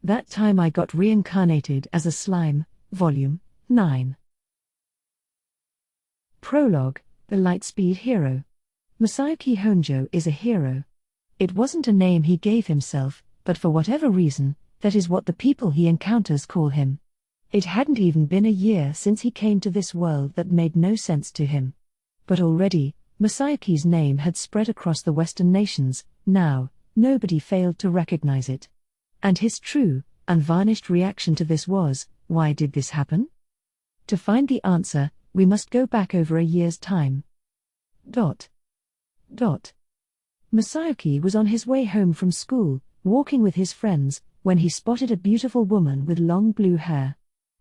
That time I got reincarnated as a slime, Volume 9. Prologue, The Lightspeed Hero. Masayuki Honjo is a hero. It wasn't a name he gave himself, but for whatever reason, that is what the people he encounters call him. It hadn't even been a year since he came to this world that made no sense to him. But already, Masayuki's name had spread across the Western nations. Now, nobody failed to recognize it. And his true, unvarnished reaction to this was, why did this happen? To find the answer, we must go back over a year's time. Masayuki was on his way home from school, walking with his friends, when he spotted a beautiful woman with long blue hair.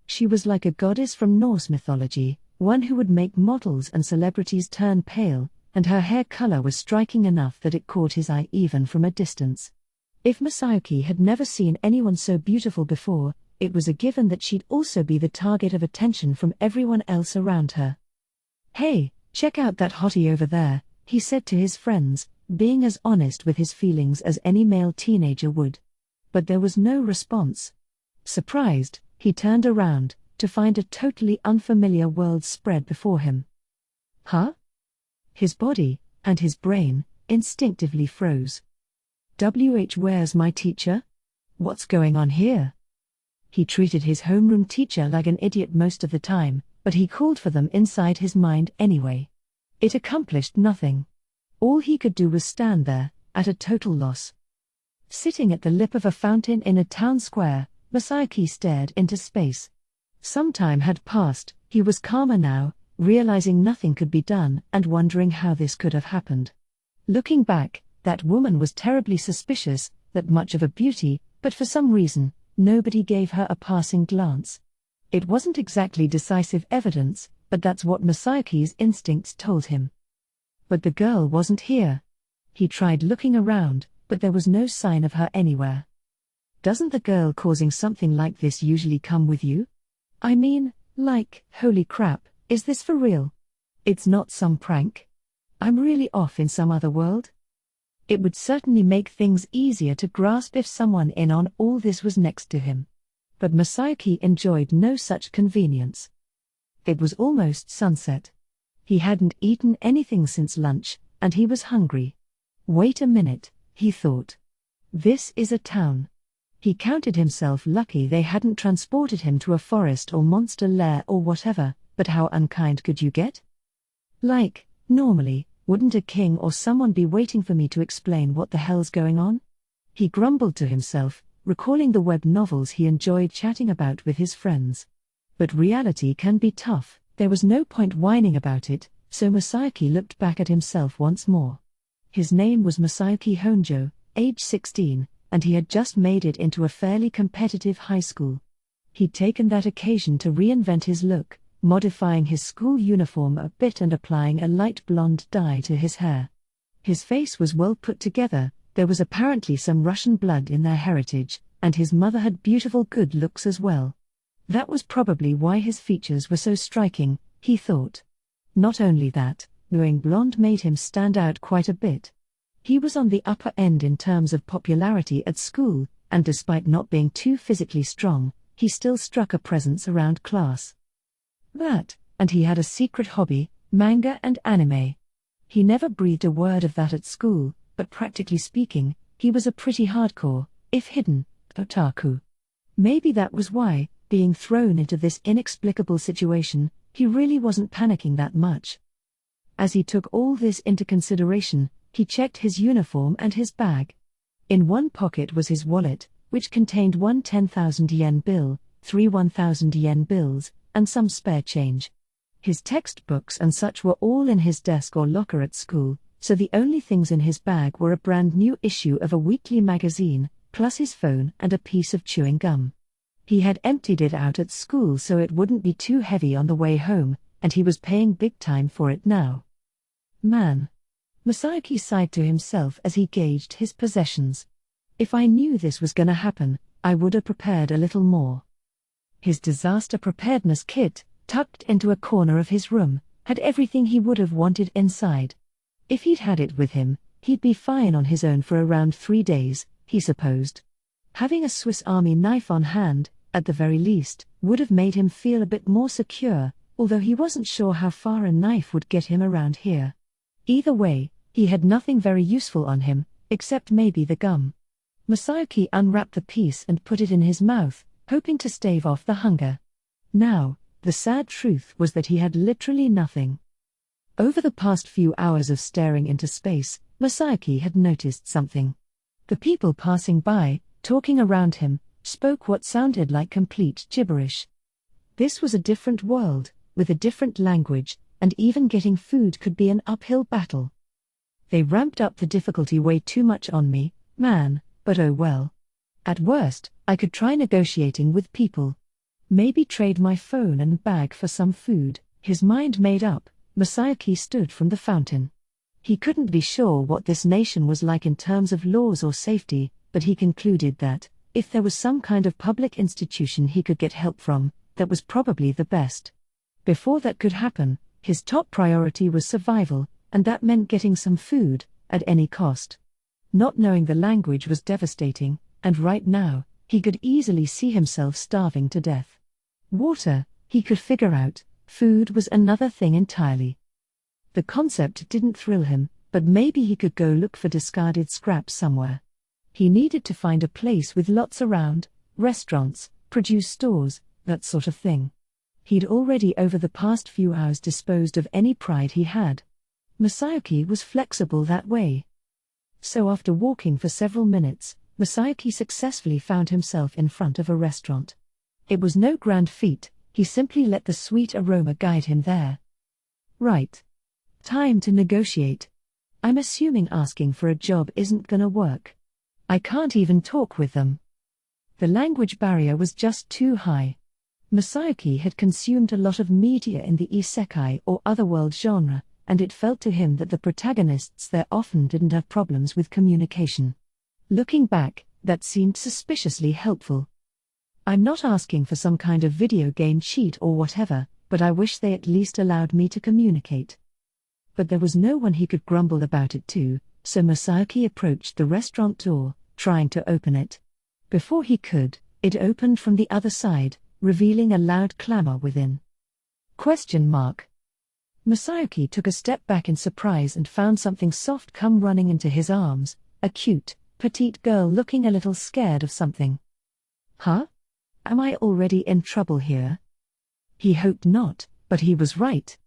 She was like a goddess from Norse mythology, one who would make models and celebrities turn pale, and her hair color was striking enough that it caught his eye even from a distance. If Masayuki had never seen anyone so beautiful before, it was a given that she'd also be the target of attention from everyone else around her. "Hey, check out that hottie over there," he said to his friends, being as honest with his feelings as any male teenager would. But there was no response. Surprised, he turned around, to find a totally unfamiliar world spread before him. Huh? His body, and his brain, instinctively froze. Where's my teacher? What's going on here? He treated his homeroom teacher like an idiot most of the time, but he called for them inside his mind anyway. It accomplished nothing. All he could do was stand there, at a total loss. Sitting at the lip of a fountain in a town square, Masayuki stared into space. Some time had passed, he was calmer now, realizing nothing could be done and wondering how this could have happened. Looking back, that woman was terribly suspicious, that much of a beauty, but for some reason, nobody gave her a passing glance. It wasn't exactly decisive evidence, but that's what Masayuki's instincts told him. But the girl wasn't here. He tried looking around, but there was no sign of her anywhere. Doesn't the girl causing something like this usually come with you? I mean, like, holy crap, is this for real? It's not some prank? I'm really off in some other world? It would certainly make things easier to grasp if someone in on all this was next to him. But Masayuki enjoyed no such convenience. It was almost sunset. He hadn't eaten anything since lunch, and he was hungry. Wait a minute, he thought. This is a town. He counted himself lucky they hadn't transported him to a forest or monster lair or whatever, but how unkind could you get? Like, normally, wouldn't a king or someone be waiting for me to explain what the hell's going on? He grumbled to himself, recalling the web novels he enjoyed chatting about with his friends. But reality can be tough, there was no point whining about it, so Masayuki looked back at himself once more. His name was Masayuki Honjo, age 16, and he had just made it into a fairly competitive high school. He'd taken that occasion to reinvent his look, modifying his school uniform a bit and applying a light blonde dye to his hair. His face was well put together, there was apparently some Russian blood in their heritage, and his mother had beautiful good looks as well. That was probably why his features were so striking, he thought. Not only that, going blonde made him stand out quite a bit. He was on the upper end in terms of popularity at school, and despite not being too physically strong, he still struck a presence around class. That, and he had a secret hobby, manga and anime. He never breathed a word of that at school, but practically speaking, he was a pretty hardcore, if hidden, otaku. Maybe that was why, being thrown into this inexplicable situation, he really wasn't panicking that much. As he took all this into consideration, he checked his uniform and his bag. In one pocket was his wallet, which contained one 10,000 yen bill, 3 1,000 yen bills, and some spare change. His textbooks and such were all in his desk or locker at school, so the only things in his bag were a brand new issue of a weekly magazine, plus his phone and a piece of chewing gum. He had emptied it out at school so it wouldn't be too heavy on the way home, and he was paying big time for it now. Man. Masayuki sighed to himself as he gauged his possessions. If I knew this was gonna happen, I would have prepared a little more. His disaster preparedness kit, tucked into a corner of his room, had everything he would have wanted inside. If he'd had it with him, he'd be fine on his own for around 3 days, he supposed. Having a Swiss Army knife on hand, at the very least, would have made him feel a bit more secure, although he wasn't sure how far a knife would get him around here. Either way, he had nothing very useful on him, except maybe the gum. Masayuki unwrapped the piece and put it in his mouth, hoping to stave off the hunger. Now, the sad truth was that he had literally nothing. Over the past few hours of staring into space, Masayuki had noticed something. The people passing by, talking around him, spoke what sounded like complete gibberish. This was a different world, with a different language, and even getting food could be an uphill battle. They ramped up the difficulty way too much on me, man, but oh well. At worst, I could try negotiating with people. Maybe trade my phone and bag for some food. His mind made up, Masayuki stood from the fountain. He couldn't be sure what this nation was like in terms of laws or safety, but he concluded that, if there was some kind of public institution he could get help from, that was probably the best. Before that could happen, his top priority was survival, and that meant getting some food, at any cost. Not knowing the language was devastating, and right now, he could easily see himself starving to death. Water, he could figure out, food was another thing entirely. The concept didn't thrill him, but maybe he could go look for discarded scraps somewhere. He needed to find a place with lots around, restaurants, produce stores, that sort of thing. He'd already over the past few hours disposed of any pride he had. Masayuki was flexible that way. So after walking for several minutes, Masayuki successfully found himself in front of a restaurant. It was no grand feat, he simply let the sweet aroma guide him there. Right. Time to negotiate. I'm assuming asking for a job isn't gonna work. I can't even talk with them. The language barrier was just too high. Masayuki had consumed a lot of media in the isekai or otherworld genre, and it felt to him that the protagonists there often didn't have problems with communication. Looking back, that seemed suspiciously helpful. I'm not asking for some kind of video game cheat or whatever, but I wish they at least allowed me to communicate. But there was no one he could grumble about it to, so Masayuki approached the restaurant door, trying to open it. Before he could, it opened from the other side, revealing a loud clamor within. ? Masayuki took a step back in surprise and found something soft come running into his arms, a cute, petite girl looking a little scared of something. Huh? Am I already in trouble here? He hoped not, but he was right. ?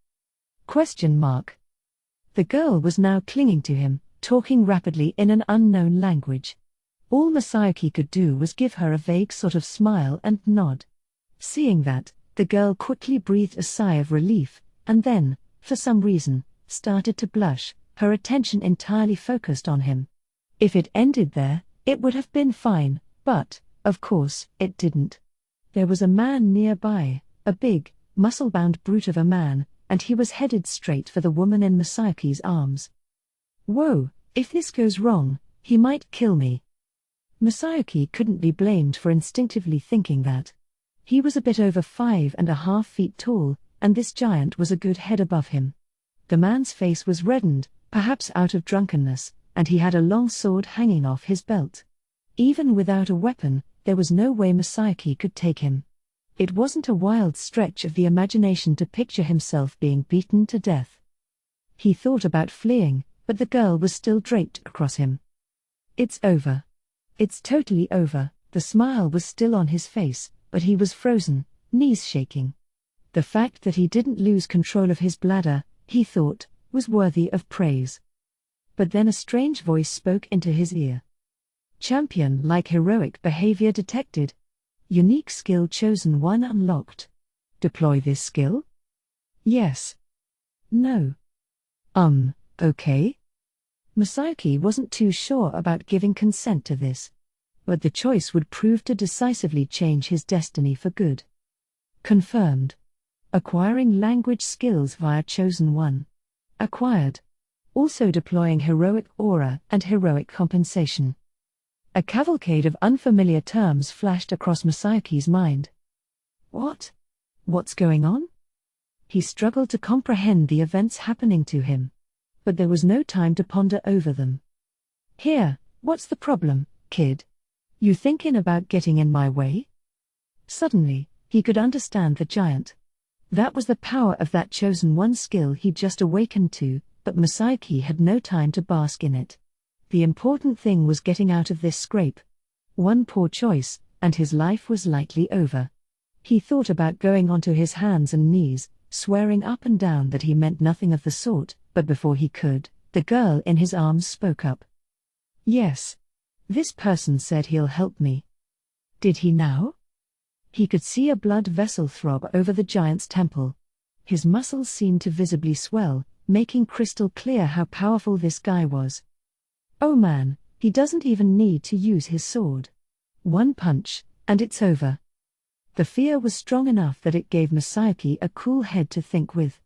The girl was now clinging to him, talking rapidly in an unknown language. All Masayuki could do was give her a vague sort of smile and nod. Seeing that, the girl quickly breathed a sigh of relief, and then, for some reason, started to blush, her attention entirely focused on him. If it ended there, it would have been fine, but, of course, it didn't. There was a man nearby, a big, muscle-bound brute of a man, and he was headed straight for the woman in Masayuki's arms. Whoa, if this goes wrong, he might kill me. Masayuki couldn't be blamed for instinctively thinking that. He was a bit over 5.5 feet tall, and this giant was a good head above him. The man's face was reddened, perhaps out of drunkenness, and he had a long sword hanging off his belt. Even without a weapon, there was no way Masayuki could take him. It wasn't a wild stretch of the imagination to picture himself being beaten to death. He thought about fleeing, but the girl was still draped across him. It's over. It's totally over. The smile was still on his face, but he was frozen, knees shaking. The fact that he didn't lose control of his bladder, he thought, was worthy of praise. But then a strange voice spoke into his ear. Champion-like heroic behavior detected. Unique skill chosen 1 unlocked. Deploy this skill? Yes. No. Okay. Masayuki wasn't too sure about giving consent to this. But the choice would prove to decisively change his destiny for good. Confirmed. Acquiring language skills via chosen 1. Acquired. Also deploying heroic aura and heroic compensation. A cavalcade of unfamiliar terms flashed across Masayuki's mind. What? What's going on? He struggled to comprehend the events happening to him. But there was no time to ponder over them. Here, what's the problem, kid? You thinking about getting in my way? Suddenly, he could understand the giant. That was the power of that chosen one skill he'd just awakened to, but Masayuki had no time to bask in it. The important thing was getting out of this scrape. One poor choice, and his life was likely over. He thought about going onto his hands and knees, swearing up and down that he meant nothing of the sort, but before he could, the girl in his arms spoke up. Yes. This person said he'll help me. Did he now? He could see a blood vessel throb over the giant's temple. His muscles seemed to visibly swell, making crystal clear how powerful this guy was. Oh man, he doesn't even need to use his sword. One punch, and it's over. The fear was strong enough that it gave Masayuki a cool head to think with.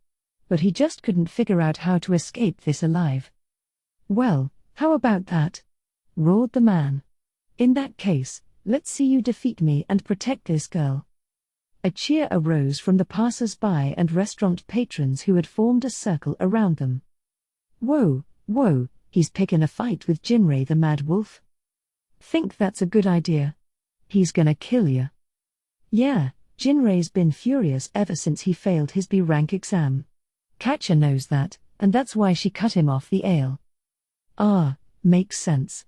But he just couldn't figure out how to escape this alive. Well, how about that? Roared the man. In that case, let's see you defeat me and protect this girl. A cheer arose from the passers-by and restaurant patrons who had formed a circle around them. Whoa, he's picking a fight with Jinrei the Mad Wolf? Think that's a good idea? He's gonna kill ya. Yeah, Jinrei's been furious ever since he failed his B rank exam. Katja knows that, and that's why she cut him off the ale. Ah, makes sense.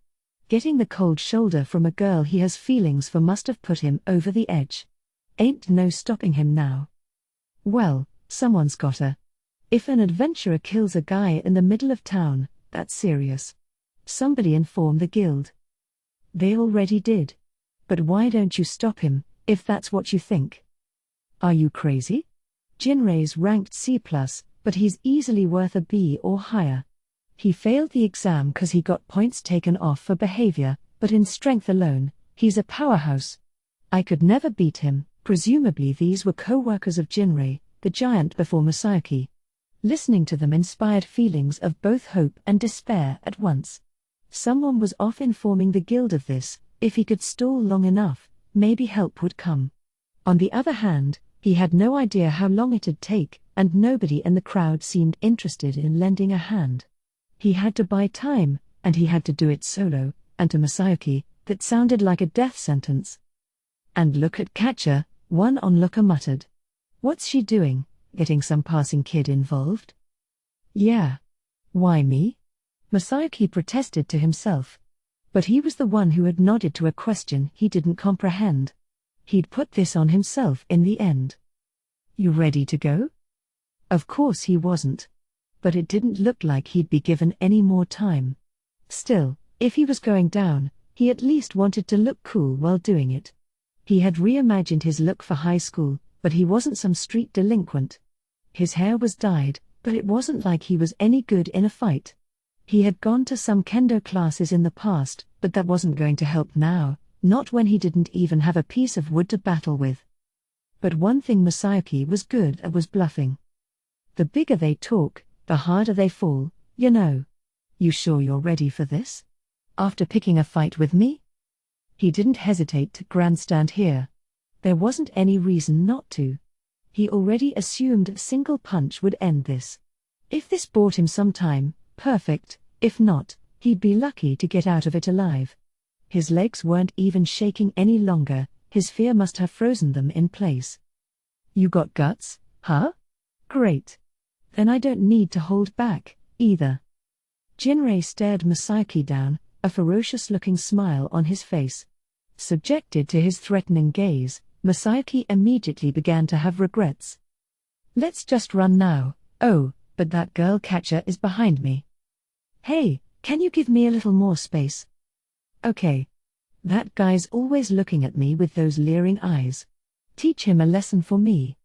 Getting the cold shoulder from a girl he has feelings for must have put him over the edge. Ain't no stopping him now. Well, someone's gotta. If an adventurer kills a guy in the middle of town, that's serious. Somebody inform the guild. They already did. But why don't you stop him, if that's what you think? Are you crazy? Jinrei's ranked C+, but he's easily worth a B or higher. He failed the exam cause he got points taken off for behavior, but in strength alone, he's a powerhouse. I could never beat him. Presumably these were co-workers of Jinrei, the giant before Masayuki. Listening to them inspired feelings of both hope and despair at once. Someone was off informing the guild of this. If he could stall long enough, maybe help would come. On the other hand, he had no idea how long it'd take, and nobody in the crowd seemed interested in lending a hand. He had to buy time, and he had to do it solo, and to Masayuki, that sounded like a death sentence. And look at Katja, one onlooker muttered. What's she doing, getting some passing kid involved? Yeah. Why me? Masayuki protested to himself. But he was the one who had nodded to a question he didn't comprehend. He'd put this on himself in the end. You ready to go? Of course he wasn't. But it didn't look like he'd be given any more time. Still, if he was going down, he at least wanted to look cool while doing it. He had reimagined his look for high school, but he wasn't some street delinquent. His hair was dyed, but it wasn't like he was any good in a fight. He had gone to some kendo classes in the past, but that wasn't going to help now, not when he didn't even have a piece of wood to battle with. But one thing Masayuki was good at was bluffing. The bigger they talk, the harder they fall, you know. You sure you're ready for this? After picking a fight with me? He didn't hesitate to grandstand here. There wasn't any reason not to. He already assumed a single punch would end this. If this bought him some time, perfect. If not, he'd be lucky to get out of it alive. His legs weren't even shaking any longer, his fear must have frozen them in place. You got guts, huh? Great. Then I don't need to hold back, either. Jinrei stared Masayuki down, a ferocious-looking smile on his face. Subjected to his threatening gaze, Masayuki immediately began to have regrets. Let's just run now. Oh, but that girl Katja is behind me. Hey, can you give me a little more space? Okay. That guy's always looking at me with those leering eyes. Teach him a lesson for me.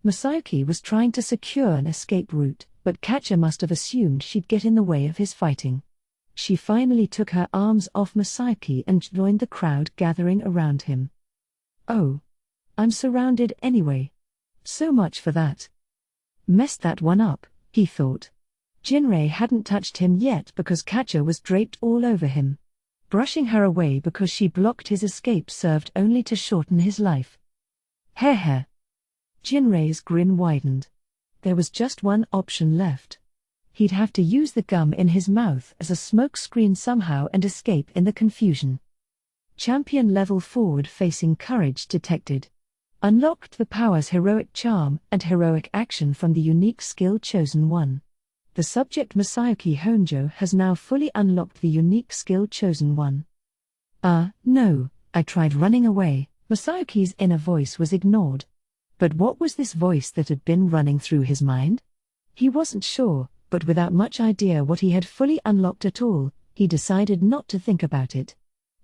Masayuki was trying to secure an escape route, but Katja must have assumed she'd get in the way of his fighting. She finally took her arms off Masayuki and joined the crowd gathering around him. Oh. I'm surrounded anyway. So much for that. Messed that one up, he thought. Jinrei hadn't touched him yet because Katja was draped all over him. Brushing her away because she blocked his escape served only to shorten his life. Heh. Jinrei's grin widened. There was just one option left. He'd have to use the gum in his mouth as a smoke screen somehow and escape in the confusion. Champion level forward-facing courage detected. Unlocked the powers Heroic Charm and Heroic Action from the unique skill Chosen One. The subject Masayuki Honjo has now fully unlocked the unique skill Chosen One. No, I tried running away. Masayuki's inner voice was ignored. But what was this voice that had been running through his mind? He wasn't sure, but without much idea what he had fully unlocked at all, he decided not to think about it.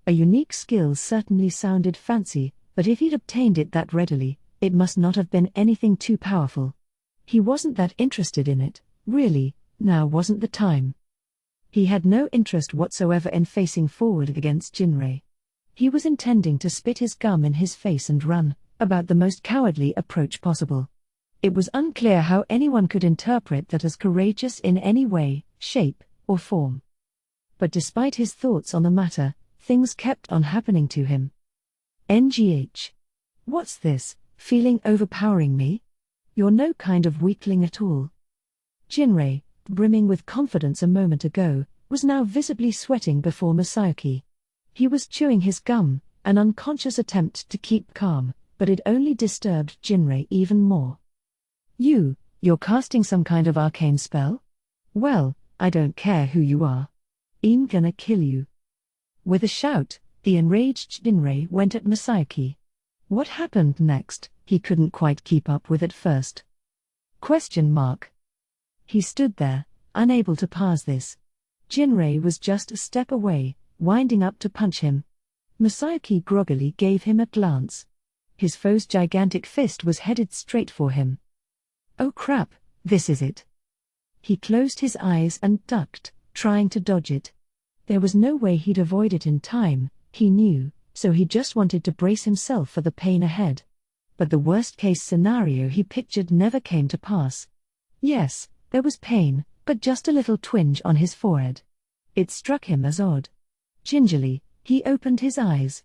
A unique skill certainly sounded fancy, but if he'd obtained it that readily, it must not have been anything too powerful. He wasn't that interested in it, really. Now wasn't the time. He had no interest whatsoever in facing forward against Jinrei. He was intending to spit his gum in his face and run, about the most cowardly approach possible. It was unclear how anyone could interpret that as courageous in any way, shape, or form. But despite his thoughts on the matter, things kept on happening to him. NGH. What's this, feeling overpowering me? You're no kind of weakling at all. Jinrei, brimming with confidence a moment ago, was now visibly sweating before Masayuki. He was chewing his gum, an unconscious attempt to keep calm, but it only disturbed Jinrei even more. You're casting some kind of arcane spell? Well, I don't care who you are. I'm gonna kill you. With a shout, the enraged Jinrei went at Masayuki. What happened next, he couldn't quite keep up with at first. He stood there, unable to pass this. Jinrei was just a step away, winding up to punch him. Masayuki groggily gave him a glance. His foe's gigantic fist was headed straight for him. Oh crap, this is it. He closed his eyes and ducked, trying to dodge it. There was no way he'd avoid it in time, he knew, so he just wanted to brace himself for the pain ahead. But the worst-case scenario he pictured never came to pass. Yes, there was pain, but just a little twinge on his forehead. It struck him as odd. Gingerly, he opened his eyes.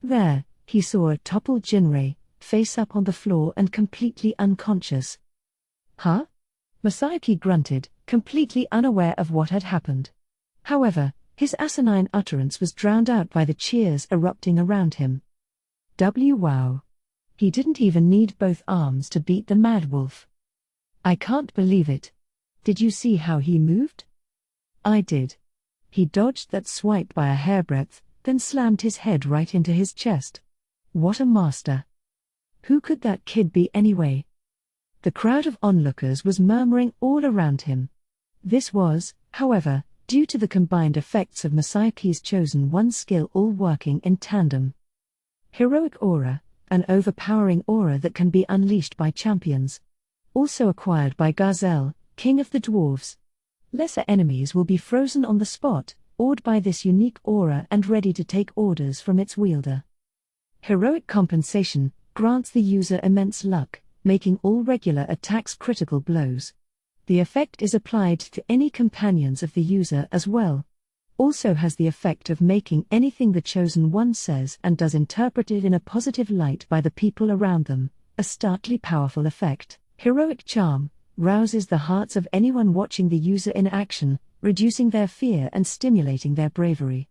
There, he saw a toppled Jinrei, face up on the floor and completely unconscious. Huh? Masayuki grunted, completely unaware of what had happened. However, his asinine utterance was drowned out by the cheers erupting around him. Wow. He didn't even need both arms to beat the mad wolf. I can't believe it. Did you see how he moved? I did. He dodged that swipe by a hairbreadth, then slammed his head right into his chest. What a master. Who could that kid be anyway? The crowd of onlookers was murmuring all around him. This was, however, due to the combined effects of Masayuki's Chosen One skill all working in tandem. Heroic Aura, an overpowering aura that can be unleashed by champions. Also acquired by Gazelle, King of the Dwarves. Lesser enemies will be frozen on the spot, awed by this unique aura and ready to take orders from its wielder. Heroic Compensation grants the user immense luck, making all regular attacks critical blows. The effect is applied to any companions of the user as well. Also has the effect of making anything the Chosen One says and does interpreted in a positive light by the people around them, a starkly powerful effect. Heroic Charm rouses the hearts of anyone watching the user in action, reducing their fear and stimulating their bravery.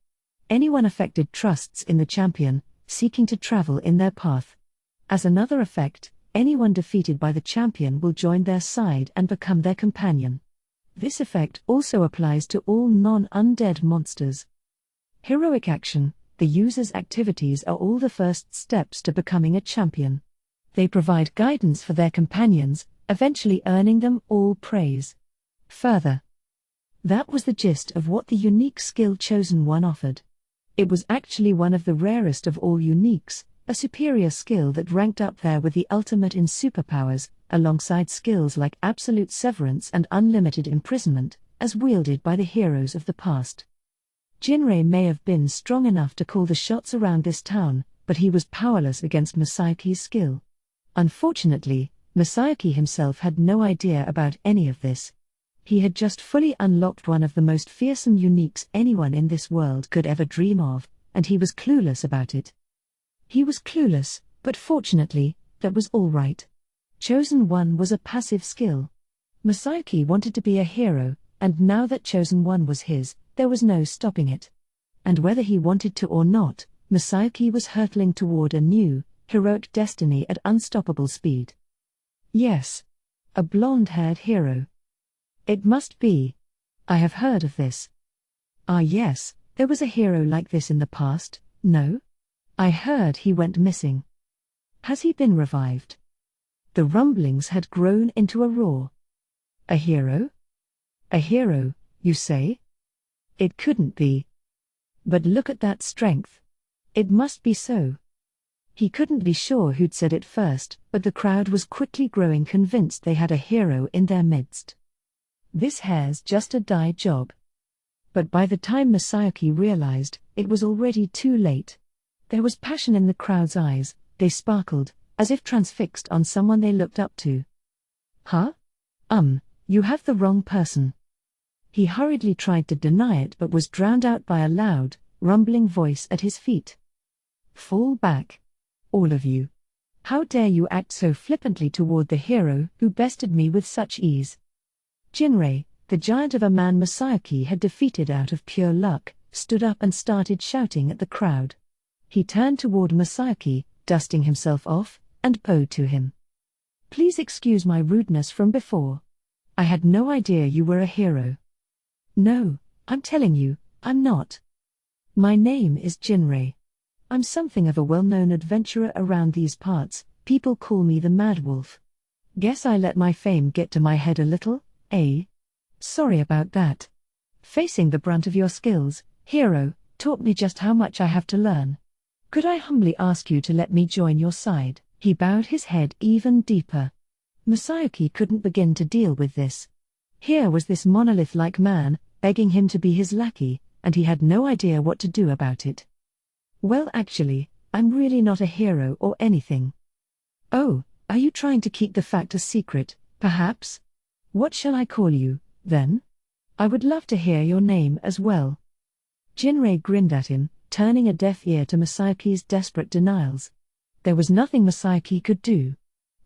Anyone affected trusts in the champion, seeking to travel in their path. As another effect, anyone defeated by the champion will join their side and become their companion. This effect also applies to all non-undead monsters. Heroic Action, the user's activities are all the first steps to becoming a champion. They provide guidance for their companions, eventually earning them all praise. Further, that was the gist of what the unique skill Chosen One offered. It was actually one of the rarest of all uniques, a superior skill that ranked up there with the ultimate in superpowers, alongside skills like absolute severance and unlimited imprisonment, as wielded by the heroes of the past. Jinrei may have been strong enough to call the shots around this town, but he was powerless against Masayuki's skill. Unfortunately, Masayuki himself had no idea about any of this. He had just fully unlocked one of the most fearsome uniques anyone in this world could ever dream of, and he was clueless about it. He was clueless, but fortunately, that was all right. Chosen One was a passive skill. Masayuki wanted to be a hero, and now that Chosen One was his, there was no stopping it. And whether he wanted to or not, Masayuki was hurtling toward a new, heroic destiny at unstoppable speed. Yes. A blonde-haired hero. It must be. I have heard of this. Ah yes, there was a hero like this in the past, no? I heard he went missing. Has he been revived? The rumblings had grown into a roar. A hero? A hero, you say? It couldn't be. But look at that strength. It must be so. He couldn't be sure who'd said it first, but the crowd was quickly growing convinced they had a hero in their midst. This hair's just a dye job. But by the time Masayuki realized, it was already too late. There was passion in the crowd's eyes, they sparkled, as if transfixed on someone they looked up to. Huh? You have the wrong person. He hurriedly tried to deny it but was drowned out by a loud, rumbling voice at his feet. Fall back. All of you. How dare you act so flippantly toward the hero who bested me with such ease? Jinrei, the giant of a man Masayuki had defeated out of pure luck, stood up and started shouting at the crowd. He turned toward Masayuki, dusting himself off, and bowed to him. Please excuse my rudeness from before. I had no idea you were a hero. No, I'm telling you, I'm not. My name is Jinrei. I'm something of a well-known adventurer around these parts, people call me the Mad Wolf. Guess I let my fame get to my head a little, eh? Sorry about that. Facing the brunt of your skills, hero, taught me just how much I have to learn. Could I humbly ask you to let me join your side? He bowed his head even deeper. Masayuki couldn't begin to deal with this. Here was this monolith-like man, begging him to be his lackey, and he had no idea what to do about it. Well actually, I'm really not a hero or anything. Oh, are you trying to keep the fact a secret, perhaps? What shall I call you, then? I would love to hear your name as well. Jinrei grinned at him, turning a deaf ear to Masayuki's desperate denials. There was nothing Masayuki could do.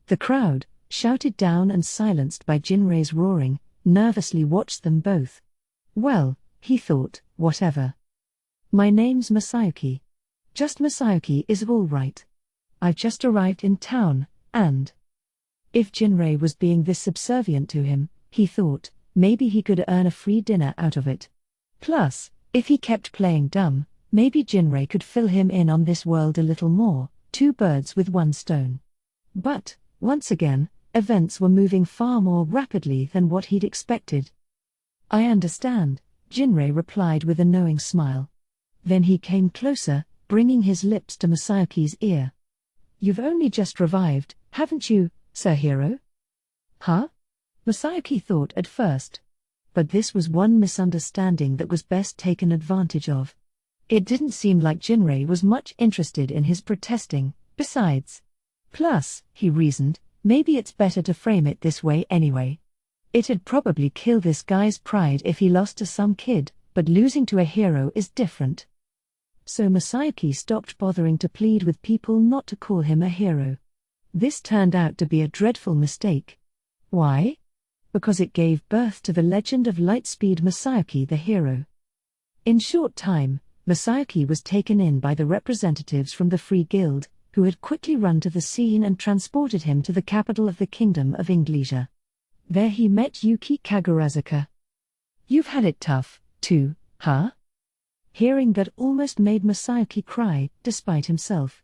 The crowd, shouted down and silenced by Jinrei's roaring, nervously watched them both. Well, he thought, whatever. My name's Masayuki. Just Masayuki is all right. I've just arrived in town, and... If Jinrei was being this subservient to him, he thought, maybe he could earn a free dinner out of it. Plus, if he kept playing dumb, maybe Jinrei could fill him in on this world a little more, 2 birds with 1 stone. But, once again, events were moving far more rapidly than what he'd expected. I understand, Jinrei replied with a knowing smile. Then he came closer, bringing his lips to Masayuki's ear. You've only just revived, haven't you, Sir Hero? Huh? Masayuki thought at first. But this was one misunderstanding that was best taken advantage of. It didn't seem like Jinrei was much interested in his protesting, besides. Plus, he reasoned, maybe it's better to frame it this way anyway. It'd probably kill this guy's pride if he lost to some kid, but losing to a hero is different. So Masayuki stopped bothering to plead with people not to call him a hero. This turned out to be a dreadful mistake. Why? Because it gave birth to the legend of Lightspeed Masayuki the hero. In short time, Masayuki was taken in by the representatives from the Free Guild, who had quickly run to the scene and transported him to the capital of the Kingdom of Inglesia. There he met Yuki Kagurazuka. You've had it tough, too, huh? Hearing that almost made Masayuki cry, despite himself.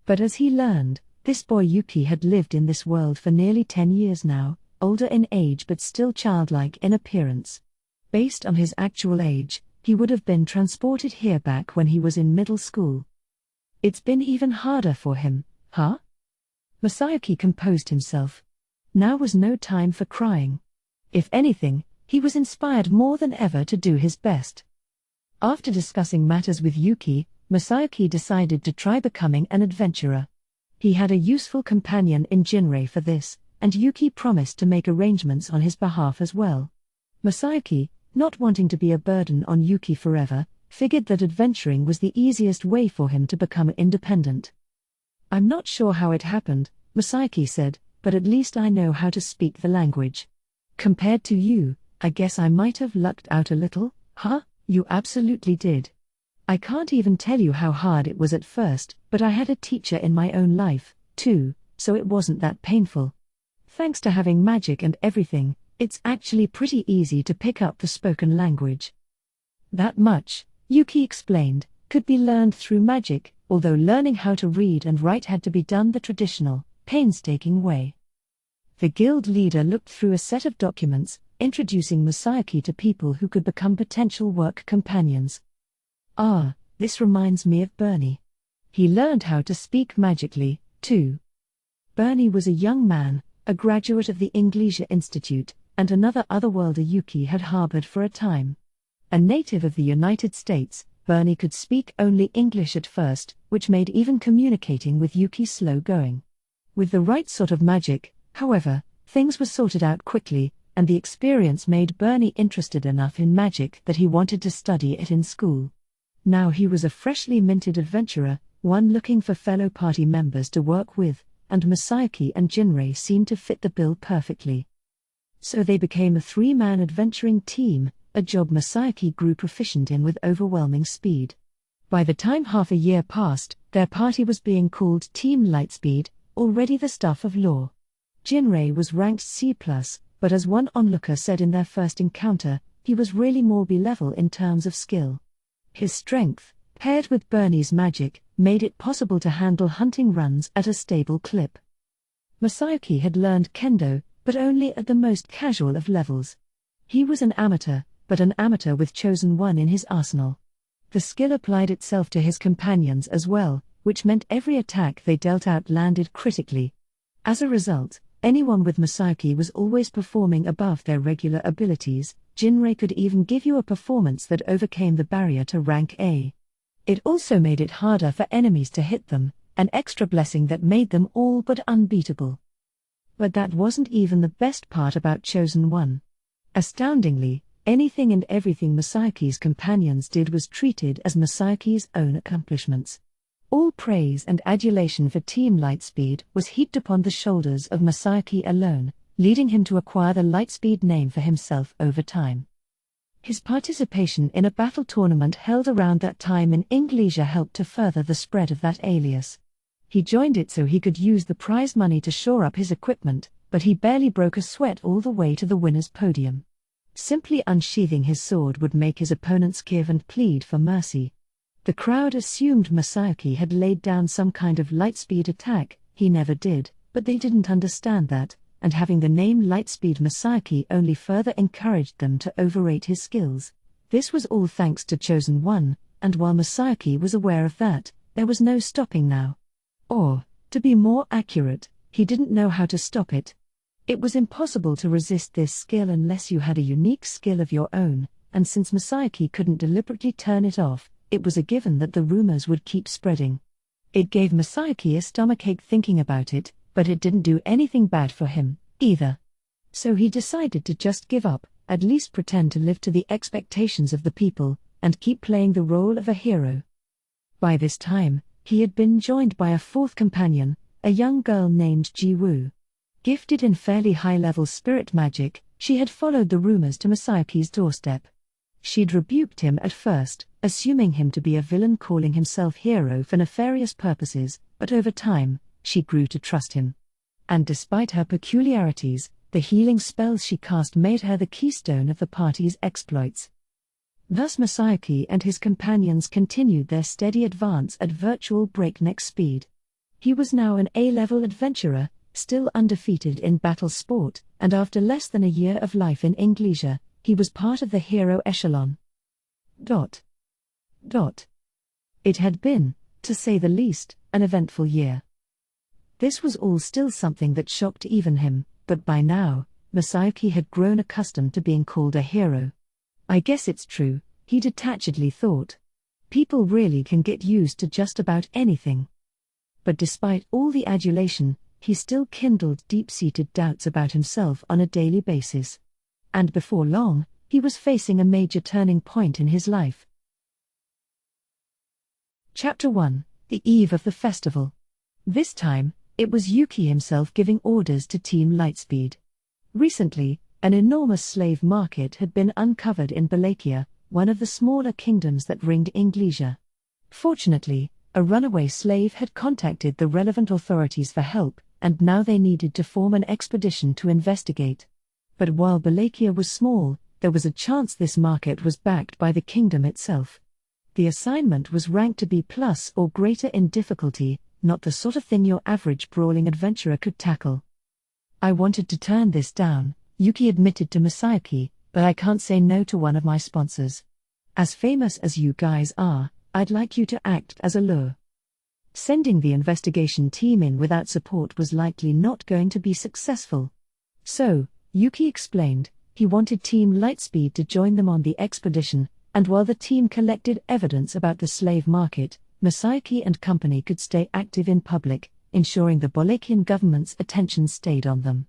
But as he learned, this boy Yuki had lived in this world for nearly 10 years now, older in age but still childlike in appearance. Based on his actual age, he would have been transported here back when he was in middle school. It's been even harder for him, huh? Masayuki composed himself. Now was no time for crying. If anything, he was inspired more than ever to do his best. After discussing matters with Yuki, Masayuki decided to try becoming an adventurer. He had a useful companion in Jinrei for this, and Yuki promised to make arrangements on his behalf as well. Masayuki, not wanting to be a burden on Yuki forever, figured that adventuring was the easiest way for him to become independent. I'm not sure how it happened, Masayuki said, but at least I know how to speak the language. Compared to you, I guess I might have lucked out a little, huh? You absolutely did. I can't even tell you how hard it was at first, but I had a teacher in my own life, too, so it wasn't that painful. Thanks to having magic and everything, it's actually pretty easy to pick up the spoken language. That much, Yuki explained, could be learned through magic, although learning how to read and write had to be done the traditional, painstaking way. The guild leader looked through a set of documents, introducing Masayuki to people who could become potential work companions. Ah, this reminds me of Bernie. He learned how to speak magically, too. Bernie was a young man, a graduate of the English Institute, and another otherworlder Yuki had harbored for a time. A native of the United States, Bernie could speak only English at first, which made even communicating with Yuki slow going. With the right sort of magic, however, things were sorted out quickly, and the experience made Bernie interested enough in magic that he wanted to study it in school. Now he was a freshly minted adventurer, one looking for fellow party members to work with, and Masayuki and Jinrei seemed to fit the bill perfectly. So they became a three-man adventuring team, a job Masayuki grew proficient in with overwhelming speed. By the time half a year passed, their party was being called Team Lightspeed, already the stuff of lore. Jinrei was ranked C+, but as one onlooker said in their first encounter, he was really more B-level in terms of skill. His strength, paired with Bernie's magic, made it possible to handle hunting runs at a stable clip. Masayuki had learned kendo, but only at the most casual of levels. He was an amateur, but an amateur with Chosen One in his arsenal. The skill applied itself to his companions as well, which meant every attack they dealt out landed critically. As a result, anyone with Masayuki was always performing above their regular abilities. Jinrei could even give you a performance that overcame the barrier to rank A. It also made it harder for enemies to hit them, an extra blessing that made them all but unbeatable. But that wasn't even the best part about Chosen One. Astoundingly, anything and everything Masayuki's companions did was treated as Masayuki's own accomplishments. All praise and adulation for Team Lightspeed was heaped upon the shoulders of Masayuki alone, leading him to acquire the Lightspeed name for himself over time. His participation in a battle tournament held around that time in Inglesia helped to further the spread of that alias. He joined it so he could use the prize money to shore up his equipment, but he barely broke a sweat all the way to the winner's podium. Simply unsheathing his sword would make his opponents give and plead for mercy. The crowd assumed Masayuki had laid down some kind of lightspeed attack. He never did, but they didn't understand that, and having the name Lightspeed Masayuki only further encouraged them to overrate his skills. This was all thanks to Chosen One, and while Masayuki was aware of that, there was no stopping now. Or, to be more accurate, he didn't know how to stop it. It was impossible to resist this skill unless you had a unique skill of your own, and since Masayuki couldn't deliberately turn it off, it was a given that the rumors would keep spreading. It gave Masayuki a stomachache thinking about it, but it didn't do anything bad for him, either. So he decided to just give up, at least pretend to live to the expectations of the people, and keep playing the role of a hero. By this time, he had been joined by a fourth companion, a young girl named Ji-woo. Gifted in fairly high-level spirit magic, she had followed the rumors to Masayuki's doorstep. She'd rebuked him at first, assuming him to be a villain calling himself hero for nefarious purposes, but over time, she grew to trust him. And despite her peculiarities, the healing spells she cast made her the keystone of the party's exploits. Thus Masayuki and his companions continued their steady advance at virtual breakneck speed. He was now an A-level adventurer, still undefeated in battle sport, and after less than a year of life in Inglesia, he was part of the hero echelon. It had been, to say the least, an eventful year. This was all still something that shocked even him, but by now, Masayuki had grown accustomed to being called a hero. I guess it's true, he detachedly thought. People really can get used to just about anything. But despite all the adulation, he still kindled deep-seated doubts about himself on a daily basis. And before long, he was facing a major turning point in his life. Chapter 1: The Eve of the Festival. This time, it was Yuki himself giving orders to Team Lightspeed. Recently, an enormous slave market had been uncovered in Balakia, one of the smaller kingdoms that ringed Inglesia. Fortunately, a runaway slave had contacted the relevant authorities for help, and now they needed to form an expedition to investigate. But while Balakia was small, there was a chance this market was backed by the kingdom itself. The assignment was ranked to B+ or greater in difficulty, not the sort of thing your average brawling adventurer could tackle. I wanted to turn this down, Yuki admitted to Masayuki, but I can't say no to one of my sponsors. As famous as you guys are, I'd like you to act as a lure. Sending the investigation team in without support was likely not going to be successful. So, Yuki explained, he wanted Team Lightspeed to join them on the expedition, and while the team collected evidence about the slave market, Masayuki and company could stay active in public, ensuring the Balakian government's attention stayed on them.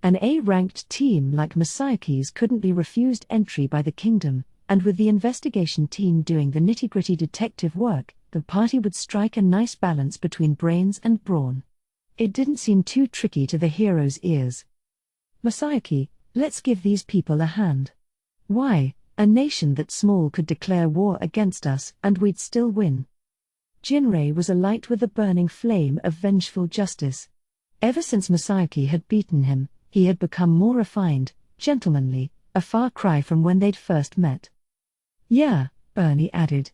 An A-ranked team like Masayuki's couldn't be refused entry by the kingdom, and with the investigation team doing the nitty-gritty detective work, the party would strike a nice balance between brains and brawn. It didn't seem too tricky to the hero's ears. Masayuki, let's give these people a hand. Why, a nation that small could declare war against us and we'd still win. Jinrei was alight with the burning flame of vengeful justice. Ever since Masayuki had beaten him, he had become more refined, gentlemanly, a far cry from when they'd first met. Yeah, Bernie added.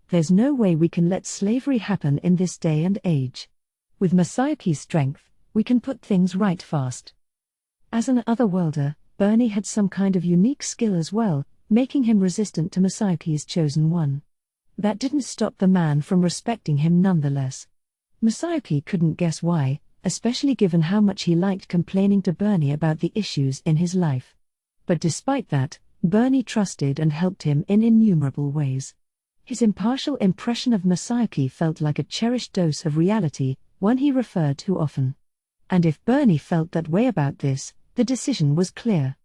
There's no way we can let slavery happen in this day and age. With Masayuki's strength, we can put things right fast. As an otherworlder, Bernie had some kind of unique skill as well, making him resistant to Masayuki's chosen one. That didn't stop the man from respecting him nonetheless. Masayuki couldn't guess why, especially given how much he liked complaining to Bernie about the issues in his life. But despite that, Bernie trusted and helped him in innumerable ways. His impartial impression of Masayuki felt like a cherished dose of reality, one he referred to often. And if Bernie felt that way about this, the decision was clear.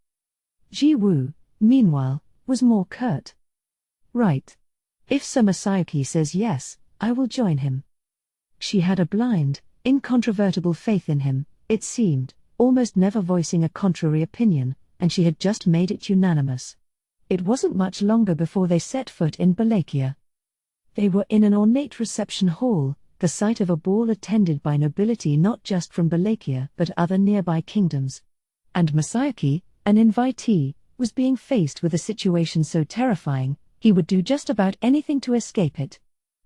Ji Woo, meanwhile, was more curt. Right. If Sir Masayuki says yes, I will join him. She had a blind, incontrovertible faith in him, it seemed, almost never voicing a contrary opinion, and she had just made it unanimous. It wasn't much longer before they set foot in Balakia. They were in an ornate reception hall, the site of a ball attended by nobility not just from Balakia but other nearby kingdoms. And Masayuki, an invitee, was being faced with a situation so terrifying, he would do just about anything to escape it.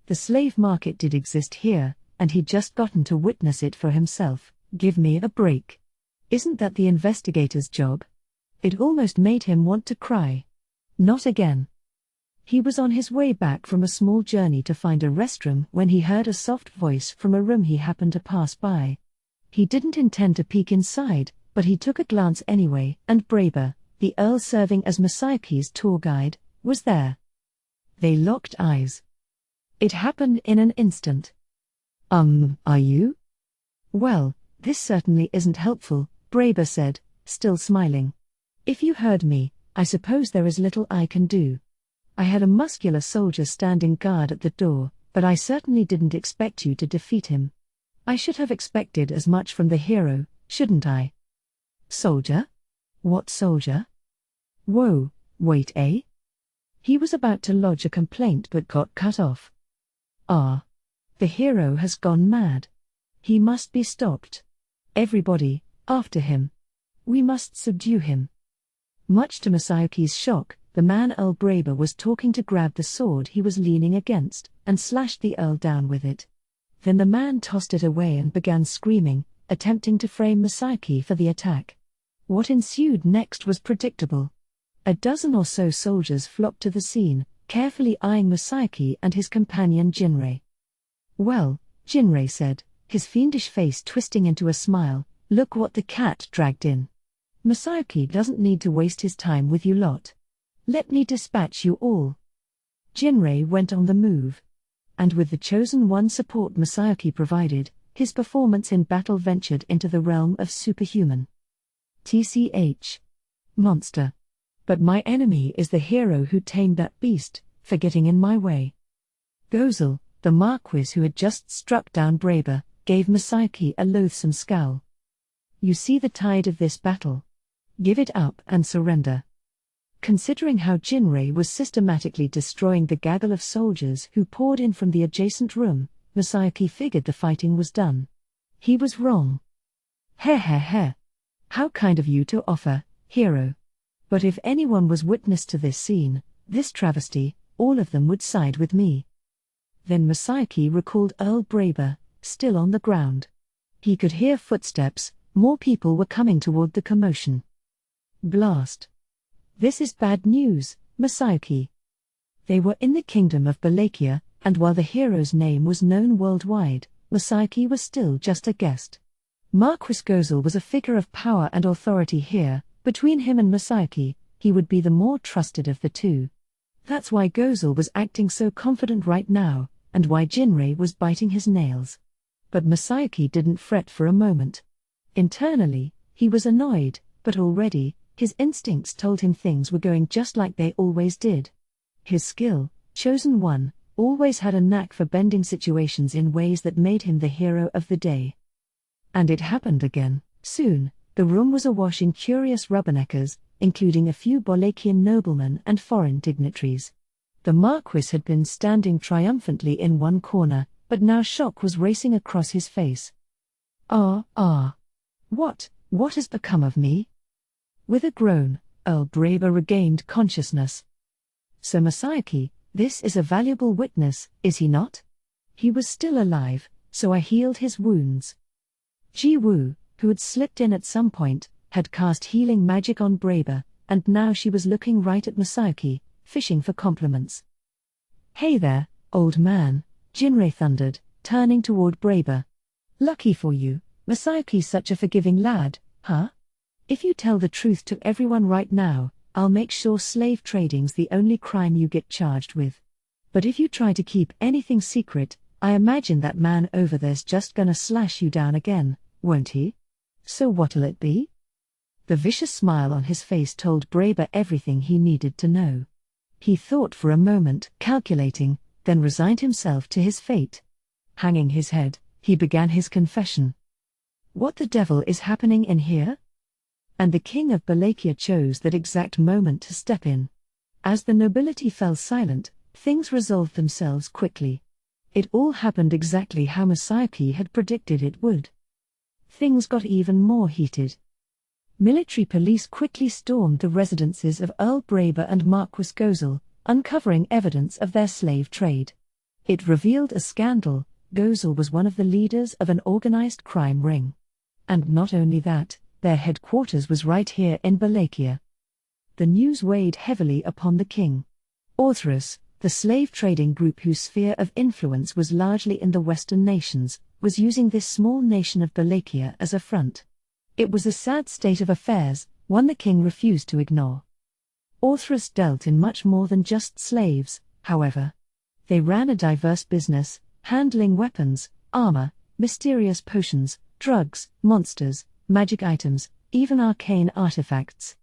The slave market did exist here, and he'd just gotten to witness it for himself. Give me a break. Isn't that the investigator's job? It almost made him want to cry. Not again. He was on his way back from a small journey to find a restroom when he heard a soft voice from a room he happened to pass by. He didn't intend to peek inside, but he took a glance anyway, and Braber, the Earl serving as Masayuki's tour guide, was there. They locked eyes. It happened in an instant. Are you? Well, this certainly isn't helpful, Braber said, still smiling. If you heard me, I suppose there is little I can do. I had a muscular soldier standing guard at the door, but I certainly didn't expect you to defeat him. I should have expected as much from the hero, shouldn't I? Soldier? What soldier? Whoa, wait, eh? He was about to lodge a complaint but got cut off. The hero has gone mad. He must be stopped. Everybody, after him. We must subdue him. Much to Masayuki's shock, the man Earl Braber was talking to grab the sword he was leaning against, and slashed the Earl down with it. Then the man tossed it away and began screaming, attempting to frame Masayuki for the attack. What ensued next was predictable. A dozen or so soldiers flocked to the scene, carefully eyeing Masayuki and his companion Jinrei. Well, Jinrei said, his fiendish face twisting into a smile, look what the cat dragged in. Masayuki doesn't need to waste his time with you lot. Let me dispatch you all. Jinrei went on the move. And with the chosen one support Masayuki provided, his performance in battle ventured into the realm of superhuman. TCH. Monster. But my enemy is the hero who tamed that beast, for getting in my way. Gozel, the Marquis who had just struck down Braber, gave Masayuki a loathsome scowl. You see the tide of this battle. Give it up and surrender. Considering how Jinrei was systematically destroying the gaggle of soldiers who poured in from the adjacent room, Masayuki figured the fighting was done. He was wrong. Heh heh heh. How kind of you to offer, hero. But if anyone was witness to this scene, this travesty, all of them would side with me. Then Masayuki recalled Earl Braber, still on the ground. He could hear footsteps, more people were coming toward the commotion. Blast. This is bad news, Masayuki. They were in the kingdom of Balakia, and while the hero's name was known worldwide, Masayuki was still just a guest. Marquis Gozel was a figure of power and authority here. Between him and Masayuki, he would be the more trusted of the two. That's why Gozel was acting so confident right now, and why Jinrei was biting his nails. But Masayuki didn't fret for a moment. Internally, he was annoyed, but already, his instincts told him things were going just like they always did. His skill, Chosen One, always had a knack for bending situations in ways that made him the hero of the day. And it happened again. Soon, the room was awash in curious rubberneckers, including a few Balakian noblemen and foreign dignitaries. The Marquis had been standing triumphantly in one corner, but now shock was racing across his face. What has become of me? With a groan, Earl Braber regained consciousness. Sir Masayuki, this is a valuable witness, is he not? He was still alive, so I healed his wounds. Ji Woo, who had slipped in at some point, had cast healing magic on Braber, and now she was looking right at Masayuki, fishing for compliments. Hey there, old man, Jinrei thundered, turning toward Braber. Lucky for you, Masayuki's such a forgiving lad, huh? If you tell the truth to everyone right now, I'll make sure slave trading's the only crime you get charged with. But if you try to keep anything secret, I imagine that man over there's just gonna slash you down again, won't he? So what'll it be? The vicious smile on his face told Braber everything he needed to know. He thought for a moment, calculating, then resigned himself to his fate. Hanging his head, he began his confession. What the devil is happening in here? And the king of Balakia chose that exact moment to step in. As the nobility fell silent, things resolved themselves quickly. It all happened exactly how Masayuki had predicted it would. Things got even more heated. Military police quickly stormed the residences of Earl Braber and Marquis Gozel, uncovering evidence of their slave trade. It revealed a scandal. Gozel was one of the leaders of an organized crime ring. And not only that, their headquarters was right here in Balakia. The news weighed heavily upon the king. Orthrus, the slave trading group whose sphere of influence was largely in the Western nations, was using this small nation of Balakia as a front. It was a sad state of affairs, one the king refused to ignore. Orthrus dealt in much more than just slaves, however. They ran a diverse business, handling weapons, armor, mysterious potions, drugs, monsters, magic items, even arcane artifacts.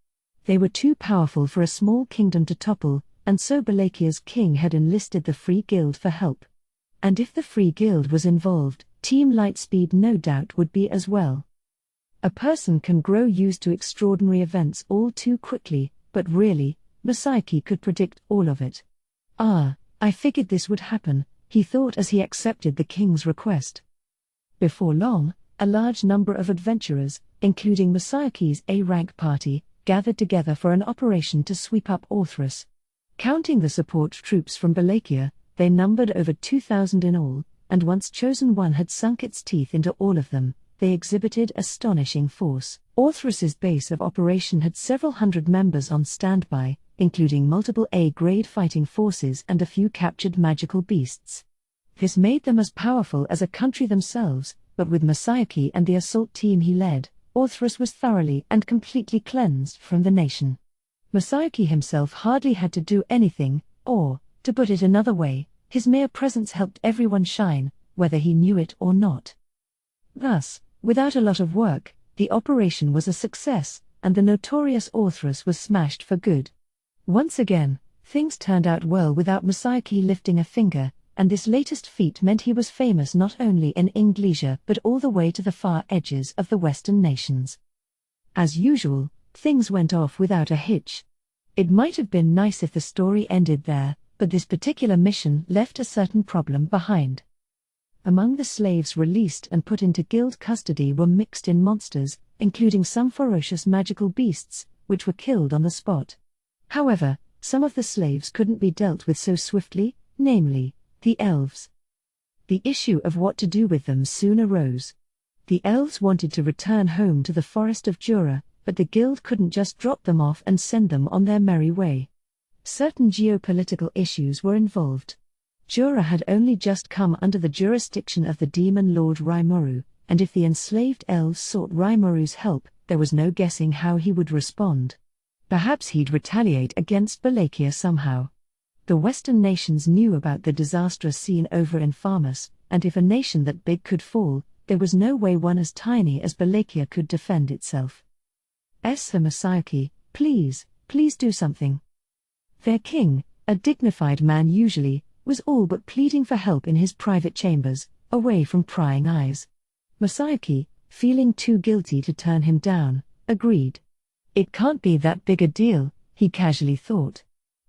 They were too powerful for a small kingdom to topple, and so Balakia's king had enlisted the Free Guild for help. And if the Free Guild was involved, Team Lightspeed no doubt would be as well. A person can grow used to extraordinary events all too quickly, but really, Masayuki could predict all of it. I figured this would happen, he thought as he accepted the king's request. Before long, a large number of adventurers, including Masayuki's A-rank party, gathered together for an operation to sweep up Orthrus. Counting the support troops from Balakia, they numbered over 2,000 in all, and once Chosen One had sunk its teeth into all of them, they exhibited astonishing force. Orthrus's base of operation had several hundred members on standby, including multiple A-grade fighting forces and a few captured magical beasts. This made them as powerful as a country themselves, but with Masayuki and the assault team he led, Orthrus was thoroughly and completely cleansed from the nation. Masayuki himself hardly had to do anything, or, to put it another way, his mere presence helped everyone shine, whether he knew it or not. Thus, without a lot of work, the operation was a success, and the notorious Orthrus was smashed for good. Once again, things turned out well without Masayuki lifting a finger, and this latest feat meant he was famous not only in Inglesia but all the way to the far edges of the Western nations. As usual, things went off without a hitch. It might have been nice if the story ended there, but this particular mission left a certain problem behind. Among the slaves released and put into guild custody were mixed-in monsters, including some ferocious magical beasts, which were killed on the spot. However, some of the slaves couldn't be dealt with so swiftly, namely, the elves. The issue of what to do with them soon arose. The elves wanted to return home to the forest of Jura, but the guild couldn't just drop them off and send them on their merry way. Certain geopolitical issues were involved. Jura had only just come under the jurisdiction of the demon lord Rimuru, and if the enslaved elves sought Rimuru's help, there was no guessing how he would respond. Perhaps he'd retaliate against Balakia somehow. The Western nations knew about the disastrous scene over in Farmus, and if a nation that big could fall, there was no way one as tiny as Balakia could defend itself. For Masayuki, please do something. Their king, a dignified man usually, was all but pleading for help in his private chambers, away from prying eyes. Masayuki, feeling too guilty to turn him down, agreed. It can't be that big a deal, he casually thought.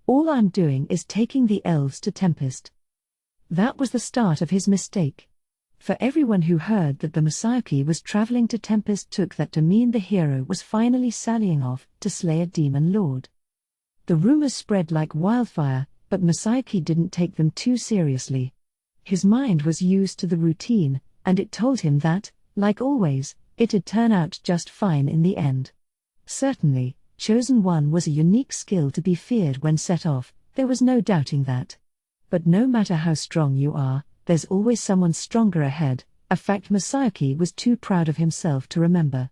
All I'm doing is taking the elves to Tempest. That was the start of his mistake. For everyone who heard that the Masayuki was traveling to Tempest took that to mean the hero was finally sallying off to slay a demon lord. The rumors spread like wildfire, but Masayuki didn't take them too seriously. His mind was used to the routine, and it told him that, like always, it'd turn out just fine in the end. Certainly, Chosen One was a unique skill to be feared when set off, there was no doubting that. But no matter how strong you are, there's always someone stronger ahead, a fact Masayuki was too proud of himself to remember.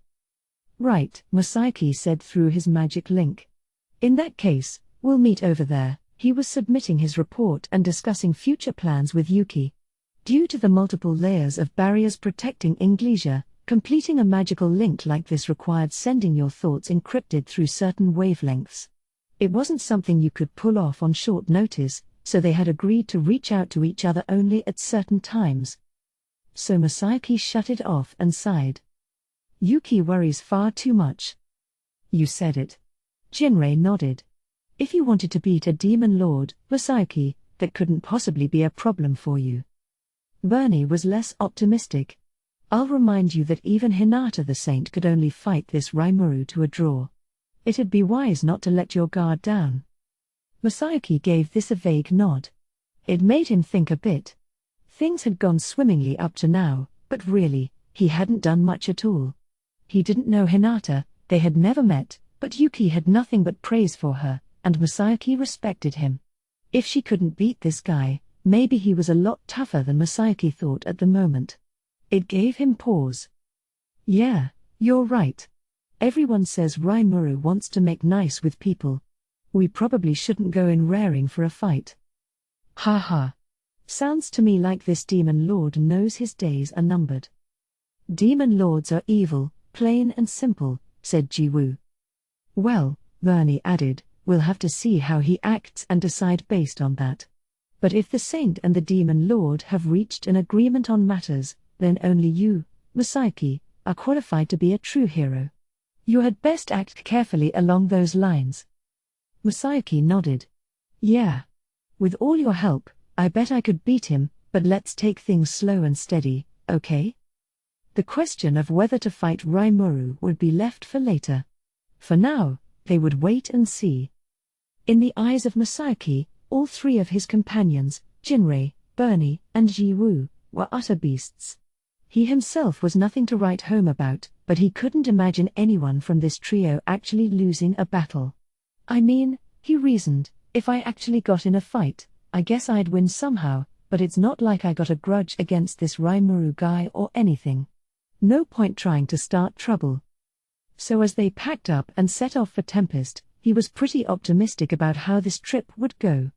Right, Masayuki said through his magic link. In that case, we'll meet over there. He was submitting his report and discussing future plans with Yuki. Due to the multiple layers of barriers protecting Inglesia, completing a magical link like this required sending your thoughts encrypted through certain wavelengths. It wasn't something you could pull off on short notice, so they had agreed to reach out to each other only at certain times. So Masayuki shut it off and sighed. Yuki worries far too much. You said it. Jinrei nodded. If you wanted to beat a demon lord, Masayuki, that couldn't possibly be a problem for you. Bernie was less optimistic. I'll remind you that even Hinata the Saint could only fight this Rimuru to a draw. It'd be wise not to let your guard down. Masayuki gave this a vague nod. It made him think a bit. Things had gone swimmingly up to now, but really, he hadn't done much at all. He didn't know Hinata, they had never met, but Yuki had nothing but praise for her, and Masayuki respected him. If she couldn't beat this guy, maybe he was a lot tougher than Masayuki thought at the moment. It gave him pause. Yeah, you're right. Everyone says Rimuru wants to make nice with people. We probably shouldn't go in raring for a fight. Ha ha. Sounds to me like this demon lord knows his days are numbered. Demon lords are evil, plain and simple, said Jiwoo. Well, Bernie added, we'll have to see how he acts and decide based on that. But if the saint and the demon lord have reached an agreement on matters, then only you, Masayuki, are qualified to be a true hero. You had best act carefully along those lines. Masayuki nodded. Yeah. With all your help, I bet I could beat him, but let's take things slow and steady, okay? The question of whether to fight Rimuru would be left for later. For now, they would wait and see. In the eyes of Masayuki, all three of his companions, Jinrei, Bernie, and Jiwoo, were utter beasts. He himself was nothing to write home about, but he couldn't imagine anyone from this trio actually losing a battle. I mean, he reasoned, if I actually got in a fight, I guess I'd win somehow, but it's not like I got a grudge against this Rimuru guy or anything. No point trying to start trouble. So as they packed up and set off for Tempest, he was pretty optimistic about how this trip would go.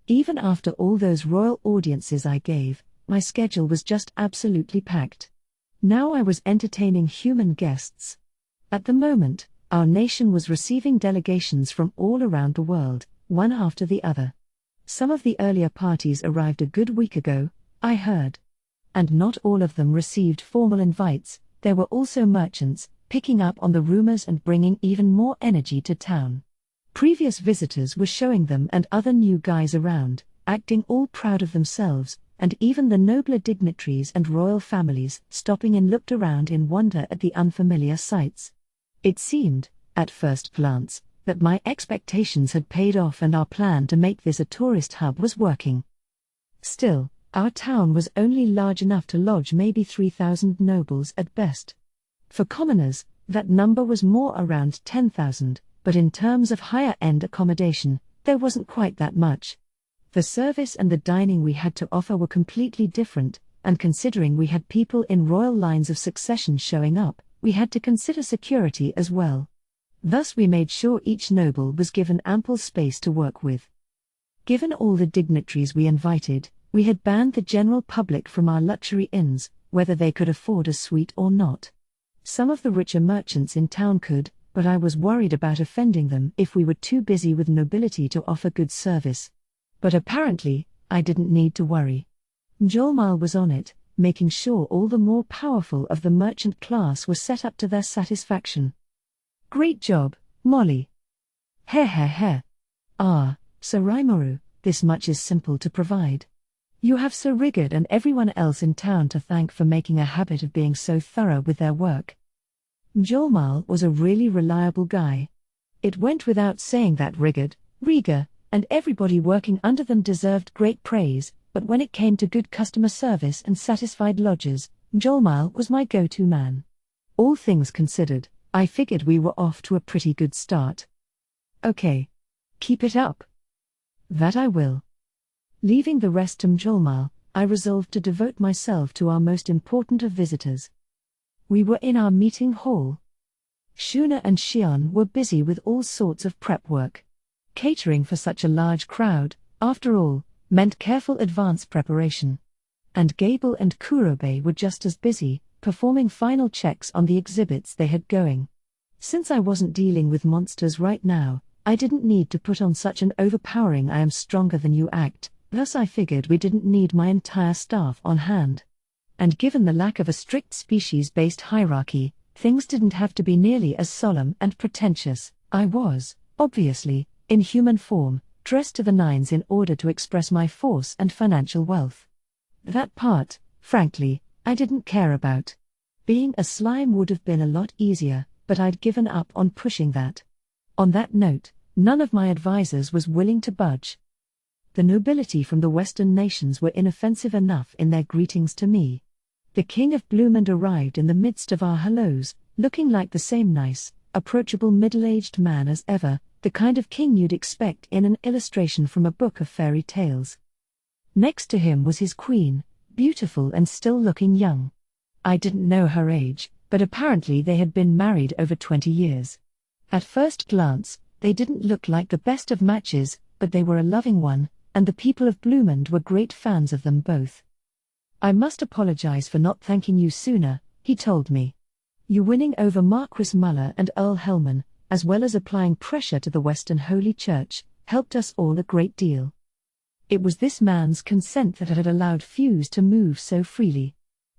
Even after all those royal audiences I gave, my schedule was just absolutely packed. Now I was entertaining human guests. At the moment, our nation was receiving delegations from all around the world, one after the other. Some of the earlier parties arrived a good week ago, I heard. And not all of them received formal invites. There were also merchants, picking up on the rumors and bringing even more energy to town. Previous visitors were showing them and other new guys around, acting all proud of themselves, and even the nobler dignitaries and royal families stopping and looked around in wonder at the unfamiliar sights. It seemed, at first glance, that my expectations had paid off and our plan to make this a tourist hub was working. Still, our town was only large enough to lodge maybe 3,000 nobles at best. For commoners, that number was more around 10,000, but in terms of higher-end accommodation, there wasn't quite that much. The service and the dining we had to offer were completely different, and considering we had people in royal lines of succession showing up, we had to consider security as well. Thus we made sure each noble was given ample space to work with. Given all the dignitaries we invited, we had banned the general public from our luxury inns, whether they could afford a suite or not. Some of the richer merchants in town could, but I was worried about offending them if we were too busy with nobility to offer good service. But apparently, I didn't need to worry. Mjolnir was on it, making sure all the more powerful of the merchant class were set up to their satisfaction. Great job, Molly. Heh. Ah, Sir Rimuru, this much is simple to provide. You have Sir Rigard and everyone else in town to thank for making a habit of being so thorough with their work. Mjolnir was a really reliable guy. It went without saying that Rigard, Rieger, and everybody working under them deserved great praise, but when it came to good customer service and satisfied lodgers, Mjolnir was my go-to man. All things considered, I figured we were off to a pretty good start. Okay. Keep it up. That I will. Leaving the rest to Mjolnir, I resolved to devote myself to our most important of visitors. We were in our meeting hall. Shuna and Xian were busy with all sorts of prep work. Catering for such a large crowd, after all, meant careful advance preparation. And Gable and Kurobe were just as busy, performing final checks on the exhibits they had going. Since I wasn't dealing with monsters right now, I didn't need to put on such an overpowering I am stronger than you act, thus I figured we didn't need my entire staff on hand. And given the lack of a strict species-based hierarchy, things didn't have to be nearly as solemn and pretentious. I was, obviously, in human form, dressed to the nines in order to express my force and financial wealth. That part, frankly, I didn't care about. Being a slime would have been a lot easier, but I'd given up on pushing that. On that note, none of my advisors was willing to budge. The nobility from the Western nations were inoffensive enough in their greetings to me. The King of Bloomond arrived in the midst of our hellos, looking like the same nice, approachable middle-aged man as ever, the kind of king you'd expect in an illustration from a book of fairy tales. Next to him was his queen, beautiful and still looking young. I didn't know her age, but apparently they had been married over 20 years. At first glance, they didn't look like the best of matches, but they were a loving one, and the people of Bloomond were great fans of them both. I must apologize for not thanking you sooner, he told me. You winning over Marquis Muller and Earl Hellman, as well as applying pressure to the Western Holy Church, helped us all a great deal. It was this man's consent that had allowed Fuse to move so freely.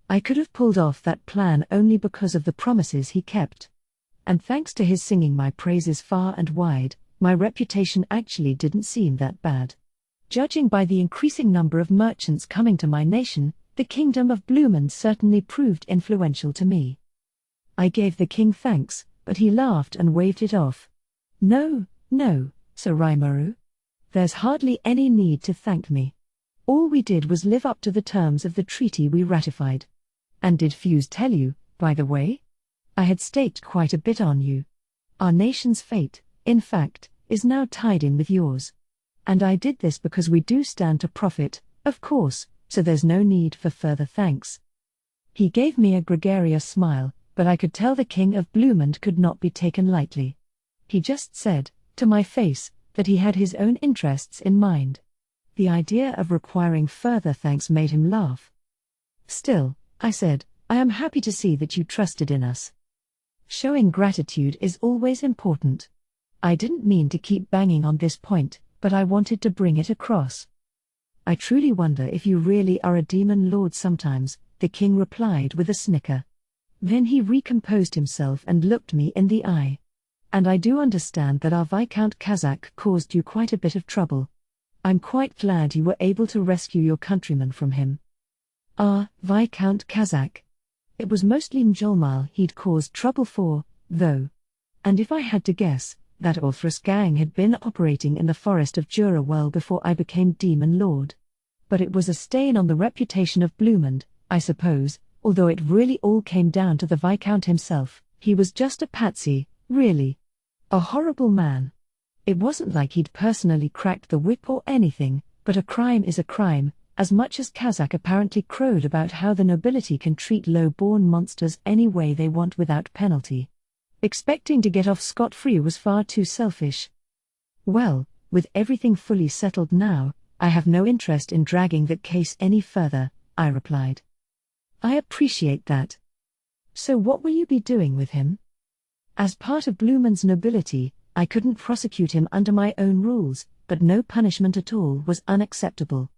I could have pulled off that plan only because of the promises he kept. And thanks to his singing my praises far and wide, my reputation actually didn't seem that bad. Judging by the increasing number of merchants coming to my nation, the Kingdom of Bloomond certainly proved influential to me. I gave the king thanks, but he laughed and waved it off. No, Sir Rimuru. There's hardly any need to thank me. All we did was live up to the terms of the treaty we ratified. And did Fuse tell you, by the way? I had staked quite a bit on you. Our nation's fate, in fact, is now tied in with yours. And I did this because we do stand to profit, of course, so there's no need for further thanks. He gave me a gregarious smile, but I could tell the King of Bloomond could not be taken lightly. He just said, to my face, that he had his own interests in mind. The idea of requiring further thanks made him laugh. Still, I said, I am happy to see that you trusted in us. Showing gratitude is always important. I didn't mean to keep banging on this point, but I wanted to bring it across. I truly wonder if you really are a demon lord sometimes, the king replied with a snicker. Then he recomposed himself and looked me in the eye. And I do understand that our Viscount Kazakh caused you quite a bit of trouble. I'm quite glad you were able to rescue your countrymen from him. Ah, Viscount Kazakh. It was mostly Mjolmal he'd caused trouble for, though. And if I had to guess, that Orthrus gang had been operating in the forest of Jura well before I became Demon Lord. But it was a stain on the reputation of Blumund, I suppose, although it really all came down to the Viscount himself. He was just a patsy, really. A horrible man. It wasn't like he'd personally cracked the whip or anything, but a crime is a crime, as much as Kazakh apparently crowed about how the nobility can treat low-born monsters any way they want without penalty. Expecting to get off scot-free was far too selfish. Well, with everything fully settled now, I have no interest in dragging that case any further, I replied. I appreciate that. So what will you be doing with him? As part of Blumund's nobility, I couldn't prosecute him under my own rules, but no punishment at all was unacceptable.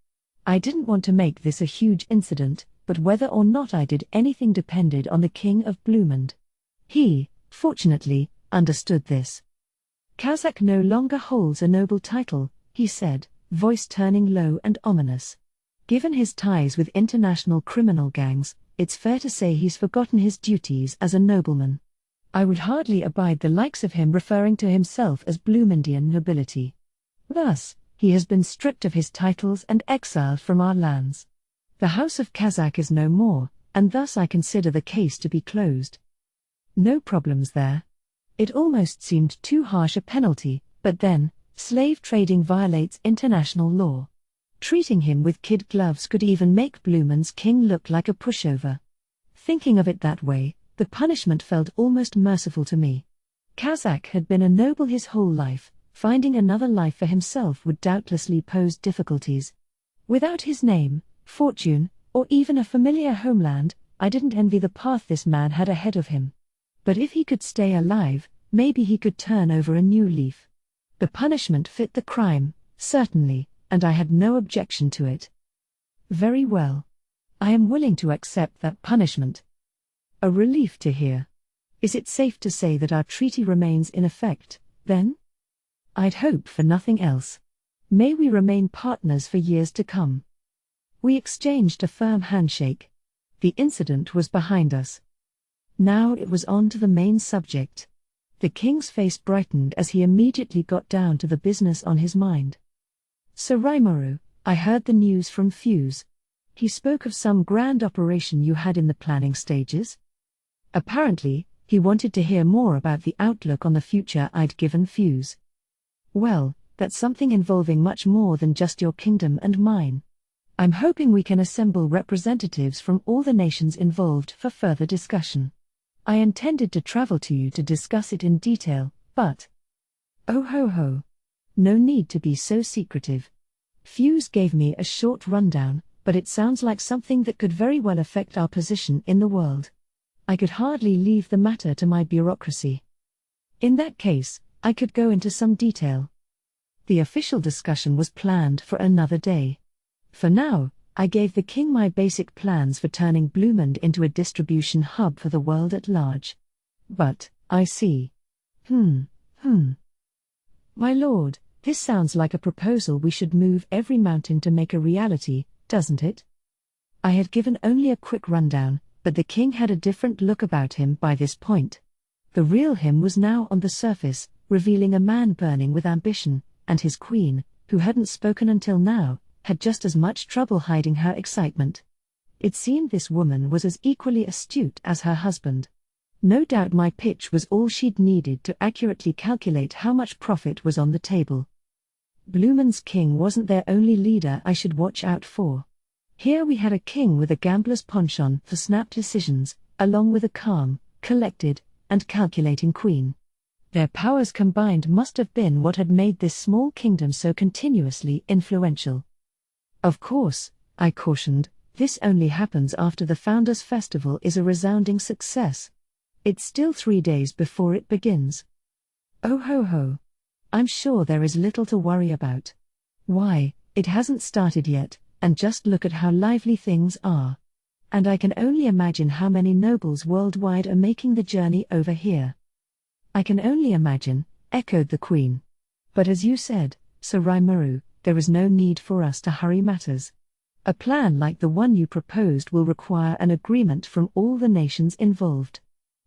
I didn't want to make this a huge incident, but whether or not I did anything depended on the King of Blumund. He, fortunately, understood this. Kazakh no longer holds a noble title, he said, voice turning low and ominous. Given his ties with international criminal gangs, it's fair to say he's forgotten his duties as a nobleman. I would hardly abide the likes of him referring to himself as Blumundian nobility. Thus, he has been stripped of his titles and exiled from our lands. The House of Kazakh is no more, and thus I consider the case to be closed. No problems there. It almost seemed too harsh a penalty, but then, slave trading violates international law. Treating him with kid gloves could even make Blumund's king look like a pushover. Thinking of it that way, the punishment felt almost merciful to me. Kazakh had been a noble his whole life, finding another life for himself would doubtlessly pose difficulties. Without his name, fortune, or even a familiar homeland, I didn't envy the path this man had ahead of him. But if he could stay alive, maybe he could turn over a new leaf. The punishment fit the crime, certainly, and I had no objection to it. Very well. I am willing to accept that punishment. A relief to hear. Is it safe to say that our treaty remains in effect, then? I'd hope for nothing else. May we remain partners for years to come. We exchanged a firm handshake. The incident was behind us. Now it was on to the main subject. The king's face brightened as he immediately got down to the business on his mind. Sir Rimuru, I heard the news from Fuse. He spoke of some grand operation you had in the planning stages. Apparently, he wanted to hear more about the outlook on the future I'd given Fuse. Well, that's something involving much more than just your kingdom and mine. I'm hoping we can assemble representatives from all the nations involved for further discussion. I intended to travel to you to discuss it in detail, but... Oh ho ho. No need to be so secretive. Fuse gave me a short rundown, but it sounds like something that could very well affect our position in the world. I could hardly leave the matter to my bureaucracy. In that case, I could go into some detail. The official discussion was planned for another day. For now, I gave the king my basic plans for turning Blumund into a distribution hub for the world at large. But, I see. My lord, this sounds like a proposal we should move every mountain to make a reality, doesn't it? I had given only a quick rundown, but the king had a different look about him by this point. The real him was now on the surface, revealing a man burning with ambition, and his queen, who hadn't spoken until now, had just as much trouble hiding her excitement. It seemed this woman was as equally astute as her husband. No doubt my pitch was all she'd needed to accurately calculate how much profit was on the table. Blumund's king wasn't their only leader I should watch out for. Here we had a king with a gambler's penchant for snap decisions, along with a calm, collected, and calculating queen. Their powers combined must have been what had made this small kingdom so continuously influential. Of course, I cautioned, this only happens after the Founders' Festival is a resounding success. It's still 3 days before it begins. Oh ho ho. I'm sure there is little to worry about. Why, it hasn't started yet, and just look at how lively things are. And I can only imagine how many nobles worldwide are making the journey over here. I can only imagine, echoed the Queen. But as you said, Sir Rimuru, there is no need for us to hurry matters. A plan like the one you proposed will require an agreement from all the nations involved.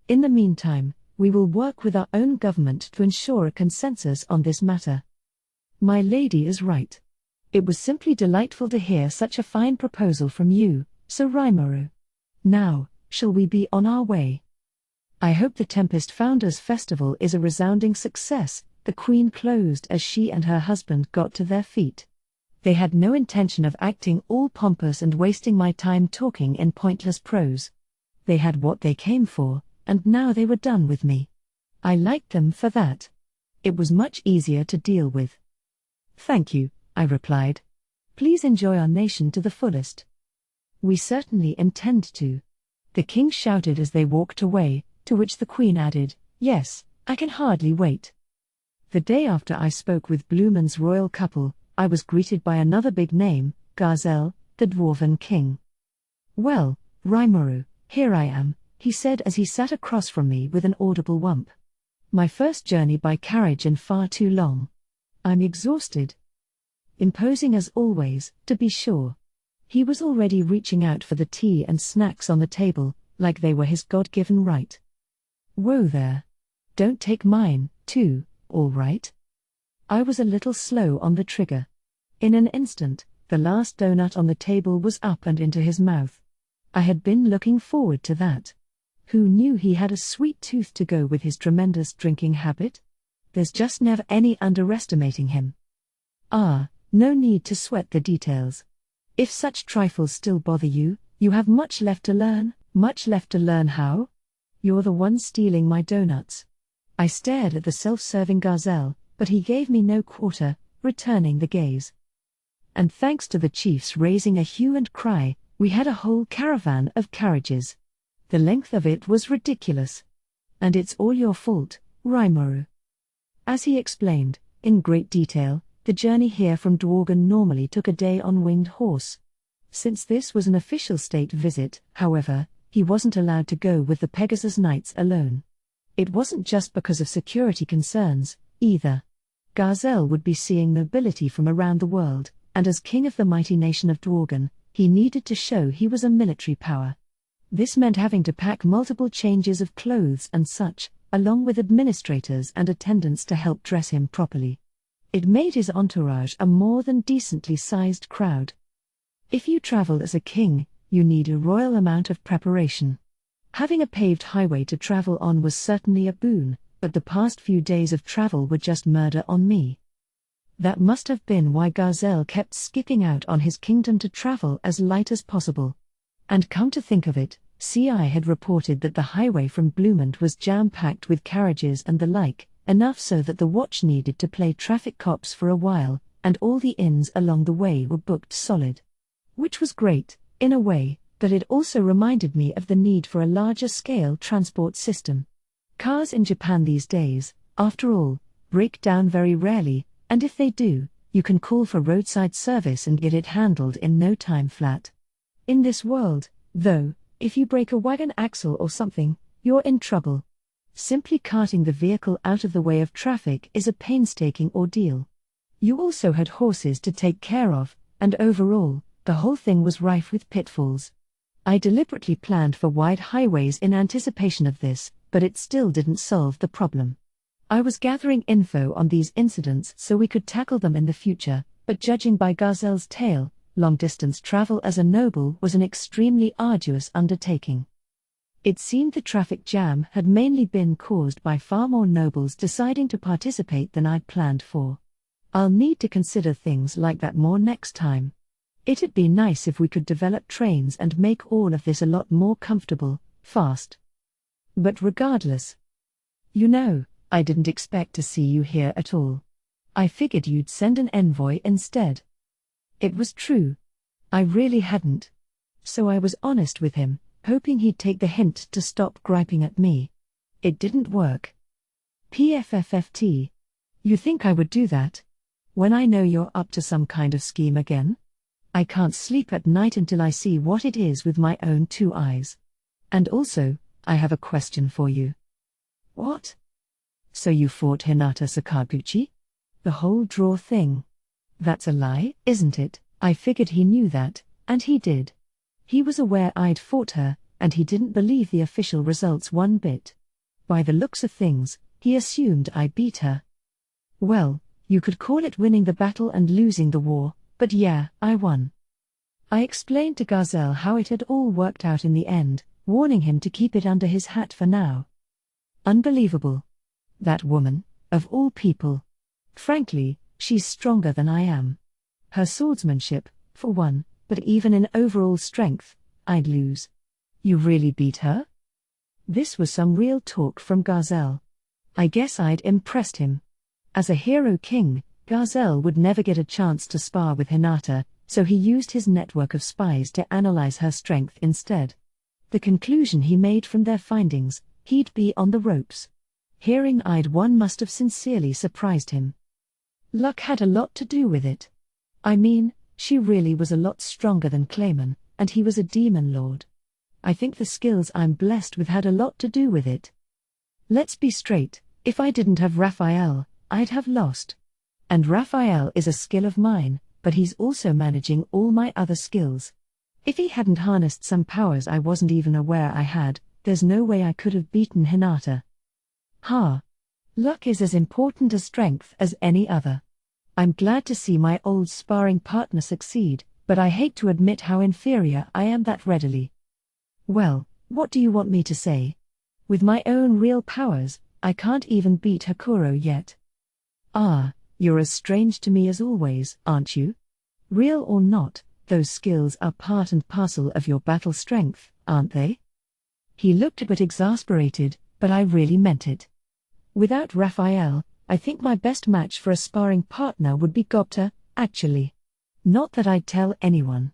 In the meantime, we will work with our own government to ensure a consensus on this matter. My lady is right. It was simply delightful to hear such a fine proposal from you, Sir Rimuru. Now, shall we be on our way? I hope the Tempest Founders Festival is a resounding success, the Queen closed as she and her husband got to their feet. They had no intention of acting all pompous and wasting my time talking in pointless prose. They had what they came for, and now they were done with me. I liked them for that. It was much easier to deal with. Thank you, I replied. Please enjoy our nation to the fullest. We certainly intend to. The king shouted as they walked away, to which the Queen added, Yes, I can hardly wait. The day after I spoke with Blumen's royal couple, I was greeted by another big name, Garzel, the Dwarven king. Well, Rimuru, here I am, he said as he sat across from me with an audible whump. My first journey by carriage and far too long. I'm exhausted. Imposing as always, to be sure. He was already reaching out for the tea and snacks on the table, like they were his God-given right. Whoa there. Don't take mine, too, all right? I was a little slow on the trigger. In an instant, the last donut on the table was up and into his mouth. I had been looking forward to that. Who knew he had a sweet tooth to go with his tremendous drinking habit? There's just never any underestimating him. No need to sweat the details. If such trifles still bother you, you have much left to learn. Much left to learn how? You're the one stealing my donuts. I stared at the self-serving Garzel, but he gave me no quarter, returning the gaze. And thanks to the chiefs raising a hue and cry, we had a whole caravan of carriages. The length of it was ridiculous. And it's all your fault, Rimuru. As he explained, in great detail, the journey here from Dworgen normally took a day on winged horse. Since this was an official state visit, however, he wasn't allowed to go with the Pegasus Knights alone. It wasn't just because of security concerns, either. Garzel would be seeing nobility from around the world, and as king of the mighty nation of Dworgen, he needed to show he was a military power. This meant having to pack multiple changes of clothes and such, along with administrators and attendants to help dress him properly. It made his entourage a more than decently sized crowd. If you travel as a king, you need a royal amount of preparation. Having a paved highway to travel on was certainly a boon, but the past few days of travel were just murder on me. That must have been why Garzel kept skipping out on his kingdom to travel as light as possible. And come to think of it, CI had reported that the highway from Blumend was jam-packed with carriages and the like, enough so that the watch needed to play traffic cops for a while, and all the inns along the way were booked solid. Which was great, in a way, but it also reminded me of the need for a larger-scale transport system. Cars in Japan these days, after all, break down very rarely, and if they do, you can call for roadside service and get it handled in no time flat. In this world, though, if you break a wagon axle or something, you're in trouble. Simply carting the vehicle out of the way of traffic is a painstaking ordeal. You also had horses to take care of, and overall, the whole thing was rife with pitfalls. I deliberately planned for wide highways in anticipation of this, but it still didn't solve the problem. I was gathering info on these incidents so we could tackle them in the future, but judging by Garzel's tale, long-distance travel as a noble was an extremely arduous undertaking. It seemed the traffic jam had mainly been caused by far more nobles deciding to participate than I'd planned for. I'll need to consider things like that more next time. It'd be nice if we could develop trains and make all of this a lot more comfortable, fast. But regardless. I didn't expect to see you here at all. I figured you'd send an envoy instead. It was true. I really hadn't. So I was honest with him, hoping he'd take the hint to stop griping at me. It didn't work. PFFFT. You think I would do that? When I know you're up to some kind of scheme again? I can't sleep at night until I see what it is with my own 2 eyes. And also, I have a question for you. What? So you fought Hinata Sakaguchi? The whole draw thing? That's a lie, isn't it? I figured he knew that, and he did. He was aware I'd fought her, and he didn't believe the official results one bit. By the looks of things, he assumed I beat her. Well, you could call it winning the battle and losing the war, but yeah, I won. I explained to Gazelle how it had all worked out in the end, warning him to keep it under his hat for now. Unbelievable. That woman, of all people. Frankly, she's stronger than I am. Her swordsmanship, for one, but even in overall strength, I'd lose. You really beat her? This was some real talk from Gazelle. I guess I'd impressed him. As a hero king, Gazelle would never get a chance to spar with Hinata, so he used his network of spies to analyze her strength instead. The conclusion he made from their findings, he'd be on the ropes. Hearing I'd won must have sincerely surprised him. Luck had a lot to do with it. I mean, she really was a lot stronger than Clayman, and he was a demon lord. I think the skills I'm blessed with had a lot to do with it. Let's be straight, if I didn't have Raphael, I'd have lost. And Raphael is a skill of mine, but he's also managing all my other skills. If he hadn't harnessed some powers I wasn't even aware I had, there's no way I could have beaten Hinata. Luck is as important as strength as any other. I'm glad to see my old sparring partner succeed, but I hate to admit how inferior I am that readily. Well, what do you want me to say? With my own real powers, I can't even beat Hakuro yet. You're as strange to me as always, aren't you? Real or not, those skills are part and parcel of your battle strength, aren't they? He looked a bit exasperated, but I really meant it. Without Raphael, I think my best match for a sparring partner would be Gopta, actually. Not that I'd tell anyone.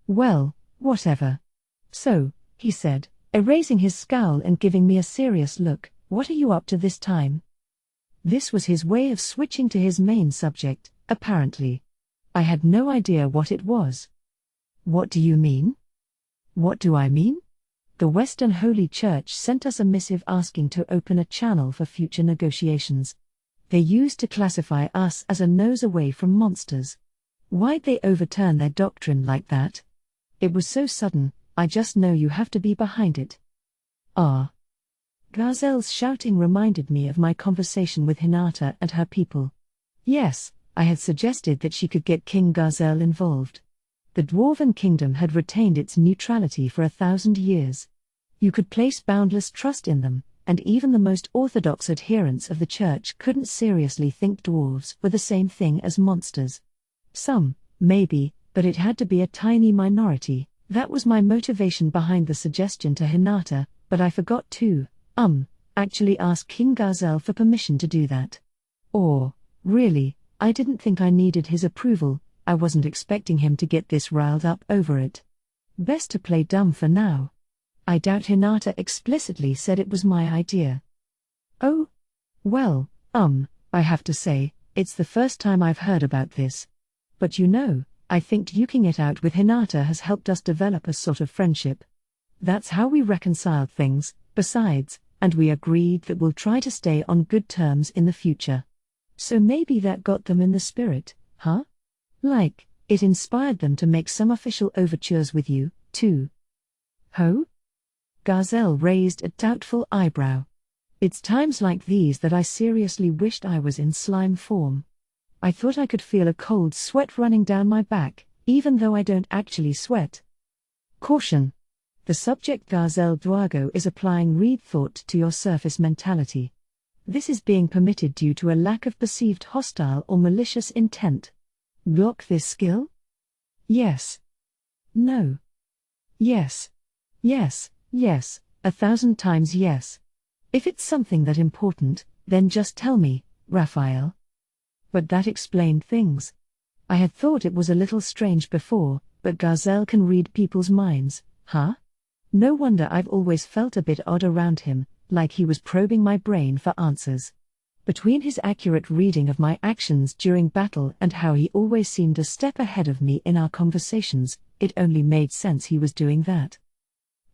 Well, whatever. So, he said, erasing his scowl and giving me a serious look, what are you up to this time? This was his way of switching to his main subject, apparently. I had no idea what it was. What do you mean? What do I mean? The Western Holy Church sent us a missive asking to open a channel for future negotiations. They used to classify us as a nose away from monsters. Why'd they overturn their doctrine like that? It was so sudden, I just know you have to be behind it. Gazelle's shouting reminded me of my conversation with Hinata and her people. Yes, I had suggested that she could get King Gazelle involved. The Dwarven Kingdom had retained its neutrality for 1,000 years. You could place boundless trust in them, and even the most orthodox adherents of the Church couldn't seriously think dwarves were the same thing as monsters. Some, maybe, but it had to be a tiny minority. That was my motivation behind the suggestion to Hinata, but I forgot to, actually ask King Gazelle for permission to do that. Or, really, I didn't think I needed his approval. I wasn't expecting him to get this riled up over it. Best to play dumb for now. I doubt Hinata explicitly said it was my idea. Oh? Well, I have to say, it's the first time I've heard about this. But you know, I think duking it out with Hinata has helped us develop a sort of friendship. That's how we reconciled things, besides, and we agreed that we'll try to stay on good terms in the future. So maybe that got them in the spirit, huh? Like, it inspired them to make some official overtures with you, too. Ho? Gazelle raised a doubtful eyebrow. It's times like these that I seriously wished I was in slime form. I thought I could feel a cold sweat running down my back, even though I don't actually sweat. Caution. The subject Gazelle Dwago is applying read thought to your surface mentality. This is being permitted due to a lack of perceived hostile or malicious intent. Block this skill? Yes. No. Yes. Yes, yes, 1,000 times yes. If it's something that important, then just tell me, Raphael. But that explained things. I had thought it was a little strange before, but Gazelle can read people's minds, huh? No wonder I've always felt a bit odd around him, like he was probing my brain for answers. Between his accurate reading of my actions during battle and how he always seemed a step ahead of me in our conversations, it only made sense he was doing that.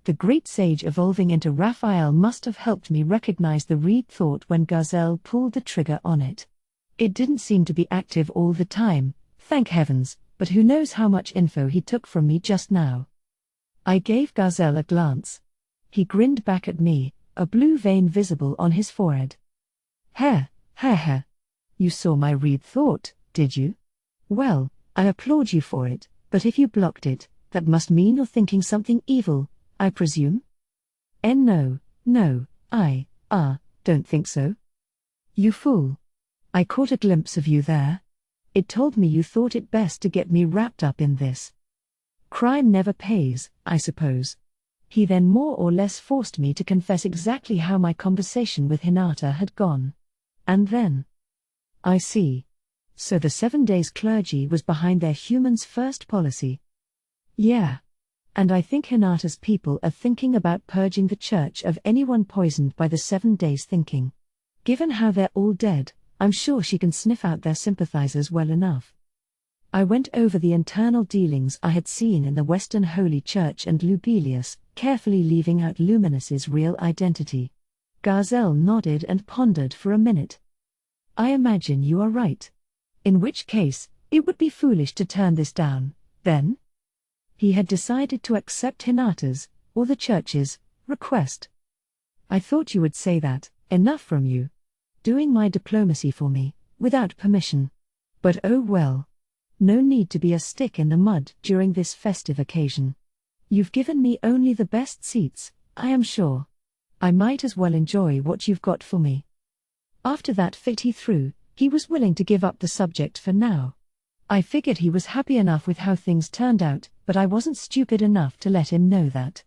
The great sage evolving into Raphael must have helped me recognize the reed thought when Gazelle pulled the trigger on it. It didn't seem to be active all the time, thank heavens, but who knows how much info he took from me just now. I gave Gazelle a glance. He grinned back at me, a blue vein visible on his forehead. Heh. You saw my reed thought, did you? Well, I applaud you for it, but if you blocked it, that must mean you're thinking something evil, I presume? No, I don't think so. You fool. I caught a glimpse of you there. It told me you thought it best to get me wrapped up in this. Crime never pays, I suppose. He then more or less forced me to confess exactly how my conversation with Hinata had gone. And then. I see. So the 7 days clergy was behind their humans first policy. Yeah. And I think Hinata's people are thinking about purging the church of anyone poisoned by the 7 days thinking. Given how they're all dead, I'm sure she can sniff out their sympathizers well enough. I went over the internal dealings I had seen in the Western Holy Church and Lubelius, carefully leaving out Luminus's real identity. Gazelle nodded and pondered for a minute. I imagine you are right. In which case, it would be foolish to turn this down, then? He had decided to accept Hinata's, or the church's, request. I thought you would say that, enough from you. Doing my diplomacy for me, without permission. But oh well. No need to be a stick in the mud during this festive occasion. You've given me only the best seats, I am sure. I might as well enjoy what you've got for me. After that fit he threw, he was willing to give up the subject for now. I figured he was happy enough with how things turned out, but I wasn't stupid enough to let him know that.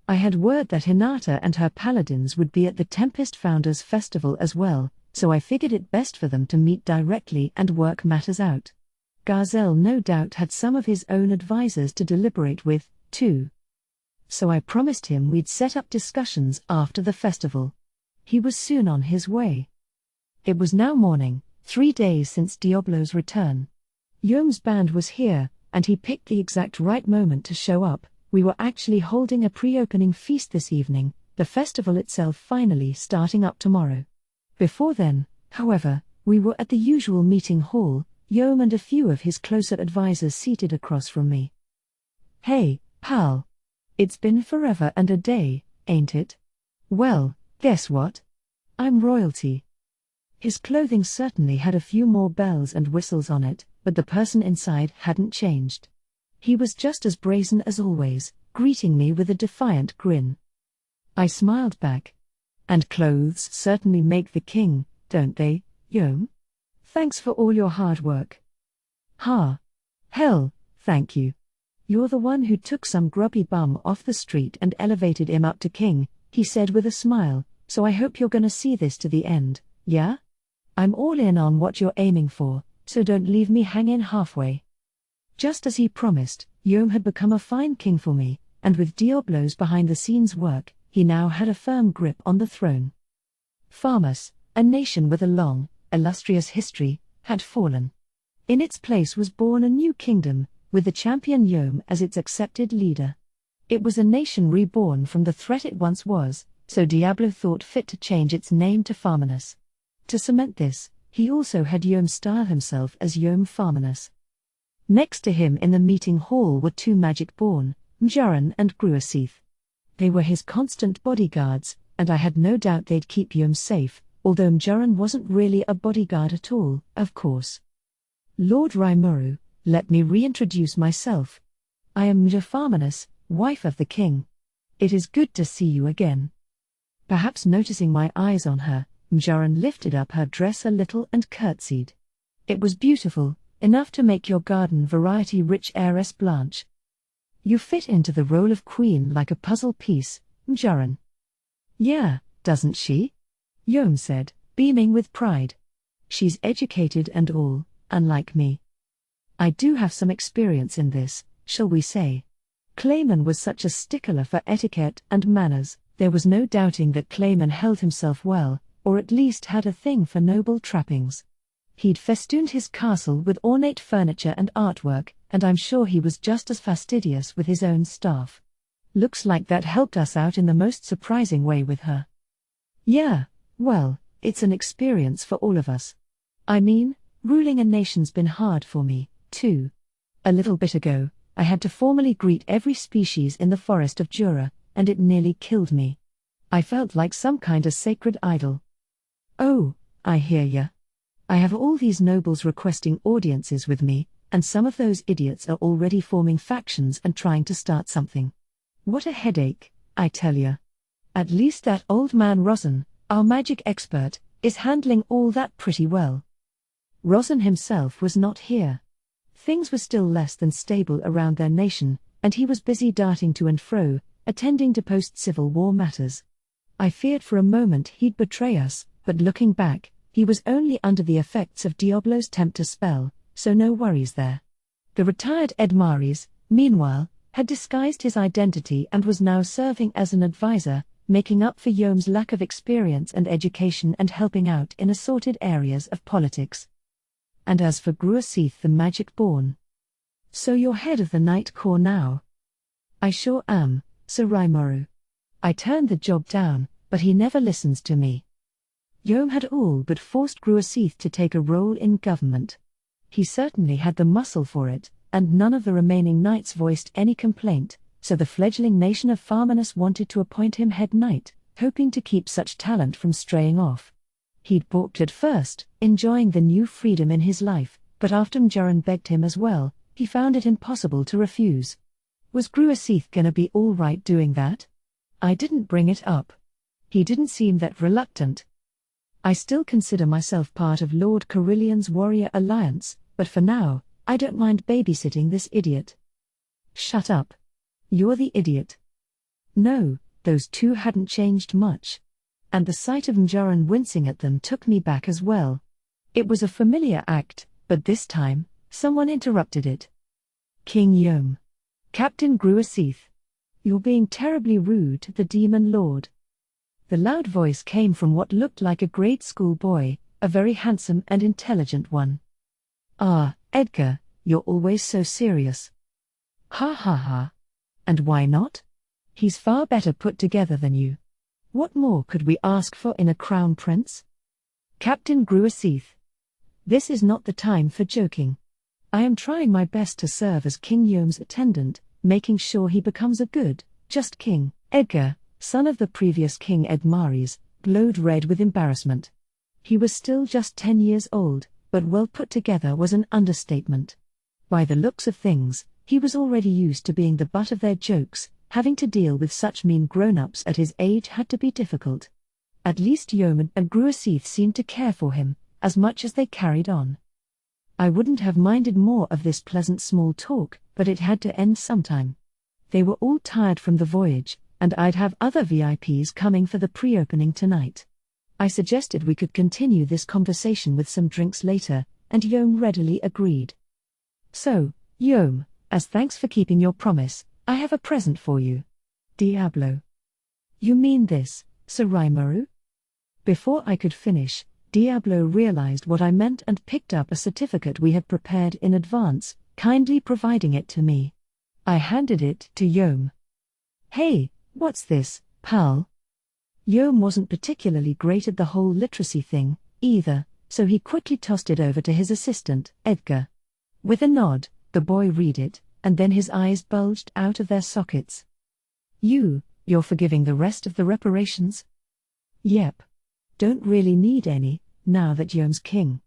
I had word that Hinata and her paladins would be at the Tempest Founders Festival as well, so I figured it best for them to meet directly and work matters out. Gazelle no doubt had some of his own advisors to deliberate with, too. So I promised him we'd set up discussions after the festival. He was soon on his way. It was now morning, 3 days since Diablo's return. Yome's band was here, and he picked the exact right moment to show up. We were actually holding a pre-opening feast this evening, the festival itself finally starting up tomorrow. Before then, however, we were at the usual meeting hall, Yome and a few of his closer advisors seated across from me. Hey, pal. It's been forever and a day, ain't it? Well, guess what? I'm royalty. His clothing certainly had a few more bells and whistles on it, but the person inside hadn't changed. He was just as brazen as always, greeting me with a defiant grin. I smiled back. And clothes certainly make the king, don't they, Yome? Thanks for all your hard work. Hell, thank you. You're the one who took some grubby bum off the street and elevated him up to king, he said with a smile, so I hope you're gonna see this to the end, yeah? I'm all in on what you're aiming for, so don't leave me hanging halfway. Just as he promised, Yome had become a fine king for me, and with Diablo's behind-the-scenes work, he now had a firm grip on the throne. Farmus, a nation with a long, illustrious history, had fallen. In its place was born a new kingdom, with the champion Yome as its accepted leader. It was a nation reborn from the threat it once was, so Diablo thought fit to change its name to Farminus. To cement this, he also had Yome style himself as Yome Farminus. Next to him in the meeting hall were 2 magic-born, Mjaran and Gruasith. They were his constant bodyguards, and I had no doubt they'd keep Yome safe, although Mjaran wasn't really a bodyguard at all, of course. Lord Raimuru, let me reintroduce myself. I am Mja Farminus, wife of the king. It is good to see you again. Perhaps noticing my eyes on her, Mjaran lifted up her dress a little and curtsied. It was beautiful, enough to make your garden variety rich heiress blanch. You fit into the role of queen like a puzzle piece, Mjaran. Yeah, doesn't she? Yome said, beaming with pride. She's educated and all, unlike me. I do have some experience in this, shall we say. Clayman was such a stickler for etiquette and manners, there was no doubting that Clayman held himself well, or at least had a thing for noble trappings. He'd festooned his castle with ornate furniture and artwork, and I'm sure he was just as fastidious with his own staff. Looks like that helped us out in the most surprising way with her. Yeah, well, it's an experience for all of us. I mean, ruling a nation's been hard for me, too. A little bit ago, I had to formally greet every species in the forest of Jura, and it nearly killed me. I felt like some kind of sacred idol. Oh, I hear ya. I have all these nobles requesting audiences with me, and some of those idiots are already forming factions and trying to start something. What a headache, I tell ya. At least that old man Rosen, our magic expert, is handling all that pretty well. Rosen himself was not here. Things were still less than stable around their nation, and he was busy darting to and fro, attending to post-Civil War matters. I feared for a moment he'd betray us, but looking back, he was only under the effects of Diablo's tempter spell, so no worries there. The retired Edmaris, meanwhile, had disguised his identity and was now serving as an advisor, making up for Yome's lack of experience and education and helping out in assorted areas of politics. And as for Gruaseath the Magic-born. So you're head of the Night Corps now? I sure am, Sir Rimuru. I turned the job down, but he never listens to me. Yome had all but forced Gruaseath to take a role in government. He certainly had the muscle for it, and none of the remaining knights voiced any complaint, so the fledgling nation of Farmanus wanted to appoint him head knight, hoping to keep such talent from straying off. He'd balked at first, enjoying the new freedom in his life, but after Mjurin begged him as well, he found it impossible to refuse. Was Gruaseath gonna be all right doing that? I didn't bring it up. He didn't seem that reluctant. I still consider myself part of Lord Carillion's warrior alliance, but for now, I don't mind babysitting this idiot. Shut up. You're the idiot. No, those two hadn't changed much. And the sight of Mjurin wincing at them took me back as well. It was a familiar act, but this time, someone interrupted it. King Yome. Captain Gruaseath. You're being terribly rude to the Demon Lord. The loud voice came from what looked like a grade school boy, a very handsome and intelligent one. Ah, Edgar, you're always so serious. Ha ha ha. And why not? He's far better put together than you. What more could we ask for in a crown prince? Captain Gruaseath. This is not the time for joking. I am trying my best to serve as King Yome's attendant, making sure he becomes a good, just king. Edgar, son of the previous King Edmaris, glowed red with embarrassment. He was still just 10 years old, but well put together was an understatement. By the looks of things, he was already used to being the butt of their jokes. Having to deal with such mean grown-ups at his age had to be difficult. At least Yome and Gruaseath seemed to care for him, as much as they carried on. I wouldn't have minded more of this pleasant small talk, but it had to end sometime. They were all tired from the voyage, and I'd have other VIPs coming for the pre-opening tonight. I suggested we could continue this conversation with some drinks later, and Yome readily agreed. So, Yome, as thanks for keeping your promise, I have a present for you. Diablo. You mean this, Sir Rimuru? Before I could finish, Diablo realized what I meant and picked up a certificate we had prepared in advance, kindly providing it to me. I handed it to Yome. Hey, what's this, pal? Yome wasn't particularly great at the whole literacy thing, either, so he quickly tossed it over to his assistant, Edgar. With a nod, the boy read it, and then his eyes bulged out of their sockets. You're forgiving the rest of the reparations? Yep. Don't really need any, now that Yome's king.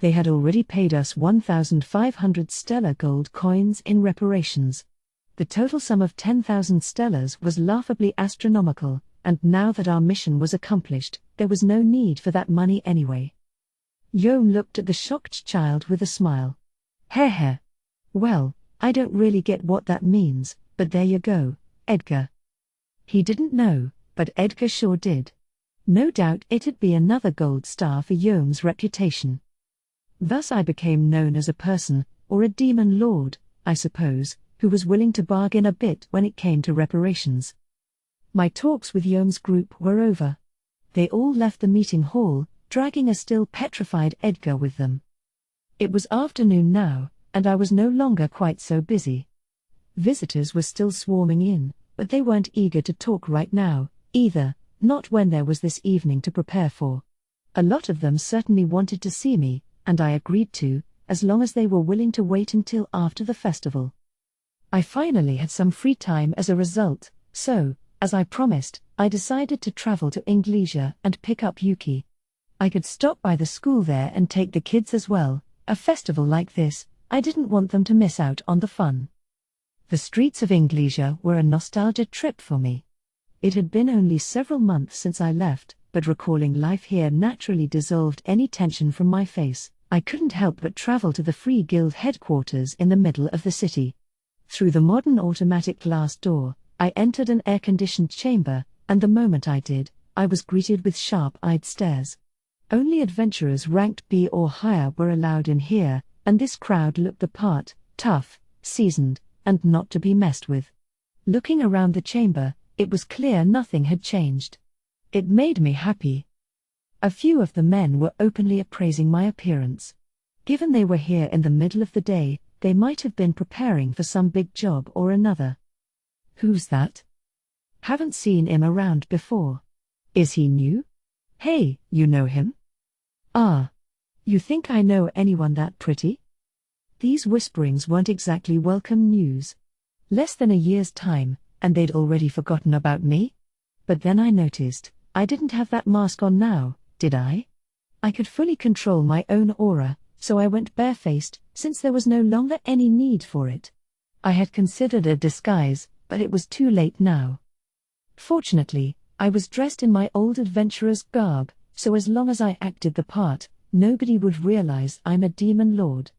They had already paid us 1,500 stellar gold coins in reparations. The total sum of 10,000 stellars was laughably astronomical, and now that our mission was accomplished, there was no need for that money anyway. Yome looked at the shocked child with a smile. Heh. Well, I don't really get what that means, but there you go, Edgar. He didn't know, but Edgar sure did. No doubt it'd be another gold star for Yome's reputation. Thus I became known as a person, or a demon lord, I suppose, who was willing to bargain a bit when it came to reparations. My talks with Yome's group were over. They all left the meeting hall, dragging a still petrified Edgar with them. It was afternoon now, and I was no longer quite so busy. Visitors were still swarming in, but they weren't eager to talk right now, either, not when there was this evening to prepare for. A lot of them certainly wanted to see me, and I agreed to, as long as they were willing to wait until after the festival. I finally had some free time as a result, so, as I promised, I decided to travel to Inglesia and pick up Yuki. I could stop by the school there and take the kids as well. A festival like this, I didn't want them to miss out on the fun. The streets of Inglesia were a nostalgia trip for me. It had been only several months since I left, but recalling life here naturally dissolved any tension from my face. I couldn't help but travel to the Free Guild headquarters in the middle of the city. Through the modern automatic glass door, I entered an air-conditioned chamber, and the moment I did, I was greeted with sharp-eyed stares. Only adventurers ranked B or higher were allowed in here, and this crowd looked the part, tough, seasoned, and not to be messed with. Looking around the chamber, it was clear nothing had changed. It made me happy. A few of the men were openly appraising my appearance. Given they were here in the middle of the day, they might have been preparing for some big job or another. Who's that? Haven't seen him around before. Is he new? Hey, you know him? Ah. You think I know anyone that pretty? These whisperings weren't exactly welcome news. Less than a year's time, and they'd already forgotten about me? But then I noticed, I didn't have that mask on now, did I? I could fully control my own aura, so I went barefaced, since there was no longer any need for it. I had considered a disguise, but it was too late now. Fortunately, I was dressed in my old adventurer's garb, so as long as I acted the part, nobody would realize I'm a demon lord.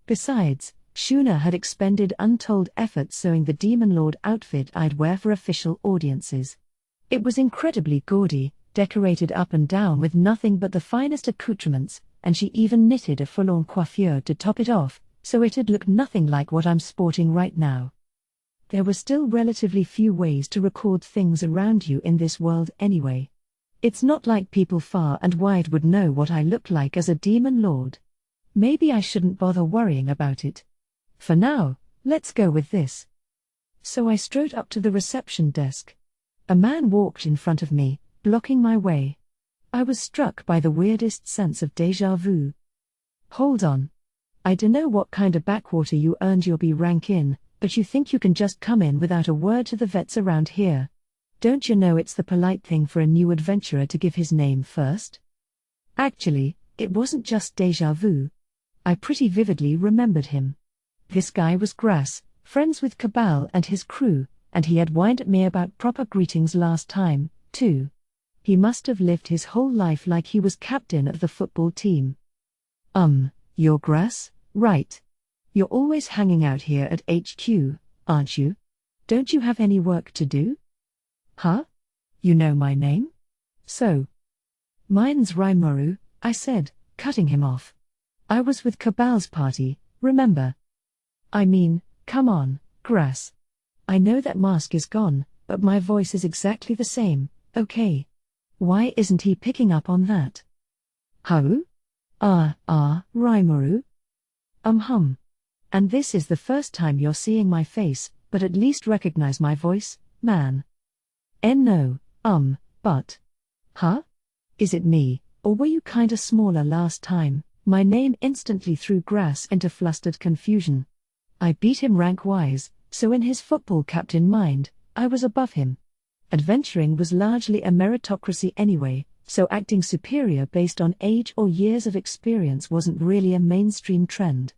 Besides, Shuna had expended untold effort sewing the demon lord outfit I'd wear for official audiences. It was incredibly gaudy, decorated up and down with nothing but the finest accoutrements, and she even knitted a full-on coiffure to top it off, so it'd look nothing like what I'm sporting right now. There were still relatively few ways to record things around you in this world anyway. It's not like people far and wide would know what I look like as a demon lord. Maybe I shouldn't bother worrying about it. For now, let's go with this. So I strode up to the reception desk. A man walked in front of me, blocking my way. I was struck by the weirdest sense of déjà vu. Hold on. I dunno what kind of backwater you earned your B rank in, but you think you can just come in without a word to the vets around here? Don't you know it's the polite thing for a new adventurer to give his name first? Actually, it wasn't just déjà vu. I pretty vividly remembered him. This guy was Grass, friends with Cabal and his crew, and he had whined at me about proper greetings last time, too. He must have lived his whole life like he was captain of the football team. You're Grass, right? You're always hanging out here at HQ, aren't you? Don't you have any work to do? Huh? You know my name? So. Mine's Rimuru, I said, cutting him off. I was with Cabal's party, remember? I mean, come on, Grass. I know that mask is gone, but my voice is exactly the same, okay? Why isn't he picking up on that? How? Rimuru? And this is the first time you're seeing my face, but at least recognize my voice, man. No, but. Huh? Is it me, or were you kinda smaller last time? My name instantly threw Grass into flustered confusion. I beat him rank-wise, so in his football captain mind, I was above him. Adventuring was largely a meritocracy anyway, so acting superior based on age or years of experience wasn't really a mainstream trend.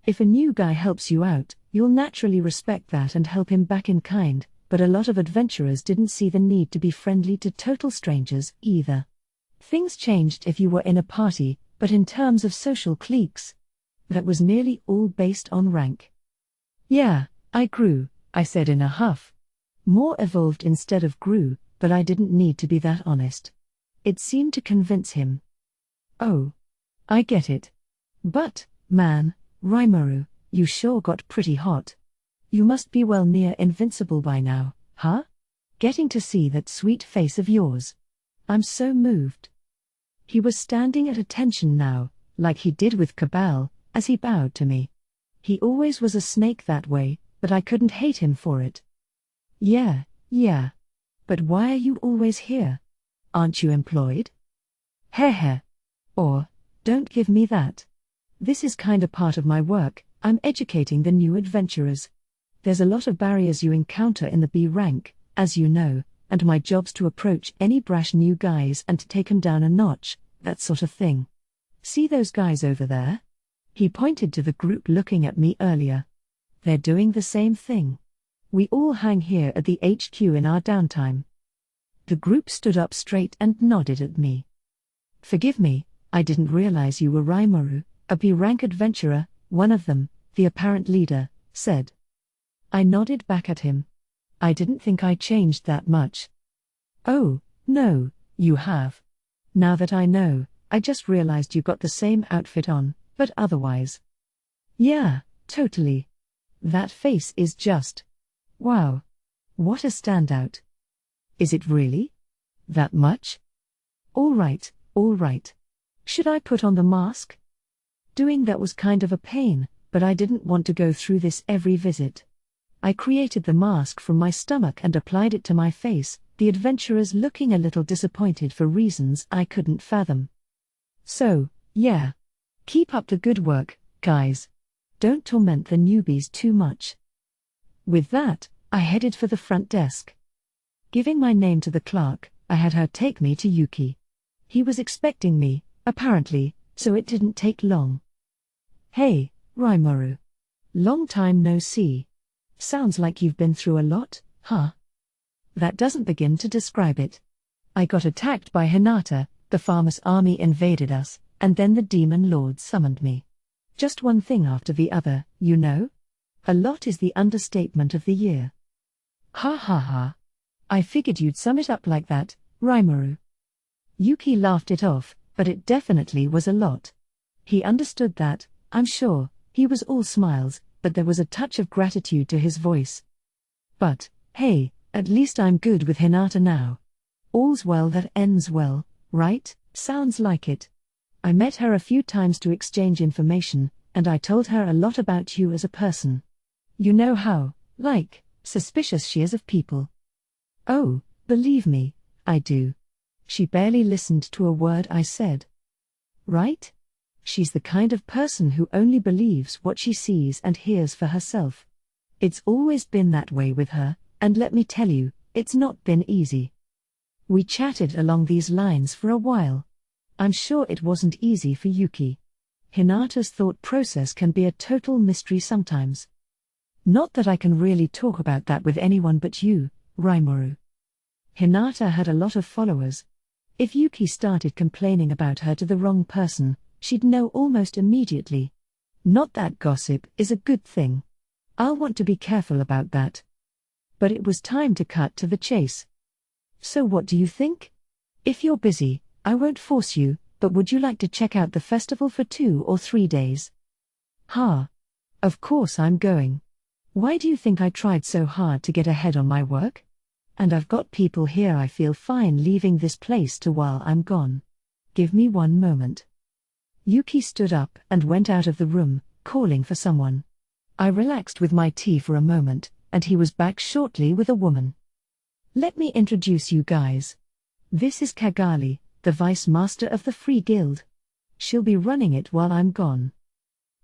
If a new guy helps you out, you'll naturally respect that and help him back in kind, but a lot of adventurers didn't see the need to be friendly to total strangers either. Things changed if you were in a party, but in terms of social cliques, that was nearly all based on rank. Yeah, I grew, I said in a huff. More evolved instead of grew, but I didn't need to be that honest. It seemed to convince him. Oh. I get it. But, man, Rimuru, you sure got pretty hot. You must be well near invincible by now, huh? Getting to see that sweet face of yours. I'm so moved. He was standing at attention now, like he did with Cabal, as he bowed to me. He always was a snake that way, but I couldn't hate him for it. Yeah. But why are you always here? Aren't you employed? Heh. Or, don't give me that. This is kinda part of my work, I'm educating the new adventurers. There's a lot of barriers you encounter in the B rank, as you know, and my job's to approach any brash new guys and to take 'em down a notch, that sort of thing. See those guys over there? He pointed to the group looking at me earlier. They're doing the same thing. We all hang here at the HQ in our downtime. The group stood up straight and nodded at me. Forgive me, I didn't realize you were Rimuru, a B-rank adventurer, one of them, the apparent leader, said. I nodded back at him. I didn't think I changed that much. Oh, no, you have. Now that I know, I just realized you got the same outfit on, but otherwise. Yeah, totally. That face is just. Wow. What a standout. Is it really? That much? All right. Should I put on the mask? Doing that was kind of a pain, but I didn't want to go through this every visit. I created the mask from my stomach and applied it to my face, the adventurers looking a little disappointed for reasons I couldn't fathom. So, yeah. Keep up the good work, guys. Don't torment the newbies too much. With that, I headed for the front desk. Giving my name to the clerk, I had her take me to Yuki. He was expecting me, apparently, so it didn't take long. Hey, Rimuru. Long time no see. Sounds like you've been through a lot, huh? That doesn't begin to describe it. I got attacked by Hinata, the farmer's army invaded us, and then the demon lord summoned me. Just one thing after the other, you know? A lot is the understatement of the year. Ha. I figured you'd sum it up like that, Rimuru. Yuki laughed it off, but it definitely was a lot. He understood that, I'm sure, he was all smiles, but there was a touch of gratitude to his voice. But, hey, at least I'm good with Hinata now. All's well that ends well, right? Sounds like it. I met her a few times to exchange information, and I told her a lot about you as a person. You know how, suspicious she is of people. Oh, believe me, I do. She barely listened to a word I said. Right? She's the kind of person who only believes what she sees and hears for herself. It's always been that way with her, and let me tell you, it's not been easy. We chatted along these lines for a while. I'm sure it wasn't easy for Yuki. Hinata's thought process can be a total mystery sometimes. Not that I can really talk about that with anyone but you, Rimuru. Hinata had a lot of followers. If Yuki started complaining about her to the wrong person, she'd know almost immediately. Not that gossip is a good thing. I'll want to be careful about that. But it was time to cut to the chase. So what do you think? If you're busy, I won't force you, but would you like to check out the festival for 2 or 3 days? Of course I'm going. Why do you think I tried so hard to get ahead on my work? And I've got people here I feel fine leaving this place to while I'm gone. Give me one moment. Yuki stood up and went out of the room, calling for someone. I relaxed with my tea for a moment, and he was back shortly with a woman. Let me introduce you guys. This is Kagali, the vice master of the Free Guild. She'll be running it while I'm gone.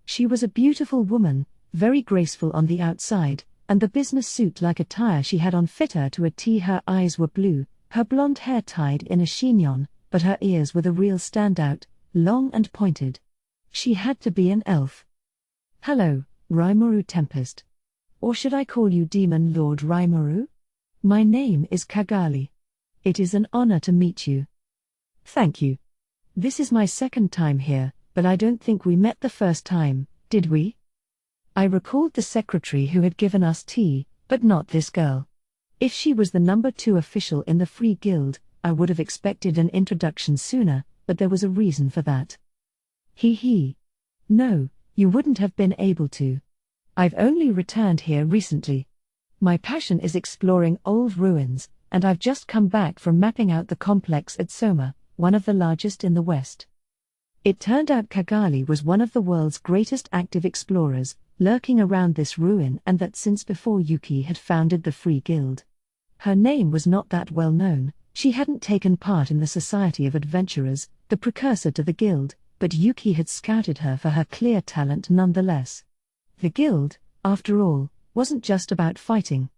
She was a beautiful woman, very graceful on the outside, and the business suit-like attire she had on fit her to a T. Her eyes were blue, her blonde hair tied in a chignon, but her ears were the real standout, long and pointed. She had to be an elf. Hello, Rimuru Tempest. Or should I call you Demon Lord Rimuru? My name is Kagali. It is an honor to meet you. Thank you. This is my second time here, but I don't think we met the first time, did we? I recalled the secretary who had given us tea, but not this girl. If she was the number 2 official in the Free Guild, I would have expected an introduction sooner, but there was a reason for that. No, you wouldn't have been able to. I've only returned here recently. My passion is exploring old ruins, and I've just come back from mapping out the complex at Soma, one of the largest in the West. It turned out Kigali was one of the world's greatest active explorers, lurking around this ruin, and that since before Yuki had founded the Free Guild. Her name was not that well known, she hadn't taken part in the Society of Adventurers, the precursor to the Guild, but Yuki had scouted her for her clear talent nonetheless. The Guild, after all, wasn't just about fighting.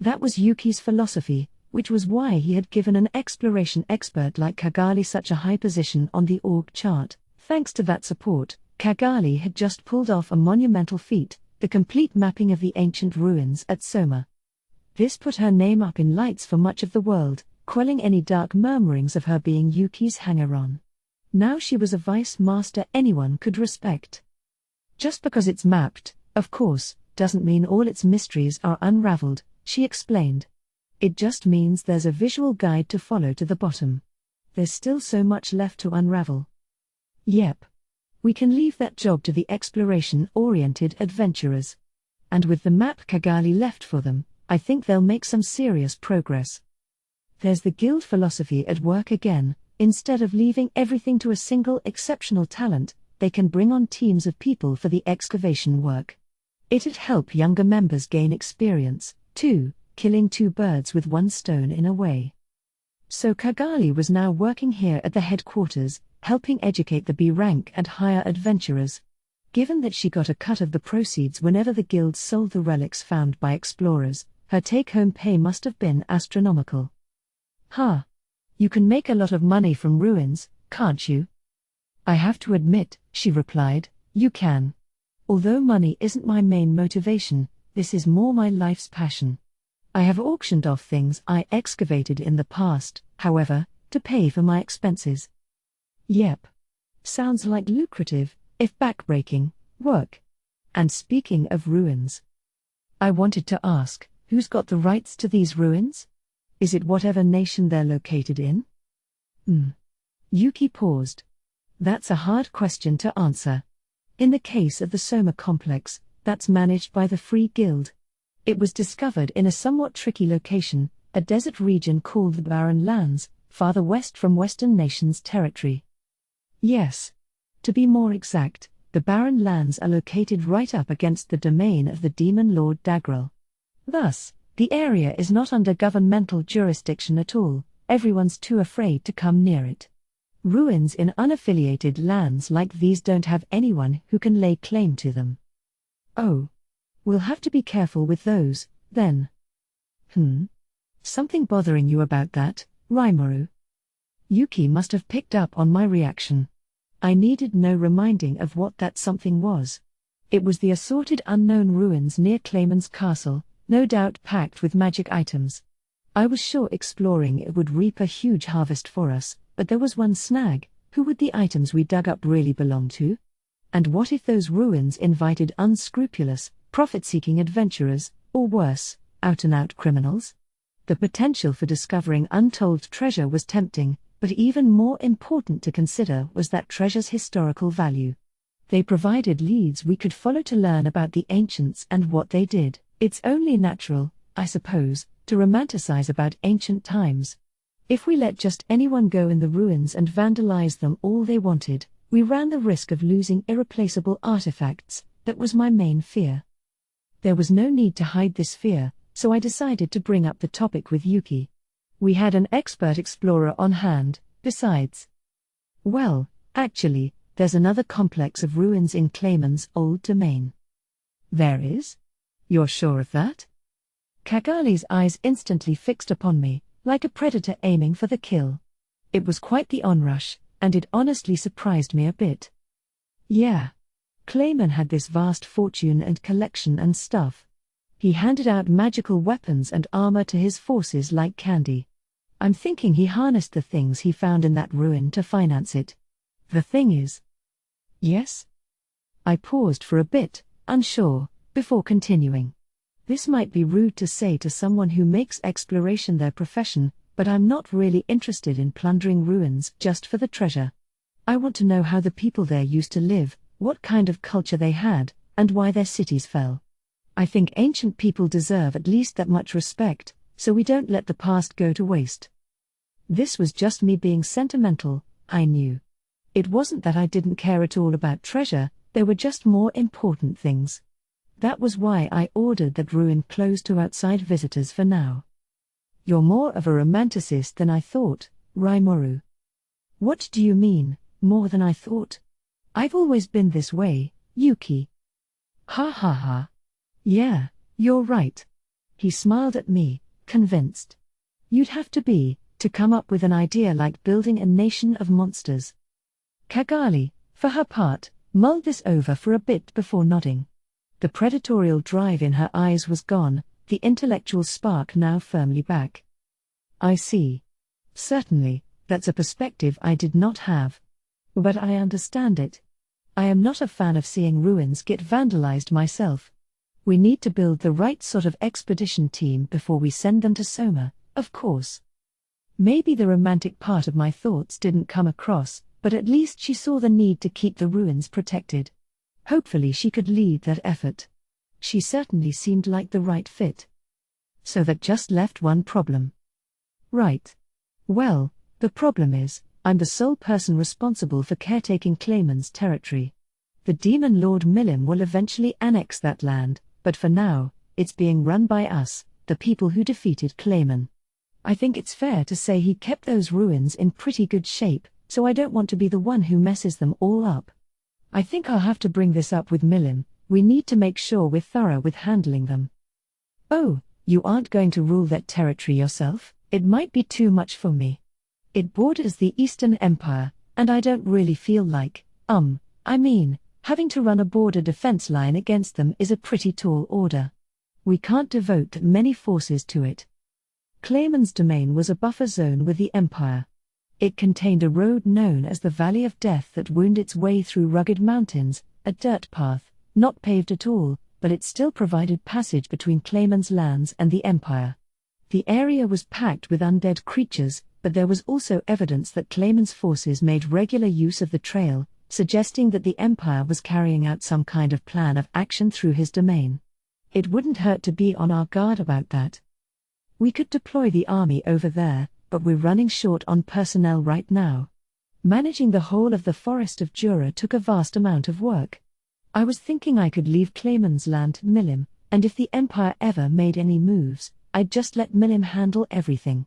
That was Yuki's philosophy, which was why he had given an exploration expert like Kigali such a high position on the org chart. Thanks to that support, Kigali had just pulled off a monumental feat, the complete mapping of the ancient ruins at Soma. This put her name up in lights for much of the world, quelling any dark murmurings of her being Yuki's hanger-on. Now she was a vice master anyone could respect. Just because it's mapped, of course, doesn't mean all its mysteries are unraveled, she explained. It just means there's a visual guide to follow to the bottom. There's still so much left to unravel. Yep. We can leave that job to the exploration-oriented adventurers. And with the map Kigali left for them, I think they'll make some serious progress. There's the Guild philosophy at work again. Instead of leaving everything to a single exceptional talent, they can bring on teams of people for the excavation work. It'd help younger members gain experience, too, killing two birds with one stone in a way. So Kigali was now working here at the headquarters, helping educate the B rank and higher adventurers. Given that she got a cut of the proceeds whenever the guild sold the relics found by explorers, her take-home pay must have been astronomical. Ha! You can make a lot of money from ruins, can't you? I have to admit, she replied, you can. Although money isn't my main motivation, this is more my life's passion. I have auctioned off things I excavated in the past, however, to pay for my expenses. Yep. Sounds like lucrative, if backbreaking, work. And speaking of ruins, I wanted to ask, who's got the rights to these ruins? Is it whatever nation they're located in? Yuki paused. That's a hard question to answer. In the case of the Soma complex, that's managed by the Free Guild. It was discovered in a somewhat tricky location, a desert region called the Barren Lands, farther west from Western Nations territory. Yes. To be more exact, the Barren Lands are located right up against the domain of the demon lord Dagrel. Thus, the area is not under governmental jurisdiction at all, everyone's too afraid to come near it. Ruins in unaffiliated lands like these don't have anyone who can lay claim to them. Oh. We'll have to be careful with those, then. Something bothering you about that, Rimuru? Yuki must have picked up on my reaction. I needed no reminding of what that something was. It was the assorted unknown ruins near Clayman's castle, no doubt packed with magic items. I was sure exploring it would reap a huge harvest for us, but there was one snag: who would the items we dug up really belong to? And what if those ruins invited unscrupulous, profit-seeking adventurers, or worse, out-and-out criminals? The potential for discovering untold treasure was tempting, but even more important to consider was that treasure's historical value. They provided leads we could follow to learn about the ancients and what they did. It's only natural, I suppose, to romanticize about ancient times. If we let just anyone go in the ruins and vandalize them all they wanted, we ran the risk of losing irreplaceable artifacts. That was my main fear. There was no need to hide this fear, so I decided to bring up the topic with Yuki. We had an expert explorer on hand, besides. Well, actually, there's another complex of ruins in Clayman's old domain. There is? You're sure of that? Kagali's eyes instantly fixed upon me, like a predator aiming for the kill. It was quite the onrush, and it honestly surprised me a bit. Yeah. Clayman had this vast fortune and collection and stuff. He handed out magical weapons and armor to his forces like candy. I'm thinking he harnessed the things he found in that ruin to finance it. The thing is... Yes? I paused for a bit, unsure, before continuing. This might be rude to say to someone who makes exploration their profession, but I'm not really interested in plundering ruins just for the treasure. I want to know how the people there used to live, what kind of culture they had, and why their cities fell. I think ancient people deserve at least that much respect, so we don't let the past go to waste. This was just me being sentimental, I knew. It wasn't that I didn't care at all about treasure, there were just more important things. That was why I ordered that ruin closed to outside visitors for now. You're more of a romanticist than I thought, Rimuru. What do you mean, more than I thought? I've always been this way, Yuki. Ha ha ha. Yeah, you're right. He smiled at me, convinced. You'd have to be, to come up with an idea like building a nation of monsters. Kagali, for her part, mulled this over for a bit before nodding. The predatorial drive in her eyes was gone, the intellectual spark now firmly back. I see. Certainly, that's a perspective I did not have. But I understand it. I am not a fan of seeing ruins get vandalized myself. We need to build the right sort of expedition team before we send them to Soma, of course. Maybe the romantic part of my thoughts didn't come across, but at least she saw the need to keep the ruins protected. Hopefully she could lead that effort. She certainly seemed like the right fit. So that just left one problem. Right. Well, the problem is, I'm the sole person responsible for caretaking Clayman's territory. The demon Lord Milim will eventually annex that land, but for now, it's being run by us, the people who defeated Clayman. I think it's fair to say he kept those ruins in pretty good shape, so I don't want to be the one who messes them all up. I think I'll have to bring this up with Milim. We need to make sure we're thorough with handling them. Oh, you aren't going to rule that territory yourself? It might be too much for me. It borders the Eastern Empire, and I don't really feel like, having to run a border defense line against them is a pretty tall order. We can't devote many forces to it. Clayman's domain was a buffer zone with the Empire. It contained a road known as the Valley of Death that wound its way through rugged mountains, a dirt path, not paved at all, but it still provided passage between Clayman's lands and the Empire. The area was packed with undead creatures, but there was also evidence that Clayman's forces made regular use of the trail, suggesting that the Empire was carrying out some kind of plan of action through his domain. It wouldn't hurt to be on our guard about that. We could deploy the army over there, but we're running short on personnel right now. Managing the whole of the Forest of Jura took a vast amount of work. I was thinking I could leave Clayman's land to Milim, and if the Empire ever made any moves, I'd just let Milim handle everything.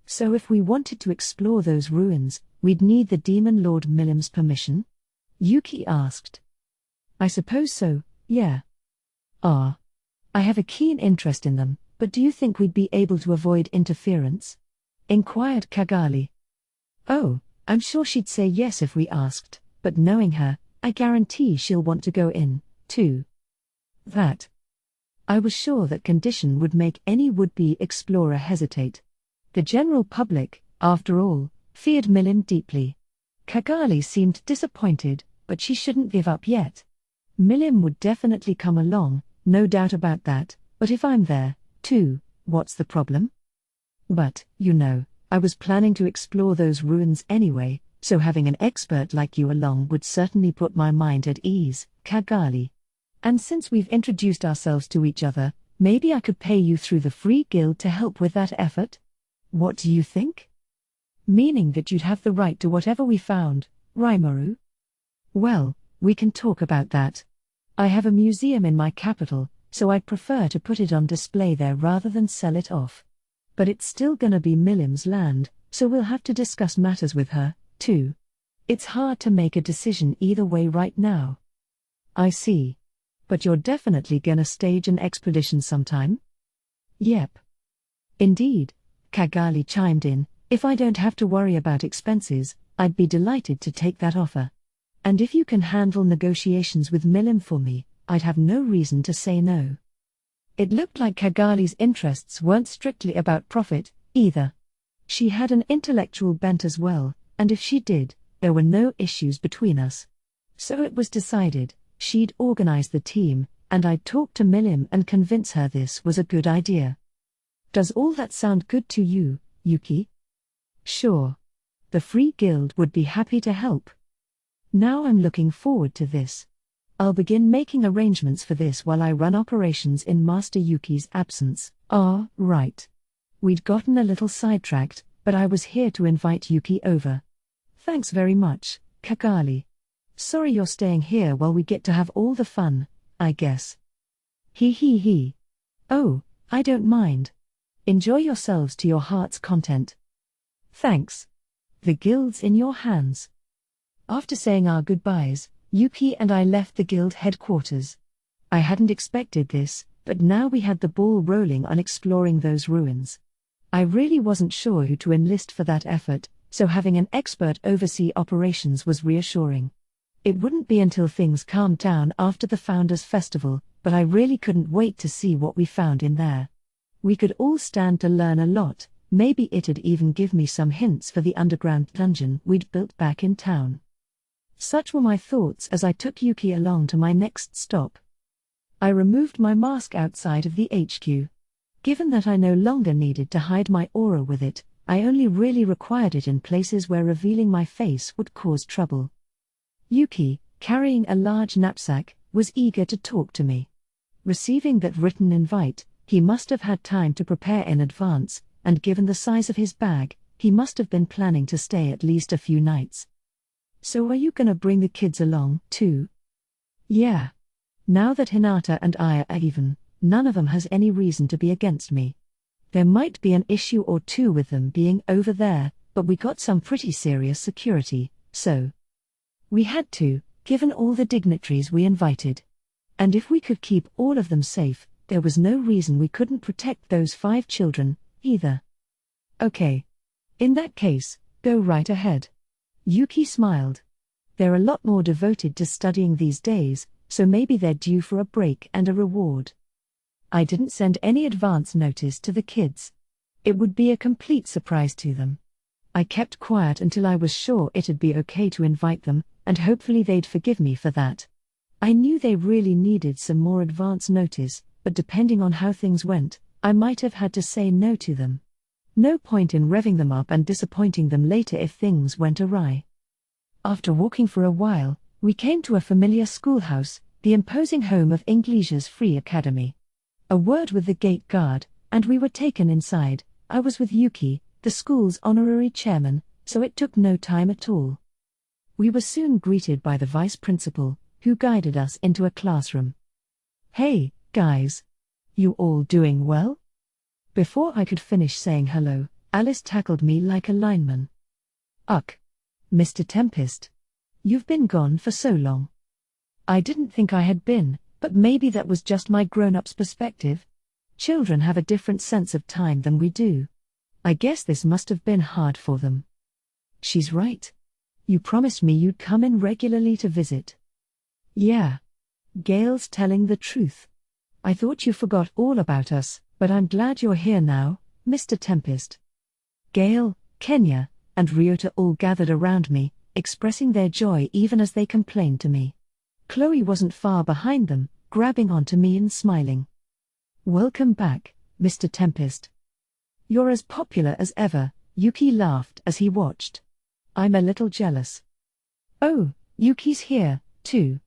So if we wanted to explore those ruins, we'd need the Demon Lord Milim's permission? Yuki asked. I suppose so, yeah. I have a keen interest in them, but do you think we'd be able to avoid interference? Inquired Kagali. Oh, I'm sure she'd say yes if we asked, but knowing her, I guarantee she'll want to go in, too. That. I was sure that condition would make any would-be explorer hesitate. The general public, after all, feared Milim deeply. Kagali seemed disappointed, but she shouldn't give up yet. Milim would definitely come along, no doubt about that, but if I'm there, too, what's the problem? But, I was planning to explore those ruins anyway, so having an expert like you along would certainly put my mind at ease, Kagali. And since we've introduced ourselves to each other, maybe I could pay you through the Free Guild to help with that effort? What do you think? Meaning that you'd have the right to whatever we found, Rimuru? Well, we can talk about that. I have a museum in my capital, so I'd prefer to put it on display there rather than sell it off. But it's still gonna be Milim's land, so we'll have to discuss matters with her, too. It's hard to make a decision either way right now. I see. But you're definitely gonna stage an expedition sometime? Yep. Indeed, Kagali chimed in, if I don't have to worry about expenses, I'd be delighted to take that offer. And if you can handle negotiations with Milim for me, I'd have no reason to say no. It looked like Kagali's interests weren't strictly about profit, either. She had an intellectual bent as well, and if she did, there were no issues between us. So it was decided, she'd organize the team, and I'd talk to Milim and convince her this was a good idea. Does all that sound good to you, Yuki? Sure. The Free Guild would be happy to help. Now I'm looking forward to this. I'll begin making arrangements for this while I run operations in Master Yuki's absence. Right. We'd gotten a little sidetracked, but I was here to invite Yuki over. Thanks very much, Kakali. Sorry you're staying here while we get to have all the fun, I guess. He. Oh, I don't mind. Enjoy yourselves to your heart's content. Thanks. The guild's in your hands. After saying our goodbyes, Yuki and I left the guild headquarters. I hadn't expected this, but now we had the ball rolling on exploring those ruins. I really wasn't sure who to enlist for that effort, so having an expert oversee operations was reassuring. It wouldn't be until things calmed down after the Founders' Festival, but I really couldn't wait to see what we found in there. We could all stand to learn a lot, maybe it'd even give me some hints for the underground dungeon we'd built back in town. Such were my thoughts as I took Yuki along to my next stop. I removed my mask outside of the HQ. Given that I no longer needed to hide my aura with it, I only really required it in places where revealing my face would cause trouble. Yuki, carrying a large knapsack, was eager to talk to me. Receiving that written invite, he must have had time to prepare in advance, and given the size of his bag, he must have been planning to stay at least a few nights. So are you gonna bring the kids along, too? Yeah. Now that Hinata and I are even, none of them has any reason to be against me. There might be an issue or two with them being over there, but we got some pretty serious security, so we had to, given all the dignitaries we invited. And if we could keep all of them safe, there was no reason we couldn't protect those 5 children, either. Okay. In that case, go right ahead. Yuki smiled. They're a lot more devoted to studying these days, so maybe they're due for a break and a reward. I didn't send any advance notice to the kids. It would be a complete surprise to them. I kept quiet until I was sure it'd be okay to invite them, and hopefully they'd forgive me for that. I knew they really needed some more advance notice, but depending on how things went, I might have had to say no to them. No point in revving them up and disappointing them later if things went awry. After walking for a while, we came to a familiar schoolhouse, the imposing home of Inglese's Free Academy. A word with the gate guard, and we were taken inside. I was with Yuki, the school's honorary chairman, so it took no time at all. We were soon greeted by the vice principal, who guided us into a classroom. Hey, guys. You all doing well? Before I could finish saying hello, Alice tackled me like a lineman. Uck. Mr. Tempest. You've been gone for so long. I didn't think I had been, but maybe that was just my grown-up's perspective. Children have a different sense of time than we do. I guess this must have been hard for them. She's right. You promised me you'd come in regularly to visit. Yeah. Gail's telling the truth. I thought you forgot all about us, but I'm glad you're here now, Mr. Tempest. Gail, Kenya, and Ryota all gathered around me, expressing their joy even as they complained to me. Chloe wasn't far behind them, grabbing onto me and smiling. Welcome back, Mr. Tempest. You're as popular as ever, Yuki laughed as he watched. I'm a little jealous. Oh, Yuki's here, too.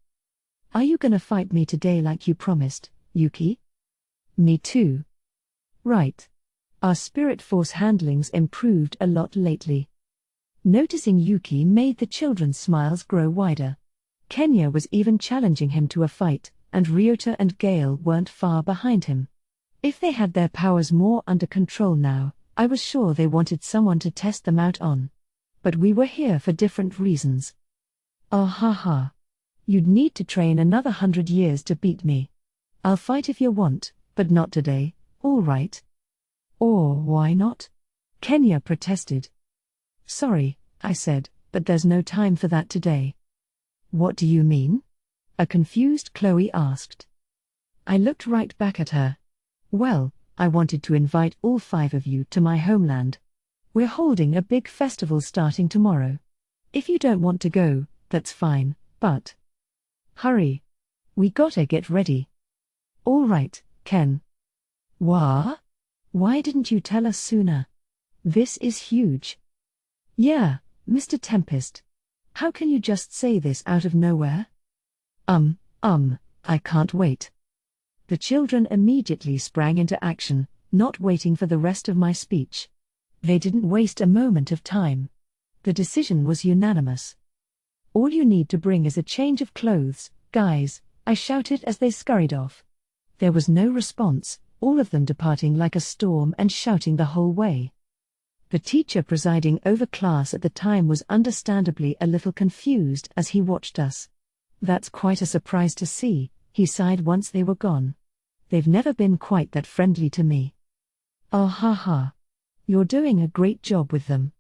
Are you gonna fight me today like you promised, Yuki? Me too. Right. Our spirit force handling's improved a lot lately. Noticing Yuki made the children's smiles grow wider. Kenya was even challenging him to a fight, and Ryota and Gale weren't far behind him. If they had their powers more under control now, I was sure they wanted someone to test them out on. But we were here for different reasons. Ah ha ha. You'd need to train another 100 years to beat me. I'll fight if you want, but not today, all right? Or why not? Kenya protested. Sorry, I said, but there's no time for that today. What do you mean? A confused Chloe asked. I looked right back at her. Well, I wanted to invite all 5 of you to my homeland. We're holding a big festival starting tomorrow. If you don't want to go, that's fine, but hurry. We gotta get ready. All right, Ken. What? Why didn't you tell us sooner? This is huge. Yeah, Mr. Tempest. How can you just say this out of nowhere? I can't wait. The children immediately sprang into action, not waiting for the rest of my speech. They didn't waste a moment of time. The decision was unanimous. "All you need to bring is a change of clothes, guys," I shouted as they scurried off. There was no response, all of them departing like a storm and shouting the whole way. The teacher presiding over class at the time was understandably a little confused as he watched us. "That's quite a surprise to see," he sighed once they were gone. "They've never been quite that friendly to me." "Ah ha ha. You're doing a great job with them.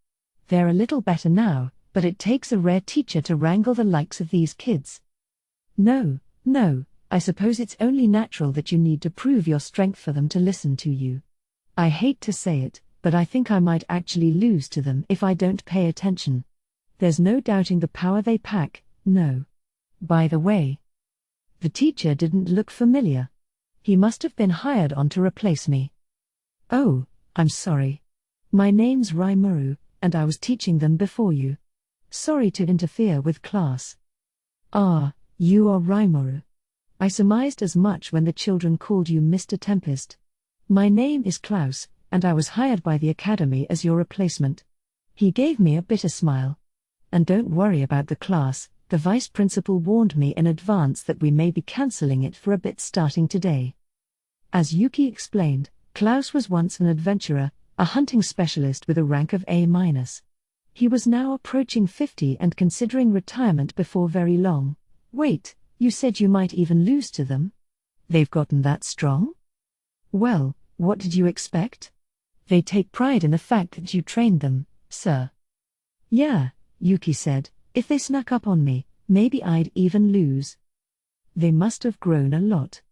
They're a little better now, but it takes a rare teacher to wrangle the likes of these kids." No, I suppose it's only natural that you need to prove your strength for them to listen to you. I hate to say it, but I think I might actually lose to them if I don't pay attention. There's no doubting the power they pack, no. By the way, the teacher didn't look familiar. He must have been hired on to replace me. "Oh, I'm sorry. My name's Rimuru, and I was teaching them before you. Sorry to interfere with class." "Ah, you are Rimuru. I surmised as much when the children called you Mr. Tempest. My name is Klaus, and I was hired by the academy as your replacement." He gave me a bitter smile. "And don't worry about the class, the vice principal warned me in advance that we may be cancelling it for a bit starting today." As Yuki explained, Klaus was once an adventurer, a hunting specialist with a rank of A-. He was now approaching 50 and considering retirement before very long. "Wait, you said you might even lose to them? They've gotten that strong?" "Well, what did you expect? They take pride in the fact that you trained them, sir." "Yeah," Yuki said, "if they snuck up on me, maybe I'd even lose." They must have grown a lot.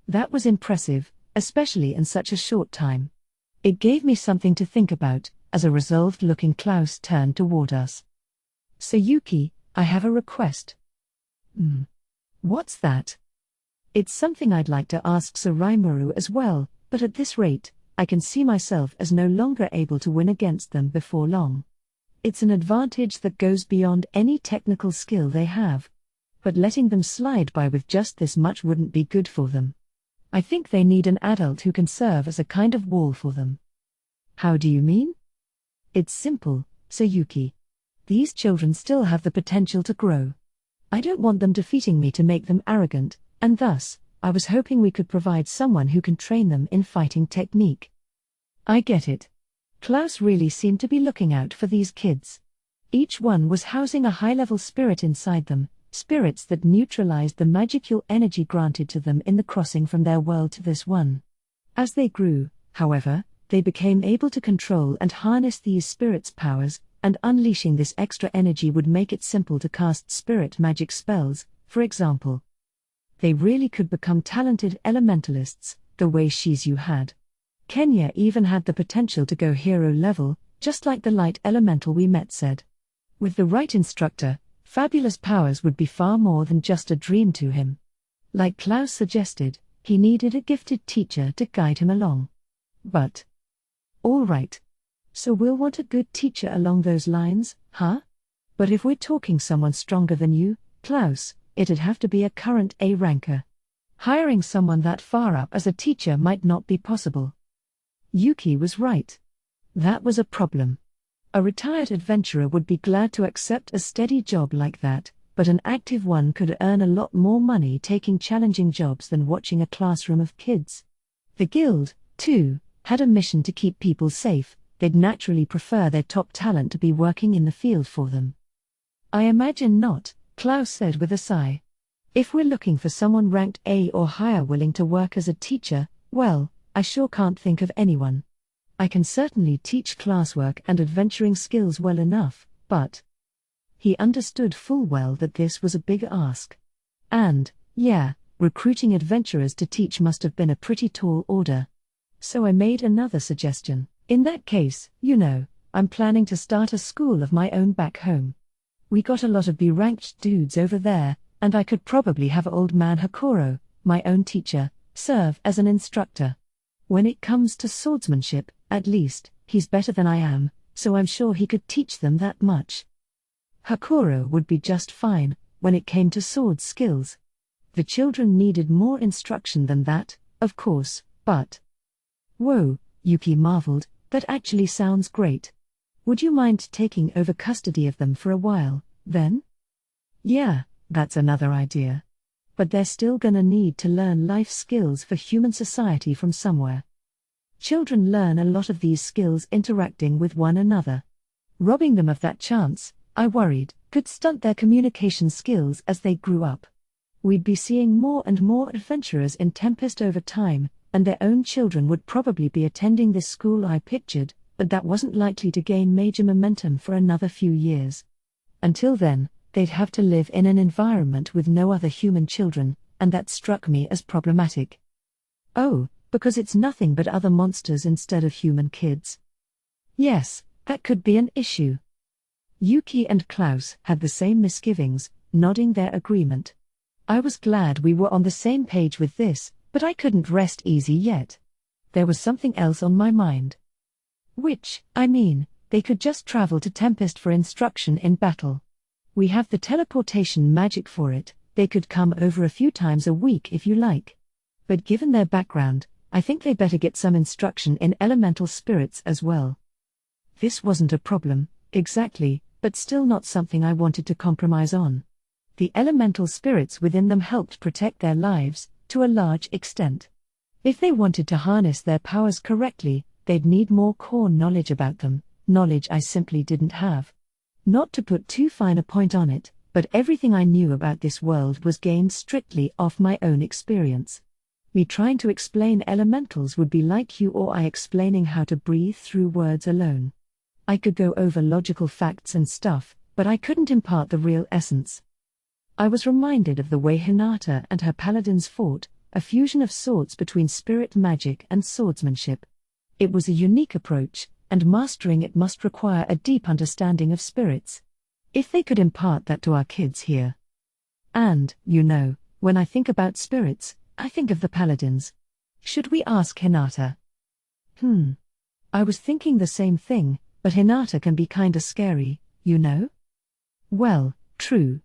That was impressive, especially in such a short time. It gave me something to think about, as a resolved-looking Klaus turned toward us. "So Yuki, I have a request." What's that?" "It's something I'd like to ask Sir Rimuru as well, but at this rate, I can see myself as no longer able to win against them before long. It's an advantage that goes beyond any technical skill they have. But letting them slide by with just this much wouldn't be good for them. I think they need an adult who can serve as a kind of wall for them." "How do you mean?" "It's simple, Sir Yuki. These children still have the potential to grow. I don't want them defeating me to make them arrogant, and thus, I was hoping we could provide someone who can train them in fighting technique." I get it. Klaus really seemed to be looking out for these kids. Each one was housing a high-level spirit inside them, spirits that neutralized the magical energy granted to them in the crossing from their world to this one. As they grew, however, they became able to control and harness these spirits' powers, and unleashing this extra energy would make it simple to cast spirit magic spells, for example. They really could become talented elementalists, the way Shizu had. Kenya even had the potential to go hero level, just like the light elemental we met said. With the right instructor, fabulous powers would be far more than just a dream to him. Like Klaus suggested, he needed a gifted teacher to guide him along. But all right. So we'll want a good teacher along those lines, huh? But if we're talking someone stronger than you, Klaus, it'd have to be a current A ranker. Hiring someone that far up as a teacher might not be possible." Yuki was right. That was a problem. A retired adventurer would be glad to accept a steady job like that, but an active one could earn a lot more money taking challenging jobs than watching a classroom of kids. The guild, too, had a mission to keep people safe. They'd naturally prefer their top talent to be working in the field for them. "I imagine not," Klaus said with a sigh. "If we're looking for someone ranked A or higher willing to work as a teacher, well, I sure can't think of anyone. I can certainly teach classwork and adventuring skills well enough, but..." He understood full well that this was a big ask. And, yeah, recruiting adventurers to teach must have been a pretty tall order. So I made another suggestion. "In that case, I'm planning to start a school of my own back home. We got a lot of B-ranked dudes over there, and I could probably have old man Hakoro, my own teacher, serve as an instructor. When it comes to swordsmanship, at least, he's better than I am, so I'm sure he could teach them that much. Hakoro would be just fine when it came to sword skills. The children needed more instruction than that, of course, but..." "Whoa, Yuki marveled, that actually sounds great. Would you mind taking over custody of them for a while, then? Yeah, that's another idea. But they're still gonna need to learn life skills for human society from somewhere. Children learn a lot of these skills interacting with one another. Robbing them of that chance, I worried, could stunt their communication skills as they grew up. We'd be seeing more and more adventurers in Tempest over time, and their own children would probably be attending this school I pictured, but that wasn't likely to gain major momentum for another few years. Until then, they'd have to live in an environment with no other human children, and that struck me as problematic. Oh, because it's nothing but other monsters instead of human kids. Yes, that could be an issue. Yuki and Klaus had the same misgivings, nodding their agreement. I was glad we were on the same page with this, but I couldn't rest easy yet. There was something else on my mind. They could just travel to Tempest for instruction in battle. We have the teleportation magic for it, they could come over a few times a week if you like. But given their background, I think they better get some instruction in elemental spirits as well. This wasn't a problem, exactly, but still not something I wanted to compromise on. The elemental spirits within them helped protect their lives, to a large extent. If they wanted to harness their powers correctly, they'd need more core knowledge about them, knowledge I simply didn't have. Not to put too fine a point on it, but everything I knew about this world was gained strictly off my own experience. Me trying to explain elementals would be like you or I explaining how to breathe through words alone. I could go over logical facts and stuff, but I couldn't impart the real essence. I was reminded of the way Hinata and her paladins fought, a fusion of sorts between spirit magic and swordsmanship. It was a unique approach, and mastering it must require a deep understanding of spirits. If they could impart that to our kids here. And, when I think about spirits, I think of the paladins. Should we ask Hinata? I was thinking the same thing, but Hinata can be kinda scary, Well, true.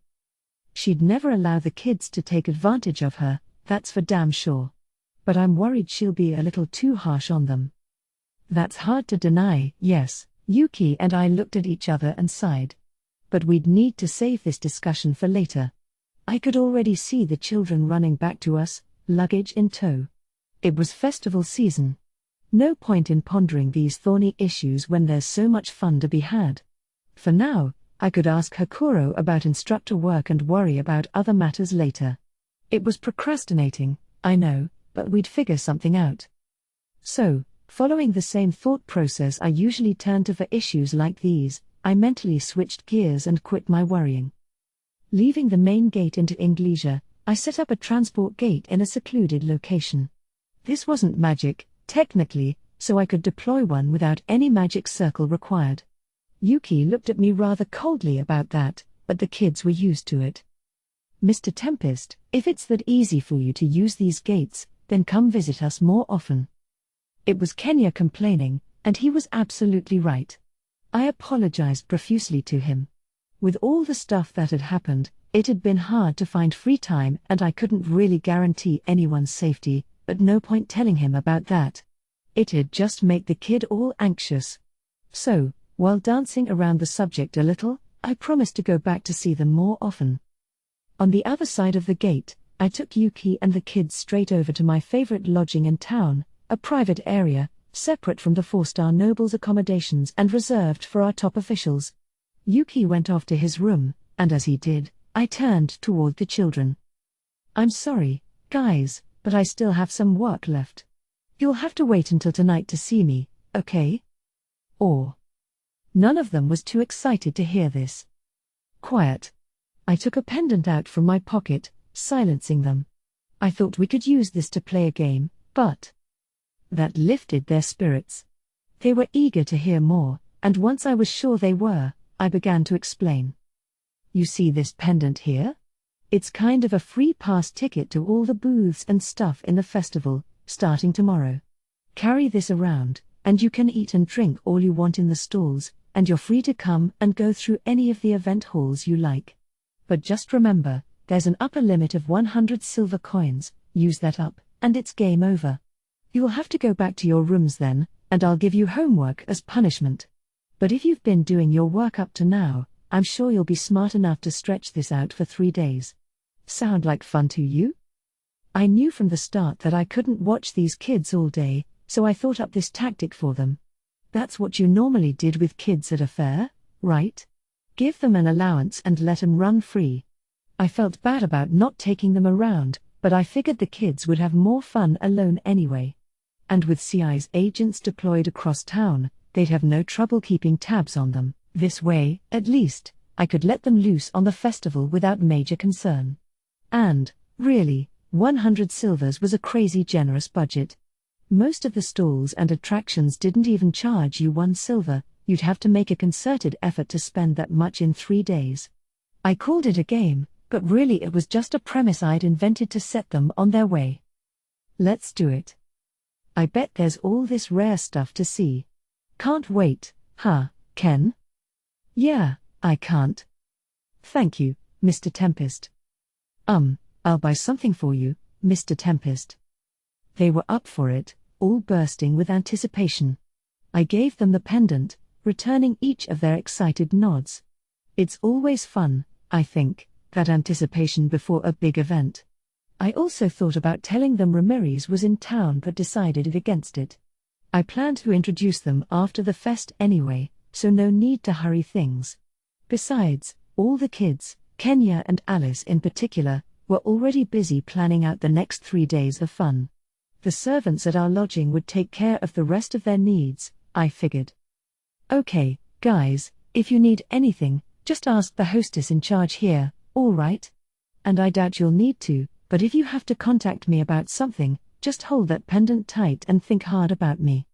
She'd never allow the kids to take advantage of her, that's for damn sure. But I'm worried she'll be a little too harsh on them. That's hard to deny, yes. Yuki and I looked at each other and sighed. But we'd need to save this discussion for later. I could already see the children running back to us, luggage in tow. It was festival season. No point in pondering these thorny issues when there's so much fun to be had. For now, I could ask Hakuro about instructor work and worry about other matters later. It was procrastinating, I know, but we'd figure something out. So, following the same thought process I usually turn to for issues like these, I mentally switched gears and quit my worrying. Leaving the main gate into Inglesia, I set up a transport gate in a secluded location. This wasn't magic, technically, so I could deploy one without any magic circle required. Yuki looked at me rather coldly about that, but the kids were used to it. Mr. Tempest, if it's that easy for you to use these gates, then come visit us more often. It was Kenya complaining, and he was absolutely right. I apologized profusely to him. With all the stuff that had happened, it had been hard to find free time and I couldn't really guarantee anyone's safety, but no point telling him about that. It'd just make the kid all anxious. So, while dancing around the subject a little, I promised to go back to see them more often. On the other side of the gate, I took Yuki and the kids straight over to my favorite lodging in town, a private area, separate from the 4-star nobles' accommodations and reserved for our top officials. Yuki went off to his room, and as he did, I turned toward the children. I'm sorry, guys, but I still have some work left. You'll have to wait until tonight to see me, okay? Or. None of them was too excited to hear this. Quiet. I took a pendant out from my pocket, silencing them. I thought we could use this to play a game, but that lifted their spirits. They were eager to hear more, and once I was sure they were, I began to explain. You see this pendant here? It's kind of a free pass ticket to all the booths and stuff in the festival, starting tomorrow. Carry this around, and you can eat and drink all you want in the stalls, and you're free to come and go through any of the event halls you like. But just remember, there's an upper limit of 100 silver coins, use that up, and it's game over. You'll have to go back to your rooms then, and I'll give you homework as punishment. But if you've been doing your work up to now, I'm sure you'll be smart enough to stretch this out for 3 days. Sound like fun to you? I knew from the start that I couldn't watch these kids all day, so I thought up this tactic for them. That's what you normally did with kids at a fair, right? Give them an allowance and let them run free. I felt bad about not taking them around, but I figured the kids would have more fun alone anyway. And with CI's agents deployed across town, they'd have no trouble keeping tabs on them. This way, at least, I could let them loose on the festival without major concern. And, really, 100 silvers was a crazy generous budget. Most of the stalls and attractions didn't even charge you 1 silver, you'd have to make a concerted effort to spend that much in 3 days. I called it a game, but really it was just a premise I'd invented to set them on their way. Let's do it. I bet there's all this rare stuff to see. Can't wait, huh, Ken? Yeah, I can't. Thank you, Mr. Tempest. I'll buy something for you, Mr. Tempest. They were up for it, all bursting with anticipation. I gave them the pendant, returning each of their excited nods. It's always fun, I think, that anticipation before a big event. I also thought about telling them Ramirez was in town but decided against it. I planned to introduce them after the fest anyway, so no need to hurry things. Besides, all the kids, Kenya and Alice in particular, were already busy planning out the next 3 days of fun. The servants at our lodging would take care of the rest of their needs, I figured. Okay, guys, if you need anything, just ask the hostess in charge here, all right? And I doubt you'll need to, but if you have to contact me about something, just hold that pendant tight and think hard about me.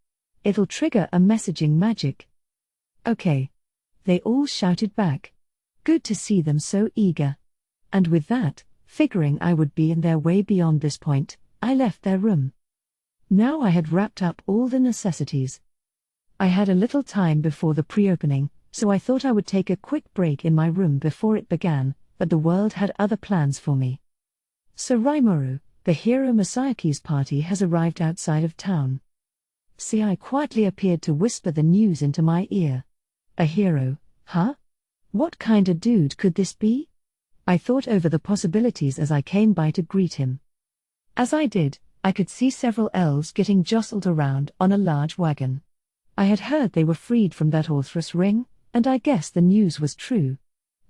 It'll trigger a messaging magic. Okay. They all shouted back. Good to see them so eager. And with that, figuring I would be in their way beyond this point, I left their room. Now I had wrapped up all the necessities. I had a little time before the pre-opening, so I thought I would take a quick break in my room before it began, but the world had other plans for me. So Rimuru, the hero Masayaki's party has arrived outside of town. CI quietly appeared to whisper the news into my ear. A hero, huh? What kinda dude could this be? I thought over the possibilities as I came by to greet him. As I did, I could see several elves getting jostled around on a large wagon. I had heard they were freed from that Orthrus ring, and I guess the news was true.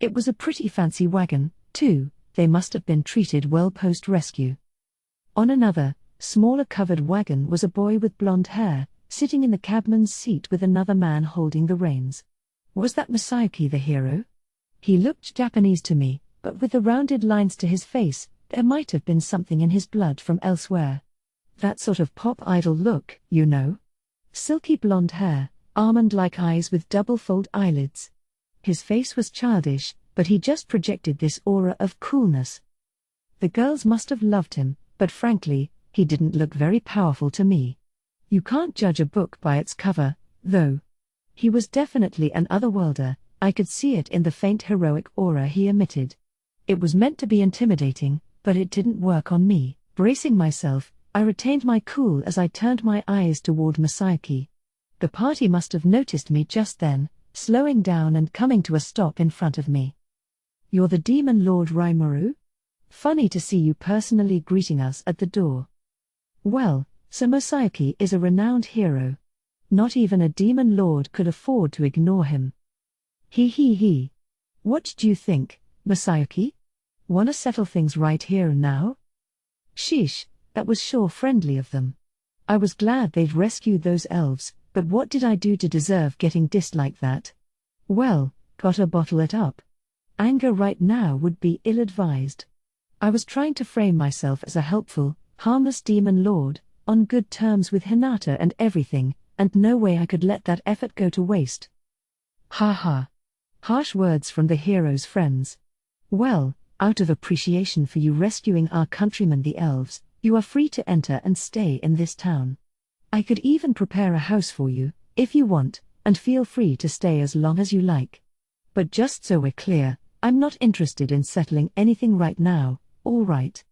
It was a pretty fancy wagon, too, they must have been treated well post-rescue. On another, smaller covered wagon was a boy with blonde hair, sitting in the cabman's seat with another man holding the reins. Was that Masayaki the hero? He looked Japanese to me, but with the rounded lines to his face, there might have been something in his blood from elsewhere. That sort of pop idol look, you know. Silky blonde hair, almond-like eyes with double-fold eyelids. His face was childish, but he just projected this aura of coolness. The girls must have loved him, but frankly, he didn't look very powerful to me. You can't judge a book by its cover, though. He was definitely an otherworlder, I could see it in the faint heroic aura he emitted. It was meant to be intimidating, but it didn't work on me. Bracing myself, I retained my cool as I turned my eyes toward Masayaki. The party must have noticed me just then, slowing down and coming to a stop in front of me. You're the Demon Lord Rimuru? Funny to see you personally greeting us at the door. Well, so Masayaki is a renowned hero. Not even a demon lord could afford to ignore him. He. What do you think, Masayaki? Wanna settle things right here and now? Sheesh, that was sure friendly of them. I was glad they'd rescued those elves, but what did I do to deserve getting dissed like that? Well, gotta bottle it up. Anger right now would be ill-advised. I was trying to frame myself as a helpful, harmless demon lord, on good terms with Hinata and everything, and no way I could let that effort go to waste. Ha ha. Harsh words from the hero's friends. Well, out of appreciation for you rescuing our countrymen the elves, you are free to enter and stay in this town. I could even prepare a house for you, if you want, and feel free to stay as long as you like. But just so we're clear, I'm not interested in settling anything right now, all right?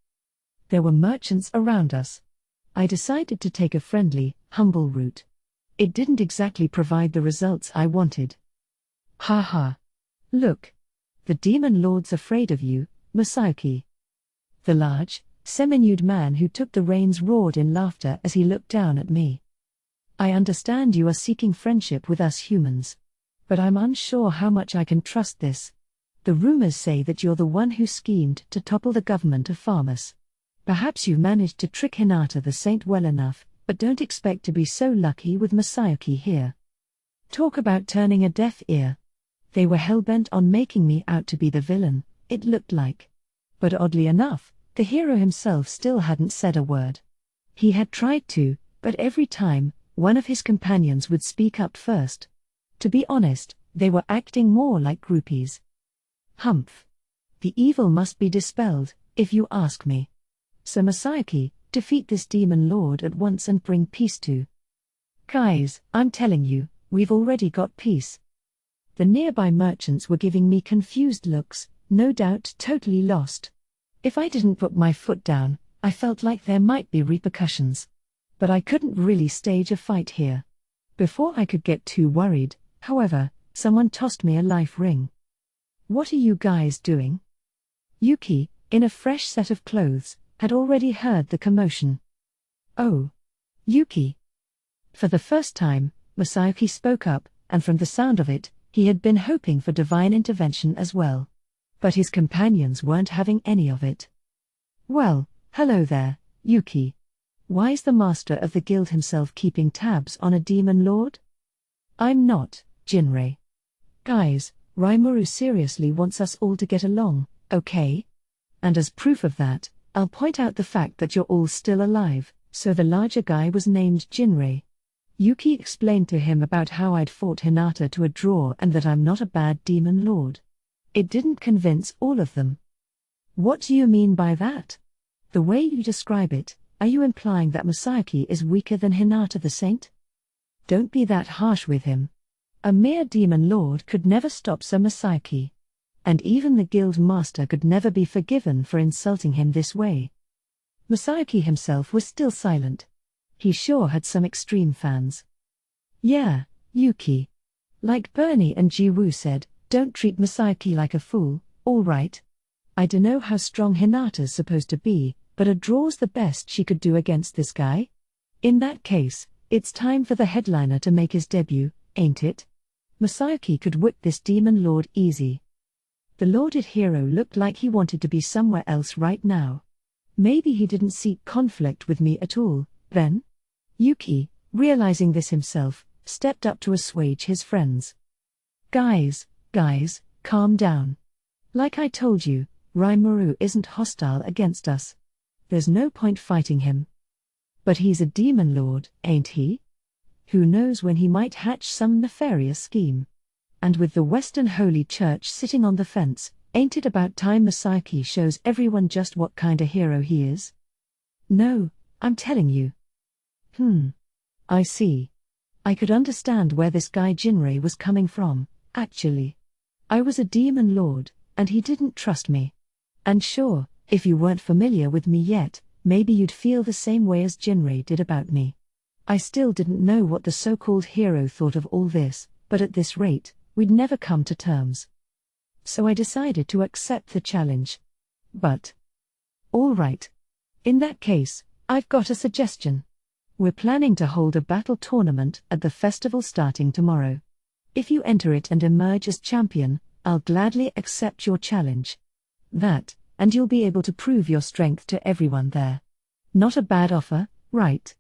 There were merchants around us. I decided to take a friendly, humble route. It didn't exactly provide the results I wanted. Ha ha. Look. The demon lord's afraid of you, Masayuki. The large, semi-nude man who took the reins roared in laughter as he looked down at me. I understand you are seeking friendship with us humans. But I'm unsure how much I can trust this. The rumors say that you're the one who schemed to topple the government of Farmus. Perhaps you've managed to trick Hinata the Saint well enough, but don't expect to be so lucky with Masayuki here. Talk about turning a deaf ear. They were hell-bent on making me out to be the villain, it looked like. But oddly enough, the hero himself still hadn't said a word. He had tried to, but every time, one of his companions would speak up first. To be honest, they were acting more like groupies. Humph. The evil must be dispelled, if you ask me. So Masayuki, defeat this demon lord at once and bring peace to. Guys, I'm telling you, we've already got peace. The nearby merchants were giving me confused looks, no doubt totally lost. If I didn't put my foot down, I felt like there might be repercussions. But I couldn't really stage a fight here. Before I could get too worried, however, someone tossed me a life ring. What are you guys doing? Yuki, in a fresh set of clothes, had already heard the commotion. Oh. Yuki. For the first time, Masayuki spoke up, and from the sound of it, he had been hoping for divine intervention as well. But his companions weren't having any of it. Well, hello there, Yuki. Why's the master of the guild himself keeping tabs on a demon lord? I'm not, Jinrei. Guys, Rimuru seriously wants us all to get along, okay? And as proof of that, I'll point out the fact that you're all still alive, so the larger guy was named Jinrei. Yuki explained to him about how I'd fought Hinata to a draw and that I'm not a bad demon lord. It didn't convince all of them. What do you mean by that? The way you describe it, are you implying that Masayuki is weaker than Hinata the Saint? Don't be that harsh with him. A mere demon lord could never stop Sir Masayuki. And even the guild master could never be forgiven for insulting him this way. Masayuki himself was still silent. He sure had some extreme fans. Yeah, Yuki. Like Bernie and Jiwoo said, don't treat Masayuki like a fool, alright? I dunno how strong Hinata's supposed to be, but a draw's the best she could do against this guy. In that case, it's time for the headliner to make his debut, ain't it? Masayuki could whip this demon lord easy. The lauded hero looked like he wanted to be somewhere else right now. Maybe he didn't seek conflict with me at all, then? Yuki, realizing this himself, stepped up to assuage his friends. Guys, calm down. Like I told you, Rimuru isn't hostile against us. There's no point fighting him. But he's a demon lord, ain't he? Who knows when he might hatch some nefarious scheme. And with the Western Holy Church sitting on the fence, ain't it about time Masayuki shows everyone just what kind of hero he is? No, I'm telling you. I see. I could understand where this guy Jinrei was coming from, actually. I was a demon lord, and he didn't trust me. And sure, if you weren't familiar with me yet, maybe you'd feel the same way as Jinrei did about me. I still didn't know what the so-called hero thought of all this, but at this rate, we'd never come to terms. So I decided to accept the challenge. But all right. In that case, I've got a suggestion. We're planning to hold a battle tournament at the festival starting tomorrow. If you enter it and emerge as champion, I'll gladly accept your challenge. That, and you'll be able to prove your strength to everyone there. Not a bad offer, right?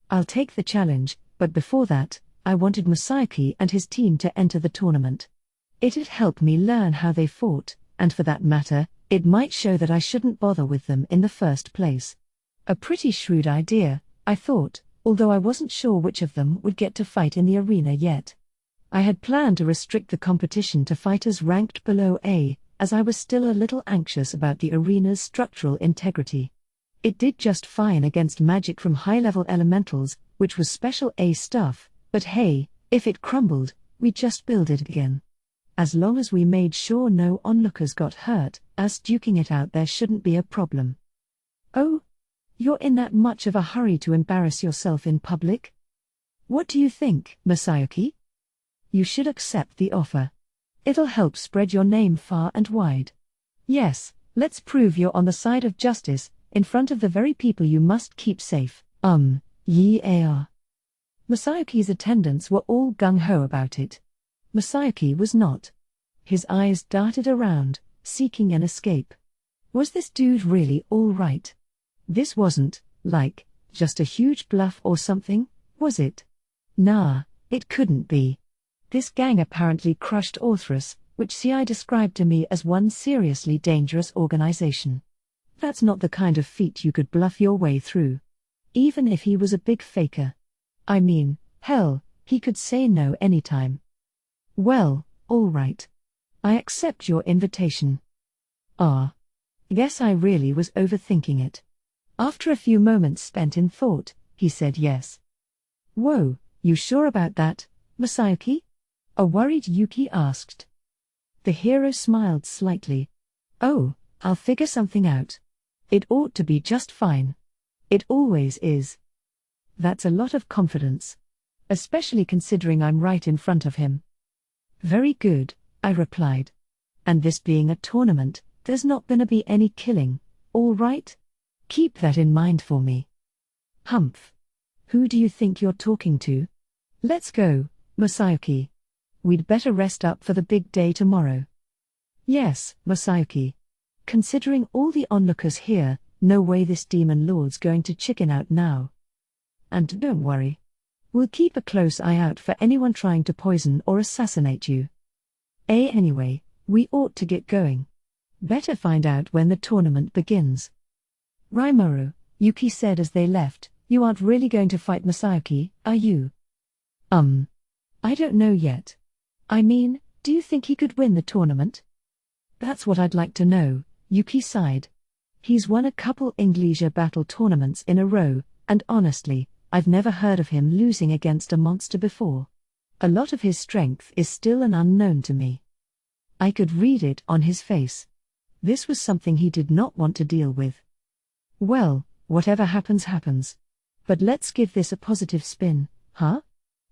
I'll take the challenge, but before that, I wanted Masayuki and his team to enter the tournament. It'd help me learn how they fought, and for that matter, it might show that I shouldn't bother with them in the first place. A pretty shrewd idea, I thought, although I wasn't sure which of them would get to fight in the arena yet. I had planned to restrict the competition to fighters ranked below A, as I was still a little anxious about the arena's structural integrity. It did just fine against magic from high-level elementals, which was special A stuff, but hey, if it crumbled, we just build it again. As long as we made sure no onlookers got hurt, us duking it out there shouldn't be a problem. Oh? You're in that much of a hurry to embarrass yourself in public? What do you think, Masayuki? You should accept the offer. It'll help spread your name far and wide. Yes, let's prove you're on the side of justice, in front of the very people you must keep safe. Yeah. Masayuki's attendants were all gung-ho about it. Masayuki was not. His eyes darted around, seeking an escape. Was this dude really all right? This wasn't, like, just a huge bluff or something, was it? Nah, it couldn't be. This gang apparently crushed Orthrus, which CI described to me as one seriously dangerous organization. That's not the kind of feat you could bluff your way through. Even if he was a big faker. I mean, hell, he could say no anytime. Well, all right. I accept your invitation. Guess I really was overthinking it. After a few moments spent in thought, he said yes. Whoa, you sure about that, Masayuki? A worried Yuki asked. The hero smiled slightly. Oh, I'll figure something out. It ought to be just fine. It always is. That's a lot of confidence. Especially considering I'm right in front of him. Very good, I replied. And this being a tournament, there's not gonna be any killing, all right? Keep that in mind for me. Humph. Who do you think you're talking to? Let's go, Masayuki. We'd better rest up for the big day tomorrow. Yes, Masayuki. Considering all the onlookers here, no way this demon lord's going to chicken out now. And don't worry. We'll keep a close eye out for anyone trying to poison or assassinate you. Anyway, we ought to get going. Better find out when the tournament begins. Rimuru, Yuki said as they left, you aren't really going to fight Masayuki, are you? I don't know yet. I mean, do you think he could win the tournament? That's what I'd like to know, Yuki sighed. He's won a couple Englischer battle tournaments in a row, and honestly, I've never heard of him losing against a monster before. A lot of his strength is still an unknown to me. I could read it on his face. This was something he did not want to deal with. Well, whatever happens happens. But let's give this a positive spin, huh?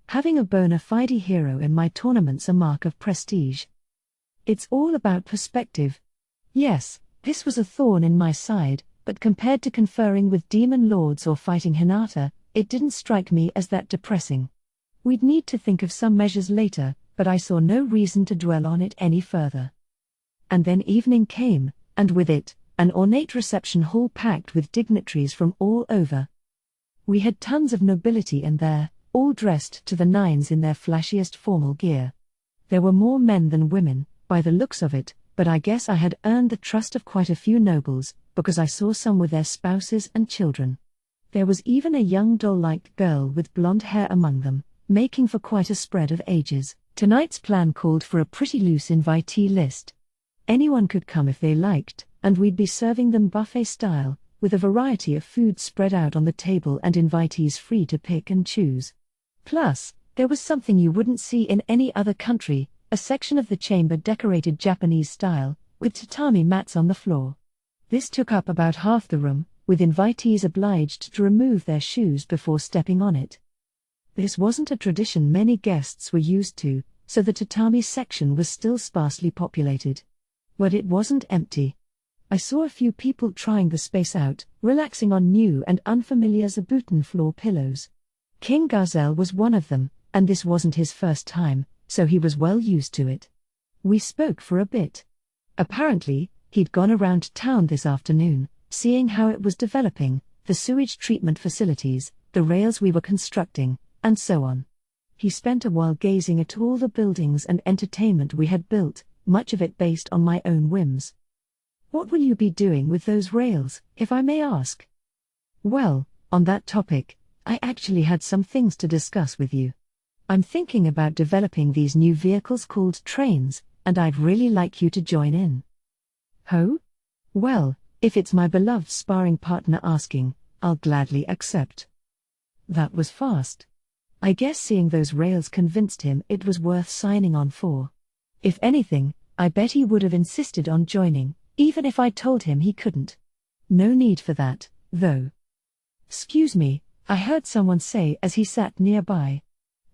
Having a bona fide hero in my tournament's a mark of prestige. It's all about perspective. Yes, this was a thorn in my side, but compared to conferring with demon lords or fighting Hinata, it didn't strike me as that depressing. We'd need to think of some measures later, but I saw no reason to dwell on it any further. And then evening came, and with it, an ornate reception hall packed with dignitaries from all over. We had tons of nobility in there, all dressed to the nines in their flashiest formal gear. There were more men than women, by the looks of it, but I guess I had earned the trust of quite a few nobles, because I saw some with their spouses and children. There was even a young doll-like girl with blonde hair among them, making for quite a spread of ages. Tonight's plan called for a pretty loose invitee list. Anyone could come if they liked, and we'd be serving them buffet style, with a variety of food spread out on the table and invitees free to pick and choose. Plus, there was something you wouldn't see in any other country, a section of the chamber decorated Japanese style, with tatami mats on the floor. This took up about half the room, with invitees obliged to remove their shoes before stepping on it. This wasn't a tradition many guests were used to, so the tatami section was still sparsely populated. But it wasn't empty. I saw a few people trying the space out, relaxing on new and unfamiliar zabuton floor pillows. King Gazelle was one of them, and this wasn't his first time, so he was well used to it. We spoke for a bit. Apparently, he'd gone around town this afternoon, seeing how it was developing, the sewage treatment facilities, the rails we were constructing, and so on. He spent a while gazing at all the buildings and entertainment we had built, much of it based on my own whims. What will you be doing with those rails, if I may ask? Well, on that topic, I actually had some things to discuss with you. I'm thinking about developing these new vehicles called trains, and I'd really like you to join in. Ho? Well, if it's my beloved sparring partner asking, I'll gladly accept. That was fast. I guess seeing those rails convinced him it was worth signing on for. If anything, I bet he would have insisted on joining, even if I told him he couldn't. No need for that, though. Excuse me, I heard someone say as he sat nearby.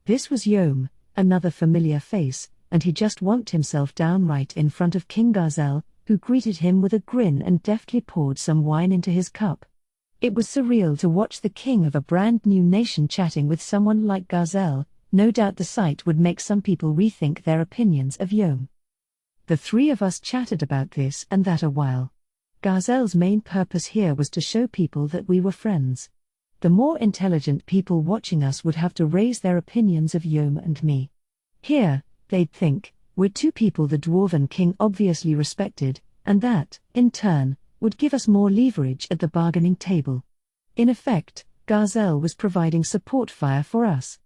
This was Yom, another familiar face, and he just wonked himself down right in front of King Garzel, who greeted him with a grin and deftly poured some wine into his cup. It was surreal to watch the king of a brand new nation chatting with someone like Garzel. No doubt the sight would make some people rethink their opinions of Yom. The three of us chatted about this and that a while. Garzel's main purpose here was to show people that we were friends. The more intelligent people watching us would have to raise their opinions of Yom and me. Here, they'd think, we're two people the Dwarven king obviously respected, and that, in turn, would give us more leverage at the bargaining table. In effect, Garzel was providing support fire for us.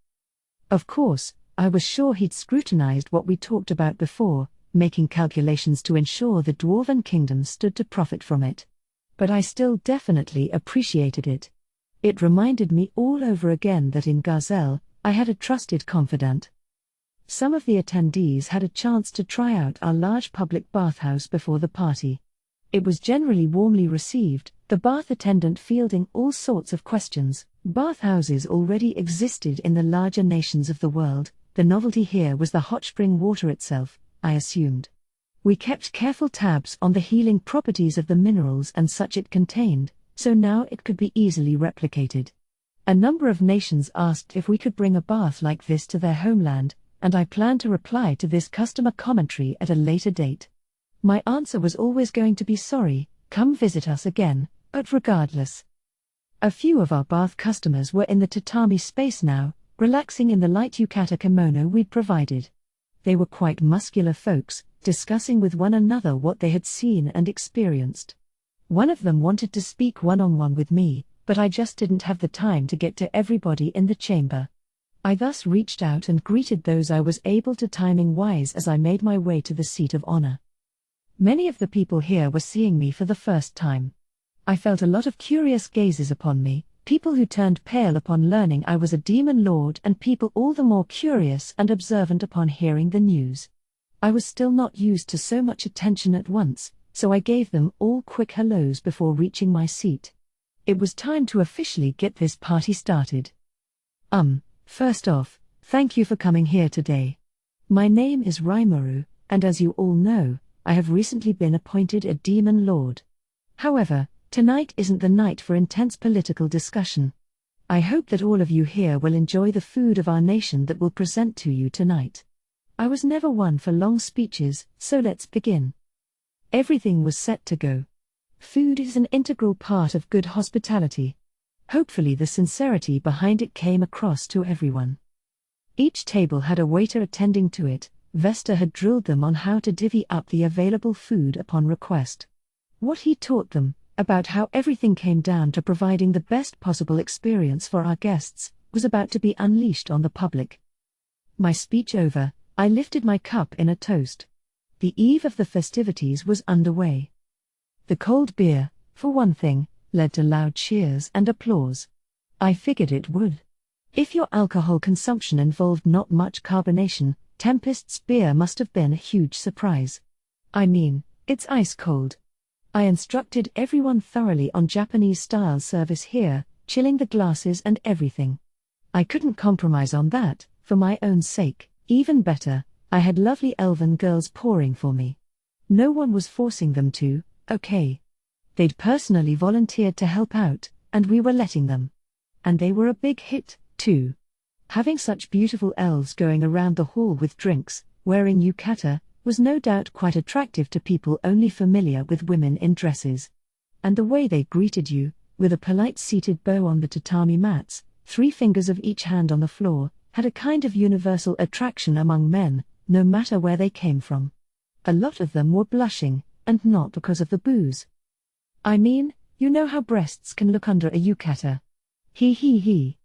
Of course, I was sure he'd scrutinized what we talked about before, making calculations to ensure the Dwarven kingdom stood to profit from it. But I still definitely appreciated it. It reminded me all over again that in Garzel, I had a trusted confidant. Some of the attendees had a chance to try out our large public bathhouse before the party. It was generally warmly received, the bath attendant fielding all sorts of questions. Bathhouses already existed in the larger nations of the world, the novelty here was the hot spring water itself, I assumed. We kept careful tabs on the healing properties of the minerals and such it contained, so now it could be easily replicated. A number of nations asked if we could bring a bath like this to their homeland, and I planned to reply to this customer commentary at a later date. My answer was always going to be sorry, come visit us again, but regardless. A few of our bath customers were in the tatami space now, relaxing in the light yukata kimono we'd provided. They were quite muscular folks, discussing with one another what they had seen and experienced. One of them wanted to speak one-on-one with me, but I just didn't have the time to get to everybody in the chamber. I thus reached out and greeted those I was able to, timing-wise, as I made my way to the seat of honor. Many of the people here were seeing me for the first time. I felt a lot of curious gazes upon me, people who turned pale upon learning I was a demon lord and people all the more curious and observant upon hearing the news. I was still not used to so much attention at once, so I gave them all quick hellos before reaching my seat. It was time to officially get this party started. First off, thank you for coming here today. My name is Rimuru, and as you all know, I have recently been appointed a demon lord. However, tonight isn't the night for intense political discussion. I hope that all of you here will enjoy the food of our nation that we'll present to you tonight. I was never one for long speeches, so let's begin. Everything was set to go. Food is an integral part of good hospitality. Hopefully the sincerity behind it came across to everyone. Each table had a waiter attending to it. Vesta had drilled them on how to divvy up the available food upon request. What he taught them, about how everything came down to providing the best possible experience for our guests, was about to be unleashed on the public. My speech over, I lifted my cup in a toast. The eve of the festivities was underway. The cold beer, for one thing, led to loud cheers and applause. I figured it would. If your alcohol consumption involved not much carbonation, Tempest's beer must have been a huge surprise. I mean, it's ice cold. I instructed everyone thoroughly on Japanese-style service here, chilling the glasses and everything. I couldn't compromise on that, for my own sake. Even better, I had lovely elven girls pouring for me. No one was forcing them to, okay. They'd personally volunteered to help out, and we were letting them. And they were a big hit, too. Having such beautiful elves going around the hall with drinks, wearing yukata, was no doubt quite attractive to people only familiar with women in dresses. And the way they greeted you, with a polite seated bow on the tatami mats, 3 fingers of each hand on the floor, had a kind of universal attraction among men, no matter where they came from. A lot of them were blushing, and not because of the booze. I mean, you know how breasts can look under a yukata. He.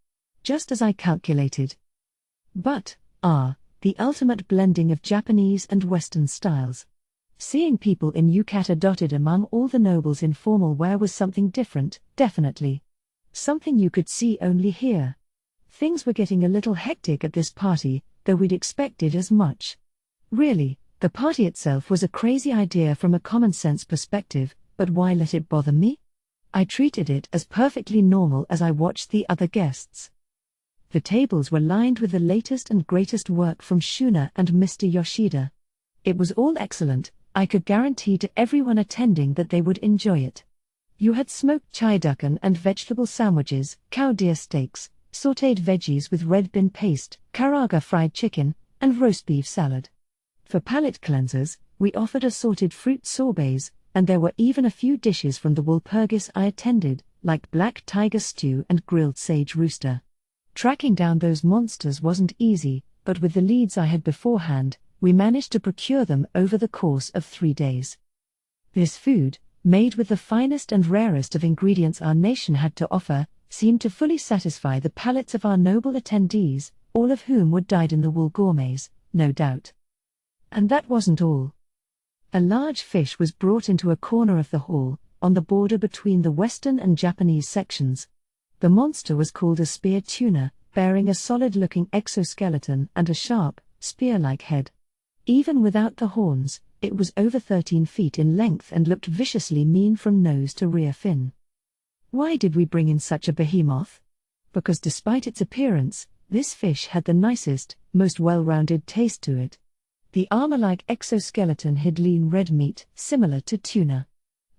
Just as I calculated. But, the ultimate blending of Japanese and Western styles. Seeing people in yukata dotted among all the nobles in formal wear was something different, definitely. Something you could see only here. Things were getting a little hectic at this party, though we'd expected as much. Really, the party itself was a crazy idea from a common-sense perspective, but why let it bother me? I treated it as perfectly normal as I watched the other guests. The tables were lined with the latest and greatest work from Shuna and Mr. Yoshida. It was all excellent. I could guarantee to everyone attending that they would enjoy it. You had smoked chaidakan and vegetable sandwiches, cow deer steaks, sautéed veggies with red bean paste, karaga fried chicken, and roast beef salad. For palate cleansers, we offered assorted fruit sorbets, and there were even a few dishes from the Walpurgis I attended, like black tiger stew and grilled sage rooster. Tracking down those monsters wasn't easy, but with the leads I had beforehand, we managed to procure them over the course of 3 days. This food, made with the finest and rarest of ingredients our nation had to offer, seemed to fully satisfy the palates of our noble attendees, all of whom were dyed-in-the-wool gourmets, no doubt. And that wasn't all. A large fish was brought into a corner of the hall, on the border between the Western and Japanese sections. The monster was called a spear tuna, bearing a solid-looking exoskeleton and a sharp, spear-like head. Even without the horns, it was over 13 feet in length and looked viciously mean from nose to rear fin. Why did we bring in such a behemoth? Because despite its appearance, this fish had the nicest, most well-rounded taste to it. The armor-like exoskeleton hid lean red meat, similar to tuna.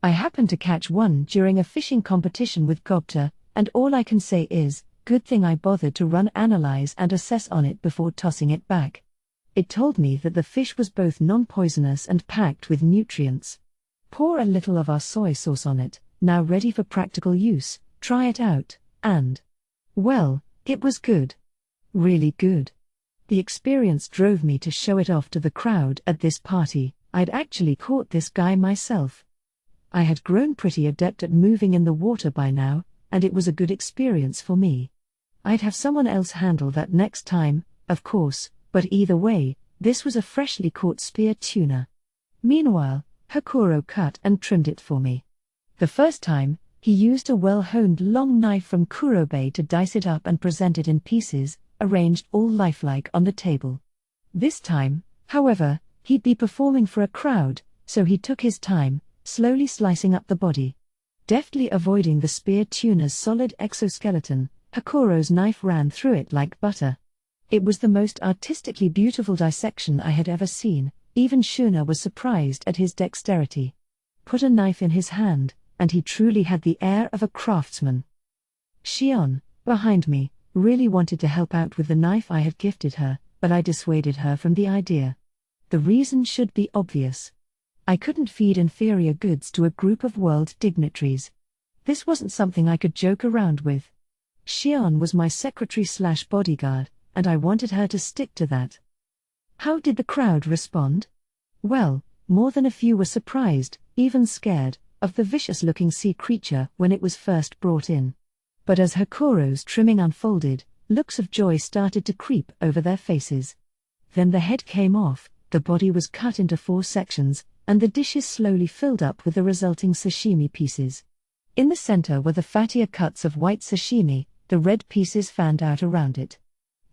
I happened to catch one during a fishing competition with Gobta, and all I can say is, good thing I bothered to analyze and assess on it before tossing it back. It told me that the fish was both non-poisonous and packed with nutrients. Pour a little of our soy sauce on it, now ready for practical use, try it out, and... well, it was good. Really good. The experience drove me to show it off to the crowd at this party. I'd actually caught this guy myself. I had grown pretty adept at moving in the water by now, and it was a good experience for me. I'd have someone else handle that next time, of course, but either way, this was a freshly caught spear tuna. Meanwhile, Hakuro cut and trimmed it for me. The first time, he used a well-honed long knife from Kurobe to dice it up and present it in pieces, arranged all lifelike on the table. This time, however, he'd be performing for a crowd, so he took his time, slowly slicing up the body. Deftly avoiding the spear tuna's solid exoskeleton, Hakuro's knife ran through it like butter. It was the most artistically beautiful dissection I had ever seen. Even Shuna was surprised at his dexterity. Put a knife in his hand, and he truly had the air of a craftsman. Shion, behind me, really wanted to help out with the knife I had gifted her, but I dissuaded her from the idea. The reason should be obvious. I couldn't feed inferior goods to a group of world dignitaries. This wasn't something I could joke around with. Shion was my secretary/bodyguard, and I wanted her to stick to that. How did the crowd respond? Well, more than a few were surprised, even scared, of the vicious-looking sea creature when it was first brought in. But as Hakuro's trimming unfolded, looks of joy started to creep over their faces. Then the head came off, the body was cut into 4 sections, and the dishes slowly filled up with the resulting sashimi pieces. In the center were the fattier cuts of white sashimi, the red pieces fanned out around it.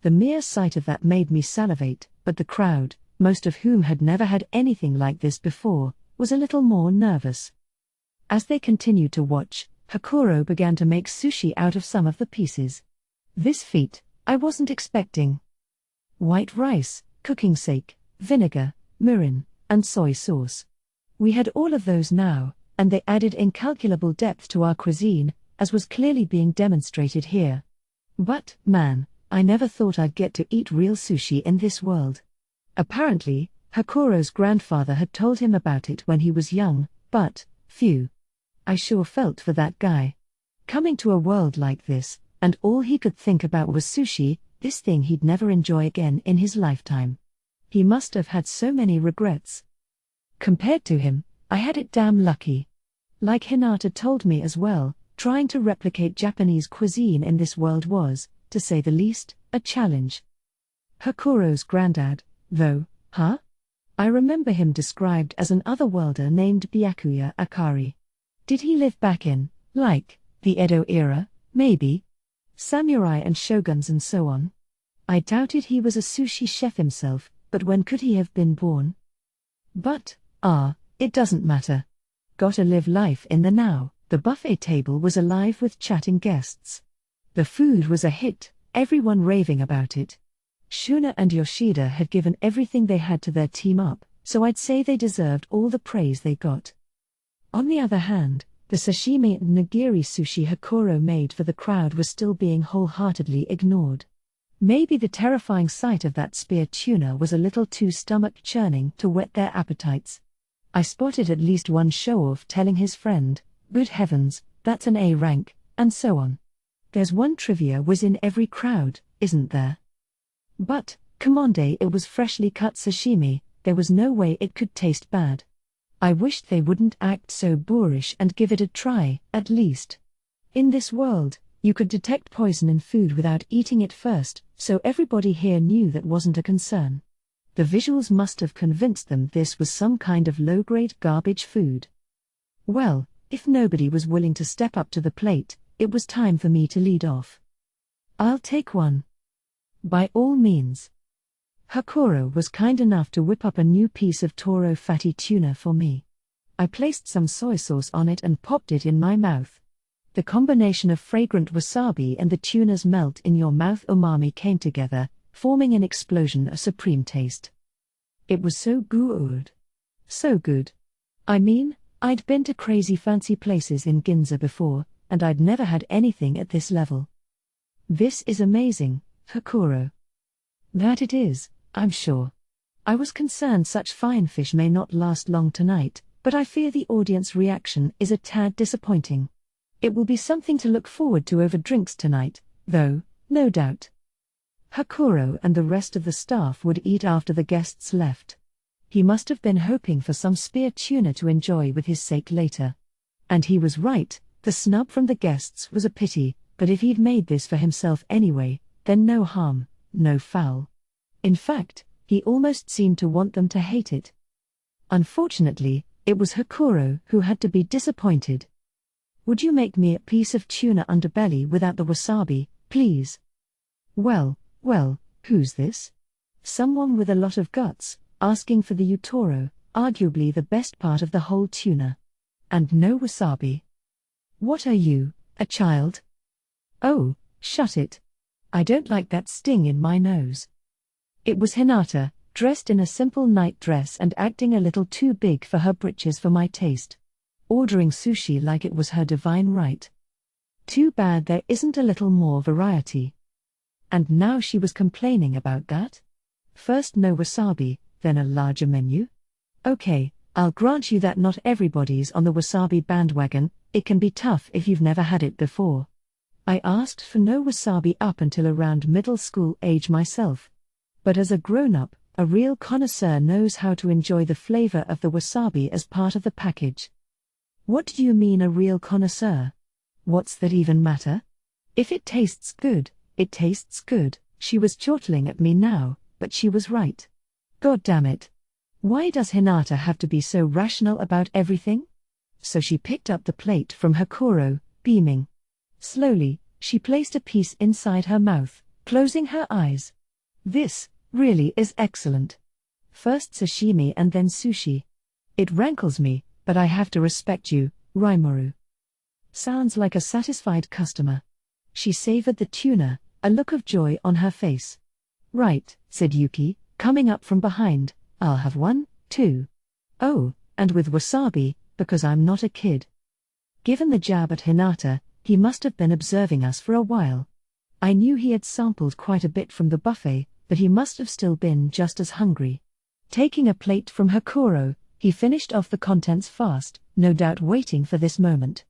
The mere sight of that made me salivate, but the crowd, most of whom had never had anything like this before, was a little more nervous. As they continued to watch, Hakuro began to make sushi out of some of the pieces. This feat, I wasn't expecting. White rice, cooking sake, vinegar, mirin, and soy sauce. We had all of those now, and they added incalculable depth to our cuisine, as was clearly being demonstrated here. But, man, I never thought I'd get to eat real sushi in this world. Apparently, Hakuro's grandfather had told him about it when he was young, but, phew. I sure felt for that guy. Coming to a world like this, and all he could think about was sushi, this thing he'd never enjoy again in his lifetime. He must have had so many regrets. Compared to him, I had it damn lucky. Like Hinata told me as well, trying to replicate Japanese cuisine in this world was, to say the least, a challenge. Hakuro's granddad, though, I remember him described as an otherworlder named Byakuya Akari. Did he live back in, like, the Edo era, maybe? Samurai and shoguns and so on? I doubted he was a sushi chef himself, but when could he have been born? But, it doesn't matter. Gotta live life in the now. The buffet table was alive with chatting guests. The food was a hit, everyone raving about it. Shuna and Yoshida had given everything they had to their team up, so I'd say they deserved all the praise they got. On the other hand, the sashimi and nigiri sushi Hakuro made for the crowd was still being wholeheartedly ignored. Maybe the terrifying sight of that spear tuna was a little too stomach-churning to whet their appetites. I spotted at least one show-off telling his friend, "Good heavens, that's an A rank," and so on. There's one trivia whiz in every crowd, isn't there? But, come on day, it was freshly cut sashimi, there was no way it could taste bad. I wished they wouldn't act so boorish and give it a try, at least. In this world, you could detect poison in food without eating it first, so everybody here knew that wasn't a concern. The visuals must have convinced them this was some kind of low-grade garbage food. Well, if nobody was willing to step up to the plate, it was time for me to lead off. "I'll take one." "By all means." Hakuro was kind enough to whip up a new piece of Toro fatty tuna for me. I placed some soy sauce on it and popped it in my mouth. The combination of fragrant wasabi and the tuna's melt-in-your-mouth umami came together, forming an explosion of supreme taste. It was so good. So good. I mean, I'd been to crazy fancy places in Ginza before, and I'd never had anything at this level. "This is amazing, Hakuro." "That it is, I'm sure. I was concerned such fine fish may not last long tonight, but I fear the audience reaction is a tad disappointing. It will be something to look forward to over drinks tonight, though, no doubt." Hakuro and the rest of the staff would eat after the guests left. He must have been hoping for some spear tuna to enjoy with his sake later. And he was right, the snub from the guests was a pity, but if he'd made this for himself anyway, then no harm, no foul. In fact, he almost seemed to want them to hate it. Unfortunately, it was Hakuro who had to be disappointed. "Would you make me a piece of tuna underbelly without the wasabi, please?" Well, who's this? Someone with a lot of guts, asking for the utoro, arguably the best part of the whole tuna. And no wasabi. What are you, a child? Oh, shut it. I don't like that sting in my nose. It was Hinata, dressed in a simple night dress and acting a little too big for her britches for my taste. Ordering sushi like it was her divine right. Too bad there isn't a little more variety. And now she was complaining about that? First no wasabi, then a larger menu? Okay, I'll grant you that not everybody's on the wasabi bandwagon, it can be tough if you've never had it before. I asked for no wasabi up until around middle school age myself. But as a grown-up, a real connoisseur knows how to enjoy the flavor of the wasabi as part of the package. What do you mean a real connoisseur? What's that even matter? If it tastes good, it tastes good. She was chortling at me now, but she was right. God damn it. Why does Hinata have to be so rational about everything? So she picked up the plate from Hakuro, beaming. Slowly, she placed a piece inside her mouth, closing her eyes. This, really is excellent. First sashimi and then sushi. It rankles me, but I have to respect you, Rimuru. Sounds like a satisfied customer. She savored the tuna, a look of joy on her face. Right, said Yuki, coming up from behind, I'll have one, too. Oh, and with wasabi, because I'm not a kid. Given the jab at Hinata, he must have been observing us for a while. I knew he had sampled quite a bit from the buffet, but he must have still been just as hungry. Taking a plate from Hakuro, he finished off the contents fast, no doubt waiting for this moment.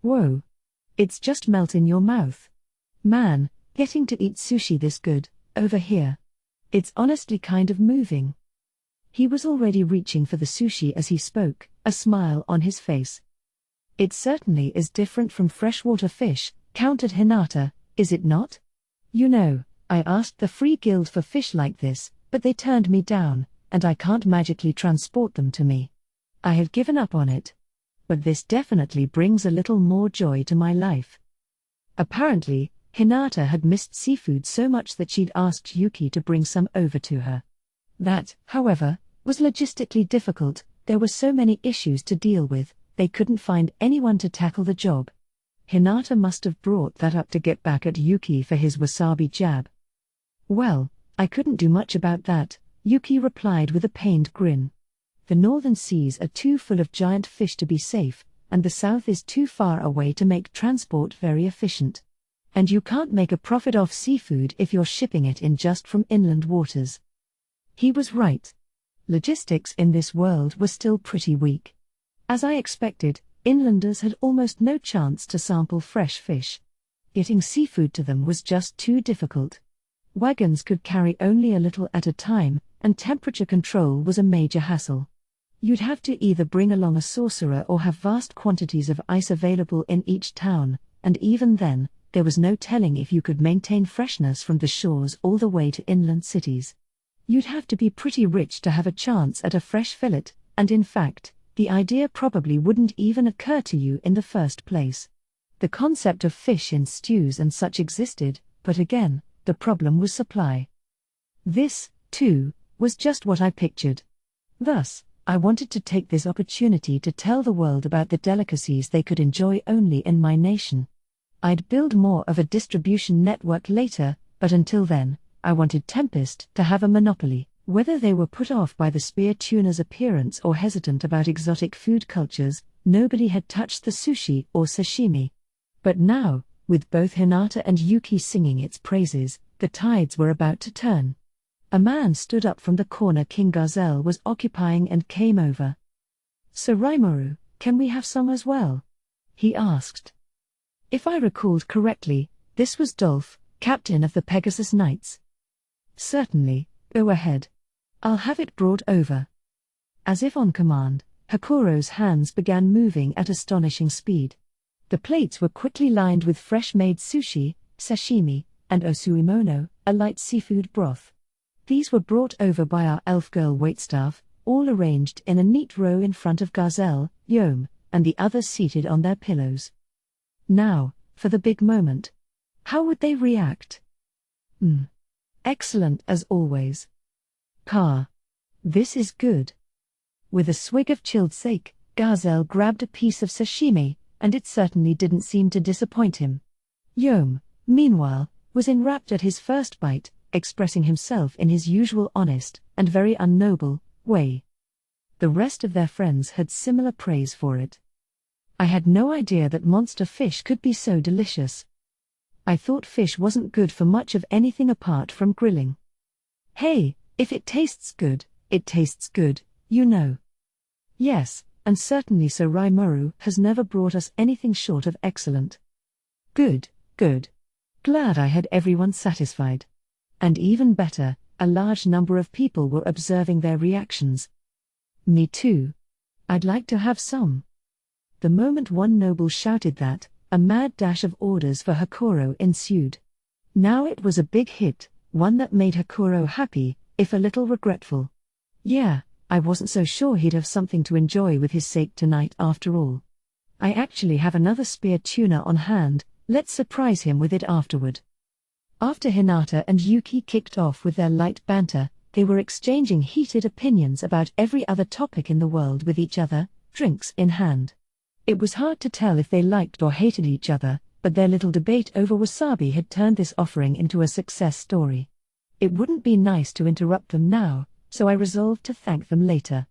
Whoa. It's just melt in your mouth. Man, getting to eat sushi this good, over here. It's honestly kind of moving. He was already reaching for the sushi as he spoke, a smile on his face. It certainly is different from freshwater fish, countered Hinata, is it not? You know, I asked the Free Guild for fish like this, but they turned me down, and I can't magically transport them to me. I had given up on it. But this definitely brings a little more joy to my life. Apparently, Hinata had missed seafood so much that she'd asked Yuki to bring some over to her. That, however, was logistically difficult. There were so many issues to deal with, they couldn't find anyone to tackle the job. Hinata must have brought that up to get back at Yuki for his wasabi jab. Well, I couldn't do much about that, Yuki replied with a pained grin. The northern seas are too full of giant fish to be safe, and the south is too far away to make transport very efficient. And you can't make a profit off seafood if you're shipping it in just from inland waters. He was right. Logistics in this world were still pretty weak. As I expected, inlanders had almost no chance to sample fresh fish. Getting seafood to them was just too difficult. Wagons could carry only a little at a time, and temperature control was a major hassle. You'd have to either bring along a sorcerer or have vast quantities of ice available in each town, and even then, there was no telling if you could maintain freshness from the shores all the way to inland cities. You'd have to be pretty rich to have a chance at a fresh fillet, and in fact, the idea probably wouldn't even occur to you in the first place. The concept of fish in stews and such existed, but again, the problem was supply. This, too, was just what I pictured. Thus, I wanted to take this opportunity to tell the world about the delicacies they could enjoy only in my nation. I'd build more of a distribution network later, but until then, I wanted Tempest to have a monopoly. Whether they were put off by the spear tuna's appearance or hesitant about exotic food cultures, nobody had touched the sushi or sashimi. But now, with both Hinata and Yuki singing its praises, the tides were about to turn. A man stood up from the corner King Gazelle was occupying and came over. "Sir Rimuru, can we have some as well?" he asked. If I recalled correctly, this was Dolph, captain of the Pegasus Knights. "Certainly, go ahead. I'll have it brought over." As if on command, Hakuro's hands began moving at astonishing speed. The plates were quickly lined with fresh-made sushi, sashimi, and osuimono, a light seafood broth. These were brought over by our elf girl waitstaff, all arranged in a neat row in front of Gazelle, Yom, and the others seated on their pillows. Now, for the big moment. How would they react? Excellent as always. Car. This is good. With a swig of chilled sake, Gazelle grabbed a piece of sashimi, and it certainly didn't seem to disappoint him. Yom, meanwhile, was enraptured at his first bite, expressing himself in his usual honest, and very unnoble, way. The rest of their friends had similar praise for it. I had no idea that monster fish could be so delicious. I thought fish wasn't good for much of anything apart from grilling. Hey, if it tastes good, it tastes good, you know. Yes, and certainly Sir Rimuru has never brought us anything short of excellent. Good, good. Glad I had everyone satisfied. And even better, a large number of people were observing their reactions. Me too. I'd like to have some. The moment one noble shouted that, a mad dash of orders for Hakuro ensued. Now it was a big hit, one that made Hakuro happy, if a little regretful. Yeah, I wasn't so sure he'd have something to enjoy with his sake tonight after all. I actually have another spear tuna on hand, let's surprise him with it afterward. After Hinata and Yuki kicked off with their light banter, they were exchanging heated opinions about every other topic in the world with each other, drinks in hand. It was hard to tell if they liked or hated each other, but their little debate over wasabi had turned this offering into a success story. It wouldn't be nice to interrupt them now, so I resolved to thank them later.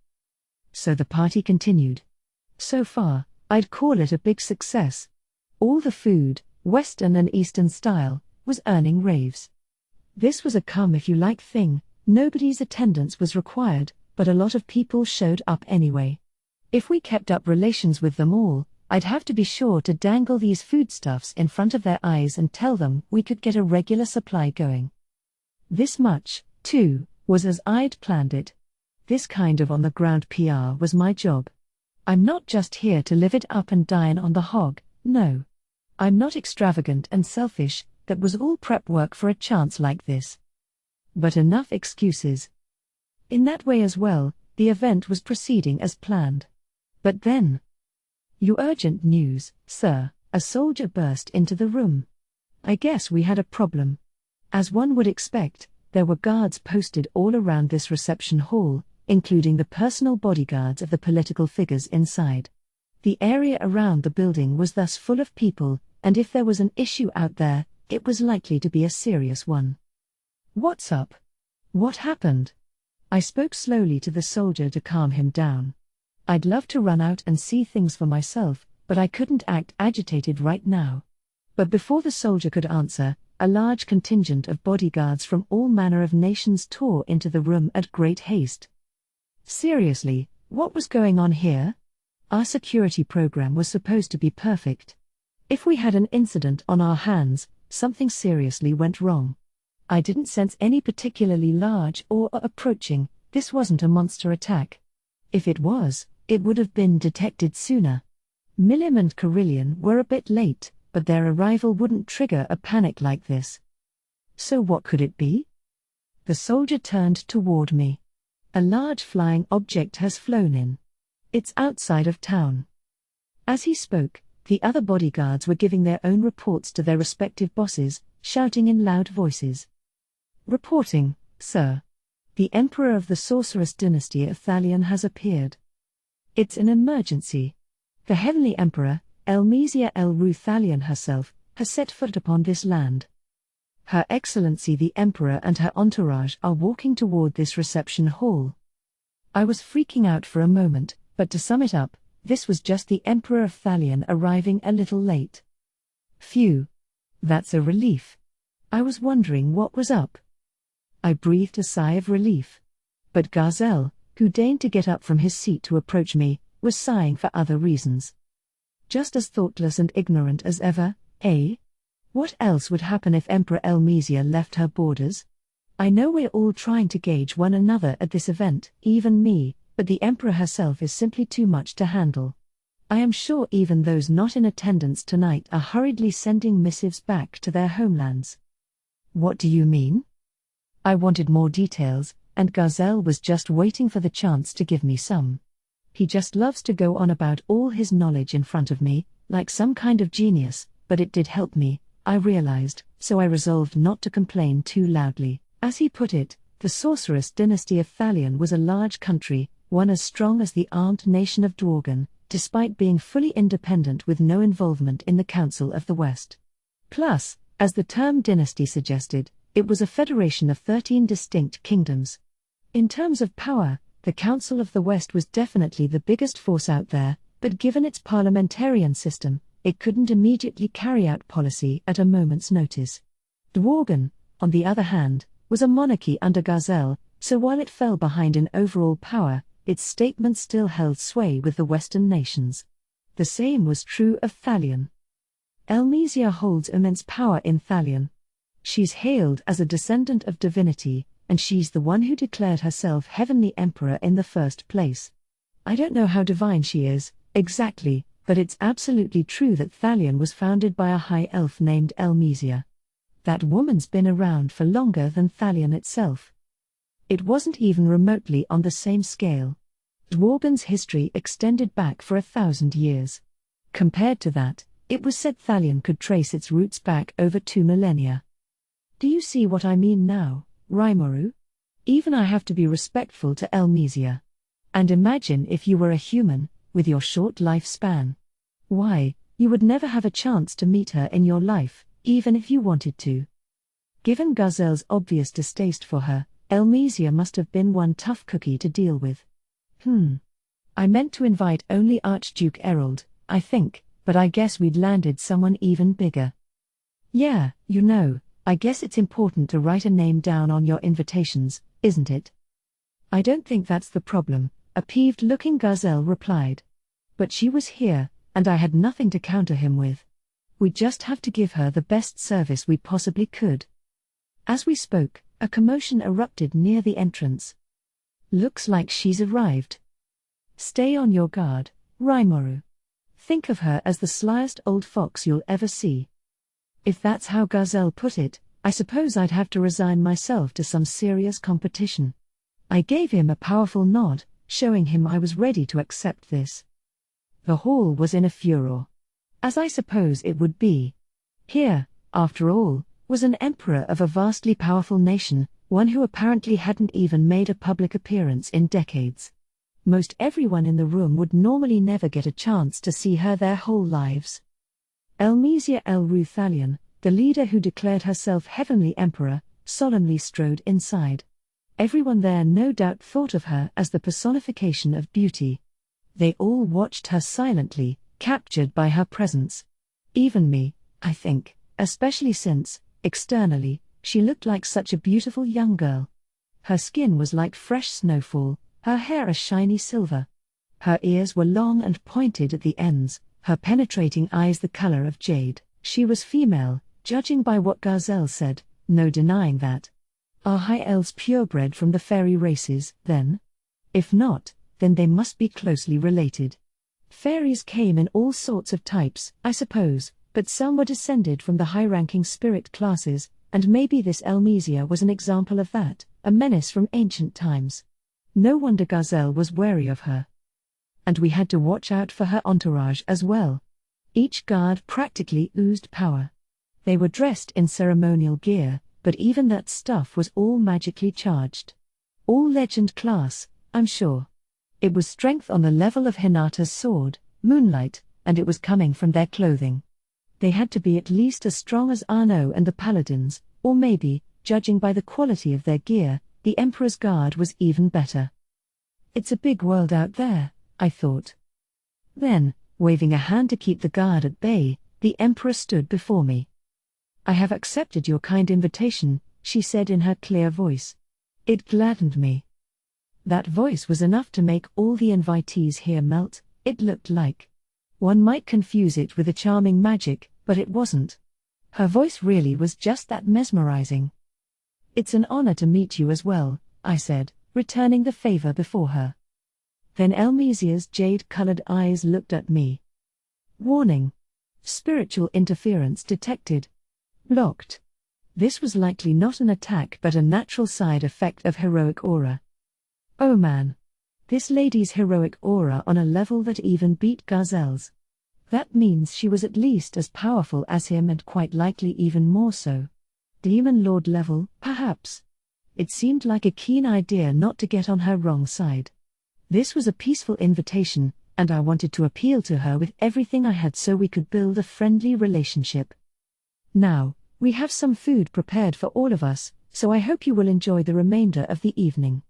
So the party continued. So far, I'd call it a big success. All the food, Western and Eastern style, was earning raves. This was a come-if-you-like thing, nobody's attendance was required, but a lot of people showed up anyway. If we kept up relations with them all, I'd have to be sure to dangle these foodstuffs in front of their eyes and tell them we could get a regular supply going. This much, too, was as I'd planned it. This kind of on-the-ground PR was my job. I'm not just here to live it up and dine on the hog, no. I'm not extravagant and selfish, that was all prep work for a chance like this. But enough excuses. In that way as well, the event was proceeding as planned. But then... "You urgent news, sir," a soldier burst into the room. I guess we had a problem. As one would expect, there were guards posted all around this reception hall, including the personal bodyguards of the political figures inside. The area around the building was thus full of people, and if there was an issue out there, it was likely to be a serious one. "What's up? What happened?" I spoke slowly to the soldier to calm him down. I'd love to run out and see things for myself, but I couldn't act agitated right now. But before the soldier could answer, a large contingent of bodyguards from all manner of nations tore into the room at great haste. Seriously, what was going on here? Our security program was supposed to be perfect. If we had an incident on our hands, something seriously went wrong. I didn't sense any particularly large or approaching. This wasn't a monster attack. If it was, it would have been detected sooner. Milim and Carillion were a bit late, but their arrival wouldn't trigger a panic like this. So what could it be? The soldier turned toward me. "A large flying object has flown in. It's outside of town." As he spoke, the other bodyguards were giving their own reports to their respective bosses, shouting in loud voices. "Reporting, sir. The Emperor of the Sorceress Dynasty of Thalion has appeared. It's an emergency. The Heavenly Emperor, Elmesia El-Ru Thalion herself, has set foot upon this land. Her Excellency the Emperor and her entourage are walking toward this reception hall." I was freaking out for a moment, but to sum it up, this was just the Emperor of Thalion arriving a little late. Phew. That's a relief. I was wondering what was up. I breathed a sigh of relief. But Garzel, who deigned to get up from his seat to approach me, was sighing for other reasons. Just as thoughtless and ignorant as ever, eh? What else would happen if Emperor Elmesia left her borders? I know we're all trying to gauge one another at this event, even me, but the Emperor herself is simply too much to handle. I am sure even those not in attendance tonight are hurriedly sending missives back to their homelands. What do you mean? I wanted more details, and Garzel was just waiting for the chance to give me some. He just loves to go on about all his knowledge in front of me, like some kind of genius, but it did help me, I realized, so I resolved not to complain too loudly. As he put it, the Sorceress Dynasty of Thalion was a large country, one as strong as the armed nation of Dworgen, despite being fully independent with no involvement in the Council of the West. Plus, as the term dynasty suggested, it was a federation of 13 distinct kingdoms. In terms of power, the Council of the West was definitely the biggest force out there, but given its parliamentarian system, it couldn't immediately carry out policy at a moment's notice. Dworgen, on the other hand, was a monarchy under Garzel, so while it fell behind in overall power, its statement still held sway with the Western nations. The same was true of Thalion. Elmesia holds immense power in Thalion. She's hailed as a descendant of divinity, and she's the one who declared herself Heavenly Emperor in the first place. I don't know how divine she is, exactly, but it's absolutely true that Thalion was founded by a high elf named Elmesia. That woman's been around for longer than Thalion itself. It wasn't even remotely on the same scale. Dworgen's history extended back for 1,000 years. Compared to that, it was said Thalion could trace its roots back over 2 millennia. Do you see what I mean now, Rimuru? Even I have to be respectful to Elmesia. And imagine if you were a human, with your short lifespan. Why, you would never have a chance to meet her in your life, even if you wanted to. Given Garzel's obvious distaste for her, Elmesia must have been one tough cookie to deal with. I meant to invite only Archduke Errold, I think, but I guess we'd landed someone even bigger. Yeah, I guess it's important to write a name down on your invitations, isn't it? I don't think that's the problem, a peeved-looking Garzel replied. But she was here, and I had nothing to counter him with. We just have to give her the best service we possibly could. As we spoke, a commotion erupted near the entrance. Looks like she's arrived. Stay on your guard, Rimuru. Think of her as the slyest old fox you'll ever see. If that's how Garzel put it, I suppose I'd have to resign myself to some serious competition. I gave him a powerful nod, showing him I was ready to accept this. The hall was in a furor. As I suppose it would be. Here, after all, was an emperor of a vastly powerful nation, one who apparently hadn't even made a public appearance in decades. Most everyone in the room would normally never get a chance to see her their whole lives. Elmesia el Ruthalion, the leader who declared herself Heavenly Emperor, solemnly strode inside. Everyone there no doubt thought of her as the personification of beauty. They all watched her silently, captured by her presence. Even me, I think, especially since, externally, she looked like such a beautiful young girl. Her skin was like fresh snowfall, her hair a shiny silver. Her ears were long and pointed at the ends, her penetrating eyes the color of jade. She was female, judging by what Garzel said, no denying that. Are high elves purebred from the fairy races, then? If not, then they must be closely related. Fairies came in all sorts of types, I suppose, but some were descended from the high-ranking spirit classes, and maybe this Elmesia was an example of that, a menace from ancient times. No wonder Garzel was wary of her. And we had to watch out for her entourage as well. Each guard practically oozed power. They were dressed in ceremonial gear, but even that stuff was all magically charged. All legend class, I'm sure. It was strength on the level of Hinata's sword, Moonlight, and it was coming from their clothing. They had to be at least as strong as Arno and the Paladins, or maybe, judging by the quality of their gear, the Emperor's Guard was even better. It's a big world out there, I thought. Then, waving a hand to keep the guard at bay, the Emperor stood before me. I have accepted your kind invitation, she said in her clear voice. It gladdened me. That voice was enough to make all the invitees here melt, it looked like. One might confuse it with a charming magic, but it wasn't. Her voice really was just that mesmerizing. It's an honor to meet you as well, I said, returning the favor before her. Then Elmesia's jade-colored eyes looked at me. Warning. Spiritual interference detected. Blocked. This was likely not an attack but a natural side effect of heroic aura. Oh man. This lady's heroic aura on a level that even beat Garzel's. That means she was at least as powerful as him and quite likely even more so. Demon Lord level, perhaps. It seemed like a keen idea not to get on her wrong side. This was a peaceful invitation, and I wanted to appeal to her with everything I had so we could build a friendly relationship. Now, we have some food prepared for all of us, so I hope you will enjoy the remainder of the evening.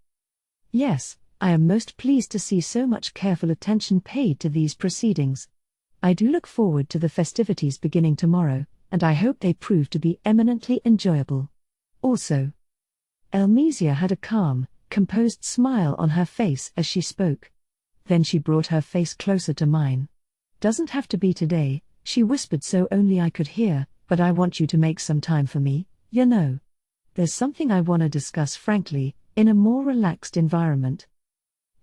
Yes, I am most pleased to see so much careful attention paid to these proceedings. I do look forward to the festivities beginning tomorrow, and I hope they prove to be eminently enjoyable. Also, Elmesia had a calm, composed smile on her face as she spoke. Then she brought her face closer to mine. Doesn't have to be today, she whispered so only I could hear, but I want you to make some time for me, you know. There's something I want to discuss frankly, in a more relaxed environment.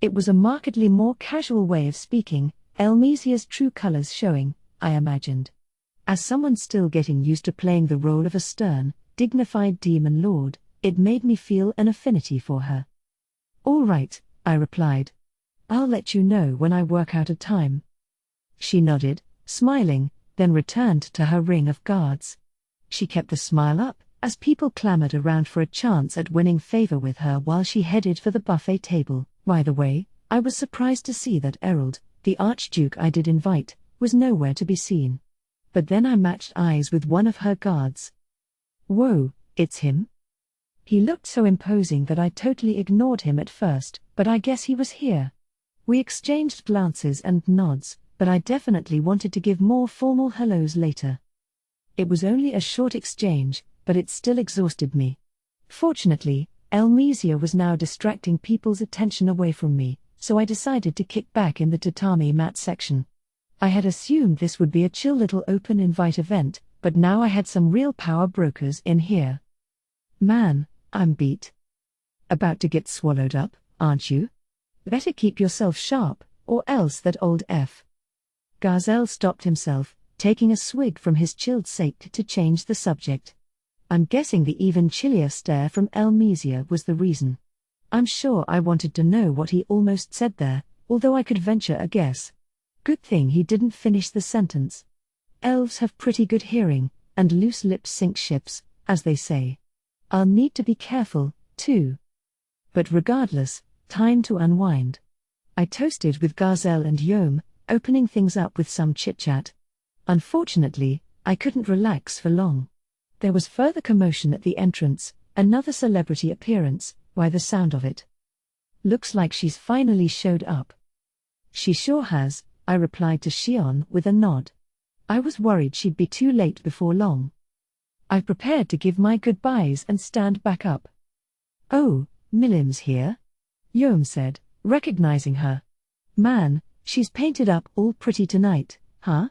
It was a markedly more casual way of speaking, Elmesia's true colors showing, I imagined. As someone still getting used to playing the role of a stern, dignified demon lord, it made me feel an affinity for her. All right, I replied. I'll let you know when I work out a time. She nodded, smiling, then returned to her ring of guards. She kept the smile up, as people clamored around for a chance at winning favor with her while she headed for the buffet table. By the way, I was surprised to see that Errol, the Archduke I did invite, was nowhere to be seen. But then I matched eyes with one of her guards. Whoa, it's him? He looked so imposing that I totally ignored him at first, but I guess he was here. We exchanged glances and nods, but I definitely wanted to give more formal hellos later. It was only a short exchange, but it still exhausted me. Fortunately, Elmesia was now distracting people's attention away from me, so I decided to kick back in the tatami mat section. I had assumed this would be a chill little open invite event, but now I had some real power brokers in here. Man, I'm beat. About to get swallowed up, aren't you? Better keep yourself sharp, or else that old F. Garzel stopped himself, taking a swig from his chilled sake to change the subject. I'm guessing the even chillier stare from Elmesia was the reason. I'm sure I wanted to know what he almost said there, although I could venture a guess. Good thing he didn't finish the sentence. Elves have pretty good hearing, and loose lips sink ships, as they say. I'll need to be careful, too. But regardless, time to unwind. I toasted with Garzel and Yom, opening things up with some chit-chat. Unfortunately, I couldn't relax for long. There was further commotion at the entrance, another celebrity appearance, by the sound of it. Looks like she's finally showed up. She sure has, I replied to Xion with a nod. I was worried she'd be too late before long. I prepared to give my goodbyes and stand back up. Oh, Milim's here? Yom said, recognizing her. Man, she's painted up all pretty tonight, huh?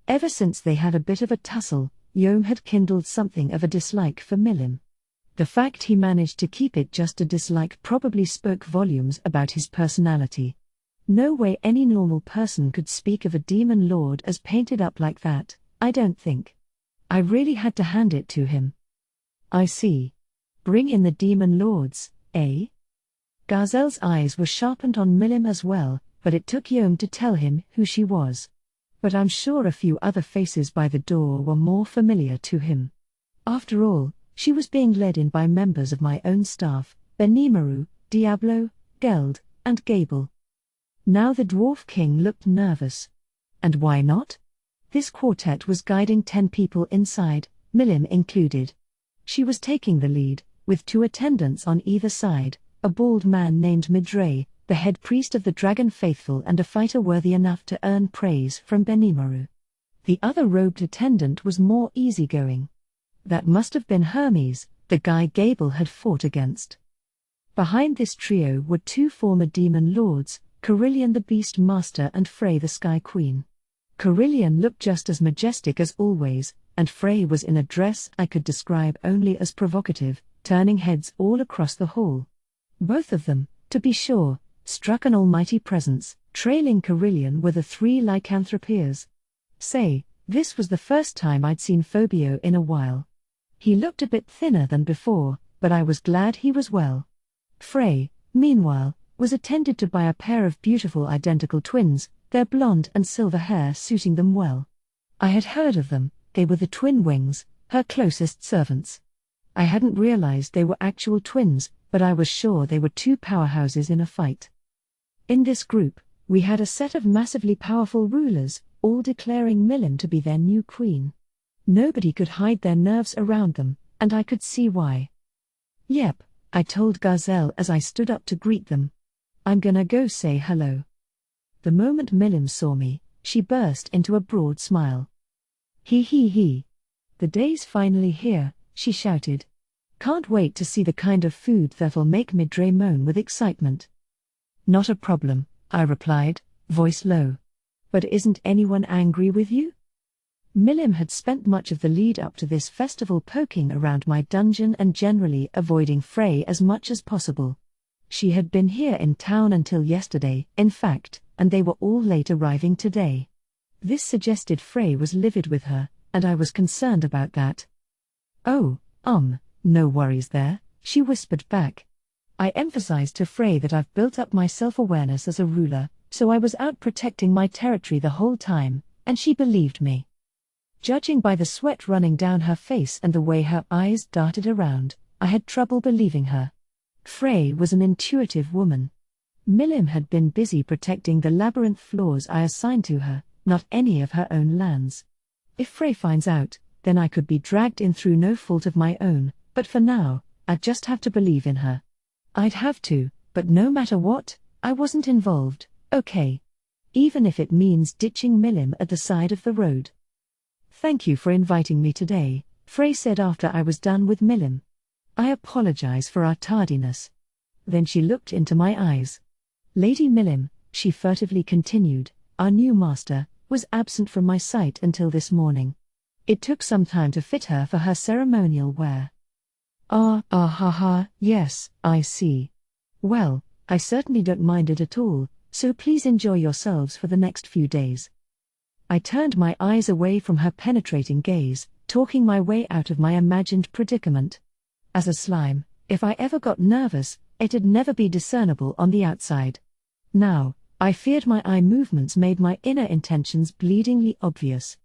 Ever since they had a bit of a tussle, Yom had kindled something of a dislike for Milim. The fact he managed to keep it just a dislike probably spoke volumes about his personality. No way any normal person could speak of a demon lord as painted up like that, I don't think. I really had to hand it to him. I see. Bring in the demon lords, eh? Gazelle's eyes were sharpened on Milim as well, but it took Yom to tell him who she was. But I'm sure a few other faces by the door were more familiar to him. After all, she was being led in by members of my own staff, Benimaru, Diablo, Geld, and Gable. Now the Dwarf King looked nervous. And why not? This quartet was guiding 10 people inside, Milim included. She was taking the lead, with 2 attendants on either side, a bald man named Midray, the head priest of the Dragon Faithful and a fighter worthy enough to earn praise from Benimaru. The other robed attendant was more easygoing. That must have been Hermes, the guy Gable had fought against. Behind this trio were 2 former demon lords, Carillion the Beast Master and Frey the Sky Queen. Carillion looked just as majestic as always, and Frey was in a dress I could describe only as provocative, turning heads all across the hall. Both of them, to be sure, struck an almighty presence. Trailing Carillion were the 3 lycanthropeers. This was the first time I'd seen Phobio in a while. He looked a bit thinner than before, but I was glad he was well. Frey, meanwhile, was attended to by a pair of beautiful identical twins, their blonde and silver hair suiting them well. I had heard of them, they were the Twin Wings, her closest servants. I hadn't realized they were actual twins, but I was sure they were 2 powerhouses in a fight. In this group, we had a set of massively powerful rulers, all declaring Milim to be their new queen. Nobody could hide their nerves around them, and I could see why. Yep, I told Gazelle as I stood up to greet them. I'm gonna go say hello. The moment Milim saw me, she burst into a broad smile. He. The day's finally here, she shouted. Can't wait to see the kind of food that'll make Midray moan with excitement. Not a problem, I replied, voice low. But isn't anyone angry with you? Milim had spent much of the lead up to this festival poking around my dungeon and generally avoiding Frey as much as possible. She had been here in town until yesterday, in fact, and they were all late arriving today. This suggested Frey was livid with her, and I was concerned about that. Oh, no worries there, she whispered back. I emphasized to Frey that I've built up my self-awareness as a ruler, so I was out protecting my territory the whole time, and she believed me. Judging by the sweat running down her face and the way her eyes darted around, I had trouble believing her. Frey was an intuitive woman. Milim had been busy protecting the labyrinth floors I assigned to her, not any of her own lands. If Frey finds out, then I could be dragged in through no fault of my own, but for now, I'd just have to believe in her. I'd have to, but no matter what, I wasn't involved, okay. Even if it means ditching Milim at the side of the road. Thank you for inviting me today, Frey said after I was done with Milim. I apologize for our tardiness. Then she looked into my eyes. Lady Milim, she furtively continued, our new master, was absent from my sight until this morning. It took some time to fit her for her ceremonial wear. Yes, I see. Well, I certainly don't mind it at all, so please enjoy yourselves for the next few days. I turned my eyes away from her penetrating gaze, talking my way out of my imagined predicament. As a slime, if I ever got nervous, it'd never be discernible on the outside. Now, I feared my eye movements made my inner intentions bleedingly obvious.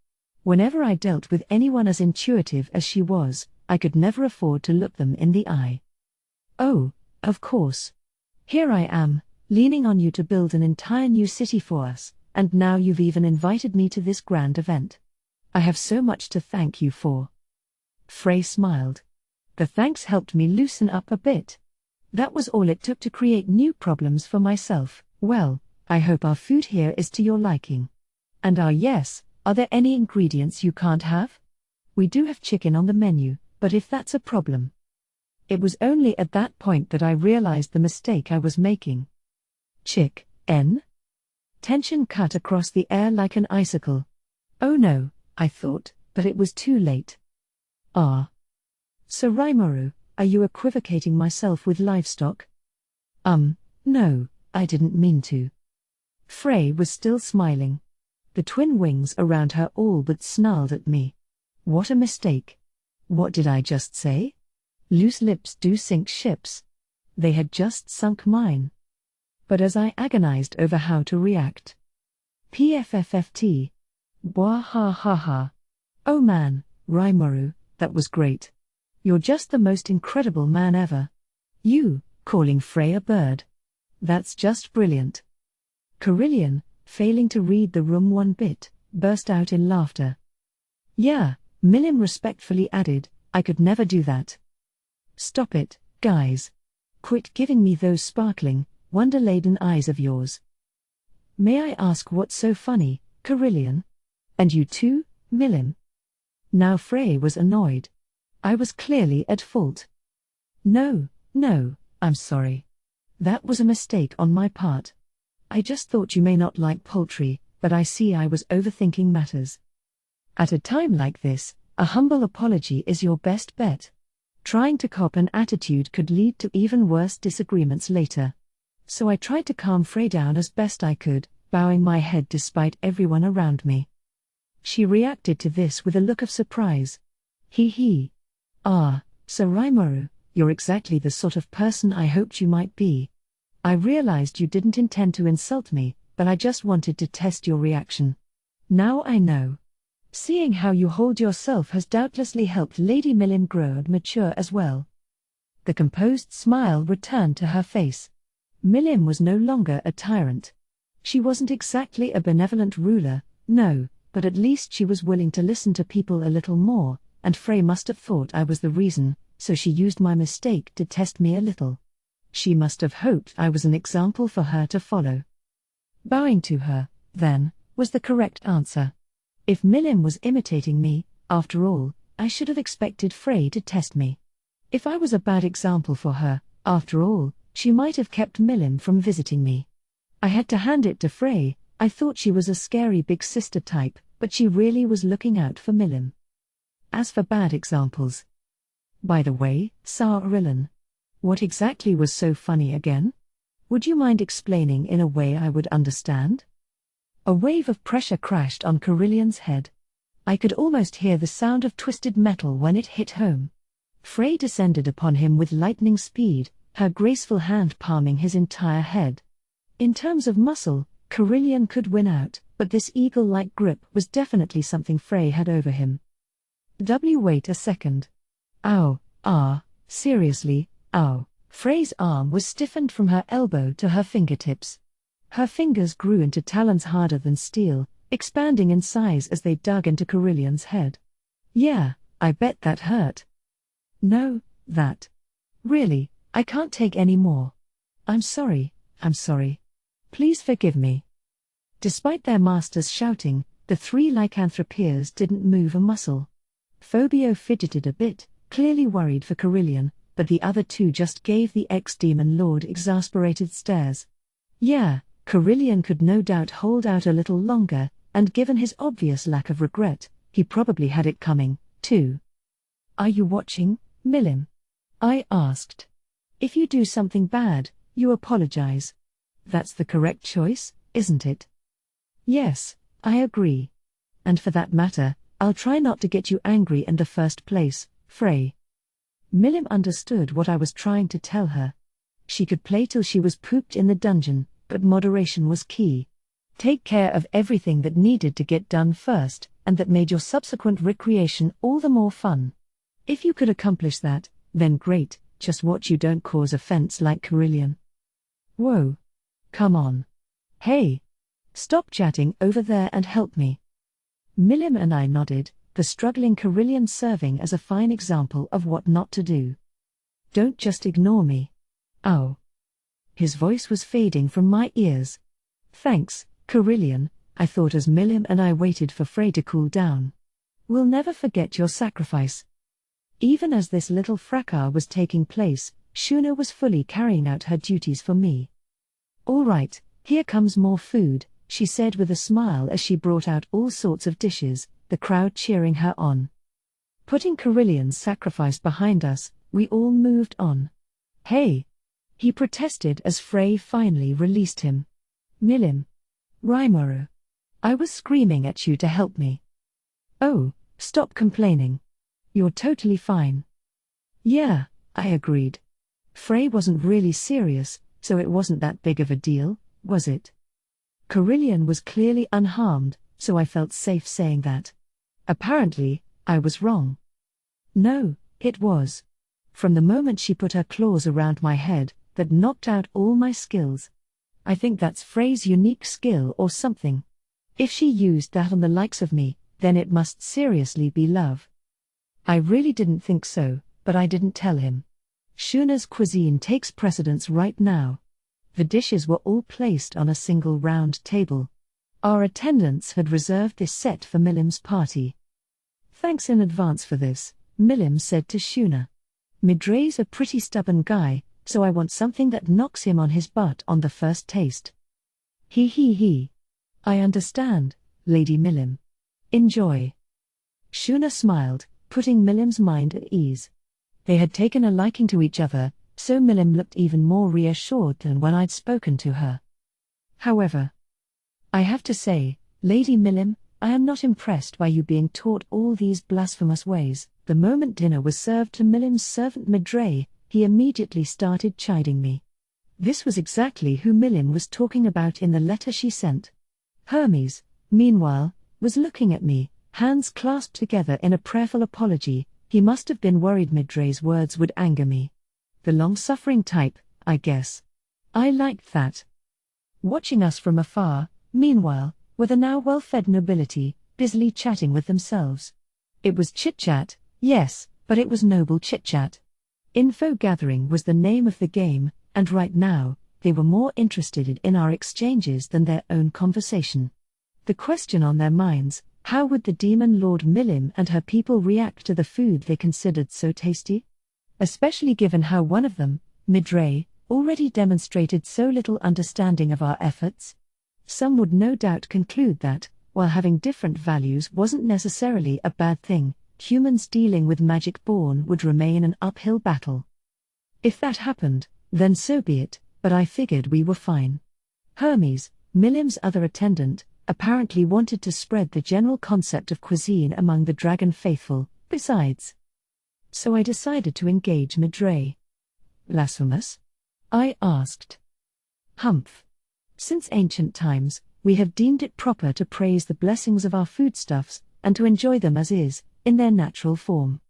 Whenever I dealt with anyone as intuitive as she was, I could never afford to look them in the eye. Oh, of course. Here I am, leaning on you to build an entire new city for us, and now you've even invited me to this grand event. I have so much to thank you for. Frey smiled. The thanks helped me loosen up a bit. That was all it took to create new problems for myself. Well, I hope our food here is to your liking. And yes, are there any ingredients you can't have? We do have chicken on the menu, but if that's a problem. It was only at that point that I realized the mistake I was making. Chick-en? Tension cut across the air like an icicle. Oh no, I thought, but it was too late. So Rimuru, are you equivocating myself with livestock? No, I didn't mean to. Frey was still smiling. The twin wings around her all but snarled at me. What a mistake. What did I just say? Loose lips do sink ships. They had just sunk mine. But as I agonized over how to react. PFFFT. Bwah ha ha ha. Oh man, Rimuru, that was great. You're just the most incredible man ever. You, calling Frey a bird. That's just brilliant. Carillion, failing to read the room one bit, burst out in laughter. Yeah, Milim respectfully added, I could never do that. Stop it, guys. Quit giving me those sparkling, wonder-laden eyes of yours. May I ask what's so funny, Carillion? And you too, Milim? Now Frey was annoyed. I was clearly at fault. No, I'm sorry. That was a mistake on my part. I just thought you may not like poultry, but I see I was overthinking matters. At a time like this, a humble apology is your best bet. Trying to cop an attitude could lead to even worse disagreements later. So I tried to calm Frey down as best I could, bowing my head despite everyone around me. She reacted to this with a look of surprise. Hee. So Rimuru, you're exactly the sort of person I hoped you might be. I realized you didn't intend to insult me, but I just wanted to test your reaction. Now I know. Seeing how you hold yourself has doubtlessly helped Lady Milim grow and mature as well. The composed smile returned to her face. Milim was no longer a tyrant. She wasn't exactly a benevolent ruler, no, but at least she was willing to listen to people a little more, and Frey must have thought I was the reason, so she used my mistake to test me a little. She must have hoped I was an example for her to follow. Bowing to her, then, was the correct answer. If Milim was imitating me, after all, I should have expected Frey to test me. If I was a bad example for her, after all, she might have kept Milim from visiting me. I had to hand it to Frey. I thought she was a scary big sister type, but she really was looking out for Milim. As for bad examples. By the way, Sarillan, what exactly was so funny again? Would you mind explaining in a way I would understand? A wave of pressure crashed on Carillion's head. I could almost hear the sound of twisted metal when it hit home. Frey descended upon him with lightning speed, her graceful hand palming his entire head. In terms of muscle, Carillion could win out, but this eagle-like grip was definitely something Frey had over him. Wait a second. Ow, seriously, ow. Frey's arm was stiffened from her elbow to her fingertips. Her fingers grew into talons harder than steel, expanding in size as they dug into Carillion's head. Yeah, I bet that hurt. No, that. Really, I can't take any more. I'm sorry. Please forgive me. Despite their masters shouting, the three lycanthropeers didn't move a muscle. Phobio fidgeted a bit, clearly worried for Carillion, but the other two just gave the ex-demon lord exasperated stares. Yeah, Carillion could no doubt hold out a little longer, and given his obvious lack of regret, he probably had it coming, too. Are you watching, Milim? I asked. If you do something bad, you apologize. That's the correct choice, isn't it? Yes, I agree. And for that matter, I'll try not to get you angry in the first place, Frey. Milim understood what I was trying to tell her. She could play till she was pooped in the dungeon, but moderation was key. Take care of everything that needed to get done first, and that made your subsequent recreation all the more fun. If you could accomplish that, then great, just watch you don't cause offense like Carillion. Whoa. Come on. Hey. Stop chatting over there and help me. Milim and I nodded, the struggling Carillion serving as a fine example of what not to do. Don't just ignore me. Ow. His voice was fading from my ears. Thanks, Carillion, I thought as Milim and I waited for Frey to cool down. We'll never forget your sacrifice. Even as this little fracas was taking place, Shuna was fully carrying out her duties for me. All right, here comes more food, she said with a smile as she brought out all sorts of dishes, the crowd cheering her on. Putting Carillion's sacrifice behind us, we all moved on. Hey! He protested as Frey finally released him. Milim. Rimuru. I was screaming at you to help me. Oh, stop complaining. You're totally fine. Yeah, I agreed. Frey wasn't really serious, so it wasn't that big of a deal, was it? Carillion was clearly unharmed, so I felt safe saying that. Apparently, I was wrong. No, it was. From the moment she put her claws around my head, that knocked out all my skills. I think that's Frey's unique skill or something. If she used that on the likes of me, then it must seriously be love. I really didn't think so, but I didn't tell him. Shuna's cuisine takes precedence right now. The dishes were all placed on a single round table. Our attendants had reserved this set for Milim's party. Thanks in advance for this, Milim said to Shuna. Midrei's a pretty stubborn guy, so I want something that knocks him on his butt on the first taste. He. I understand, Lady Milim. Enjoy. Shuna smiled, putting Milim's mind at ease. They had taken a liking to each other, so Milim looked even more reassured than when I'd spoken to her. However, I have to say, Lady Milim, I am not impressed by you being taught all these blasphemous ways. The moment dinner was served to Milim's servant Midrei, he immediately started chiding me. This was exactly who Milim was talking about in the letter she sent. Hermes, meanwhile, was looking at me, hands clasped together in a prayerful apology. He must have been worried Midrei's words would anger me. The long-suffering type, I guess. I liked that. Watching us from afar, meanwhile, were the now well-fed nobility, busily chatting with themselves. It was chit-chat, yes, but it was noble chit-chat. Info-gathering was the name of the game, and right now, they were more interested in our exchanges than their own conversation. The question on their minds, how would the demon Lord Milim and her people react to the food they considered so tasty? Especially given how one of them, Midrei, already demonstrated so little understanding of our efforts. Some would no doubt conclude that, while having different values wasn't necessarily a bad thing, humans dealing with magic born would remain an uphill battle. If that happened, then so be it, but I figured we were fine. Hermes, Milim's other attendant, apparently wanted to spread the general concept of cuisine among the dragon faithful, besides. So I decided to engage Midrei. Blasphemous? I asked. Humph. Since ancient times, we have deemed it proper to praise the blessings of our foodstuffs, and to enjoy them as is, in their natural form.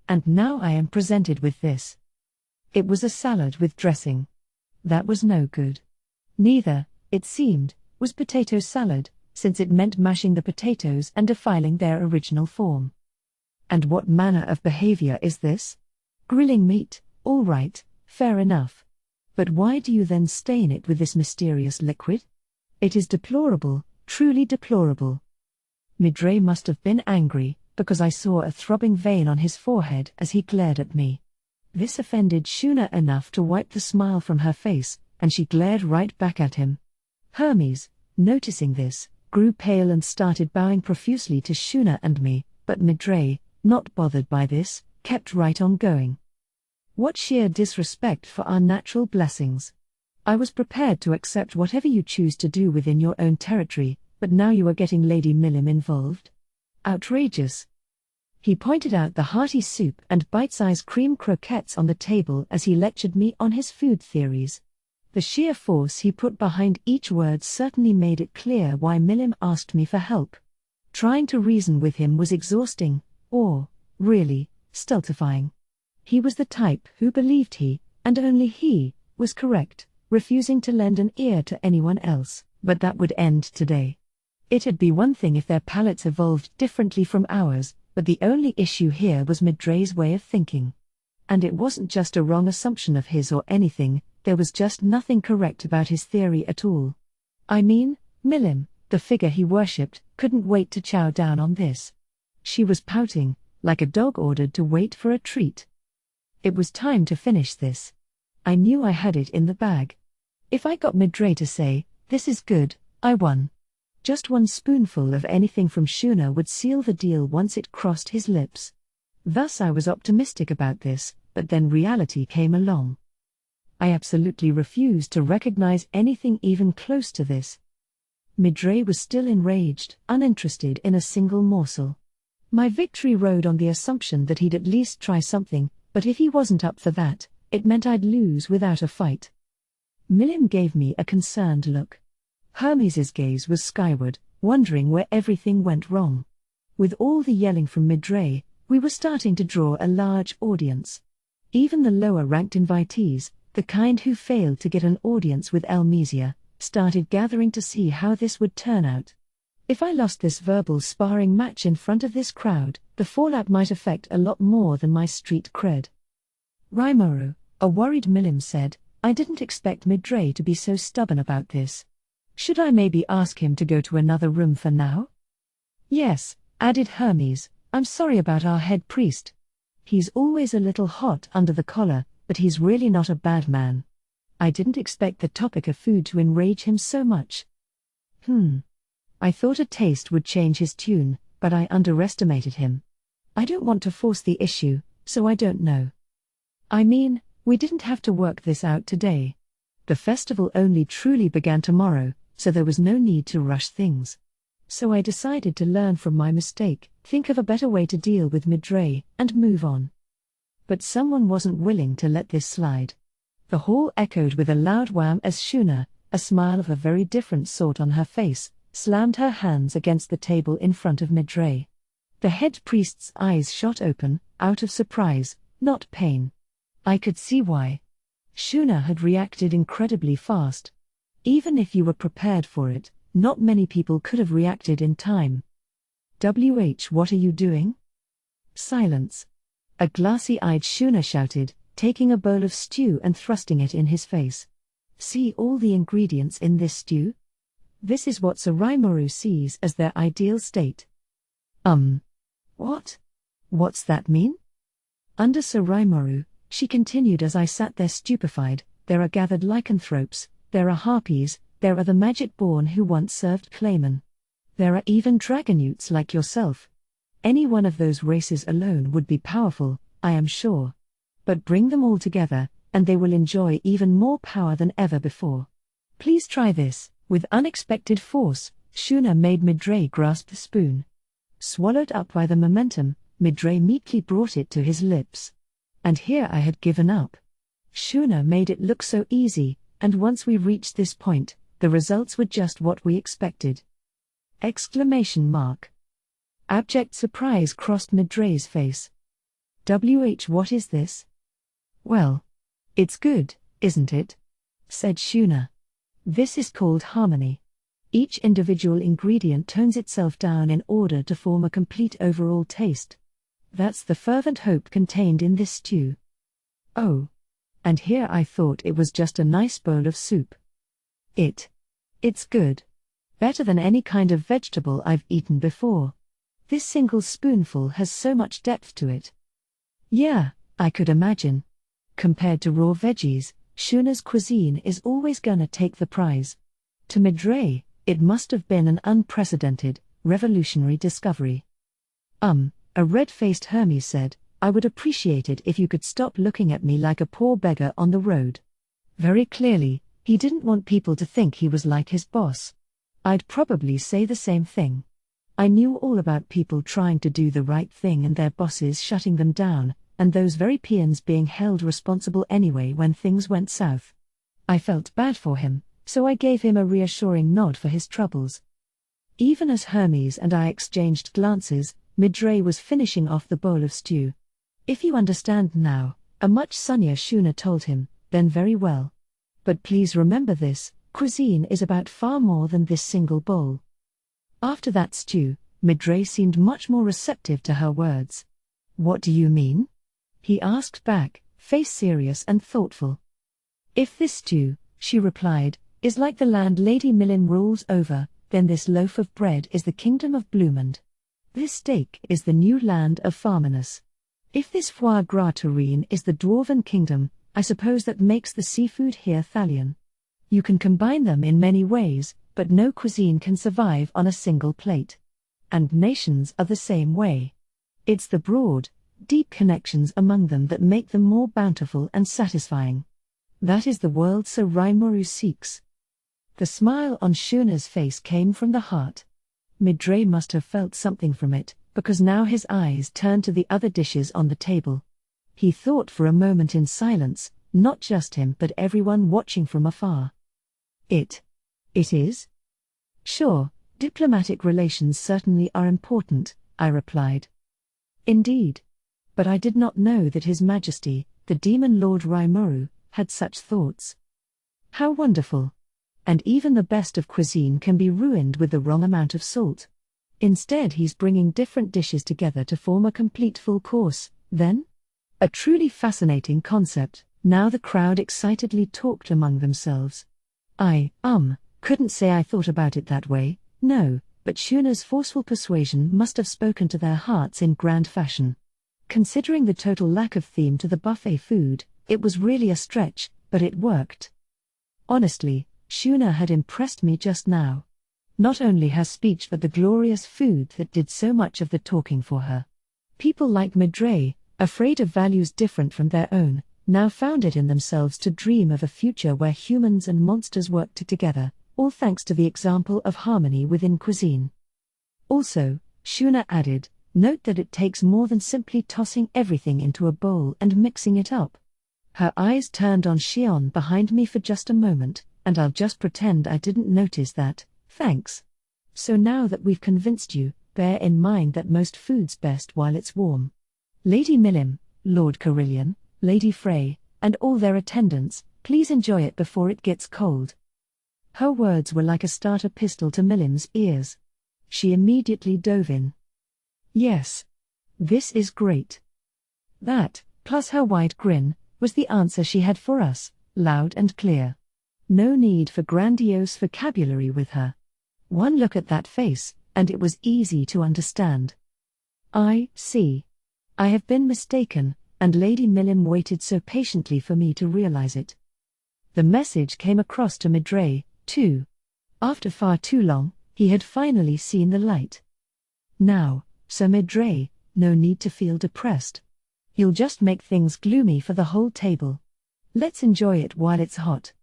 And now I am presented with this. It was a salad with dressing. That was no good. Neither, it seemed, was potato salad, since it meant mashing the potatoes and defiling their original form. And what manner of behavior is this? Grilling meat, all right, fair enough. But why do you then stain it with this mysterious liquid? It is deplorable, truly deplorable. Midrei must have been angry, because I saw a throbbing vein on his forehead as he glared at me. This offended Shuna enough to wipe the smile from her face, and she glared right back at him. Hermes, noticing this, grew pale and started bowing profusely to Shuna and me, but Midrei, not bothered by this, kept right on going. What sheer disrespect for our natural blessings. I was prepared to accept whatever you choose to do within your own territory, but now you are getting Lady Milim involved? Outrageous. He pointed out the hearty soup and bite-sized cream croquettes on the table as he lectured me on his food theories. The sheer force he put behind each word certainly made it clear why Milim asked me for help. Trying to reason with him was exhausting, or, really, stultifying. He was the type who believed he, and only he, was correct, refusing to lend an ear to anyone else, but that would end today. It'd be one thing if their palates evolved differently from ours, but the only issue here was Midray's way of thinking. And it wasn't just a wrong assumption of his or anything, there was just nothing correct about his theory at all. I mean, Milim, the figure he worshipped, couldn't wait to chow down on this. She was pouting, like a dog ordered to wait for a treat. It was time to finish this. I knew I had it in the bag. If I got Midray to say, "This is good," I won. Just one spoonful of anything from Shuna would seal the deal once it crossed his lips. Thus I was optimistic about this, but then reality came along. I absolutely refused to recognize anything even close to this. Midray was still enraged, uninterested in a single morsel. My victory rode on the assumption that he'd at least try something, but if he wasn't up for that, it meant I'd lose without a fight. Milim gave me a concerned look. Hermes's gaze was skyward, wondering where everything went wrong. With all the yelling from Midray, we were starting to draw a large audience. Even the lower-ranked invitees, the kind who failed to get an audience with Elmesia, started gathering to see how this would turn out. If I lost this verbal sparring match in front of this crowd, the fallout might affect a lot more than my street cred. Rimuru, a worried Milim said, "I didn't expect Midray to be so stubborn about this. Should I maybe ask him to go to another room for now?" "Yes," added Hermes, "I'm sorry about our head priest. He's always a little hot under the collar, but he's really not a bad man. I didn't expect the topic of food to enrage him so much. I thought a taste would change his tune, but I underestimated him. I don't want to force the issue, so I don't know. I mean, we didn't have to work this out today. The festival only truly began tomorrow, so there was no need to rush things. So I decided to learn from my mistake, think of a better way to deal with Midray, and move on." But someone wasn't willing to let this slide. The hall echoed with a loud wham as Shuna, a smile of a very different sort on her face, slammed her hands against the table in front of Midray. The head priest's eyes shot open, out of surprise, not pain. I could see why. Shuna had reacted incredibly fast. Even if you were prepared for it, not many people could have reacted in time. What are you doing?" Silence. A glassy-eyed Shuna shouted, taking a bowl of stew and thrusting it in his face. "See all the ingredients in this stew? This is what Sir Rimuru sees as their ideal state." What? What's that mean?" "Under Sir Rimuru," she continued as I sat there stupefied, "there are gathered lycanthropes, there are harpies, there are the magic-born who once served Clayman. There are even dragonutes like yourself. Any one of those races alone would be powerful, I am sure. But bring them all together, and they will enjoy even more power than ever before. Please try this." With unexpected force, Shuna made Midray grasp the spoon. Swallowed up by the momentum, Midray meekly brought it to his lips. And here I had given up. Shuna made it look so easy, and once we reached this point, the results were just what we expected. Exclamation mark. Abject surprise crossed Midray's face. What is this?" "Well, it's good, isn't it?" said Shuna. "This is called harmony. Each individual ingredient tones itself down in order to form a complete overall taste. That's the fervent hope contained in this stew." Oh. And here I thought it was just a nice bowl of soup. It's good. Better than any kind of vegetable I've eaten before. This single spoonful has so much depth to it. Yeah, I could imagine. Compared to raw veggies, Shuna's cuisine is always gonna take the prize. To Midray, it must have been an unprecedented, revolutionary discovery. A red-faced Hermes said, "I would appreciate it if you could stop looking at me like a poor beggar on the road." Very clearly, he didn't want people to think he was like his boss. I'd probably say the same thing. I knew all about people trying to do the right thing and their bosses shutting them down, and those very peons being held responsible anyway when things went south. I felt bad for him, so I gave him a reassuring nod for his troubles. Even as Hermes and I exchanged glances, Midray was finishing off the bowl of stew. "If you understand now," a much sunnier Shuna told him, "then very well. But please remember this, cuisine is about far more than this single bowl." After that stew, Midray seemed much more receptive to her words. "What do you mean?" he asked back, face serious and thoughtful. "If this stew," she replied, "is like the land Lady Millin rules over, then this loaf of bread is the kingdom of Bloomond. This steak is the new land of Farminus. If this foie gras terrine is the Dwarven kingdom, I suppose that makes the seafood here Thalian. You can combine them in many ways, but no cuisine can survive on a single plate. And nations are the same way. It's the broad, deep connections among them that make them more bountiful and satisfying. That is the world Sir Rimuru seeks." The smile on Shuna's face came from the heart. Midray must have felt something from it, because now his eyes turned to the other dishes on the table. He thought for a moment in silence, not just him but everyone watching from afar. It is? Sure, diplomatic relations certainly are important, I replied. Indeed. But I did not know that His Majesty, the Demon Lord Rimuru, had such thoughts. How wonderful! And even the best of cuisine can be ruined with the wrong amount of salt. Instead he's bringing different dishes together to form a complete full course, then? A truly fascinating concept. Now the crowd excitedly talked among themselves. I couldn't say I thought about it that way, no, but Shuna's forceful persuasion must have spoken to their hearts in grand fashion. Considering the total lack of theme to the buffet food, it was really a stretch, but it worked. Honestly, Shuna had impressed me just now. Not only her speech but the glorious food that did so much of the talking for her. People like Midray, afraid of values different from their own, now found it in themselves to dream of a future where humans and monsters worked together, all thanks to the example of harmony within cuisine. Also, Shuna added, note that it takes more than simply tossing everything into a bowl and mixing it up. Her eyes turned on Shion behind me for just a moment, and I'll just pretend I didn't notice that, thanks. So now that we've convinced you, bear in mind that most food's best while it's warm. Lady Millim, Lord Carillion, Lady Frey, and all their attendants, please enjoy it before it gets cold. Her words were like a starter pistol to Millim's ears. She immediately dove in. Yes. This is great. That, plus her wide grin, was the answer she had for us, loud and clear. No need for grandiose vocabulary with her. One look at that face, and it was easy to understand. I see. I have been mistaken, and Lady Millim waited so patiently for me to realize it. The message came across to Midray, too. After far too long, he had finally seen the light. Now, Sir Midray, no need to feel depressed. You'll just make things gloomy for the whole table. Let's enjoy it while it's hot.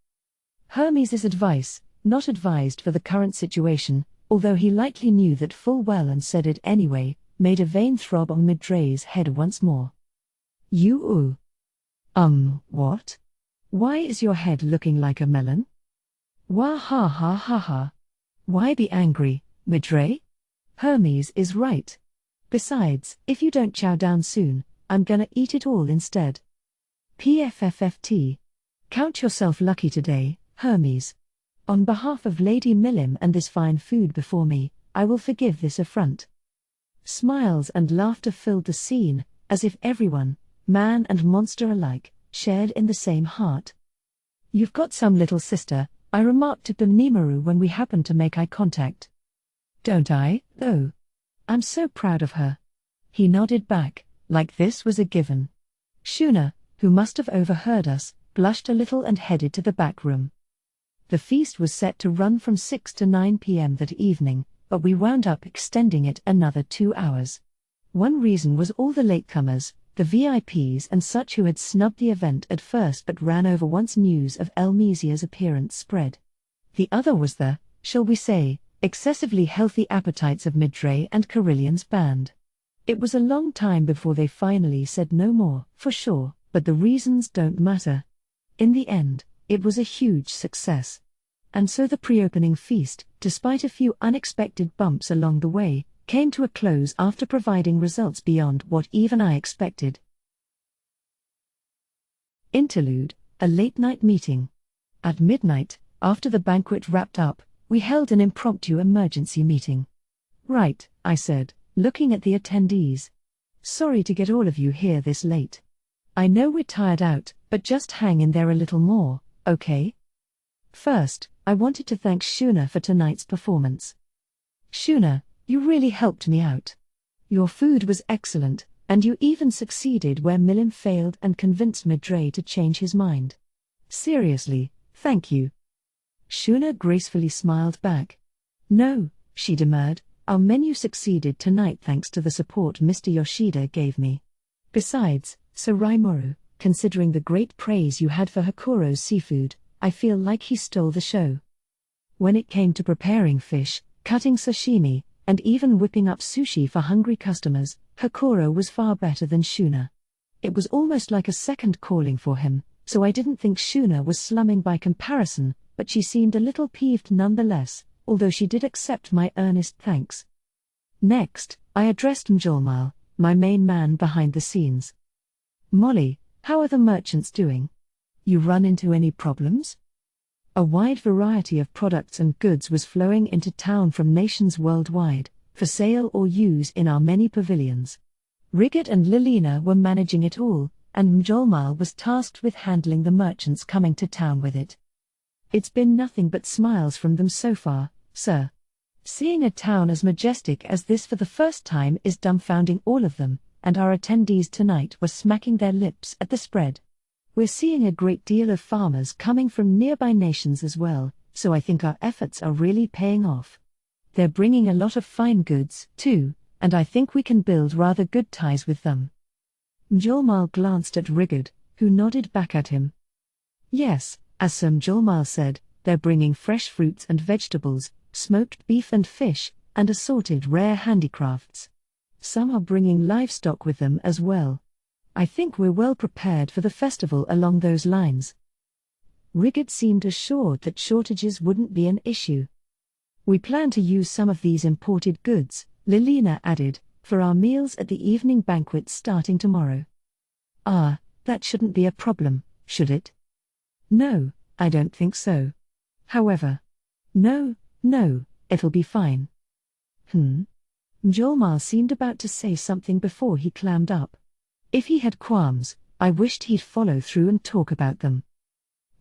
Hermes' advice, not advised for the current situation, although he likely knew that full well and said it anyway, made a vein throb on Midray's head once more. What? Why is your head looking like a melon? Wah ha ha ha ha. Why be angry, Midray? Hermes is right. Besides, if you don't chow down soon, I'm gonna eat it all instead. PFFFT. Count yourself lucky today, Hermes. On behalf of Lady Millim and this fine food before me, I will forgive this affront. Smiles and laughter filled the scene, as if everyone, man and monster alike, shared in the same heart. You've got some little sister, I remarked to Benimaru when we happened to make eye contact. Don't I, though? I'm so proud of her. He nodded back, like this was a given. Shuna, who must have overheard us, blushed a little and headed to the back room. The feast was set to run from 6 to 9 p.m. that evening, but we wound up extending it another 2 hours. One reason was all the latecomers, the VIPs and such who had snubbed the event at first but ran over once news of Elmesia's appearance spread. The other was the, shall we say, excessively healthy appetites of Midray and Carillion's band. It was a long time before they finally said no more, for sure, but the reasons don't matter. In the end, it was a huge success. And so the pre-opening feast, despite a few unexpected bumps along the way, came to a close after providing results beyond what even I expected. Interlude, a late-night meeting. At midnight, after the banquet wrapped up, we held an impromptu emergency meeting. Right, I said, looking at the attendees. Sorry to get all of you here this late. I know we're tired out, but just hang in there a little more, okay? First, I wanted to thank Shuna for tonight's performance. Shuna, you really helped me out. Your food was excellent, and you even succeeded where Milim failed and convinced Midray to change his mind. Seriously, thank you. Shuna gracefully smiled back. No, she demurred, our menu succeeded tonight thanks to the support Mr. Yoshida gave me. Besides, Sir Rimuru, considering the great praise you had for Hakuro's seafood, I feel like he stole the show. When it came to preparing fish, cutting sashimi, and even whipping up sushi for hungry customers, Hakuro was far better than Shuna. It was almost like a second calling for him, so I didn't think Shuna was slumming by comparison, but she seemed a little peeved nonetheless, although she did accept my earnest thanks. Next, I addressed Mjolmal, my main man behind the scenes. Molly, how are the merchants doing? You run into any problems? A wide variety of products and goods was flowing into town from nations worldwide, for sale or use in our many pavilions. Rigot and Lilina were managing it all, and Mjolmal was tasked with handling the merchants coming to town with it. It's been nothing but smiles from them so far, sir. Seeing a town as majestic as this for the first time is dumbfounding all of them, and our attendees tonight were smacking their lips at the spread. We're seeing a great deal of farmers coming from nearby nations as well, so I think our efforts are really paying off. They're bringing a lot of fine goods, too, and I think we can build rather good ties with them. Mjolmal glanced at Rigard, who nodded back at him. Yes, as Sir Mjolmal said, they're bringing fresh fruits and vegetables, smoked beef and fish, and assorted rare handicrafts. Some are bringing livestock with them as well. I think we're well prepared for the festival along those lines. Rigard seemed assured that shortages wouldn't be an issue. We plan to use some of these imported goods, Lilina added, for our meals at the evening banquet starting tomorrow. Ah, that shouldn't be a problem, should it? No, I don't think so. However. No, it'll be fine. Mjolmal seemed about to say something before he clammed up. If he had qualms, I wished he'd follow through and talk about them.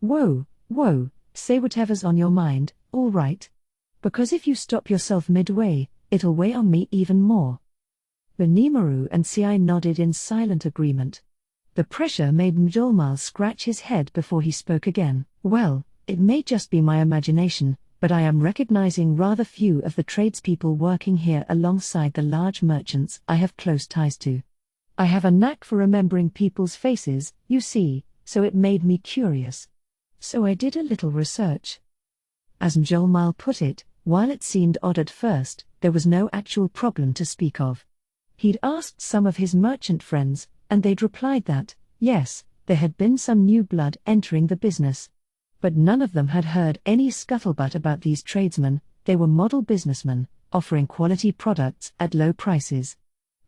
Whoa, say whatever's on your mind, all right? Because if you stop yourself midway, it'll weigh on me even more. Benimaru and Ci nodded in silent agreement. The pressure made Mjolmal scratch his head before he spoke again. Well, it may just be my imagination, but I am recognizing rather few of the tradespeople working here alongside the large merchants I have close ties to. I have a knack for remembering people's faces, you see, so it made me curious. So I did a little research. As Mjolmal put it, while it seemed odd at first, there was no actual problem to speak of. He'd asked some of his merchant friends, and they'd replied that, yes, there had been some new blood entering the business. But none of them had heard any scuttlebutt about these tradesmen. They were model businessmen, offering quality products at low prices.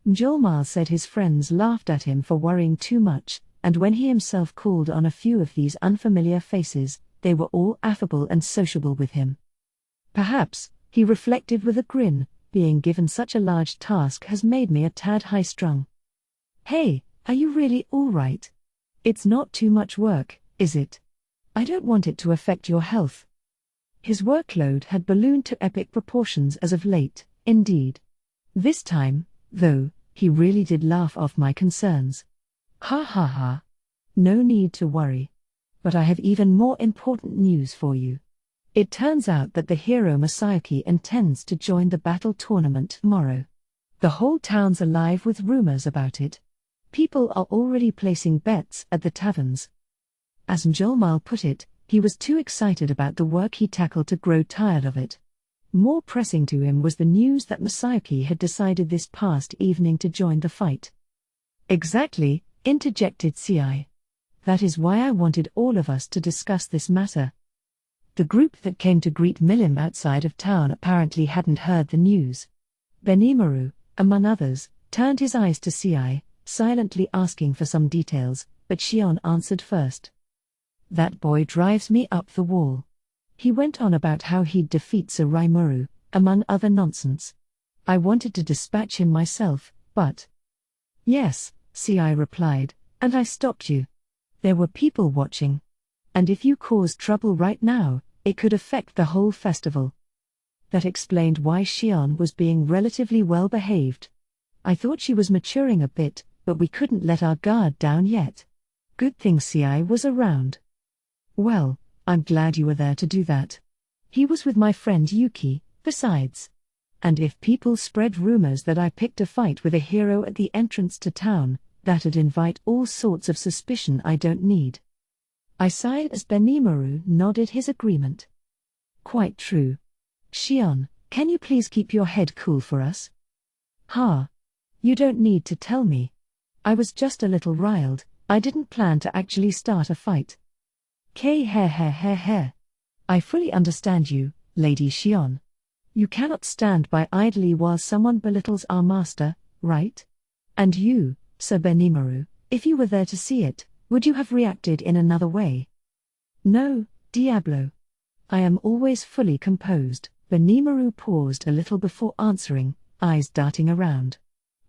Mjolmal said his friends laughed at him for worrying too much, and when he himself called on a few of these unfamiliar faces, they were all affable and sociable with him. Perhaps, he reflected with a grin, being given such a large task has made me a tad high-strung. Hey, are you really all right? It's not too much work, is it? I don't want it to affect your health. His workload had ballooned to epic proportions as of late, indeed. This time, though, he really did laugh off my concerns. Ha ha ha. No need to worry. But I have even more important news for you. It turns out that the hero Masayuki intends to join the battle tournament tomorrow. The whole town's alive with rumors about it. People are already placing bets at the taverns. As Mjolmal put it, he was too excited about the work he tackled to grow tired of it. More pressing to him was the news that Masayuki had decided this past evening to join the fight. Exactly, interjected Ci. That is why I wanted all of us to discuss this matter. The group that came to greet Milim outside of town apparently hadn't heard the news. Benimaru, among others, turned his eyes to Ci, silently asking for some details, but Shion answered first. That boy drives me up the wall. He went on about how he'd defeat Sir Rimuru, among other nonsense. I wanted to dispatch him myself, but... Yes, CI replied, and I stopped you. There were people watching. And if you caused trouble right now, it could affect the whole festival. That explained why Xian was being relatively well behaved. I thought she was maturing a bit, but we couldn't let our guard down yet. Good thing CI was around. Well, I'm glad you were there to do that. He was with my friend Yuki, besides. And if people spread rumors that I picked a fight with a hero at the entrance to town, that'd invite all sorts of suspicion I don't need. I sighed as Benimaru nodded his agreement. Quite true. Xian, can you please keep your head cool for us? Ha. You don't need to tell me. I was just a little riled, I didn't plan to actually start a fight. I fully understand you, Lady Xian. You cannot stand by idly while someone belittles our master, right? And you, Sir Benimaru, if you were there to see it, would you have reacted in another way? No, Diablo. I am always fully composed. Benimaru paused a little before answering, eyes darting around.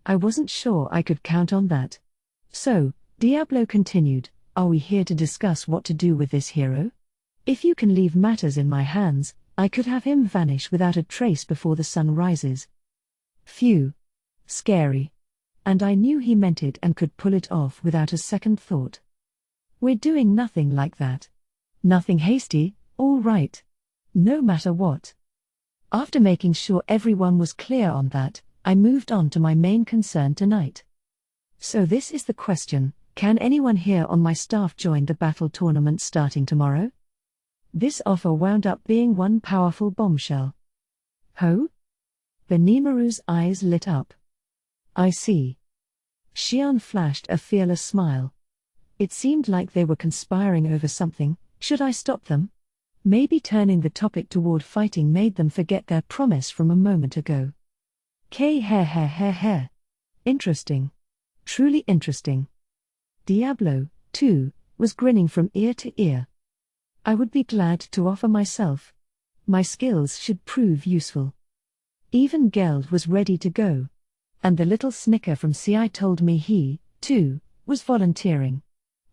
I wasn't sure I could count on that. So, Diablo continued, are we here to discuss what to do with this hero? If you can leave matters in my hands, I could have him vanish without a trace before the sun rises. Phew. Scary. And I knew he meant it and could pull it off without a second thought. We're doing nothing like that. Nothing hasty, all right. No matter what. After making sure everyone was clear on that, I moved on to my main concern tonight. So this is the question, can anyone here on my staff join the battle tournament starting tomorrow? This offer wound up being one powerful bombshell. Ho? Benimaru's eyes lit up. I see. Xian flashed a fearless smile. It seemed like they were conspiring over something. Should I stop them? Maybe turning the topic toward fighting made them forget their promise from a moment ago. Interesting. Truly interesting. Diablo, too, was grinning from ear to ear. I would be glad to offer myself. My skills should prove useful. Even Geld was ready to go. And the little snicker from CI told me he, too, was volunteering.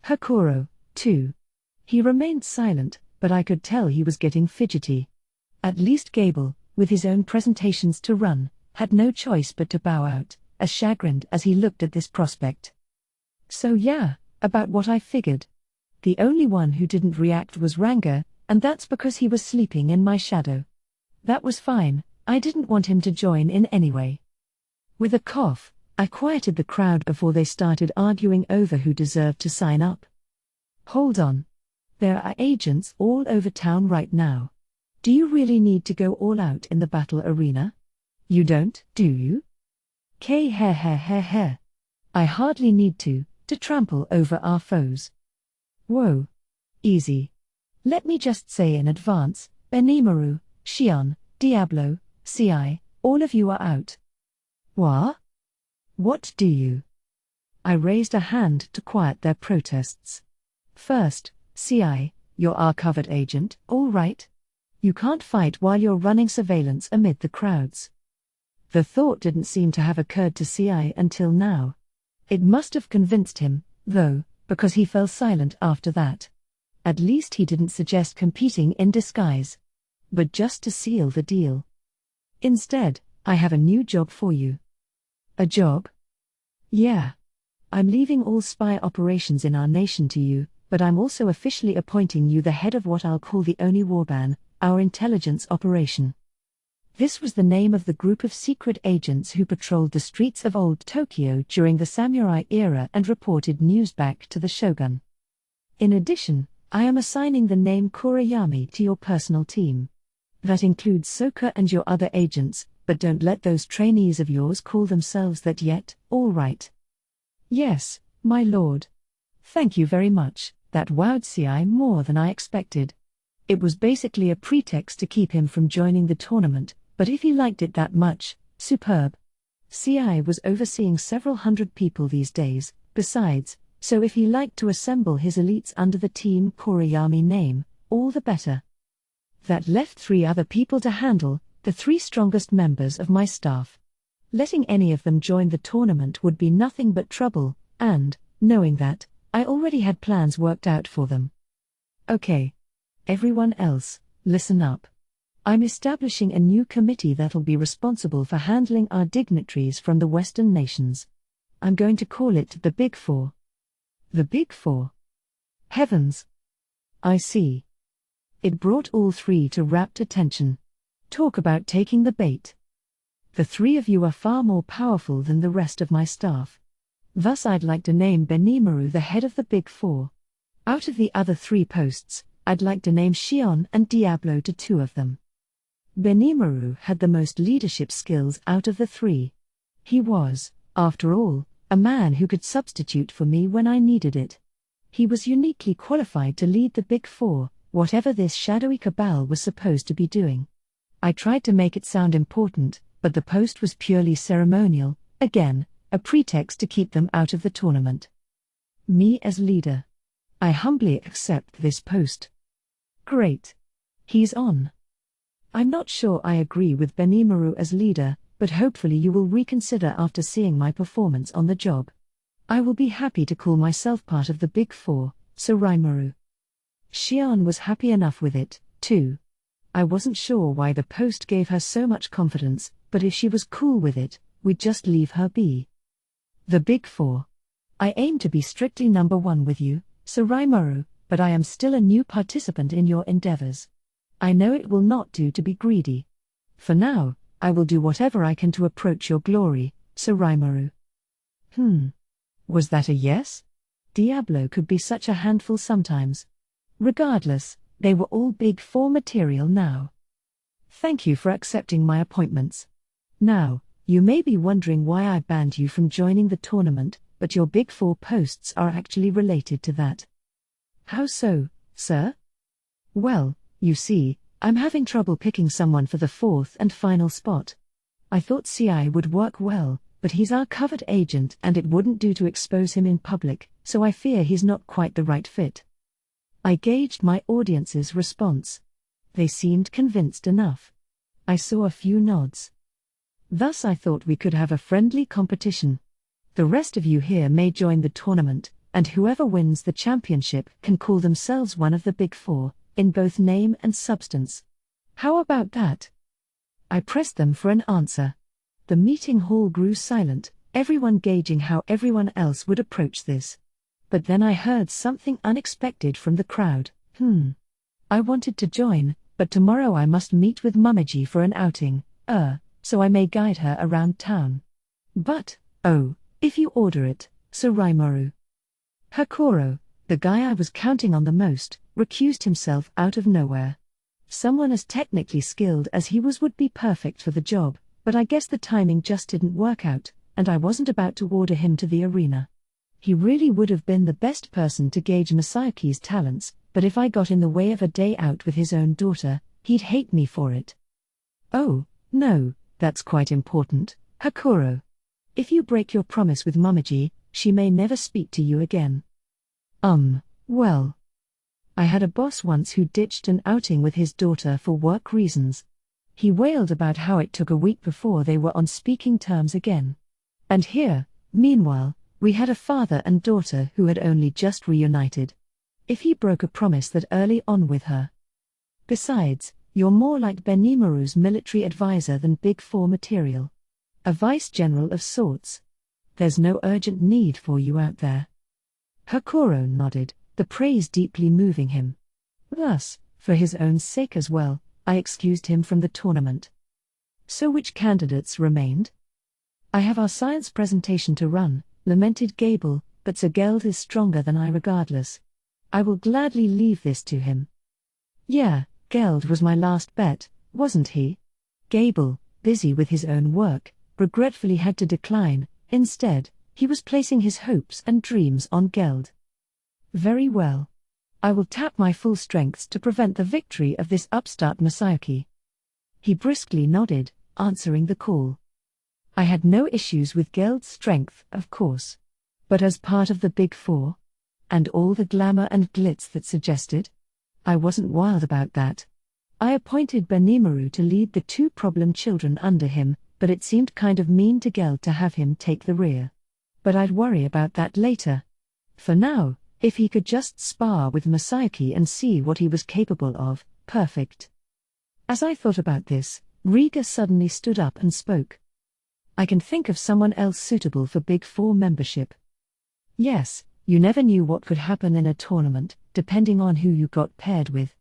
Hakuro, too. He remained silent, but I could tell he was getting fidgety. At least Gable, with his own presentations to run, had no choice but to bow out, as chagrined as he looked at this prospect. So yeah, about what I figured. The only one who didn't react was Ranga, and that's because he was sleeping in my shadow. That was fine, I didn't want him to join in anyway. With a cough, I quieted the crowd before they started arguing over who deserved to sign up. Hold on. There are agents all over town right now. Do you really need to go all out in the battle arena? You don't, do you? I hardly need to trample over our foes. Whoa. Easy. Let me just say in advance, Benimaru, Xian, Diablo, CI, all of you are out. What do you? I raised a hand to quiet their protests. First, CI, you're our covert agent, all right? You can't fight while you're running surveillance amid the crowds. The thought didn't seem to have occurred to CI until now. It must have convinced him, though, because he fell silent after that. At least he didn't suggest competing in disguise. But just to seal the deal. Instead, I have a new job for you. A job? Yeah. I'm leaving all spy operations in our nation to you, but I'm also officially appointing you the head of what I'll call the Oni Warban, our intelligence operation. This was the name of the group of secret agents who patrolled the streets of old Tokyo during the samurai era and reported news back to the shogun. In addition, I am assigning the name Kurayami to your personal team. That includes Soka and your other agents, but don't let those trainees of yours call themselves that yet, all right? Yes, my lord. Thank you very much, that wowed CI more than I expected. It was basically a pretext to keep him from joining the tournament, but if he liked it that much, superb. CI was overseeing several hundred people these days, besides, so if he liked to assemble his elites under the Team Kurayami name, all the better. That left 3 other people to handle, the 3 strongest members of my staff. Letting any of them join the tournament would be nothing but trouble, and, knowing that, I already had plans worked out for them. Okay. Everyone else, listen up. I'm establishing a new committee that'll be responsible for handling our dignitaries from the Western nations. I'm going to call it the Big Four. The Big Four? Heavens! I see. It brought all three to rapt attention. Talk about taking the bait. The three of you are far more powerful than the rest of my staff. Thus I'd like to name Benimaru the head of the Big Four. Out of the other 3 posts, I'd like to name Shion and Diablo to 2 of them. Benimaru had the most leadership skills out of the 3. He was, after all, a man who could substitute for me when I needed it. He was uniquely qualified to lead the Big Four, whatever this shadowy cabal was supposed to be doing. I tried to make it sound important, but the post was purely ceremonial, again, a pretext to keep them out of the tournament. Me as leader. I humbly accept this post. Great. He's on. I'm not sure I agree with Benimaru as leader, but hopefully you will reconsider after seeing my performance on the job. I will be happy to call myself part of the Big Four, so Raimaru. Shion was happy enough with it, too. I wasn't sure why the post gave her so much confidence, but if she was cool with it, we'd just leave her be. The Big Four. I aim to be strictly number 1 with you, so Raimaru, but I am still a new participant in your endeavors. I know it will not do to be greedy. For now, I will do whatever I can to approach your glory, so Raimaru. Was that a yes? Diablo could be such a handful sometimes. Regardless, they were all Big Four material now. Thank you for accepting my appointments. Now, you may be wondering why I banned you from joining the tournament, but your Big Four posts are actually related to that. How so, sir? Well, you see, I'm having trouble picking someone for the 4th and final spot. I thought CI would work well, but he's our covered agent and it wouldn't do to expose him in public, so I fear he's not quite the right fit. I gauged my audience's response. They seemed convinced enough. I saw a few nods. Thus I thought we could have a friendly competition. The rest of you here may join the tournament, and whoever wins the championship can call themselves one of the Big Four, in both name and substance. How about that? I pressed them for an answer. The meeting hall grew silent, everyone gauging how everyone else would approach this. But then I heard something unexpected from the crowd. I wanted to join, but tomorrow I must meet with Mumiji for an outing, so I may guide her around town. But, if you order it, so Raimaru. Hakoro, the guy I was counting on the most, recused himself out of nowhere. Someone as technically skilled as he was would be perfect for the job, but I guess the timing just didn't work out, and I wasn't about to order him to the arena. He really would have been the best person to gauge Masayaki's talents, but if I got in the way of a day out with his own daughter, he'd hate me for it. Oh, no, that's quite important, Hakoro. If you break your promise with Mumiji, she may never speak to you again. Well. I had a boss once who ditched an outing with his daughter for work reasons. He wailed about how it took a week before they were on speaking terms again. And here, meanwhile, we had a father and daughter who had only just reunited. If he broke a promise that early on with her. Besides, you're more like Benimaru's military advisor than Big Four material. A vice-general of sorts. There's no urgent need for you out there. Hakoro nodded, the praise deeply moving him. Thus, for his own sake as well, I excused him from the tournament. So which candidates remained? I have our science presentation to run, lamented Gable, but Sir Geld is stronger than I regardless. I will gladly leave this to him. Yeah, Geld was my last bet, wasn't he? Gable, busy with his own work, regretfully had to decline. Instead, he was placing his hopes and dreams on Geld. Very well. I will tap my full strengths to prevent the victory of this upstart Masayaki. He briskly nodded, answering the call. I had no issues with Geld's strength, of course. But as part of the Big Four? And all the glamour and glitz that suggested? I wasn't wild about that. I appointed Benimaru to lead the 2 problem children under him, but it seemed kind of mean to Geld to have him take the rear. But I'd worry about that later. For now, if he could just spar with Masayuki and see what he was capable of, perfect. As I thought about this, Riga suddenly stood up and spoke. I can think of someone else suitable for Big Four membership. Yes, you never knew what could happen in a tournament, depending on who you got paired with.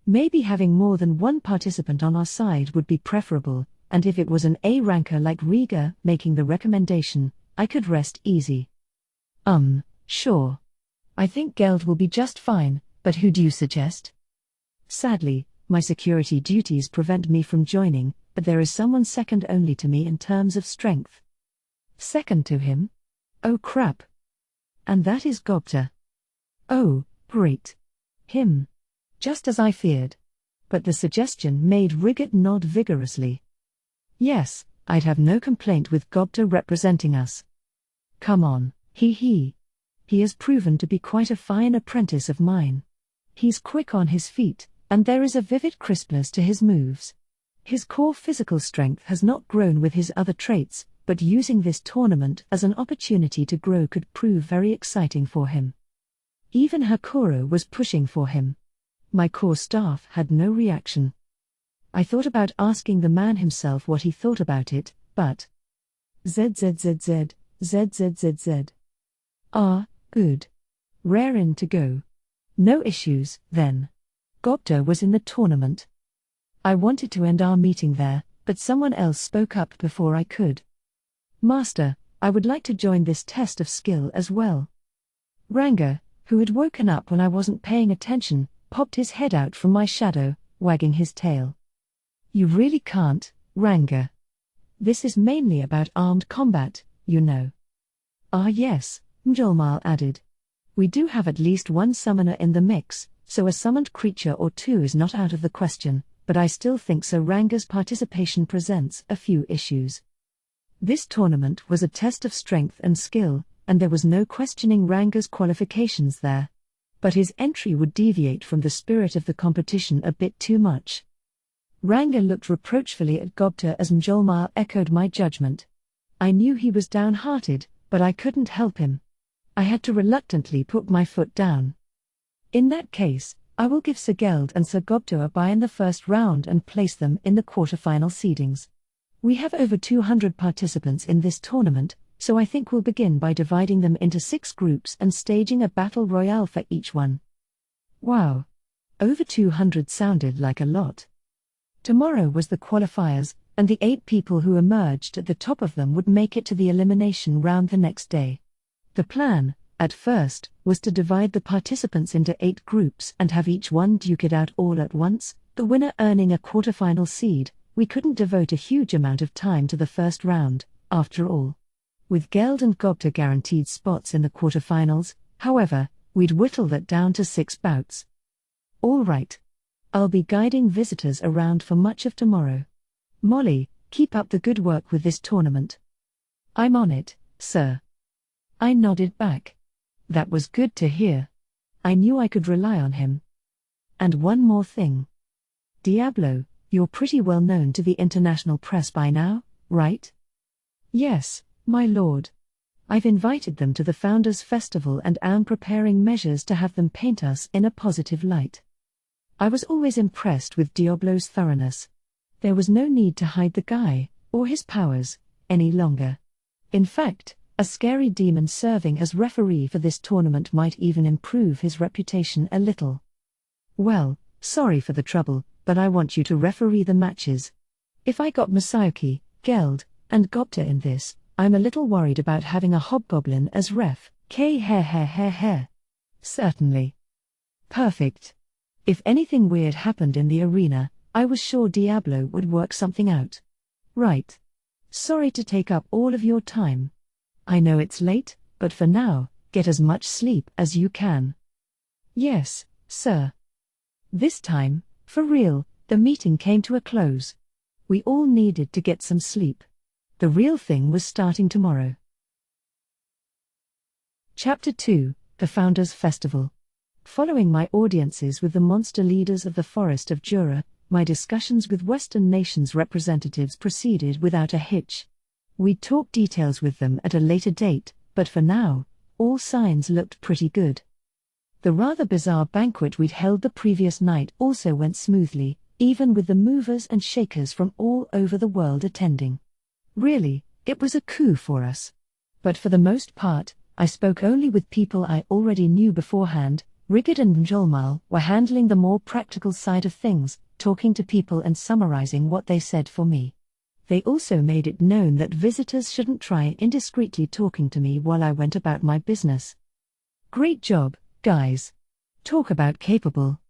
Maybe having more than one participant on our side would be preferable, and if it was an A ranker like Riga making the recommendation, I could rest easy. Sure. I think Geld will be just fine, but who do you suggest? Sadly, my security duties prevent me from joining, but there is someone second only to me in terms of strength. Second to him? Oh crap. And that is Gobta. Oh, great. Him. Just as I feared. But the suggestion made Rigat nod vigorously. Yes, I'd have no complaint with Gobta representing us. Come on, he. He has proven to be quite a fine apprentice of mine. He's quick on his feet, and there is a vivid crispness to his moves. His core physical strength has not grown with his other traits, but using this tournament as an opportunity to grow could prove very exciting for him. Even Hakuro was pushing for him. My core staff had no reaction. I thought about asking the man himself what he thought about it, but ZZZZ. Ah, good. Rarin to go. No issues, then. Gobta was in the tournament. I wanted to end our meeting there, but someone else spoke up before I could. Master, I would like to join this test of skill as well. Ranga, who had woken up when I wasn't paying attention, popped his head out from my shadow, wagging his tail. You really can't, Ranga. This is mainly about armed combat, you know. Ah yes, Mjolmal added. We do have at least one summoner in the mix, so a summoned creature or two is not out of the question, but I still think Sir Ranga's participation presents a few issues. This tournament was a test of strength and skill, and there was no questioning Ranga's qualifications there. But his entry would deviate from the spirit of the competition a bit too much. Ranga looked reproachfully at Gobta as Mjolmal echoed my judgment. I knew he was downhearted, but I couldn't help him. I had to reluctantly put my foot down. In that case, I will give Sir Geld and Sir Gobta a bye in the first round and place them in the quarter-final seedings. We have over 200 participants in this tournament, so I think we'll begin by dividing them into 6 groups and staging a battle royale for each one. Wow. Over 200 sounded like a lot. Tomorrow was the qualifiers, and the 8 people who emerged at the top of them would make it to the elimination round the next day. The plan, at first, was to divide the participants into 8 groups and have each one duke it out all at once, the winner earning a quarterfinal seed. We couldn't devote a huge amount of time to the first round, after all. With Geld and Gobta guaranteed spots in the quarterfinals, however, we'd whittle that down to 6 bouts. All right. I'll be guiding visitors around for much of tomorrow. Molly, keep up the good work with this tournament. I'm on it, sir. I nodded back. That was good to hear. I knew I could rely on him. And one more thing. Diablo, you're pretty well known to the international press by now, right? Yes, my lord. I've invited them to the Founders' Festival and am preparing measures to have them paint us in a positive light. I was always impressed with Diablo's thoroughness. There was no need to hide the guy, or his powers, any longer. In fact, a scary demon serving as referee for this tournament might even improve his reputation a little. Well, sorry for the trouble, but I want you to referee the matches. If I got Masayuki, Geld, and Gobta in this, I'm a little worried about having a hobgoblin as ref. Certainly. Perfect. If anything weird happened in the arena, I was sure Diablo would work something out. Right. Sorry to take up all of your time. I know it's late, but for now, get as much sleep as you can. Yes, sir. This time, for real, the meeting came to a close. We all needed to get some sleep. The real thing was starting tomorrow. Chapter 2, The Founders' Festival. Following my audiences with the monster leaders of the Forest of Jura, My discussions with Western nations representatives proceeded without a hitch. We'd talk details with them at a later date, but for now, all signs looked pretty good. The rather bizarre banquet we'd held the previous night also went smoothly, even with the movers and shakers from all over the world attending. Really, it was a coup for us. But for the most part, I spoke only with people I already knew beforehand. Rigid and Mjolmal were handling the more practical side of things, talking to people and summarizing what they said for me. They also made it known that visitors shouldn't try indiscreetly talking to me while I went about my business. Great job, guys. Talk about capable.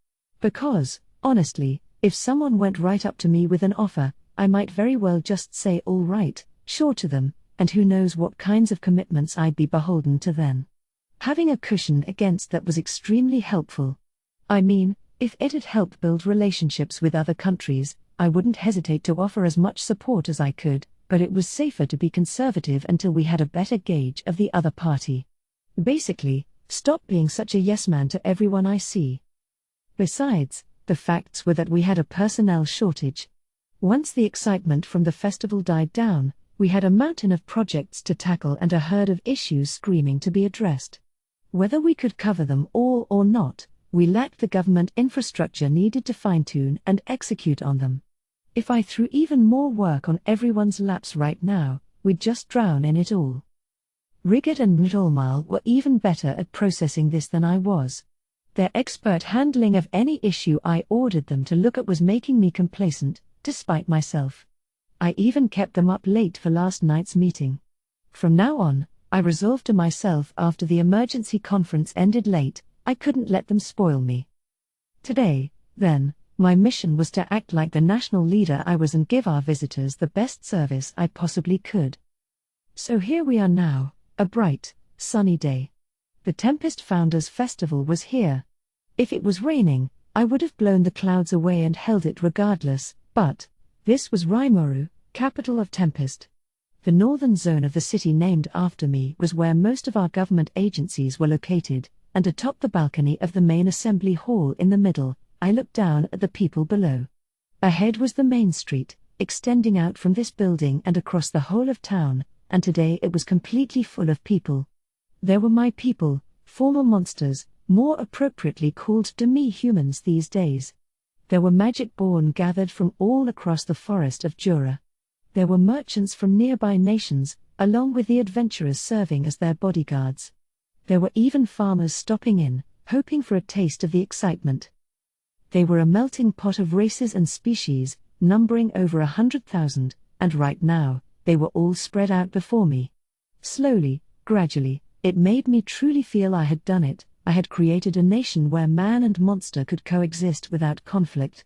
Because, honestly, if someone went right up to me with an offer, I might very well just say all right, sure to them, and who knows what kinds of commitments I'd be beholden to then. Having a cushion against that was extremely helpful. I mean, if it had helped build relationships with other countries, I wouldn't hesitate to offer as much support as I could, but it was safer to be conservative until we had a better gauge of the other party. Basically, stop being such a yes man to everyone I see. Besides, the facts were that we had a personnel shortage. Once the excitement from the festival died down, we had a mountain of projects to tackle and a herd of issues screaming to be addressed. Whether we could cover them all or not, we lacked the government infrastructure needed to fine-tune and execute on them. If I threw even more work on everyone's laps right now, we'd just drown in it all. Rigid and Mjolmal were even better at processing this than I was. Their expert handling of any issue I ordered them to look at was making me complacent, despite myself. I even kept them up late for last night's meeting. From now on, I resolved to myself after the emergency conference ended late, I couldn't let them spoil me. Today, then, my mission was to act like the national leader I was and give our visitors the best service I possibly could. So here we are now, a bright, sunny day. The Tempest Founders Festival was here. If it was raining, I would have blown the clouds away and held it regardless, but this was Rimuru, capital of Tempest. The northern zone of the city named after me was where most of our government agencies were located, and atop the balcony of the main assembly hall in the middle, I looked down at the people below. Ahead was the main street, extending out from this building and across the whole of town, and today it was completely full of people. There were my people, former monsters, more appropriately called demi-humans these days. There were magic-born gathered from all across the forest of Jura. There were merchants from nearby nations, along with the adventurers serving as their bodyguards. There were even farmers stopping in, hoping for a taste of the excitement. They were a melting pot of races and species, numbering over 100,000, and right now, they were all spread out before me. Slowly, gradually, it made me truly feel I had done it. I had created a nation where man and monster could coexist without conflict.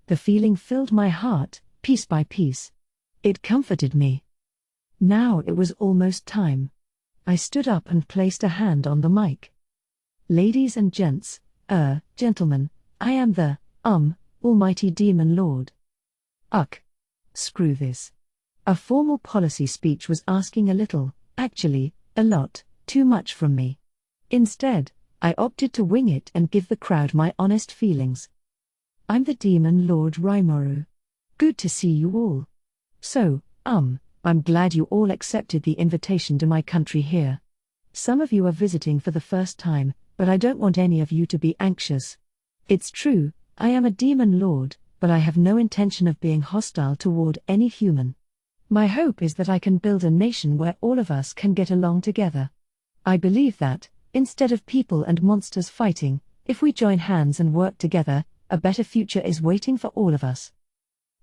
The feeling filled my heart, piece by piece. It comforted me. Now it was almost time. I stood up and placed a hand on the mic. Ladies and gentlemen, I am the, almighty demon lord. Screw this. A formal policy speech was asking a little, actually, a lot, too much from me. Instead, I opted to wing it and give the crowd my honest feelings. I'm the demon lord Rimuru. Good to see you all. So, I'm glad you all accepted the invitation to my country here. Some of you are visiting for the first time, but I don't want any of you to be anxious. It's true, I am a demon lord, but I have no intention of being hostile toward any human. My hope is that I can build a nation where all of us can get along together. I believe that, instead of people and monsters fighting, if we join hands and work together, a better future is waiting for all of us.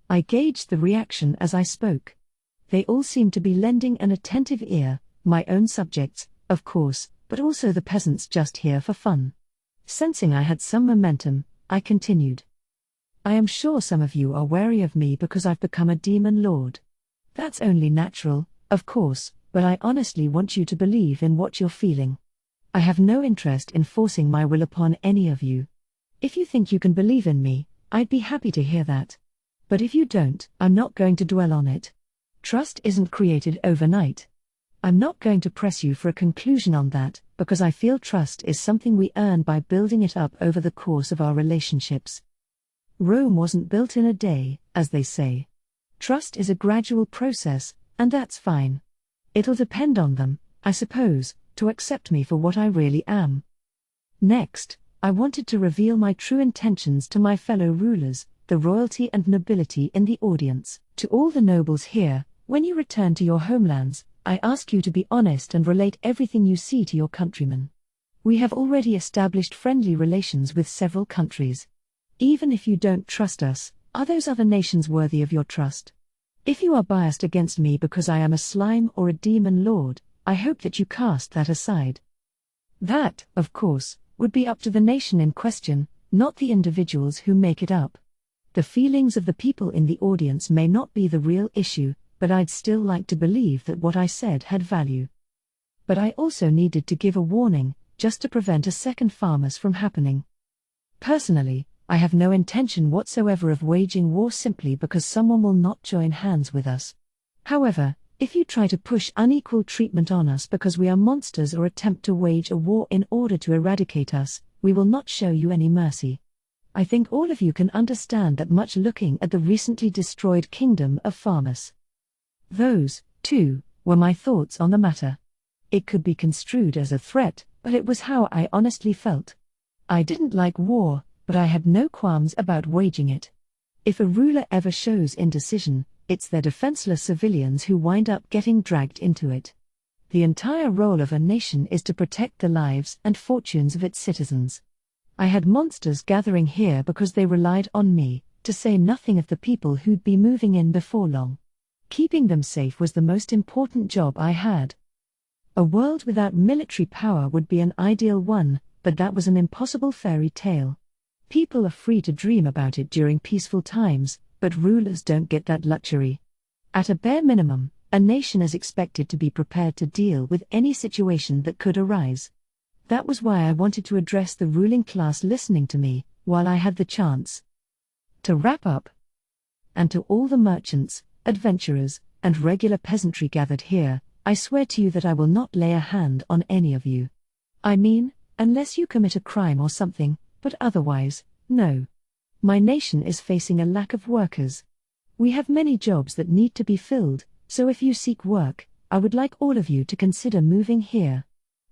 I gauged the reaction as I spoke. They all seemed to be lending an attentive ear, my own subjects, of course, but also the peasants just here for fun. Sensing I had some momentum, I continued. I am sure some of you are wary of me because I've become a demon lord. That's only natural, of course, but I honestly want you to believe in what you're feeling. I have no interest in forcing my will upon any of you. If you think you can believe in me, I'd be happy to hear that. But if you don't, I'm not going to dwell on it. Trust isn't created overnight. I'm not going to press you for a conclusion on that, because I feel trust is something we earn by building it up over the course of our relationships. Rome wasn't built in a day, as they say. Trust is a gradual process, and that's fine. It'll depend on them, I suppose, to accept me for what I really am. Next, I wanted to reveal my true intentions to my fellow rulers, the royalty and nobility in the audience. To all the nobles here, when you return to your homelands, I ask you to be honest and relate everything you see to your countrymen. We have already established friendly relations with several countries. Even if you don't trust us, are those other nations worthy of your trust? If you are biased against me because I am a slime or a demon lord, I hope that you cast that aside. That, of course, would be up to the nation in question, not the individuals who make it up. The feelings of the people in the audience may not be the real issue, but I'd still like to believe that what I said had value. But I also needed to give a warning, just to prevent a second farmers from happening. Personally, I have no intention whatsoever of waging war simply because someone will not join hands with us. However, if you try to push unequal treatment on us because we are monsters or attempt to wage a war in order to eradicate us, we will not show you any mercy. I think all of you can understand that much looking at the recently destroyed kingdom of Farmus. Those, too, were my thoughts on the matter. It could be construed as a threat, but it was how I honestly felt. I didn't like war, but I had no qualms about waging it. If a ruler ever shows indecision, it's their defenseless civilians who wind up getting dragged into it. The entire role of a nation is to protect the lives and fortunes of its citizens. I had monsters gathering here because they relied on me, to say nothing of the people who'd be moving in before long. Keeping them safe was the most important job I had. A world without military power would be an ideal one, but that was an impossible fairy tale. People are free to dream about it during peaceful times, but rulers don't get that luxury. At a bare minimum, a nation is expected to be prepared to deal with any situation that could arise. That was why I wanted to address the ruling class listening to me, while I had the chance. To wrap up, and to all the merchants, adventurers, and regular peasantry gathered here, I swear to you that I will not lay a hand on any of you. I mean, unless you commit a crime or something, but otherwise, no. My nation is facing a lack of workers. We have many jobs that need to be filled, so if you seek work, I would like all of you to consider moving here.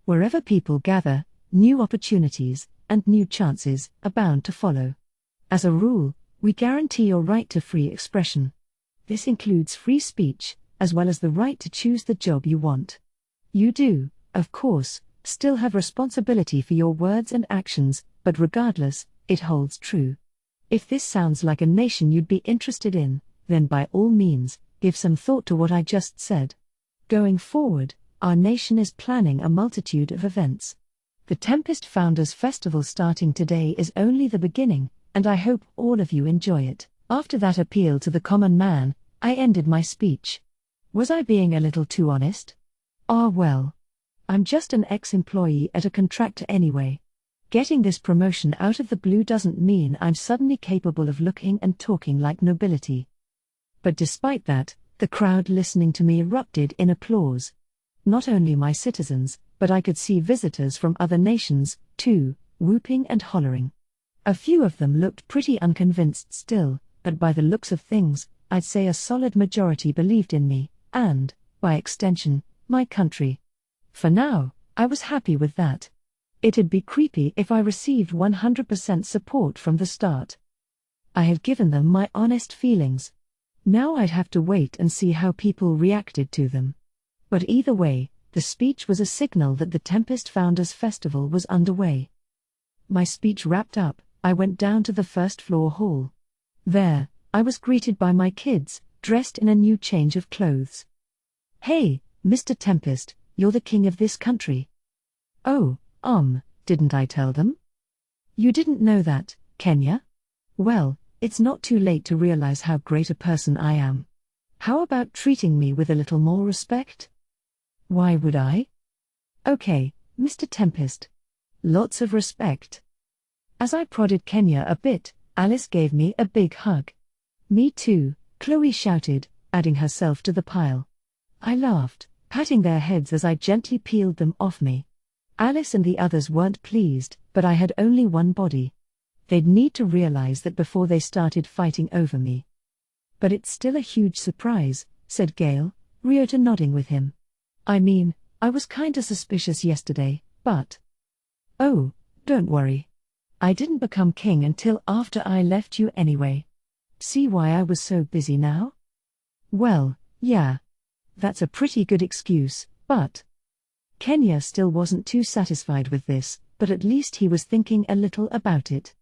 Wherever people gather, new opportunities, and new chances are bound to follow. As a rule, we guarantee your right to free expression. This includes free speech, as well as the right to choose the job you want. You do, of course, still have responsibility for your words and actions, but regardless, it holds true. If this sounds like a nation you'd be interested in, then by all means, give some thought to what I just said. Going forward, our nation is planning a multitude of events. The Tempest Founders Festival starting today is only the beginning, and I hope all of you enjoy it. After that appeal to the common man, I ended my speech. Was I being a little too honest? Ah well. I'm just an ex-employee at a contractor anyway. Getting this promotion out of the blue doesn't mean I'm suddenly capable of looking and talking like nobility. But despite that, the crowd listening to me erupted in applause. Not only my citizens, but I could see visitors from other nations, too, whooping and hollering. A few of them looked pretty unconvinced still, but by the looks of things, I'd say a solid majority believed in me, and, by extension, my country. For now, I was happy with that. It'd be creepy if I received 100% support from the start. I had given them my honest feelings. Now I'd have to wait and see how people reacted to them. But either way, the speech was a signal that the Tempest Founders Festival was underway. My speech wrapped up, I went down to the first-floor hall. There, I was greeted by my kids, dressed in a new change of clothes. "Hey, Mr. Tempest, you're the king of this country." "Oh, didn't I tell them?" "You didn't know that, Kenya? Well, it's not too late to realize how great a person I am. How about treating me with a little more respect?" "Why would I?" "Okay, Mr. Tempest. Lots of respect." As I prodded Kenya a bit, Alice gave me a big hug. "Me too," Chloe shouted, adding herself to the pile. I laughed, patting their heads as I gently peeled them off me. Alice and the others weren't pleased, but I had only one body. They'd need to realize that before they started fighting over me. But it's still a huge surprise, said Gale, Ryota nodding with him. I mean, I was kinda suspicious yesterday, but... Oh, don't worry. I didn't become king until after I left you anyway. See why I was so busy now? Well, yeah. That's a pretty good excuse, but... Kenya still wasn't too satisfied with this, but at least he was thinking a little about it.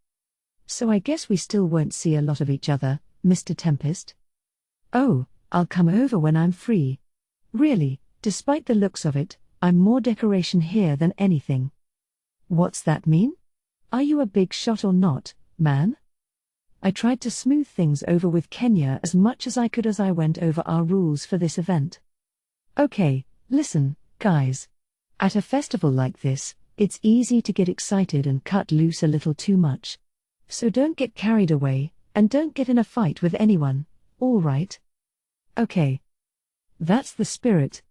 So I guess we still won't see a lot of each other, Mr. Tempest? Oh, I'll come over when I'm free. Really, despite the looks of it, I'm more decoration here than anything. What's that mean? Are you a big shot or not, man? I tried to smooth things over with Kenya as much as I could as I went over our rules for this event. Okay, listen, guys. At a festival like this, it's easy to get excited and cut loose a little too much. So don't get carried away, and don't get in a fight with anyone, all right? Okay. That's the spirit.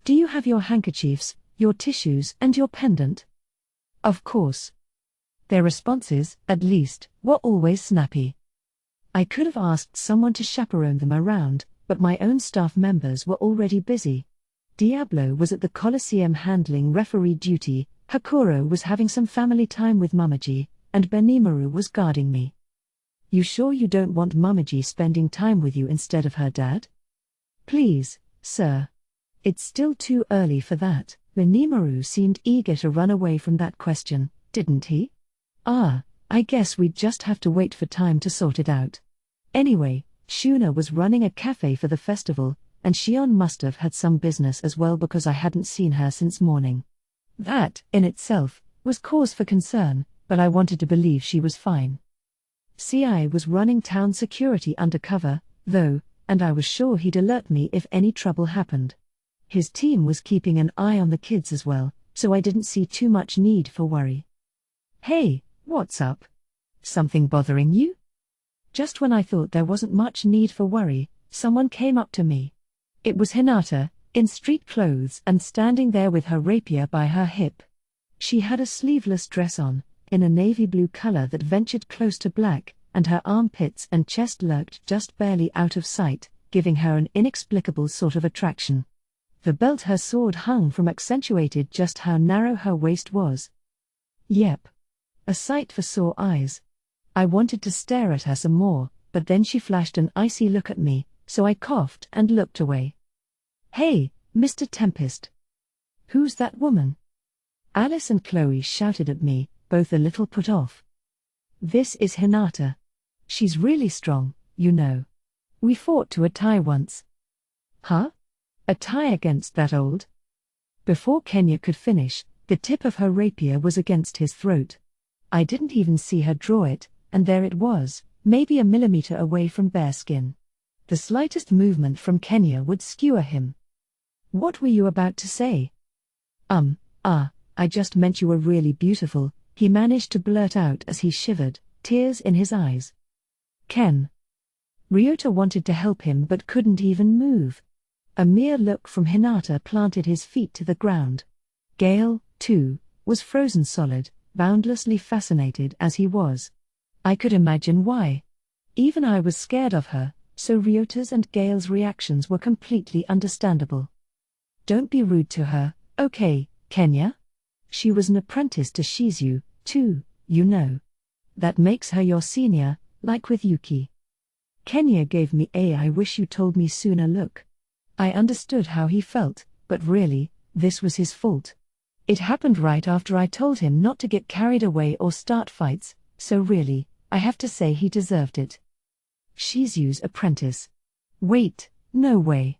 Do you have your handkerchiefs, your tissues, and your pendant? Of course. Their responses, at least, were always snappy. I could have asked someone to chaperone them around, but my own staff members were already busy. Diablo was at the Colosseum handling referee duty, Hakuro was having some family time with Mamaji, and Benimaru was guarding me. You sure you don't want Mamaji spending time with you instead of her dad? Please, sir. It's still too early for that. Benimaru seemed eager to run away from that question, didn't he? I guess we'd just have to wait for time to sort it out. Anyway, Shuna was running a cafe for the festival, and Shion must have had some business as well because I hadn't seen her since morning. That, in itself, was cause for concern, but I wanted to believe she was fine. CI was running town security undercover, though, and I was sure he'd alert me if any trouble happened. His team was keeping an eye on the kids as well, so I didn't see too much need for worry. Hey, what's up? Something bothering you? Just when I thought there wasn't much need for worry, someone came up to me. It was Hinata, in street clothes and standing there with her rapier by her hip. She had a sleeveless dress on, in a navy blue color that ventured close to black, and her armpits and chest lurked just barely out of sight, giving her an inexplicable sort of attraction. The belt her sword hung from accentuated just how narrow her waist was. Yep. A sight for sore eyes. I wanted to stare at her some more, but then she flashed an icy look at me, so I coughed and looked away. Hey, Mr. Tempest. Who's that woman? Alice and Chloe shouted at me, both a little put off. This is Hinata. She's really strong, you know. We fought to a tie once. Huh? A tie against that old? Before Kenya could finish, the tip of her rapier was against his throat. I didn't even see her draw it, and there it was, maybe a millimeter away from bare skin. The slightest movement from Kenya would skewer him. What were you about to say? I just meant you were really beautiful, he managed to blurt out as he shivered, tears in his eyes. Ken. Ryota wanted to help him but couldn't even move. A mere look from Hinata planted his feet to the ground. Gale, too, was frozen solid, boundlessly fascinated as he was. I could imagine why. Even I was scared of her, so Ryota's and Gale's reactions were completely understandable. Don't be rude to her, okay, Kenya? She was an apprentice to Shizu, too, you know. That makes her your senior, like with Yuki. Kenya gave me a "I wish you told me sooner" look. I understood how he felt, but really, this was his fault. It happened right after I told him not to get carried away or start fights, so really, I have to say he deserved it. Shizu's apprentice. Wait, no way.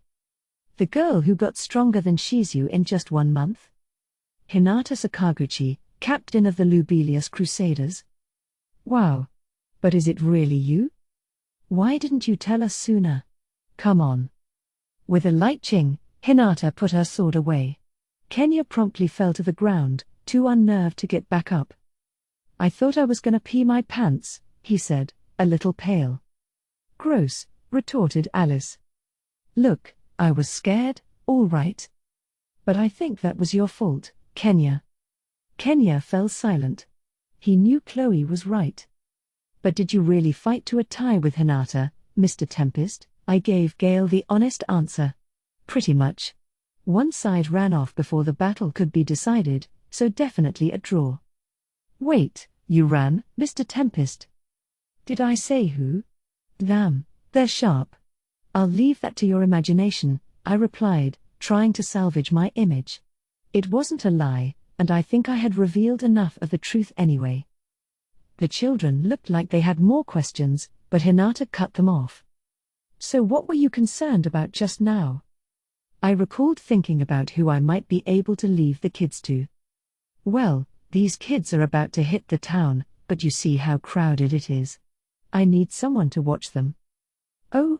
The girl who got stronger than Shizu in just 1 month? Hinata Sakaguchi, captain of the Lubelius Crusaders? Wow. But is it really you? Why didn't you tell us sooner? Come on. With a light ching, Hinata put her sword away. Kenya promptly fell to the ground, too unnerved to get back up. I thought I was gonna pee my pants, he said, a little pale. Gross, retorted Alice. Look, I was scared, all right. But I think that was your fault, Kenya. Kenya fell silent. He knew Chloe was right. But did you really fight to a tie with Hinata, Mr. Tempest? I gave Gale the honest answer. Pretty much. One side ran off before the battle could be decided, so definitely a draw. Wait, you ran, Mr. Tempest? Did I say who? Damn, they're sharp. I'll leave that to your imagination, I replied, trying to salvage my image. It wasn't a lie, and I think I had revealed enough of the truth anyway. The children looked like they had more questions, but Hinata cut them off. So what were you concerned about just now? I recalled thinking about who I might be able to leave the kids to. Well, these kids are about to hit the town, but you see how crowded it is. I need someone to watch them. Oh?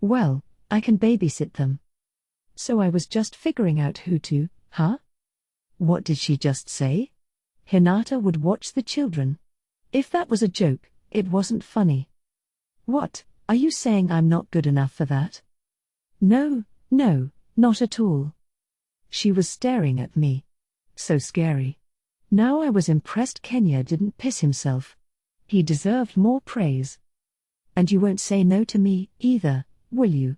Well, I can babysit them. So I was just figuring out who to, huh? What did she just say? Hinata would watch the children. If that was a joke, it wasn't funny. What, are you saying I'm not good enough for that? No, not at all. She was staring at me. So scary. Now I was impressed Kenya didn't piss himself. He deserved more praise. And you won't say no to me, either, will you?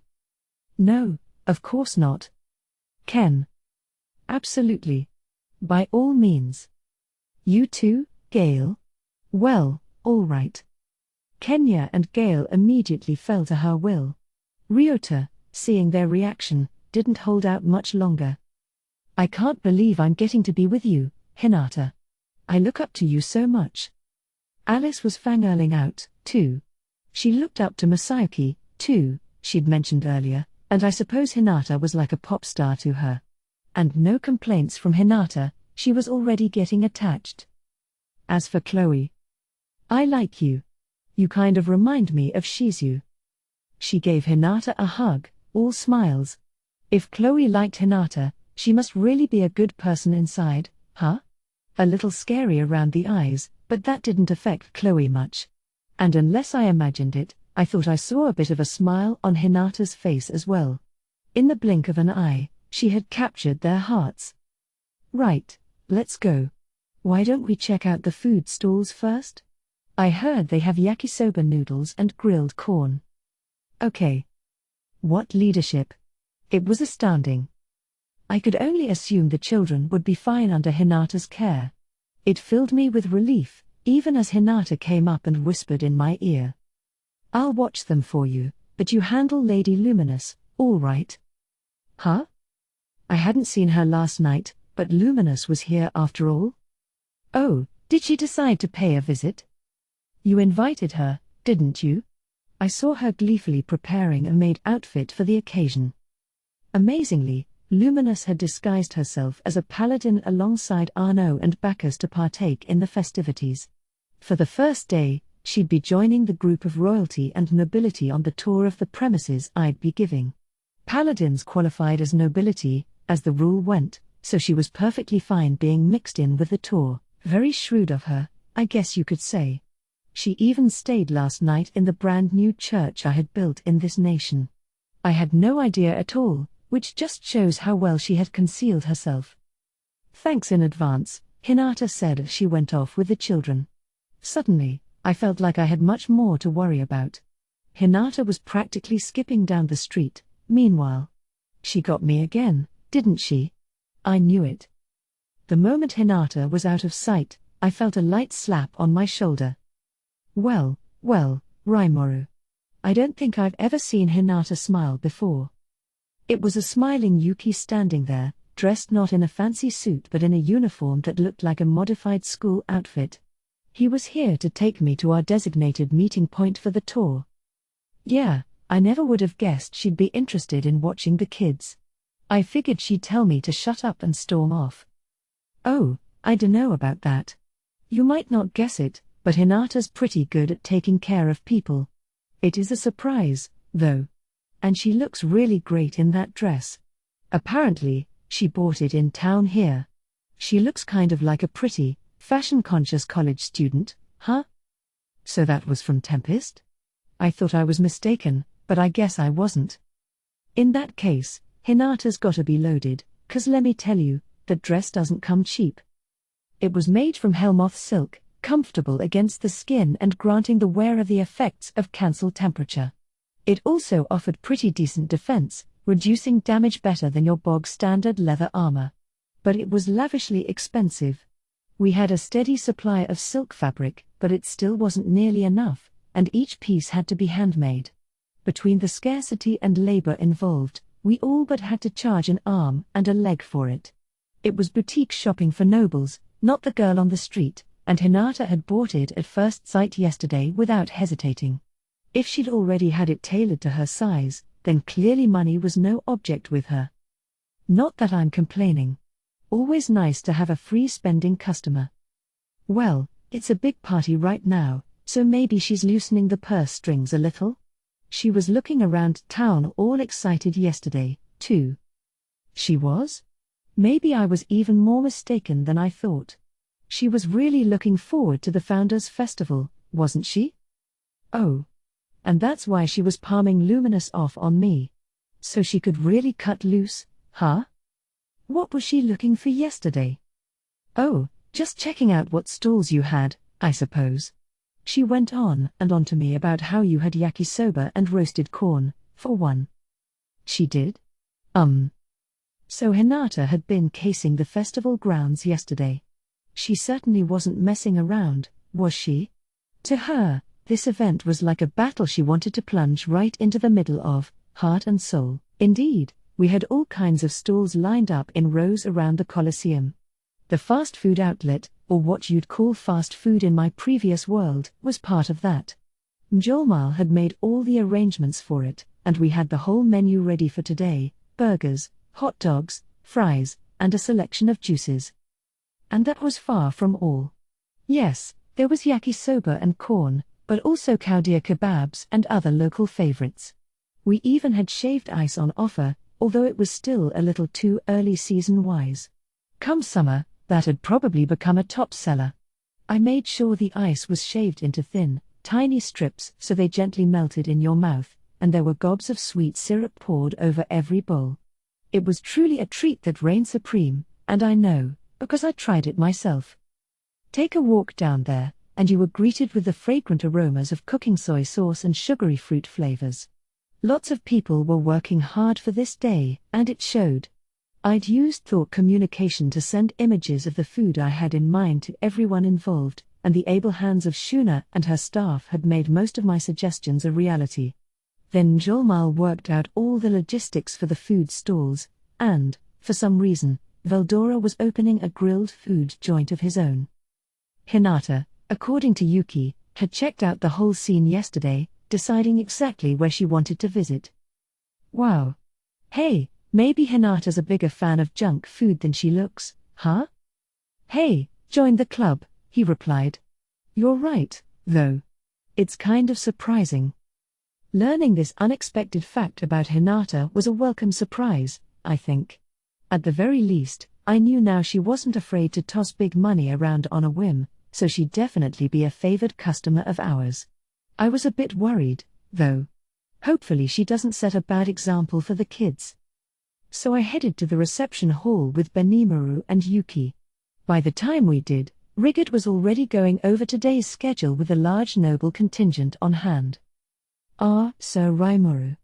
No, of course not. Ken. Absolutely. By all means. You too, Gale? Well, all right. Kenya and Gale immediately fell to her will. Ryota, seeing their reaction, didn't hold out much longer. I can't believe I'm getting to be with you, Hinata. I look up to you so much. Alice was fangirling out, too. She looked up to Masayuki, too, she'd mentioned earlier, and I suppose Hinata was like a pop star to her. And no complaints from Hinata, she was already getting attached. As for Chloe, I like you. You kind of remind me of Shizu. She gave Hinata a hug, all smiles. If Chloe liked Hinata, she must really be a good person inside, huh? A little scary around the eyes, but that didn't affect Chloe much. And unless I imagined it, I thought I saw a bit of a smile on Hinata's face as well. In the blink of an eye, she had captured their hearts. Right, let's go. Why don't we check out the food stalls first? I heard they have yakisoba noodles and grilled corn. Okay. What leadership! It was astounding. I could only assume the children would be fine under Hinata's care. It filled me with relief, even as Hinata came up and whispered in my ear. I'll watch them for you, but you handle Lady Luminous, all right? Huh? I hadn't seen her last night, but Luminous was here after all? Oh, did she decide to pay a visit? You invited her, didn't you? I saw her gleefully preparing a maid outfit for the occasion. Amazingly, Luminous had disguised herself as a paladin alongside Arno and Bacchus to partake in the festivities. For the first day, she'd be joining the group of royalty and nobility on the tour of the premises I'd be giving. Paladins qualified as nobility, as the rule went, so she was perfectly fine being mixed in with the tour. Very shrewd of her, I guess you could say. She even stayed last night in the brand new church I had built in this nation. I had no idea at all, which just shows how well she had concealed herself. Thanks in advance, Hinata said as she went off with the children. Suddenly, I felt like I had much more to worry about. Hinata was practically skipping down the street, meanwhile. She got me again, didn't she? I knew it. The moment Hinata was out of sight, I felt a light slap on my shoulder. Well, Rimuru. I don't think I've ever seen Hinata smile before. It was a smiling Yuki standing there, dressed not in a fancy suit but in a uniform that looked like a modified school outfit. He was here to take me to our designated meeting point for the tour. Yeah, I never would have guessed she'd be interested in watching the kids. I figured she'd tell me to shut up and storm off. Oh, I dunno about that. You might not guess it, but Hinata's pretty good at taking care of people. It is a surprise, though. And she looks really great in that dress. Apparently, she bought it in town here. She looks kind of like a pretty, fashion-conscious college student, huh? So that was from Tempest? I thought I was mistaken, but I guess I wasn't. In that case, Hinata's gotta be loaded, 'cause let me tell you, the dress doesn't come cheap. It was made from Helmoth silk, comfortable against the skin and granting the wearer the effects of cancel temperature. It also offered pretty decent defense, reducing damage better than your bog-standard leather armor. But it was lavishly expensive. We had a steady supply of silk fabric, but it still wasn't nearly enough, and each piece had to be handmade. Between the scarcity and labor involved, we all but had to charge an arm and a leg for it. It was boutique shopping for nobles, not the girl on the street, and Hinata had bought it at first sight yesterday without hesitating. If she'd already had it tailored to her size, then clearly money was no object with her. Not that I'm complaining. Always nice to have a free-spending customer. Well, it's a big party right now, so maybe she's loosening the purse strings a little? She was looking around town all excited yesterday, too. She was? Maybe I was even more mistaken than I thought. She was really looking forward to the Founders' Festival, wasn't she? Oh. And that's why she was palming Luminous off on me. So she could really cut loose, huh? What was she looking for yesterday? Oh, just checking out what stalls you had, I suppose. She went on and on to me about how you had yakisoba and roasted corn, for one. She did? So Hinata had been casing the festival grounds yesterday. She certainly wasn't messing around, was she? To her, this event was like a battle she wanted to plunge right into the middle of, heart and soul. Indeed, we had all kinds of stalls lined up in rows around the Colosseum. The fast food outlet, or what you'd call fast food in my previous world, was part of that. Mjolmal had made all the arrangements for it, and we had the whole menu ready for today: burgers, hot dogs, fries, and a selection of juices. And that was far from all. Yes, there was yakisoba and corn, but also kawdir kebabs and other local favorites. We even had shaved ice on offer, although it was still a little too early season-wise. Come summer, that had probably become a top seller. I made sure the ice was shaved into thin, tiny strips so they gently melted in your mouth, and there were gobs of sweet syrup poured over every bowl. It was truly a treat that reigned supreme, and I know, because I tried it myself. Take a walk down there, and you were greeted with the fragrant aromas of cooking soy sauce and sugary fruit flavors. Lots of people were working hard for this day, and it showed. I'd used thought communication to send images of the food I had in mind to everyone involved, and the able hands of Shuna and her staff had made most of my suggestions a reality. Then Njolmal worked out all the logistics for the food stalls, and, for some reason, Veldora was opening a grilled food joint of his own. Hinata, according to Yuki, had checked out the whole scene yesterday, deciding exactly where she wanted to visit. Wow. Hey, maybe Hinata's a bigger fan of junk food than she looks, huh? Hey, join the club, he replied. You're right, though. It's kind of surprising. Learning this unexpected fact about Hinata was a welcome surprise, I think. At the very least, I knew now she wasn't afraid to toss big money around on a whim, so she'd definitely be a favored customer of ours. I was a bit worried, though. Hopefully she doesn't set a bad example for the kids. So I headed to the reception hall with Benimaru and Yuki. By the time we did, Rigid was already going over today's schedule with a large noble contingent on hand. Ah, Sir Rimuru.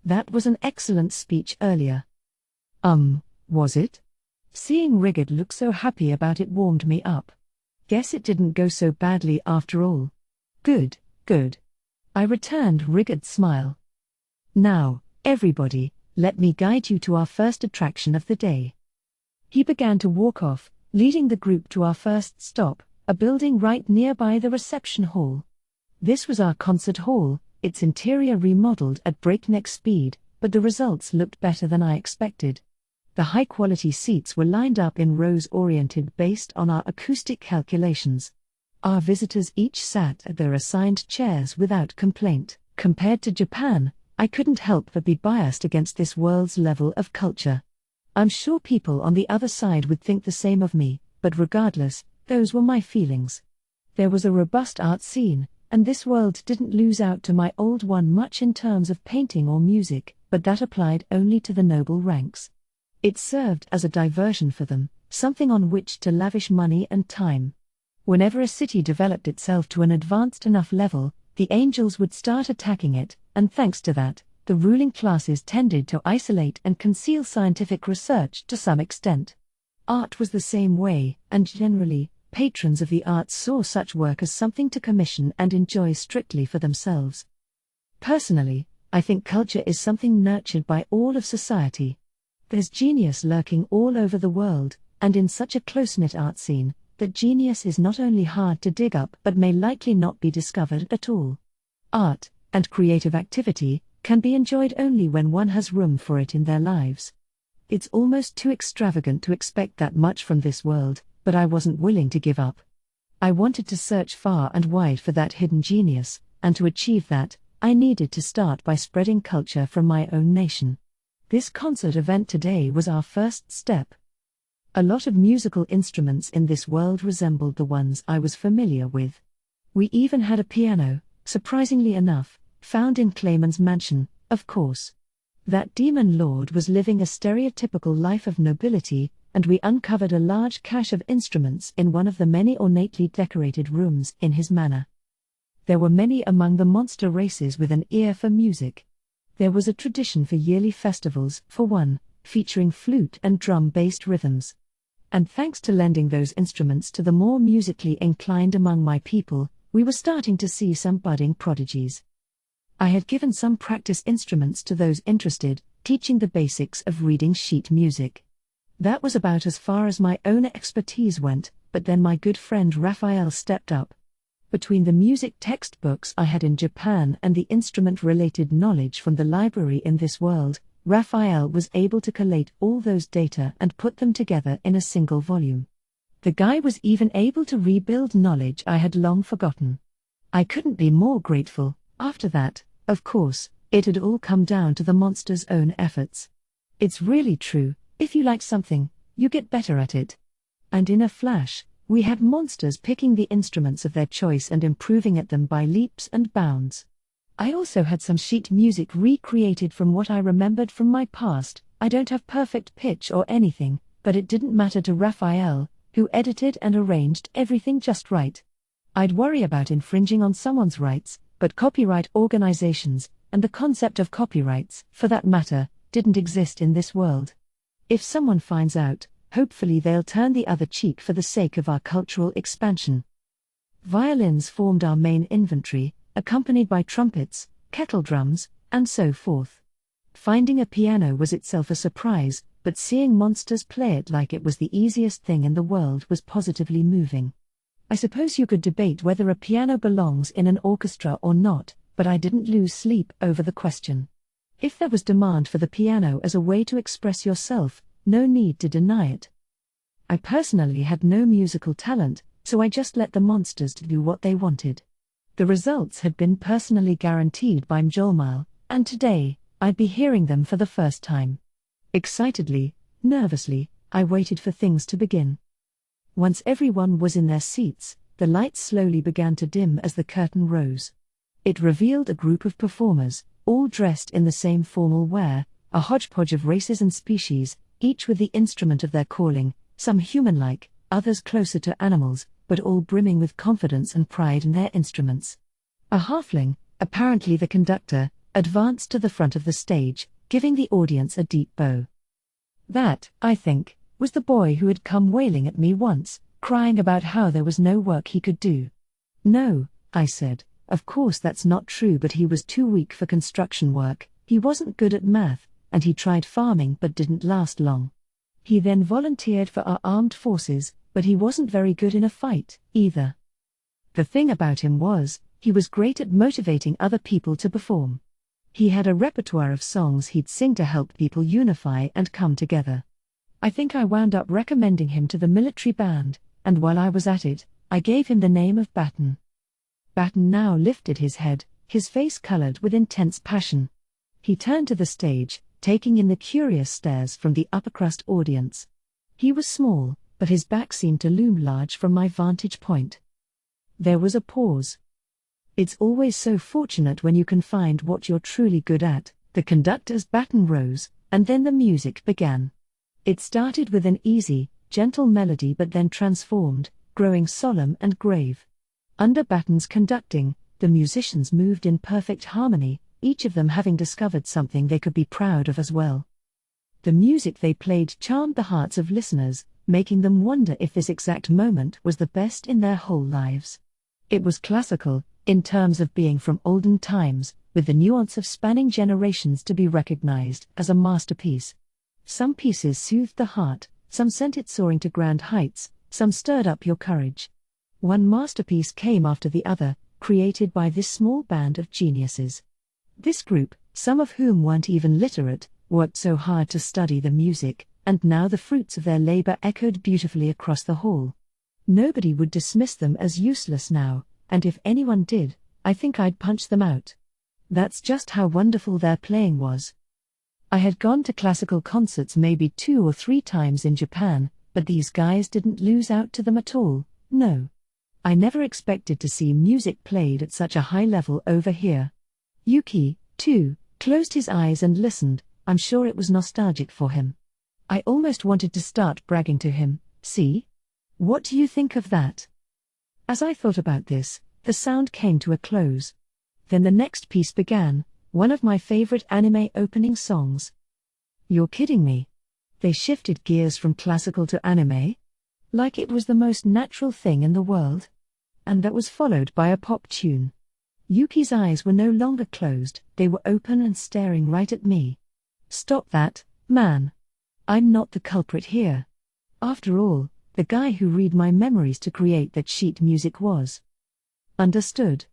That was an excellent speech earlier. Was it? Seeing Rigid look so happy about it warmed me up. Guess it didn't go so badly after all. Good, good. I returned Rigid's smile. Now, everybody, let me guide you to our first attraction of the day. He began to walk off, leading the group to our first stop, a building right nearby the reception hall. This was our concert hall, its interior remodeled at breakneck speed, but the results looked better than I expected. The high-quality seats were lined up in rows oriented based on our acoustic calculations. Our visitors each sat at their assigned chairs without complaint. Compared to Japan, I couldn't help but be biased against this world's level of culture. I'm sure people on the other side would think the same of me, but regardless, those were my feelings. There was a robust art scene, and this world didn't lose out to my old one much in terms of painting or music, but that applied only to the noble ranks. It served as a diversion for them, something on which to lavish money and time. Whenever a city developed itself to an advanced enough level, the angels would start attacking it, and thanks to that, the ruling classes tended to isolate and conceal scientific research to some extent. Art was the same way, and generally, patrons of the arts saw such work as something to commission and enjoy strictly for themselves. Personally, I think culture is something nurtured by all of society. There's genius lurking all over the world, and in such a close-knit art scene, that genius is not only hard to dig up but may likely not be discovered at all. Art, and creative activity, can be enjoyed only when one has room for it in their lives. It's almost too extravagant to expect that much from this world, but I wasn't willing to give up. I wanted to search far and wide for that hidden genius, and to achieve that, I needed to start by spreading culture from my own nation. This concert event today was our first step. A lot of musical instruments in this world resembled the ones I was familiar with. We even had a piano, surprisingly enough, found in Clayman's mansion, of course. That demon lord was living a stereotypical life of nobility, and we uncovered a large cache of instruments in one of the many ornately decorated rooms in his manor. There were many among the monster races with an ear for music. There was a tradition for yearly festivals, for one, featuring flute and drum-based rhythms. And thanks to lending those instruments to the more musically inclined among my people, we were starting to see some budding prodigies. I had given some practice instruments to those interested, teaching the basics of reading sheet music. That was about as far as my own expertise went, but then my good friend Raphael stepped up. Between the music textbooks I had in Japan and the instrument-related knowledge from the library in this world, Raphael was able to collate all those data and put them together in a single volume. The guy was even able to rebuild knowledge I had long forgotten. I couldn't be more grateful. After that, of course, it had all come down to the monster's own efforts. It's really true, if you like something, you get better at it. And in a flash, we had monsters picking the instruments of their choice and improving at them by leaps and bounds. I also had some sheet music recreated from what I remembered from my past. I don't have perfect pitch or anything, but it didn't matter to Raphael, who edited and arranged everything just right. I'd worry about infringing on someone's rights, but copyright organizations, and the concept of copyrights, for that matter, didn't exist in this world. If someone finds out, hopefully they'll turn the other cheek for the sake of our cultural expansion. Violins formed our main inventory, accompanied by trumpets, kettle drums, and so forth. Finding a piano was itself a surprise, but seeing monsters play it like it was the easiest thing in the world was positively moving. I suppose you could debate whether a piano belongs in an orchestra or not, but I didn't lose sleep over the question. If there was demand for the piano as a way to express yourself, no need to deny it. I personally had no musical talent, so I just let the monsters do what they wanted. The results had been personally guaranteed by Mjolnir, and today, I'd be hearing them for the first time. Excitedly, nervously, I waited for things to begin. Once everyone was in their seats, the lights slowly began to dim as the curtain rose. It revealed a group of performers, all dressed in the same formal wear, a hodgepodge of races and species, each with the instrument of their calling, some human-like, others closer to animals, but all brimming with confidence and pride in their instruments. A halfling, apparently the conductor, advanced to the front of the stage, giving the audience a deep bow. That, I think, was the boy who had come wailing at me once, crying about how there was no work he could do. No, I said, of course that's not true, but he was too weak for construction work, he wasn't good at math, and he tried farming but didn't last long. He then volunteered for our armed forces, but he wasn't very good in a fight, either. The thing about him was, he was great at motivating other people to perform. He had a repertoire of songs he'd sing to help people unify and come together. I think I wound up recommending him to the military band, and while I was at it, I gave him the name of Batten. Batten now lifted his head, his face colored with intense passion. He turned to the stage, taking in the curious stares from the upper-crust audience. He was small, but his back seemed to loom large from my vantage point. There was a pause. It's always so fortunate when you can find what you're truly good at. The conductor's baton rose, and then the music began. It started with an easy, gentle melody but then transformed, growing solemn and grave. Under Batten's conducting, the musicians moved in perfect harmony, each of them having discovered something they could be proud of as well. The music they played charmed the hearts of listeners, making them wonder if this exact moment was the best in their whole lives. It was classical, in terms of being from olden times, with the nuance of spanning generations to be recognized as a masterpiece. Some pieces soothed the heart, some sent it soaring to grand heights, some stirred up your courage. One masterpiece came after the other, created by this small band of geniuses. This group, some of whom weren't even literate, worked so hard to study the music, and now the fruits of their labor echoed beautifully across the hall. Nobody would dismiss them as useless now, and if anyone did, I think I'd punch them out. That's just how wonderful their playing was. I had gone to classical concerts maybe 2 or 3 times in Japan, but these guys didn't lose out to them at all, no. I never expected to see music played at such a high level over here. Yuki, too, closed his eyes and listened. I'm sure it was nostalgic for him. I almost wanted to start bragging to him, see? What do you think of that? As I thought about this, the sound came to a close. Then the next piece began, one of my favorite anime opening songs. You're kidding me. They shifted gears from classical to anime? Like it was the most natural thing in the world. And that was followed by a pop tune. Yuki's eyes were no longer closed, they were open and staring right at me. Stop that, man. I'm not the culprit here. After all, the guy who read my memories to create that sheet music was. Understood.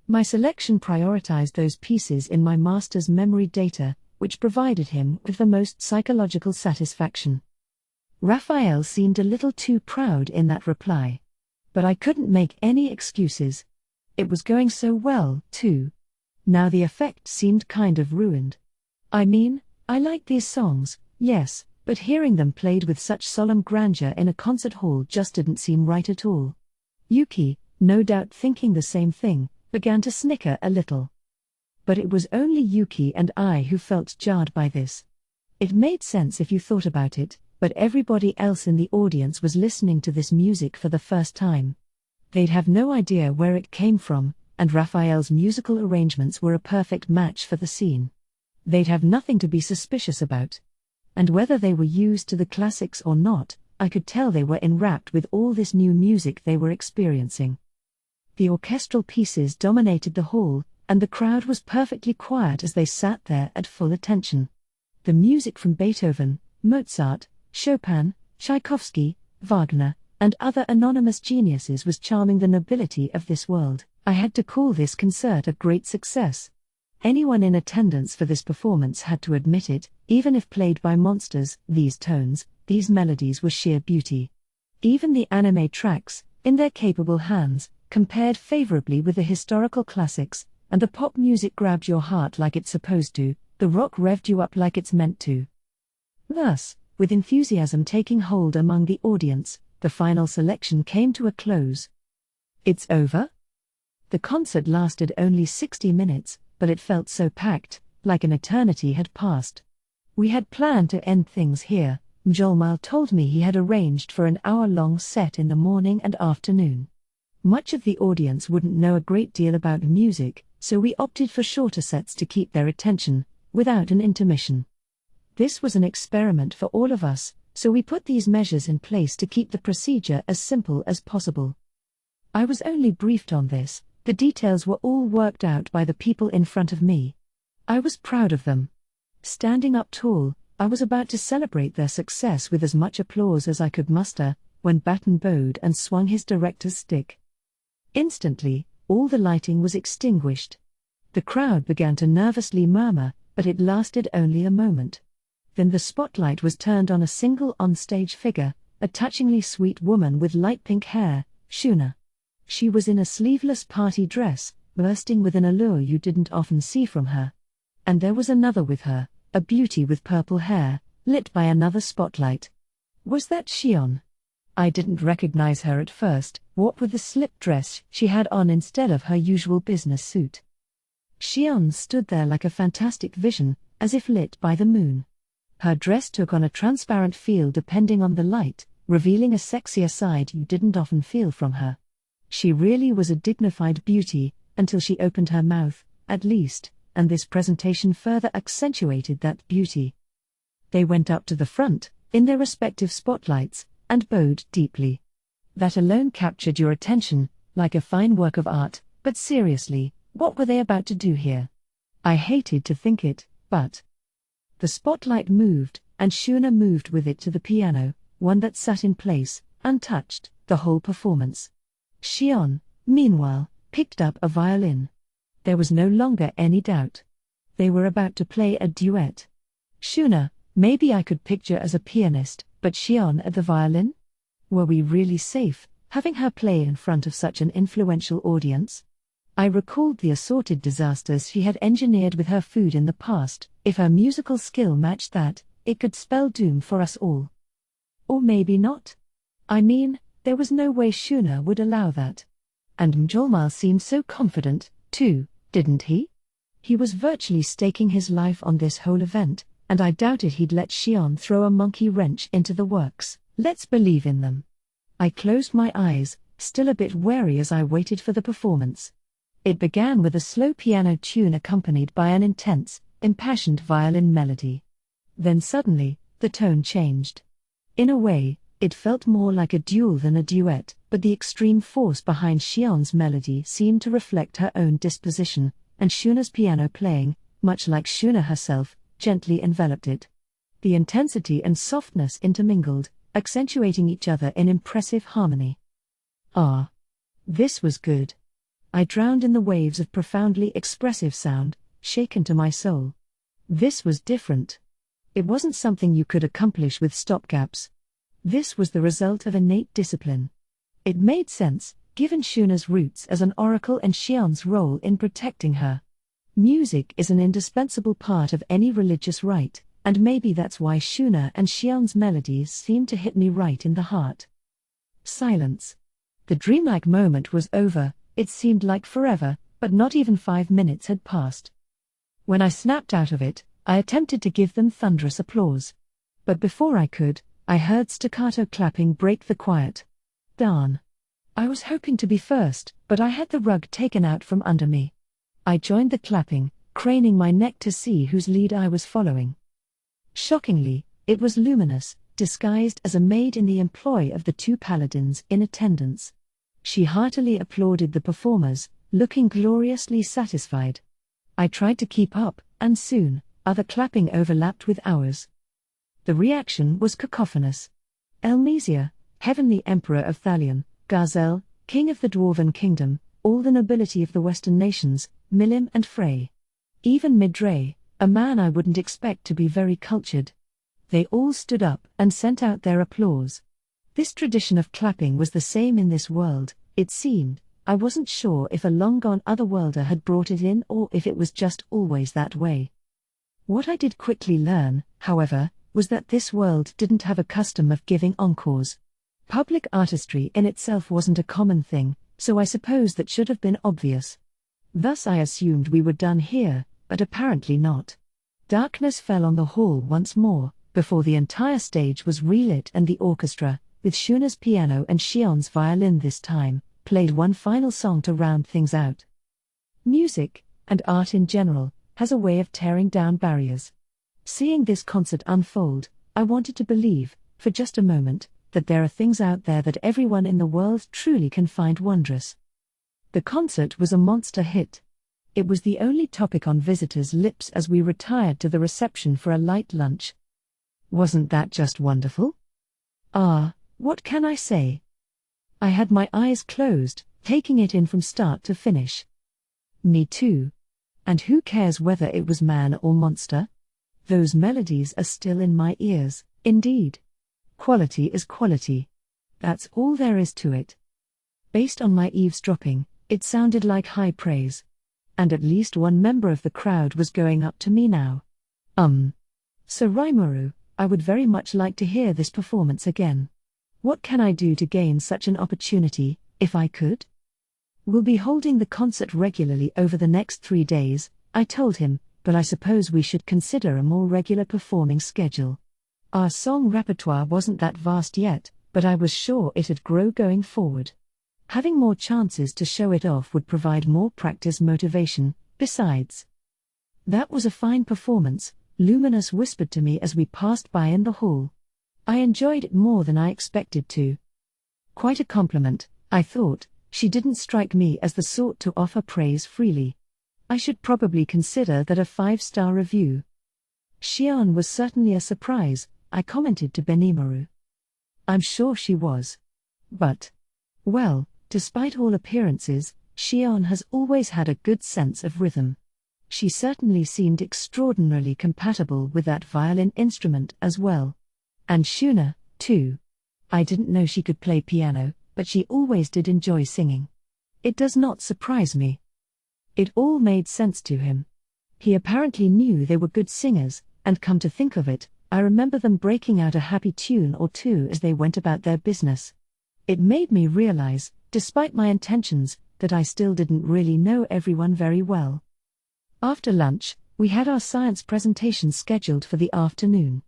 My selection prioritized those pieces in my master's memory data, which provided him with the most psychological satisfaction. Raphael seemed a little too proud in that reply. But I couldn't make any excuses. It was going so well, too. Now the effect seemed kind of ruined. I mean, I liked these songs, yes, but hearing them played with such solemn grandeur in a concert hall just didn't seem right at all. Yuki, no doubt thinking the same thing, began to snicker a little. But it was only Yuki and I who felt jarred by this. It made sense if you thought about it, but everybody else in the audience was listening to this music for the first time. They'd have no idea where it came from, and Raphael's musical arrangements were a perfect match for the scene. They'd have nothing to be suspicious about. And whether they were used to the classics or not, I could tell they were enwrapped with all this new music they were experiencing. The orchestral pieces dominated the hall, and the crowd was perfectly quiet as they sat there at full attention. The music from Beethoven, Mozart, Chopin, Tchaikovsky, Wagner, and other anonymous geniuses was charming the nobility of this world. I had to call this concert a great success. Anyone in attendance for this performance had to admit it, even if played by monsters. These tones, these melodies were sheer beauty. Even the anime tracks, in their capable hands, compared favorably with the historical classics, and the pop music grabbed your heart like it's supposed to, the rock revved you up like it's meant to. Thus, with enthusiasm taking hold among the audience, the final selection came to a close. It's over? The concert lasted only 60 minutes, but it felt so packed, like an eternity had passed. We had planned to end things here. Mjolmal told me he had arranged for an hour-long set in the morning and afternoon. Much of the audience wouldn't know a great deal about music, so we opted for shorter sets to keep their attention, without an intermission. This was an experiment for all of us, so we put these measures in place to keep the procedure as simple as possible. I was only briefed on this, the details were all worked out by the people in front of me. I was proud of them. Standing up tall, I was about to celebrate their success with as much applause as I could muster, when Batten bowed and swung his director's stick. Instantly, all the lighting was extinguished. The crowd began to nervously murmur, but it lasted only a moment. Then the spotlight was turned on a single on-stage figure, a touchingly sweet woman with light pink hair, Shuna. She was in a sleeveless party dress, bursting with an allure you didn't often see from her. And there was another with her, a beauty with purple hair, lit by another spotlight. Was that Shion? I didn't recognize her at first, what with the slip dress she had on instead of her usual business suit. Shion stood there like a fantastic vision, as if lit by the moon. Her dress took on a transparent feel depending on the light, revealing a sexier side you didn't often feel from her. She really was a dignified beauty, until she opened her mouth, at least, and this presentation further accentuated that beauty. They went up to the front, in their respective spotlights, and bowed deeply. That alone captured your attention, like a fine work of art, but seriously, what were they about to do here? I hated to think it, but... The spotlight moved, and Shuna moved with it to the piano, one that sat in place, untouched, the whole performance. Xion, meanwhile, picked up a violin. There was no longer any doubt. They were about to play a duet. Shuna, maybe I could picture as a pianist, but Xion at the violin? Were we really safe, having her play in front of such an influential audience? I recalled the assorted disasters she had engineered with her food in the past. If her musical skill matched that, it could spell doom for us all. Or maybe not. I mean, there was no way Shuna would allow that. And Mjolmal seemed so confident, too, didn't he? He was virtually staking his life on this whole event, and I doubted he'd let Xion throw a monkey wrench into the works. Let's believe in them. I closed my eyes, still a bit wary as I waited for the performance. It began with a slow piano tune accompanied by an intense, impassioned violin melody. Then suddenly, the tone changed. In a way, it felt more like a duel than a duet, but the extreme force behind Xion's melody seemed to reflect her own disposition, and Shuna's piano playing, much like Shuna herself, gently enveloped it. The intensity and softness intermingled, accentuating each other in impressive harmony. Ah! This was good. I drowned in the waves of profoundly expressive sound, shaken to my soul. This was different. It wasn't something you could accomplish with stopgaps. This was the result of innate discipline. It made sense, given Shuna's roots as an oracle and Xion's role in protecting her. Music is an indispensable part of any religious rite, and maybe that's why Shuna and Xion's melodies seemed to hit me right in the heart. Silence. The dreamlike moment was over. It seemed like forever, but not even 5 minutes had passed. When I snapped out of it, I attempted to give them thunderous applause. But before I could, I heard staccato clapping break the quiet. Darn. I was hoping to be first, but I had the rug taken out from under me. I joined the clapping, craning my neck to see whose lead I was following. Shockingly, it was luminous, disguised as a maid in the employ of the 2 paladins in attendance. She heartily applauded the performers, looking gloriously satisfied. I tried to keep up, and soon, other clapping overlapped with ours. The reaction was cacophonous. Elmesia, heavenly emperor of Thalion, Garzel, king of the Dwarven kingdom, all the nobility of the western nations, Milim and Frey. Even Midray, a man I wouldn't expect to be very cultured. They all stood up and sent out their applause. This tradition of clapping was the same in this world, it seemed. I wasn't sure if a long-gone otherworlder had brought it in or if it was just always that way. What I did quickly learn, however, was that this world didn't have a custom of giving encores. Public artistry in itself wasn't a common thing, so I suppose that should have been obvious. Thus I assumed we were done here, but apparently not. Darkness fell on the hall once more, before the entire stage was relit and the orchestra, with Shuna's piano and Xion's violin this time, played one final song to round things out. Music, and art in general, has a way of tearing down barriers. Seeing this concert unfold, I wanted to believe, for just a moment, that there are things out there that everyone in the world truly can find wondrous. The concert was a monster hit. It was the only topic on visitors' lips as we retired to the reception for a light lunch. Wasn't that just wonderful? Ah, what can I say? I had my eyes closed, taking it in from start to finish. Me too. And who cares whether it was man or monster? Those melodies are still in my ears, indeed. Quality is quality. That's all there is to it. Based on my eavesdropping, it sounded like high praise. And at least one member of the crowd was going up to me now. Sir Rimuru, I would very much like to hear this performance again. What can I do to gain such an opportunity, if I could? We'll be holding the concert regularly over the next 3 days, I told him, but I suppose we should consider a more regular performing schedule. Our song repertoire wasn't that vast yet, but I was sure it'd grow going forward. Having more chances to show it off would provide more practice motivation. Besides, that was a fine performance, Luminous whispered to me as we passed by in the hall. I enjoyed it more than I expected to. Quite a compliment, I thought. She didn't strike me as the sort to offer praise freely. I should probably consider that a 5-star review. Xian was certainly a surprise, I commented to Benimaru. I'm sure she was. But, well, despite all appearances, Xian has always had a good sense of rhythm. She certainly seemed extraordinarily compatible with that violin instrument as well. And Shuna, too. I didn't know she could play piano, but she always did enjoy singing. It does not surprise me. It all made sense to him. He apparently knew they were good singers, and come to think of it, I remember them breaking out a happy tune or two as they went about their business. It made me realize, despite my intentions, that I still didn't really know everyone very well. After lunch, we had our science presentation scheduled for the afternoon.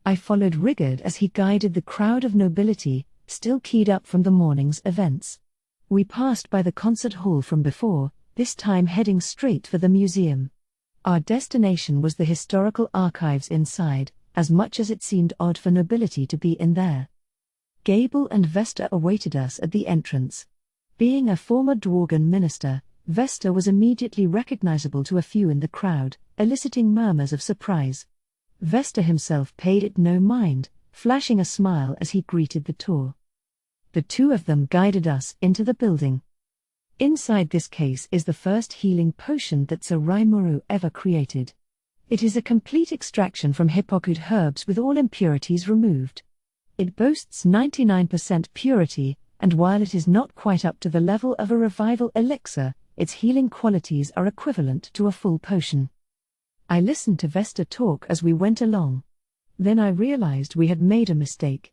I followed Rigard as he guided the crowd of nobility, still keyed up from the morning's events. We passed by the concert hall from before, this time heading straight for the museum. Our destination was the historical archives inside, as much as it seemed odd for nobility to be in there. Gable and Vesta awaited us at the entrance. Being a former Dworgen minister, Vesta was immediately recognizable to a few in the crowd, eliciting murmurs of surprise. Vesta himself paid it no mind, flashing a smile as he greeted the tour. The two of them guided us into the building. Inside this case is the first healing potion that Sir Rimuru ever created. It is a complete extraction from hippocute herbs with all impurities removed. It boasts 99% purity, and while it is not quite up to the level of a revival elixir, its healing qualities are equivalent to a full potion. I listened to Vesta talk as we went along. Then I realized we had made a mistake.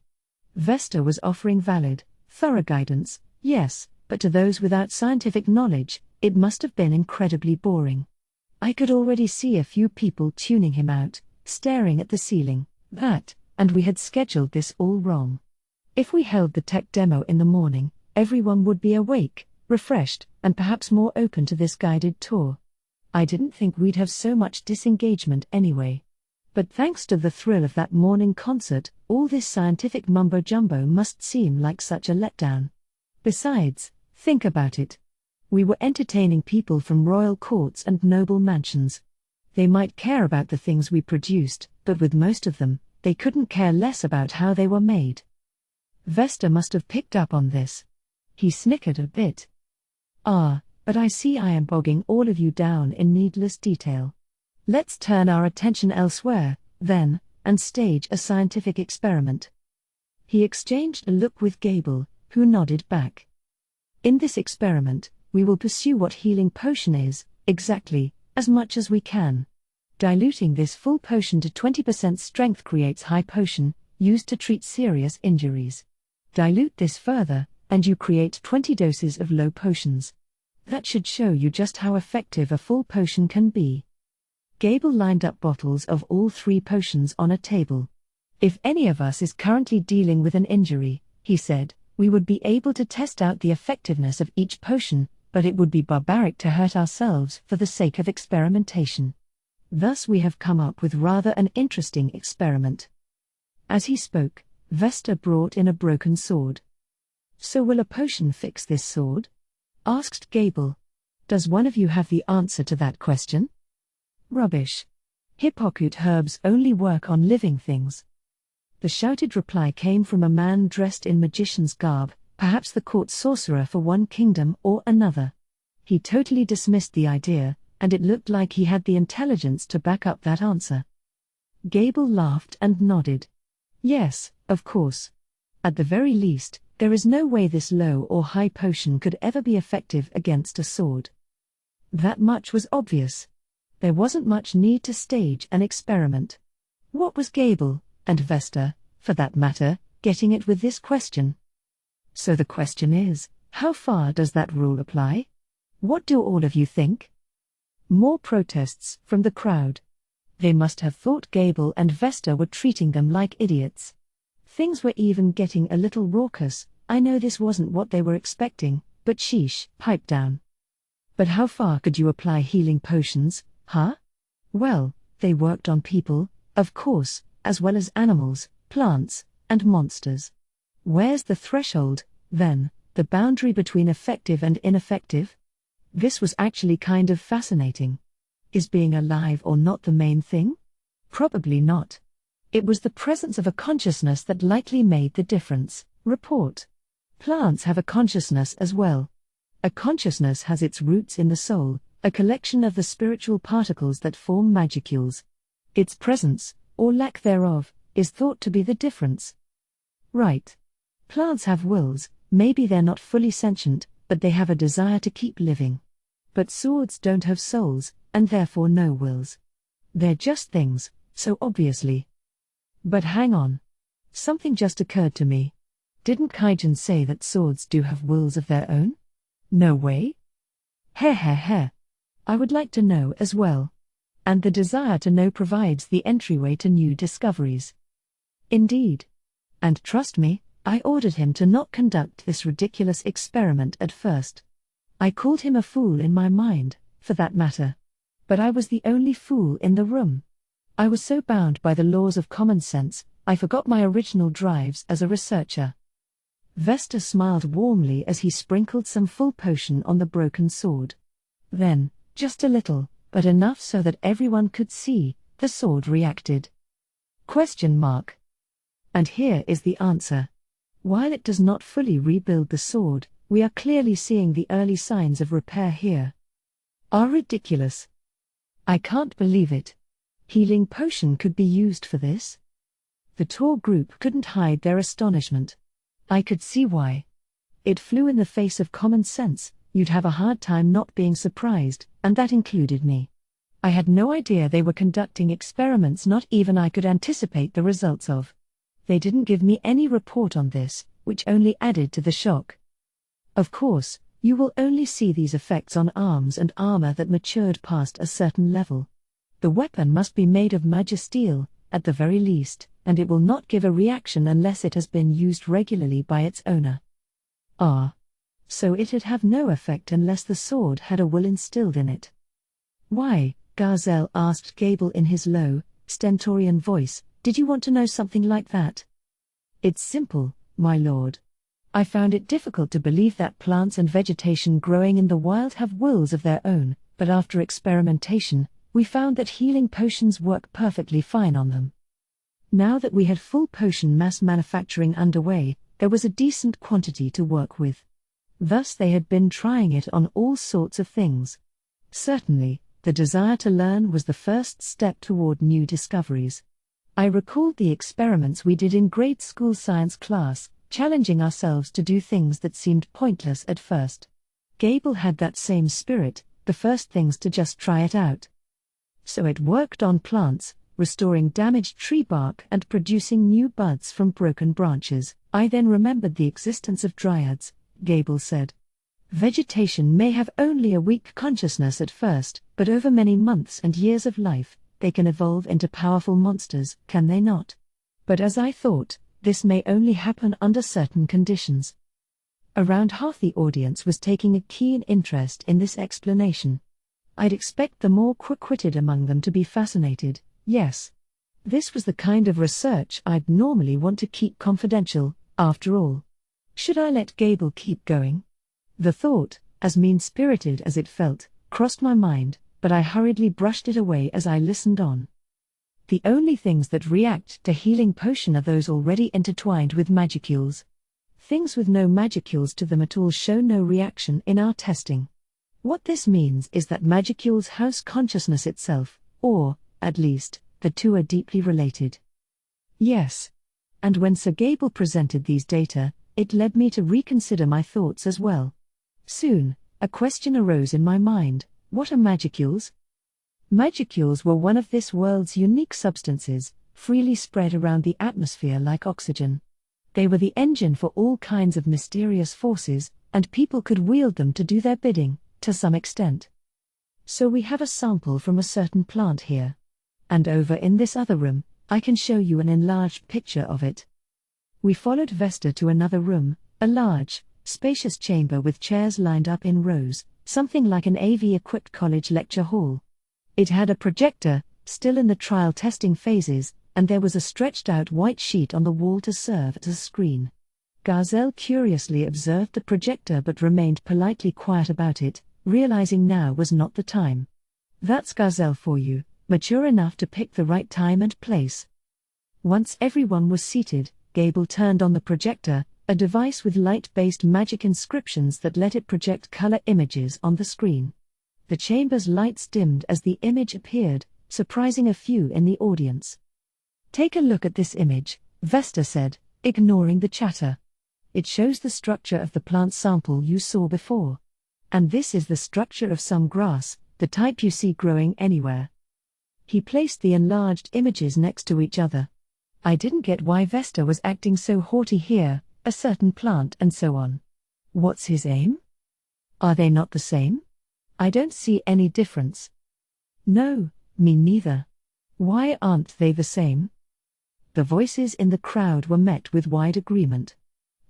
Vesta was offering valid, thorough guidance, yes, but to those without scientific knowledge, it must have been incredibly boring. I could already see a few people tuning him out, staring at the ceiling. And we had scheduled this all wrong. If we held the tech demo in the morning, everyone would be awake, refreshed, and perhaps more open to this guided tour. I didn't think we'd have so much disengagement anyway. But thanks to the thrill of that morning concert, all this scientific mumbo-jumbo must seem like such a letdown. Besides, think about it. We were entertaining people from royal courts and noble mansions. They might care about the things we produced, but with most of them, they couldn't care less about how they were made. Vesta must have picked up on this. He snickered a bit. But I see I am bogging all of you down in needless detail. Let's turn our attention elsewhere, then, and stage a scientific experiment. He exchanged a look with Gable, who nodded back. In this experiment, we will pursue what healing potion is, exactly, as much as we can. Diluting this full potion to 20% strength creates high potion, used to treat serious injuries. Dilute this further, and you create 20 doses of low potions. That should show you just how effective a full potion can be. Gable lined up bottles of all 3 potions on a table. If any of us is currently dealing with an injury, he said, we would be able to test out the effectiveness of each potion, but it would be barbaric to hurt ourselves for the sake of experimentation. Thus we have come up with rather an interesting experiment. As he spoke, Vesta brought in a broken sword. So will a potion fix this sword? Asked Gable. Does one of you have the answer to that question? Rubbish. Hippocute herbs only work on living things. The shouted reply came from a man dressed in magician's garb, perhaps the court sorcerer for one kingdom or another. He totally dismissed the idea, and it looked like he had the intelligence to back up that answer. Gable laughed and nodded. Yes, of course. At the very least, there is no way this low or high potion could ever be effective against a sword. That much was obvious. There wasn't much need to stage an experiment. What was Gable, and Vesta, for that matter, getting at with this question? So the question is, how far does that rule apply? What do all of you think? More protests from the crowd. They must have thought Gable and Vesta were treating them like idiots. Things were even getting a little raucous. I know this wasn't what they were expecting, but sheesh, pipe down. But how far could you apply healing potions, huh? Well, they worked on people, of course, as well as animals, plants, and monsters. Where's the threshold, then, the boundary between effective and ineffective? This was actually kind of fascinating. Is being alive or not the main thing? Probably not. It was the presence of a consciousness that likely made the difference. Report. Plants have a consciousness as well. A consciousness has its roots in the soul, a collection of the spiritual particles that form magicules. Its presence, or lack thereof, is thought to be the difference. Right. Plants have wills, maybe they're not fully sentient, but they have a desire to keep living. But swords don't have souls, and therefore no wills. They're just things, so obviously. But hang on. Something just occurred to me. Didn't Kaijin say that swords do have wills of their own? No way? Heh. I would like to know as well. And the desire to know provides the entryway to new discoveries. Indeed. And trust me, I ordered him to not conduct this ridiculous experiment at first. I called him a fool in my mind, for that matter. But I was the only fool in the room. I was so bound by the laws of common sense, I forgot my original drives as a researcher. Vesta smiled warmly as he sprinkled some full potion on the broken sword. Then, just a little, but enough so that everyone could see, the sword reacted. ? And here is the answer. While it does not fully rebuild the sword, we are clearly seeing the early signs of repair here. Are ridiculous. I can't believe it. Healing potion could be used for this? The tour group couldn't hide their astonishment. I could see why. It flew in the face of common sense. You'd have a hard time not being surprised, and that included me. I had no idea they were conducting experiments not even I could anticipate the results of. They didn't give me any report on this, which only added to the shock. Of course, you will only see these effects on arms and armor that matured past a certain level. The weapon must be made of magisteel, at the very least, and it will not give a reaction unless it has been used regularly by its owner. So it'd have no effect unless the sword had a will instilled in it. Why, Garzel asked Gable in his low, stentorian voice, did you want to know something like that? It's simple, my lord. I found it difficult to believe that plants and vegetation growing in the wild have wills of their own, but after experimentation, we found that healing potions work perfectly fine on them. Now that we had full potion mass manufacturing underway, there was a decent quantity to work with. Thus they had been trying it on all sorts of things. Certainly, the desire to learn was the first step toward new discoveries. I recalled the experiments we did in grade school science class, challenging ourselves to do things that seemed pointless at first. Gable had that same spirit, the first things to just try it out. So it worked on plants, restoring damaged tree bark and producing new buds from broken branches. I then remembered the existence of dryads, Gable said. Vegetation may have only a weak consciousness at first, but over many months and years of life, they can evolve into powerful monsters, can they not? But as I thought, this may only happen under certain conditions. Around half the audience was taking a keen interest in this explanation. I'd expect the more quick-witted among them to be fascinated, yes. This was the kind of research I'd normally want to keep confidential, after all. Should I let Gable keep going? The thought, as mean-spirited as it felt, crossed my mind, but I hurriedly brushed it away as I listened on. The only things that react to healing potion are those already intertwined with magicules. Things with no magicules to them at all show no reaction in our testing. What this means is that magicules house consciousness itself, or, at least, the two are deeply related. Yes. And when Sir Gable presented these data, it led me to reconsider my thoughts as well. Soon, a question arose in my mind: what are magicules? Magicules were one of this world's unique substances, freely spread around the atmosphere like oxygen. They were the engine for all kinds of mysterious forces, and people could wield them to do their bidding, to some extent. So we have a sample from a certain plant here. And over in this other room, I can show you an enlarged picture of it. We followed Vesta to another room, a large, spacious chamber with chairs lined up in rows, something like an AV-equipped college lecture hall. It had a projector, still in the trial testing phases, and there was a stretched-out white sheet on the wall to serve as a screen. Gazelle curiously observed the projector but remained politely quiet about it, realizing now was not the time. That's Gazelle for you, mature enough to pick the right time and place. Once everyone was seated, Gable turned on the projector, a device with light-based magic inscriptions that let it project color images on the screen. The chamber's lights dimmed as the image appeared, surprising a few in the audience. "Take a look at this image," Vesta said, ignoring the chatter. "It shows the structure of the plant sample you saw before. And this is the structure of some grass, the type you see growing anywhere." He placed the enlarged images next to each other. I didn't get why Vesta was acting so haughty here, a certain plant and so on. What's his aim? Are they not the same? I don't see any difference. No, me neither. Why aren't they the same? The voices in the crowd were met with wide agreement.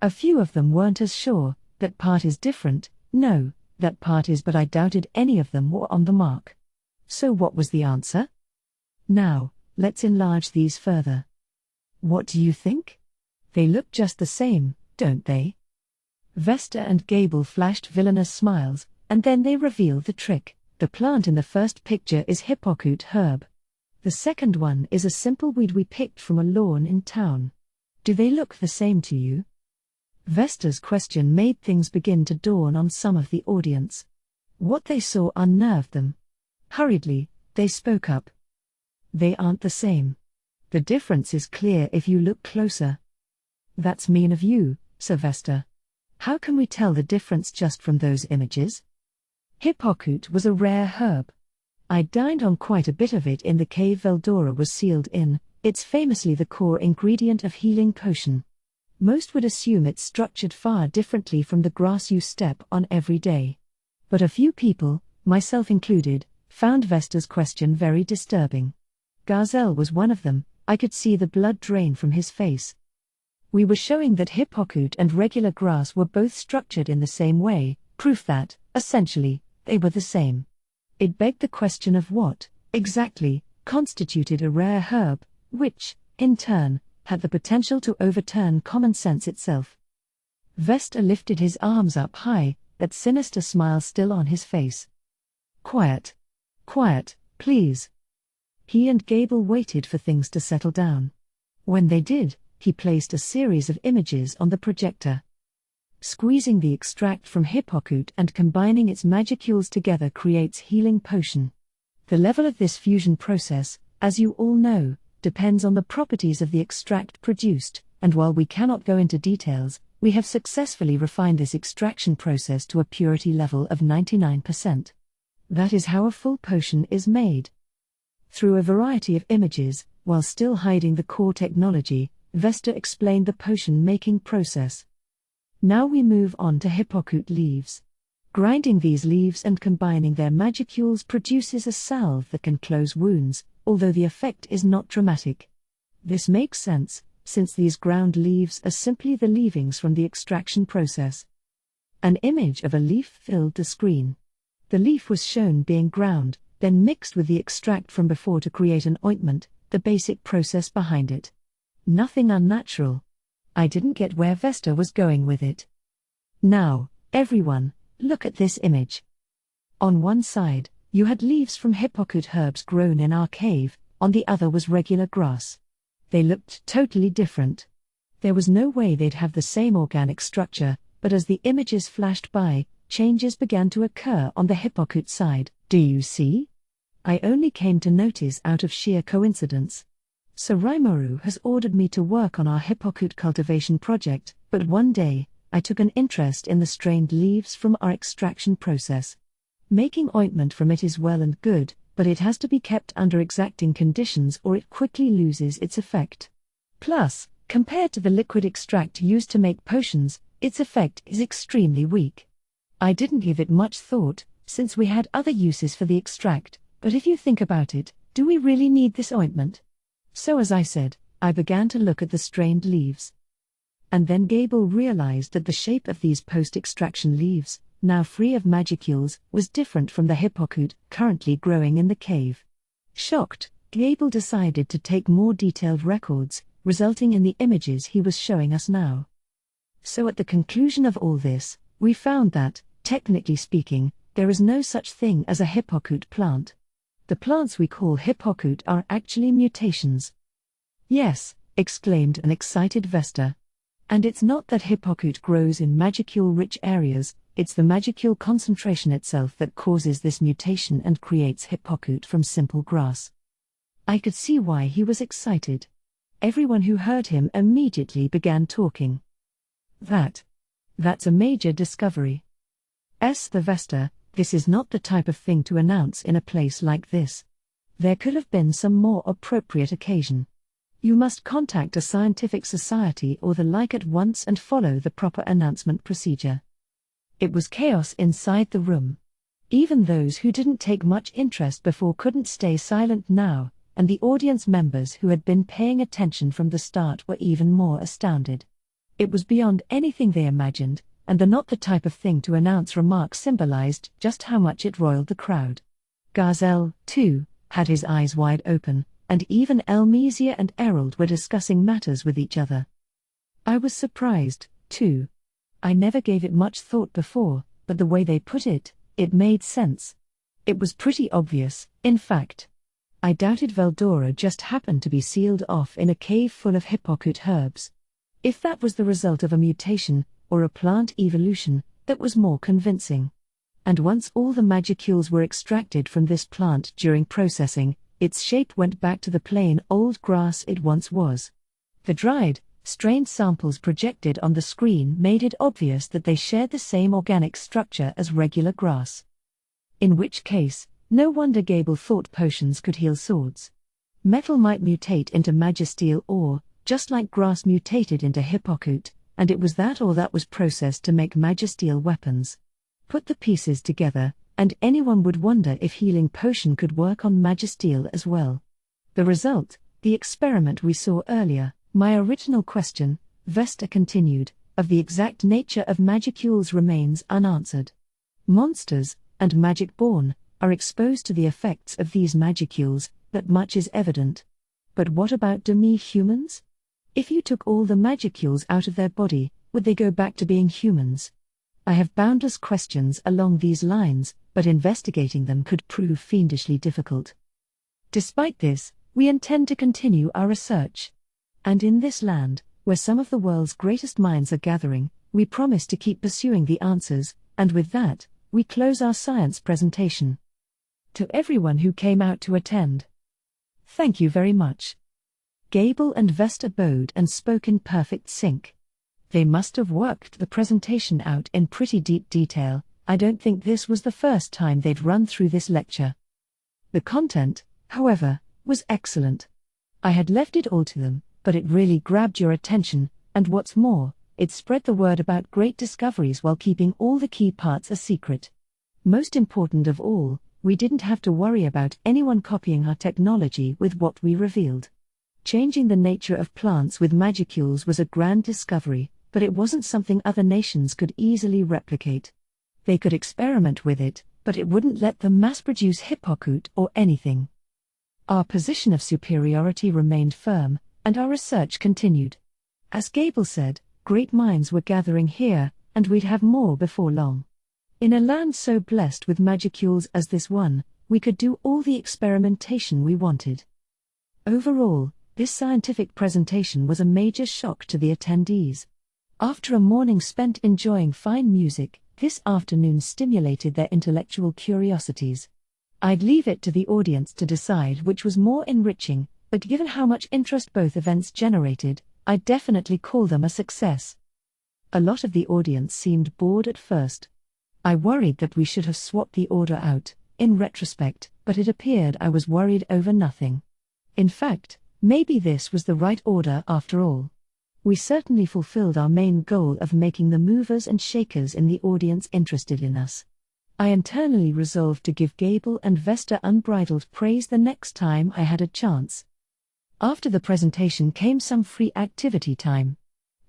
A few of them weren't as sure, that part is different, no, that part is, but I doubted any of them were on the mark. So what was the answer? Now, let's enlarge these further. What do you think? They look just the same, don't they? Vesta and Gable flashed villainous smiles, and then they revealed the trick. The plant in the first picture is Hippocute herb. The second one is a simple weed we picked from a lawn in town. Do they look the same to you? Vesta's question made things begin to dawn on some of the audience. What they saw unnerved them. Hurriedly, they spoke up. They aren't the same. The difference is clear if you look closer. That's mean of you, Sir Vesta. How can we tell the difference just from those images? Hippocute was a rare herb. I dined on quite a bit of it in the cave Veldora was sealed in. It's famously the core ingredient of healing potion. Most would assume it's structured far differently from the grass you step on every day. But a few people, myself included, found Vesta's question very disturbing. Gazelle was one of them. I could see the blood drain from his face. We were showing that Hippocute and regular grass were both structured in the same way, proof that, essentially, they were the same. It begged the question of what, exactly, constituted a rare herb, which, in turn, had the potential to overturn common sense itself. Vesta lifted his arms up high, that sinister smile still on his face. Quiet. Quiet, please. He and Gable waited for things to settle down. When they did, he placed a series of images on the projector. Squeezing the extract from Hippocute and combining its magicules together creates healing potion. The level of this fusion process, as you all know, depends on the properties of the extract produced, and while we cannot go into details, we have successfully refined this extraction process to a purity level of 99%. That is how a full potion is made. Through a variety of images, while still hiding the core technology, Vesta explained the potion-making process. Now we move on to Hippocute leaves. Grinding these leaves and combining their magicules produces a salve that can close wounds, although the effect is not dramatic. This makes sense, since these ground leaves are simply the leavings from the extraction process. An image of a leaf filled the screen. The leaf was shown being ground, then mixed with the extract from before to create an ointment, the basic process behind it. Nothing unnatural. I didn't get where Vesta was going with it. Now, everyone, look at this image. On one side, you had leaves from Hippocute herbs grown in our cave, on the other was regular grass. They looked totally different. There was no way they'd have the same organic structure, but as the images flashed by, changes began to occur on the Hippocute side. Do you see? I only came to notice out of sheer coincidence. Sir Rimuru has ordered me to work on our Hippocute cultivation project, but one day, I took an interest in the strained leaves from our extraction process. Making ointment from it is well and good, but it has to be kept under exacting conditions or it quickly loses its effect. Plus, compared to the liquid extract used to make potions, its effect is extremely weak. I didn't give it much thought, since we had other uses for the extract, but if you think about it, do we really need this ointment? So as I said, I began to look at the strained leaves. And then Gable realized that the shape of these post-extraction leaves, now free of magicules, was different from the hippocute currently growing in the cave. Shocked, Gable decided to take more detailed records, resulting in the images he was showing us now. So at the conclusion of all this, we found that, technically speaking, there is no such thing as a hippocute plant. The plants we call hippocute are actually mutations. Yes, exclaimed an excited Vesta. And it's not that hippocute grows in magicule-rich areas, it's the magicule concentration itself that causes this mutation and creates hippocute from simple grass. I could see why he was excited. Everyone who heard him immediately began talking. That's a major discovery. The Vesta, this is not the type of thing to announce in a place like this. There could have been some more appropriate occasion. You must contact a scientific society or the like at once and follow the proper announcement procedure. It was chaos inside the room. Even those who didn't take much interest before couldn't stay silent now, and the audience members who had been paying attention from the start were even more astounded. It was beyond anything they imagined, and the not the type of thing to announce remark symbolized just how much it roiled the crowd. Garzel, too, had his eyes wide open, and even Elmesia and Errol were discussing matters with each other. I was surprised, too. I never gave it much thought before, but the way they put it, it made sense. It was pretty obvious, in fact. I doubted Veldora just happened to be sealed off in a cave full of hippocute herbs. If that was the result of a mutation, or a plant evolution, that was more convincing. And once all the magicules were extracted from this plant during processing, its shape went back to the plain old grass it once was. The dried, strained samples projected on the screen made it obvious that they shared the same organic structure as regular grass. In which case, no wonder Gable thought potions could heal swords. Metal might mutate into magisteel ore, just like grass mutated into hippocute, and it was that ore that was processed to make magisteel weapons. Put the pieces together, and anyone would wonder if healing potion could work on magisteel as well. The result, the experiment we saw earlier, my original question, Vesta continued, of the exact nature of magicules remains unanswered. Monsters, and magic-born, are exposed to the effects of these magicules, that much is evident. But what about demi-humans? If you took all the magicules out of their body, would they go back to being humans? I have boundless questions along these lines, but investigating them could prove fiendishly difficult. Despite this, we intend to continue our research. And in this land, where some of the world's greatest minds are gathering, we promise to keep pursuing the answers, and with that, we close our science presentation. To everyone who came out to attend, thank you very much. Gable and Vesta bowed and spoke in perfect sync. They must have worked the presentation out in pretty deep detail. I don't think this was the first time they'd run through this lecture. The content, however, was excellent. I had left it all to them, but it really grabbed your attention, and what's more, it spread the word about great discoveries while keeping all the key parts a secret. Most important of all, we didn't have to worry about anyone copying our technology with what we revealed. Changing the nature of plants with magicules was a grand discovery, but it wasn't something other nations could easily replicate. They could experiment with it, but it wouldn't let them mass-produce hippocute or anything. Our position of superiority remained firm, and our research continued. As Gable said, great minds were gathering here, and we'd have more before long. In a land so blessed with magicules as this one, we could do all the experimentation we wanted. Overall, this scientific presentation was a major shock to the attendees. After a morning spent enjoying fine music, this afternoon stimulated their intellectual curiosities. I'd leave it to the audience to decide which was more enriching, but given how much interest both events generated, I'd definitely call them a success. A lot of the audience seemed bored at first. I worried that we should have swapped the order out, in retrospect, but it appeared I was worried over nothing. In fact, maybe this was the right order after all. We certainly fulfilled our main goal of making the movers and shakers in the audience interested in us. I internally resolved to give Gable and Vesta unbridled praise the next time I had a chance. After the presentation came some free activity time.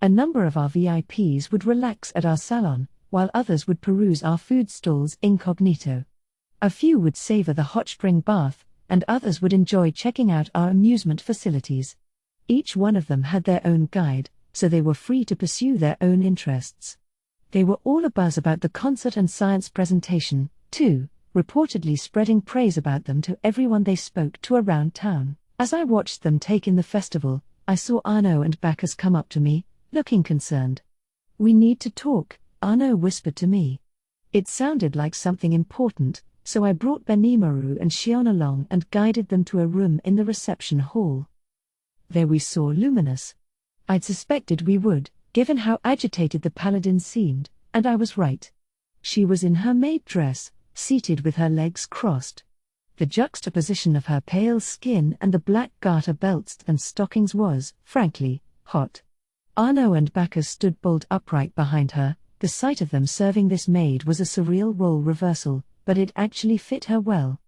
A number of our VIPs would relax at our salon, while others would peruse our food stalls incognito. A few would savor the hot spring bath, and others would enjoy checking out our amusement facilities. Each one of them had their own guide, so they were free to pursue their own interests. They were all abuzz about the concert and science presentation, too, reportedly spreading praise about them to everyone they spoke to around town. As I watched them take in the festival, I saw Arno and Bacchus come up to me, looking concerned. "We need to talk," Arno whispered to me. It sounded like something important, so I brought Benimaru and Shion along and guided them to a room in the reception hall. There we saw Luminous. I'd suspected we would, given how agitated the paladin seemed, and I was right. She was in her maid dress, seated with her legs crossed. The juxtaposition of her pale skin and the black garter belts and stockings was, frankly, hot. Arno and Bacchus stood bolt upright behind her. The sight of them serving this maid was a surreal role reversal, but it actually fit her well.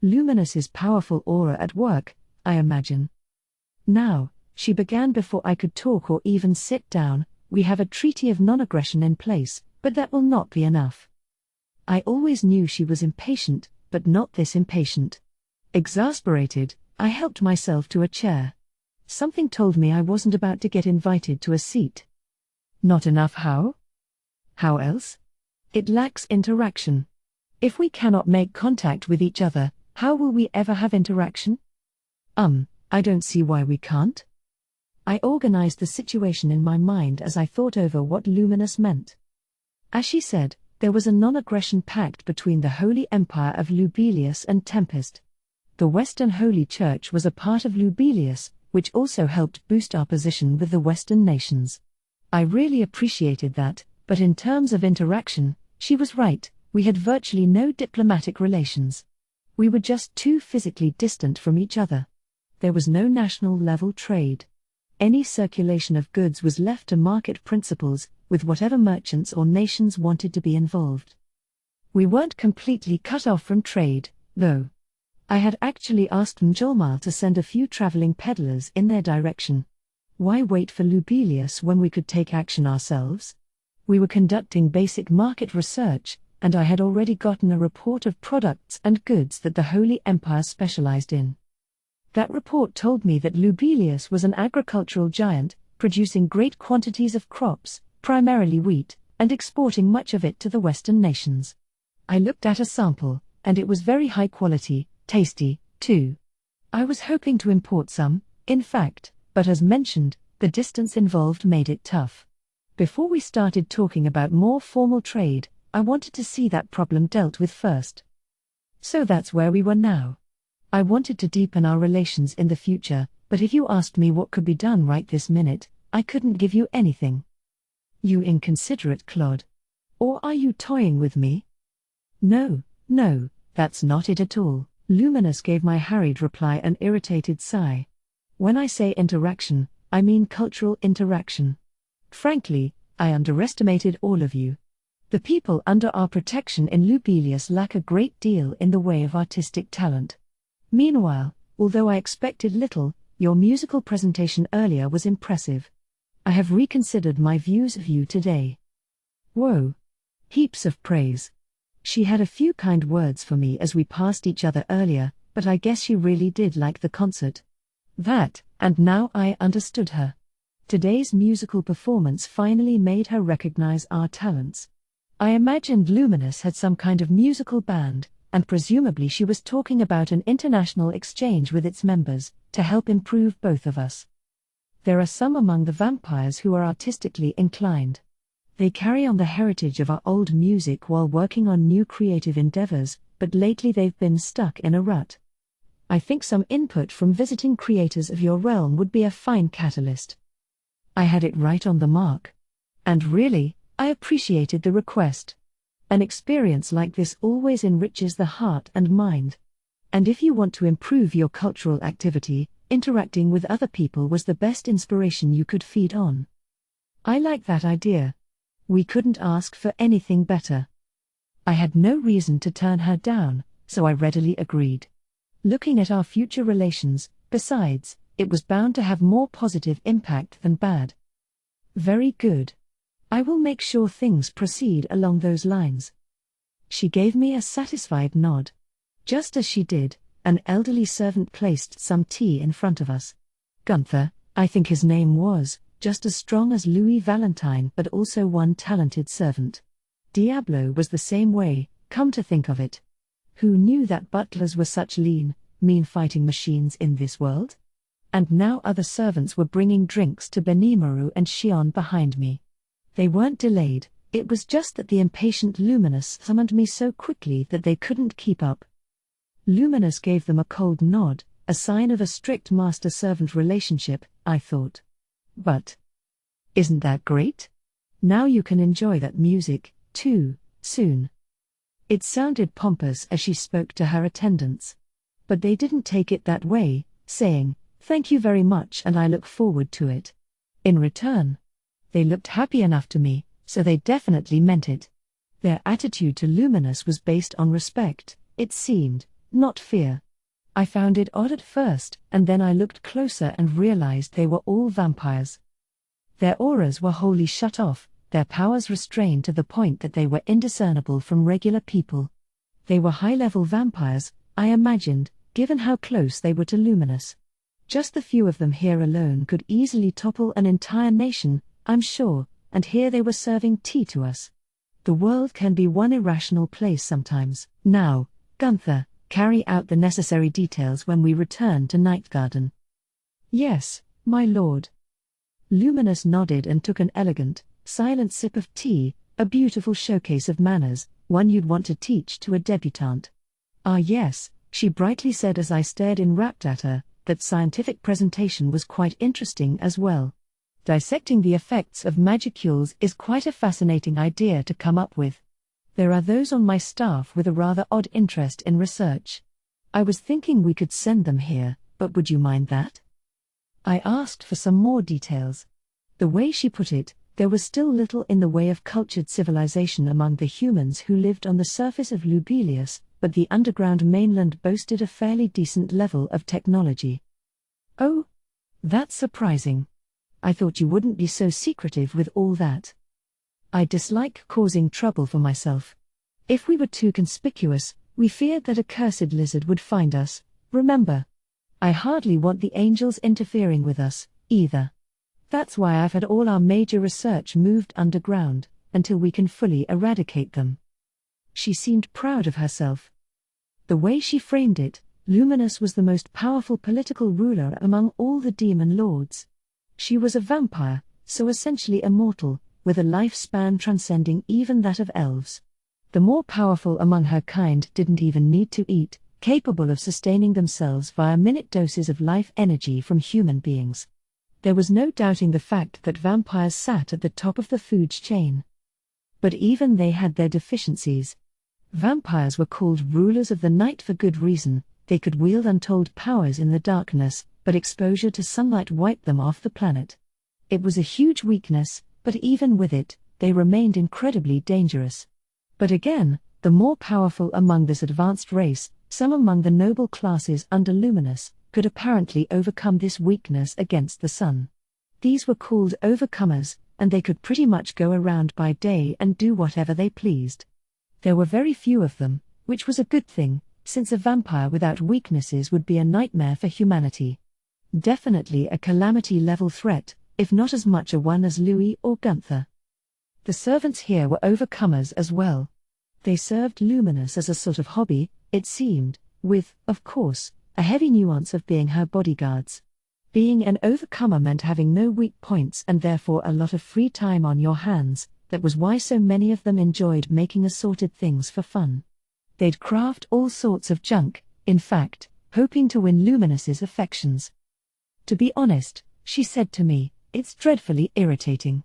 Luminous's powerful aura at work, I imagine. "Now," she began before I could talk or even sit down, "we have a treaty of non-aggression in place, but that will not be enough." I always knew she was impatient, but not this impatient. Exasperated, I helped myself to a chair. Something told me I wasn't about to get invited to a seat. Not enough how? How else? It lacks interaction. If we cannot make contact with each other, how will we ever have interaction? I don't see why we can't. I organized the situation in my mind as I thought over what Luminous meant. As she said, there was a non-aggression pact between the Holy Empire of Lubelius and Tempest. The Western Holy Church was a part of Lubelius, which also helped boost our position with the Western nations. I really appreciated that, but in terms of interaction, she was right, we had virtually no diplomatic relations. We were just too physically distant from each other. There was no national-level trade. Any circulation of goods was left to market principles, with whatever merchants or nations wanted to be involved. We weren't completely cut off from trade, though. I had actually asked Njolmal to send a few traveling peddlers in their direction. Why wait for Lubelius when we could take action ourselves? We were conducting basic market research, and I had already gotten a report of products and goods that the Holy Empire specialized in. That report told me that Lubelius was an agricultural giant, producing great quantities of crops, primarily wheat, and exporting much of it to the Western nations. I looked at a sample, and it was very high quality, tasty, too. I was hoping to import some, in fact, but as mentioned, the distance involved made it tough. Before we started talking about more formal trade, I wanted to see that problem dealt with first. So that's where we were now. I wanted to deepen our relations in the future, but if you asked me what could be done right this minute, I couldn't give you anything. You inconsiderate clod. Or are you toying with me? No, that's not it at all. Luminous gave my harried reply an irritated sigh. When I say interaction, I mean cultural interaction. Frankly, I underestimated all of you. The people under our protection in Lubelius lack a great deal in the way of artistic talent. Meanwhile, although I expected little, your musical presentation earlier was impressive. I have reconsidered my views of you today. Whoa. Heaps of praise. She had a few kind words for me as we passed each other earlier, but I guess she really did like the concert. That, and now I understood her. Today's musical performance finally made her recognize our talents. I imagined Luminous had some kind of musical band, and presumably she was talking about an international exchange with its members, to help improve both of us. There are some among the vampires who are artistically inclined. They carry on the heritage of our old music while working on new creative endeavors, but lately they've been stuck in a rut. I think some input from visiting creators of your realm would be a fine catalyst. I had it right on the mark. And really, I appreciated the request. An experience like this always enriches the heart and mind. And if you want to improve your cultural activity, interacting with other people was the best inspiration you could feed on. I like that idea. We couldn't ask for anything better. I had no reason to turn her down, so I readily agreed. Looking at our future relations, besides, it was bound to have more positive impact than bad. Very good. I will make sure things proceed along those lines. She gave me a satisfied nod. Just as she did, an elderly servant placed some tea in front of us. Gunther, I think his name was, just as strong as Louis Valentine, but also one talented servant. Diablo was the same way, come to think of it. Who knew that butlers were such lean, mean fighting machines in this world? And now other servants were bringing drinks to Benimaru and Shion behind me. They weren't delayed, it was just that the impatient Luminous summoned me so quickly that they couldn't keep up. Luminous gave them a cold nod, a sign of a strict master-servant relationship, I thought. But isn't that great? Now you can enjoy that music, too, soon. It sounded pompous as she spoke to her attendants. But they didn't take it that way, saying, "Thank you very much and I look forward to it." In return, they looked happy enough to me, so they definitely meant it. Their attitude to Luminous was based on respect, it seemed, not fear. I found it odd at first, and then I looked closer and realized they were all vampires. Their auras were wholly shut off, their powers restrained to the point that they were indiscernible from regular people. They were high-level vampires, I imagined, given how close they were to Luminous. Just the few of them here alone could easily topple an entire nation, I'm sure, and here they were serving tea to us. The world can be one irrational place sometimes. Now, Gunther, carry out the necessary details when we return to Nightgarden. Yes, my lord. Luminous nodded and took an elegant, silent sip of tea, a beautiful showcase of manners, one you'd want to teach to a debutante. Ah yes, she brightly said as I stared enrapt at her, that scientific presentation was quite interesting as well. Dissecting the effects of magicules is quite a fascinating idea to come up with. There are those on my staff with a rather odd interest in research. I was thinking we could send them here, but would you mind that? I asked for some more details. The way she put it, there was still little in the way of cultured civilization among the humans who lived on the surface of Lubelius, but the underground mainland boasted a fairly decent level of technology. Oh, that's surprising. I thought you wouldn't be so secretive with all that. I dislike causing trouble for myself. If we were too conspicuous, we feared that a cursed lizard would find us, remember. I hardly want the angels interfering with us, either. That's why I've had all our major research moved underground, until we can fully eradicate them. She seemed proud of herself. The way she framed it, Luminous was the most powerful political ruler among all the demon lords. She was a vampire, so essentially immortal, with a lifespan transcending even that of elves. The more powerful among her kind didn't even need to eat, capable of sustaining themselves via minute doses of life energy from human beings. There was no doubting the fact that vampires sat at the top of the food chain. But even they had their deficiencies. Vampires were called rulers of the night for good reason. They could wield untold powers in the darkness, but exposure to sunlight wiped them off the planet. It was a huge weakness, but even with it, they remained incredibly dangerous. But again, the more powerful among this advanced race, some among the noble classes under Luminous, could apparently overcome this weakness against the sun. These were called overcomers, and they could pretty much go around by day and do whatever they pleased. There were very few of them, which was a good thing, since a vampire without weaknesses would be a nightmare for humanity. Definitely a calamity-level threat, if not as much a one as Louis or Gunther. The servants here were overcomers as well. They served Luminous as a sort of hobby, it seemed, with, of course, a heavy nuance of being her bodyguards. Being an overcomer meant having no weak points and therefore a lot of free time on your hands. That was why so many of them enjoyed making assorted things for fun. They'd craft all sorts of junk, in fact, hoping to win Luminous's affections. To be honest, she said to me, it's dreadfully irritating.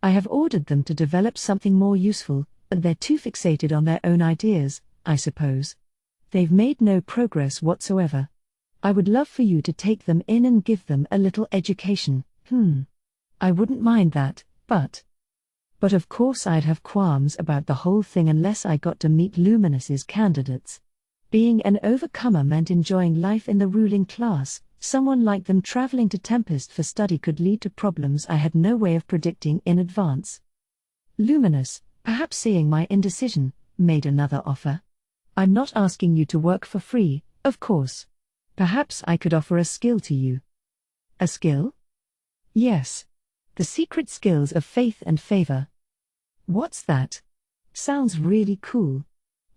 I have ordered them to develop something more useful, but they're too fixated on their own ideas, I suppose. They've made no progress whatsoever. I would love for you to take them in and give them a little education. I wouldn't mind that, but of course I'd have qualms about the whole thing unless I got to meet Luminous's candidates. Being an overcomer meant enjoying life in the ruling class, Someone like them traveling to Tempest for study could lead to problems I had no way of predicting in advance. Luminous, perhaps seeing my indecision, made another offer. I'm not asking you to work for free, of course. Perhaps I could offer a skill to you. A skill? Yes. The secret skills of faith and favor. What's that? Sounds really cool.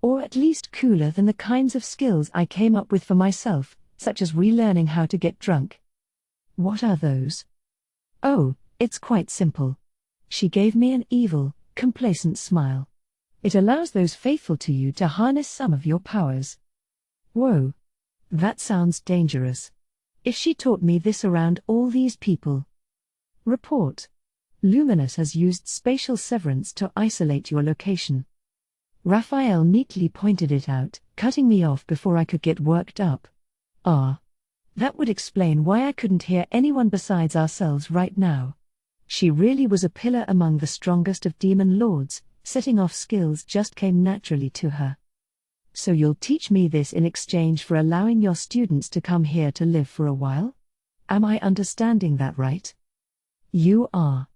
Or at least cooler than the kinds of skills I came up with for myself, such as relearning how to get drunk. What are those? Oh, it's quite simple. She gave me an evil, complacent smile. It allows those faithful to you to harness some of your powers. Whoa. That sounds dangerous. If she taught me this around all these people. Report. Luminous has used spatial severance to isolate your location. Raphael neatly pointed it out, cutting me off before I could get worked up. That would explain why I couldn't hear anyone besides ourselves right now. She really was a pillar among the strongest of demon lords, setting off skills just came naturally to her. So you'll teach me this in exchange for allowing your students to come here to live for a while? Am I understanding that right? You are.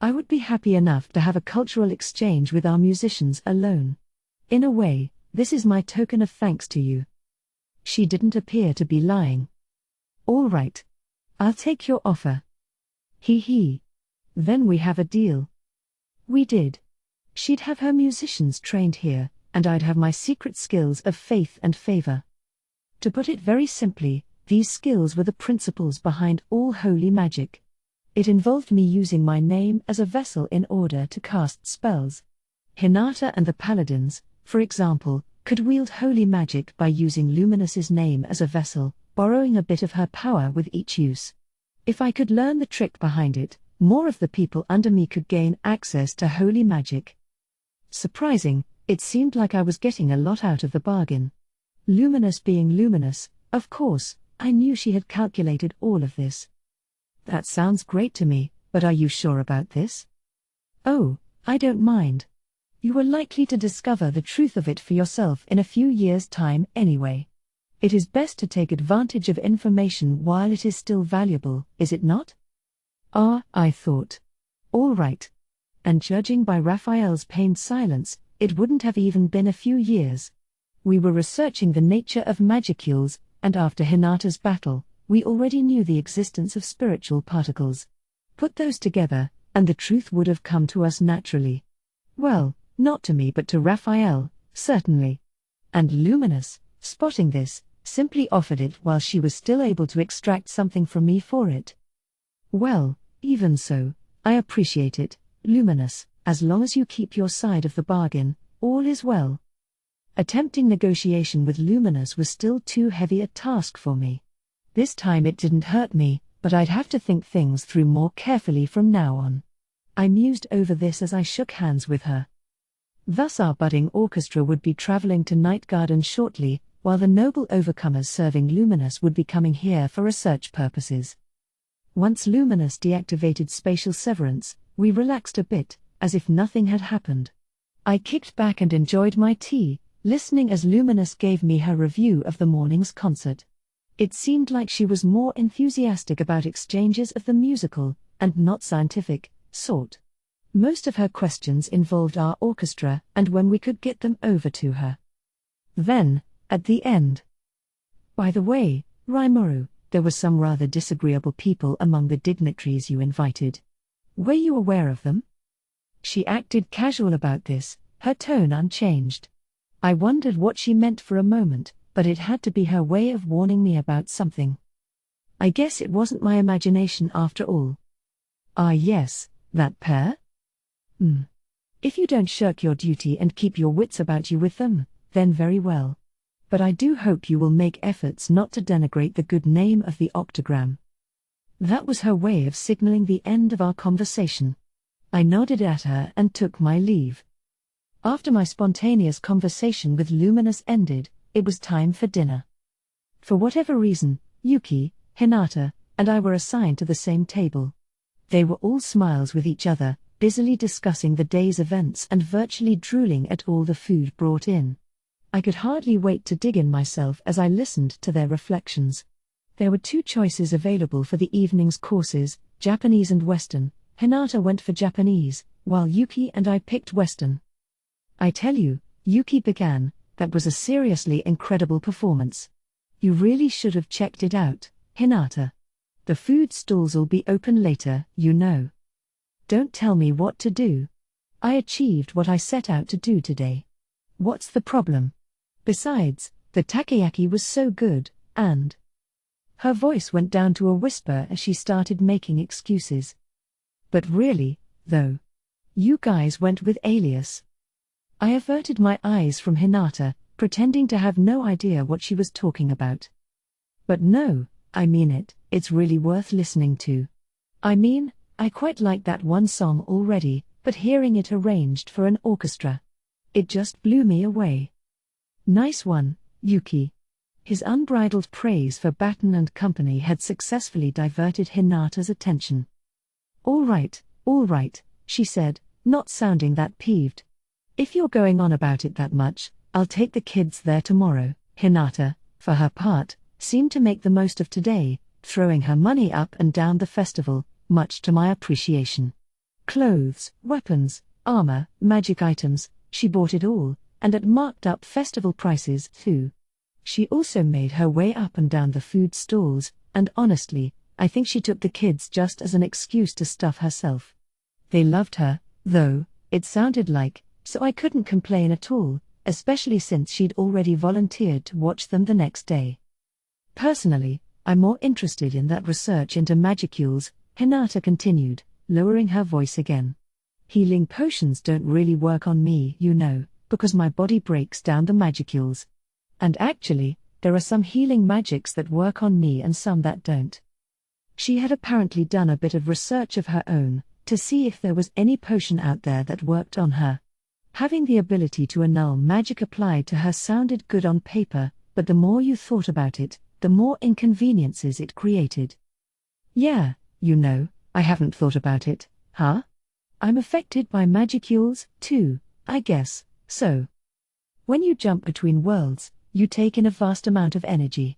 I would be happy enough to have a cultural exchange with our musicians alone. In a way, this is my token of thanks to you. She didn't appear to be lying. All right. I'll take your offer. He. Then we have a deal. We did. She'd have her musicians trained here, and I'd have my secret skills of faith and favor. To put it very simply, these skills were the principles behind all holy magic. It involved me using my name as a vessel in order to cast spells. Hinata and the paladins, for example, could wield holy magic by using Luminous's name as a vessel, borrowing a bit of her power with each use. If I could learn the trick behind it, more of the people under me could gain access to holy magic. Surprising, it seemed like I was getting a lot out of the bargain. Luminous being luminous, of course, I knew she had calculated all of this. That sounds great to me, but are you sure about this? Oh, I don't mind. You are likely to discover the truth of it for yourself in a few years' time anyway. It is best to take advantage of information while it is still valuable, is it not? I thought. All right. And judging by Raphael's pained silence, it wouldn't have even been a few years. We were researching the nature of magicules, and after Hinata's battle, we already knew the existence of spiritual particles. Put those together, and the truth would have come to us naturally. Well, not to me but to Raphael, certainly. And Luminous, spotting this, simply offered it while she was still able to extract something from me for it. Well, even so, I appreciate it, Luminous, as long as you keep your side of the bargain, all is well. Attempting negotiation with Luminous was still too heavy a task for me. This time it didn't hurt me, but I'd have to think things through more carefully from now on. I mused over this as I shook hands with her. Thus our budding orchestra would be traveling to Night Garden shortly, while the noble overcomers serving Luminous would be coming here for research purposes. Once Luminous deactivated spatial severance, we relaxed a bit, as if nothing had happened. I kicked back and enjoyed my tea, listening as Luminous gave me her review of the morning's concert. It seemed like she was more enthusiastic about exchanges of the musical, and not scientific, sort. Most of her questions involved our orchestra and when we could get them over to her. Then, at the end. By the way, Rimuru, there were some rather disagreeable people among the dignitaries you invited. Were you aware of them? She acted casual about this, her tone unchanged. I wondered what she meant for a moment, but it had to be her way of warning me about something. I guess it wasn't my imagination after all. Ah yes, that pair? If you don't shirk your duty and keep your wits about you with them, then very well. But I do hope you will make efforts not to denigrate the good name of the octagram. That was her way of signaling the end of our conversation. I nodded at her and took my leave. After my spontaneous conversation with Luminous ended, it was time for dinner. For whatever reason, Yuki, Hinata, and I were assigned to the same table. They were all smiles with each other, busily discussing the day's events and virtually drooling at all the food brought in. I could hardly wait to dig in myself as I listened to their reflections. There were two choices available for the evening's courses, Japanese and Western. Hinata went for Japanese, while Yuki and I picked Western. I tell you, Yuki began, that was a seriously incredible performance. You really should have checked it out, Hinata. The food stalls will be open later, you know. Don't tell me what to do. I achieved what I set out to do today. What's the problem? Besides, the takoyaki was so good, and... Her voice went down to a whisper as she started making excuses. But really, though. You guys went with Alias. I averted my eyes from Hinata, pretending to have no idea what she was talking about. But no, I mean it, it's really worth listening to. I mean, I quite like that one song already, but hearing it arranged for an orchestra. It just blew me away. Nice one, Yuki. His unbridled praise for Batten and Company had successfully diverted Hinata's attention. All right, she said, not sounding that peeved. If you're going on about it that much, I'll take the kids there tomorrow. Hinata, for her part, seemed to make the most of today, throwing her money up and down the festival, much to my appreciation. Clothes, weapons, armor, magic items, she bought it all, and at marked up festival prices, too. She also made her way up and down the food stalls, and honestly, I think she took the kids just as an excuse to stuff herself. They loved her, though, it sounded like, so I couldn't complain at all, especially since she'd already volunteered to watch them the next day. Personally, I'm more interested in that research into magicules, Hinata continued, lowering her voice again. Healing potions don't really work on me, you know, because my body breaks down the magicules. And actually, there are some healing magics that work on me and some that don't. She had apparently done a bit of research of her own, to see if there was any potion out there that worked on her. Having the ability to annul magic applied to her sounded good on paper, but the more you thought about it, the more inconveniences it created. Yeah, you know, I haven't thought about it, huh? I'm affected by magicules, too, I guess, so. When you jump between worlds, you take in a vast amount of energy.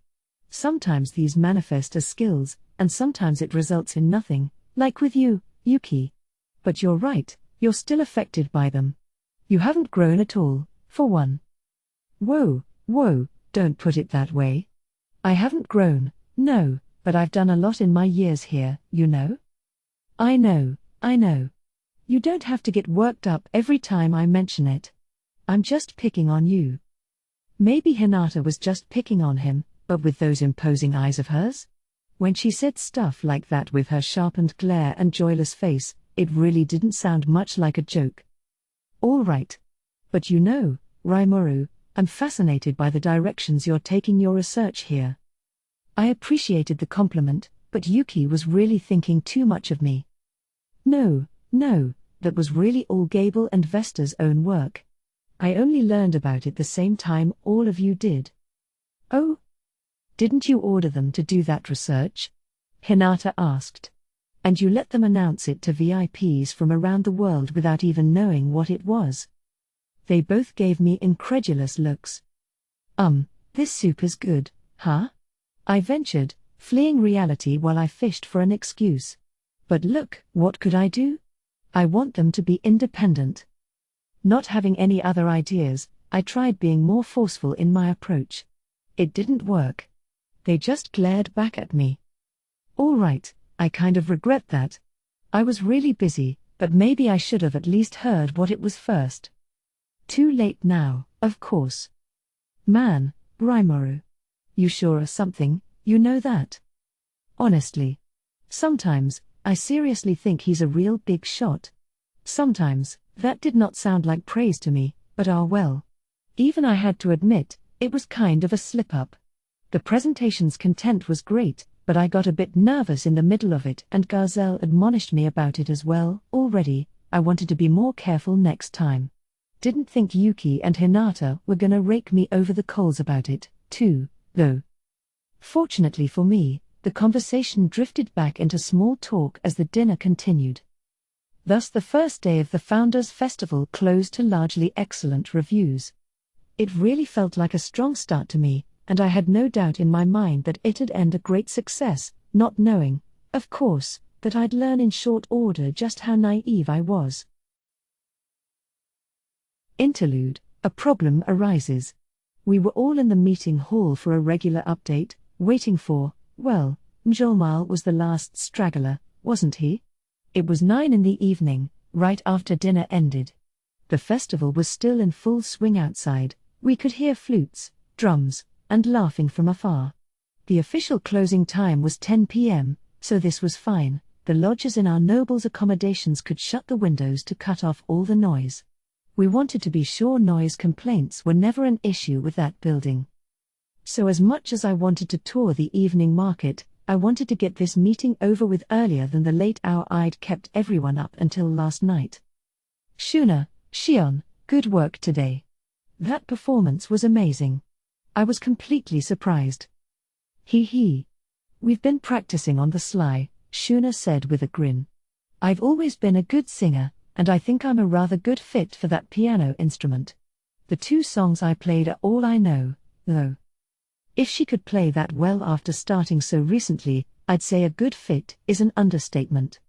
Sometimes these manifest as skills, and sometimes it results in nothing, like with you, Yuki. But you're right, you're still affected by them. You haven't grown at all, for one. Whoa, don't put it that way. I haven't grown, no, but I've done a lot in my years here, you know? I know. You don't have to get worked up every time I mention it. I'm just picking on you. Maybe Hinata was just picking on him, but with those imposing eyes of hers? When she said stuff like that with her sharpened glare and joyless face, it really didn't sound much like a joke. All right. But you know, Rimuru, I'm fascinated by the directions you're taking your research here. I appreciated the compliment, but Yuki was really thinking too much of me. No, that was really all Gable and Vesta's own work. I only learned about it the same time all of you did. Oh? Didn't you order them to do that research? Hinata asked. And you let them announce it to VIPs from around the world without even knowing what it was? They both gave me incredulous looks. This soup is good, huh? I ventured, fleeing reality while I fished for an excuse. But look, what could I do? I want them to be independent. Not having any other ideas, I tried being more forceful in my approach. It didn't work. They just glared back at me. All right, I kind of regret that. I was really busy, but maybe I should have at least heard what it was first. Too late now, of course. Man, Rimuru. You sure are something, you know that. Honestly. Sometimes, I seriously think he's a real big shot. Sometimes, that did not sound like praise to me, but well. Even I had to admit, it was kind of a slip-up. The presentation's content was great, but I got a bit nervous in the middle of it and Gazelle admonished me about it as well. Already, I wanted to be more careful next time. Didn't think Yuki and Hinata were gonna rake me over the coals about it, too, though. Fortunately for me, the conversation drifted back into small talk as the dinner continued. Thus the first day of the Founders' Festival closed to largely excellent reviews. It really felt like a strong start to me, and I had no doubt in my mind that it'd end a great success, not knowing, of course, that I'd learn in short order just how naive I was. Interlude: a problem arises. We were all in the meeting hall for a regular update, waiting for, well, Mjolmal was the last straggler, wasn't he? It was 9 in the evening, right after dinner ended. The festival was still in full swing outside. We could hear flutes, drums, and laughing from afar. The official closing time was 10 p.m., so this was fine. The lodgers in our nobles' accommodations could shut the windows to cut off all the noise. We wanted to be sure noise complaints were never an issue with that building. So as much as I wanted to tour the evening market, I wanted to get this meeting over with earlier than the late hour I'd kept everyone up until last night. Shuna, Shion, good work today. That performance was amazing. I was completely surprised. Hee. We've been practicing on the sly, Shuna said with a grin. I've always been a good singer, and I think I'm a rather good fit for that piano instrument. The 2 songs I played are all I know, though. If she could play that well after starting so recently, I'd say a good fit is an understatement.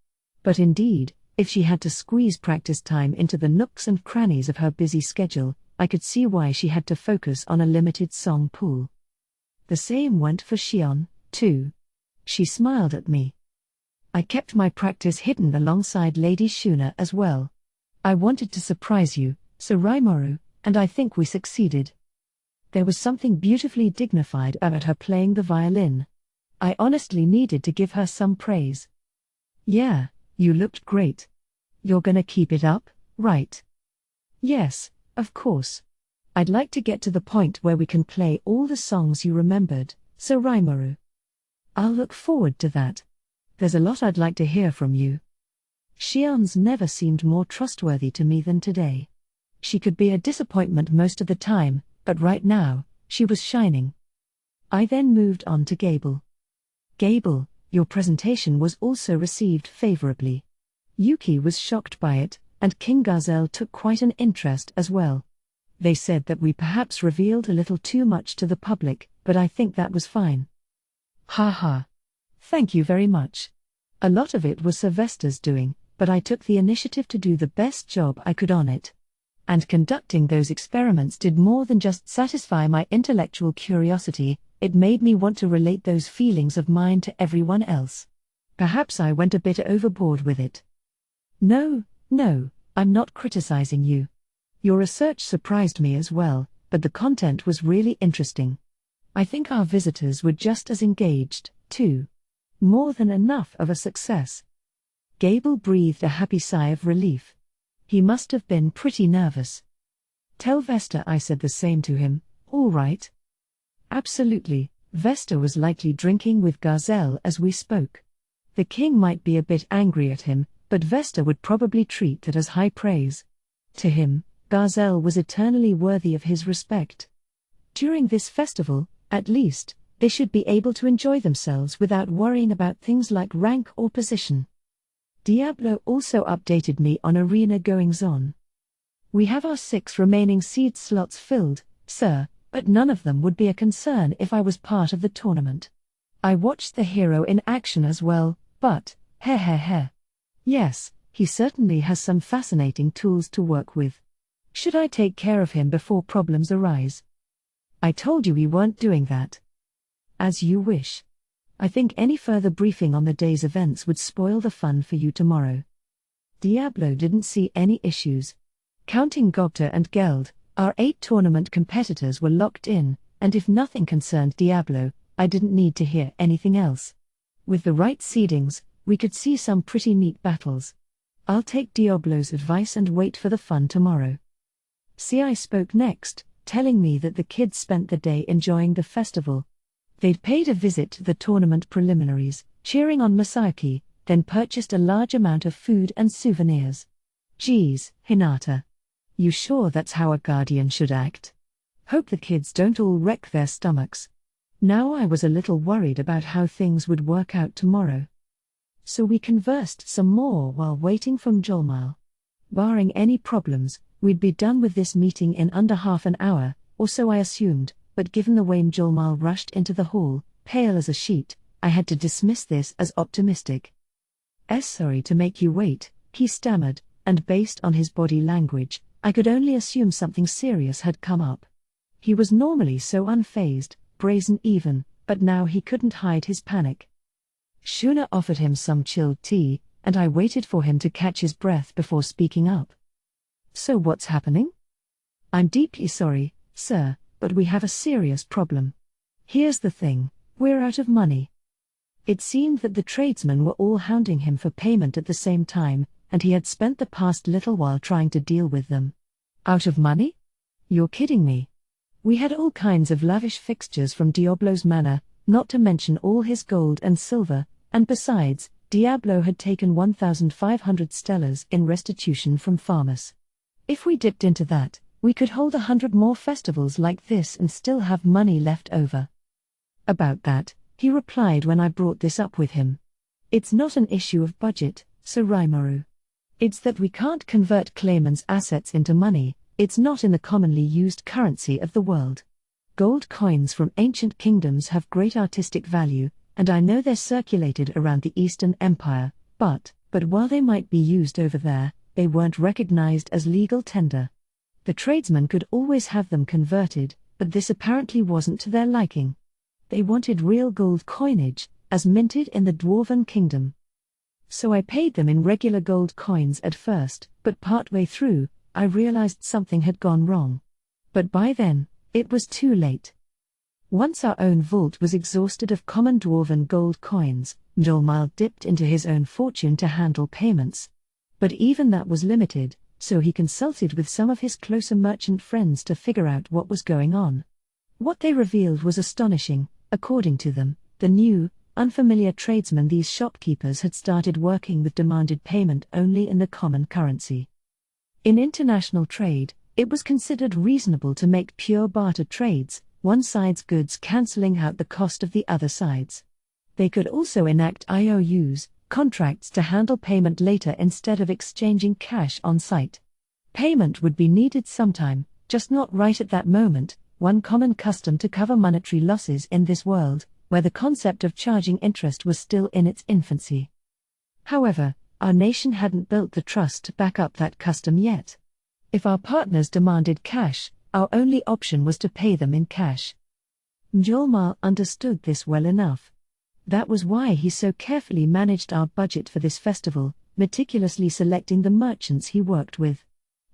But indeed, if she had to squeeze practice time into the nooks and crannies of her busy schedule, I could see why she had to focus on a limited song pool. The same went for Shion, too. She smiled at me. I kept my practice hidden alongside Lady Shuna as well. I wanted to surprise you, Sir Rimuru, and I think we succeeded. There was something beautifully dignified about her playing the violin. I honestly needed to give her some praise. Yeah, you looked great. You're gonna keep it up, right? Yes, of course. I'd like to get to the point where we can play all the songs you remembered, Sir Rimuru. I'll look forward to that. There's a lot I'd like to hear from you. Shion's never seemed more trustworthy to me than today. She could be a disappointment most of the time, but right now, she was shining. I then moved on to Gable. Gable, your presentation was also received favorably. Yuki was shocked by it, and King Garzel took quite an interest as well. They said that we perhaps revealed a little too much to the public, but I think that was fine. Haha. Thank you very much. A lot of it was Sylvester's doing, but I took the initiative to do the best job I could on it. And conducting those experiments did more than just satisfy my intellectual curiosity, it made me want to relate those feelings of mine to everyone else. Perhaps I went a bit overboard with it. No, I'm not criticizing you. Your research surprised me as well, but the content was really interesting. I think our visitors were just as engaged, too. More than enough of a success. Gable breathed a happy sigh of relief. He must have been pretty nervous. Tell Vesta I said the same to him, all right? Absolutely. Vesta was likely drinking with Garzel as we spoke. The king might be a bit angry at him, but Vesta would probably treat that as high praise. To him, Garzel was eternally worthy of his respect. During this festival, at least, they should be able to enjoy themselves without worrying about things like rank or position. Diablo also updated me on arena goings-on. We have our 6 remaining seed slots filled, sir, but none of them would be a concern if I was part of the tournament. I watched the hero in action as well, but, yes, he certainly has some fascinating tools to work with. Should I take care of him before problems arise? I told you we weren't doing that. As you wish. I think any further briefing on the day's events would spoil the fun for you tomorrow. Diablo didn't see any issues. Counting Gogta and Geld, our 8 tournament competitors were locked in, and if nothing concerned Diablo, I didn't need to hear anything else. With the right seedings, we could see some pretty neat battles. I'll take Diablo's advice and wait for the fun tomorrow. Ci spoke next, telling me that the kids spent the day enjoying the festival. They'd paid a visit to the tournament preliminaries, cheering on Masayuki, then purchased a large amount of food and souvenirs. Geez, Hinata. You sure that's how a guardian should act? Hope the kids don't all wreck their stomachs. Now I was a little worried about how things would work out tomorrow. So we conversed some more while waiting for Mjolmal. Barring any problems, we'd be done with this meeting in under half an hour, or so I assumed, but given the way Mjolmal rushed into the hall, pale as a sheet, I had to dismiss this as optimistic. Sorry to make you wait, he stammered, and based on his body language, I could only assume something serious had come up. He was normally so unfazed, brazen even, but now he couldn't hide his panic. Shuna offered him some chilled tea, and I waited for him to catch his breath before speaking up. So what's happening? I'm deeply sorry, sir, but we have a serious problem. Here's the thing, we're out of money. It seemed that the tradesmen were all hounding him for payment at the same time, and he had spent the past little while trying to deal with them. Out of money? You're kidding me. We had all kinds of lavish fixtures from Diablo's manor, not to mention all his gold and silver, and besides, Diablo had taken 1,500 stellars in restitution from farmers. If we dipped into that, we could hold 100 more festivals like this and still have money left over. About that, he replied when I brought this up with him. It's not an issue of budget, Sir Rimuru. It's that we can't convert Clayman's assets into money, it's not in the commonly used currency of the world. Gold coins from ancient kingdoms have great artistic value, and I know they're circulated around the Eastern Empire, but while they might be used over there, they weren't recognized as legal tender. The tradesmen could always have them converted, but this apparently wasn't to their liking. They wanted real gold coinage, as minted in the Dwarven Kingdom. So I paid them in regular gold coins at first, but partway through, I realized something had gone wrong. But by then, it was too late. Once our own vault was exhausted of common Dwarven gold coins, Mjolmal dipped into his own fortune to handle payments. But even that was limited, so he consulted with some of his closer merchant friends to figure out what was going on. What they revealed was astonishing. According to them, the new, unfamiliar tradesmen these shopkeepers had started working with demanded payment only in the common currency. In international trade, it was considered reasonable to make pure barter trades, one side's goods cancelling out the cost of the other side's. They could also enact IOUs, contracts to handle payment later instead of exchanging cash on site. Payment would be needed sometime, just not right at that moment, one common custom to cover monetary losses in this world, where the concept of charging interest was still in its infancy. However, our nation hadn't built the trust to back up that custom yet. If our partners demanded cash, our only option was to pay them in cash. Mjolmal understood this well enough. That was why he so carefully managed our budget for this festival, meticulously selecting the merchants he worked with.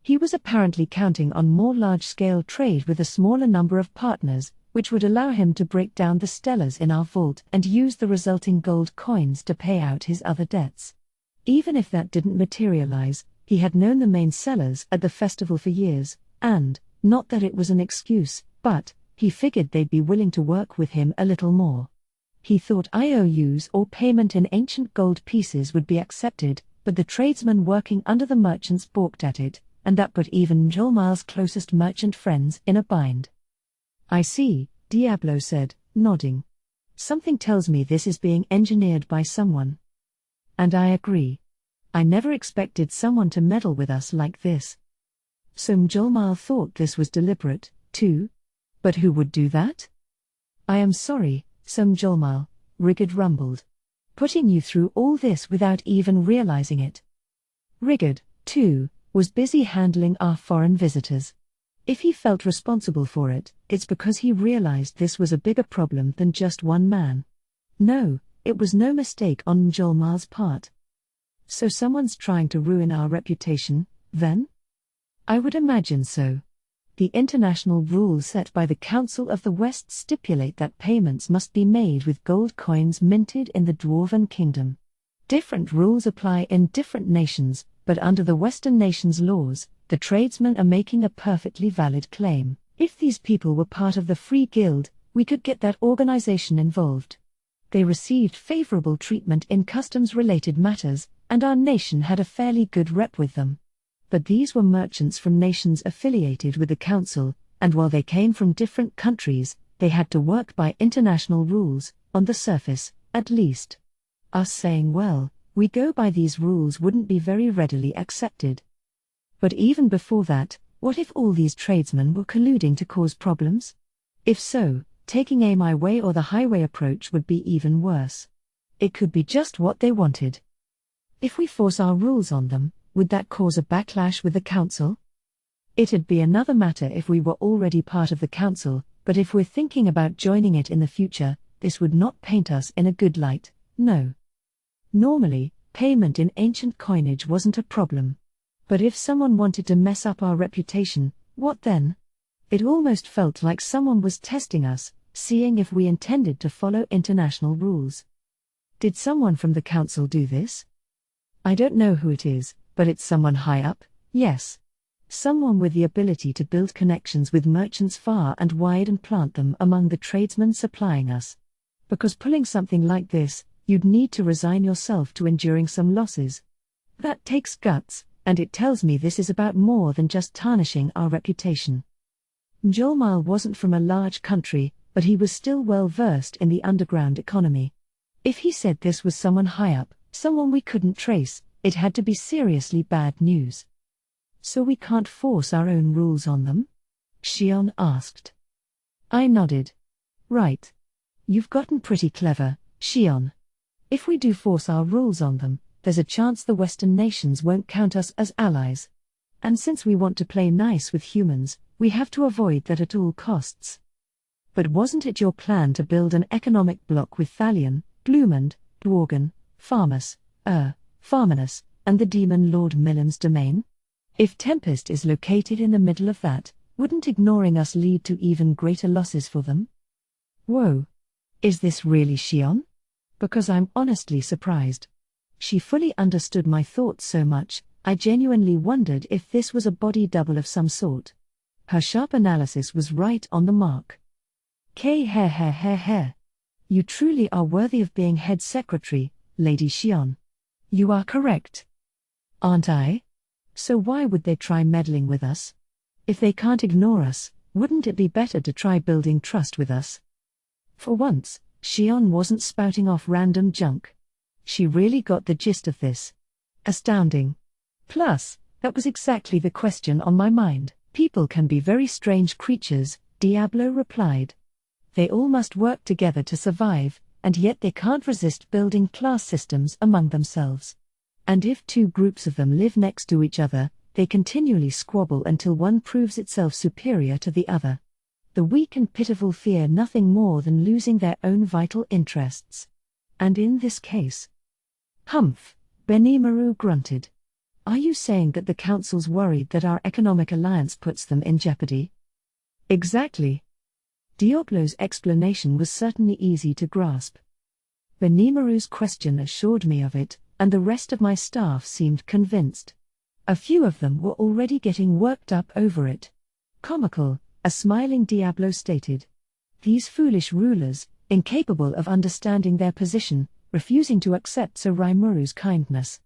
He was apparently counting on more large-scale trade with a smaller number of partners, which would allow him to break down the stellars in our vault and use the resulting gold coins to pay out his other debts. Even if that didn't materialize, he had known the main sellers at the festival for years, and, not that it was an excuse, but he figured they'd be willing to work with him a little more. He thought IOUs or payment in ancient gold pieces would be accepted, but the tradesmen working under the merchants balked at it, and that put even Mjolmal's closest merchant friends in a bind. I see, Diablo said, nodding. Something tells me this is being engineered by someone. And I agree. I never expected someone to meddle with us like this. So Mjolmal thought this was deliberate, too? But who would do that? I am sorry, Sir Mjolmal, Rigard rumbled. Putting you through all this without even realizing it. Rigard, too, was busy handling our foreign visitors. If he felt responsible for it, it's because he realized this was a bigger problem than just one man. No, it was no mistake on Mjolmal's part. So someone's trying to ruin our reputation, then? I would imagine so. The international rules set by the Council of the West stipulate that payments must be made with gold coins minted in the Dwarven Kingdom. Different rules apply in different nations, but under the Western nations' laws, the tradesmen are making a perfectly valid claim. If these people were part of the Free Guild, we could get that organization involved. They received favorable treatment in customs-related matters, and our nation had a fairly good rep with them. But these were merchants from nations affiliated with the Council, and while they came from different countries, they had to work by international rules, on the surface, at least. Us saying, well, we go by these rules wouldn't be very readily accepted. But even before that, what if all these tradesmen were colluding to cause problems? If so, taking a my way or the highway approach would be even worse. It could be just what they wanted. If we force our rules on them, would that cause a backlash with the council? It'd be another matter if we were already part of the council, but if we're thinking about joining it in the future, this would not paint us in a good light, no. Normally, payment in ancient coinage wasn't a problem. But if someone wanted to mess up our reputation, what then? It almost felt like someone was testing us, seeing if we intended to follow international rules. Did someone from the council do this? I don't know who it is, but it's someone high up, yes. Someone with the ability to build connections with merchants far and wide and plant them among the tradesmen supplying us. Because pulling something like this, you'd need to resign yourself to enduring some losses. That takes guts, and it tells me this is about more than just tarnishing our reputation. Mjolnir wasn't from a large country, but he was still well versed in the underground economy. If he said this was someone high up, someone we couldn't trace, it had to be seriously bad news. So we can't force our own rules on them? Shion asked. I nodded. Right. You've gotten pretty clever, Shion. If we do force our rules on them, there's a chance the Western nations won't count us as allies. And since we want to play nice with humans, we have to avoid that at all costs. But wasn't it your plan to build an economic bloc with Thalion, Gloomund, Dworgen, Farmus, Farminus, and the Demon Lord Millen's domain? If Tempest is located in the middle of that, wouldn't ignoring us lead to even greater losses for them? Whoa. Is this really Shion? Because I'm honestly surprised. She fully understood my thoughts so much, I genuinely wondered if this was a body double of some sort. Her sharp analysis was right on the mark. You truly are worthy of being head secretary, Lady Shion. You are correct. Aren't I? So why would they try meddling with us? If they can't ignore us, wouldn't it be better to try building trust with us? For once, Shion wasn't spouting off random junk. She really got the gist of this. Astounding. Plus, that was exactly the question on my mind. People can be very strange creatures, Diablo replied. They all must work together to survive, and yet they can't resist building class systems among themselves. And if two groups of them live next to each other, they continually squabble until one proves itself superior to the other. The weak and pitiful fear nothing more than losing their own vital interests. And in this case... Humph, Benimaru grunted. Are you saying that the council's worried that our economic alliance puts them in jeopardy? Exactly. Diablo's explanation was certainly easy to grasp. Benimaru's question assured me of it, and the rest of my staff seemed convinced. A few of them were already getting worked up over it. Comical, a smiling Diablo stated. These foolish rulers, incapable of understanding their position, refusing to accept Sir Raimuru's kindness.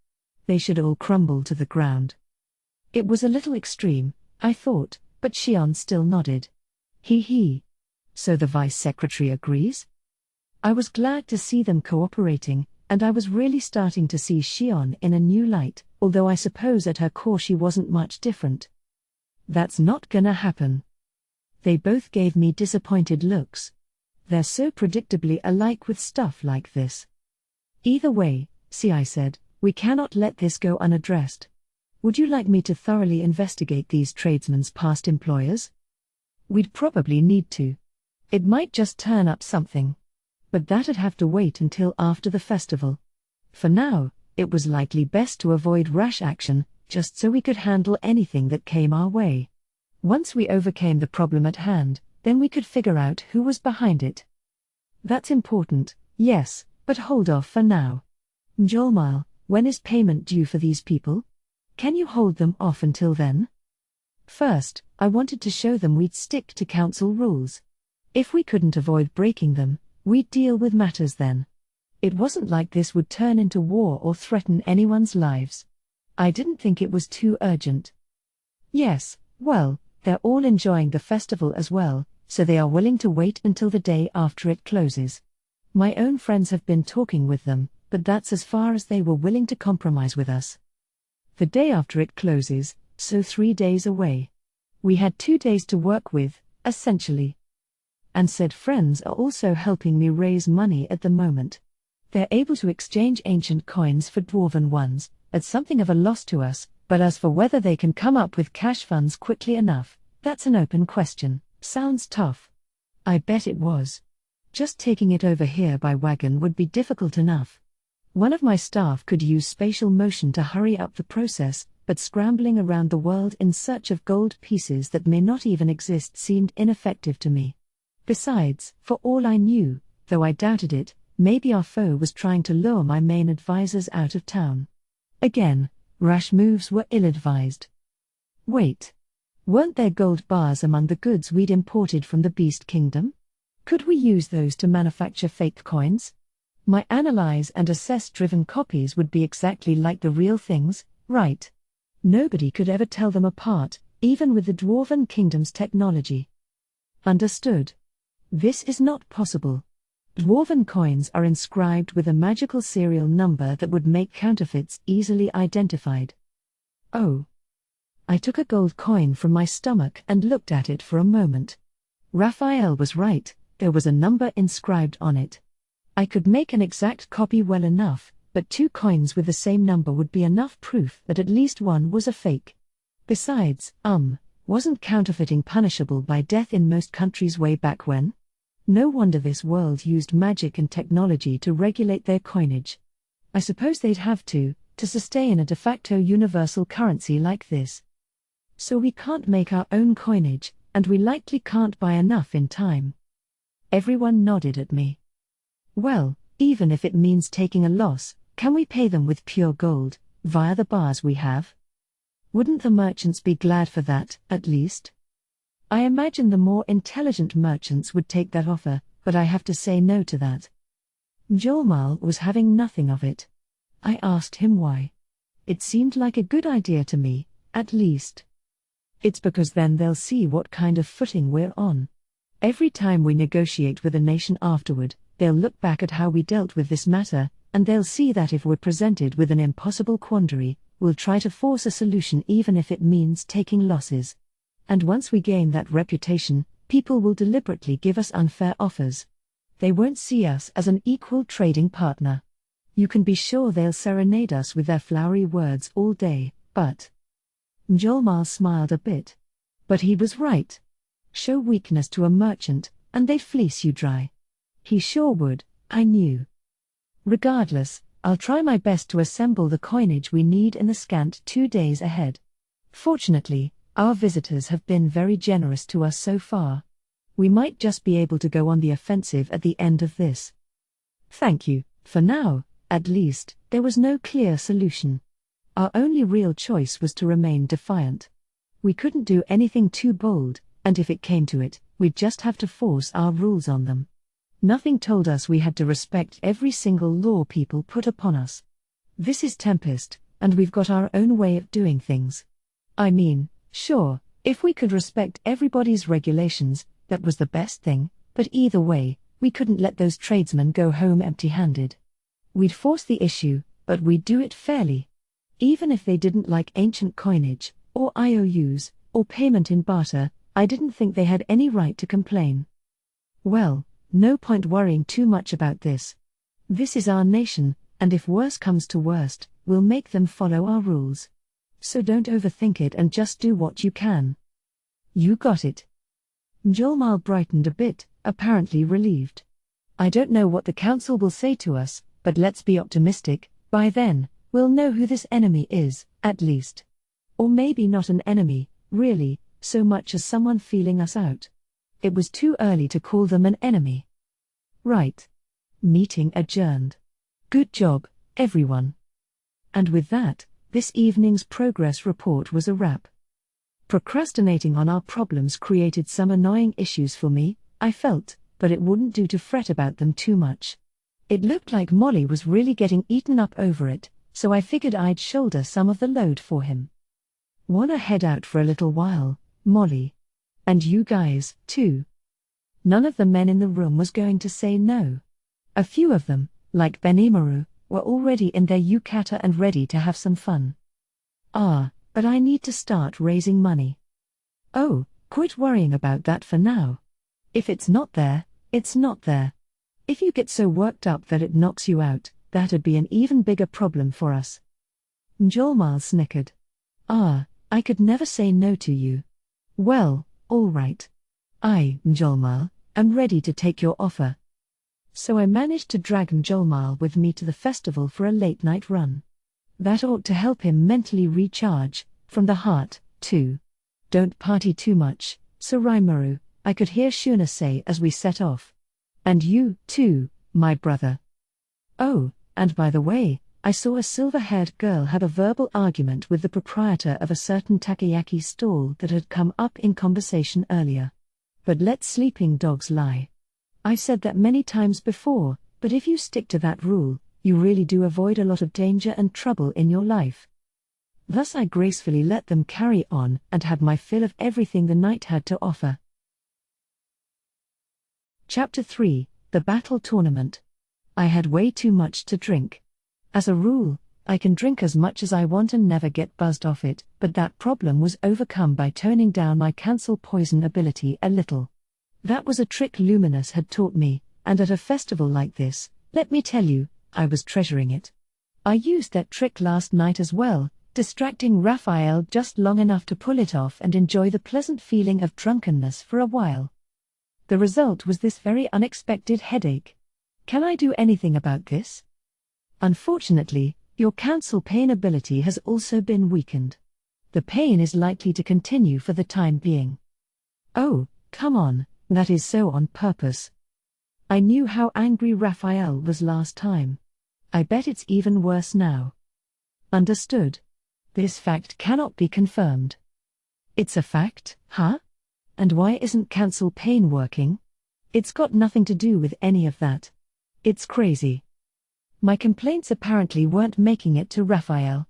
They should all crumble to the ground. It was a little extreme, I thought, but Shion still nodded. He. So the Vice Secretary agrees? I was glad to see them cooperating, and I was really starting to see Shion in a new light, although I suppose at her core she wasn't much different. That's not gonna happen. They both gave me disappointed looks. They're so predictably alike with stuff like this. Either way, see, I said, we cannot let this go unaddressed. Would you like me to thoroughly investigate these tradesmen's past employers? We'd probably need to. It might just turn up something. But that'd have to wait until after the festival. For now, it was likely best to avoid rash action, just so we could handle anything that came our way. Once we overcame the problem at hand, then we could figure out who was behind it. That's important, yes, but hold off for now. Mjolnir, when is payment due for these people? Can you hold them off until then? First, I wanted to show them we'd stick to council rules. If we couldn't avoid breaking them, we'd deal with matters then. It wasn't like this would turn into war or threaten anyone's lives. I didn't think it was too urgent. Yes, well, they're all enjoying the festival as well, so they are willing to wait until the day after it closes. My own friends have been talking with them, but that's as far as they were willing to compromise with us. The day after it closes, so 3 days away. We had 2 days to work with, essentially. and said friends are also helping me raise money at the moment. They're able to exchange ancient coins for dwarven ones, at something of a loss to us, but as for whether they can come up with cash funds quickly enough, that's an open question. Sounds tough. I bet it was. Just taking it over here by wagon would be difficult enough. One of my staff could use spatial motion to hurry up the process, but scrambling around the world in search of gold pieces that may not even exist seemed ineffective to me. Besides, for all I knew, though I doubted it, maybe our foe was trying to lure my main advisors out of town. Again, rash moves were ill-advised. Wait. Weren't there gold bars among the goods we'd imported from the Beast Kingdom? Could we use those to manufacture fake coins? My analyze and assess-driven copies would be exactly like the real things, right? Nobody could ever tell them apart, even with the Dwarven Kingdom's technology. Understood. This is not possible. Dwarven coins are inscribed with a magical serial number that would make counterfeits easily identified. Oh. I took a gold coin from my stomach and looked at it for a moment. Raphael was right, there was a number inscribed on it. I could make an exact copy well enough, but 2 coins with the same number would be enough proof that at least one was a fake. Besides, wasn't counterfeiting punishable by death in most countries way back when? No wonder this world used magic and technology to regulate their coinage. I suppose they'd have to sustain a de facto universal currency like this. So we can't make our own coinage, and we likely can't buy enough in time. Everyone nodded at me. Well, even if it means taking a loss, can we pay them with pure gold, via the bars we have? Wouldn't the merchants be glad for that, at least? I imagine the more intelligent merchants would take that offer, but I have to say no to that. Mjolmal was having nothing of it. I asked him why. It seemed like a good idea to me, at least. It's because then they'll see what kind of footing we're on. Every time we negotiate with a nation afterward, they'll look back at how we dealt with this matter, and they'll see that if we're presented with an impossible quandary, we'll try to force a solution even if it means taking losses. And once we gain that reputation, people will deliberately give us unfair offers. They won't see us as an equal trading partner. You can be sure they'll serenade us with their flowery words all day, but... Mjolmal smiled a bit. But he was right. Show weakness to a merchant, and they'd fleece you dry. He sure would, I knew. Regardless, I'll try my best to assemble the coinage we need in the scant 2 days ahead. Fortunately, our visitors have been very generous to us so far. We might just be able to go on the offensive at the end of this. Thank you. For now, at least, there was no clear solution. Our only real choice was to remain defiant. We couldn't do anything too bold, and if it came to it, we'd just have to force our rules on them. Nothing told us we had to respect every single law people put upon us. This is Tempest, and we've got our own way of doing things. I mean, sure, if we could respect everybody's regulations, that was the best thing, but either way, we couldn't let those tradesmen go home empty-handed. We'd force the issue, but we'd do it fairly. Even if they didn't like ancient coinage, or IOUs, or payment in barter, I didn't think they had any right to complain. Well, no point worrying too much about this. This is our nation, and if worse comes to worst, we'll make them follow our rules. So don't overthink it and just do what you can. You got it. Mjolmal brightened a bit, apparently relieved. I don't know what the council will say to us, but let's be optimistic, by then, we'll know who this enemy is, at least. Or maybe not an enemy, really, so much as someone feeling us out. It was too early to call them an enemy. Right. Meeting adjourned. Good job, everyone. And with that, this evening's progress report was a wrap. Procrastinating on our problems created some annoying issues for me, I felt, but it wouldn't do to fret about them too much. It looked like Molly was really getting eaten up over it, so I figured I'd shoulder some of the load for him. Wanna head out for a little while, Molly? And you guys, too. None of the men in the room was going to say no. A few of them, like Benimaru, were already in their yukata and ready to have some fun. But I need to start raising money. Oh, quit worrying about that for now. If it's not there, it's not there. If you get so worked up that it knocks you out, that'd be an even bigger problem for us. Mjolnir snickered. Ah, I could never say no to you. Well, all right. I, Mjolnir, am ready to take your offer. So I managed to drag Mjolnir with me to the festival for a late-night run. That ought to help him mentally recharge, from the heart, too. Don't party too much, Soromaru, I could hear Shuna say as we set off. And you, too, my brother. Oh, and by the way, I saw a silver-haired girl have a verbal argument with the proprietor of a certain takoyaki stall that had come up in conversation earlier. But let sleeping dogs lie. I've said that many times before, but if you stick to that rule, you really do avoid a lot of danger and trouble in your life. Thus I gracefully let them carry on and had my fill of everything the night had to offer. Chapter 3, The Battle Tournament. I had way too much to drink. As a rule, I can drink as much as I want and never get buzzed off it, but that problem was overcome by toning down my cancel poison ability a little. That was a trick Luminous had taught me, and at a festival like this, let me tell you, I was treasuring it. I used that trick last night as well, distracting Raphael just long enough to pull it off and enjoy the pleasant feeling of drunkenness for a while. The result was this very unexpected headache. Can I do anything about this? Unfortunately, your cancel pain ability has also been weakened. The pain is likely to continue for the time being. Oh, come on, that is so on purpose. I knew how angry Raphael was last time. I bet it's even worse now. Understood. This fact cannot be confirmed. It's a fact, huh? And why isn't cancel pain working? It's got nothing to do with any of that. It's crazy. My complaints apparently weren't making it to Raphael.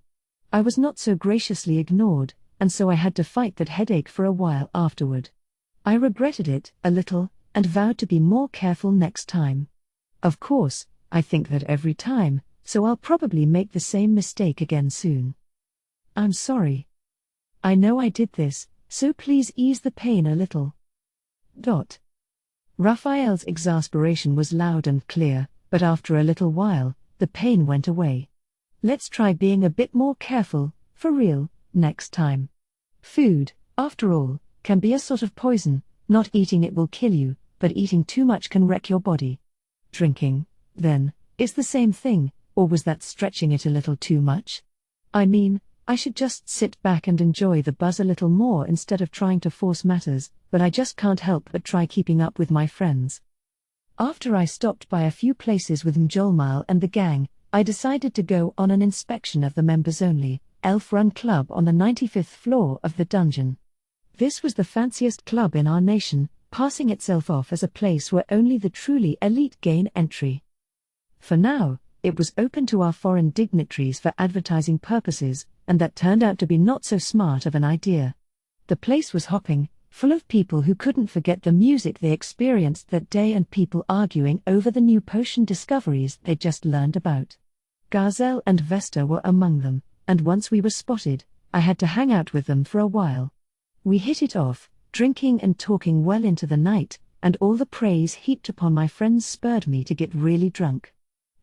I was not so graciously ignored, and so I had to fight that headache for a while afterward. I regretted it a little, and vowed to be more careful next time. Of course, I think that every time, so I'll probably make the same mistake again soon. I'm sorry. I know I did this, so please ease the pain a little. Raphael's exasperation was loud and clear, but after a little while, the pain went away. Let's try being a bit more careful, for real, next time. Food, after all, can be a sort of poison. Not eating it will kill you, but eating too much can wreck your body. Drinking, then, is the same thing, or was that stretching it a little too much? I mean, I should just sit back and enjoy the buzz a little more instead of trying to force matters, but I just can't help but try keeping up with my friends. After I stopped by a few places with Mjolnir and the gang, I decided to go on an inspection of the members-only, elf-run club on the 95th floor of the dungeon. This was the fanciest club in our nation, passing itself off as a place where only the truly elite gain entry. For now, it was open to our foreign dignitaries for advertising purposes, and that turned out to be not so smart of an idea. The place was hopping, full of people who couldn't forget the music they experienced that day and people arguing over the new potion discoveries they'd just learned about. Gazelle and Vesta were among them, and once we were spotted, I had to hang out with them for a while. We hit it off, drinking and talking well into the night, and all the praise heaped upon my friends spurred me to get really drunk.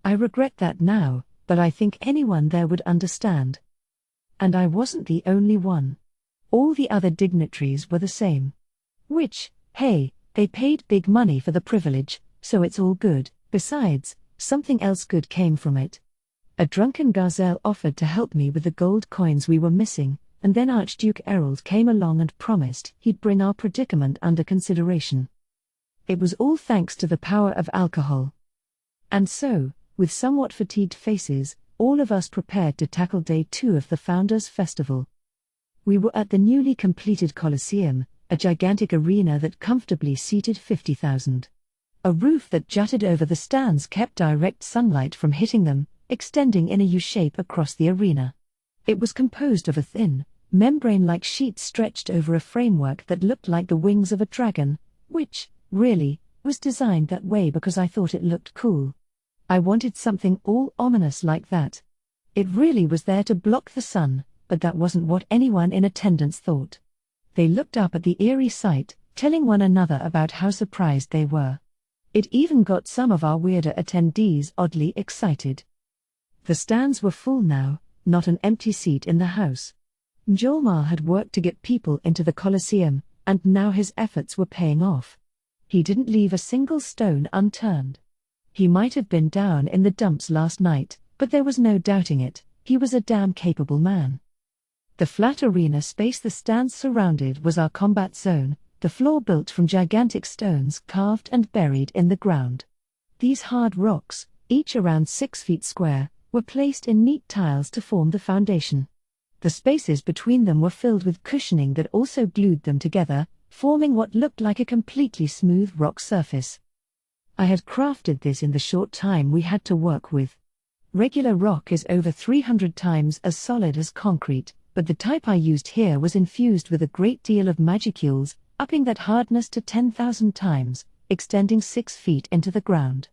I regret that now, but I think anyone there would understand. And I wasn't the only one. All the other dignitaries were the same. Which, hey, they paid big money for the privilege, so it's all good. Besides, something else good came from it. A drunken Gazelle offered to help me with the gold coins we were missing, and then Archduke Errol came along and promised he'd bring our predicament under consideration. It was all thanks to the power of alcohol. And so, with somewhat fatigued faces, all of us prepared to tackle day 2 of the Founders' Festival. We were at the newly completed Colosseum, a gigantic arena that comfortably seated 50,000. A roof that jutted over the stands kept direct sunlight from hitting them, extending in a U-shape across the arena. It was composed of a thin, membrane-like sheet stretched over a framework that looked like the wings of a dragon, which, really, was designed that way because I thought it looked cool. I wanted something all ominous like that. It really was there to block the sun, but that wasn't what anyone in attendance thought. They looked up at the eerie sight, telling one another about how surprised they were. It even got some of our weirder attendees oddly excited. The stands were full now, not an empty seat in the house. Mjolnir had worked to get people into the Colosseum, and now his efforts were paying off. He didn't leave a single stone unturned. He might have been down in the dumps last night, but there was no doubting it, he was a damn capable man. The flat arena space the stands surrounded was our combat zone, the floor built from gigantic stones carved and buried in the ground. These hard rocks, each around 6 feet square, were placed in neat tiles to form the foundation. The spaces between them were filled with cushioning that also glued them together, forming what looked like a completely smooth rock surface. I had crafted this in the short time we had to work with. Regular rock is over 300 times as solid as concrete, but the type I used here was infused with a great deal of magicules, upping that hardness to 10,000 times, extending 6 feet into the ground.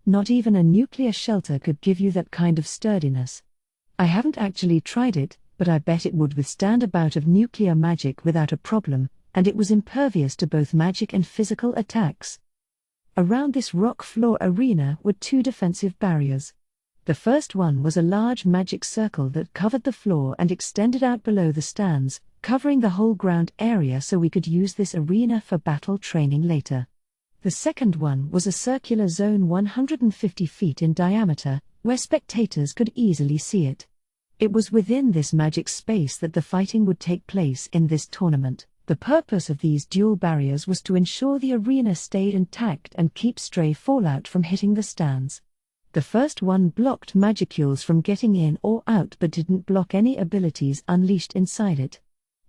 Not even a nuclear shelter could give you that kind of sturdiness. I haven't actually tried it, but I bet it would withstand a bout of nuclear magic without a problem, and it was impervious to both magic and physical attacks. Around this rock floor arena were 2 defensive barriers. The first one was a large magic circle that covered the floor and extended out below the stands, covering the whole ground area so we could use this arena for battle training later. The second one was a circular zone 150 feet in diameter, where spectators could easily see it. It was within this magic space that the fighting would take place in this tournament. The purpose of these dual barriers was to ensure the arena stayed intact and keep stray fallout from hitting the stands. The first one blocked magicules from getting in or out but didn't block any abilities unleashed inside it.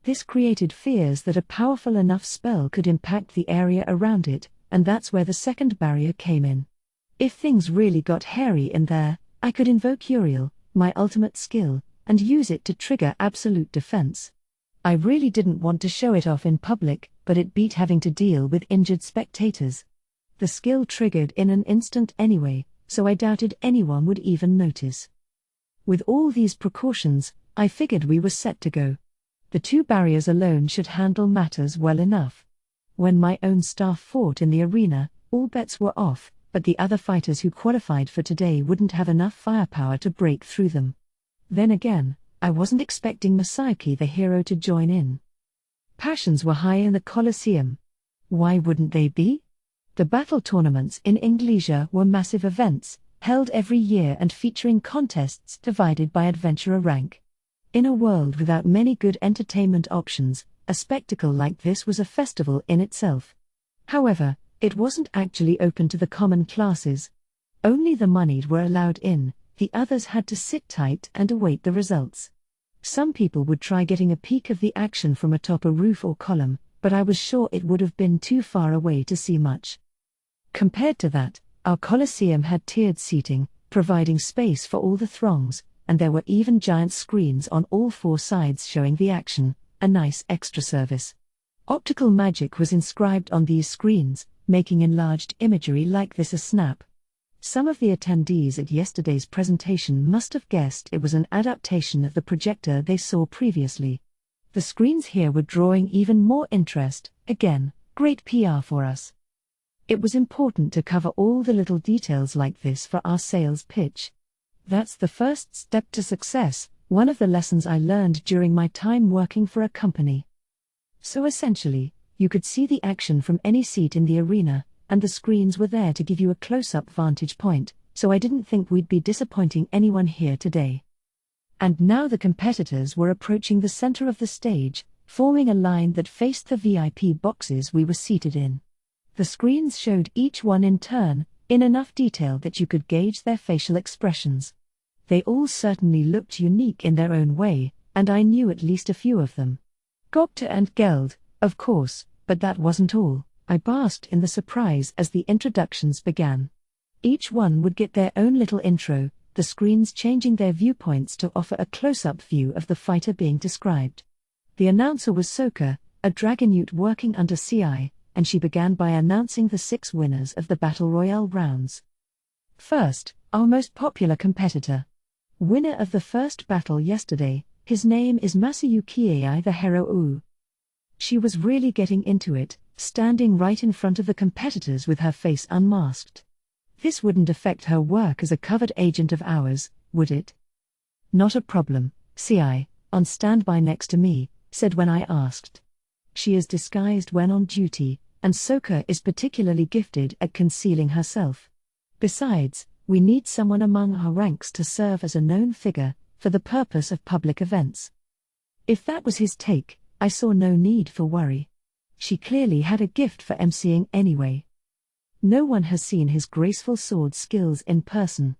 This created fears that a powerful enough spell could impact the area around it, and that's where the second barrier came in. If things really got hairy in there, I could invoke Uriel, my ultimate skill, and use it to trigger absolute defense. I really didn't want to show it off in public, but it beat having to deal with injured spectators. The skill triggered in an instant anyway, so I doubted anyone would even notice. With all these precautions, I figured we were set to go. The 2 barriers alone should handle matters well enough. When my own staff fought in the arena, all bets were off, but the other fighters who qualified for today wouldn't have enough firepower to break through them. Then again, I wasn't expecting Masayuki the hero to join in. Passions were high in the Colosseum. Why wouldn't they be? The battle tournaments in Inglesia were massive events, held every year and featuring contests divided by adventurer rank. In a world without many good entertainment options, a spectacle like this was a festival in itself. However, it wasn't actually open to the common classes. Only the moneyed were allowed in, the others had to sit tight and await the results. Some people would try getting a peek of the action from atop a roof or column, but I was sure it would have been too far away to see much. Compared to that, our Colosseum had tiered seating, providing space for all the throngs, and there were even giant screens on all 4 sides showing the action, a nice extra service. Optical magic was inscribed on these screens, making enlarged imagery like this a snap. Some of the attendees at yesterday's presentation must have guessed it was an adaptation of the projector they saw previously. The screens here were drawing even more interest, again, great PR for us. It was important to cover all the little details like this for our sales pitch. That's the first step to success, one of the lessons I learned during my time working for a company. So essentially, you could see the action from any seat in the arena, and the screens were there to give you a close-up vantage point, so I didn't think we'd be disappointing anyone here today. And now the competitors were approaching the center of the stage, forming a line that faced the VIP boxes we were seated in. The screens showed each one in turn, in enough detail that you could gauge their facial expressions. They all certainly looked unique in their own way, and I knew at least a few of them. Gokta and Geld, of course, but that wasn't all. I basked in the surprise as the introductions began. Each one would get their own little intro, the screens changing their viewpoints to offer a close-up view of the fighter being described. The announcer was Soka, a dragonute working under CI, and she began by announcing the 6 winners of the Battle Royale rounds. First, our most popular competitor. Winner of the first battle yesterday, his name is Masayuki the Hero U. She was really getting into it, standing right in front of the competitors with her face unmasked. This wouldn't affect her work as a covered agent of ours, would it? Not a problem, CI, on standby next to me, said when I asked. She is disguised when on duty, and Soka is particularly gifted at concealing herself. Besides, we need someone among our ranks to serve as a known figure, for the purpose of public events. If that was his take, I saw no need for worry. She clearly had a gift for emceeing anyway. No one has seen his graceful sword skills in person.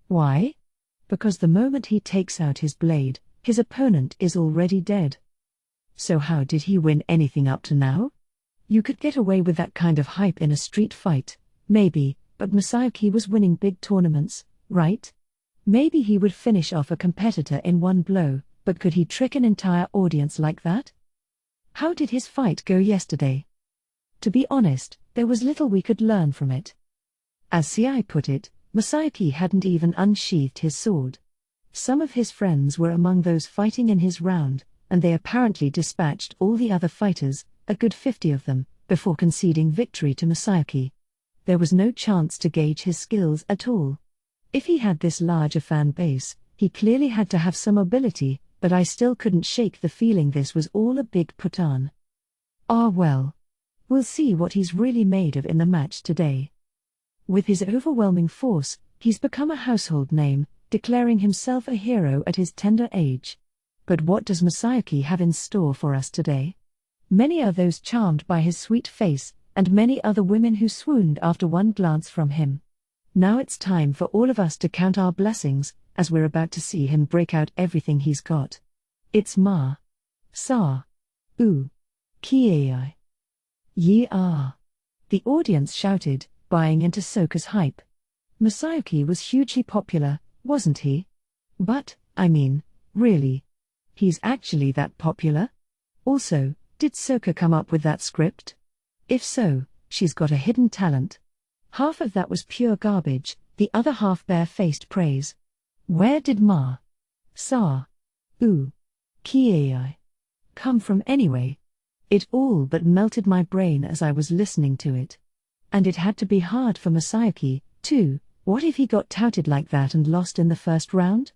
Why? Because the moment he takes out his blade, his opponent is already dead. So how did he win anything up to now? You could get away with that kind of hype in a street fight, maybe, but Masayuki was winning big tournaments, right? Maybe he would finish off a competitor in one blow, but could he trick an entire audience like that? How did his fight go yesterday? To be honest, there was little we could learn from it. As CI put it, Masayuki hadn't even unsheathed his sword. Some of his friends were among those fighting in his round, and they apparently dispatched all the other fighters, a good 50 of them, before conceding victory to Masayuki. There was no chance to gauge his skills at all. If he had this large a fan base, he clearly had to have some ability, but I still couldn't shake the feeling this was all a big put-on. Ah well. We'll see what he's really made of in the match today. With his overwhelming force, he's become a household name, declaring himself a hero at his tender age. But what does Masayuki have in store for us today? Many are those charmed by his sweet face, and many other women who swooned after one glance from him. Now it's time for all of us to count our blessings, as we're about to see him break out everything he's got. It's Ma. Sa. U. Kiei. Ye are. The audience shouted, buying into Soka's hype. Masayuki was hugely popular, wasn't he? But, I mean, really? He's actually that popular? Also, did Soka come up with that script? If so, she's got a hidden talent. Half of that was pure garbage, the other half bare-faced praise. Where did Ma. Sa. U. Kiei come from anyway? It all but melted my brain as I was listening to it. And it had to be hard for Masayuki, too. What if he got touted like that and lost in the first round?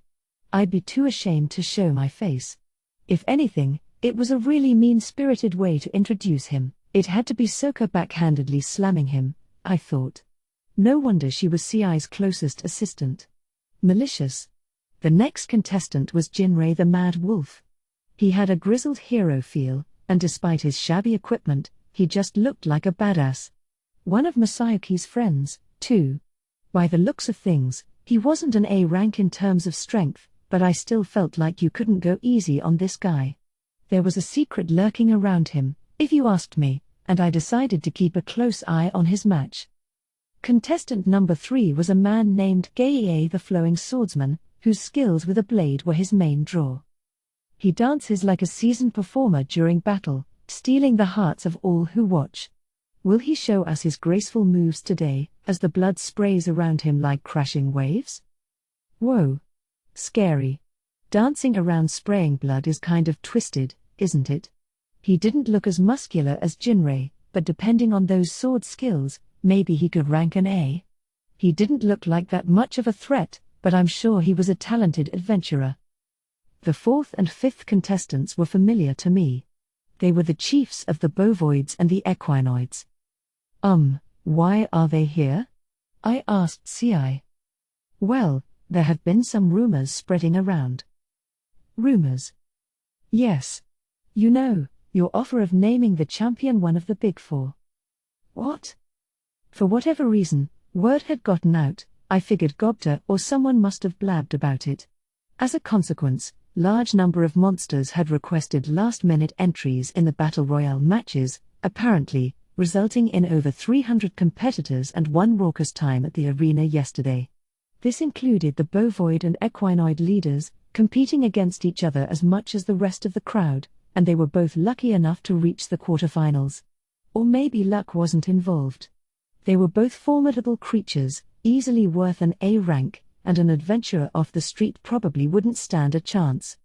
I'd be too ashamed to show my face. If anything, it was a really mean-spirited way to introduce him. It had to be Soka backhandedly slamming him, I thought. No wonder she was CI's closest assistant. Malicious. The next contestant was Jinrei the Mad Wolf. He had a grizzled hero feel, and despite his shabby equipment, he just looked like a badass. One of Masayuki's friends, too. By the looks of things, he wasn't an A rank in terms of strength, but I still felt like you couldn't go easy on this guy. There was a secret lurking around him, if you asked me, and I decided to keep a close eye on his match. Contestant number 3 was a man named Geiei the Flowing Swordsman, whose skills with a blade were his main draw. He dances like a seasoned performer during battle, stealing the hearts of all who watch. Will he show us his graceful moves today, as the blood sprays around him like crashing waves? Whoa. Scary. Dancing around spraying blood is kind of twisted, isn't it? He didn't look as muscular as Jinrei, but depending on those sword skills, maybe he could rank an A. He didn't look like that much of a threat, but I'm sure he was a talented adventurer. The 4th and 5th contestants were familiar to me. They were the chiefs of the bovoids and the equinoids. Why are they here? I asked CI. Well, there have been some rumors spreading around. Rumors? Yes. You know, your offer of naming the champion one of the Big Four. What? For whatever reason, word had gotten out. I figured Gobta or someone must have blabbed about it. As a consequence, large number of monsters had requested last-minute entries in the Battle Royale matches, apparently, resulting in over 300 competitors and one raucous time at the arena yesterday. This included the bovoid and equinoid leaders, competing against each other as much as the rest of the crowd, and they were both lucky enough to reach the quarterfinals. Or maybe luck wasn't involved. They were both formidable creatures, easily worth an A rank, and an adventurer off the street probably wouldn't stand a chance.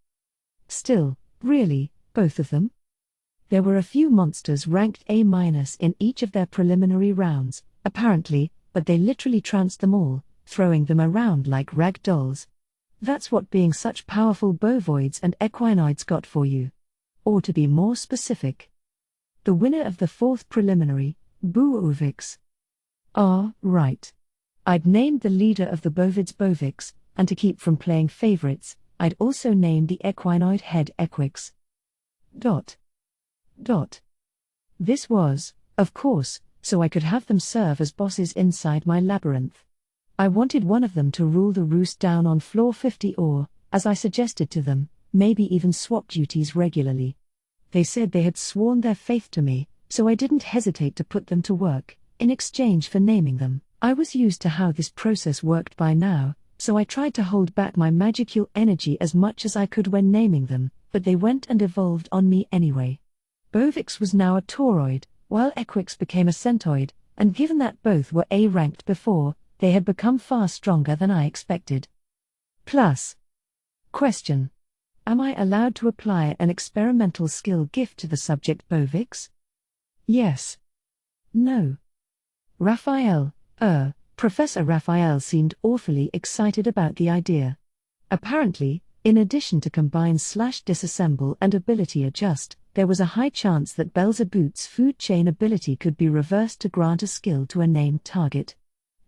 Still, really, both of them? There were a few monsters ranked A- in each of their preliminary rounds, apparently, but they literally trounced them all, throwing them around like rag dolls. That's what being such powerful bovoids and equinoids got for you. Or to be more specific, the winner of the fourth preliminary, Boovix. Ah, right. I'd named the leader of the bovids Bovix, and to keep from playing favorites, I'd also named the equinoid head Equix. This was, of course, so I could have them serve as bosses inside my labyrinth. I wanted one of them to rule the roost down on floor 50 or, as I suggested to them, maybe even swap duties regularly. They said they had sworn their faith to me, so I didn't hesitate to put them to work, in exchange for naming them. I was used to how this process worked by now, so I tried to hold back my magical energy as much as I could when naming them, but they went and evolved on me anyway. Bovix was now a tauroid, while Equix became a centoid, and given that both were A-ranked before, they had become far stronger than I expected. Plus. Question. Am I allowed to apply an experimental skill gift to the subject Bovix? Yes. No. Raphael, Professor Raphael seemed awfully excited about the idea. Apparently, in addition to combine/disassemble and ability adjust, there was a high chance that Beelzebub's food chain ability could be reversed to grant a skill to a named target.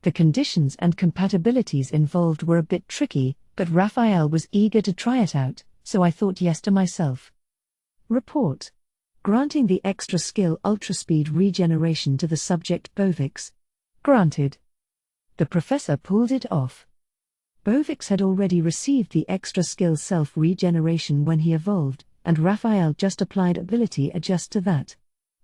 The conditions and compatibilities involved were a bit tricky, but Raphael was eager to try it out, so I thought yes to myself. Report. Granting the extra skill ultraspeed regeneration to the subject Bovix. Granted. The professor pulled it off. Bovix had already received the extra skill self-regeneration when he evolved, and Raphael just applied ability adjust to that.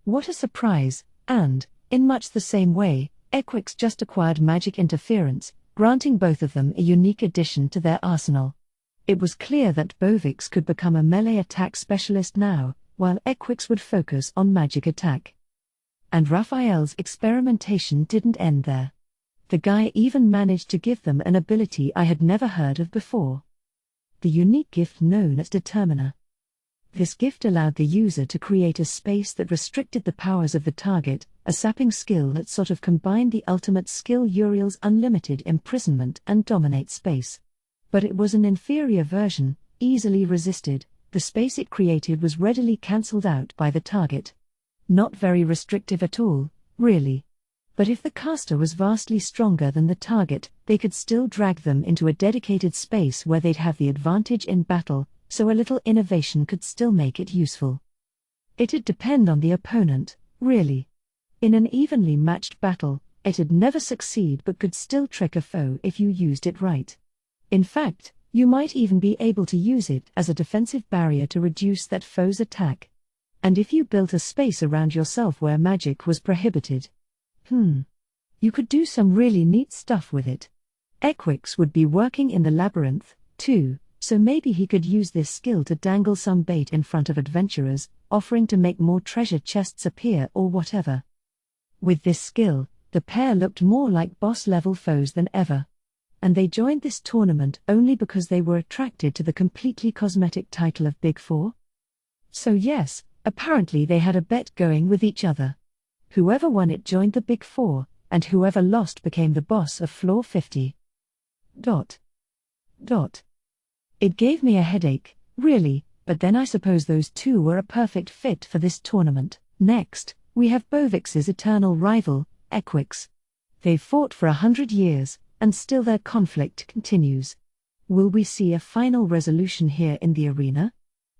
What a surprise, and, in much the same way, Equix just acquired magic interference, granting both of them a unique addition to their arsenal. It was clear that Bovix could become a melee attack specialist now, while Equix would focus on magic attack. And Raphael's experimentation didn't end there. The guy even managed to give them an ability I had never heard of before. The unique gift known as Determiner. This gift allowed the user to create a space that restricted the powers of the target, a sapping skill that sort of combined the ultimate skill Uriel's unlimited imprisonment and dominate space. But it was an inferior version, easily resisted. The space it created was readily cancelled out by the target. Not very restrictive at all, really. But if the caster was vastly stronger than the target, they could still drag them into a dedicated space where they'd have the advantage in battle, so a little innovation could still make it useful. It'd depend on the opponent, really. In an evenly matched battle, it'd never succeed but could still trick a foe if you used it right. In fact, you might even be able to use it as a defensive barrier to reduce that foe's attack. And if you built a space around yourself where magic was prohibited, you could do some really neat stuff with it. Equix would be working in the labyrinth, too, so maybe he could use this skill to dangle some bait in front of adventurers, offering to make more treasure chests appear or whatever. With this skill, the pair looked more like boss-level foes than ever. And they joined this tournament only because they were attracted to the completely cosmetic title of Big Four? So yes, apparently they had a bet going with each other. Whoever won it joined the Big Four, and whoever lost became the boss of floor 50. It gave me a headache, really, but then I suppose those two were a perfect fit for this tournament. Next, we have Bovix's eternal rival, Equix. They've fought for 100 years, and still their conflict continues. Will we see a final resolution here in the arena?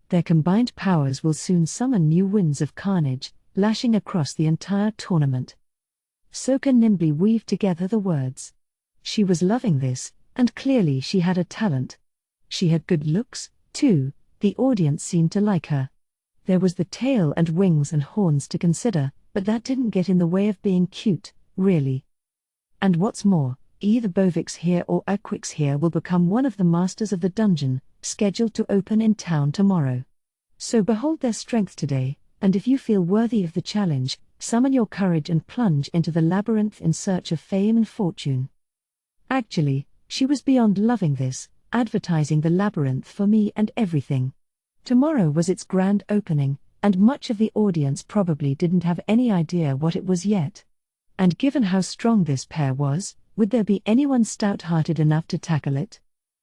Their combined powers will soon summon new winds of carnage, lashing across the entire tournament. Soka nimbly weaved together the words. She was loving this, and clearly she had a talent. She had good looks, too. The audience seemed to like her. There was the tail and wings and horns to consider, but that didn't get in the way of being cute, really. And what's more, either Bovix here or Equix here will become one of the masters of the dungeon, scheduled to open in town tomorrow. So behold their strength today, and if you feel worthy of the challenge, summon your courage and plunge into the labyrinth in search of fame and fortune. Actually, she was beyond loving this, advertising the labyrinth for me and everything. Tomorrow was its grand opening, and much of the audience probably didn't have any idea what it was yet. And given how strong this pair was, would there be anyone stout-hearted enough to tackle it?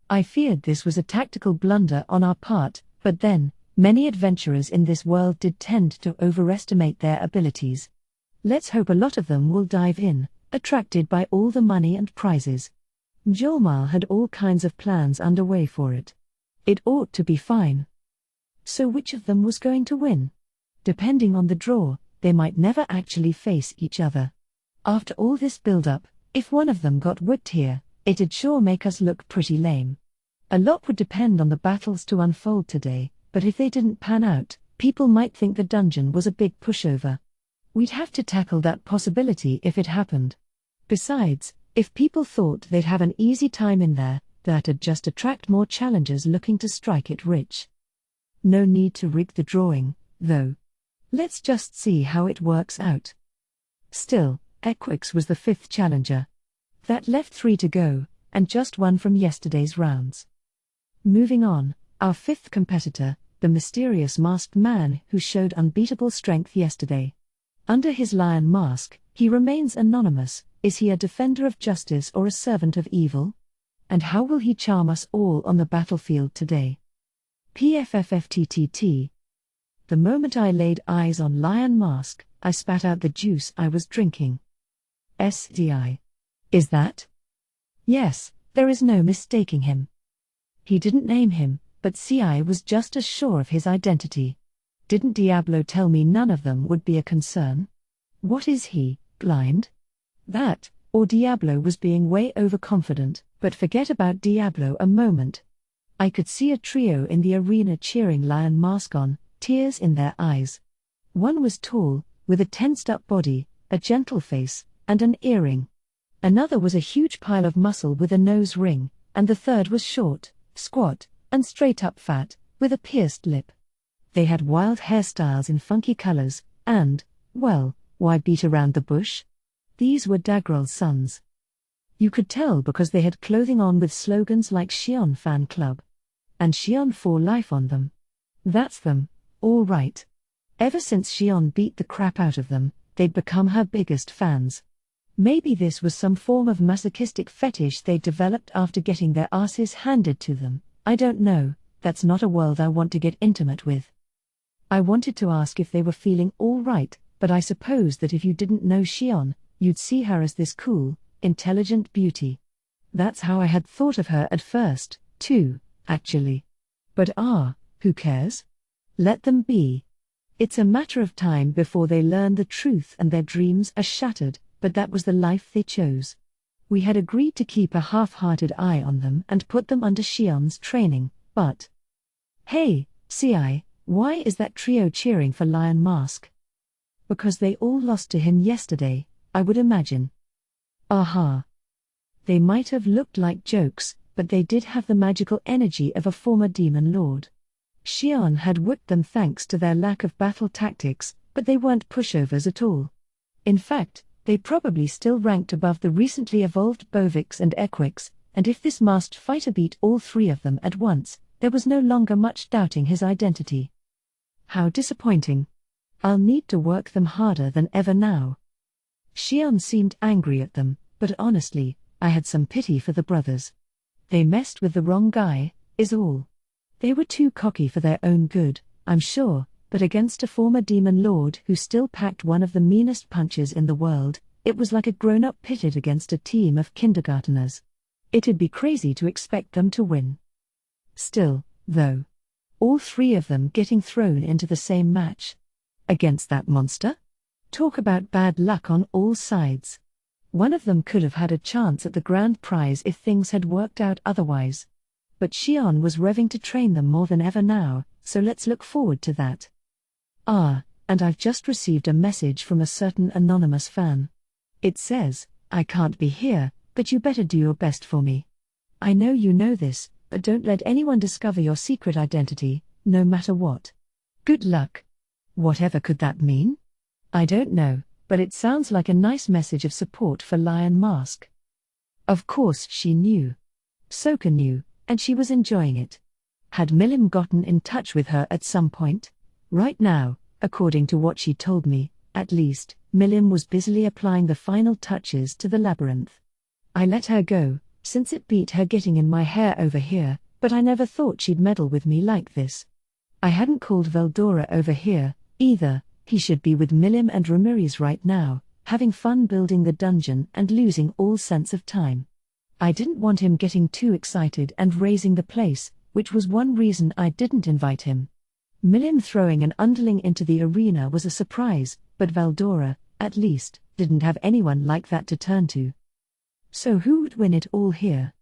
I feared this was a tactical blunder on our part, but then, many adventurers in this world did tend to overestimate their abilities. Let's hope a lot of them will dive in, attracted by all the money and prizes. Mjolnir had all kinds of plans underway for it. It ought to be fine. So which of them was going to win? Depending on the draw, they might never actually face each other. After all this build-up, if one of them got whipped here, it'd sure make us look pretty lame. A lot would depend on the battles to unfold today, but if they didn't pan out, people might think the dungeon was a big pushover. We'd have to tackle that possibility if it happened. Besides, if people thought they'd have an easy time in there, that'd just attract more challengers looking to strike it rich. No need to rig the drawing, though. Let's just see how it works out. Still, Equix was the fifth challenger. That left 3 to go, and just one from yesterday's rounds. Moving on, our fifth competitor, the mysterious masked man who showed unbeatable strength yesterday. Under his lion mask, he remains anonymous. Is he a defender of justice or a servant of evil? And how will he charm us all on the battlefield today? PFFFTTT. The moment I laid eyes on Lion Mask, I spat out the juice I was drinking. SDI. Is that? Yes, there is no mistaking him. He didn't name him, but CI was just as sure of his identity. Didn't Diablo tell me none of them would be a concern? What is he, blind? That, or Diablo was being way overconfident, but forget about Diablo a moment. I could see a trio in the arena cheering Lion Mask on, tears in their eyes. One was tall, with a tensed-up body, a gentle face, and an earring. Another was a huge pile of muscle with a nose ring, and the third was short, squat, and straight-up fat, with a pierced lip. They had wild hairstyles in funky colors, and, well, why beat around the bush? These were Dagrol's sons. You could tell because they had clothing on with slogans like Xion Fan Club and Xion for Life on them. That's them, all right. Ever since Xion beat the crap out of them, they'd become her biggest fans. Maybe this was some form of masochistic fetish they developed after getting their asses handed to them. I don't know, that's not a world I want to get intimate with. I wanted to ask if they were feeling all right, but I suppose that if you didn't know Xion, you'd see her as this cool, intelligent beauty. That's how I had thought of her at first, too, actually. But who cares? Let them be. It's a matter of time before they learn the truth and their dreams are shattered, but that was the life they chose. We had agreed to keep a half-hearted eye on them and put them under Xion's training, but... Hey, CI, why is that trio cheering for Lion Mask? Because they all lost to him yesterday, I would imagine. Aha. They might have looked like jokes, but they did have the magical energy of a former demon lord. Xion had whipped them thanks to their lack of battle tactics, but they weren't pushovers at all. In fact, they probably still ranked above the recently evolved Bovix and Equix, and if this masked fighter beat all three of them at once, there was no longer much doubting his identity. How disappointing. I'll need to work them harder than ever now. Xion seemed angry at them, but honestly, I had some pity for the brothers. They messed with the wrong guy, is all. They were too cocky for their own good, I'm sure, but against a former demon lord who still packed one of the meanest punches in the world, it was like a grown-up pitted against a team of kindergarteners. It'd be crazy to expect them to win. Still, though, all three of them getting thrown into the same match. Against that monster? Talk about bad luck on all sides. One of them could have had a chance at the grand prize if things had worked out otherwise. But Xion was revving to train them more than ever now, so let's look forward to that. And I've just received a message from a certain anonymous fan. It says, I can't be here, but you better do your best for me. I know you know this, but don't let anyone discover your secret identity, no matter what. Good luck. Whatever could that mean? I don't know, but it sounds like a nice message of support for Lion Mask. Of course she knew. Soka knew, and she was enjoying it. Had Milim gotten in touch with her at some point? Right now, According to what she told me, at least, Milim was busily applying the final touches to the labyrinth. I let her go, since it beat her getting in my hair over here, but I never thought she'd meddle with me like this. I hadn't called Veldora over here, either. He should be with Milim and Ramirez right now, having fun building the dungeon and losing all sense of time. I didn't want him getting too excited and raising the place, which was one reason I didn't invite him. Milim throwing an underling into the arena was a surprise, but Veldora, at least, didn't have anyone like that to turn to. So who would win it all here?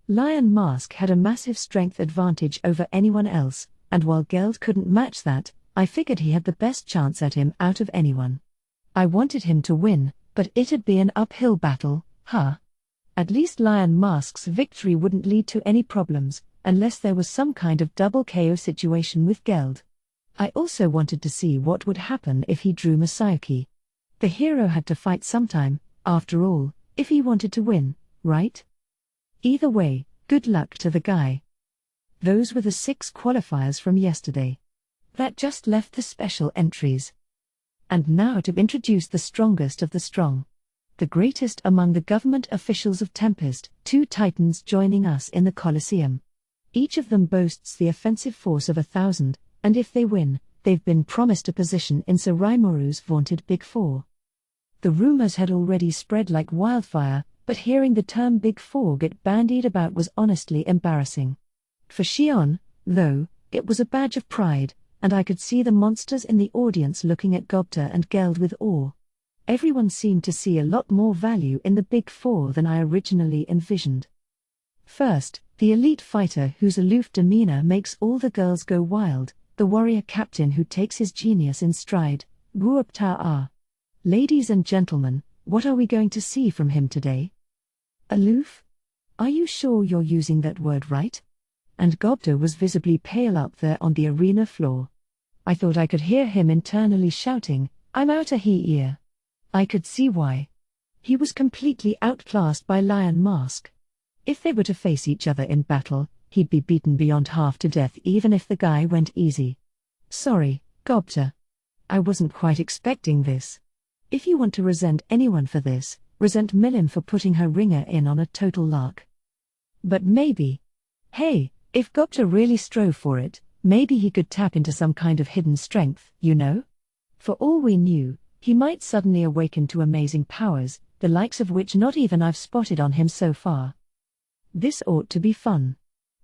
Lion Mask had a massive strength advantage over anyone else, and while Geld couldn't match that, I figured he had the best chance at him out of anyone. I wanted him to win, but it'd be an uphill battle, huh? At least Lion Mask's victory wouldn't lead to any problems, unless there was some kind of double KO situation with Geld. I also wanted to see what would happen if he drew Masayuki. The hero had to fight sometime, after all, if he wanted to win, right? Either way, good luck to the guy. Those were the 6 qualifiers from yesterday. That just left the special entries. And now to introduce the strongest of the strong. The greatest among the government officials of Tempest, 2 titans joining us in the Colosseum. Each of them boasts the offensive force of 1,000, and if they win, they've been promised a position in Sir Raimuru's vaunted Big Four. The rumors had already spread like wildfire, but hearing the term Big Four get bandied about was honestly embarrassing. For Shion, though, it was a badge of pride, and I could see the monsters in the audience looking at Gobta and Geld with awe. Everyone seemed to see a lot more value in the Big Four than I originally envisioned. First, the elite fighter whose aloof demeanor makes all the girls go wild, the warrior captain who takes his genius in stride, Guopta. Ladies and gentlemen, what are we going to see from him today? Aloof? Are you sure you're using that word right? And Gobta was visibly pale up there on the arena floor. I thought I could hear him internally shouting, "I'm outta here." I could see why. He was completely outclassed by Lion Mask. If they were to face each other in battle, he'd be beaten beyond half to death even if the guy went easy. Sorry, Gobta. I wasn't quite expecting this. If you want to resent anyone for this, resent Milim for putting her ringer in on a total lark. But maybe. Hey, if Gobta really strove for it, maybe he could tap into some kind of hidden strength, you know? For all we knew, he might suddenly awaken to amazing powers, the likes of which not even I've spotted on him so far. This ought to be fun.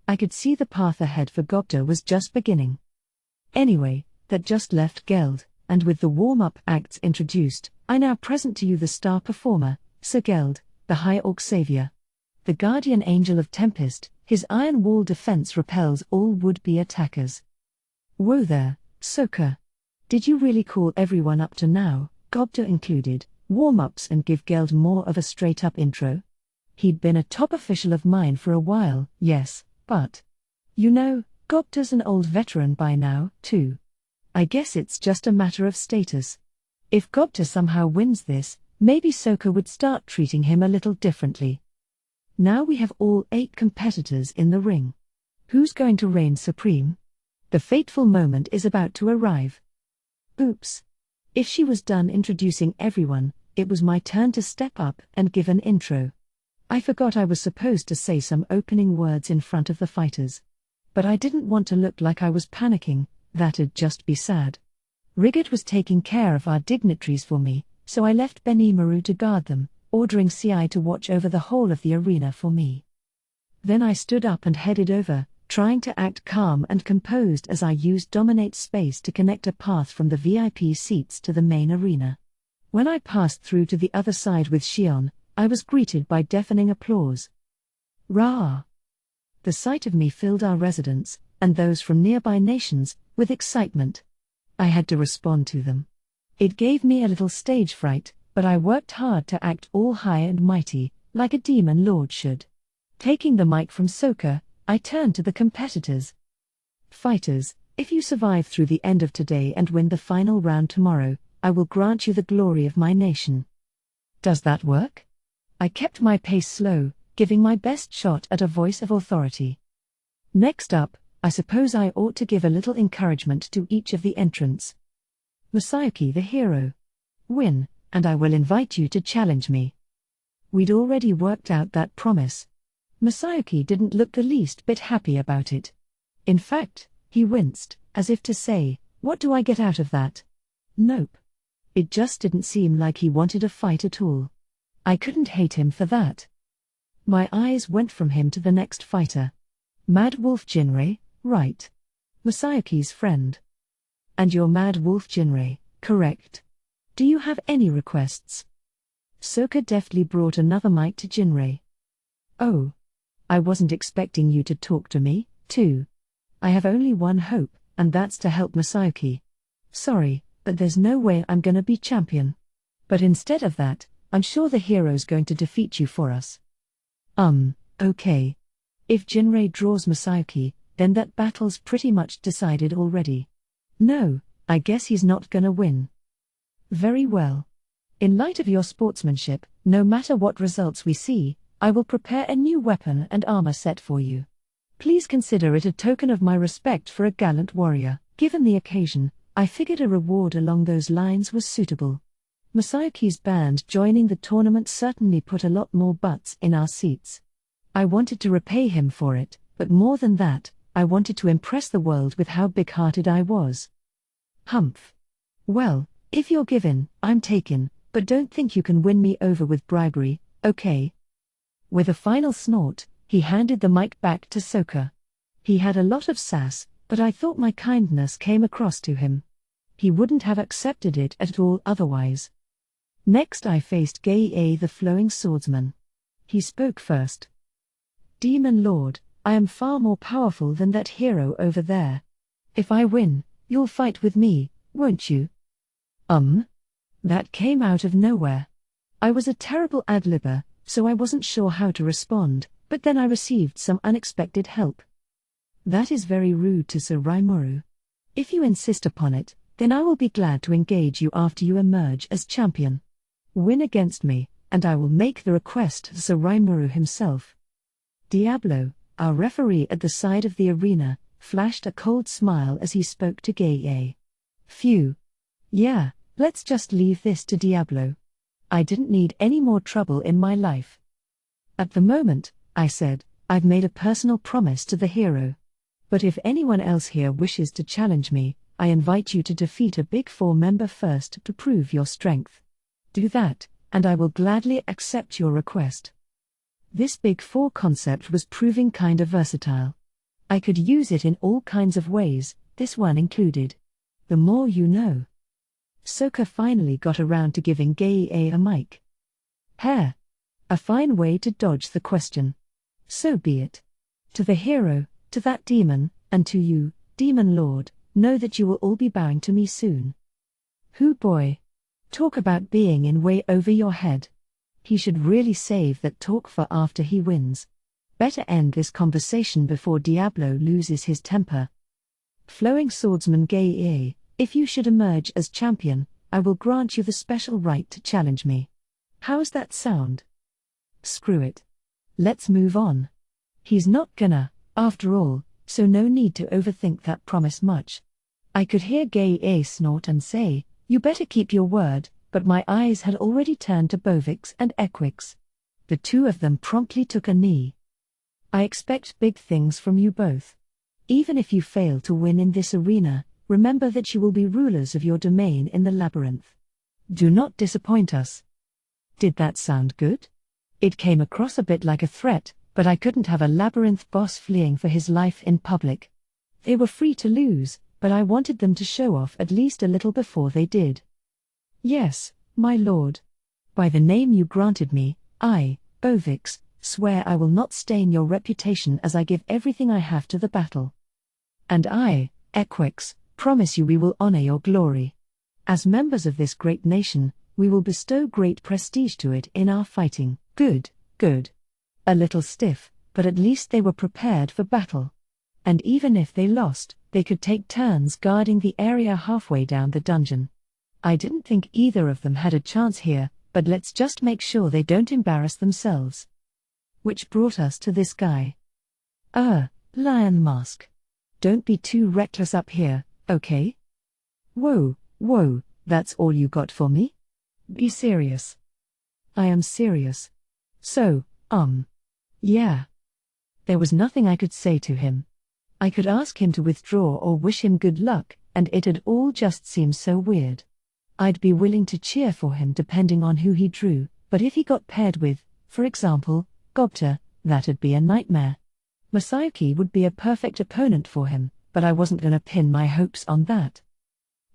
I could see the path ahead for Gobta was just beginning. Anyway, that just left Geld, and with the warm-up acts introduced, I now present to you the star performer, Sir Geld, the High Orc Savior. The guardian angel of Tempest, his iron wall defense repels all would-be attackers. Whoa there, Soka. Did you really call everyone up to now, Gobta included, warm-ups and give Geld more of a straight-up intro? He'd been a top official of mine for a while, yes, but you know, Gobta's an old veteran by now, too. I guess it's just a matter of status. If Gobta somehow wins this, maybe Soka would start treating him a little differently. Now we have all 8 competitors in the ring. Who's going to reign supreme? The fateful moment is about to arrive. Oops. If she was done introducing everyone, it was my turn to step up and give an intro. I forgot I was supposed to say some opening words in front of the fighters. But I didn't want to look like I was panicking, that'd just be sad. Rigid was taking care of our dignitaries for me, so I left Benimaru to guard them, ordering CI to watch over the whole of the arena for me. Then I stood up and headed over, trying to act calm and composed as I used Dominate Space to connect a path from the VIP seats to the main arena. When I passed through to the other side with Shion, I was greeted by deafening applause. Rah! The sight of me filled our residence, and those from nearby nations, with excitement. I had to respond to them. It gave me a little stage fright, but I worked hard to act all high and mighty, like a demon lord should. Taking the mic from Soka, I turned to the competitors. Fighters, if you survive through the end of today and win the final round tomorrow, I will grant you the glory of my nation. Does that work? I kept my pace slow, giving my best shot at a voice of authority. Next up, I suppose I ought to give a little encouragement to each of the entrants. Masayuki the hero. Win, and I will invite you to challenge me. We'd already worked out that promise. Masayuki didn't look the least bit happy about it. In fact, he winced, as if to say, what do I get out of that? Nope. It just didn't seem like he wanted a fight at all. I couldn't hate him for that. My eyes went from him to the next fighter. Mad Wolf Jinrei, right. Masayuki's friend. And you're Mad Wolf Jinrei, correct? Do you have any requests? Soka deftly brought another mic to Jinrei. Oh. I wasn't expecting you to talk to me, too. I have only one hope, and that's to help Masayuki. Sorry, but there's no way I'm gonna be champion. But instead of that, I'm sure the hero's going to defeat you for us. Okay. If Jinrei draws Masayuki, then that battle's pretty much decided already. No, I guess he's not gonna win. Very well. In light of your sportsmanship, no matter what results we see, I will prepare a new weapon and armor set for you. Please consider it a token of my respect for a gallant warrior. Given the occasion, I figured a reward along those lines was suitable. Masayuki's band joining the tournament certainly put a lot more butts in our seats. I wanted to repay him for it, but more than that, I wanted to impress the world with how big-hearted I was. Humph. Well, if you're given, I'm taken, but don't think you can win me over with bribery, okay? With a final snort, he handed the mic back to Soka. He had a lot of sass, but I thought my kindness came across to him. He wouldn't have accepted it at all otherwise. Next I faced Gei the Flowing Swordsman. He spoke first. Demon Lord, I am far more powerful than that hero over there. If I win, you'll fight with me, won't you? That came out of nowhere. I was a terrible ad-libber, so I wasn't sure how to respond, but then I received some unexpected help. That is very rude to Sir Rimuru. If you insist upon it, then I will be glad to engage you after you emerge as champion. Win against me, and I will make the request to Sir Rimuru himself. Diablo, our referee at the side of the arena, flashed a cold smile as he spoke to Gei. Phew. Yeah, let's just leave this to Diablo. I didn't need any more trouble in my life. At the moment, I said, I've made a personal promise to the hero. But if anyone else here wishes to challenge me, I invite you to defeat a Big Four member first to prove your strength. Do that, and I will gladly accept your request. This Big Four concept was proving kinda versatile. I could use it in all kinds of ways, this one included. The more you know. Soka finally got around to giving Gei a mic. Hair. A fine way to dodge the question. So be it. To the hero, to that demon, and to you, Demon Lord, know that you will all be bowing to me soon. Hoo boy. Talk about being in way over your head. He should really save that talk for after he wins. Better end this conversation before Diablo loses his temper. Flowing Swordsman Gei, if you should emerge as champion, I will grant you the special right to challenge me. How's that sound? Screw it. Let's move on. He's not gonna, after all, so no need to overthink that promise much. I could hear Gei snort and say, you better keep your word, but my eyes had already turned to Bovix and Equix. The two of them promptly took a knee. I expect big things from you both. Even if you fail to win in this arena, remember that you will be rulers of your domain in the labyrinth. Do not disappoint us. Did that sound good? It came across a bit like a threat, but I couldn't have a labyrinth boss fleeing for his life in public. They were free to lose, but I wanted them to show off at least a little before they did. Yes, my lord. By the name you granted me, I, Bovix, swear I will not stain your reputation as I give everything I have to the battle. And I, Equix, promise you we will honor your glory. As members of this great nation, we will bestow great prestige to it in our fighting. Good, good. A little stiff, but at least they were prepared for battle. And even if they lost, they could take turns guarding the area halfway down the dungeon. I didn't think either of them had a chance here, but let's just make sure they don't embarrass themselves. Which brought us to this guy. Lion Mask. Don't be too reckless up here, okay? Whoa, Whoa, that's all you got for me? Be serious. I am serious. So, yeah. There was nothing I could say to him. I could ask him to withdraw or wish him good luck, and it'd all just seem so weird. I'd be willing to cheer for him depending on who he drew, but if he got paired with, for example, Gobta, that'd be a nightmare. Masayuki would be a perfect opponent for him, but I wasn't gonna pin my hopes on that.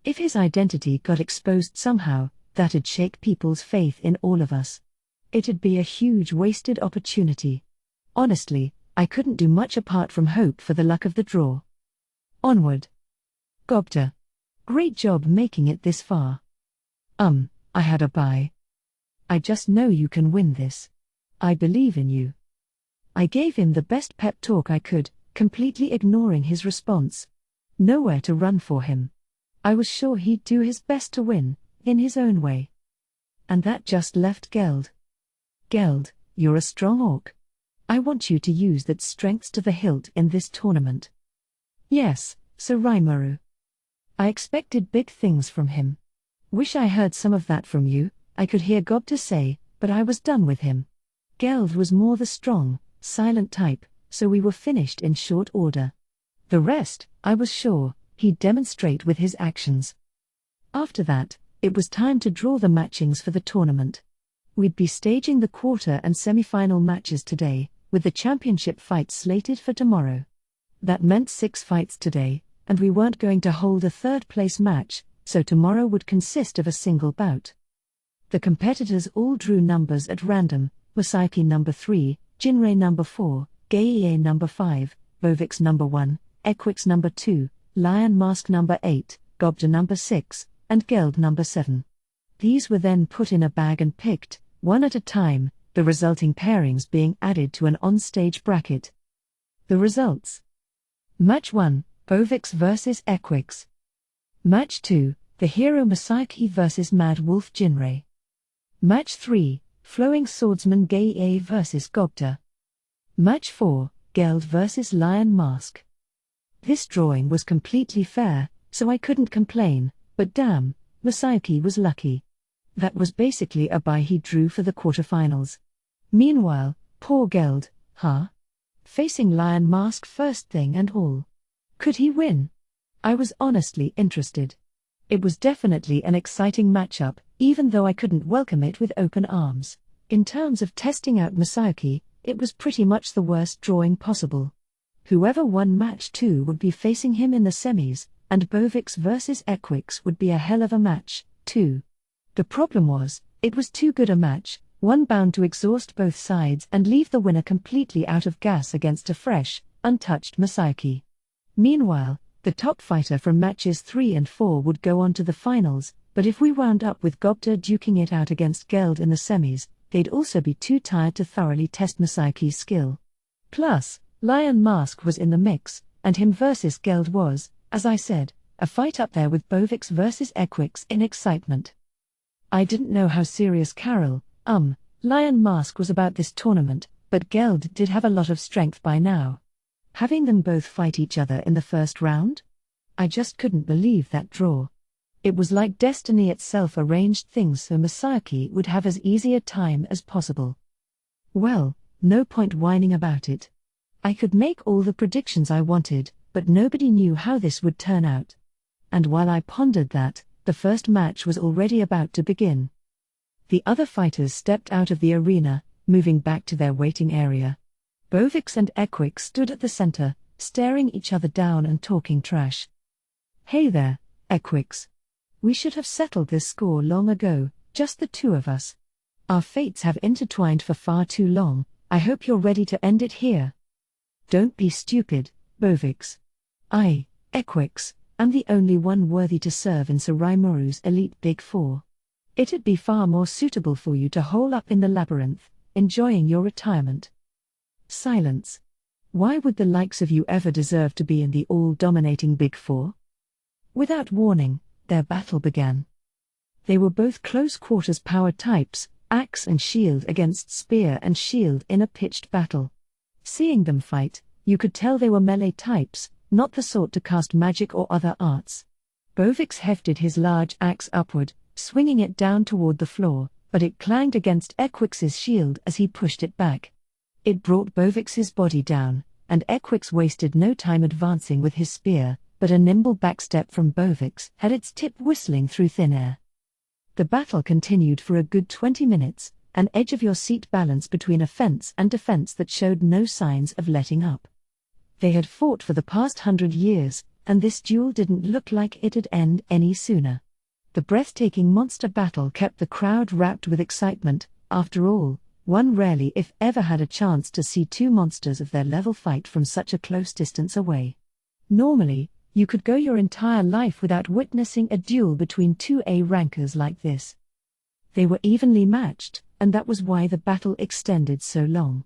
If his identity got exposed somehow, that'd shake people's faith in all of us. It'd be a huge wasted opportunity. Honestly, I couldn't do much apart from hope for the luck of the draw. Onward. Gobta. Great job making it this far. I had a bye. I just know you can win this. I believe in you. I gave him the best pep talk I could, completely ignoring his response. Nowhere to run for him. I was sure he'd do his best to win, in his own way. And that just left Geld. Geld, you're a strong orc. I want you to use that strengths to the hilt in this tournament. Yes, Sir Rimuru. I expected big things from him. Wish I heard some of that from you, I could hear Gobta say, but I was done with him. Geld was more the strong, silent type, so we were finished in short order. The rest, I was sure, he'd demonstrate with his actions. After that, it was time to draw the matchings for the tournament. We'd be staging the quarter and semi-final matches today, with the championship fight slated for tomorrow. That meant 6 fights today, and we weren't going to hold a third-place match, so tomorrow would consist of a single bout. The competitors all drew numbers at random: Masayuki number 3, Jinrei number 4, Geiie number 5, Bovix number 1, Equix number 2, Lion Mask number 8, Gobta number 6, and Geld number 7. These were then put in a bag and picked, one at a time, the resulting pairings being added to an on-stage bracket. The results. Match 1, Bovix vs Equix. Match 2, the hero Masayuki vs Mad Wolf Jinrei. Match 3, Flowing Swordsman Geiie vs Gobta. Match 4, Geld vs Lion Mask. This drawing was completely fair, so I couldn't complain, but damn, Masayuki was lucky. That was basically a bye he drew for the quarterfinals. Meanwhile, poor Geld, facing Lion Mask first thing and all. Could he win? I was honestly interested. It was definitely an exciting matchup, even though I couldn't welcome it with open arms. In terms of testing out Masayuki, it was pretty much the worst drawing possible. Whoever won match 2 would be facing him in the semis, and Bovix vs Equix would be a hell of a match, too. The problem was, it was too good a match, one bound to exhaust both sides and leave the winner completely out of gas against a fresh, untouched Masayuki. Meanwhile, the top fighter from matches 3 and 4 would go on to the finals, but if we wound up with Gobta duking it out against Geld in the semis, they'd also be too tired to thoroughly test Masayuki's skill. Plus, Lion Mask was in the mix, and him versus Geld was, as I said, a fight up there with Bovix vs Equix in excitement. I didn't know how serious Lion Mask was about this tournament, but Geld did have a lot of strength by now. Having them both fight each other in the first round? I just couldn't believe that draw. It was like destiny itself arranged things so Masayuki would have as easy a time as possible. Well, no point whining about it. I could make all the predictions I wanted, but nobody knew how this would turn out. And while I pondered that, the first match was already about to begin. The other fighters stepped out of the arena, moving back to their waiting area. Bovix and Equix stood at the center, staring each other down and talking trash. Hey there, Equix. We should have settled this score long ago, just the two of us. Our fates have intertwined for far too long, I hope you're ready to end it here. Don't be stupid, Bovix. I, Equix, am the only one worthy to serve in Sir Rimuru's elite Big Four. It'd be far more suitable for you to hole up in the labyrinth, enjoying your retirement. Silence. Why would the likes of you ever deserve to be in the all-dominating Big Four? Without warning, their battle began. They were both close-quarters power types, axe and shield against spear and shield in a pitched battle. Seeing them fight, you could tell they were melee types, not the sort to cast magic or other arts. Bovix hefted his large axe upward, swinging it down toward the floor, but it clanged against Equix's shield as he pushed it back. It brought Bovix's body down, and Equix wasted no time advancing with his spear, but a nimble backstep from Bovix had its tip whistling through thin air. The battle continued for a good 20 minutes, an edge-of-your-seat balance between offense and defense that showed no signs of letting up. They had fought for the past 100 years, and this duel didn't look like it'd end any sooner. The breathtaking monster battle kept the crowd wrapped with excitement. After all, one rarely if ever had a chance to see two monsters of their level fight from such a close distance away. Normally, you could go your entire life without witnessing a duel between two A-rankers like this. They were evenly matched, and that was why the battle extended so long.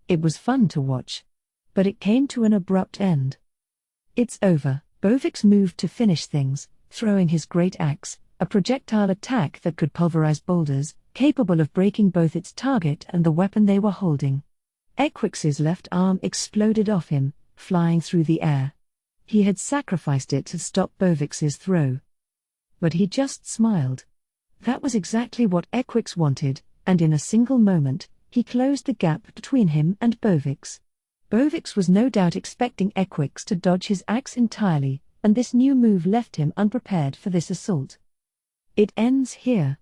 It was fun to watch. But it came to an abrupt end. "It's over," Bovix moved to finish things, throwing his great axe, a projectile attack that could pulverize boulders, capable of breaking both its target and the weapon they were holding. Equix's left arm exploded off him, flying through the air. He had sacrificed it to stop Bovix's throw. But he just smiled. That was exactly what Equix wanted, and in a single moment, he closed the gap between him and Bovix. Bovix was no doubt expecting Equix to dodge his axe entirely, and this new move left him unprepared for this assault. "It ends here.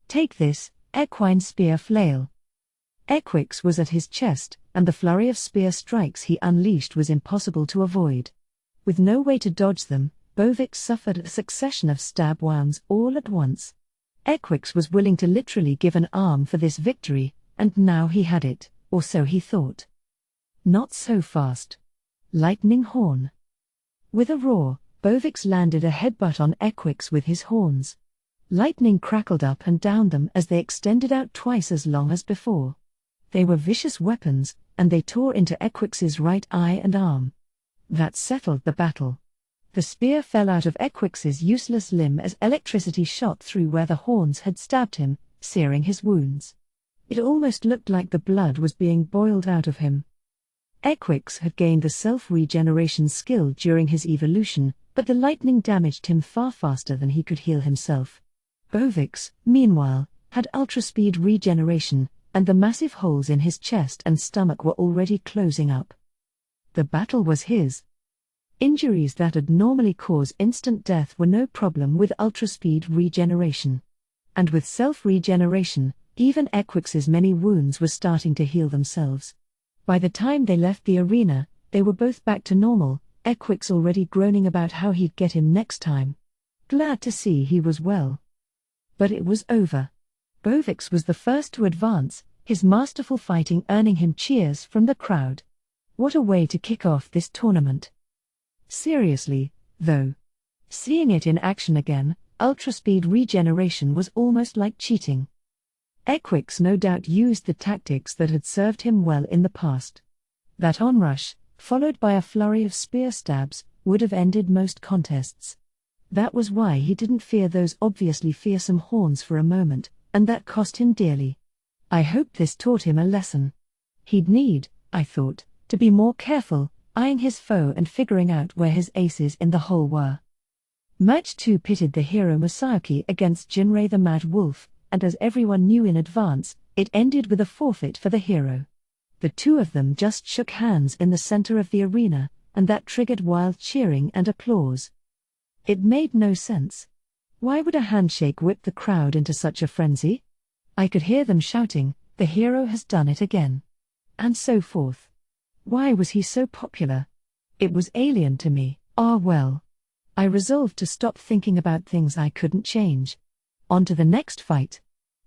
Take this, equine spear flail." Equix was at his chest, and the flurry of spear strikes he unleashed was impossible to avoid. With no way to dodge them, Bovix suffered a succession of stab wounds all at once. Equix was willing to literally give an arm for this victory, and now he had it, or so he thought. Not so fast. Lightning horn. With a roar, Bovix landed a headbutt on Equix with his horns. Lightning crackled up and down them as they extended out twice as long as before. They were vicious weapons, and they tore into Equix's right eye and arm. That settled the battle. The spear fell out of Equix's useless limb as electricity shot through where the horns had stabbed him, searing his wounds. It almost looked like the blood was being boiled out of him. Equix had gained the self-regeneration skill during his evolution, but the lightning damaged him far faster than he could heal himself. Bovix, meanwhile, had ultra-speed regeneration, and the massive holes in his chest and stomach were already closing up. The battle was his. Injuries that would normally cause instant death were no problem with ultra-speed regeneration. And with self-regeneration, even Equix's many wounds were starting to heal themselves. By the time they left the arena, they were both back to normal, Equix already groaning about how he'd get him next time. Glad to see he was well. But it was over. Bovix was the first to advance, his masterful fighting earning him cheers from the crowd. What a way to kick off this tournament. Seriously, though. Seeing it in action again, ultra-speed regeneration was almost like cheating. Equix no doubt used the tactics that had served him well in the past. That onrush, followed by a flurry of spear stabs, would have ended most contests. That was why he didn't fear those obviously fearsome horns for a moment, and that cost him dearly. I hoped this taught him a lesson. He'd need, I thought, to be more careful, eyeing his foe and figuring out where his aces in the hole were. Match 2 pitted the hero Masayuki against Jinrei the Mad Wolf, and as everyone knew in advance, it ended with a forfeit for the hero. The two of them just shook hands in the center of the arena, and that triggered wild cheering and applause. It made no sense. Why would a handshake whip the crowd into such a frenzy? I could hear them shouting, "The hero has done it again." And so forth. Why was he so popular? It was alien to me. Well. I resolved to stop thinking about things I couldn't change. On to the next fight.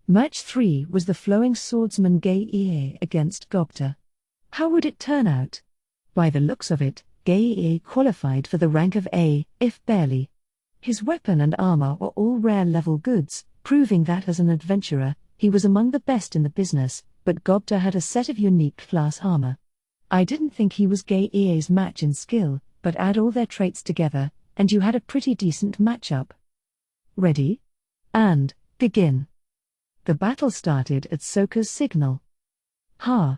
Match 3 was the flowing swordsman Gei against Gobta. How would it turn out? By the looks of it, Gei qualified for the rank of A, if barely. His weapon and armor were all rare-level goods, proving that as an adventurer, he was among the best in the business, but Gobta had a set of unique class armor. I didn't think he was Gei's match in skill, but add all their traits together, and you had a pretty decent matchup. Ready? And begin. The battle started at Soka's signal. Ha!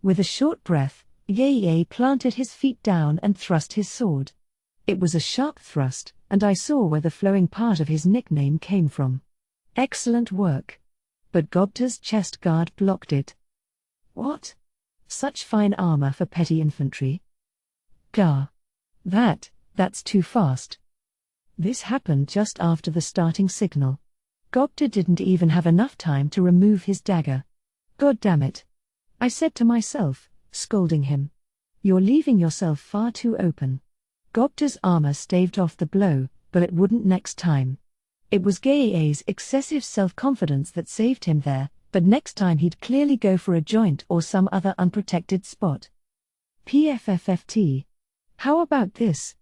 With a short breath, Gei planted his feet down and thrust his sword. It was a sharp thrust, and I saw where the flowing part of his nickname came from. Excellent work. But Gobta's chest guard blocked it. What? Such fine armor for petty infantry? Gah. That's too fast. This happened just after the starting signal. Gobta didn't even have enough time to remove his dagger. God damn it. I said to myself, scolding him. You're leaving yourself far too open. Gobta's armor staved off the blow, but it wouldn't next time. It was Gaia's excessive self-confidence that saved him there, but next time he'd clearly go for a joint or some other unprotected spot. PFFFT. How about this?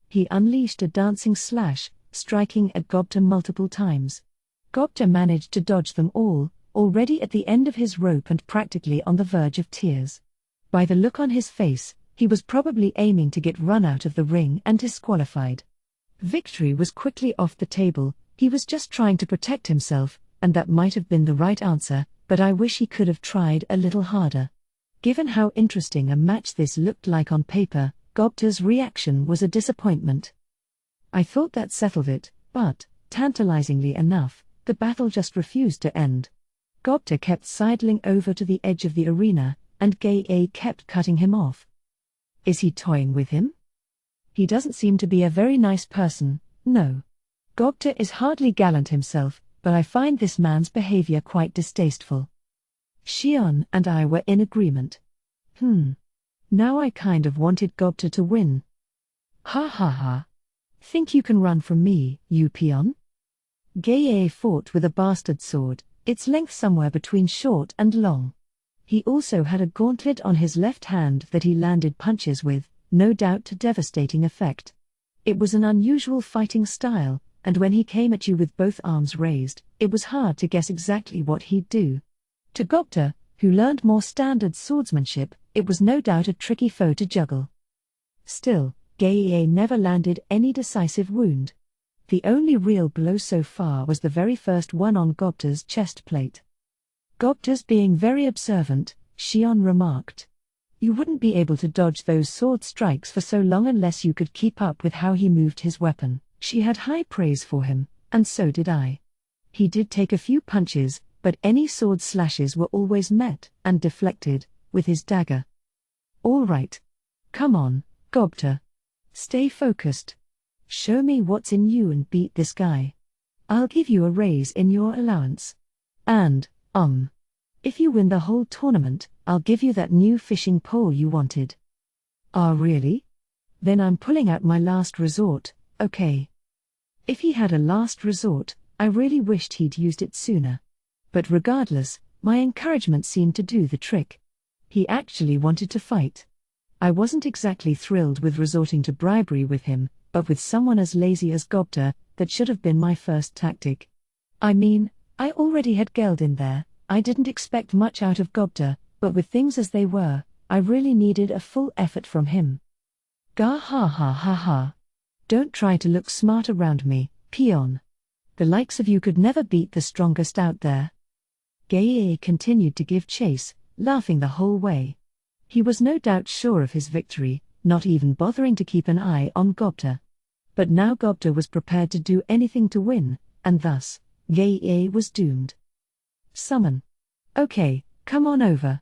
He unleashed a dancing slash, striking at Gobta multiple times. Gobta managed to dodge them all, already at the end of his rope and practically on the verge of tears. By the look on his face, he was probably aiming to get run out of the ring and disqualified. Victory was quickly off the table. He was just trying to protect himself, and that might have been the right answer, but I wish he could have tried a little harder. Given how interesting a match this looked like on paper, Gobta's reaction was a disappointment. I thought that settled it, but, tantalizingly enough, the battle just refused to end. Gobta kept sidling over to the edge of the arena, and Gaia kept cutting him off. Is he toying with him? He doesn't seem to be a very nice person, no. Gobta is hardly gallant himself, but I find this man's behavior quite distasteful. Xion and I were in agreement. Now I kind of wanted Gobta to win. Ha ha ha. Think you can run from me, you peon? Gaia fought with a bastard sword, its length somewhere between short and long. He also had a gauntlet on his left hand that he landed punches with, no doubt to devastating effect. It was an unusual fighting style, and when he came at you with both arms raised, it was hard to guess exactly what he'd do. To Gobta, who learned more standard swordsmanship, it was no doubt a tricky foe to juggle. Still, Gaia never landed any decisive wound. The only real blow so far was the very first one on Gobta's chest plate. Gobta's being very observant, Xion remarked. You wouldn't be able to dodge those sword strikes for so long unless you could keep up with how he moved his weapon. She had high praise for him, and so did I. He did take a few punches, but any sword slashes were always met, and deflected, with his dagger. All right. Come on, Gobta. Stay focused. Show me what's in you and beat this guy. I'll give you a raise in your allowance. And, if you win the whole tournament, I'll give you that new fishing pole you wanted. Ah, really? Then I'm pulling out my last resort, okay. If he had a last resort, I really wished he'd used it sooner. But regardless, my encouragement seemed to do the trick. He actually wanted to fight. I wasn't exactly thrilled with resorting to bribery with him, but with someone as lazy as Gobta, that should have been my first tactic. I mean, I already had Geld in there. I didn't expect much out of Gobta, but with things as they were, I really needed a full effort from him. Gah ha ha ha ha. Don't try to look smart around me, peon. The likes of you could never beat the strongest out there. Gaia continued to give chase, laughing the whole way. He was no doubt sure of his victory, not even bothering to keep an eye on Gobta. But now Gobta was prepared to do anything to win, and thus, Gaia was doomed. Summon. Okay, come on over.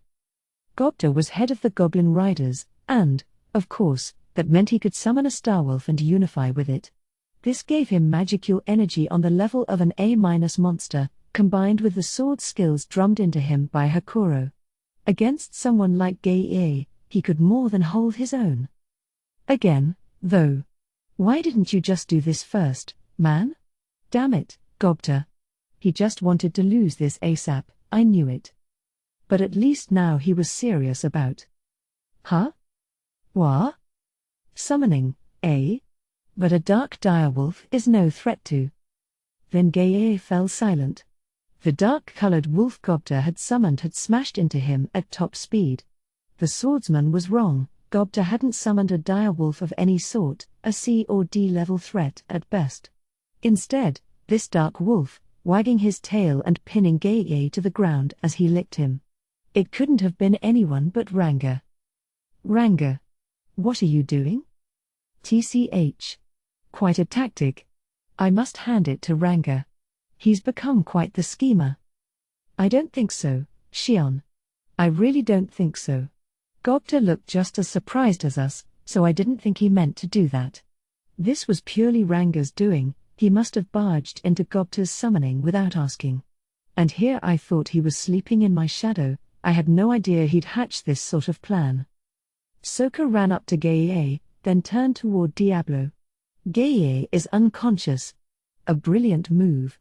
Gobta was head of the Goblin Riders, and, of course, that meant he could summon a Starwolf and unify with it. This gave him magicule energy on the level of an A- monster, combined with the sword skills drummed into him by Hakuro. Against someone like Gaia, he could more than hold his own. Again, though. Why didn't you just do this first, man? Damn it, Gobta. He just wanted to lose this ASAP, I knew it. But at least now he was serious about. Huh? What? Summoning, eh? But a dark direwolf is no threat to. Then Gaia fell silent. The dark-colored wolf Gobta had summoned had smashed into him at top speed. The swordsman was wrong. Gobta hadn't summoned a direwolf of any sort, a C or D level threat at best. Instead, this dark wolf, wagging his tail and pinning Gaia to the ground as he licked him. It couldn't have been anyone but Ranga. Ranga. What are you doing? TCH. Quite a tactic. I must hand it to Ranga. He's become quite the schemer. I don't think so, Shion. I really don't think so. Gobta looked just as surprised as us, so I didn't think he meant to do that. This was purely Ranga's doing. He must have barged into Gobta's summoning without asking. And here I thought he was sleeping in my shadow. I had no idea he'd hatched this sort of plan. Sokka ran up to Gaie, then turned toward Diablo. Gaie is unconscious. A brilliant move.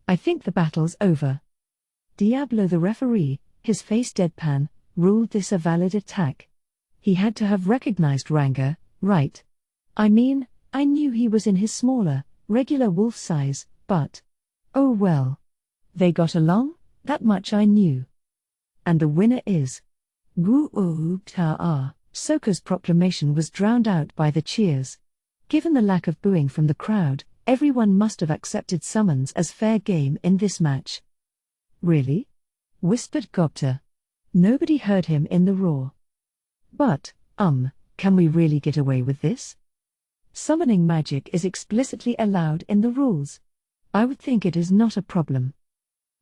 I think the battle's over. Diablo the referee, his face deadpan, ruled this a valid attack. He had to have recognized Ranga, right? I mean, I knew he was in his smaller, regular wolf size, but… oh well. They got along, that much I knew. And the winner is… Gu-oo-ta-ah. Sokka's proclamation was drowned out by the cheers. Given the lack of booing from the crowd, everyone must have accepted summons as fair game in this match. Really? Whispered Gobta. Nobody heard him in the roar. But, can we really get away with this? Summoning magic is explicitly allowed in the rules. I would think it is not a problem.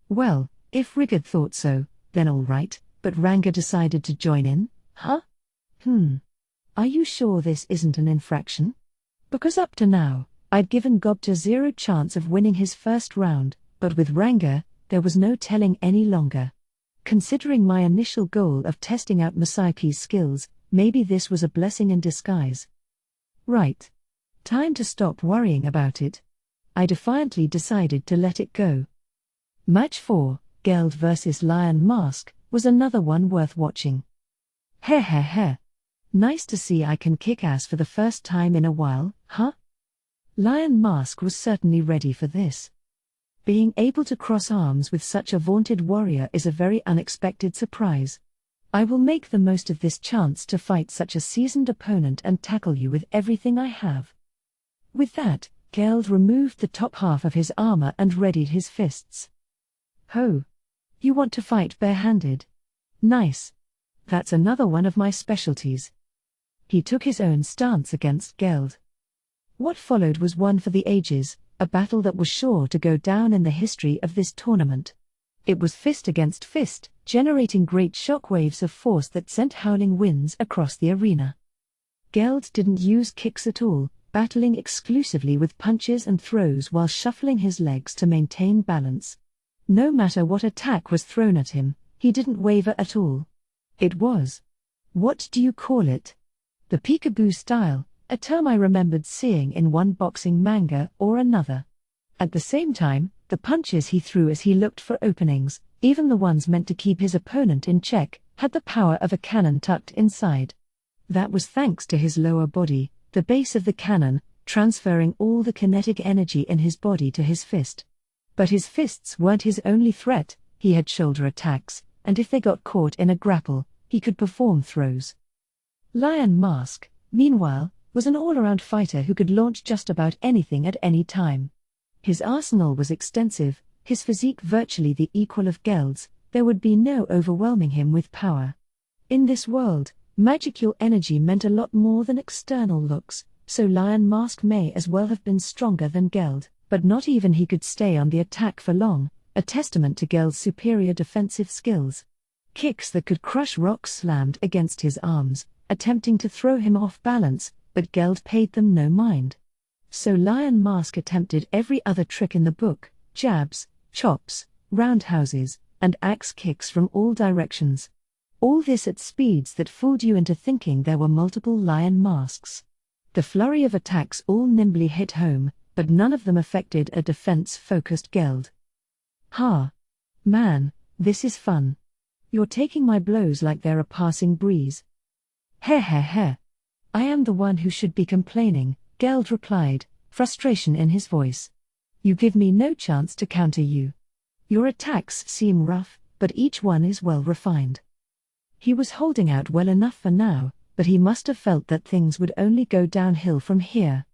Well, if Rigard thought so, then all right, but Ranga decided to join in, huh? Are you sure this isn't an infraction? Because up to now, I'd given Gobta zero chance of winning his first round, but with Ranga, there was no telling any longer. Considering my initial goal of testing out Masayaki's skills, maybe this was a blessing in disguise. Right. Time to stop worrying about it. I defiantly decided to let it go. Match 4, Geld vs Lion Mask, was another one worth watching. Heh. Nice to see I can kick ass for the first time in a while, huh? Lion Mask was certainly ready for this. Being able to cross arms with such a vaunted warrior is a very unexpected surprise. I will make the most of this chance to fight such a seasoned opponent and tackle you with everything I have. With that, Geld removed the top half of his armor and readied his fists. Ho! You want to fight barehanded? Nice. That's another one of my specialties. He took his own stance against Geld. What followed was one for the ages, a battle that was sure to go down in the history of this tournament. It was fist against fist, generating great shockwaves of force that sent howling winds across the arena. Geld didn't use kicks at all, battling exclusively with punches and throws while shuffling his legs to maintain balance. No matter what attack was thrown at him, he didn't waver at all. It was… what do you call it? The peekaboo style, a term I remembered seeing in one boxing manga or another. At the same time, the punches he threw as he looked for openings, even the ones meant to keep his opponent in check, had the power of a cannon tucked inside. That was thanks to his lower body, the base of the cannon, transferring all the kinetic energy in his body to his fist. But his fists weren't his only threat. He had shoulder attacks, and if they got caught in a grapple, he could perform throws. Lion Mask, meanwhile, was an all-around fighter who could launch just about anything at any time. His arsenal was extensive, his physique virtually the equal of Geld's. There would be no overwhelming him with power. In this world, magical energy meant a lot more than external looks, so Lion Mask may as well have been stronger than Geld, but not even he could stay on the attack for long, a testament to Geld's superior defensive skills. Kicks that could crush rocks slammed against his arms, attempting to throw him off balance, but Geld paid them no mind. So Lion Mask attempted every other trick in the book: jabs, chops, roundhouses, and axe kicks from all directions. All this at speeds that fooled you into thinking there were multiple Lion Masks. The flurry of attacks all nimbly hit home, but none of them affected a defense-focused Geld. Ha! Man, this is fun. You're taking my blows like they're a passing breeze. Heh. I am the one who should be complaining, Geld replied, frustration in his voice. You give me no chance to counter you. Your attacks seem rough, but each one is well refined. He was holding out well enough for now, but he must have felt that things would only go downhill from here.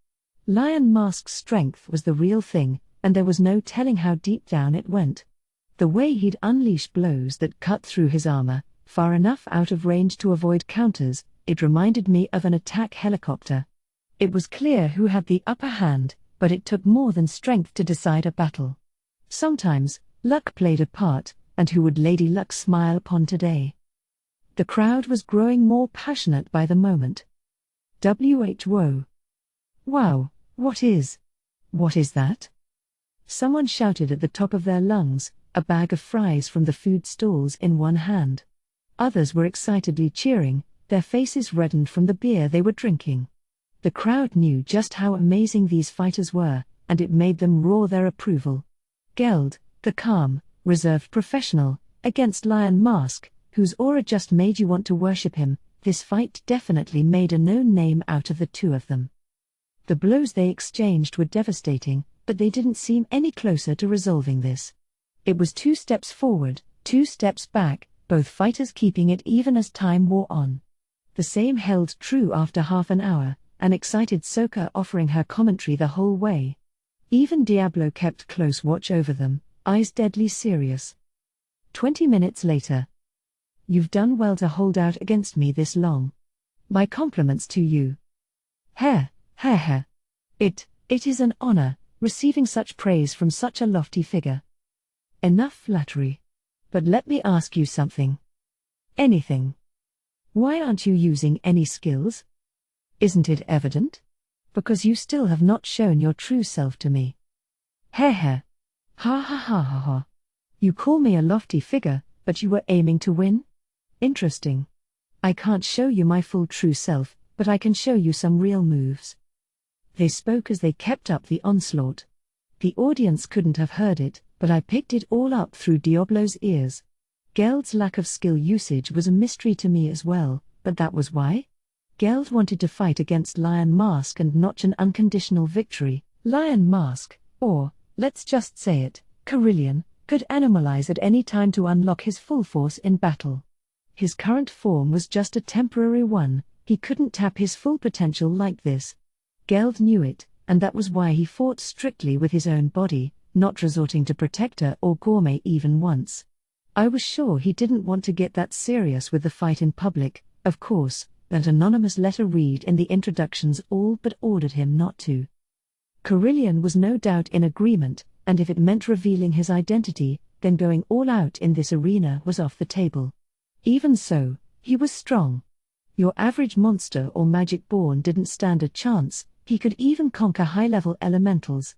Lion Mask's strength was the real thing, and there was no telling how deep down it went. The way he'd unleash blows that cut through his armor, far enough out of range to avoid counters, it reminded me of an attack helicopter. It was clear who had the upper hand, but it took more than strength to decide a battle. Sometimes, luck played a part, and who would Lady Luck smile upon today? The crowd was growing more passionate by the moment. Whoa. Wow, what is that? Someone shouted at the top of their lungs, a bag of fries from the food stalls in one hand. Others were excitedly cheering, their faces reddened from the beer they were drinking. The crowd knew just how amazing these fighters were, and it made them roar their approval. Geld, the calm, reserved professional, against Lion Mask, whose aura just made you want to worship him. This fight definitely made a known name out of the two of them. The blows they exchanged were devastating, but they didn't seem any closer to resolving this. It was 2 steps forward, 2 steps back, both fighters keeping it even as time wore on. The same held true after half an hour, an excited Soka offering her commentary the whole way. Even Diablo kept close watch over them, eyes deadly serious. 20 minutes later. You've done well to hold out against me this long. My compliments to you. It is an honor, receiving such praise from such a lofty figure. Enough flattery. But let me ask you something. Anything. Why aren't you using any skills? Isn't it evident? Because you still have not shown your true self to me. Ha. You call me a lofty figure, but you were aiming to win? Interesting. I can't show you my full true self, but I can show you some real moves. They spoke as they kept up the onslaught. The audience couldn't have heard it, but I picked it all up through Diablo's ears. Geld's lack of skill usage was a mystery to me as well, but that was why? Geld wanted to fight against Lion Mask and notch an unconditional victory. Lion Mask, or, let's just say it, Carillion, could animalize at any time to unlock his full force in battle. His current form was just a temporary one, he couldn't tap his full potential like this. Geld knew it, and that was why he fought strictly with his own body, not resorting to Protector or Gourmet even once. I was sure he didn't want to get that serious with the fight in public. Of course, that anonymous letter read in the introductions all but ordered him not to. Carillion was no doubt in agreement, and if it meant revealing his identity, then going all out in this arena was off the table. Even so, he was strong. Your average monster or magic-born didn't stand a chance, he could even conquer high-level elementals.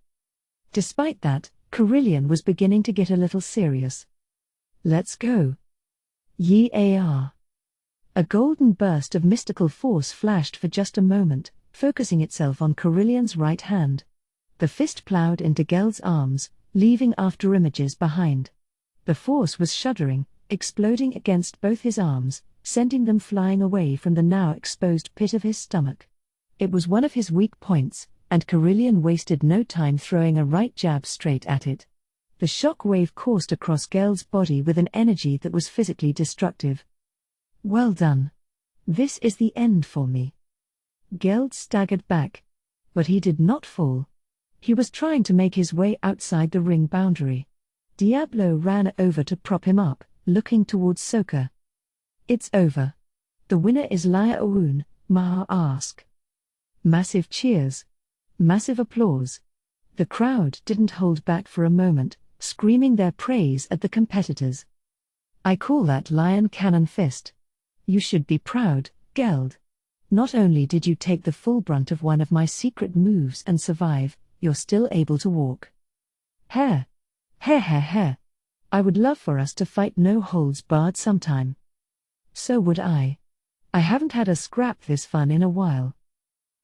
Despite that, Carillion was beginning to get a little serious. Let's go. Year. A golden burst of mystical force flashed for just a moment, focusing itself on Carillion's right hand. The fist plowed into Geld's arms, leaving afterimages behind. The force was shuddering, exploding against both his arms, sending them flying away from the now exposed pit of his stomach. It was one of his weak points, and Carillion wasted no time throwing a right jab straight at it. The shock wave coursed across Geld's body with an energy that was physically destructive. Well done. This is the end for me. Geld staggered back. But he did not fall. He was trying to make his way outside the ring boundary. Diablo ran over to prop him up, looking towards Soka. It's over. The winner is Lia Aoun, Maha asked. Massive cheers. Massive applause. The crowd didn't hold back for a moment, screaming their praise at the competitors. I call that lion cannon fist. You should be proud, Geld. Not only did you take the full brunt of one of my secret moves and survive, you're still able to walk. Hair. I would love for us to fight no holds barred sometime. So would I. I haven't had a scrap this fun in a while.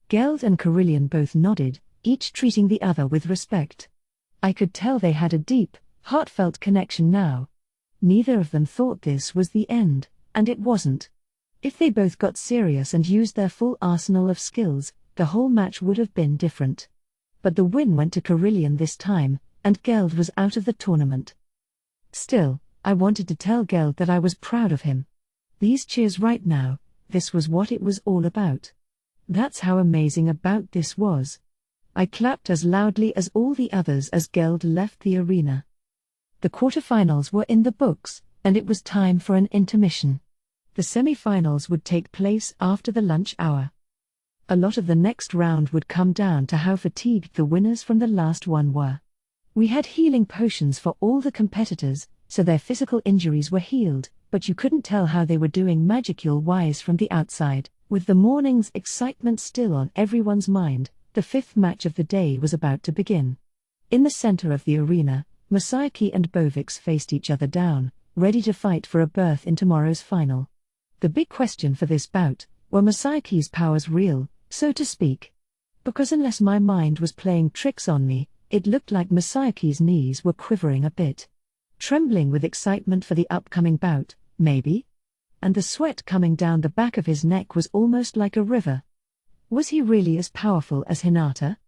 Geld and Carillion both nodded, each treating the other with respect. I could tell they had a deep, heartfelt connection now. Neither of them thought this was the end, and it wasn't. If they both got serious and used their full arsenal of skills, the whole match would have been different. But the win went to Carillion this time, and Geld was out of the tournament. Still, I wanted to tell Geld that I was proud of him. These cheers right now, this was what it was all about. That's how amazing about this was. I clapped as loudly as all the others as Geld left the arena. The quarterfinals were in the books, and it was time for an intermission. The semi-finals would take place after the lunch hour. A lot of the next round would come down to how fatigued the winners from the last one were. We had healing potions for all the competitors, so their physical injuries were healed, but you couldn't tell how they were doing magicule-wise from the outside. With the morning's excitement still on everyone's mind, the fifth match of the day was about to begin. In the center of the arena, Masayuki and Bovix faced each other down, ready to fight for a berth in tomorrow's final. The big question for this bout: were Masayuki's powers real, so to speak? Because unless my mind was playing tricks on me, it looked like Masayuki's knees were quivering a bit. Trembling with excitement for the upcoming bout, maybe? And the sweat coming down the back of his neck was almost like a river. Was he really as powerful as Hinata?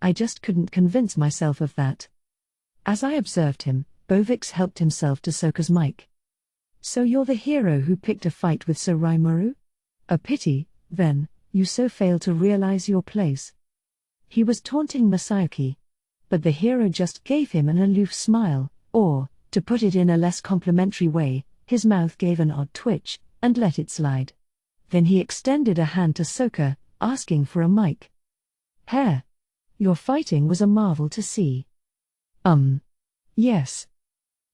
I just couldn't convince myself of that. As I observed him, Bovix helped himself to Soka's mic. "So you're the hero who picked a fight with Sir Rimuru? A pity, then, you so fail to realize your place." He was taunting Masayuki. But the hero just gave him an aloof smile, or, to put it in a less complimentary way, his mouth gave an odd twitch, and let it slide. Then he extended a hand to Soka, asking for a mic. "Hair. Your fighting was a marvel to see." Yes.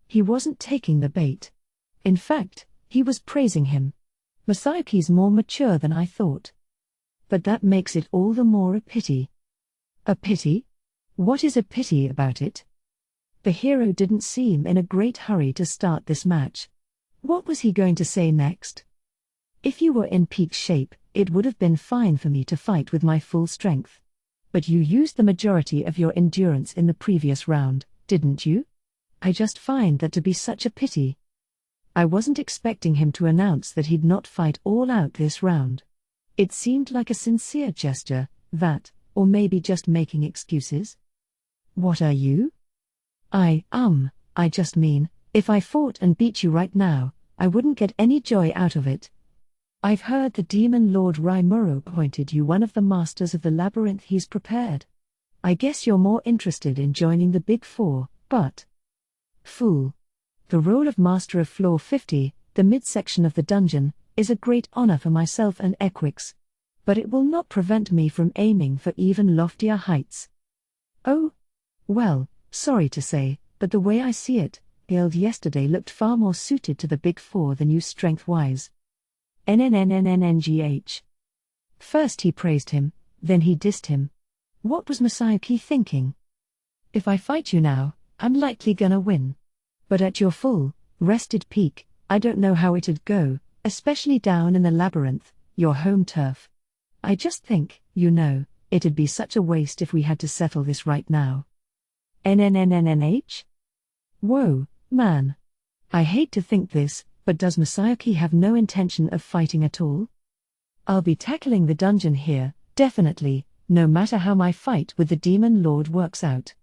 He wasn't taking the bait. In fact, he was praising him. "Masayuki's more mature than I thought. But that makes it all the more a pity." "A pity? What is a pity about it?" The hero didn't seem in a great hurry to start this match. What was he going to say next? "If you were in peak shape, it would have been fine for me to fight with my full strength. But you used the majority of your endurance in the previous round, didn't you? I just find that to be such a pity." I wasn't expecting him to announce that he'd not fight all out this round. It seemed like a sincere gesture, that, or maybe just making excuses. "What are you?" I just mean, if I fought and beat you right now, I wouldn't get any joy out of it. I've heard the Demon Lord Rimuru appointed you one of the masters of the labyrinth he's prepared. I guess you're more interested in joining the Big Four, but... Fool. The role of Master of Floor 50, the midsection of the dungeon, is a great honor for myself and Equix. But it will not prevent me from aiming for even loftier heights. Oh? Well, sorry to say, but the way I see it, Guild yesterday looked far more suited to the Big Four than you strength-wise. NNNNNNGH. First he praised him, then he dissed him. What was Masayuki thinking? If I fight you now, I'm likely gonna win. But at your full, rested peak, I don't know how it'd go, especially down in the labyrinth, your home turf. I just think, it'd be such a waste if we had to settle this right now. NNNNNH? Whoa, man. I hate to think this, but does Masayuki have no intention of fighting at all? I'll be tackling the dungeon here, definitely, no matter how my fight with the Demon Lord works out.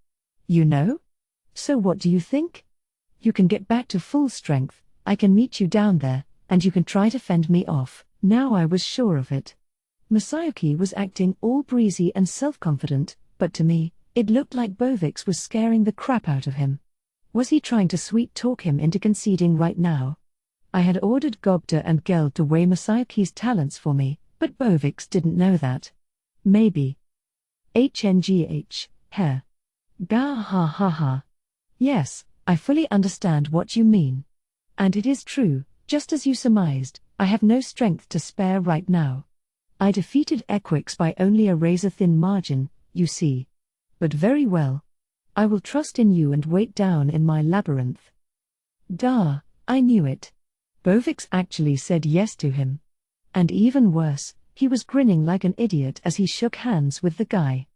So what do you think? You can get back to full strength, I can meet you down there, and you can try to fend me off. Now I was sure of it. Masayuki was acting all breezy and self-confident, but to me, it looked like Bovix was scaring the crap out of him. Was he trying to sweet-talk him into conceding right now? I had ordered Gobta and Geld to weigh Masayuki's talents for me, but Bovix didn't know that. Maybe. HNGH, hair. Gah ha ha ha. Yes, I fully understand what you mean. And it is true, just as you surmised, I have no strength to spare right now. I defeated Equix by only a razor-thin margin, you see. But very well. I will trust in you and wait down in my labyrinth. Duh, I knew it. Bovix actually said yes to him. And even worse, he was grinning like an idiot as he shook hands with the guy.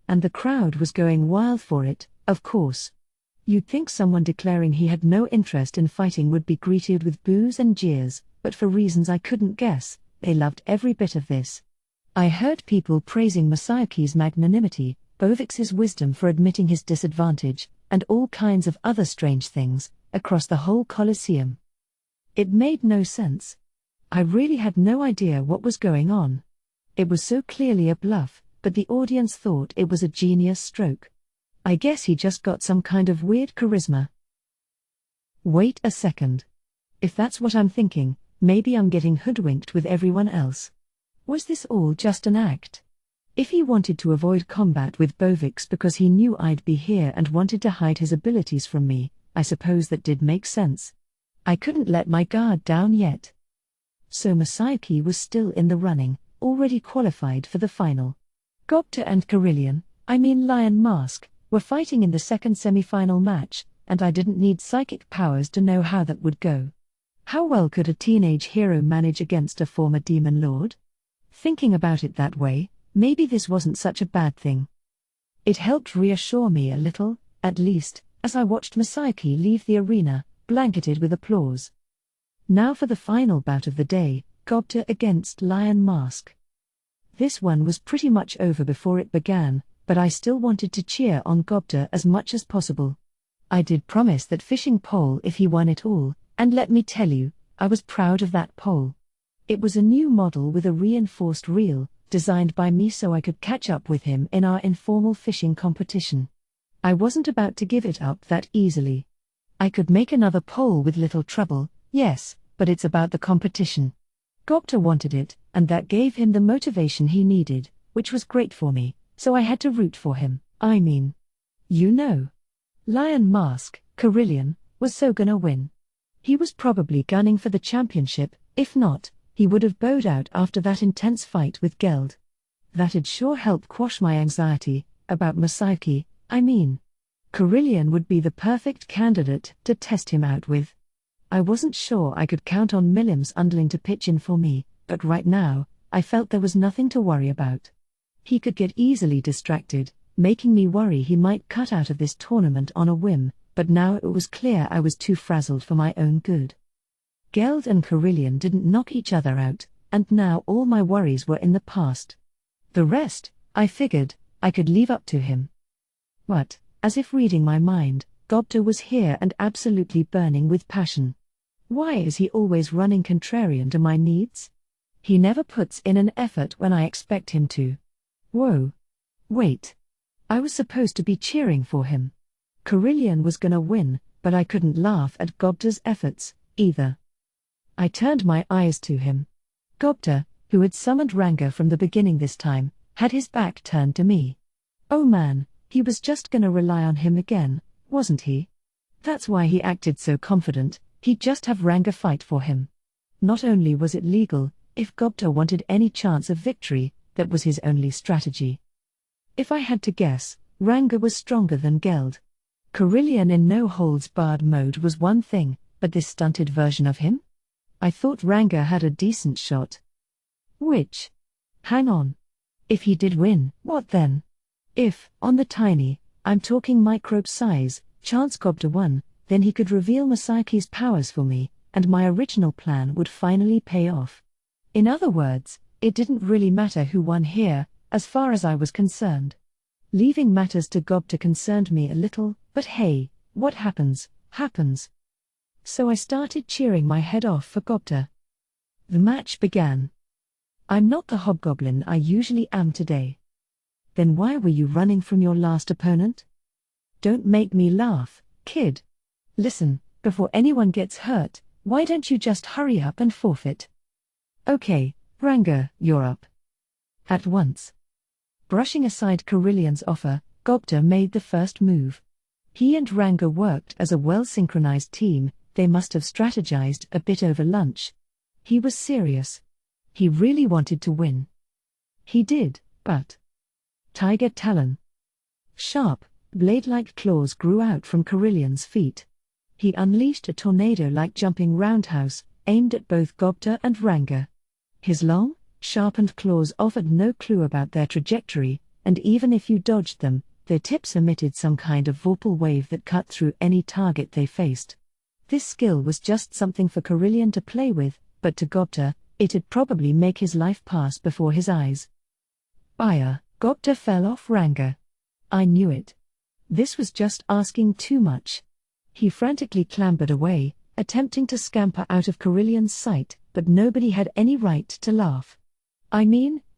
And the crowd was going wild for it, of course. You'd think someone declaring he had no interest in fighting would be greeted with boos and jeers, but for reasons I couldn't guess, they loved every bit of this. I heard people praising Masayuki's magnanimity, Bovix's wisdom for admitting his disadvantage, and all kinds of other strange things, across the whole Colosseum. It made no sense. I really had no idea what was going on. It was so clearly a bluff, but the audience thought it was a genius stroke. I guess he just got some kind of weird charisma. Wait a second. If that's what I'm thinking, maybe I'm getting hoodwinked with everyone else. Was this all just an act? If he wanted to avoid combat with Bovix because he knew I'd be here and wanted to hide his abilities from me, I suppose that did make sense. I couldn't let my guard down yet. So Masayuki was still in the running, already qualified for the final. Gobta and Carillion, Lion Mask, were fighting in the second semi-final match, and I didn't need psychic powers to know how that would go. How well could a teenage hero manage against a former demon lord? Thinking about it that way, maybe this wasn't such a bad thing. It helped reassure me a little, at least, as I watched Masayuki leave the arena, blanketed with applause. Now for the final bout of the day, Gobta against Lion Mask. This one was pretty much over before it began, but I still wanted to cheer on Gobta as much as possible. I did promise that fishing pole if he won it all, and let me tell you, I was proud of that pole. It was a new model with a reinforced reel, designed by me so I could catch up with him in our informal fishing competition. I wasn't about to give it up that easily. I could make another pole with little trouble, yes, but it's about the competition. Gobta wanted it, and that gave him the motivation he needed, which was great for me, so I had to root for him. Lion Mask, Carillion, was so gonna win. He was probably gunning for the championship, if not, he would have bowed out after that intense fight with Geld. That'd sure help quash my anxiety about Masayuki. Carillion would be the perfect candidate to test him out with. I wasn't sure I could count on Millim's Underling to pitch in for me, but right now, I felt there was nothing to worry about. He could get easily distracted, making me worry he might cut out of this tournament on a whim, but now it was clear I was too frazzled for my own good. Geld and Carillion didn't knock each other out, and now all my worries were in the past. The rest, I figured, I could leave up to him. But, as if reading my mind, Gobta was here and absolutely burning with passion. Why is he always running contrarian to my needs? He never puts in an effort when I expect him to. Whoa. Wait. I was supposed to be cheering for him. Carillion was gonna win, but I couldn't laugh at Gobta's efforts, either. I turned my eyes to him. Gobta, who had summoned Ranga from the beginning this time, had his back turned to me. Oh man, he was just gonna rely on him again, wasn't he? That's why he acted so confident, he'd just have Ranga fight for him. Not only was it legal, if Gobta wanted any chance of victory, that was his only strategy. If I had to guess, Ranga was stronger than Geld. Carillion in no-holds-barred mode was one thing, but this stunted version of him? I thought Ranga had a decent shot. Which? Hang on. If he did win, what then? If, on the tiny, I'm talking microbe size, chance Gobta won, then he could reveal Masayuki's powers for me, and my original plan would finally pay off. In other words, it didn't really matter who won here, as far as I was concerned. Leaving matters to Gobta concerned me a little, but hey, what happens, happens. So I started cheering my head off for Gobta. The match began. I'm not the hobgoblin I usually am today. Then why were you running from your last opponent? Don't make me laugh, kid. Listen, before anyone gets hurt, why don't you just hurry up and forfeit? Okay, Ranga, you're up. At once. Brushing aside Carillion's offer, Gobta made the first move. He and Ranga worked as a well-synchronized team. They must have strategized a bit over lunch. He was serious. He really wanted to win. He did, but... Tiger Talon. Sharp, blade-like claws grew out from Carillion's feet. He unleashed a tornado-like jumping roundhouse, aimed at both Gobta and Ranga. His long, sharpened claws offered no clue about their trajectory, and even if you dodged them, their tips emitted some kind of vorpal wave that cut through any target they faced. This skill was just something for Carillion to play with, but to Gobta, it'd probably make his life pass before his eyes. Gobta fell off Ranga. I knew it. This was just asking too much. He frantically clambered away, attempting to scamper out of Carillion's sight, but nobody had any right to laugh.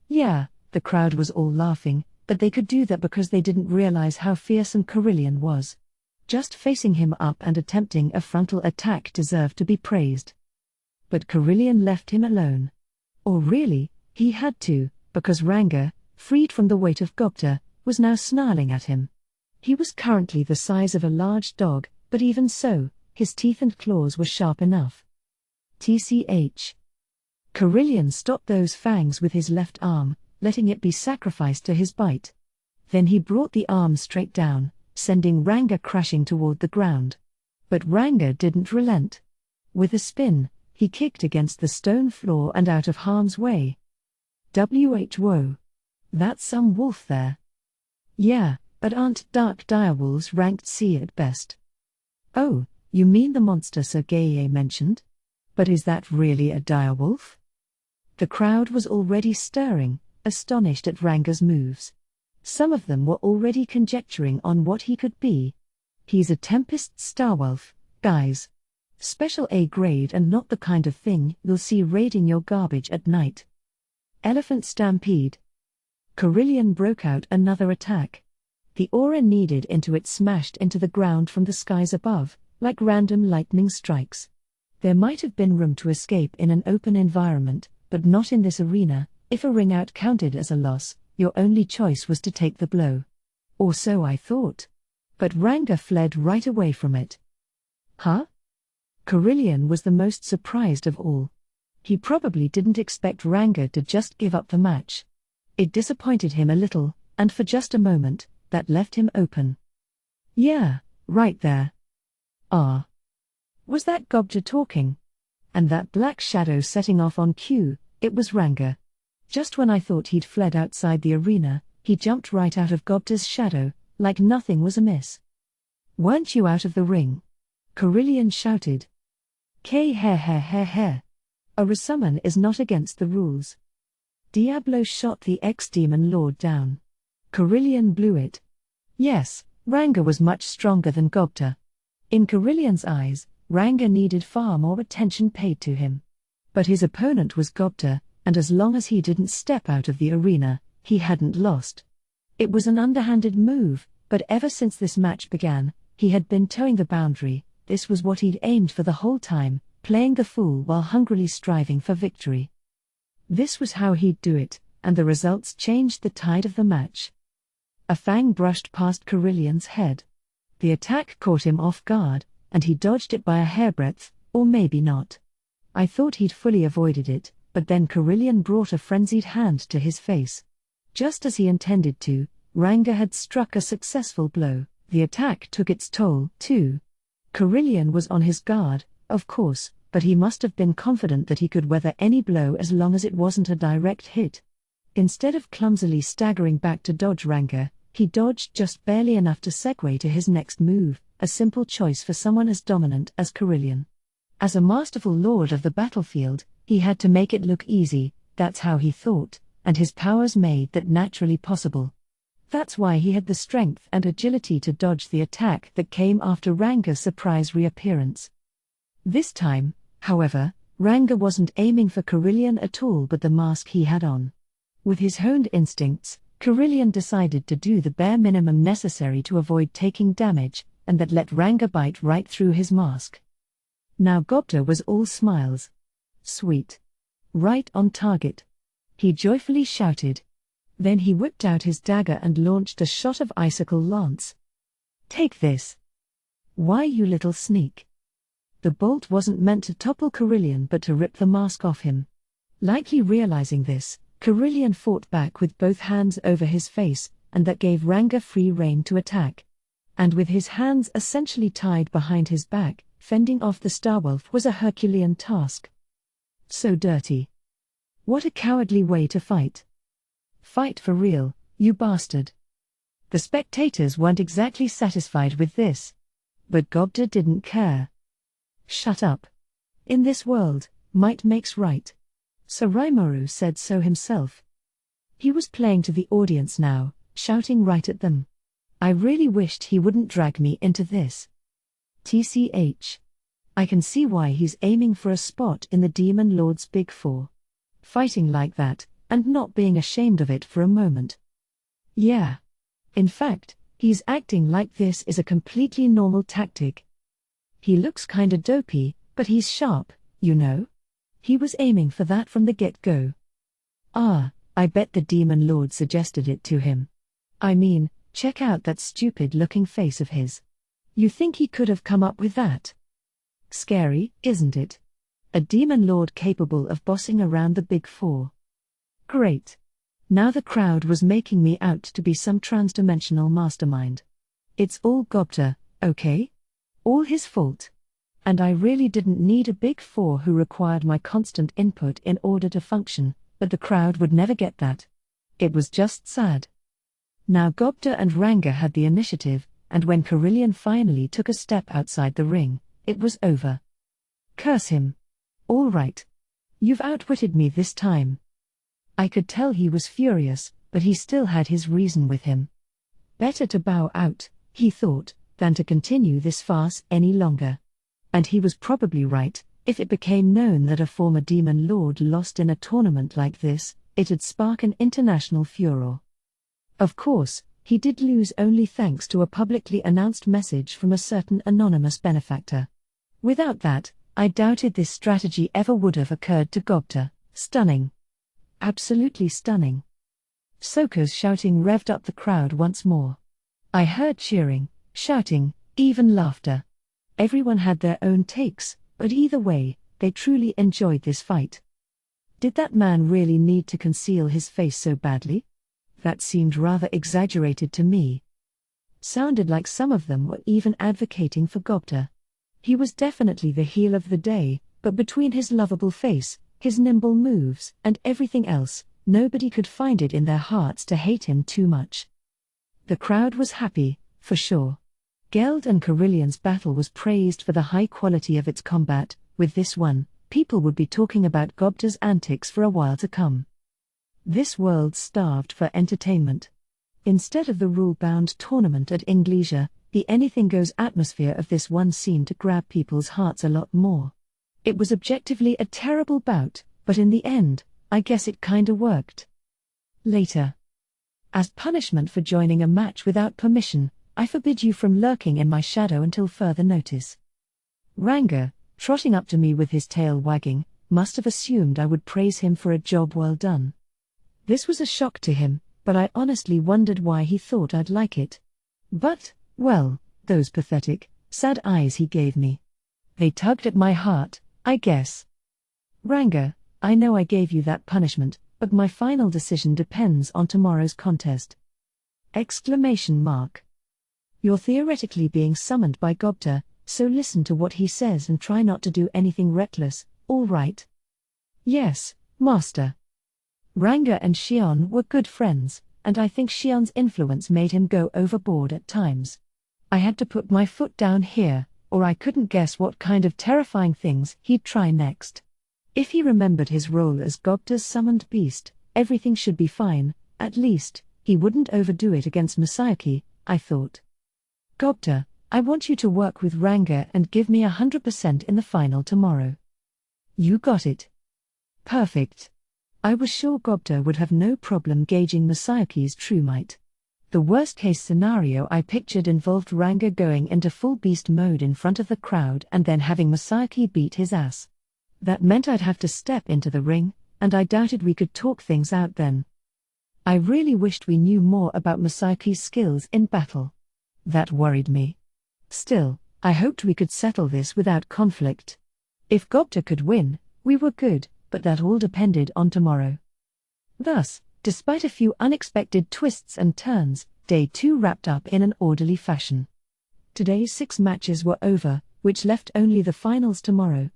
Yeah, the crowd was all laughing, but they could do that because they didn't realize how fearsome Carillion was. Just facing him up and attempting a frontal attack deserved to be praised. But Carillion left him alone. Or really, he had to, because Ranga, freed from the weight of Gobta, was now snarling at him. He was currently the size of a large dog, but even so, his teeth and claws were sharp enough. TCH. Carillion stopped those fangs with his left arm, letting it be sacrificed to his bite. Then he brought the arm straight down, sending Ranga crashing toward the ground. But Ranga didn't relent. With a spin, he kicked against the stone floor and out of harm's way. Whoa. That's some wolf there. Yeah, but aren't dark direwolves ranked C at best? Oh, you mean the monster Sergei mentioned? But is that really a direwolf? The crowd was already stirring, astonished at Ranga's moves. Some of them were already conjecturing on what he could be. He's a Tempest Starwolf, guys. Special A grade and not the kind of thing you'll see raiding your garbage at night. Elephant Stampede. Carillion broke out another attack. The aura needed into it smashed into the ground from the skies above, like random lightning strikes. There might have been room to escape in an open environment, but not in this arena. If a ring out counted as a loss, your only choice was to take the blow. Or so I thought. But Ranga fled right away from it. Huh? Carillion was the most surprised of all. He probably didn't expect Ranga to just give up the match. It disappointed him a little, and for just a moment, that left him open. Yeah, right there. Ah. Was that Gobta talking? And that black shadow setting off on cue, it was Ranga. Just when I thought he'd fled outside the arena, he jumped right out of Gobta's shadow, like nothing was amiss. Weren't you out of the ring? Carillion shouted. K-hair. A resummon is not against the rules. Diablo shot the ex-demon lord down. Carillion blew it. Yes, Ranga was much stronger than Gobta. In Carillion's eyes, Ranga needed far more attention paid to him. But his opponent was Gobta, and as long as he didn't step out of the arena, he hadn't lost. It was an underhanded move, but ever since this match began, he had been towing the boundary. This was what he'd aimed for the whole time, playing the fool while hungrily striving for victory. This was how he'd do it, and the results changed the tide of the match. A fang brushed past Carillion's head. The attack caught him off guard, and he dodged it by a hairbreadth, or maybe not. I thought he'd fully avoided it, but then Carillion brought a frenzied hand to his face. Just as he intended to, Ranga had struck a successful blow. The attack took its toll, too. Carillion was on his guard, of course, but he must have been confident that he could weather any blow as long as it wasn't a direct hit. Instead of clumsily staggering back to dodge Ranga, he dodged just barely enough to segue to his next move, a simple choice for someone as dominant as Carillion. As a masterful lord of the battlefield, he had to make it look easy, that's how he thought, and his powers made that naturally possible. That's why he had the strength and agility to dodge the attack that came after Ranga's surprise reappearance. This time, however, Ranga wasn't aiming for Carillion at all but the mask he had on. With his honed instincts, Carillion decided to do the bare minimum necessary to avoid taking damage, and that let Ranga bite right through his mask. Now Gobta was all smiles. Sweet. Right on target. He joyfully shouted. Then he whipped out his dagger and launched a shot of icicle lance. Take this. Why, you little sneak. The bolt wasn't meant to topple Carillion but to rip the mask off him. Likely realizing this, Carillion fought back with both hands over his face, and that gave Ranga free rein to attack. And with his hands essentially tied behind his back, fending off the Starwolf was a Herculean task. So dirty. What a cowardly way to fight. Fight for real, you bastard. The spectators weren't exactly satisfied with this. But Gobta didn't care. Shut up. In this world, might makes right. Soromaru said so himself. He was playing to the audience now, shouting right at them. I really wished he wouldn't drag me into this. TCH. I can see why he's aiming for a spot in the Demon Lord's Big Four. Fighting like that, and not being ashamed of it for a moment. Yeah. In fact, he's acting like this is a completely normal tactic. He looks kinda dopey, but he's sharp, you know? He was aiming for that from the get-go. I I bet the Demon Lord suggested it to him. I mean, check out that stupid-looking face of his. You think he could have come up with that? Scary, isn't it? A Demon Lord capable of bossing around the Big Four. Great. Now the crowd was making me out to be some transdimensional mastermind. It's all Gobta, okay? All his fault. And I really didn't need a Big Four who required my constant input in order to function, but the crowd would never get that. It was just sad. Now Gobta and Ranga had the initiative, and when Carillion finally took a step outside the ring, it was over. Curse him. All right. You've outwitted me this time. I could tell he was furious, but he still had his reason with him. Better to bow out, he thought, than to continue this farce any longer. And he was probably right. If it became known that a former Demon Lord lost in a tournament like this, it'd spark an international furor. Of course, he did lose only thanks to a publicly announced message from a certain anonymous benefactor. Without that, I doubted this strategy ever would have occurred to Gobta. Stunning. Absolutely stunning. Soka's shouting revved up the crowd once more. I heard cheering, shouting, even laughter. Everyone had their own takes, but either way, they truly enjoyed this fight. Did that man really need to conceal his face so badly? That seemed rather exaggerated to me. Sounded like some of them were even advocating for Gobta. He was definitely the heel of the day, but between his lovable face, his nimble moves, and everything else, nobody could find it in their hearts to hate him too much. The crowd was happy, for sure. Geld and Carillion's battle was praised for the high quality of its combat. With this one, people would be talking about Gobta's antics for a while to come. This world starved for entertainment. Instead of the rule-bound tournament at Inglesia, the anything-goes atmosphere of this one seemed to grab people's hearts a lot more. It was objectively a terrible bout, but in the end, I guess it kinda worked. Later. As punishment for joining a match without permission, I forbid you from lurking in my shadow until further notice. Ranga, trotting up to me with his tail wagging, must have assumed I would praise him for a job well done. This was a shock to him, but I honestly wondered why he thought I'd like it. But, well, those pathetic, sad eyes he gave me. They tugged at my heart, I guess. Ranga, I know I gave you that punishment, but my final decision depends on tomorrow's contest. Exclamation mark. You're theoretically being summoned by Gobta, so listen to what he says and try not to do anything reckless, all right? Yes, Master. Ranga and Xion were good friends, and I think Xion's influence made him go overboard at times. I had to put my foot down here, or I couldn't guess what kind of terrifying things he'd try next. If he remembered his role as Gobta's summoned beast, everything should be fine. At least, he wouldn't overdo it against Masayuki, I thought. Gobta, I want you to work with Ranga and give me 100% in the final tomorrow. You got it. Perfect. I was sure Gobta would have no problem gauging Masayuki's true might. The worst-case scenario I pictured involved Ranga going into full beast mode in front of the crowd and then having Masayuki beat his ass. That meant I'd have to step into the ring, and I doubted we could talk things out then. I really wished we knew more about Masayuki's skills in battle. That worried me. Still, I hoped we could settle this without conflict. If Gobta could win, we were good, but that all depended on tomorrow. Thus, despite a few unexpected twists and turns, Day 2 wrapped up in an orderly fashion. Today's 6 matches were over, which left only the finals tomorrow,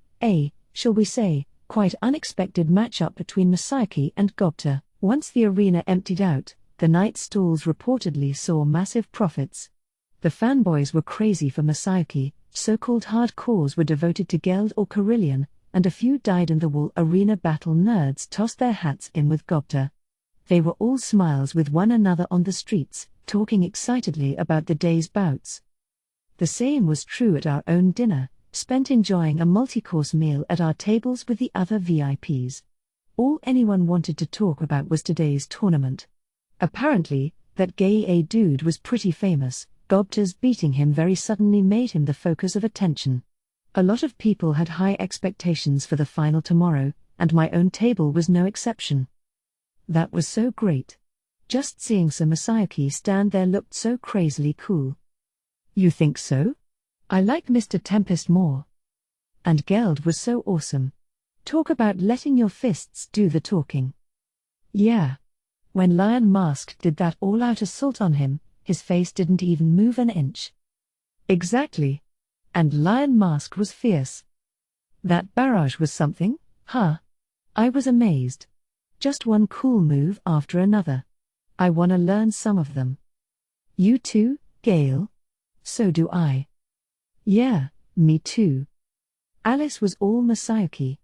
shall we say, quite unexpected matchup between Masayuki and Gobta. Once the arena emptied out, the night stalls reportedly saw massive profits. The fanboys were crazy for Masayuki, so-called hardcores were devoted to Geld or Carillion, and a few dyed-in-the-wool arena battle nerds tossed their hats in with Gobta. They were all smiles with one another on the streets, talking excitedly about the day's bouts. The same was true at our own dinner, spent enjoying a multi-course meal at our tables with the other VIPs. All anyone wanted to talk about was today's tournament. Apparently, that gay A dude was pretty famous. Gobta's beating him very suddenly made him the focus of attention. A lot of people had high expectations for the final tomorrow, and my own table was no exception. That was so great. Just seeing Sir Masayuki stand there looked so crazily cool. You think so? I like Mr. Tempest more. And Geld was so awesome. Talk about letting your fists do the talking. Yeah. When Lion Mask did that all-out assault on him, his face didn't even move an inch. Exactly. And Lion Mask was fierce. That barrage was something, huh? I was amazed. Just one cool move after another. I wanna learn some of them. You too, Gale? So do I. Yeah, me too. Alice was all Masayuki.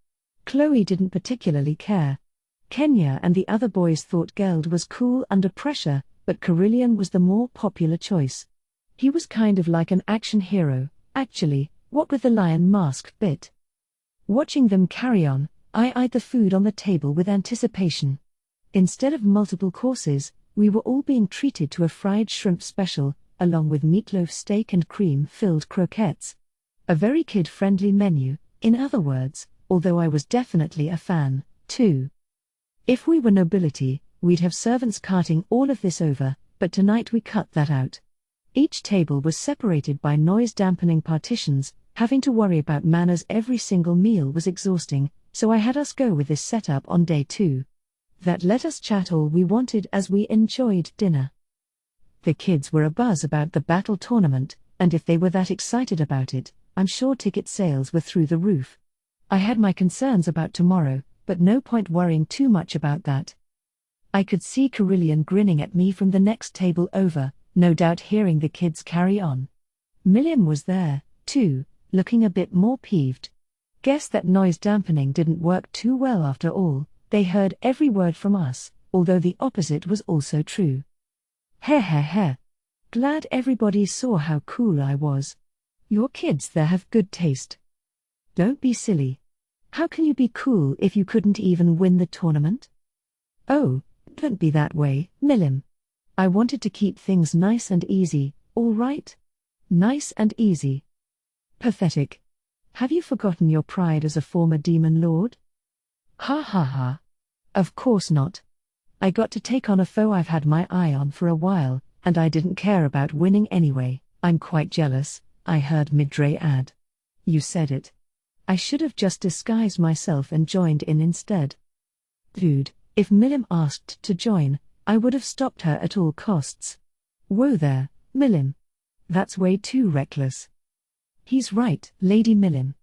Chloe didn't particularly care. Kenya and the other boys thought Geld was cool under pressure, but Carillion was the more popular choice. He was kind of like an action hero, actually, what with the Lion Mask bit. Watching them carry on, I eyed the food on the table with anticipation. Instead of multiple courses, we were all being treated to a fried shrimp special, along with meatloaf steak and cream-filled croquettes. A very kid-friendly menu, in other words, although I was definitely a fan, too. If we were nobility, we'd have servants carting all of this over, but tonight we cut that out. Each table was separated by noise-dampening partitions. Having to worry about manners every single meal was exhausting, so I had us go with this setup on day 2. That let us chat all we wanted as we enjoyed dinner. The kids were abuzz about the battle tournament, and if they were that excited about it, I'm sure ticket sales were through the roof. I had my concerns about tomorrow, but no point worrying too much about that. I could see Carillion grinning at me from the next table over, no doubt hearing the kids carry on. Milliam was there, too, looking a bit more peeved. Guess that noise dampening didn't work too well after all. They heard every word from us, although the opposite was also true. Heh. Glad everybody saw how cool I was. Your kids there have good taste. Don't be silly. How can you be cool if you couldn't even win the tournament? Oh, don't be that way, Milliam. I wanted to keep things nice and easy, all right? Nice and easy. Pathetic. Have you forgotten your pride as a former demon lord? Ha. Of course not. I got to take on a foe I've had my eye on for a while, and I didn't care about winning anyway. I'm quite jealous, I heard Midray add. You said it. I should have just disguised myself and joined in instead. Dude, if Milliam asked to join, I would have stopped her at all costs. Whoa there, Milliam. That's way too reckless. He's right, Lady Milliam.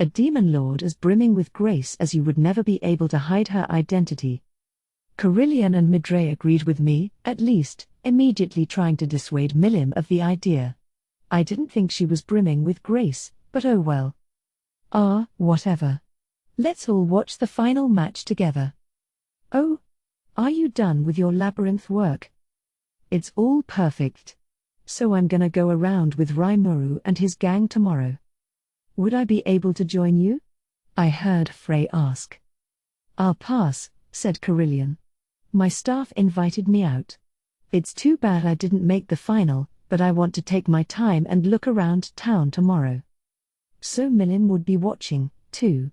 A demon lord as brimming with grace as you would never be able to hide her identity. Carillion and Midray agreed with me, at least, immediately trying to dissuade Milliam of the idea. I didn't think she was brimming with grace, but oh well. Whatever. Let's all watch the final match together. Oh? Are you done with your labyrinth work? It's all perfect. So I'm gonna go around with Raimuru and his gang tomorrow. Would I be able to join you? I heard Frey ask. I'll pass, said Carillion. My staff invited me out. It's too bad I didn't make the final, but I want to take my time and look around town tomorrow. So Milliam would be watching, too.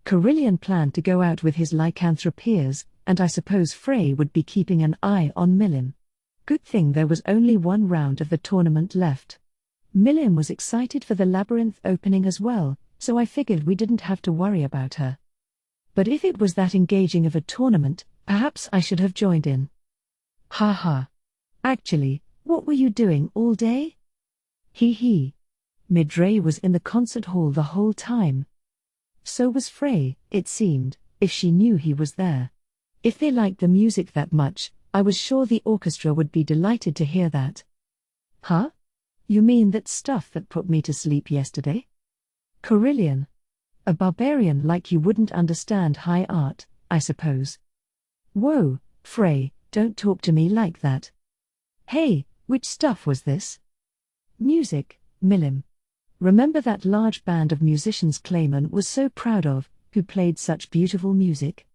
Carillion planned to go out with his lycanthropeers, and I suppose Frey would be keeping an eye on Milliam. Good thing there was only one round of the tournament left. Milliam was excited for the labyrinth opening as well, so I figured we didn't have to worry about her. But if it was that engaging of a tournament, perhaps I should have joined in. Ha. Actually, what were you doing all day? He. Midray was in the concert hall the whole time. So was Frey, it seemed, if she knew he was there. If they liked the music that much, I was sure the orchestra would be delighted to hear that. Huh? You mean that stuff that put me to sleep yesterday? Carillion. A barbarian like you wouldn't understand high art, I suppose. Whoa, Frey, don't talk to me like that. Hey, which stuff was this? Music, Milliam. Remember that large band of musicians Clayman was so proud of, who played such beautiful music?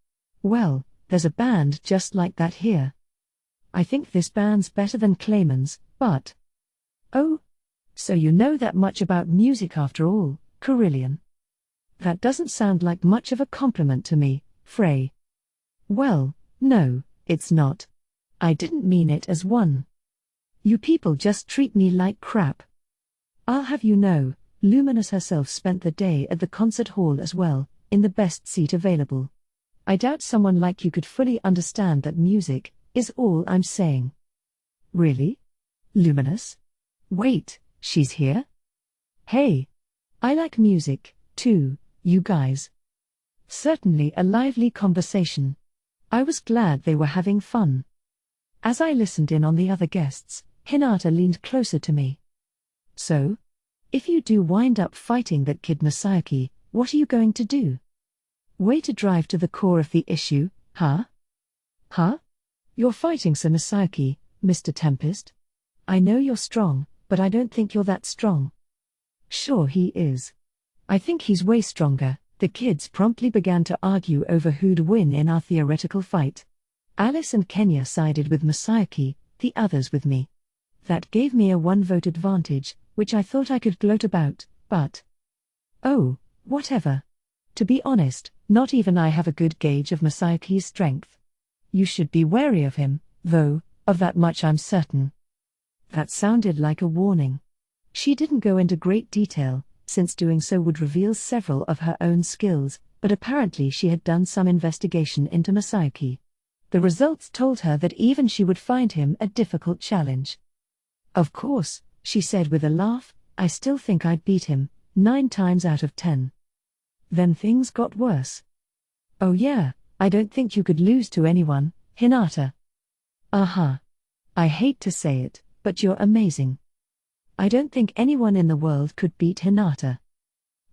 Well, there's a band just like that here. I think this band's better than Clayman's, but... Oh? So you know that much about music after all, Carillion? That doesn't sound like much of a compliment to me, Frey. Well, no, it's not. I didn't mean it as one. You people just treat me like crap. I'll have you know, Luminous herself spent the day at the concert hall as well, in the best seat available. I doubt someone like you could fully understand that music, is all I'm saying. Really? Luminous? Wait, she's here? Hey! I like music, too, you guys. Certainly a lively conversation. I was glad they were having fun. As I listened in on the other guests, Hinata leaned closer to me. So? If you do wind up fighting that kid Masayuki, what are you going to do? Way to drive to the core of the issue, huh? Huh? You're fighting Sir Masayuki, Mr. Tempest? I know you're strong, but I don't think you're that strong. Sure he is. I think he's way stronger. The kids promptly began to argue over who'd win in our theoretical fight. Alice and Kenya sided with Masayuki, the others with me. That gave me a one-vote advantage, which I thought I could gloat about, but... oh, whatever. To be honest, not even I have a good gauge of Masayuki's strength. You should be wary of him, though, of that much I'm certain. That sounded like a warning. She didn't go into great detail, since doing so would reveal several of her own skills, but apparently she had done some investigation into Masayuki. The results told her that even she would find him a difficult challenge. Of course, she said with a laugh, I still think I'd beat him, 9 times out of 10. Then things got worse. Oh yeah, I don't think you could lose to anyone, Hinata. I hate to say it, but you're amazing. I don't think anyone in the world could beat Hinata.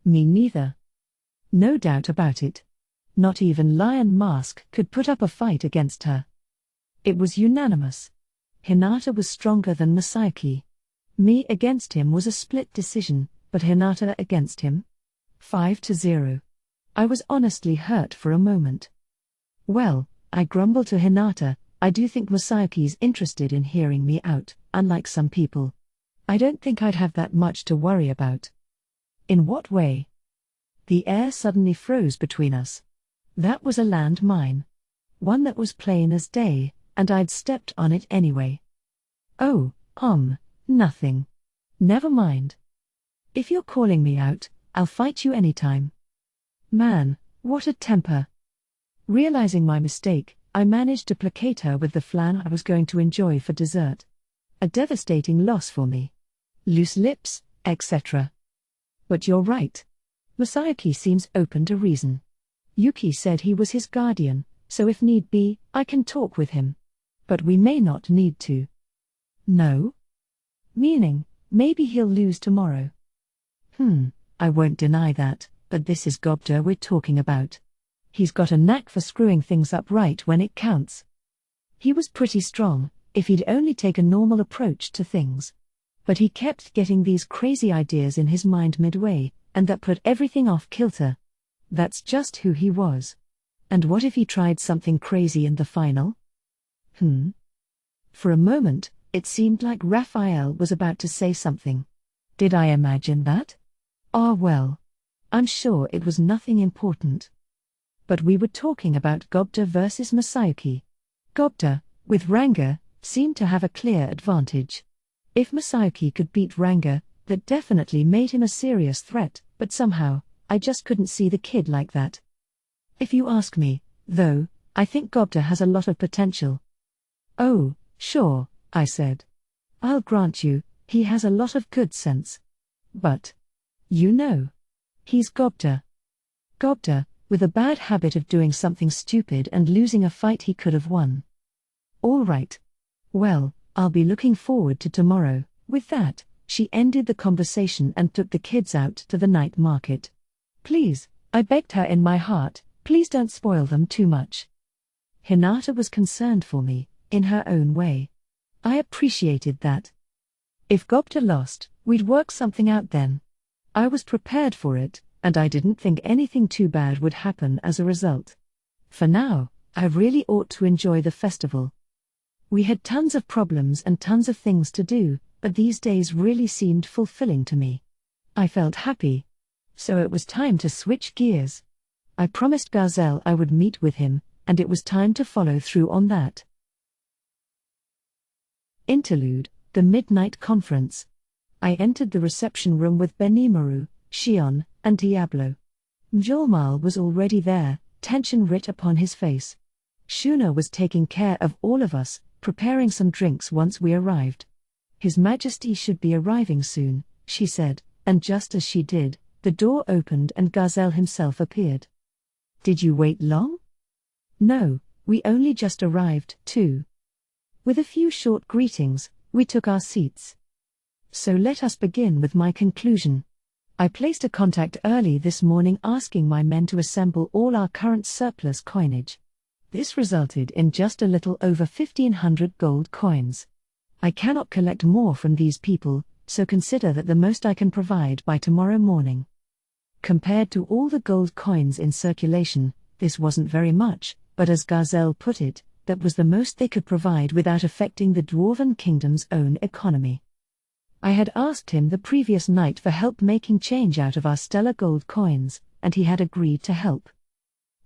Me neither. No doubt about it. Not even Lion Mask could put up a fight against her. It was unanimous. Hinata was stronger than Masayuki. Me against him was a split decision, but Hinata against him? 5-0. I was honestly hurt for a moment. Well, I grumbled to Hinata, I do think Masayuki's interested in hearing me out, unlike some people. I don't think I'd have that much to worry about. In what way? The air suddenly froze between us. That was a landmine. One that was plain as day, and I'd stepped on it anyway. Oh, nothing. Never mind. If you're calling me out, I'll fight you anytime. Man, what a temper. Realizing my mistake, I managed to placate her with the flan I was going to enjoy for dessert. A devastating loss for me. Loose lips, etc. But you're right. Masayuki seems open to reason. Yuki said he was his guardian, so if need be, I can talk with him. But we may not need to. No? Meaning, maybe he'll lose tomorrow. I won't deny that, but this is Gobda we're talking about. He's got a knack for screwing things up right when it counts. He was pretty strong, if he'd only take a normal approach to things. But he kept getting these crazy ideas in his mind midway, and that put everything off kilter. That's just who he was. And what if he tried something crazy in the final? For a moment, it seemed like Raphael was about to say something. Did I imagine that? Well. I'm sure it was nothing important. But we were talking about Gobda versus Masayuki. Gobda, with Ranga, seemed to have a clear advantage. If Masayuki could beat Ranga, that definitely made him a serious threat, but somehow, I just couldn't see the kid like that. If you ask me, though, I think Gobda has a lot of potential. Oh, sure, I said. I'll grant you, he has a lot of good sense. But, he's Gobda. Gobda, with a bad habit of doing something stupid and losing a fight he could have won. All right. Well, I'll be looking forward to tomorrow. With that, she ended the conversation and took the kids out to the night market. Please, I begged her in my heart, please don't spoil them too much. Hinata was concerned for me, in her own way. I appreciated that. If Gobda lost, we'd work something out then. I was prepared for it, and I didn't think anything too bad would happen as a result. For now, I really ought to enjoy the festival. We had tons of problems and tons of things to do, but these days really seemed fulfilling to me. I felt happy. So it was time to switch gears. I promised Gazelle I would meet with him, and it was time to follow through on that. Interlude, the Midnight Conference. I entered the reception room with Benimaru, Shion, and Diablo. Mjolmal was already there, tension writ upon his face. Shuna was taking care of all of us, preparing some drinks once we arrived. His Majesty should be arriving soon, she said, and just as she did, the door opened and Garzel himself appeared. Did you wait long? No, we only just arrived, too. With a few short greetings, we took our seats. So let us begin with my conclusion. I placed a contact early this morning asking my men to assemble all our current surplus coinage. This resulted in just a little over 1,500 gold coins. I cannot collect more from these people, so consider that the most I can provide by tomorrow morning. Compared to all the gold coins in circulation, this wasn't very much, but as Garzel put it, that was the most they could provide without affecting the Dwarven Kingdom's own economy. I had asked him the previous night for help making change out of our stellar gold coins, and he had agreed to help.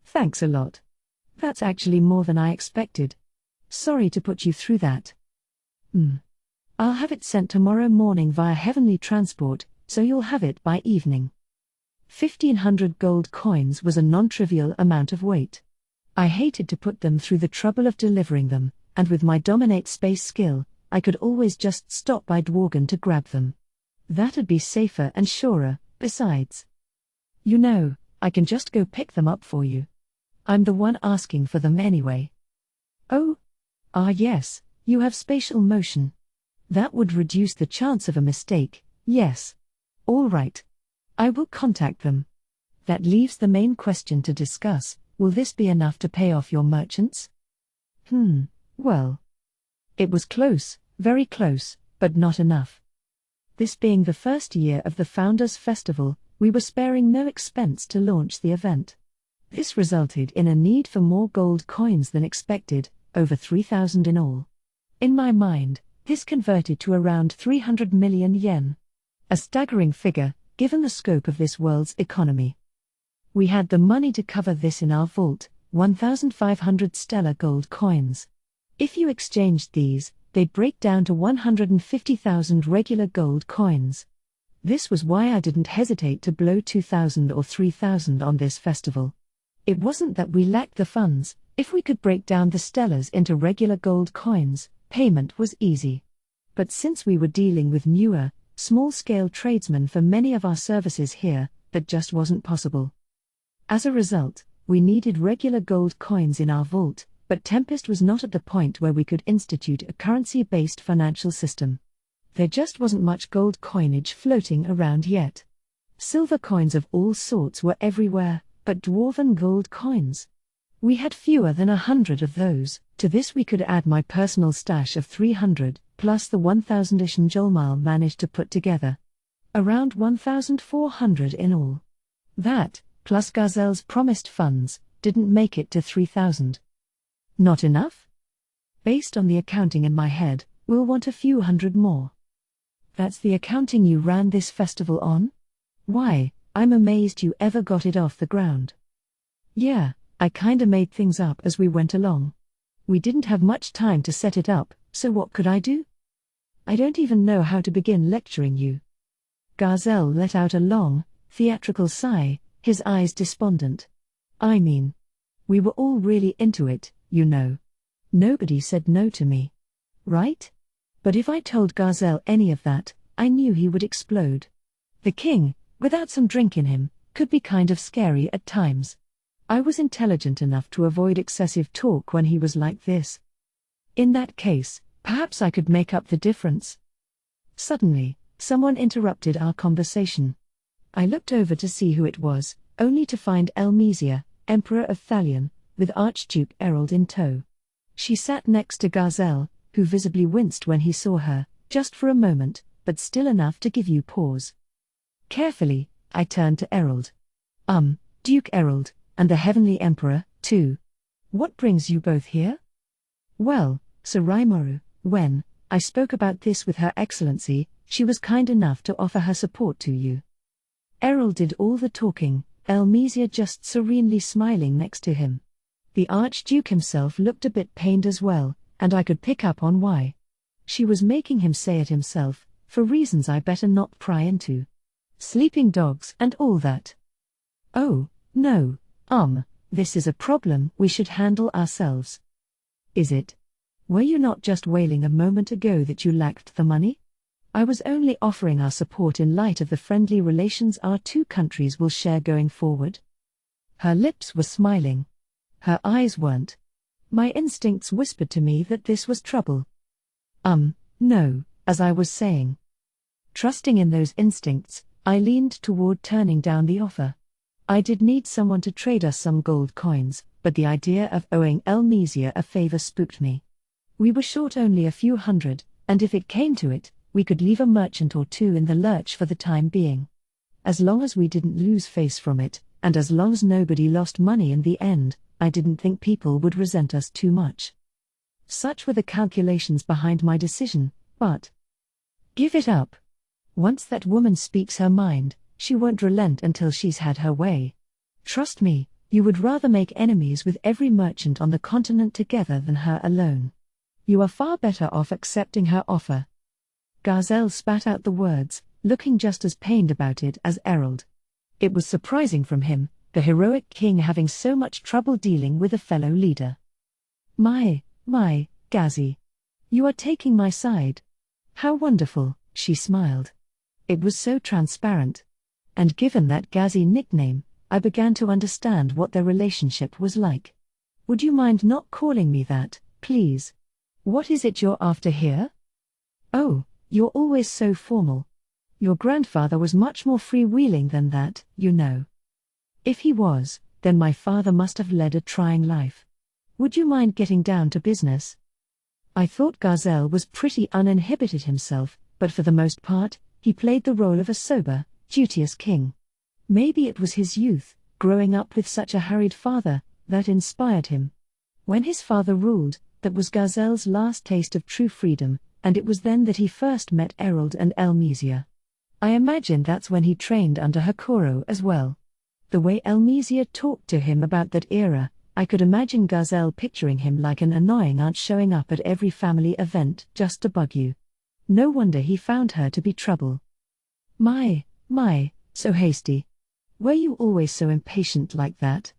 Thanks a lot. That's actually more than I expected. Sorry to put you through that. I'll have it sent tomorrow morning via heavenly transport, so you'll have it by evening. 1,500 gold coins was a non-trivial amount of weight. I hated to put them through the trouble of delivering them, and with my dominate space skill, I could always just stop by Dworgen to grab them. That'd be safer and surer, besides. You know, I can just go pick them up for you. I'm the one asking for them anyway. Oh? Yes, you have spatial motion. That would reduce the chance of a mistake, yes. All right. I will contact them. That leaves the main question to discuss. Will this be enough to pay off your merchants? Well. It was close, very close, but not enough. This being the first year of the Founders' Festival, we were sparing no expense to launch the event. This resulted in a need for more gold coins than expected, over 3,000 in all. In my mind, this converted to around 300 million yen. A staggering figure, given the scope of this world's economy. We had the money to cover this in our vault, 1,500 stellar gold coins. If you exchanged these, they'd break down to 150,000 regular gold coins. This was why I didn't hesitate to blow 2,000 or 3,000 on this festival. It wasn't that we lacked the funds. If we could break down the stellars into regular gold coins, payment was easy. But since we were dealing with newer, small-scale tradesmen for many of our services here, that just wasn't possible. As a result, we needed regular gold coins in our vault, but Tempest was not at the point where we could institute a currency-based financial system. There just wasn't much gold coinage floating around yet. Silver coins of all sorts were everywhere, but dwarven gold coins. We had fewer than 100 of those. To this we could add my personal stash of 300, plus the 1,000-ish Njolmal managed to put together. Around 1,400 in all. That, plus Garzel's promised funds, didn't make it to 3,000. Not enough? Based on the accounting in my head, we'll want a few hundred more. That's the accounting you ran this festival on? Why, I'm amazed you ever got it off the ground. Yeah, I kinda made things up as we went along. We didn't have much time to set it up, so what could I do? I don't even know how to begin lecturing you. Garzel let out a long, theatrical sigh, his eyes despondent. I mean, we were all really into it, you know. Nobody said no to me. Right? But if I told Garzel any of that, I knew he would explode. The king, without some drink in him, could be kind of scary at times. I was intelligent enough to avoid excessive talk when he was like this. In that case, perhaps I could make up the difference. Suddenly, someone interrupted our conversation. I looked over to see who it was, only to find Elmesia, Emperor of Thalion, with Archduke Errol in tow. She sat next to Garzel, who visibly winced when he saw her, just for a moment, but still enough to give you pause. Carefully, I turned to Errol. Duke Errol, and the Heavenly Emperor, too. What brings you both here? Well, Sir Raimaru, when I spoke about this with Her Excellency, she was kind enough to offer her support to you. Errol did all the talking, Elmesia just serenely smiling next to him. The Archduke himself looked a bit pained as well, and I could pick up on why. She was making him say it himself, for reasons I better not pry into. Sleeping dogs and all that. Oh, no, this is a problem we should handle ourselves. Is it? Were you not just wailing a moment ago that you lacked the money? I was only offering our support in light of the friendly relations our two countries will share going forward. Her lips were smiling. Her eyes weren't. My instincts whispered to me that this was trouble. No, as I was saying. Trusting in those instincts, I leaned toward turning down the offer. I did need someone to trade us some gold coins, but the idea of owing Elmesia a favor spooked me. We were short only a few hundred, and if it came to it, we could leave a merchant or two in the lurch for the time being. As long as we didn't lose face from it, and as long as nobody lost money in the end, I didn't think people would resent us too much. Such were the calculations behind my decision, but give it up. Once that woman speaks her mind, she won't relent until she's had her way. Trust me, you would rather make enemies with every merchant on the continent together than her alone. You are far better off accepting her offer. Gazelle spat out the words, looking just as pained about it as Errol. It was surprising from him, the heroic king having so much trouble dealing with a fellow leader. My, Gazi. You are taking my side. How wonderful, she smiled. It was so transparent. And given that Gazi nickname, I began to understand what their relationship was like. Would you mind not calling me that, please? What is it you're after here? Oh, you're always so formal. Your grandfather was much more freewheeling than that, you know. If he was, then my father must have led a trying life. Would you mind getting down to business? I thought Gazelle was pretty uninhibited himself, but for the most part, he played the role of a sober, duteous king. Maybe it was his youth, growing up with such a hurried father, that inspired him. When his father ruled, that was Gazelle's last taste of true freedom, and it was then that he first met Errol and Elmesia. I imagine that's when he trained under Hakoro as well. The way Elmesia talked to him about that era, I could imagine Gazelle picturing him like an annoying aunt showing up at every family event just to bug you. No wonder he found her to be trouble. My, so hasty. Were you always so impatient like that,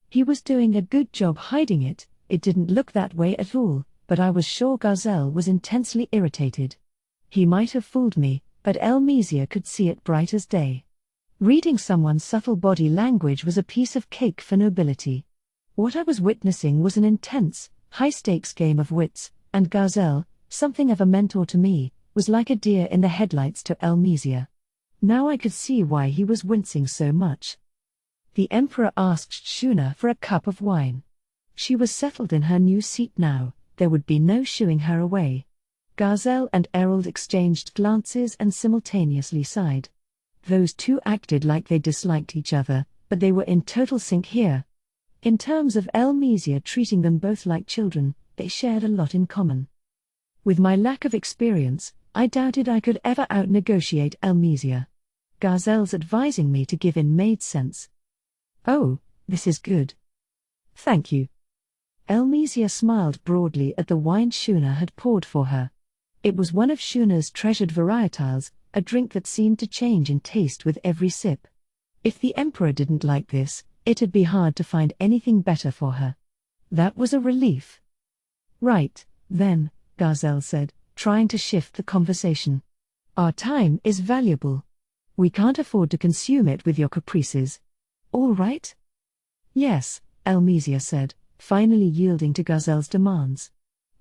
He was doing a good job hiding it. It didn't look that way at all, but I was sure Gazelle was intensely irritated. He might have fooled me, but Elmesia could see it bright as day. Reading someone's subtle body language was a piece of cake for nobility. What I was witnessing was an intense, high-stakes game of wits, and Gazelle, something of a mentor to me, was like a deer in the headlights to Elmesia. Now I could see why he was wincing so much. The Emperor asked Shuna for a cup of wine. She was settled in her new seat now, there would be no shooing her away. Gazelle and Errol exchanged glances and simultaneously sighed. Those two acted like they disliked each other, but they were in total sync here. In terms of Elmesia treating them both like children, they shared a lot in common. With my lack of experience, I doubted I could ever out-negotiate Elmesia. Gazelle's advising me to give in made sense. Oh, this is good. Thank you. Elmesia smiled broadly at the wine Shuna had poured for her. It was one of Shuna's treasured varietals, a drink that seemed to change in taste with every sip. If the Emperor didn't like this, it'd be hard to find anything better for her. That was a relief. Right, then, Gazelle said, trying to shift the conversation. Our time is valuable. We can't afford to consume it with your caprices. All right? Yes, Elmesia said, finally yielding to Gazelle's demands.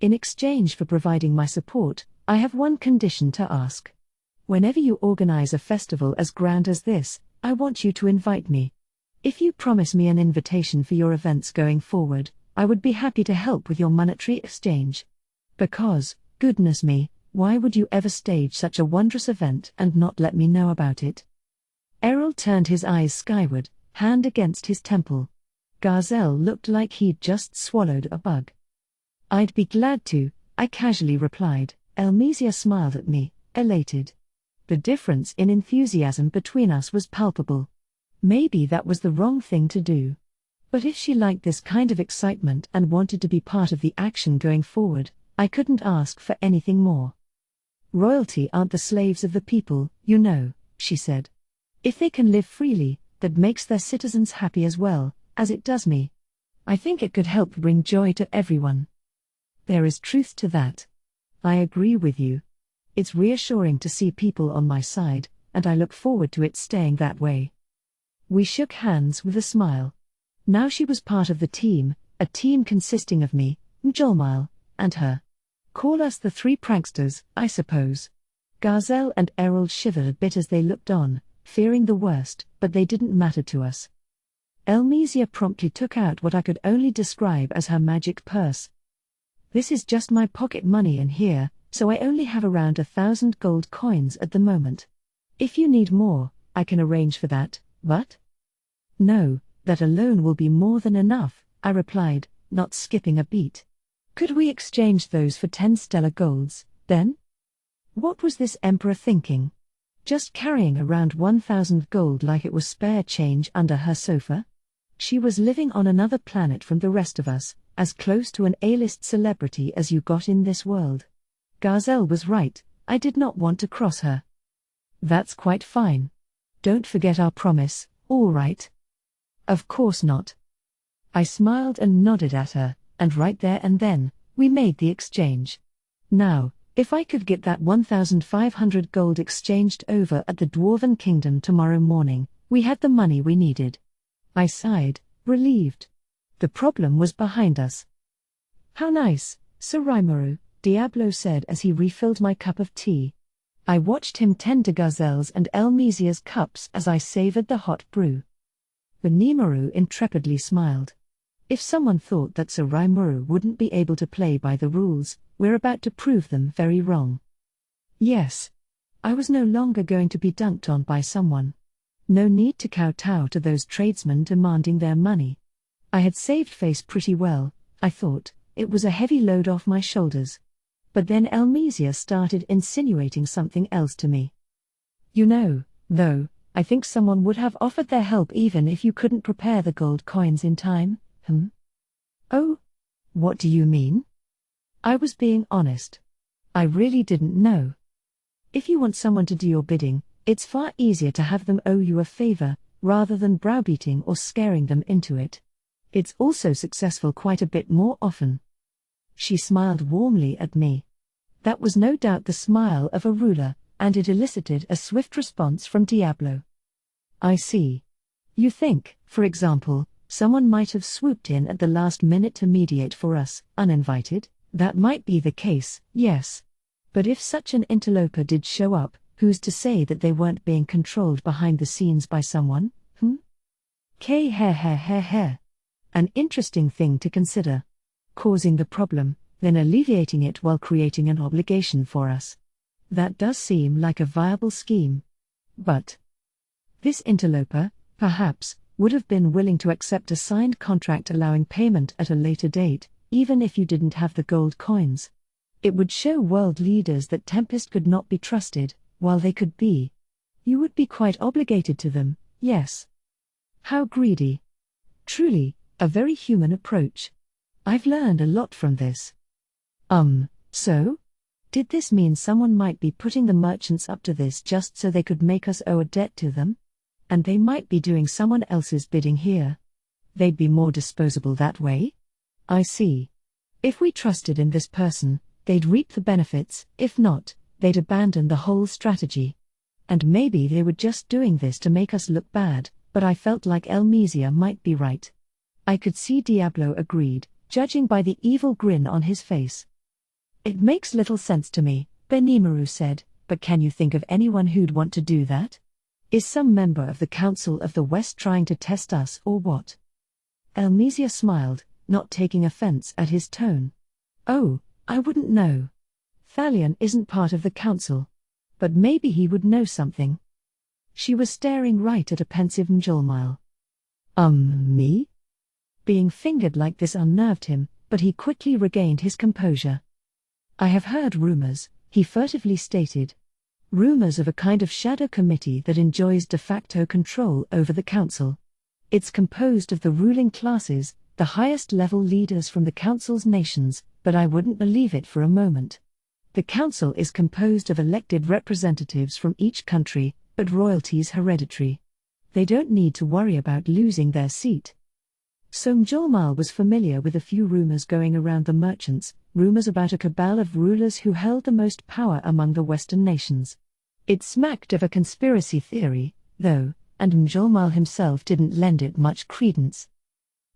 In exchange for providing my support, I have one condition to ask. Whenever you organize a festival as grand as this, I want you to invite me. If you promise me an invitation for your events going forward, I would be happy to help with your monetary exchange. Because, goodness me, why would you ever stage such a wondrous event and not let me know about it? Errol turned his eyes skyward, hand against his temple. Gazelle looked like he'd just swallowed a bug. I'd be glad to, I casually replied. Elmesia smiled at me, elated. The difference in enthusiasm between us was palpable. Maybe that was the wrong thing to do. But if she liked this kind of excitement and wanted to be part of the action going forward, I couldn't ask for anything more. Royalty aren't the slaves of the people, you know, she said. If they can live freely, that makes their citizens happy as well, as it does me. I think it could help bring joy to everyone. There is truth to that. I agree with you. It's reassuring to see people on my side, and I look forward to it staying that way. We shook hands with a smile. Now she was part of the team, a team consisting of me, Mjolmile, and her. Call us the three pranksters, I suppose. Garzel and Errol shivered a bit as they looked on, fearing the worst, but they didn't matter to us. Elmesia promptly took out what I could only describe as her magic purse. This is just my pocket money in here, so I only have around 1,000 gold coins at the moment. If you need more, I can arrange for that, but? No, that alone will be more than enough, I replied, not skipping a beat. Could we exchange those for 10 stellar golds, then? What was this emperor thinking? Just carrying around 1,000 gold like it was spare change under her sofa? She was living on another planet from the rest of us, as close to an A-list celebrity as you got in this world. Garzel was right, I did not want to cross her. That's quite fine. Don't forget our promise, all right? Of course not. I smiled and nodded at her, and right there and then, we made the exchange. Now, if I could get that 1,500 gold exchanged over at the Dwarven Kingdom tomorrow morning, we had the money we needed. I sighed, relieved. The problem was behind us. How nice, Sir Rimuru, Diablo said as he refilled my cup of tea. I watched him tend to Garzel's and Elmesia's cups as I savored the hot brew. Benimaru intrepidly smiled. If someone thought that Sir Rimuru wouldn't be able to play by the rules, we're about to prove them very wrong. Yes. I was no longer going to be dunked on by someone. No need to kowtow to those tradesmen demanding their money. I had saved face pretty well, I thought, it was a heavy load off my shoulders. But then Elmesia started insinuating something else to me. You know, though, I think someone would have offered their help even if you couldn't prepare the gold coins in time, Oh? What do you mean? I was being honest. I really didn't know. If you want someone to do your bidding, it's far easier to have them owe you a favor, rather than browbeating or scaring them into it. It's also successful quite a bit more often. She smiled warmly at me. That was no doubt the smile of a ruler, and it elicited a swift response from Diablo. I see. You think, for example, someone might have swooped in at the last minute to mediate for us, uninvited? That might be the case, yes. But if such an interloper did show up, who's to say that they weren't being controlled behind the scenes by someone, An interesting thing to consider. Causing the problem, then alleviating it while creating an obligation for us. That does seem like a viable scheme. But this interloper, perhaps, would have been willing to accept a signed contract allowing payment at a later date, even if you didn't have the gold coins. It would show world leaders that Tempest could not be trusted, while they could be. You would be quite obligated to them, yes. How greedy. Truly, a very human approach. I've learned a lot from this. So? Did this mean someone might be putting the merchants up to this just so they could make us owe a debt to them? And they might be doing someone else's bidding here. They'd be more disposable that way? I see. If we trusted in this person, they'd reap the benefits, if not, they'd abandon the whole strategy. And maybe they were just doing this to make us look bad, but I felt like Elmesia might be right. I could see Diablo agreed, judging by the evil grin on his face. It makes little sense to me, Benimaru said, but can you think of anyone who'd want to do that? Is some member of the Council of the West trying to test us or what? Elmesia smiled, not taking offense at his tone. Oh, I wouldn't know. Thalion isn't part of the council. But maybe he would know something. She was staring right at a pensive Mjolmile. Me? Being fingered like this unnerved him, but he quickly regained his composure. I have heard rumors, he furtively stated. Rumors of a kind of shadow committee that enjoys de facto control over the council. It's composed of the ruling classes, the highest-level leaders from the Council's nations, but I wouldn't believe it for a moment. The Council is composed of elected representatives from each country, but royalty's hereditary. They don't need to worry about losing their seat. Somjulmal was familiar with a few rumors going around the merchants, rumors about a cabal of rulers who held the most power among the Western nations. It smacked of a conspiracy theory, though, and Mjolmal himself didn't lend it much credence.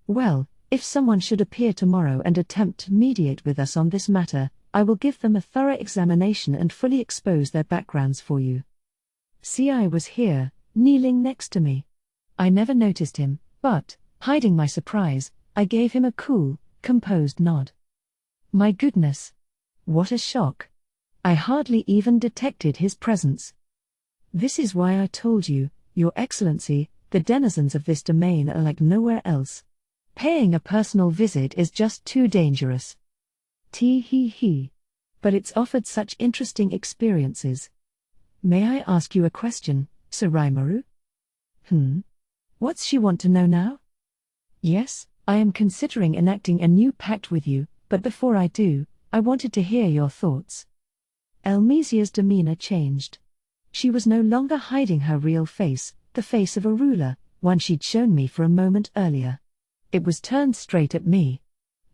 Well, if someone should appear tomorrow and attempt to mediate with us on this matter, I will give them a thorough examination and fully expose their backgrounds for you. I was here, kneeling next to me. I never noticed him, but, hiding my surprise, I gave him a cool, composed nod. My goodness! What a shock! I hardly even detected his presence. This is why I told you, Your Excellency, the denizens of this domain are like nowhere else. Paying a personal visit is just too dangerous. Tee-hee-hee. But it's offered such interesting experiences. May I ask you a question, Sir Rimuru? What's she want to know now? Yes, I am considering enacting a new pact with you, but before I do, I wanted to hear your thoughts. Elmesia's demeanor changed. She was no longer hiding her real face, the face of a ruler, one she'd shown me for a moment earlier. It was turned straight at me.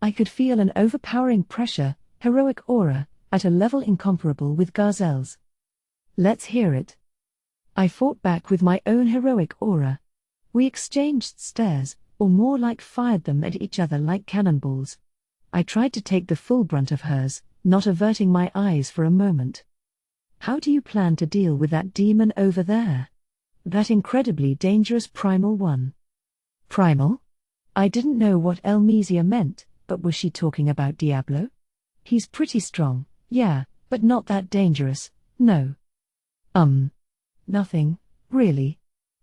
I could feel an overpowering pressure, heroic aura, at a level incomparable with Garzelle's. Let's hear it. I fought back with my own heroic aura. We exchanged stares, or more like fired them at each other like cannonballs. I tried to take the full brunt of hers, not averting my eyes for a moment. How do you plan to deal with that demon over there? That incredibly dangerous primal one. Primal? I didn't know what Elmesia meant, but was she talking about Diablo? He's pretty strong, yeah, but not that dangerous, no. Nothing, really.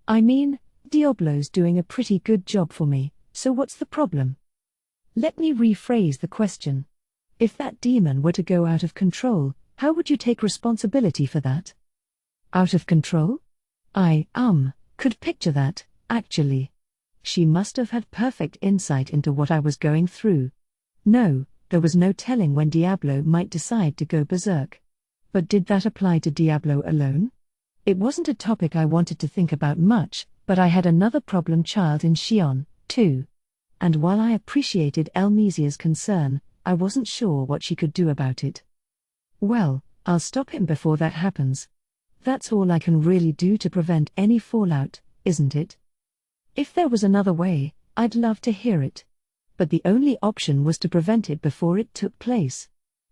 I mean, Diablo's doing a pretty good job for me, so what's the problem? Let me rephrase the question. If that demon were to go out of control, how would you take responsibility for that? Out of control? I, could picture that, actually. She must have had perfect insight into what I was going through. No, there was no telling when Diablo might decide to go berserk. But did that apply to Diablo alone? It wasn't a topic I wanted to think about much, but I had another problem child in Xion, too. And while I appreciated Elmesia's concern, I wasn't sure what she could do about it. Well, I'll stop him before that happens. That's all I can really do to prevent any fallout, isn't it? If there was another way, I'd love to hear it. But the only option was to prevent it before it took place.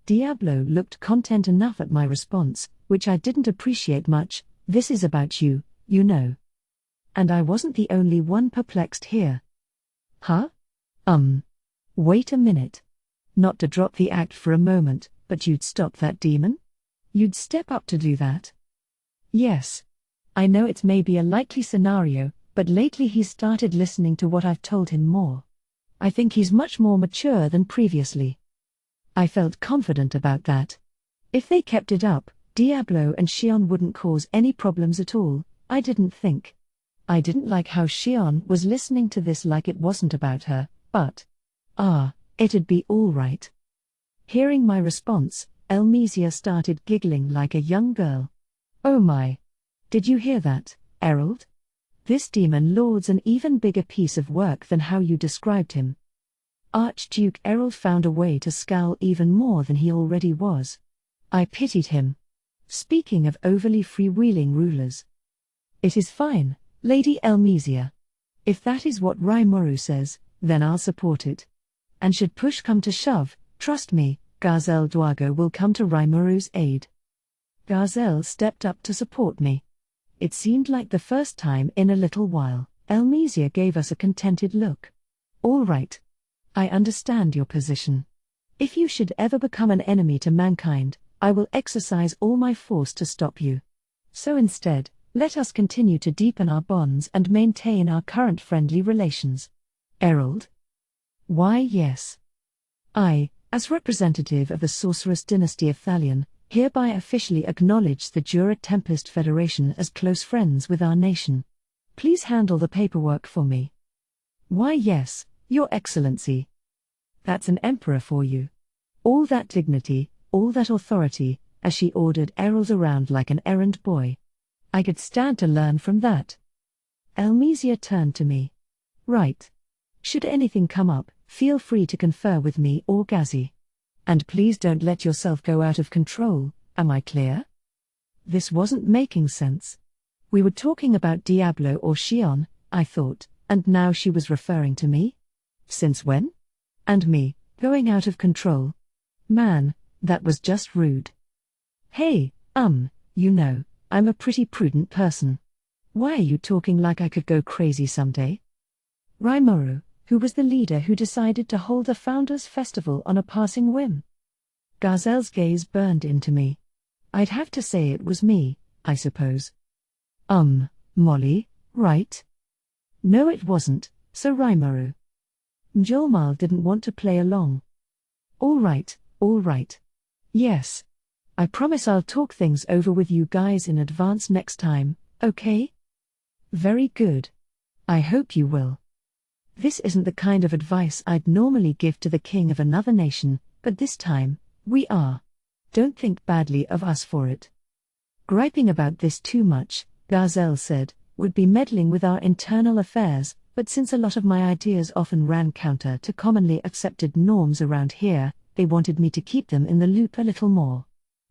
Diablo looked content enough at my response, which I didn't appreciate much. This is about you, you know. And I wasn't the only one perplexed here. Huh? Wait a minute. Not to drop the act for a moment, but you'd stop that demon? You'd step up to do that? Yes. I know it may be a likely scenario, but lately he's started listening to what I've told him more. I think he's much more mature than previously. I felt confident about that. If they kept it up, Diablo and Xion wouldn't cause any problems at all, I didn't think. I didn't like how Xion was listening to this like it wasn't about her, but it'd be all right. Hearing my response, Elmesia started giggling like a young girl. Oh my! Did you hear that, Errol? This demon lord's an even bigger piece of work than how you described him. Archduke Errol found a way to scowl even more than he already was. I pitied him. Speaking of overly freewheeling rulers. It is fine, Lady Elmesia. If that is what Rimuru says, then I'll support it. And should push come to shove, trust me, Garzel Dwago will come to Rimuru's aid. Garzel stepped up to support me. It seemed like the first time in a little while. Elmesia gave us a contented look. All right. I understand your position. If you should ever become an enemy to mankind, I will exercise all my force to stop you. So instead, let us continue to deepen our bonds and maintain our current friendly relations. Errol? Why yes. I, as representative of the Sorceress Dynasty of Thalion, hereby officially acknowledge the Jura Tempest Federation as close friends with our nation. Please handle the paperwork for me. Why yes, Your Excellency. That's an emperor for you. All that dignity, all that authority, as she ordered Errol around like an errand boy. I could stand to learn from that. Elmesia turned to me. Right. Should anything come up, feel free to confer with me or Ghazi. And please don't let yourself go out of control, am I clear? This wasn't making sense. We were talking about Diablo or Shion, I thought, and now she was referring to me? Since when? And me, going out of control. Man, that was just rude. Hey, you know, I'm a pretty prudent person. Why are you talking like I could go crazy someday? Rimuru, who was the leader who decided to hold a Founders' Festival on a passing whim. Gazelle's gaze burned into me. I'd have to say it was me, I suppose. Molly, right? No it wasn't, Sir Rimuru. Mjolmal didn't want to play along. All right. Yes. I promise I'll talk things over with you guys in advance next time, okay? Very good. I hope you will. This isn't the kind of advice I'd normally give to the king of another nation, but this time, we are. Don't think badly of us for it. Griping about this too much, Gazelle said, would be meddling with our internal affairs, but since a lot of my ideas often ran counter to commonly accepted norms around here, they wanted me to keep them in the loop a little more.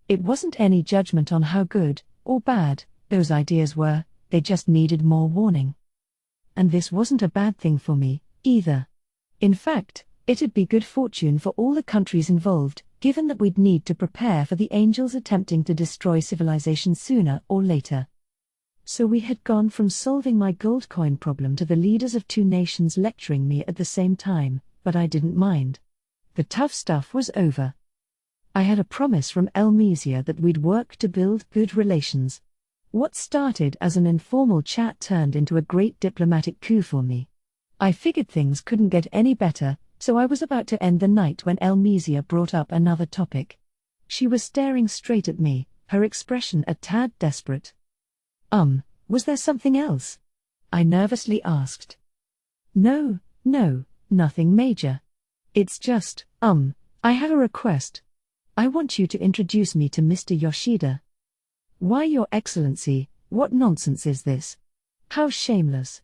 It wasn't any judgment on how good, or bad, those ideas were, they just needed more warning. And this wasn't a bad thing for me, either. In fact, it'd be good fortune for all the countries involved, given that we'd need to prepare for the angels attempting to destroy civilization sooner or later. So we had gone from solving my gold coin problem to the leaders of two nations lecturing me at the same time, but I didn't mind. The tough stuff was over. I had a promise from Elmesia that we'd work to build good relations. What started as an informal chat turned into a great diplomatic coup for me. I figured things couldn't get any better, so I was about to end the night when Elmesia brought up another topic. She was staring straight at me, her expression a tad desperate. Was there something else? I nervously asked. No, nothing major. It's just, I have a request. I want you to introduce me to Mr. Yoshida. Why, Your Excellency, what nonsense is this? How shameless.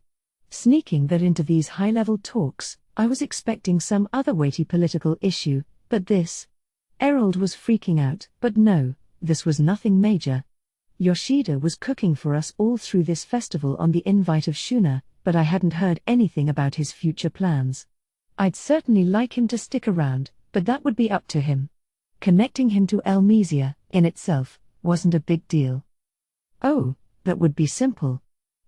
Sneaking that into these high-level talks, I was expecting some other weighty political issue, but this. Errol was freaking out, but no, this was nothing major. Yoshida was cooking for us all through this festival on the invite of Shuna, but I hadn't heard anything about his future plans. I'd certainly like him to stick around, but that would be up to him. Connecting him to Elmesia, in itself, wasn't a big deal. Oh, that would be simple.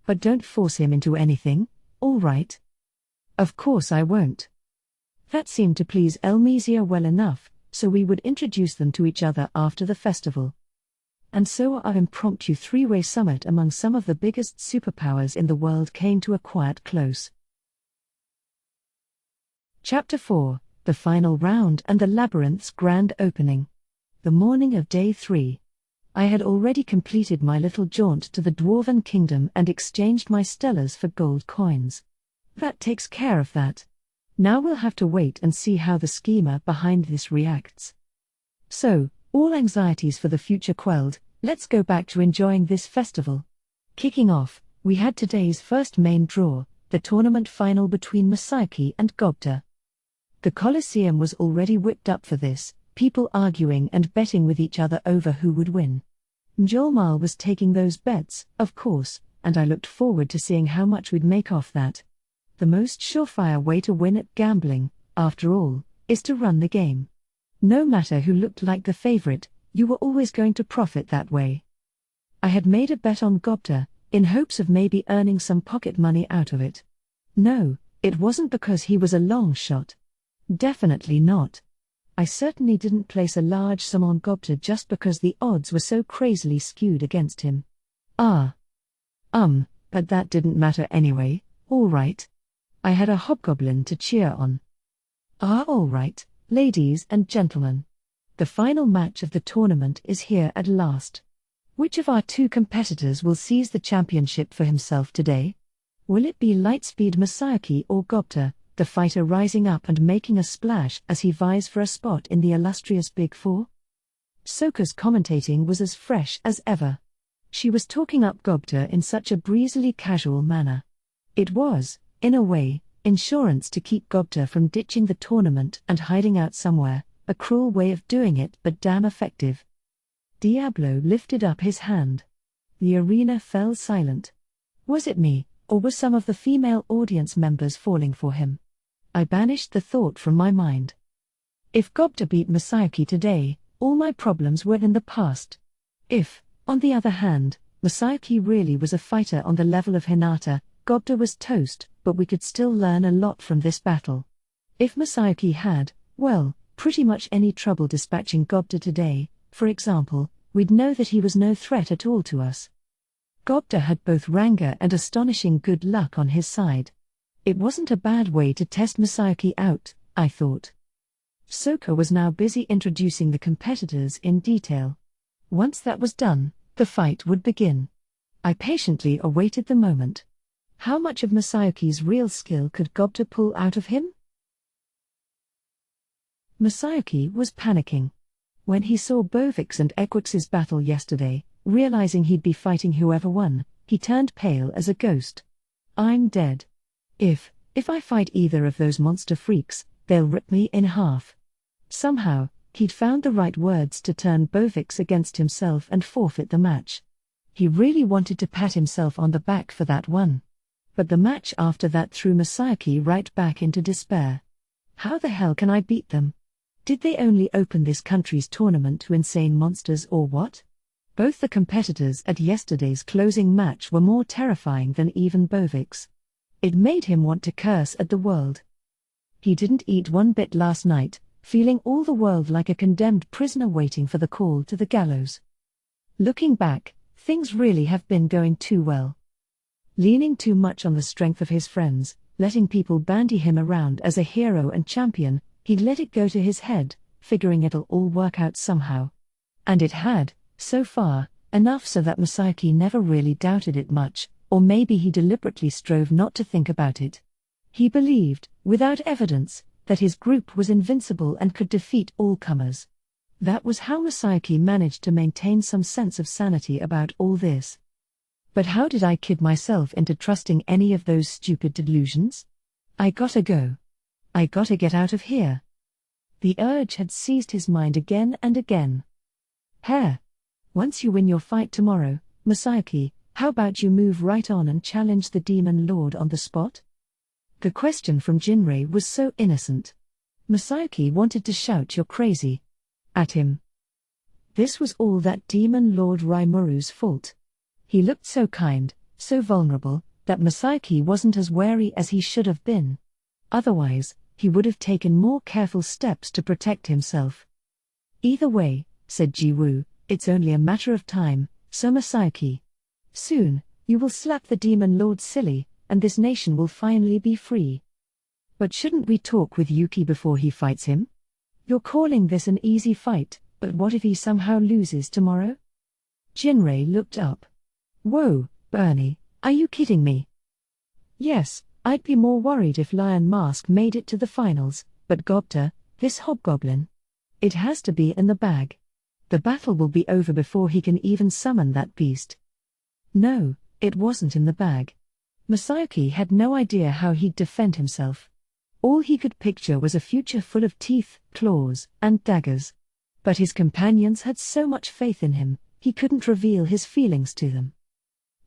But don't force him into anything, all right? Of course I won't. That seemed to please Elmesia well enough, so we would introduce them to each other after the festival. And so our impromptu three-way summit among some of the biggest superpowers in the world came to a quiet close. Chapter 4, The Final Round and the Labyrinth's Grand Opening. The morning of Day 3. I had already completed my little jaunt to the Dwarven Kingdom and exchanged my stellars for gold coins. That takes care of that. Now we'll have to wait and see how the schemer behind this reacts. So, all anxieties for the future quelled, let's go back to enjoying this festival. Kicking off, we had today's first main draw, the tournament final between Masayaki and Gobta. The Colosseum was already whipped up for this, people arguing and betting with each other over who would win. Mjolmal was taking those bets, of course, and I looked forward to seeing how much we'd make off that. The most surefire way to win at gambling, after all, is to run the game. No matter who looked like the favorite, you were always going to profit that way. I had made a bet on Gobta, in hopes of maybe earning some pocket money out of it. No, it wasn't because he was a long shot. Definitely not. I certainly didn't place a large sum on Gobta just because the odds were so crazily skewed against him. But that didn't matter anyway, all right. I had a hobgoblin to cheer on. All right, ladies and gentlemen. The final match of the tournament is here at last. Which of our two competitors will seize the championship for himself today? Will it be Lightspeed Masayuki or Gobta, the fighter rising up and making a splash as he vies for a spot in the illustrious Big Four? Soka's commentating was as fresh as ever. She was talking up Gobta in such a breezily casual manner. It was, in a way, insurance to keep Gobta from ditching the tournament and hiding out somewhere, a cruel way of doing it but damn effective. Diablo lifted up his hand. The arena fell silent. Was it me, or were some of the female audience members falling for him? I banished the thought from my mind. If Gobta beat Masayuki today, all my problems were in the past. If, on the other hand, Masayuki really was a fighter on the level of Hinata, Gobta was toast, but we could still learn a lot from this battle. If Masayuki had, well, pretty much any trouble dispatching Gobta today, for example, we'd know that he was no threat at all to us. Gobta had both Ranga and astonishing good luck on his side. It wasn't a bad way to test Masayuki out, I thought. Soka was now busy introducing the competitors in detail. Once that was done, the fight would begin. I patiently awaited the moment. How much of Masayuki's real skill could Gobta pull out of him? Masayuki was panicking. When he saw Bovik's and Equix's battle yesterday, realizing he'd be fighting whoever won, he turned pale as a ghost. I'm dead. If I fight either of those monster freaks, they'll rip me in half. Somehow, he'd found the right words to turn Bovik's against himself and forfeit the match. He really wanted to pat himself on the back for that one. But the match after that threw Masayuki right back into despair. How the hell can I beat them? Did they only open this country's tournament to insane monsters or what? Both the competitors at yesterday's closing match were more terrifying than even Bovik's. It made him want to curse at the world. He didn't eat one bit last night, feeling all the world like a condemned prisoner waiting for the call to the gallows. Looking back, things really have been going too well. Leaning too much on the strength of his friends, letting people bandy him around as a hero and champion, he'd let it go to his head, figuring it'll all work out somehow. And it had, so far, enough so that Masayuki never really doubted it much, or maybe he deliberately strove not to think about it. He believed, without evidence, that his group was invincible and could defeat all comers. That was how Masayuki managed to maintain some sense of sanity about all this. But how did I kid myself into trusting any of those stupid delusions? I gotta go. I gotta get out of here. The urge had seized his mind again and again. Once you win your fight tomorrow, Masayuki, how about you move right on and challenge the Demon Lord on the spot? The question from Jinrei was so innocent. Masayuki wanted to shout "You're crazy" at him. This was all that Demon Lord Raimuru's fault. He looked so kind, so vulnerable, that Masayuki wasn't as wary as he should have been. Otherwise, he would have taken more careful steps to protect himself. Either way, said Jiwoo, it's only a matter of time, so Masayuki. Soon, you will slap the Demon Lord silly, and this nation will finally be free. But shouldn't we talk with Yuki before he fights him? You're calling this an easy fight, but what if he somehow loses tomorrow? Jinrei looked up. Whoa, Bernie, are you kidding me? Yes, I'd be more worried if Lion Mask made it to the finals, but Gobta, this hobgoblin. It has to be in the bag. The battle will be over before he can even summon that beast. No, it wasn't in the bag. Masayuki had no idea how he'd defend himself. All he could picture was a future full of teeth, claws, and daggers. But his companions had so much faith in him, he couldn't reveal his feelings to them.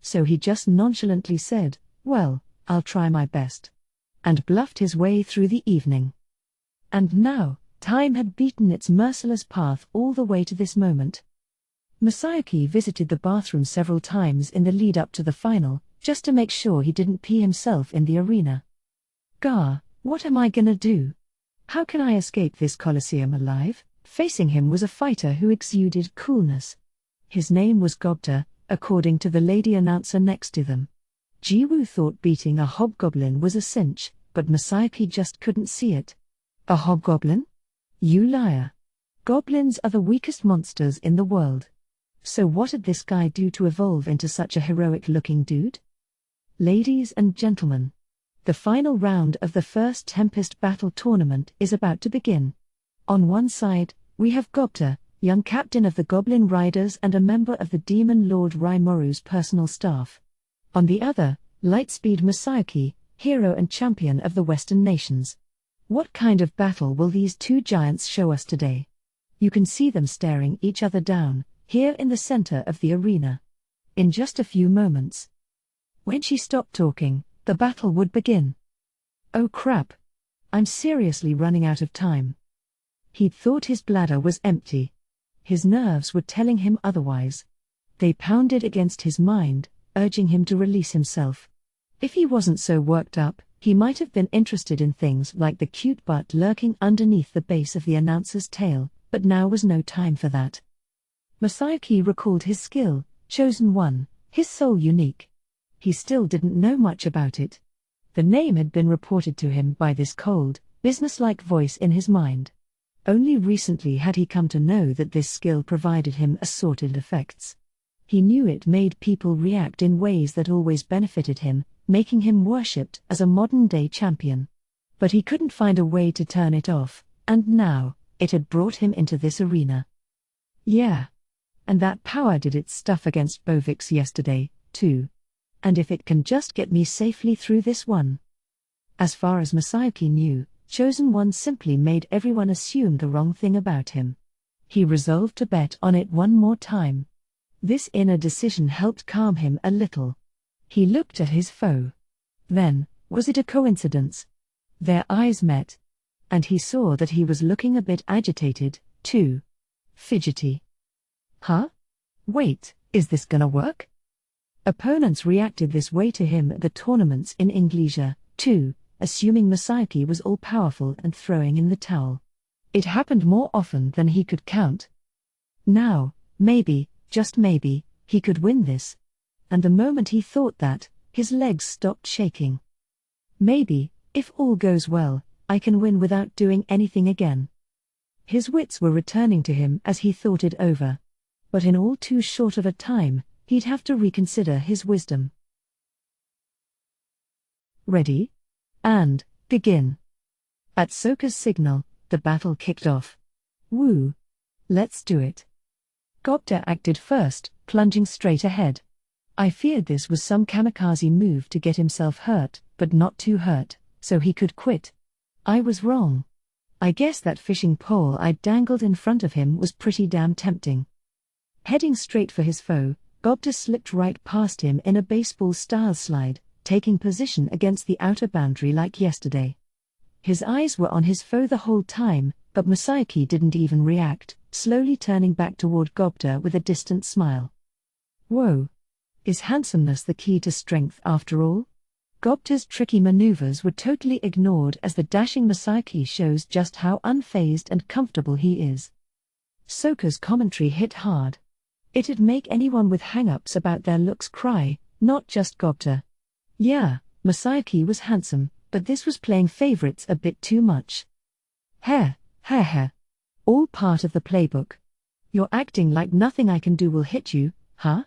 So he just nonchalantly said, well, I'll try my best. And bluffed his way through the evening. And now, time had beaten its merciless path all the way to this moment. Masayuki visited the bathroom several times in the lead-up to the final, just to make sure he didn't pee himself in the arena. Gah, what am I gonna do? How can I escape this coliseum alive? Facing him was a fighter who exuded coolness. His name was Gobta, according to the lady announcer next to them. Jiwoo thought beating a hobgoblin was a cinch, but Masayuki just couldn't see it. A hobgoblin? You liar. Goblins are the weakest monsters in the world. So what did this guy do to evolve into such a heroic-looking dude? Ladies and gentlemen, the final round of the first Tempest Battle tournament is about to begin. On one side, we have Gobta, young captain of the Goblin Riders and a member of the Demon Lord Raimoru's personal staff. On the other, Lightspeed Masayuki, hero and champion of the Western nations. What kind of battle will these two giants show us today? You can see them staring each other down, here in the center of the arena. In just a few moments. When she stopped talking, the battle would begin. Oh crap! I'm seriously running out of time. He'd thought his bladder was empty. His nerves were telling him otherwise. They pounded against his mind, urging him to release himself. If he wasn't so worked up, he might have been interested in things like the cute butt lurking underneath the base of the announcer's tail, but now was no time for that. Masayuki recalled his skill, Chosen One, his sole unique. He still didn't know much about it. The name had been reported to him by this cold, businesslike voice in his mind. Only recently had he come to know that this skill provided him assorted effects. He knew it made people react in ways that always benefited him, making him worshipped as a modern-day champion. But he couldn't find a way to turn it off, and now, it had brought him into this arena. Yeah. And that power did its stuff against Bovix yesterday, too. And if it can just get me safely through this one. As far as Masayuki knew, Chosen One simply made everyone assume the wrong thing about him. He resolved to bet on it one more time. This inner decision helped calm him a little. He looked at his foe. Then, was it a coincidence? Their eyes met. And he saw that he was looking a bit agitated, too. Fidgety. Huh? Wait, is this gonna work? Opponents reacted this way to him at the tournaments in Inglesia, too, assuming Masayuki was all-powerful and throwing in the towel. It happened more often than he could count. Now, maybe, just maybe, he could win this. And the moment he thought that, his legs stopped shaking. Maybe, if all goes well, I can win without doing anything again. His wits were returning to him as he thought it over. But in all too short of a time, he'd have to reconsider his wisdom. Ready? And, begin. At Soka's signal, the battle kicked off. Woo! Let's do it. Gobta acted first, plunging straight ahead. I feared this was some kamikaze move to get himself hurt, but not too hurt, so he could quit. I was wrong. I guess that fishing pole I'd dangled in front of him was pretty damn tempting. Heading straight for his foe, Gobta slipped right past him in a baseball-style slide, taking position against the outer boundary like yesterday. His eyes were on his foe the whole time, but Masayuki didn't even react, slowly turning back toward Gobta with a distant smile. Whoa! Is handsomeness the key to strength after all? Gobta's tricky maneuvers were totally ignored as the dashing Masayuki shows just how unfazed and comfortable he is. Soka's commentary hit hard. It'd make anyone with hang-ups about their looks cry, not just Gobta. Yeah, Masayuki was handsome, but this was playing favorites a bit too much. Heh. All part of the playbook. You're acting like nothing I can do will hit you, huh?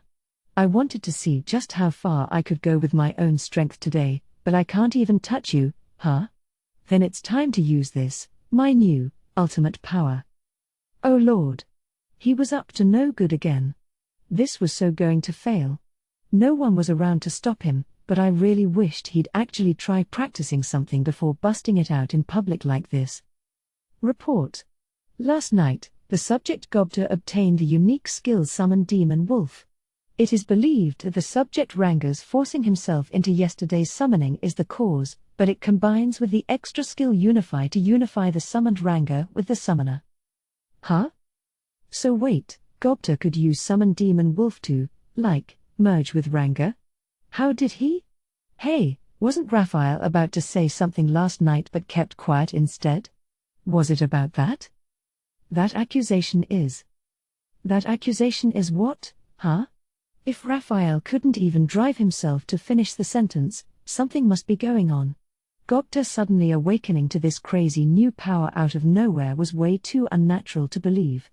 I wanted to see just how far I could go with my own strength today, but I can't even touch you, huh? Then it's time to use this, my new, ultimate power. Oh Lord! He was up to no good again. This was so going to fail. No one was around to stop him, but I really wished he'd actually try practicing something before busting it out in public like this. Report. Last night, the subject Gobta obtained the unique skill Summon Demon Wolf. It is believed that the subject Ranga's forcing himself into yesterday's summoning is the cause, but it combines with the extra skill Unify to unify the summoned Ranga with the summoner. Huh? So wait, Gobta could use Summon Demon Wolf to, merge with Ranga? How did he? Hey, wasn't Raphael about to say something last night but kept quiet instead? Was it about that? That accusation is what, huh? If Raphael couldn't even drive himself to finish the sentence, something must be going on. Gobta suddenly awakening to this crazy new power out of nowhere was way too unnatural to believe.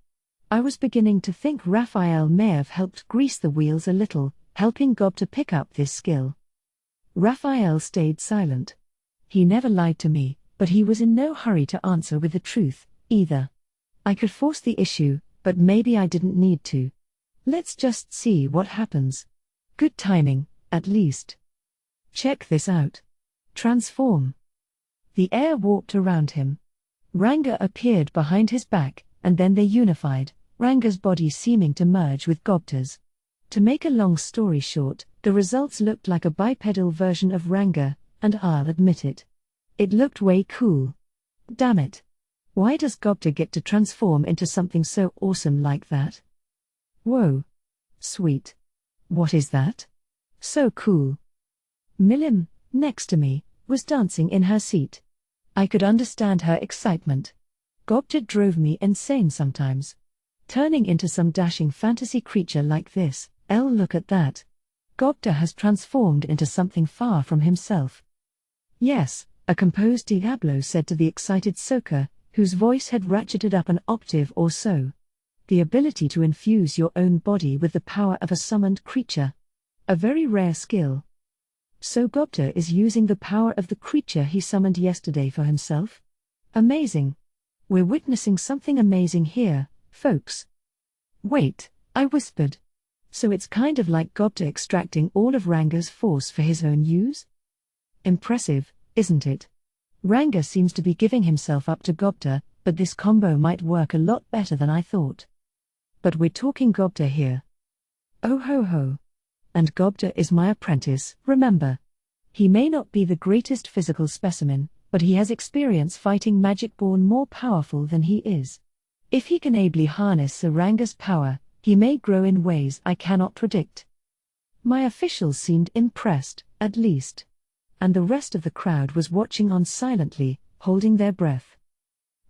I was beginning to think Raphael may have helped grease the wheels a little, helping Gobta pick up this skill. Raphael stayed silent. He never lied to me, but he was in no hurry to answer with the truth, either. I could force the issue, but maybe I didn't need to. Let's just see what happens. Good timing, at least. Check this out. Transform. The air warped around him. Ranga appeared behind his back, and then they unified, Ranga's body seeming to merge with Gobta's. To make a long story short, the results looked like a bipedal version of Ranga, and I'll admit it. It looked way cool. Damn it. Why does Gobta get to transform into something so awesome like that? Whoa. Sweet. What is that? So cool. Milim, next to me, was dancing in her seat. I could understand her excitement. Gobta drove me insane sometimes. Turning into some dashing fantasy creature like this, look at that. Gobta has transformed into something far from himself. Yes, a composed Diablo said to the excited Soka, whose voice had ratcheted up an octave or so. The ability to infuse your own body with the power of a summoned creature. A very rare skill. So Gobta is using the power of the creature he summoned yesterday for himself? Amazing. We're witnessing something amazing here, folks. Wait, I whispered. So it's kind of like Gobta extracting all of Ranga's force for his own use? Impressive, isn't it? Ranga seems to be giving himself up to Gobta, but this combo might work a lot better than I thought. But we're talking Gobta here. Oh ho ho. And Gobta is my apprentice, remember. He may not be the greatest physical specimen, but he has experience fighting magic born more powerful than he is. If he can ably harness Ranga's power, he may grow in ways I cannot predict. My officials seemed impressed, at least. And the rest of the crowd was watching on silently, holding their breath.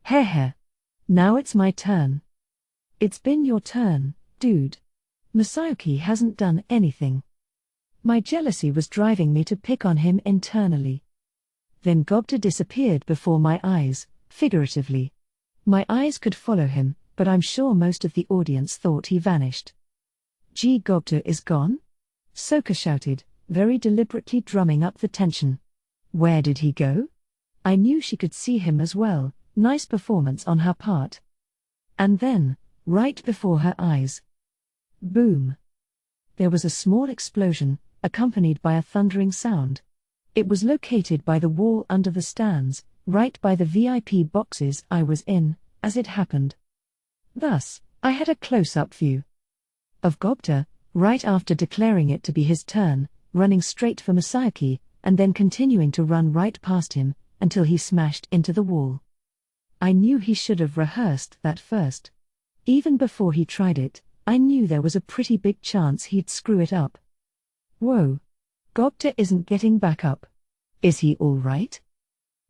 Heh. Now it's my turn. It's been your turn, dude. Masayuki hasn't done anything. My jealousy was driving me to pick on him internally. Then Gobta disappeared before my eyes, figuratively. My eyes could follow him, but I'm sure most of the audience thought he vanished. Gee, Gobta is gone? Soka shouted, very deliberately drumming up the tension. Where did he go? I knew she could see him as well, nice performance on her part. And then, right before her eyes. Boom. There was a small explosion, accompanied by a thundering sound. It was located by the wall under the stands, right by the VIP boxes I was in, as it happened. Thus, I had a close-up view of Gobta, right after declaring it to be his turn, running straight for Masayuki, and then continuing to run right past him, until he smashed into the wall. I knew he should have rehearsed that first. Even before he tried it, I knew there was a pretty big chance he'd screw it up. Whoa. Gobta isn't getting back up. Is he all right?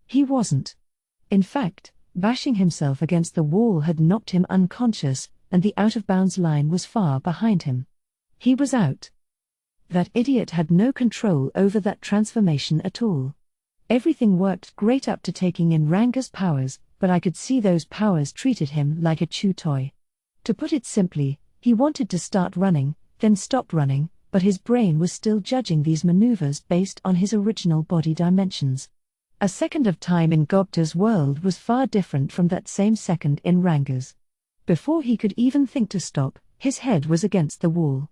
He wasn't. In fact, bashing himself against the wall had knocked him unconscious, and the out-of-bounds line was far behind him. He was out. That idiot had no control over that transformation at all. Everything worked great up to taking in Ranga's powers, but I could see those powers treated him like a chew toy. To put it simply, he wanted to start running, then stop running, but his brain was still judging these maneuvers based on his original body dimensions. A second of time in Gobta's world was far different from that same second in Ranga's. Before he could even think to stop, his head was against the wall.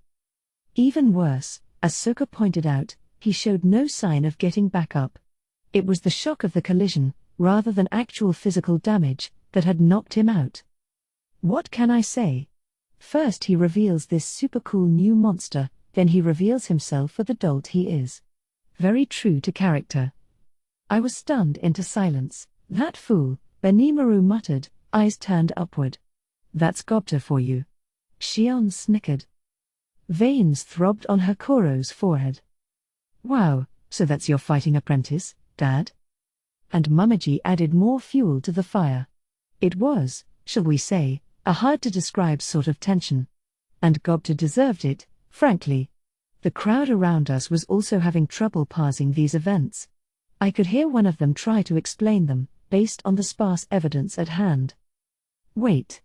Even worse, as Soka pointed out, he showed no sign of getting back up. It was the shock of the collision, rather than actual physical damage, that had knocked him out. What can I say? First he reveals this super cool new monster, then he reveals himself for the dolt he is. Very true to character. I was stunned into silence. That fool, Benimaru muttered, eyes turned upward. That's Gobta for you. Shion snickered. Veins throbbed on her Koro's forehead. Wow, so that's your fighting apprentice, Dad? And Mamaji added more fuel to the fire. It was, shall we say, a hard-to-describe sort of tension. And Gobta deserved it, frankly. The crowd around us was also having trouble parsing these events. I could hear one of them try to explain them, based on the sparse evidence at hand. Wait.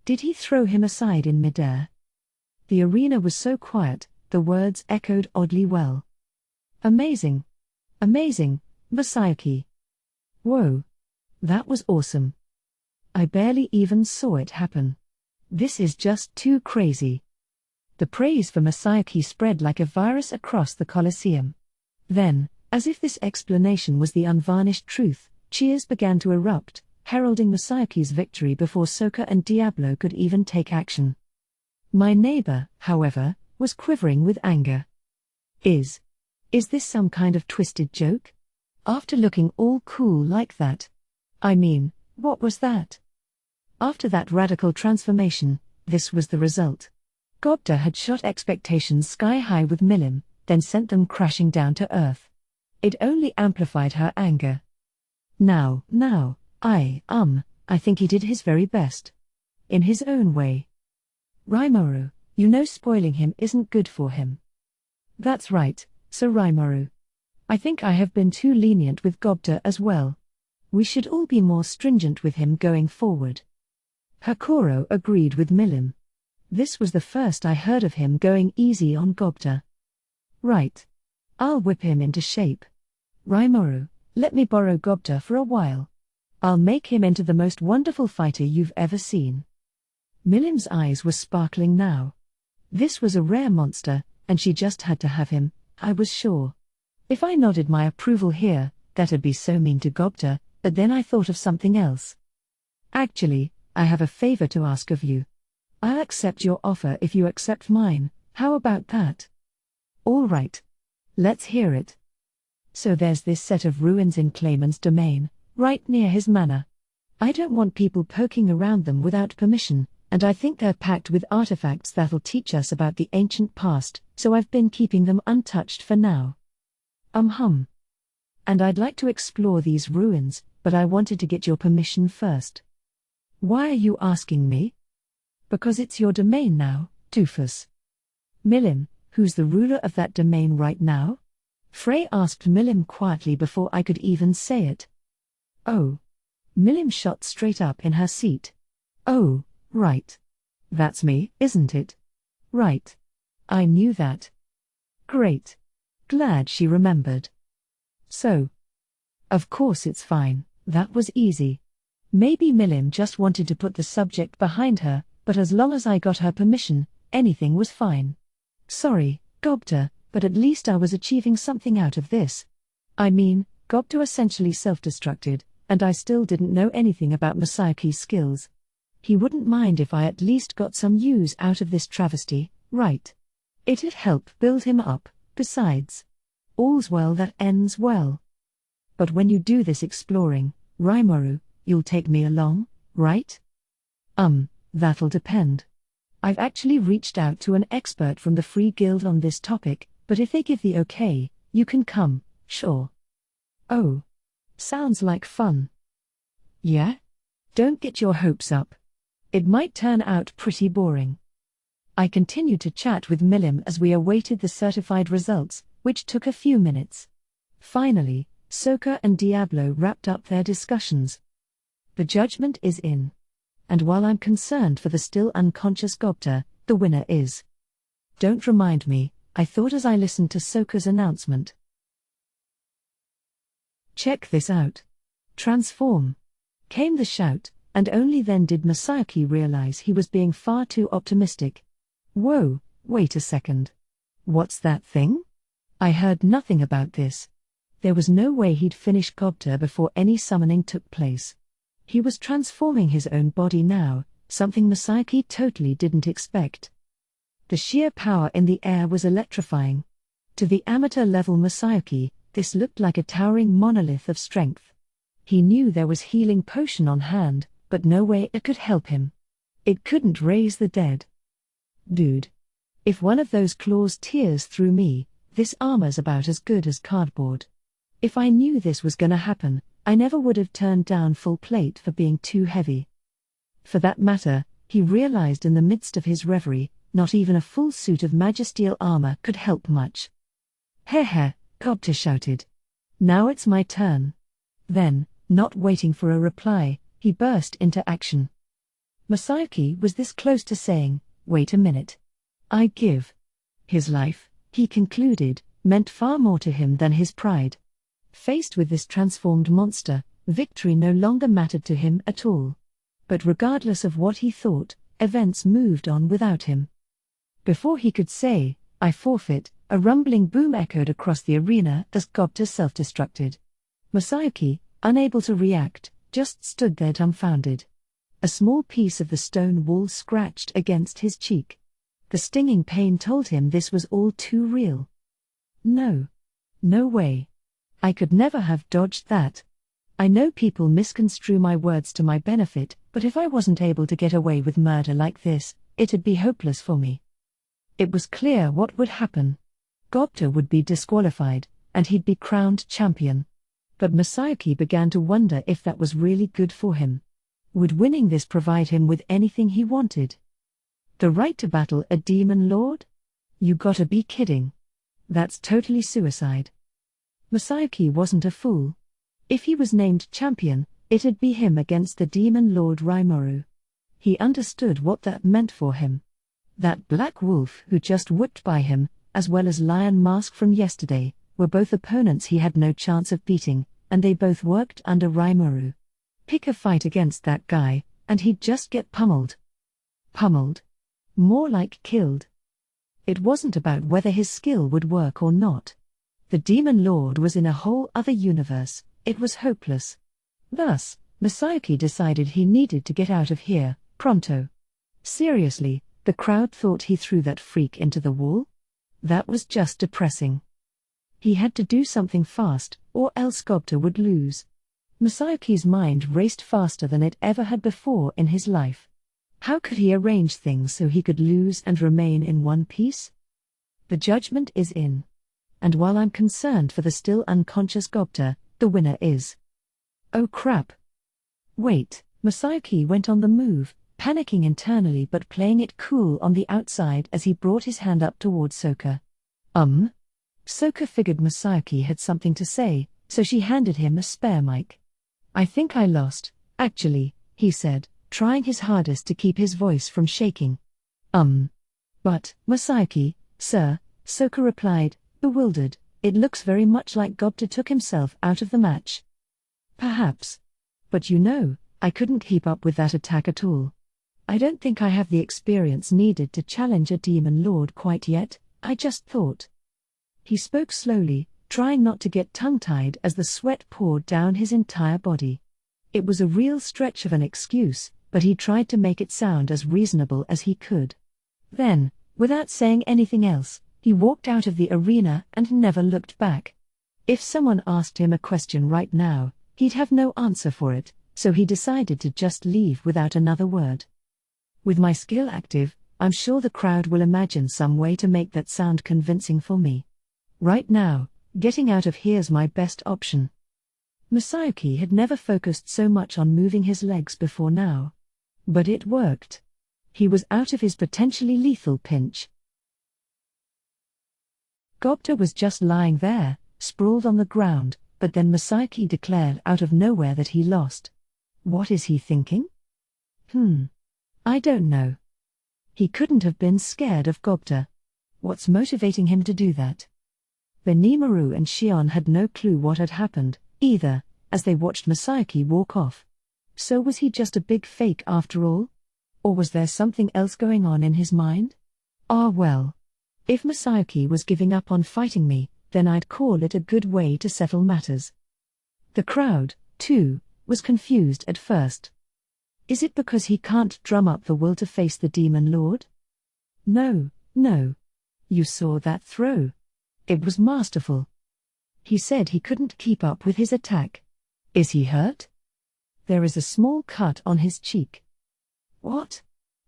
Did he throw him aside in midair? The arena was so quiet, the words echoed oddly well. Amazing. Amazing, Masayuki. Whoa. That was awesome. I barely even saw it happen. This is just too crazy. The praise for Masayuki spread like a virus across the Colosseum. Then, as if this explanation was the unvarnished truth, cheers began to erupt, heralding Masayuki's victory before Soka and Diablo could even take action. My neighbor, however, was quivering with anger. Is this some kind of twisted joke? After looking all cool like that? I mean, what was that? After that radical transformation, this was the result. Gobta had shot expectations sky high with Milim, then sent them crashing down to earth. It only amplified her anger. Now, I think he did his very best. In his own way. Rimuru, you know spoiling him isn't good for him. That's right, Sir Rimuru. I think I have been too lenient with Gobta as well. We should all be more stringent with him going forward. Hakuro agreed with Milim. This was the first I heard of him going easy on Gobta. Right. I'll whip him into shape. Rimuru, let me borrow Gobta for a while. I'll make him into the most wonderful fighter you've ever seen. Milim's eyes were sparkling now. This was a rare monster, and she just had to have him, I was sure. If I nodded my approval here, that'd be so mean to Gobta, but then I thought of something else. Actually, I have a favor to ask of you. I'll accept your offer if you accept mine, how about that? All right. Let's hear it. So there's this set of ruins in Clayman's domain, right near his manor. I don't want people poking around them without permission, and I think they're packed with artifacts that'll teach us about the ancient past, so I've been keeping them untouched for now. And I'd like to explore these ruins, but I wanted to get your permission first. Why are you asking me? Because it's your domain now, doofus. Milim, who's the ruler of that domain right now? Frey asked Milim quietly before I could even say it. Oh. Milim shot straight up in her seat. Oh, right. That's me, isn't it? Right. I knew that. Great. Glad she remembered. So. Of course it's fine, that was easy. Maybe Milim just wanted to put the subject behind her, but as long as I got her permission, anything was fine. Sorry, Gobta, but at least I was achieving something out of this. I mean, Gobta essentially self-destructed, and I still didn't know anything about Masayuki's skills. He wouldn't mind if I at least got some use out of this travesty, right? It'd help build him up, besides. All's well that ends well. But when you do this exploring, Rimuru, you'll take me along, right? That'll depend. I've actually reached out to an expert from the Free Guild on this topic, but if they give the okay, you can come, sure. Oh. Sounds like fun. Yeah? Don't get your hopes up. It might turn out pretty boring. I continued to chat with Milim as we awaited the certified results, which took a few minutes. Finally, Soka and Diablo wrapped up their discussions. The judgment is in. And while I'm concerned for the still unconscious Gobta, the winner is. Don't remind me, I thought as I listened to Soka's announcement. Check this out. Transform. Came the shout, and only then did Masayuki realize he was being far too optimistic. Whoa, wait a second. What's that thing? I heard nothing about this. There was no way he'd finish Gobta before any summoning took place. He was transforming his own body now, something Masayuki totally didn't expect. The sheer power in the air was electrifying. To the amateur-level Masayuki, this looked like a towering monolith of strength. He knew there was healing potion on hand, but no way it could help him. It couldn't raise the dead. Dude. If one of those claws tears through me, this armor's about as good as cardboard. If I knew this was gonna happen, I never would have turned down full plate for being too heavy. For that matter, he realized in the midst of his reverie, not even a full suit of magisteel armor could help much. Heh, Gobta shouted. Now it's my turn. Then, not waiting for a reply, he burst into action. Masayuki was this close to saying, wait a minute. I give. His life, he concluded, meant far more to him than his pride. Faced with this transformed monster, victory no longer mattered to him at all. But regardless of what he thought, events moved on without him. Before he could say, "I forfeit," a rumbling boom echoed across the arena as Gobta self-destructed. Masayuki, unable to react, just stood there dumbfounded. A small piece of the stone wall scratched against his cheek. The stinging pain told him this was all too real. No. No way. I could never have dodged that. I know people misconstrue my words to my benefit, but if I wasn't able to get away with murder like this, it'd be hopeless for me. It was clear what would happen. Gobta would be disqualified, and he'd be crowned champion. But Masayuki began to wonder if that was really good for him. Would winning this provide him with anything he wanted? The right to battle a demon lord? You gotta be kidding. That's totally suicide. Masayuki wasn't a fool. If he was named champion, it'd be him against the demon lord Rimuru. He understood what that meant for him. That black wolf who just whipped by him, as well as Lion Mask from yesterday, were both opponents he had no chance of beating, and they both worked under Rimuru. Pick a fight against that guy, and he'd just get pummeled. Pummeled? More like killed. It wasn't about whether his skill would work or not. The Demon Lord was in a whole other universe. It was hopeless. Thus, Masayuki decided he needed to get out of here, pronto. Seriously, the crowd thought he threw that freak into the wall? That was just depressing. He had to do something fast, or else Gobta would lose. Masayuki's mind raced faster than it ever had before in his life. How could he arrange things so he could lose and remain in one piece? The judgment is in. And while I'm concerned for the still unconscious Gobta, the winner is. Oh crap. Wait, Masayuki went on the move, panicking internally but playing it cool on the outside as he brought his hand up towards Soka. Soka figured Masayuki had something to say, so she handed him a spare mic. I think I lost, actually, he said, trying his hardest to keep his voice from shaking. But, Masayuki, sir, Soka replied, bewildered, it looks very much like Gobta took himself out of the match. Perhaps. But I couldn't keep up with that attack at all. I don't think I have the experience needed to challenge a demon lord quite yet, I just thought. He spoke slowly, trying not to get tongue-tied as the sweat poured down his entire body. It was a real stretch of an excuse, but he tried to make it sound as reasonable as he could. Then, without saying anything else, he walked out of the arena and never looked back. If someone asked him a question right now, he'd have no answer for it, so he decided to just leave without another word. With my skill active, I'm sure the crowd will imagine some way to make that sound convincing for me. Right now, getting out of here's my best option. Masayuki had never focused so much on moving his legs before now. But it worked. He was out of his potentially lethal pinch. Gobta was just lying there, sprawled on the ground, but then Masayuki declared out of nowhere that he lost. What is he thinking? I don't know. He couldn't have been scared of Gobta. What's motivating him to do that? Benimaru and Shion had no clue what had happened, either, as they watched Masayuki walk off. So was he just a big fake after all? Or was there something else going on in his mind? Well. If Masayuki was giving up on fighting me, then I'd call it a good way to settle matters. The crowd, too, was confused at first. Is it because he can't drum up the will to face the Demon Lord? No. You saw that throw. It was masterful. He said he couldn't keep up with his attack. Is he hurt? There is a small cut on his cheek. What?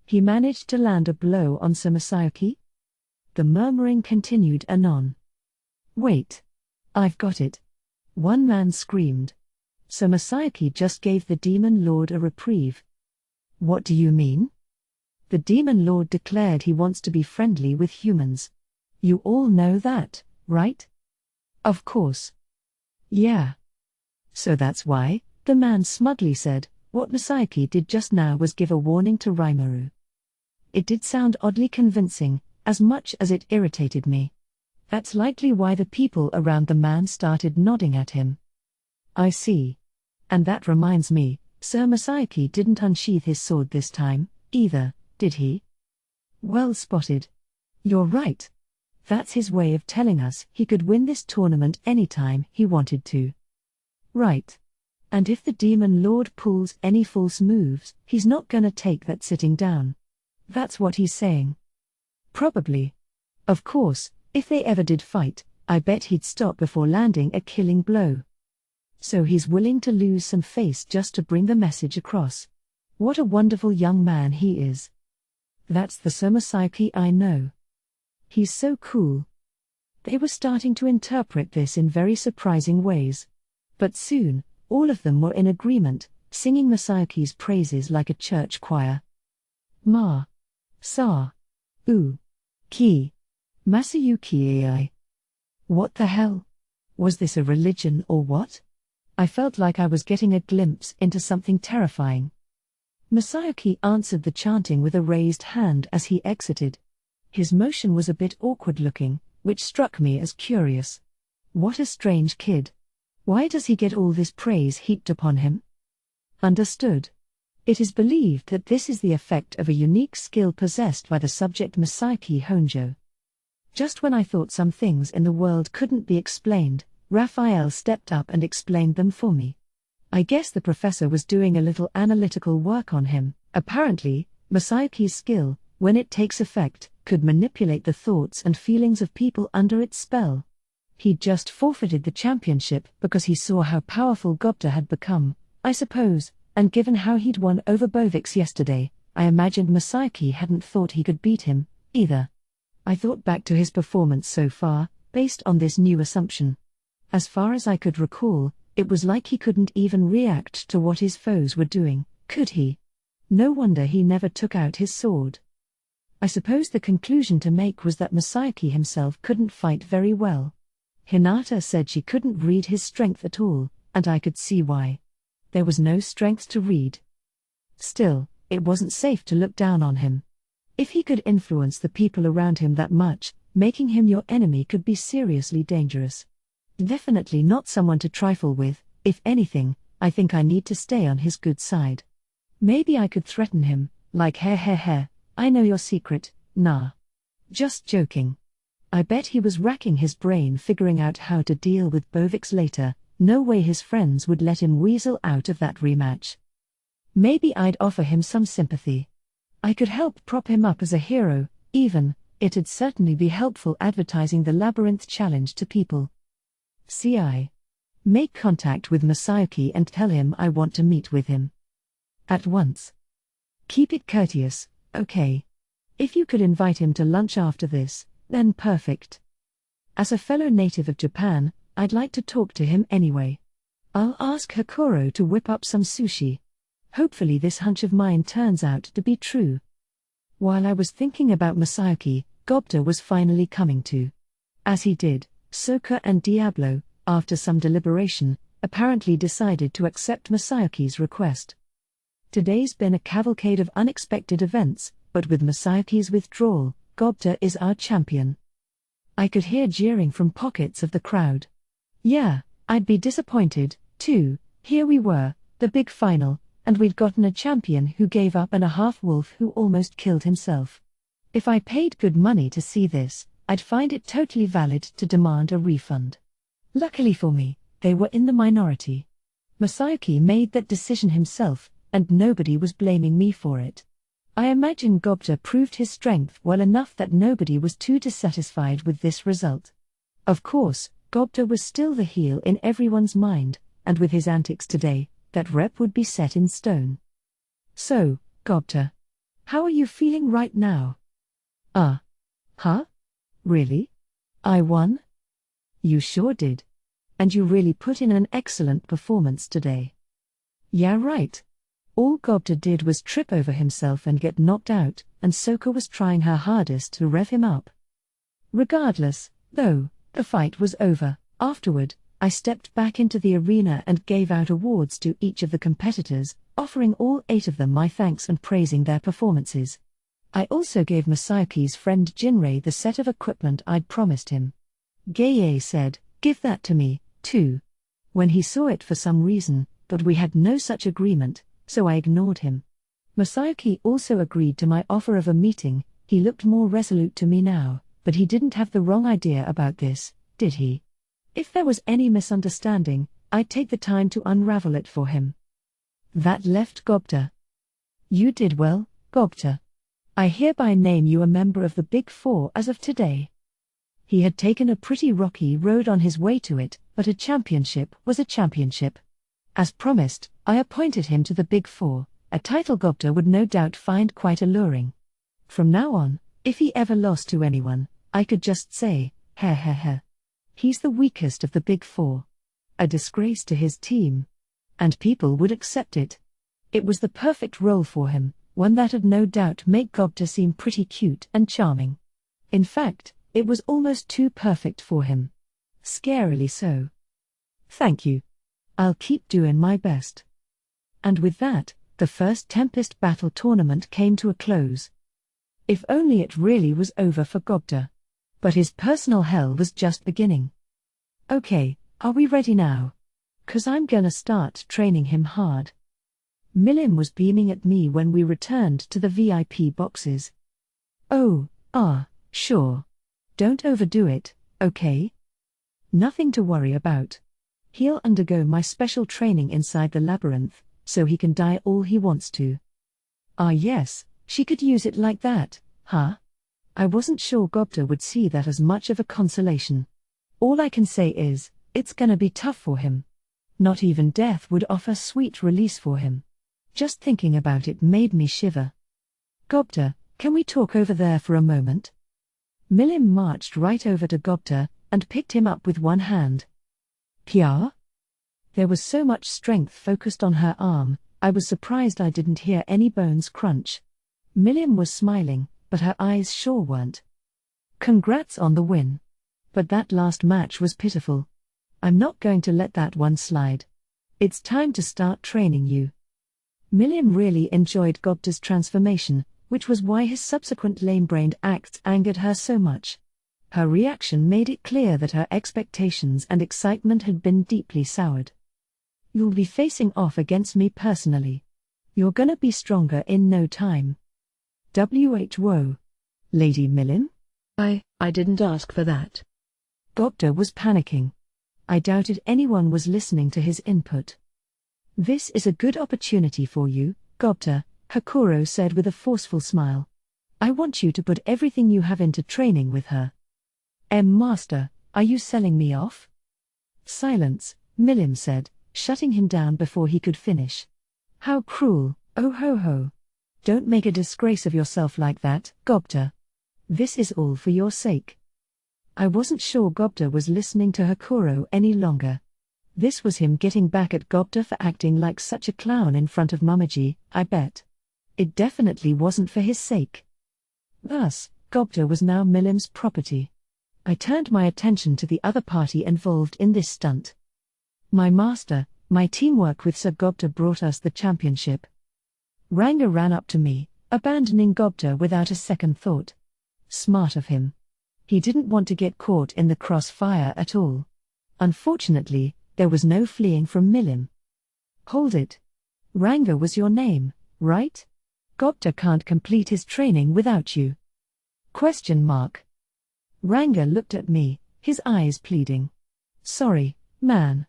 He managed to land a blow on Sir Masayuki? The murmuring continued anon. Wait. I've got it. One man screamed. Sir Masayuki just gave the Demon Lord a reprieve. What do you mean? The Demon Lord declared he wants to be friendly with humans. You all know that, right? Of course. Yeah. So that's why, the man smugly said, what Masayuki did just now was give a warning to Rimuru. It did sound oddly convincing, as much as it irritated me. That's likely why the people around the man started nodding at him. I see. And that reminds me, Sir Masayuki didn't unsheath his sword this time, either, did he? Well spotted. You're right. That's his way of telling us he could win this tournament anytime he wanted to. Right. And if the Demon Lord pulls any false moves, he's not gonna take that sitting down. That's what he's saying. Probably. Of course, if they ever did fight, I bet he'd stop before landing a killing blow. So he's willing to lose some face just to bring the message across. What a wonderful young man he is. That's the Sir Masayuki I know. He's so cool. They were starting to interpret this in very surprising ways. But soon, all of them were in agreement, singing Masayuki's praises like a church choir. Ma. Sa. U. Ki. Masayuki ai. What the hell? Was this a religion or what? I felt like I was getting a glimpse into something terrifying. Masayuki answered the chanting with a raised hand as he exited. His motion was a bit awkward looking, which struck me as curious. What a strange kid. Why does he get all this praise heaped upon him? Understood. It is believed that this is the effect of a unique skill possessed by the subject Masayuki Honjo. Just when I thought some things in the world couldn't be explained, Raphael stepped up and explained them for me. I guess the professor was doing a little analytical work on him. Apparently, Masayuki's skill, when it takes effect, could manipulate the thoughts and feelings of people under its spell. He'd just forfeited the championship because he saw how powerful Gobta had become, I suppose, and given how he'd won over Bovix yesterday, I imagined Masayuki hadn't thought he could beat him, either. I thought back to his performance so far, based on this new assumption. As far as I could recall, it was like he couldn't even react to what his foes were doing, could he? No wonder he never took out his sword. I suppose the conclusion to make was that Masayuki himself couldn't fight very well. Hinata said she couldn't read his strength at all, and I could see why. There was no strength to read. Still, it wasn't safe to look down on him. If he could influence the people around him that much, making him your enemy could be seriously dangerous. Definitely not someone to trifle with. If anything, I think I need to stay on his good side. Maybe I could threaten him, like heh, I know your secret, nah. Just joking. I bet he was racking his brain figuring out how to deal with Bovix later. No way his friends would let him weasel out of that rematch. Maybe I'd offer him some sympathy. I could help prop him up as a hero, even. It'd certainly be helpful advertising the labyrinth challenge to people. CI. Make contact with Masayuki and tell him I want to meet with him. At once. Keep it courteous, okay? If you could invite him to lunch after this, then perfect. As a fellow native of Japan, I'd like to talk to him anyway. I'll ask Hakuro to whip up some sushi. Hopefully this hunch of mine turns out to be true. While I was thinking about Masayuki, Gobta was finally coming to. As he did, Soka and Diablo, after some deliberation, apparently decided to accept Masayuki's request. Today's been a cavalcade of unexpected events, but with Masayuki's withdrawal, Gobta is our champion. I could hear jeering from pockets of the crowd. Yeah, I'd be disappointed, too. Here we were, the big final, and we'd gotten a champion who gave up and a half-wolf who almost killed himself. If I paid good money to see this, I'd find it totally valid to demand a refund. Luckily for me, they were in the minority. Masayuki made that decision himself, and nobody was blaming me for it. I imagine Gobta proved his strength well enough that nobody was too dissatisfied with this result. Of course, Gobta was still the heel in everyone's mind, and with his antics today, that rep would be set in stone. So, Gobta, how are you feeling right now? Huh? Really? I won? You sure did. And you really put in an excellent performance today. Yeah, right. All Gobta did was trip over himself and get knocked out, and Soka was trying her hardest to rev him up. Regardless, though, the fight was over. Afterward, I stepped back into the arena and gave out awards to each of the competitors, offering all 8 of them my thanks and praising their performances. I also gave Masayuki's friend Jinrei the set of equipment I'd promised him. Gaye said, "Give that to me, too." When he saw it for some reason, but we had no such agreement, so I ignored him. Masayuki also agreed to my offer of a meeting. He looked more resolute to me now, but he didn't have the wrong idea about this, did he? If there was any misunderstanding, I'd take the time to unravel it for him. That left Gobta. "You did well, Gobta. I hereby name you a member of the Big Four as of today." He had taken a pretty rocky road on his way to it, but a championship was a championship. As promised, I appointed him to the Big Four, a title Gobta would no doubt find quite alluring. From now on, if he ever lost to anyone, I could just say, "Heh heh heh. He's the weakest of the Big Four. A disgrace to his team." And people would accept it. It was the perfect role for him, one that'd no doubt make Gobta seem pretty cute and charming. In fact, it was almost too perfect for him. Scarily so. "Thank you. I'll keep doing my best." And with that, the first Tempest Battle tournament came to a close. If only it really was over for Gobta. But his personal hell was just beginning. "Okay, are we ready now? 'Cause I'm gonna start training him hard." Milim was beaming at me when we returned to the VIP boxes. "Oh, sure. Don't overdo it, okay? Nothing to worry about. He'll undergo my special training inside the labyrinth, so he can die all he wants to." Ah yes, she could use it like that, huh? I wasn't sure Gobta would see that as much of a consolation. All I can say is, it's gonna be tough for him. Not even death would offer sweet release for him. Just thinking about it made me shiver. "Gobta, can we talk over there for a moment?" Milim marched right over to Gobta, and picked him up with one hand. "Kya?" There was so much strength focused on her arm, I was surprised I didn't hear any bones crunch. Milim was smiling, but her eyes sure weren't. "Congrats on the win. But that last match was pitiful. I'm not going to let that one slide. It's time to start training you." Milim really enjoyed Gobta's transformation, which was why his subsequent lame-brained acts angered her so much. Her reaction made it clear that her expectations and excitement had been deeply soured. "You'll be facing off against me personally. You're gonna be stronger in no time." "Whoa. Lady Milim? I didn't ask for that." Gobta was panicking. I doubted anyone was listening to his input. "This is a good opportunity for you, Gobta," Hakuro said with a forceful smile. "I want you to put everything you have into training with her." Master, are you selling me off?" "Silence," Milim said, shutting him down before he could finish. "How cruel, oh ho ho. Don't make a disgrace of yourself like that, Gobta. This is all for your sake." I wasn't sure Gobta was listening to Hakuro any longer. This was him getting back at Gobta for acting like such a clown in front of Mamaji, I bet. It definitely wasn't for his sake. Thus, Gobta was now Milim's property. I turned my attention to the other party involved in this stunt. "My master, my teamwork with Sir Gobta brought us the championship." Ranga ran up to me, abandoning Gobta without a second thought. Smart of him. He didn't want to get caught in the crossfire at all. Unfortunately, there was no fleeing from Milim. "Hold it. Ranga was your name, right? Gobta can't complete his training without you." Question mark. Ranga looked at me, his eyes pleading. "Sorry, man.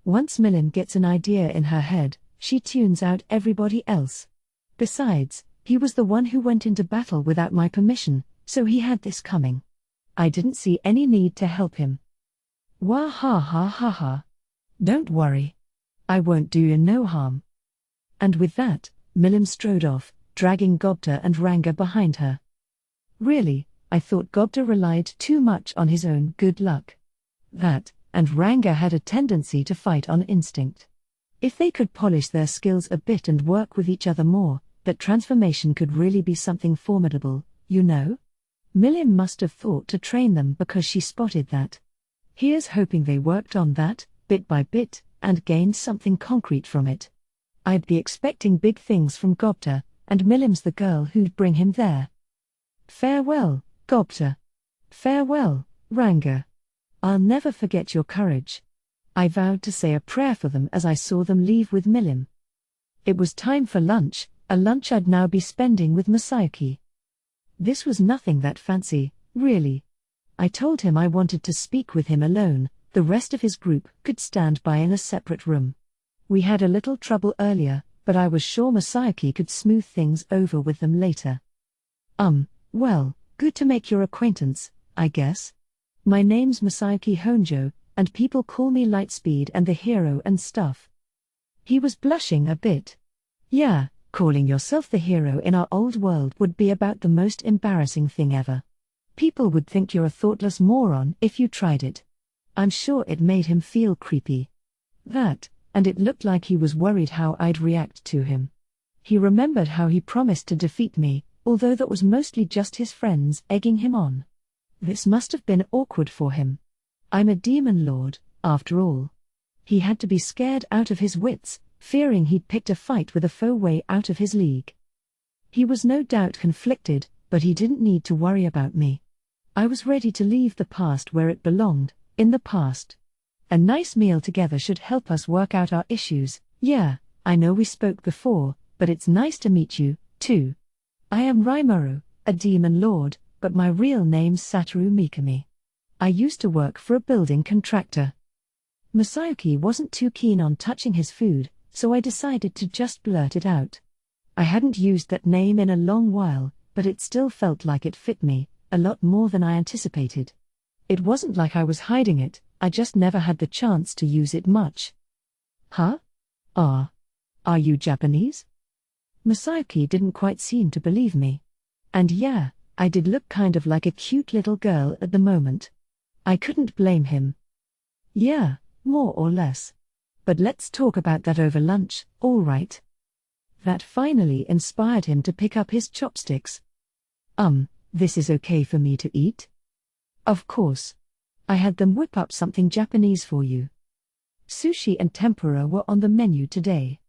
Once Milim gets an idea in her head, she tunes out everybody else. Besides, he was the one who went into battle without my permission, so he had this coming. I didn't see any need to help him." "Wah ha ha ha ha. Don't worry. I won't do you no harm." And with that, Milim strode off, dragging Gobta and Ranga behind her. Really, I thought Gobta relied too much on his own good luck. That, and Ranga had a tendency to fight on instinct. If they could polish their skills a bit and work with each other more, that transformation could really be something formidable, you know? Milim must have thought to train them because she spotted that. Here's hoping they worked on that, bit by bit, and gained something concrete from it. I'd be expecting big things from Gobta, and Milim's the girl who'd bring him there. Farewell, Gobta. Farewell, Ranga. I'll never forget your courage. I vowed to say a prayer for them as I saw them leave with Milim. It was time for lunch, a lunch I'd now be spending with Masayuki. This was nothing that fancy, really. I told him I wanted to speak with him alone, the rest of his group could stand by in a separate room. We had a little trouble earlier, but I was sure Masayuki could smooth things over with them later. Well, good to make your acquaintance, I guess. My name's Masayuki Honjo, and people call me Lightspeed and the hero and stuff. He was blushing a bit. Yeah, calling yourself the hero in our old world would be about the most embarrassing thing ever. People would think you're a thoughtless moron if you tried it. I'm sure it made him feel creepy. That, and it looked like he was worried how I'd react to him. He remembered how he promised to defeat me, although that was mostly just his friends egging him on. This must have been awkward for him. I'm a demon lord, after all. He had to be scared out of his wits, fearing he'd picked a fight with a foe way out of his league. He was no doubt conflicted, but he didn't need to worry about me. I was ready to leave the past where it belonged, in the past. A nice meal together should help us work out our issues. Yeah, I know we spoke before, but it's nice to meet you, too. I am Rimuru, a demon lord, but my real name's Satoru Mikami. I used to work for a building contractor. Masayuki wasn't too keen on touching his food, so I decided to just blurt it out. I hadn't used that name in a long while, but it still felt like it fit me, a lot more than I anticipated. It wasn't like I was hiding it, I just never had the chance to use it much. Huh? Are you Japanese? Masayuki didn't quite seem to believe me. And yeah, I did look kind of like a cute little girl at the moment. I couldn't blame him. Yeah, more or less. But let's talk about that over lunch, all right? That finally inspired him to pick up his chopsticks. This is okay for me to eat? Of course. I had them whip up something Japanese for you. Sushi and tempura were on the menu today.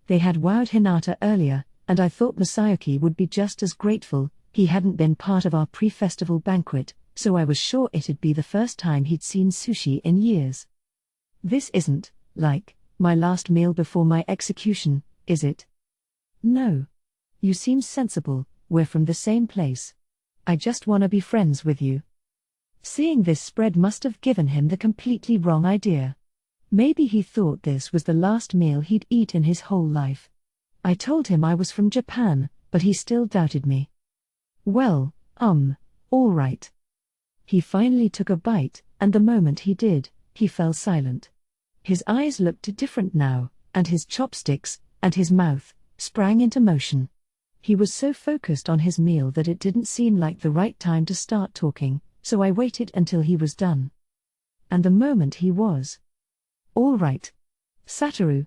They had wowed Hinata earlier, and I thought Masayuki would be just as grateful. He hadn't been part of our pre-festival banquet, so I was sure it'd be the first time he'd seen sushi in years. This isn't, like, my last meal before my execution, is it? No. You seem sensible, we're from the same place. I just wanna be friends with you. Seeing this spread must have given him the completely wrong idea. Maybe he thought this was the last meal he'd eat in his whole life. I told him I was from Japan, but he still doubted me. Well, all right. He finally took a bite, and the moment he did, he fell silent. His eyes looked different now, and his chopsticks, and his mouth, sprang into motion. He was so focused on his meal that it didn't seem like the right time to start talking, so I waited until he was done. And the moment he was. All right. Satoru,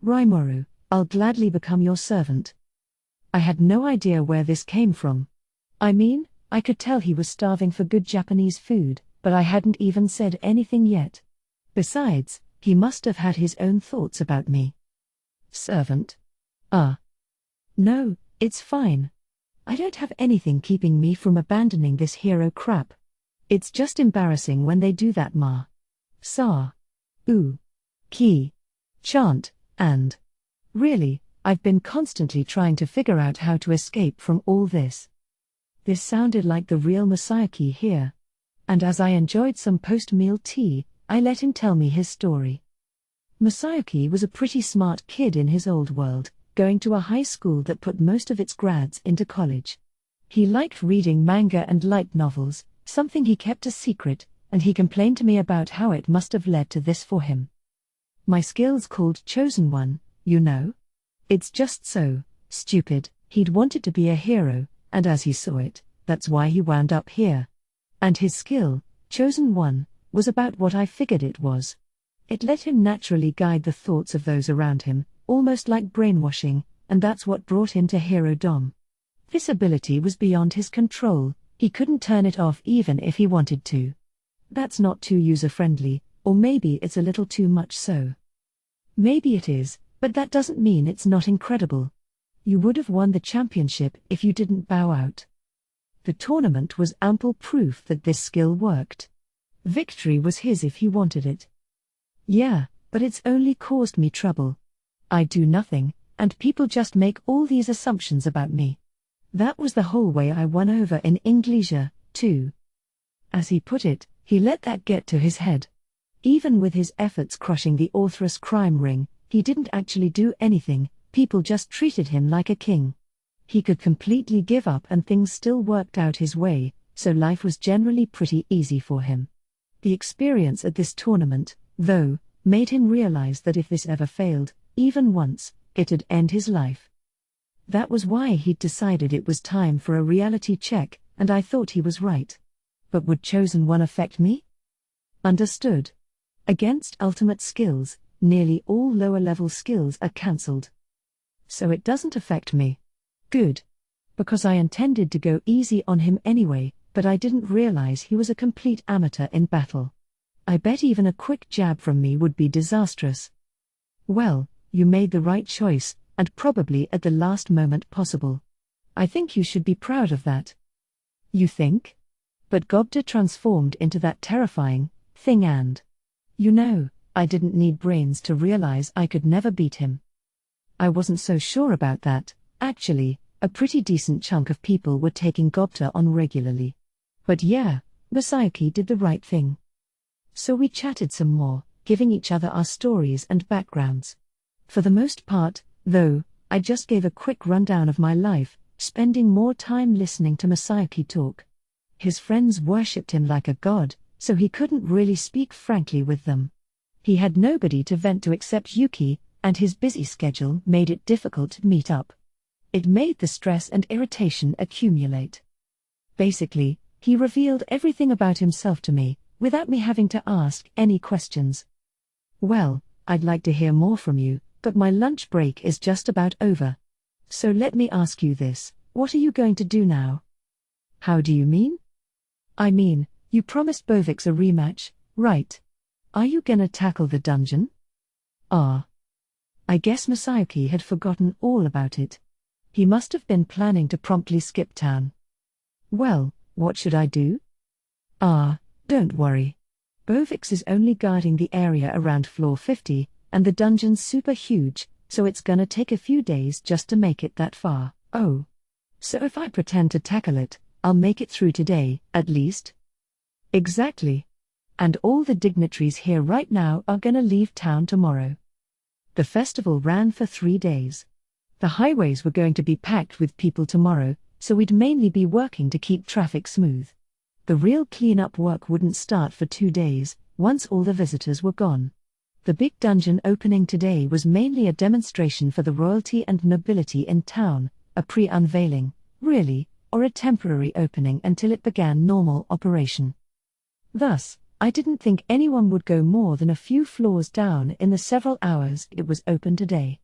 Rimuru, I'll gladly become your servant. I had no idea where this came from. I could tell he was starving for good Japanese food, but I hadn't even said anything yet. Besides, he must have had his own thoughts about me. Servant? No, it's fine. I don't have anything keeping me from abandoning this hero crap. It's just embarrassing when they do that sa, ki, chant, and really, I've been constantly trying to figure out how to escape from all this. This sounded like the real Masayuki here. And as I enjoyed some post-meal tea, I let him tell me his story. Masayuki was a pretty smart kid in his old world, going to a high school that put most of its grads into college. He liked reading manga and light novels, something he kept a secret, and he complained to me about how it must have led to this for him. My skill's called Chosen One, you know? It's just so stupid. He'd wanted to be a hero, and as he saw it, that's why he wound up here. And his skill, Chosen One, was about what I figured it was. It let him naturally guide the thoughts of those around him, almost like brainwashing, and that's what brought him to Hero Dom. This ability was beyond his control, he couldn't turn it off even if he wanted to. That's not too user-friendly, or maybe it's a little too much so. Maybe it is, but that doesn't mean it's not incredible. You would have won the championship if you didn't bow out. The tournament was ample proof that this skill worked. Victory was his if he wanted it. Yeah, but it's only caused me trouble. I do nothing, and people just make all these assumptions about me. That was the whole way I won over in English, too. As he put it, he let that get to his head. Even with his efforts crushing the authoress crime ring, he didn't actually do anything, people just treated him like a king. He could completely give up and things still worked out his way, so life was generally pretty easy for him. The experience at this tournament, though, made him realize that if this ever failed, even once, it'd end his life. That was why he'd decided it was time for a reality check, and I thought he was right. But would Chosen One affect me? Understood. Against ultimate skills, nearly all lower-level skills are cancelled. So it doesn't affect me. Good. Because I intended to go easy on him anyway, but I didn't realize he was a complete amateur in battle. I bet even a quick jab from me would be disastrous. Well, you made the right choice, and probably at the last moment possible. I think you should be proud of that. You think? But Gobda transformed into that terrifying thing and... I didn't need brains to realize I could never beat him. I wasn't so sure about that, actually. A pretty decent chunk of people were taking Gobda on regularly. But yeah, Masayuki did the right thing. So we chatted some more, giving each other our stories and backgrounds. For the most part, though, I just gave a quick rundown of my life, spending more time listening to Masayuki talk. His friends worshipped him like a god, so he couldn't really speak frankly with them. He had nobody to vent to except Yuki, and his busy schedule made it difficult to meet up. It made the stress and irritation accumulate. Basically, he revealed everything about himself to me, without me having to ask any questions. Well, I'd like to hear more from you, but my lunch break is just about over. So let me ask you this, what are you going to do now? How do you mean? I mean, you promised Bovix a rematch, right? Are you gonna tackle the dungeon? I guess Masayuki had forgotten all about it. He must have been planning to promptly skip town. Well, what should I do? Don't worry. Bovix is only guarding the area around floor 50, and the dungeon's super huge, so it's gonna take a few days just to make it that far. Oh. So if I pretend to tackle it, I'll make it through today, at least? Exactly. And all the dignitaries here right now are gonna leave town tomorrow. The festival ran for 3 days. The highways were going to be packed with people tomorrow, so we'd mainly be working to keep traffic smooth. The real cleanup work wouldn't start for 2 days, once all the visitors were gone. The big dungeon opening today was mainly a demonstration for the royalty and nobility in town, a pre-unveiling, really, or a temporary opening until it began normal operation. Thus, I didn't think anyone would go more than a few floors down in the several hours it was open today.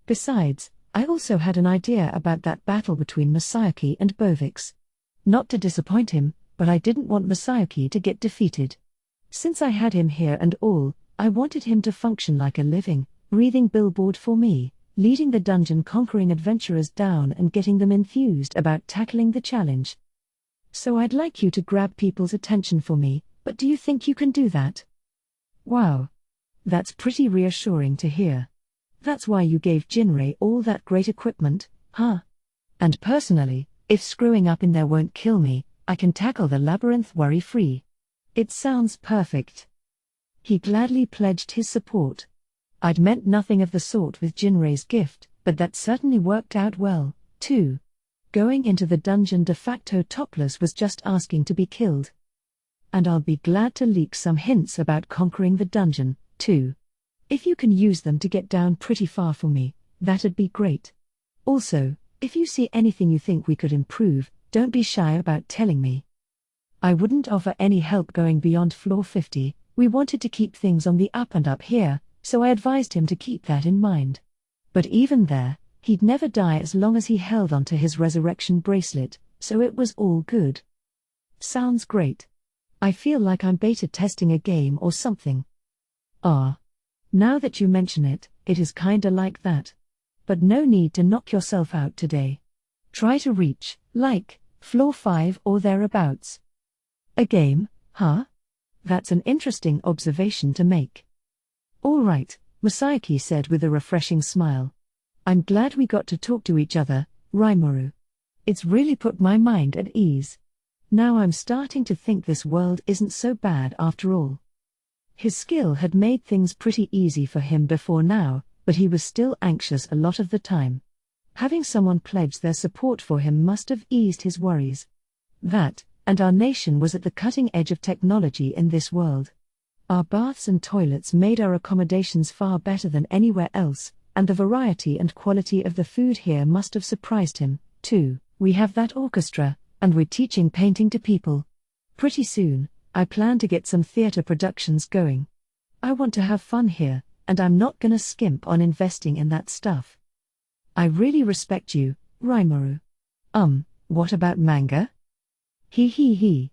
Besides, I also had an idea about that battle between Masayuki and Bovix. Not to disappoint him, but I didn't want Masayuki to get defeated. Since I had him here and all, I wanted him to function like a living, breathing billboard for me, leading the dungeon-conquering adventurers down and getting them enthused about tackling the challenge. So I'd like you to grab people's attention for me, but do you think you can do that? Wow. That's pretty reassuring to hear. That's why you gave Jinrei all that great equipment, huh? And personally, if screwing up in there won't kill me, I can tackle the labyrinth worry-free. It sounds perfect. He gladly pledged his support. I'd meant nothing of the sort with Jinrei's gift, but that certainly worked out well, too. Going into the dungeon de facto topless was just asking to be killed. And I'll be glad to leak some hints about conquering the dungeon, too. If you can use them to get down pretty far for me, that'd be great. Also, if you see anything you think we could improve, don't be shy about telling me. I wouldn't offer any help going beyond floor 50, we wanted to keep things on the up and up here, so I advised him to keep that in mind. But even there, he'd never die as long as he held onto his resurrection bracelet, so it was all good. Sounds great. I feel like I'm beta testing a game or something. Now that you mention it, it is kinda like that. But no need to knock yourself out today. Try to reach, floor 5 or thereabouts. A game, huh? That's an interesting observation to make. All right, Masayuki said with a refreshing smile. I'm glad we got to talk to each other, Rimuru. It's really put my mind at ease. Now I'm starting to think this world isn't so bad after all. His skill had made things pretty easy for him before now, but he was still anxious a lot of the time. Having someone pledge their support for him must have eased his worries. That, and our nation was at the cutting edge of technology in this world. Our baths and toilets made our accommodations far better than anywhere else, and the variety and quality of the food here must have surprised him, too. We have that orchestra, and we're teaching painting to people. Pretty soon, I plan to get some theater productions going. I want to have fun here, and I'm not gonna skimp on investing in that stuff. I really respect you, Rimuru. What about manga? He.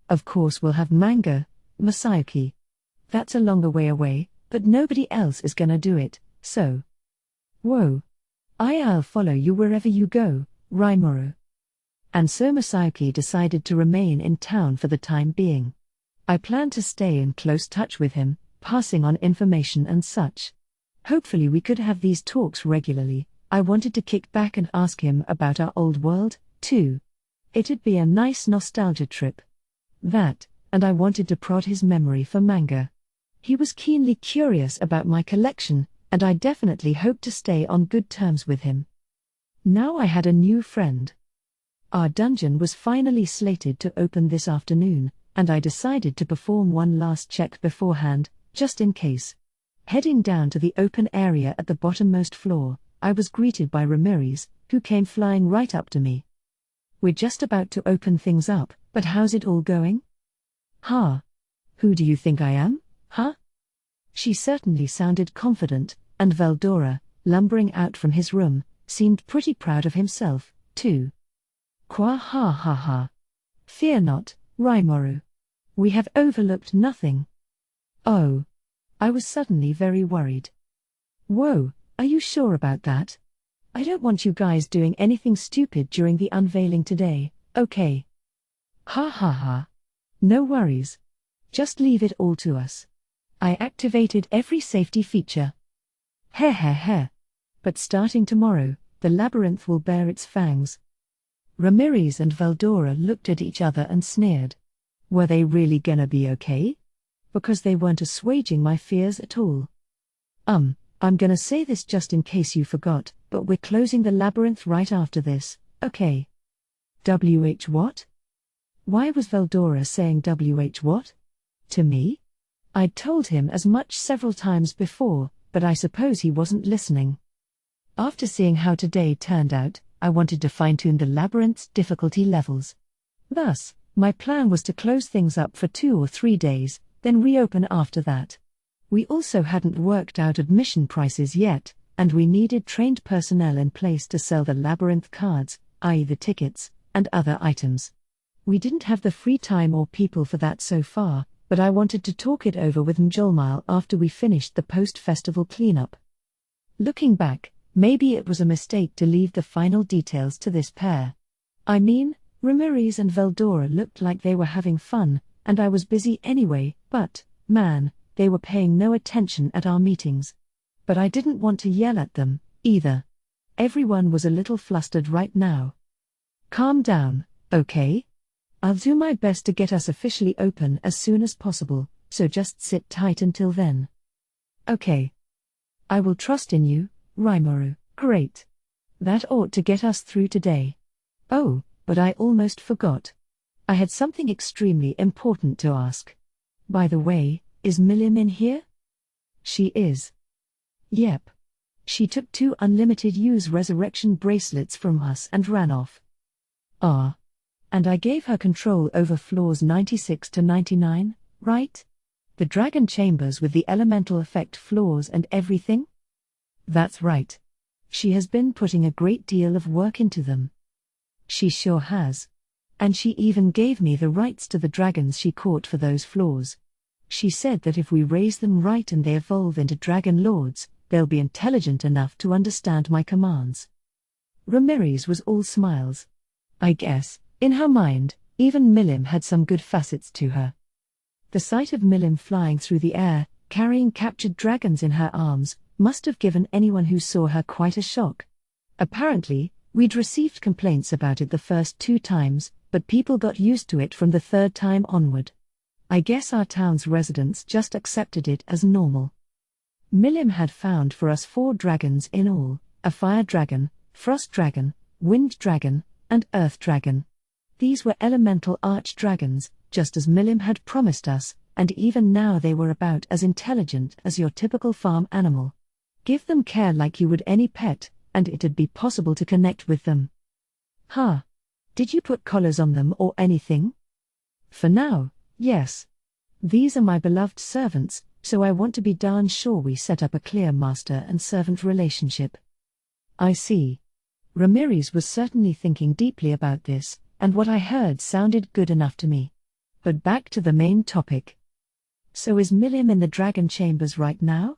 Of course we'll have manga, Masayuki. That's a longer way away, but nobody else is gonna do it, so. Whoa. I'll follow you wherever you go, Rimuru. And so Masayuki decided to remain in town for the time being. I planned to stay in close touch with him, passing on information and such. Hopefully we could have these talks regularly. I wanted to kick back and ask him about our old world, too. It'd be a nice nostalgia trip. That, and I wanted to prod his memory for manga. He was keenly curious about my collection, and I definitely hoped to stay on good terms with him. Now I had a new friend. Our dungeon was finally slated to open this afternoon, and I decided to perform one last check beforehand, just in case. Heading down to the open area at the bottommost floor, I was greeted by Ramirez, who came flying right up to me. We're just about to open things up, but how's it all going? Ha! Who do you think I am, huh? She certainly sounded confident, and Veldora, lumbering out from his room, seemed pretty proud of himself, too. Kwa ha ha ha. Fear not, Rimuru. We have overlooked nothing. Oh. I was suddenly very worried. Whoa, are you sure about that? I don't want you guys doing anything stupid during the unveiling today, okay? Ha ha ha. No worries. Just leave it all to us. I activated every safety feature. Heh. But starting tomorrow, the labyrinth will bear its fangs. Ramirez and Veldora looked at each other and sneered. Were they really gonna be okay? Because they weren't assuaging my fears at all. I'm gonna say this just in case you forgot, but we're closing the labyrinth right after this, okay? What? Why was Veldora saying what? To me? I'd told him as much several times before, but I suppose he wasn't listening. After seeing how today turned out, I wanted to fine-tune the labyrinth's difficulty levels. Thus, my plan was to close things up for 2 or 3 days, then reopen after that. We also hadn't worked out admission prices yet, and we needed trained personnel in place to sell the labyrinth cards, i.e. the tickets, and other items. We didn't have the free time or people for that so far, but I wanted to talk it over with Mjolmile after we finished the post-festival cleanup. Looking back, maybe it was a mistake to leave the final details to this pair. I mean, Ramirez and Veldora looked like they were having fun, and I was busy anyway, but, man, they were paying no attention at our meetings. But I didn't want to yell at them, either. Everyone was a little flustered right now. Calm down, okay? I'll do my best to get us officially open as soon as possible, so just sit tight until then. Okay. I will trust in you, Rimuru. Great. That ought to get us through today. Oh, but I almost forgot. I had something extremely important to ask. By the way, is Milim in here? She is. Yep. She took 2 unlimited use resurrection bracelets from us and ran off. Ah. And I gave her control over floors 96 to 99, right? The dragon chambers with the elemental effect floors and everything? That's right. She has been putting a great deal of work into them. She sure has. And she even gave me the rights to the dragons she caught for those floors. She said that if we raise them right and they evolve into dragon lords, they'll be intelligent enough to understand my commands. Ramirez was all smiles. I guess, in her mind, even Milim had some good facets to her. The sight of Milim flying through the air, carrying captured dragons in her arms, must have given anyone who saw her quite a shock. Apparently, we'd received complaints about it the first 2 times, but people got used to it from the 3rd time onward. I guess our town's residents just accepted it as normal. Milim had found for us 4 dragons in all: a fire dragon, frost dragon, wind dragon, and earth dragon. These were elemental arch-dragons, just as Milim had promised us, and even now they were about as intelligent as your typical farm animal. Give them care like you would any pet, and it'd be possible to connect with them. Huh. Did you put collars on them or anything? For now, yes. These are my beloved servants, so I want to be darn sure we set up a clear master and servant relationship. I see. Ramirez was certainly thinking deeply about this, and what I heard sounded good enough to me. But back to the main topic. So is Milim in the dragon chambers right now?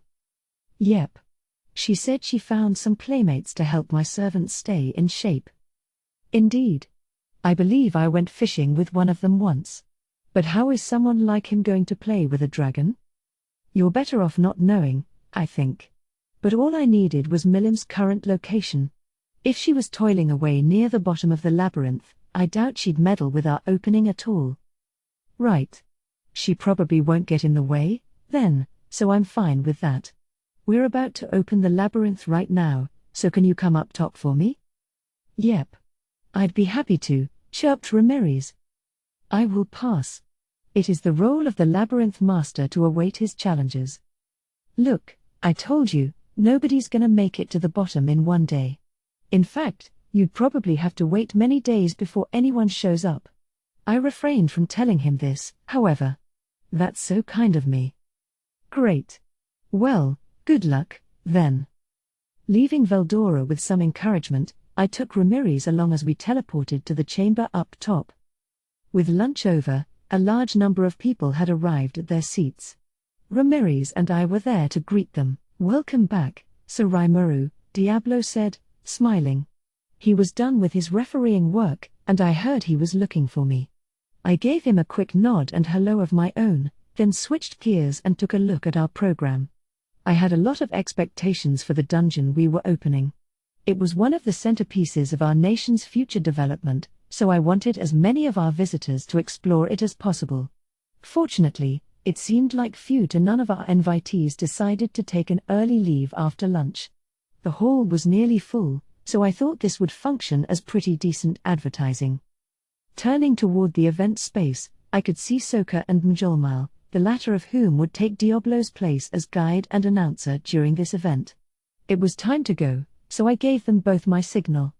Yep. She said she found some playmates to help my servants stay in shape. Indeed. I believe I went fishing with one of them once. But how is someone like him going to play with a dragon? You're better off not knowing, I think. But all I needed was Milim's current location. If she was toiling away near the bottom of the labyrinth, I doubt she'd meddle with our opening at all. Right. She probably won't get in the way, then, so I'm fine with that. We're about to open the labyrinth right now, so can you come up top for me? Yep. I'd be happy to, chirped Ramirez. I will pass. It is the role of the labyrinth master to await his challenges. Look, I told you, nobody's gonna make it to the bottom in one day. In fact, you'd probably have to wait many days before anyone shows up. I refrained from telling him this, however. That's so kind of me. Great. Well, good luck, then. Leaving Veldora with some encouragement, I took Ramirez along as we teleported to the chamber up top. With lunch over, a large number of people had arrived at their seats. Ramirez and I were there to greet them. Welcome back, Sir Rimuru, Diablo said, smiling. He was done with his refereeing work, and I heard he was looking for me. I gave him a quick nod and hello of my own, then switched gears and took a look at our program. I had a lot of expectations for the dungeon we were opening. It was one of the centerpieces of our nation's future development, so I wanted as many of our visitors to explore it as possible. Fortunately, it seemed like few to none of our invitees decided to take an early leave after lunch. The hall was nearly full, so I thought this would function as pretty decent advertising. Turning toward the event space, I could see Soka and Mjolmal, the latter of whom would take Diablo's place as guide and announcer during this event. It was time to go, so I gave them both my signal.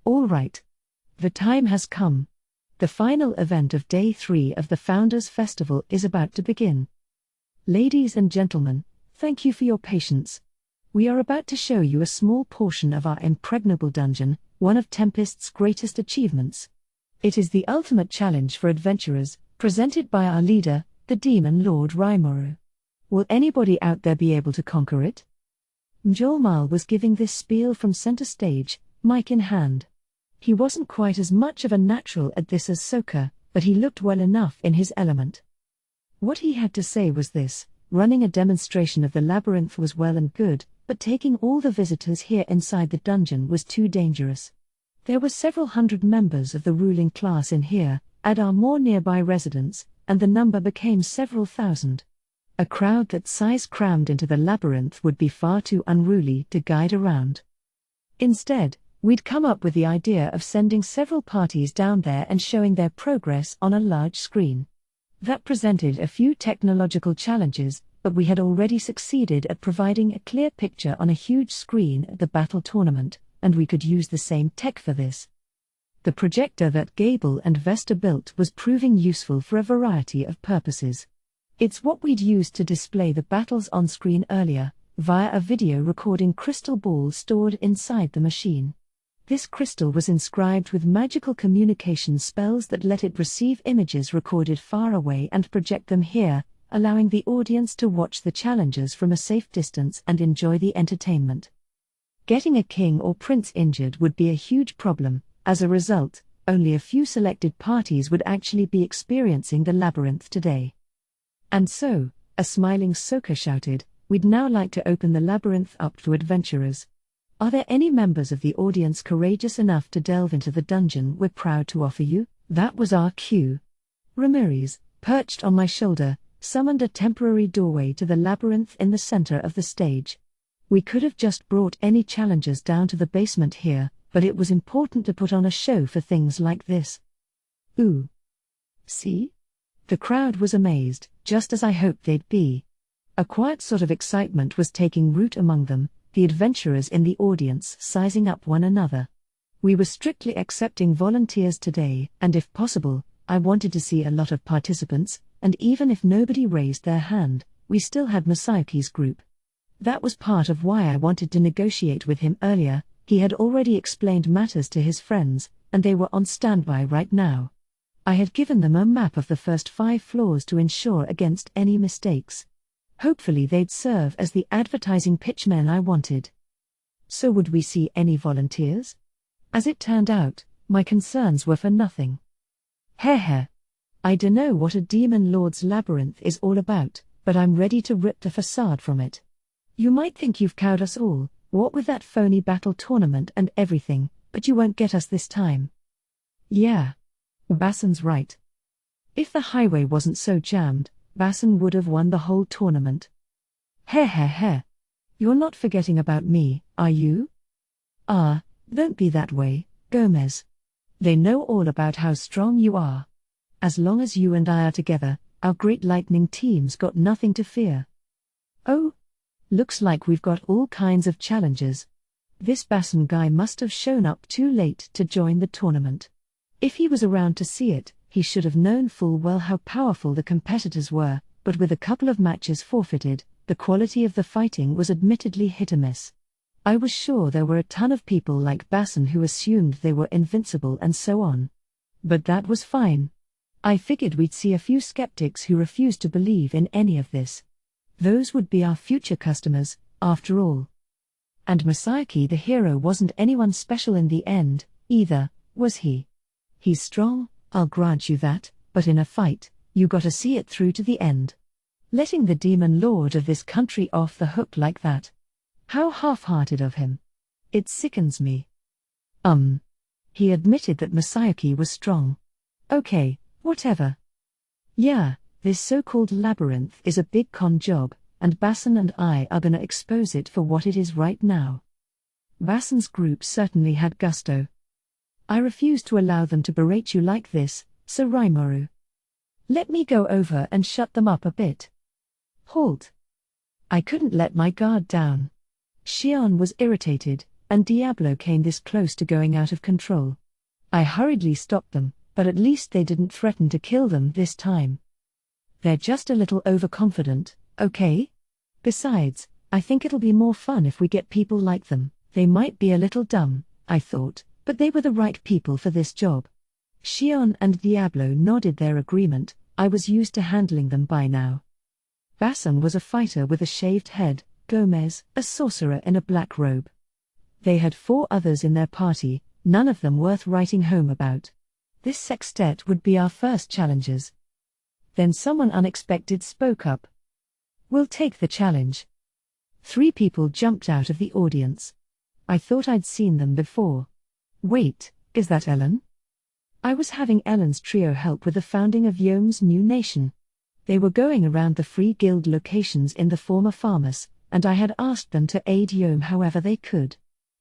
All right. The time has come. The final event of Day 3 of the Founders Festival is about to begin. Ladies and gentlemen, thank you for your patience. We are about to show you a small portion of our impregnable dungeon, one of Tempest's greatest achievements. It is the ultimate challenge for adventurers, presented by our leader, the Demon Lord Rimuru. Will anybody out there be able to conquer it? Mjolmal was giving this spiel from center stage, mic in hand. He wasn't quite as much of a natural at this as Soka, but he looked well enough in his element. What he had to say was this: running a demonstration of the labyrinth was well and good, but taking all the visitors here inside the dungeon was too dangerous. There were several hundred members of the ruling class in here, add our more nearby residents, and the number became several thousand. A crowd that size crammed into the labyrinth would be far too unruly to guide around. Instead, we'd come up with the idea of sending several parties down there and showing their progress on a large screen. That presented a few technological challenges, but we had already succeeded at providing a clear picture on a huge screen at the battle tournament, and we could use the same tech for this. The projector that Gable and Vesta built was proving useful for a variety of purposes. It's what we'd used to display the battles on screen earlier, via a video recording crystal ball stored inside the machine. This crystal was inscribed with magical communication spells that let it receive images recorded far away and project them here, allowing the audience to watch the challengers from a safe distance and enjoy the entertainment. Getting a king or prince injured would be a huge problem. As a result, only a few selected parties would actually be experiencing the labyrinth today. And so, a smiling Soka shouted, "We'd now like to open the labyrinth up to adventurers. Are there any members of the audience courageous enough to delve into the dungeon we're proud to offer you?" That was our cue. Ramirez, perched on my shoulder, summoned a temporary doorway to the labyrinth in the center of the stage. We could have just brought any challengers down to the basement here, but it was important to put on a show for things like this. Ooh. See? The crowd was amazed, just as I hoped they'd be. A quiet sort of excitement was taking root among them, the adventurers in the audience sizing up one another. We were strictly accepting volunteers today, and if possible, I wanted to see a lot of participants, and even if nobody raised their hand, we still had Masayoki's group. That was part of why I wanted to negotiate with him earlier. He had already explained matters to his friends, and they were on standby right now. I had given them a map of the first 5 floors to ensure against any mistakes. Hopefully they'd serve as the advertising pitchmen I wanted. So would we see any volunteers? As it turned out, my concerns were for nothing. Heh. I dunno what a Demon Lord's labyrinth is all about, but I'm ready to rip the facade from it. You might think you've cowed us all, what with that phony battle tournament and everything, but you won't get us this time. Yeah. Bassan's right. If the highway wasn't so jammed, Bassan would have won the whole tournament. Heh. You're not forgetting about me, are you? Ah, don't be that way, Gomez. They know all about how strong you are. As long as you and I are together, our great lightning team's got nothing to fear. Oh? Looks like we've got all kinds of challenges. This Bassan guy must have shown up too late to join the tournament. If he was around to see it, he should have known full well how powerful the competitors were, but with a couple of matches forfeited, the quality of the fighting was admittedly hit or miss. I was sure there were a ton of people like Bassan who assumed they were invincible and so on. But that was fine. I figured we'd see a few skeptics who refused to believe in any of this. Those would be our future customers, after all. And Masayoki the hero wasn't anyone special in the end, either, was he? He's strong, I'll grant you that, but in a fight, you gotta see it through to the end. Letting the demon lord of this country off the hook like that. How half-hearted of him. It sickens me. He admitted that Masayoki was strong. Okay, whatever. Yeah, this so-called labyrinth is a big con job, and Bassan and I are gonna expose it for what it is right now. Bassan's group certainly had gusto. I refuse to allow them to berate you like this, Sir Rimuru. Let me go over and shut them up a bit. Halt. I couldn't let my guard down. Shion was irritated, and Diablo came this close to going out of control. I hurriedly stopped them, but at least they didn't threaten to kill them this time. They're just a little overconfident, okay? Besides, I think it'll be more fun if we get people like them. They might be a little dumb, I thought, but they were the right people for this job. Shion and Diablo nodded their agreement. I was used to handling them by now. Bassan was a fighter with a shaved head, Gomez, a sorcerer in a black robe. They had 4 others in their party, none of them worth writing home about. This sextet would be our first challengers. Then someone unexpected spoke up. We'll take the challenge. 3 people jumped out of the audience. I thought I'd seen them before. Wait, is that Ellen? I was having Ellen's trio help with the founding of Yome's new nation. They were going around the free guild locations in the former farmers, and I had asked them to aid Yome however they could.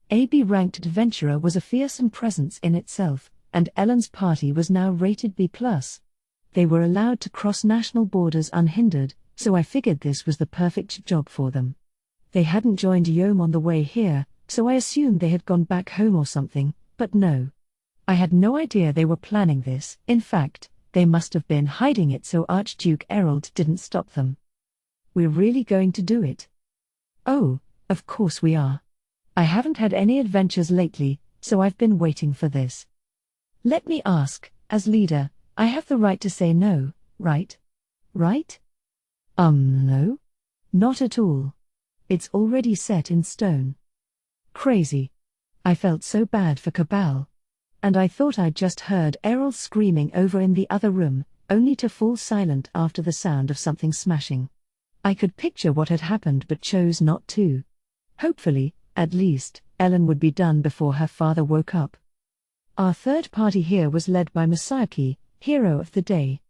A B-ranked adventurer was a fearsome presence in itself, and Ellen's party was now rated B+. They were allowed to cross national borders unhindered, so I figured this was the perfect job for them. They hadn't joined Yome on the way here, so I assumed they had gone back home or something, but no. I had no idea they were planning this. In fact, they must have been hiding it so Archduke Errol didn't stop them. We're really going to do it? Oh, of course we are. I haven't had any adventures lately, so I've been waiting for this. Let me ask, as leader, I have the right to say no, right? Right? No? Not at all. It's already set in stone. Crazy. I felt so bad for Cabal. And I thought I'd just heard Errol screaming over in the other room, only to fall silent after the sound of something smashing. I could picture what had happened but chose not to. Hopefully, at least, Ellen would be done before her father woke up. Our third party here was led by Masayuki, hero of the day.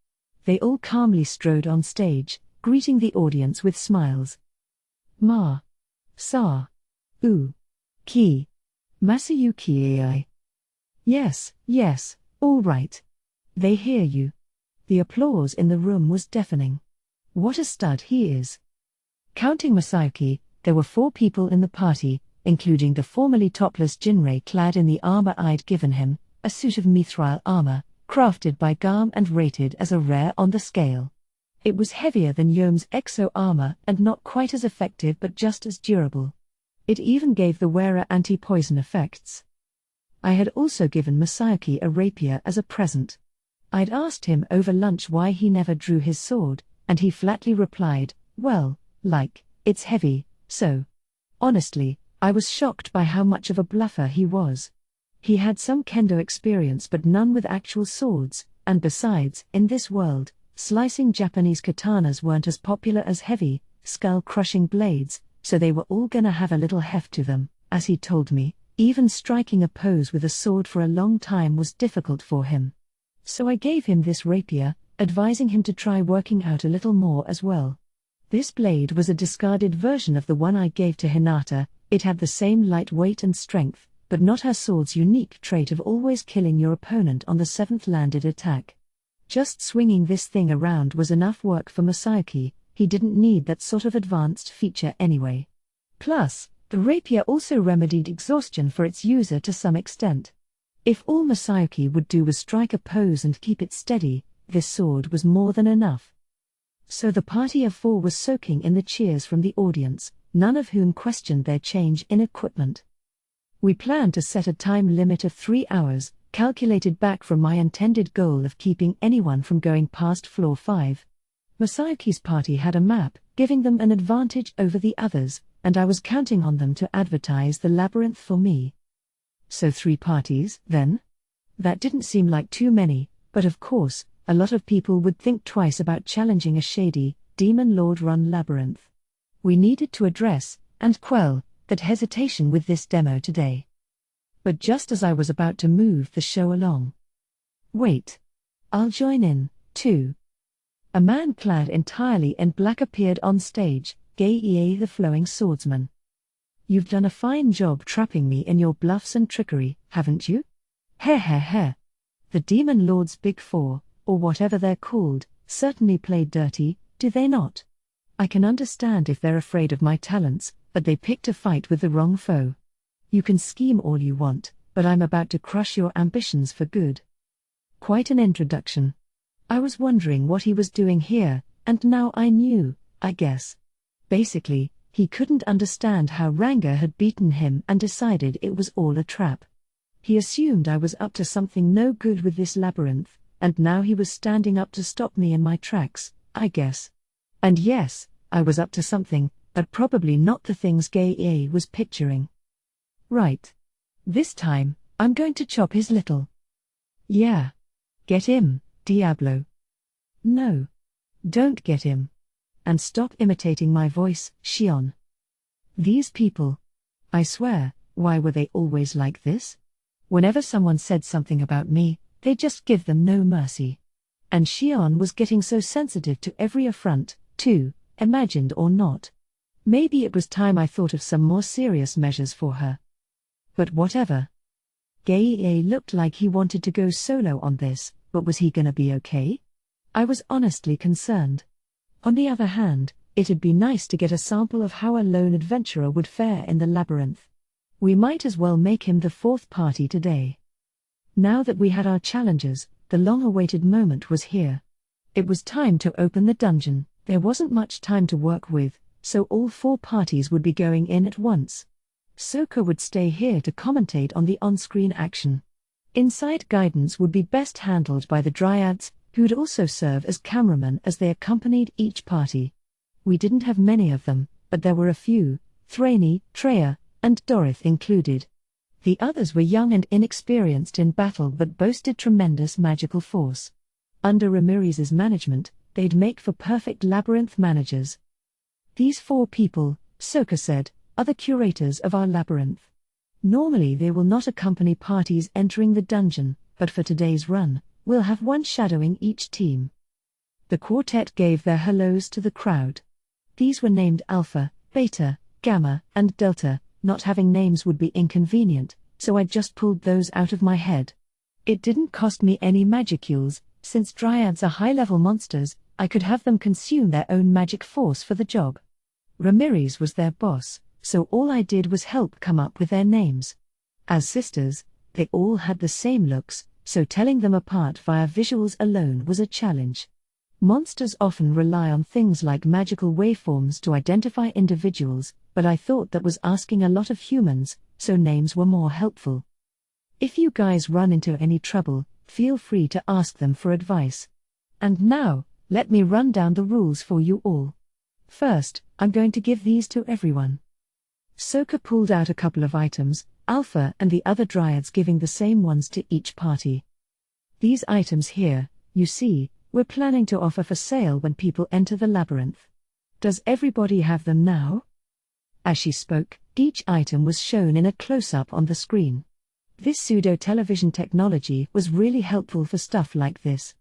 They all calmly strode on stage, greeting the audience with smiles. Ma. Sa. U. Ki. Masayuki ai. Yes, yes, all right. They hear you. The applause in the room was deafening. What a stud he is. Counting Masayuki, there were 4 people in the party, including the formerly topless Jinrei clad in the armor I'd given him, a suit of mithril armor, crafted by Garm and rated as a rare on the scale. It was heavier than Yome's exo armor and not quite as effective but just as durable. It even gave the wearer anti-poison effects. I had also given Masayuki a rapier as a present. I'd asked him over lunch why he never drew his sword, and he flatly replied, well, it's heavy, so. Honestly, I was shocked by how much of a bluffer he was. He had some kendo experience but none with actual swords, and besides, in this world, slicing Japanese katanas weren't as popular as heavy, skull-crushing blades, so they were all gonna have a little heft to them. As he told me, even striking a pose with a sword for a long time was difficult for him. So I gave him this rapier, advising him to try working out a little more as well. This blade was a discarded version of the one I gave to Hinata. It had the same light weight and strength, but not her sword's unique trait of always killing your opponent on the 7th landed attack. Just swinging this thing around was enough work for Masayuki. He didn't need that sort of advanced feature anyway. Plus, the rapier also remedied exhaustion for its user to some extent. If all Masayuki would do was strike a pose and keep it steady, this sword was more than enough. So the party of 4 was soaking in the cheers from the audience, none of whom questioned their change in equipment. We planned to set a time limit of 3 hours, calculated back from my intended goal of keeping anyone from going past floor 5. Masayuki's party had a map, giving them an advantage over the others, and I was counting on them to advertise the labyrinth for me. So 3 parties, then? That didn't seem like too many, but of course, a lot of people would think twice about challenging a shady, demon lord-run labyrinth. We needed to address, and quell, that hesitation with this demo today. But just as I was about to move the show along. Wait. I'll join in, too. A man clad entirely in black appeared on stage, Gei the Flowing Swordsman. You've done a fine job trapping me in your bluffs and trickery, haven't you? Heh. The Demon Lord's Big Four, or whatever they're called, certainly play dirty, do they not? I can understand if they're afraid of my talents, but they picked a fight with the wrong foe. You can scheme all you want, but I'm about to crush your ambitions for good. Quite an introduction. I was wondering what he was doing here, and now I knew, I guess. Basically, he couldn't understand how Ranga had beaten him and decided it was all a trap. He assumed I was up to something no good with this labyrinth, and now he was standing up to stop me in my tracks, I guess. And yes, I was up to something, but probably not the things Gei was picturing. Right. This time, I'm going to chop his little. Yeah. Get him, Diablo. No. Don't get him. And stop imitating my voice, Shion. These people. I swear, why were they always like this? Whenever someone said something about me, they'd just give them no mercy. And Shion was getting so sensitive to every affront, too, imagined or not. Maybe it was time I thought of some more serious measures for her. But whatever. Gei looked like he wanted to go solo on this, but was he gonna be okay? I was honestly concerned. On the other hand, it'd be nice to get a sample of how a lone adventurer would fare in the labyrinth. We might as well make him the 4th party today. Now that we had our challengers, the long-awaited moment was here. It was time to open the dungeon. There wasn't much time to work with, so all 4 parties would be going in at once. Soka would stay here to commentate on the on-screen action. Inside guidance would be best handled by the Dryads, who'd also serve as cameramen as they accompanied each party. We didn't have many of them, but there were a few, Thraini, Treya, and Dorith included. The others were young and inexperienced in battle but boasted tremendous magical force. Under Ramirez's management, they'd make for perfect labyrinth managers. These 4 people, Soka said, are the curators of our labyrinth. Normally they will not accompany parties entering the dungeon, but for today's run, we'll have one shadowing each team. The quartet gave their hellos to the crowd. These were named Alpha, Beta, Gamma, and Delta. Not having names would be inconvenient, so I just pulled those out of my head. It didn't cost me any magicules, since dryads are high-level monsters, I could have them consume their own magic force for the job. Ramirez was their boss, so all I did was help come up with their names. As sisters, they all had the same looks, so telling them apart via visuals alone was a challenge. Monsters often rely on things like magical waveforms to identify individuals, but I thought that was asking a lot of humans, so names were more helpful. If you guys run into any trouble, feel free to ask them for advice. And now, let me run down the rules for you all. First, I'm going to give these to everyone. Soka pulled out a couple of items, Alpha and the other dryads giving the same ones to each party. These items here, you see, we're planning to offer for sale when people enter the labyrinth. Does everybody have them now? As she spoke, each item was shown in a close-up on the screen. This pseudo-television technology was really helpful for stuff like this.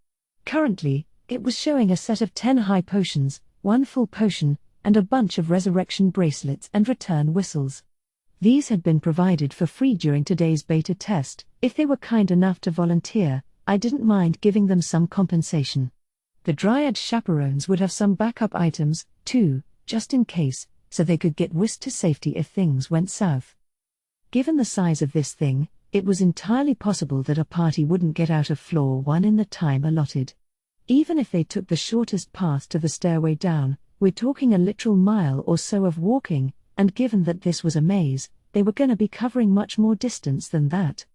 Currently, it was showing a set of 10 high potions, 1 full potion, and a bunch of resurrection bracelets and return whistles. These had been provided for free during today's beta test. If they were kind enough to volunteer, I didn't mind giving them some compensation. The Dryad chaperones would have some backup items, too, just in case, so they could get whisked to safety if things went south. Given the size of this thing, it was entirely possible that a party wouldn't get out of floor 1 in the time allotted. Even if they took the shortest path to the stairway down, we're talking a literal mile or so of walking, and given that this was a maze, they were gonna be covering much more distance than that.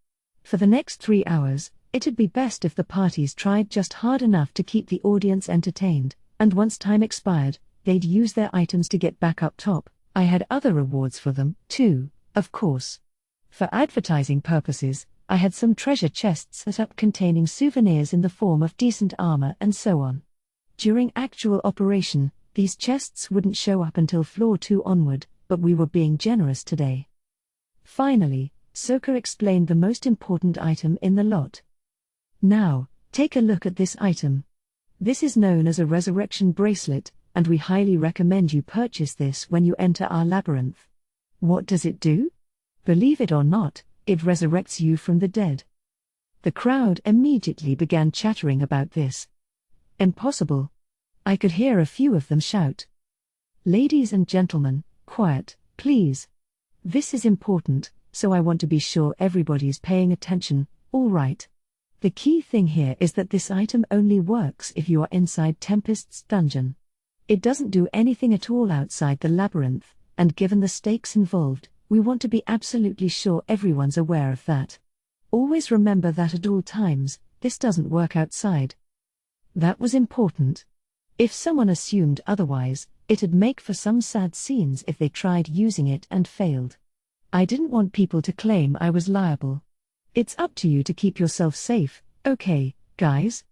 For the next 3 hours, it'd be best if the parties tried just hard enough to keep the audience entertained, and once time expired, they'd use their items to get back up top. I had other rewards for them, too, of course. For advertising purposes, I had some treasure chests set up containing souvenirs in the form of decent armor and so on. During actual operation, these chests wouldn't show up until floor 2 onward, but we were being generous today. Finally, Soka explained the most important item in the lot. Now, take a look at this item. This is known as a resurrection bracelet, and we highly recommend you purchase this when you enter our labyrinth. What does it do? Believe it or not, it resurrects you from the dead. The crowd immediately began chattering about this. Impossible. I could hear a few of them shout. Ladies and gentlemen, quiet, please. This is important, so I want to be sure everybody's paying attention, all right. The key thing here is that this item only works if you are inside Tempest's dungeon. It doesn't do anything at all outside the labyrinth, and given the stakes involved, we want to be absolutely sure everyone's aware of that. Always remember that at all times, this doesn't work outside. That was important. If someone assumed otherwise, it'd make for some sad scenes if they tried using it and failed. I didn't want people to claim I was liable. It's up to you to keep yourself safe, okay, guys?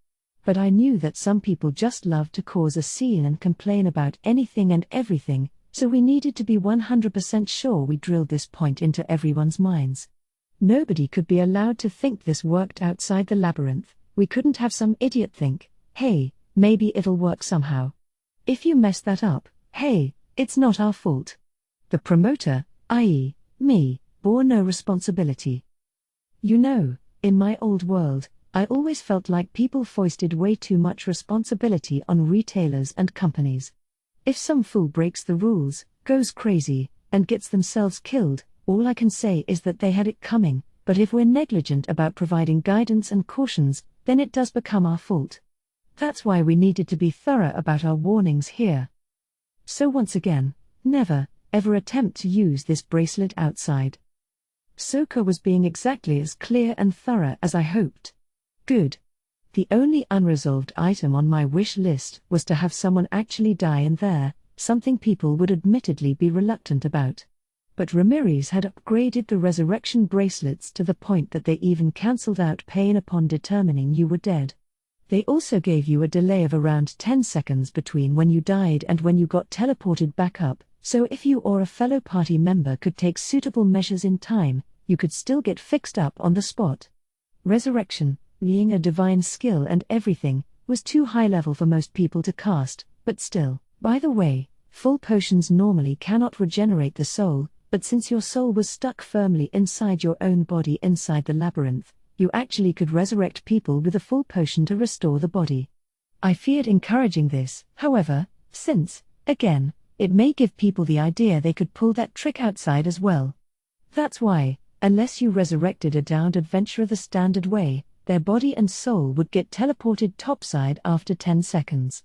But I knew that some people just love to cause a scene and complain about anything and everything, so we needed to be 100% sure we drilled this point into everyone's minds. Nobody could be allowed to think this worked outside the labyrinth. We couldn't have some idiot think, hey, maybe it'll work somehow. If you mess that up, hey, it's not our fault. The promoter, i.e., me, bore no responsibility. You know, in my old world, I always felt like people foisted way too much responsibility on retailers and companies. If some fool breaks the rules, goes crazy, and gets themselves killed, all I can say is that they had it coming, but if we're negligent about providing guidance and cautions, then it does become our fault. That's why we needed to be thorough about our warnings here. So once again, never, ever attempt to use this bracelet outside. Soka was being exactly as clear and thorough as I hoped. Good. The only unresolved item on my wish list was to have someone actually die in there, something people would admittedly be reluctant about. But Ramirez had upgraded the resurrection bracelets to the point that they even cancelled out pain upon determining you were dead. They also gave you a delay of around 10 seconds between when you died and when you got teleported back up, so if you or a fellow party member could take suitable measures in time, you could still get fixed up on the spot. Resurrection, being a divine skill and everything, was too high level for most people to cast, but still. By the way, full potions normally cannot regenerate the soul, but since your soul was stuck firmly inside your own body inside the labyrinth, you actually could resurrect people with a full potion to restore the body. I feared encouraging this, however, since, again, it may give people the idea they could pull that trick outside as well. That's why, unless you resurrected a downed adventurer the standard way, their body and soul would get teleported topside after 10 seconds.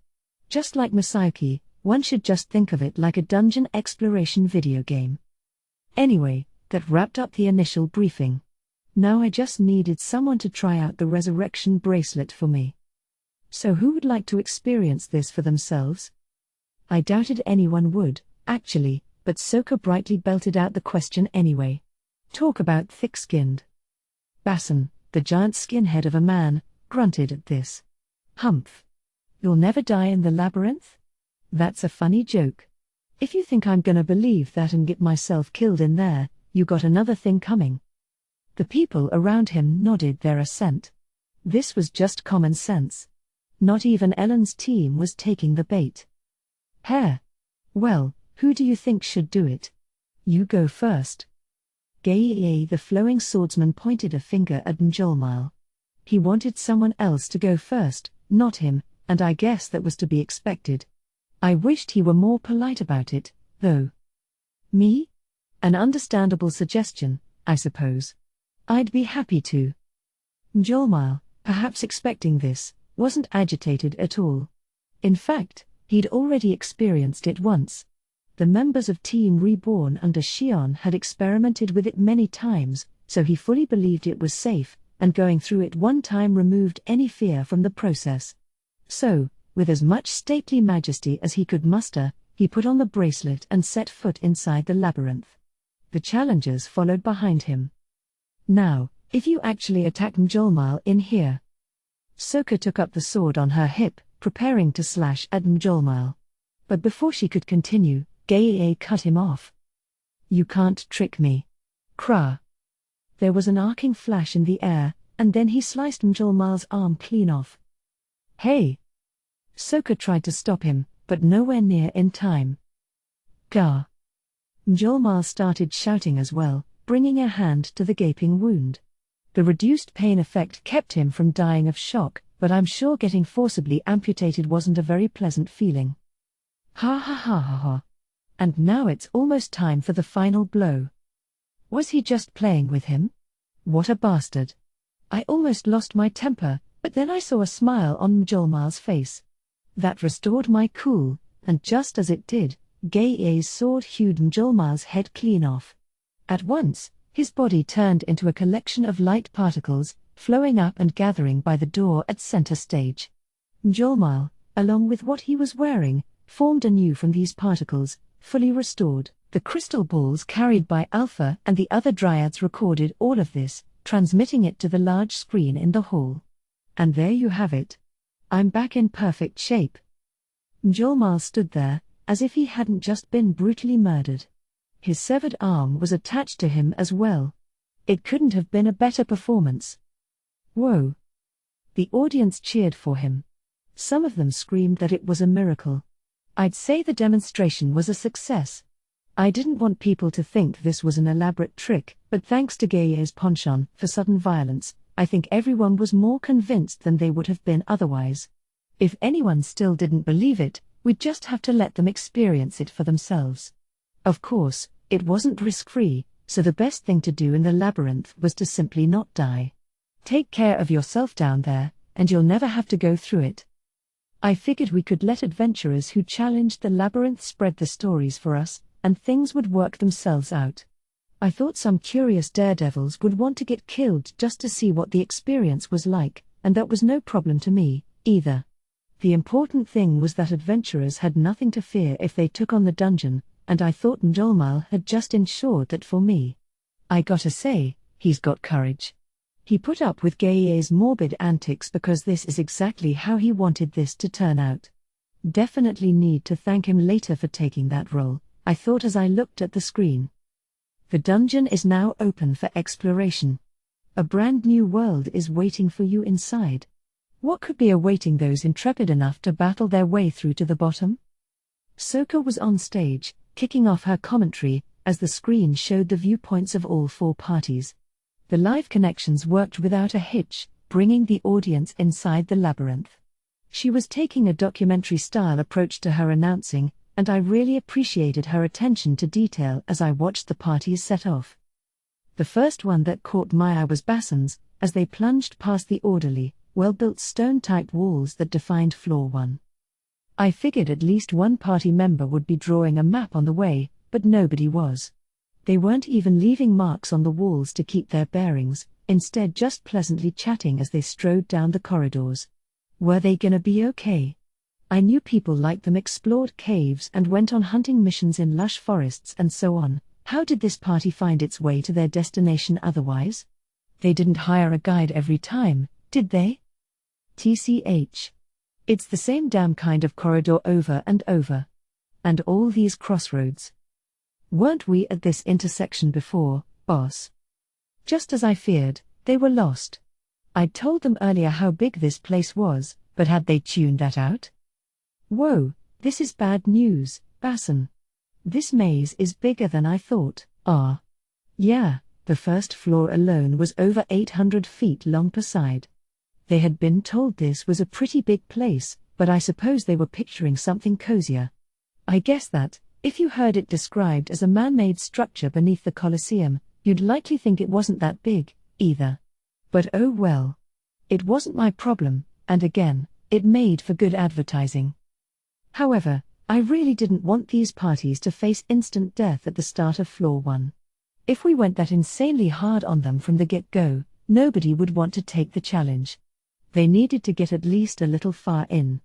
Just like Masayuki, one should just think of it like a dungeon exploration video game. Anyway, that wrapped up the initial briefing. Now I just needed someone to try out the resurrection bracelet for me. So who would like to experience this for themselves? I doubted anyone would, actually, but Soka brightly belted out the question anyway. Talk about thick-skinned. Basan, the giant skinhead of a man, grunted at this. Humph. You'll never die in the labyrinth? That's a funny joke. If you think I'm gonna believe that and get myself killed in there, you got another thing coming. The people around him nodded their assent. This was just common sense. Not even Ellen's team was taking the bait. Hare. Well, who do you think should do it? You go first. Gei the flowing swordsman pointed a finger at Njolmile. He wanted someone else to go first, not him, and I guess that was to be expected. I wished he were more polite about it, though. Me? An understandable suggestion, I suppose. I'd be happy to. Njolmile, perhaps expecting this, wasn't agitated at all. In fact, he'd already experienced it once. The members of Team Reborn under Shion had experimented with it many times, so he fully believed it was safe, and going through it one time removed any fear from the process. So, with as much stately majesty as he could muster, he put on the bracelet and set foot inside the labyrinth. The challengers followed behind him. Now, if you actually attack Njolmile in here. Soka took up the sword on her hip, preparing to slash at Njolmile. But before she could continue, Gei cut him off. You can't trick me. Krah. There was an arcing flash in the air, and then he sliced Njolmile's arm clean off. Hey! Soka tried to stop him, but nowhere near in time. Gah! Njolmile started shouting as well, bringing a hand to the gaping wound. The reduced pain effect kept him from dying of shock, but I'm sure getting forcibly amputated wasn't a very pleasant feeling. Ha ha ha ha ha. And now it's almost time for the final blow. Was he just playing with him? What a bastard. I almost lost my temper, but then I saw a smile on Njolmile's face. That restored my cool, and just as it did, Gei's sword hewed Njolmile's head clean off. At once, his body turned into a collection of light particles, flowing up and gathering by the door at center stage. Njolmile, along with what he was wearing, formed anew from these particles, fully restored. The crystal balls carried by Alpha and the other dryads recorded all of this, transmitting it to the large screen in the hall. And there you have it. I'm back in perfect shape. Njolmile stood there, as if he hadn't just been brutally murdered. His severed arm was attached to him as well. It couldn't have been a better performance. Whoa! The audience cheered for him. Some of them screamed that it was a miracle. I'd say the demonstration was a success. I didn't want people to think this was an elaborate trick, but thanks to Gei's penchant for sudden violence, I think everyone was more convinced than they would have been otherwise. If anyone still didn't believe it, we'd just have to let them experience it for themselves. Of course, it wasn't risk-free, so the best thing to do in the labyrinth was to simply not die. Take care of yourself down there, and you'll never have to go through it. I figured we could let adventurers who challenged the labyrinth spread the stories for us, and things would work themselves out. I thought some curious daredevils would want to get killed just to see what the experience was like, and that was no problem to me, either. The important thing was that adventurers had nothing to fear if they took on the dungeon, and I thought Njolmile had just ensured that for me. I gotta say, he's got courage. He put up with Gaia's morbid antics because this is exactly how he wanted this to turn out. Definitely need to thank him later for taking that role, I thought as I looked at the screen. The dungeon is now open for exploration. A brand new world is waiting for you inside. What could be awaiting those intrepid enough to battle their way through to the bottom? Soka was on stage, kicking off her commentary, as the screen showed the viewpoints of all four parties. The live connections worked without a hitch, bringing the audience inside the labyrinth. She was taking a documentary-style approach to her announcing, and I really appreciated her attention to detail as I watched the parties set off. The first one that caught my eye was Bassan's, as they plunged past the orderly, well-built stone-type walls that defined floor 1. I figured at least one party member would be drawing a map on the way, but nobody was. They weren't even leaving marks on the walls to keep their bearings, instead just pleasantly chatting as they strode down the corridors. Were they gonna be okay? I knew people like them explored caves and went on hunting missions in lush forests and so on. How did this party find its way to their destination otherwise? They didn't hire a guide every time, did they? TCH. It's the same damn kind of corridor over and over. And all these crossroads. Weren't we at this intersection before, boss? Just as I feared, they were lost. I'd told them earlier how big this place was, but had they tuned that out? Whoa, this is bad news, Bassan. This maze is bigger than I thought. Yeah, the first floor alone was over 800 feet long per side. They had been told this was a pretty big place, but I suppose they were picturing something cozier. I guess that, if you heard it described as a man-made structure beneath the Colosseum, you'd likely think it wasn't that big, either. But oh well. It wasn't my problem, and again, it made for good advertising. However, I really didn't want these parties to face instant death at the start of floor 1. If we went that insanely hard on them from the get-go, nobody would want to take the challenge. They needed to get at least a little far in.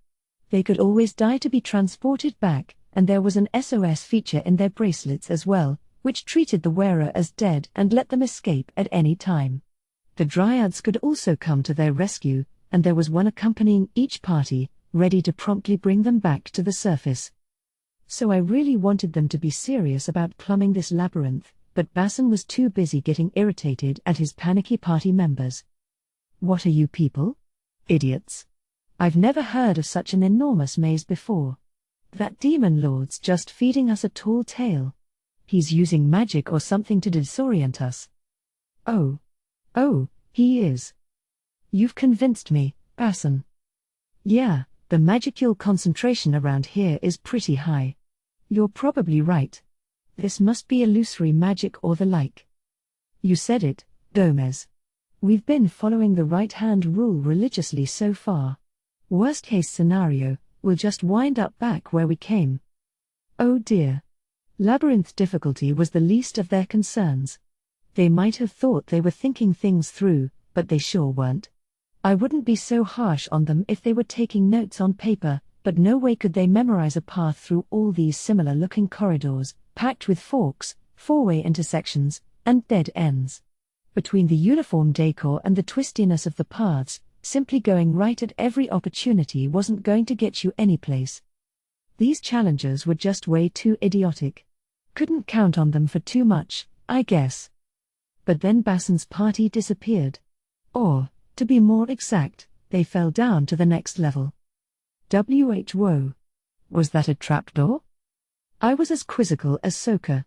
They could always die to be transported back, and there was an SOS feature in their bracelets as well, which treated the wearer as dead and let them escape at any time. The dryads could also come to their rescue, and there was one accompanying each party, ready to promptly bring them back to the surface. So I really wanted them to be serious about plumbing this labyrinth, but Bassan was too busy getting irritated at his panicky party members. What are you people? Idiots. I've never heard of such an enormous maze before. That demon lord's just feeding us a tall tale. He's using magic or something to disorient us. Oh, he is. You've convinced me, Bassan. Yeah, the magical concentration around here is pretty high. You're probably right. This must be illusory magic or the like. You said it, Gomez. We've been following the right-hand rule religiously so far. Worst-case scenario, we'll just wind up back where we came. Oh dear. Labyrinth difficulty was the least of their concerns. They might have thought they were thinking things through, but they sure weren't. I wouldn't be so harsh on them if they were taking notes on paper, but no way could they memorize a path through all these similar-looking corridors, packed with forks, four-way intersections, and dead ends. Between the uniform decor and the twistiness of the paths, simply going right at every opportunity wasn't going to get you anyplace. These challengers were just way too idiotic. Couldn't count on them for too much, I guess. But then Bassan's party disappeared. Or, to be more exact, they fell down to the next level. Whoa. Was that a trapdoor? I was as quizzical as Soka.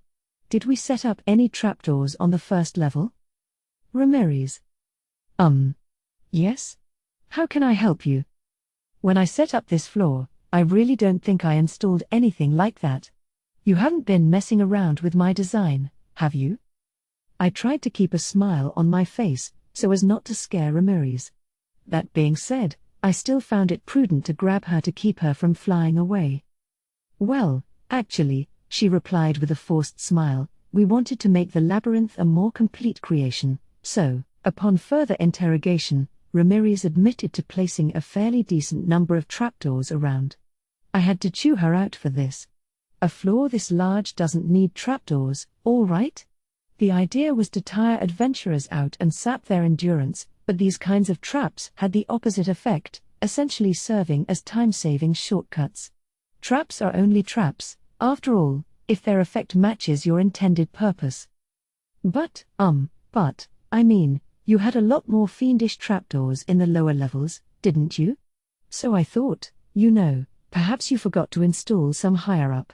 Did we set up any trapdoors on the first level? Ramirez. Yes? How can I help you? When I set up this floor, I really don't think I installed anything like that. You haven't been messing around with my design, have you? I tried to keep a smile on my face, so as not to scare Ramirez. That being said, I still found it prudent to grab her to keep her from flying away. Well, actually, she replied with a forced smile, we wanted to make the labyrinth a more complete creation, so, upon further interrogation, Ramirez admitted to placing a fairly decent number of trapdoors around. I had to chew her out for this. A floor this large doesn't need trapdoors, all right? The idea was to tire adventurers out and sap their endurance, but these kinds of traps had the opposite effect, essentially serving as time-saving shortcuts. Traps are only traps, after all, if their effect matches your intended purpose. But, I mean, you had a lot more fiendish trapdoors in the lower levels, didn't you? So I thought, perhaps you forgot to install some higher up.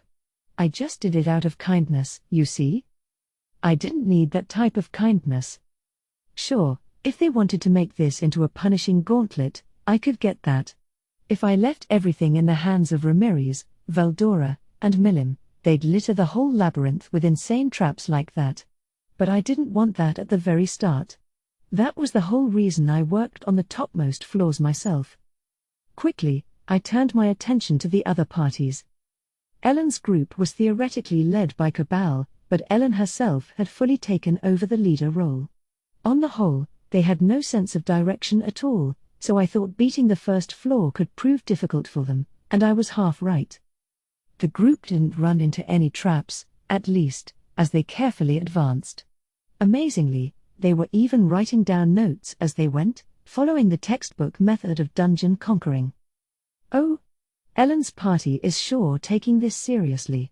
I just did it out of kindness, you see? I didn't need that type of kindness. Sure, if they wanted to make this into a punishing gauntlet, I could get that. If I left everything in the hands of Ramirez, Veldora, and Milim, they'd litter the whole labyrinth with insane traps like that. But I didn't want that at the very start. That was the whole reason I worked on the topmost floors myself. Quickly, I turned my attention to the other parties. Ellen's group was theoretically led by Cabal, but Ellen herself had fully taken over the leader role. On the whole, they had no sense of direction at all, so I thought beating the first floor could prove difficult for them, and I was half right. The group didn't run into any traps, at least, as they carefully advanced. Amazingly, they were even writing down notes as they went, following the textbook method of dungeon conquering. Oh, Ellen's party is sure taking this seriously.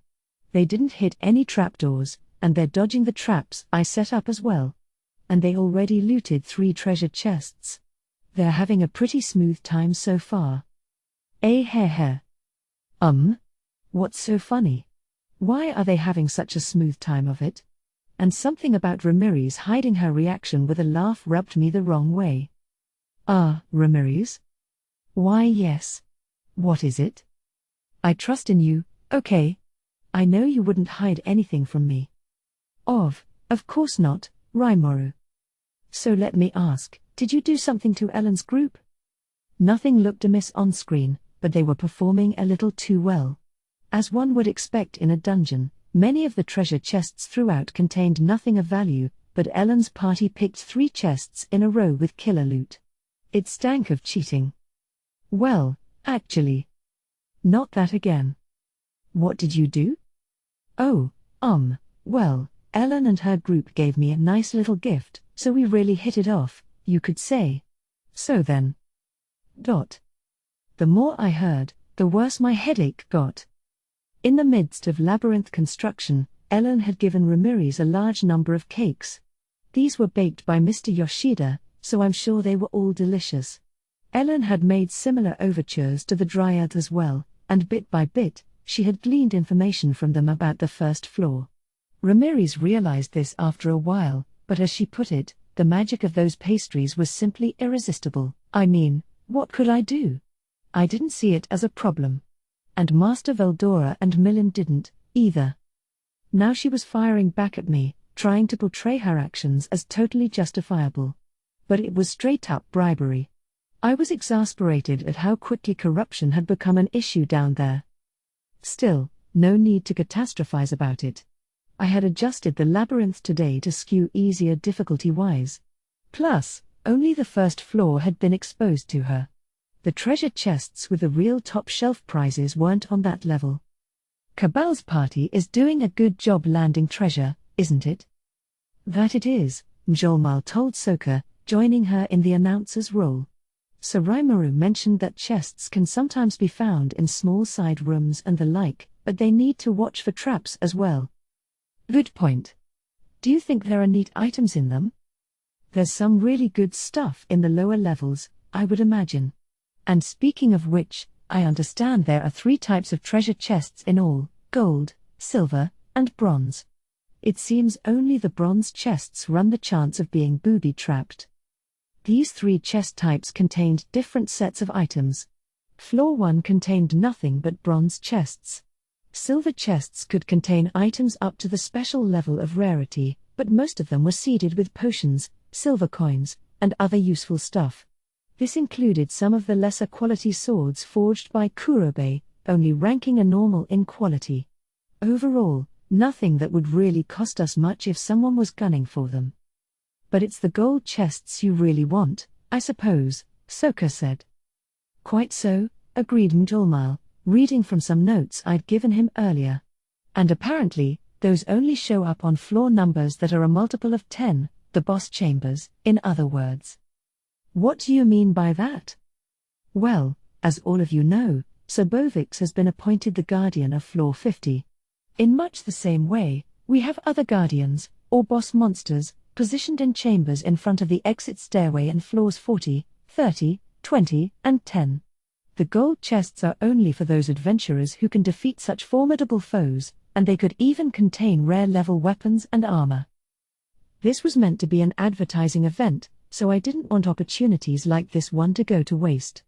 They didn't hit any trapdoors, and they're dodging the traps I set up as well. And they already looted 3 treasure chests. They're having a pretty smooth time so far. Heh. What's so funny? Why are they having such a smooth time of it? And something about Ramirez hiding her reaction with a laugh rubbed me the wrong way. Ramirez? Why yes. What is it? I trust in you, okay? I know you wouldn't hide anything from me. Of course not, Rimuru. So let me ask, did you do something to Ellen's group? Nothing looked amiss on screen, but they were performing a little too well. As one would expect in a dungeon, many of the treasure chests throughout contained nothing of value, but Ellen's party picked 3 chests in a row with killer loot. It stank of cheating. Well, actually. Not that again. What did you do? Well, Ellen and her group gave me a nice little gift, so we really hit it off, you could say. So then. The more I heard, the worse my headache got. In the midst of labyrinth construction, Ellen had given Ramirez a large number of cakes. These were baked by Mr. Yoshida, so I'm sure they were all delicious. Ellen had made similar overtures to the Dryads as well, and bit by bit, she had gleaned information from them about the first floor. Ramirez realized this after a while, but as she put it, the magic of those pastries was simply irresistible. I mean, what could I do? I didn't see it as a problem. And Master Veldora and Milim didn't, either. Now she was firing back at me, trying to portray her actions as totally justifiable. But it was straight-up bribery. I was exasperated at how quickly corruption had become an issue down there. Still, no need to catastrophize about it. I had adjusted the labyrinth today to skew easier difficulty-wise. Plus, only the first floor had been exposed to her. The treasure chests with the real top-shelf prizes weren't on that level. Cabal's party is doing a good job landing treasure, isn't it? That it is, Mjolmal told Soka, joining her in the announcer's role. Sir Rimuru mentioned that chests can sometimes be found in small side rooms and the like, but they need to watch for traps as well. Good point. Do you think there are neat items in them? There's some really good stuff in the lower levels, I would imagine. And speaking of which, I understand there are 3 types of treasure chests in all: gold, silver, and bronze. It seems only the bronze chests run the chance of being booby-trapped. These 3 chest types contained different sets of items. Floor 1 contained nothing but bronze chests. Silver chests could contain items up to the special level of rarity, but most of them were seeded with potions, silver coins, and other useful stuff. This included some of the lesser quality swords forged by Kurobe, only ranking a normal in quality. Overall, nothing that would really cost us much if someone was gunning for them. But it's the gold chests you really want, I suppose, Soka said. Quite so, agreed Mjolmal, reading from some notes I'd given him earlier. And apparently, those only show up on floor numbers that are a multiple of 10, the boss chambers, in other words. What do you mean by that? Well, as all of you know, Sir Bovix has been appointed the guardian of floor 50. In much the same way, we have other guardians, or boss monsters, positioned in chambers in front of the exit stairway in floors 40, 30, 20, and 10. The gold chests are only for those adventurers who can defeat such formidable foes, and they could even contain rare-level weapons and armor. This was meant to be an advertising event, so I didn't want opportunities like this one to go to waste.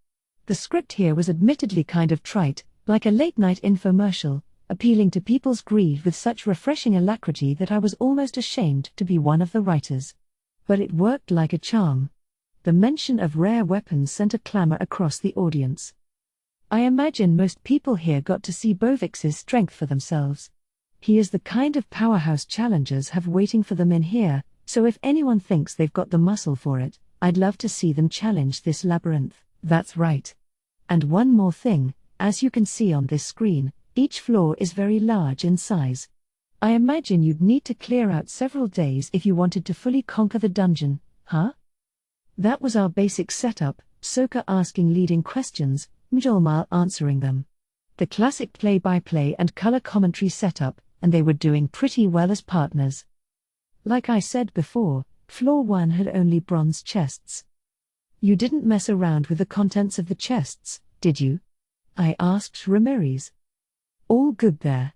The script here was admittedly kind of trite, like a late-night infomercial, appealing to people's greed with such refreshing alacrity that I was almost ashamed to be one of the writers. But it worked like a charm. The mention of rare weapons sent a clamor across the audience. I imagine most people here got to see Bovix's strength for themselves. He is the kind of powerhouse challengers have waiting for them in here, so if anyone thinks they've got the muscle for it, I'd love to see them challenge this labyrinth. That's right. And one more thing, as you can see on this screen, each floor is very large in size. I imagine you'd need to clear out several days if you wanted to fully conquer the dungeon, huh? That was our basic setup, Soka asking leading questions, Mjolmal answering them. The classic play-by-play and color commentary setup, and they were doing pretty well as partners. Like I said before, floor 1 had only bronze chests. You didn't mess around with the contents of the chests, did you? I asked Ramirez. All good there.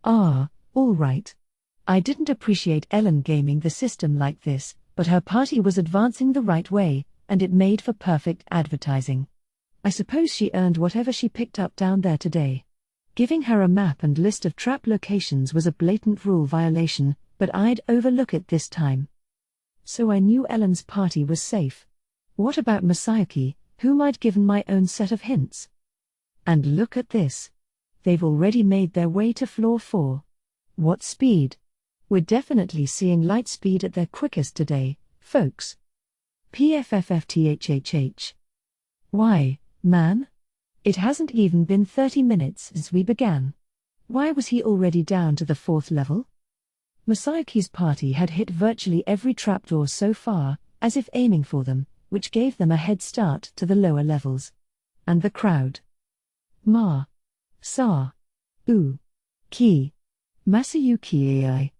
Ah, all right. I didn't appreciate Ellen gaming the system like this, but her party was advancing the right way, and it made for perfect advertising. I suppose she earned whatever she picked up down there today. Giving her a map and list of trap locations was a blatant rule violation, but I'd overlook it this time. So I knew Ellen's party was safe. What about Masayuki, whom I'd given my own set of hints? And look at this. They've already made their way to floor 4. What speed? We're definitely seeing light speed at their quickest today, folks. PFFFTHHH. Why, man? It hasn't even been 30 minutes since we began. Why was he already down to the 4th level? Masayuki's party had hit virtually every trapdoor so far, as if aiming for them, which gave them a head start to the lower levels. And the crowd. Ma. Sa. U. Ki. Masayuki AI.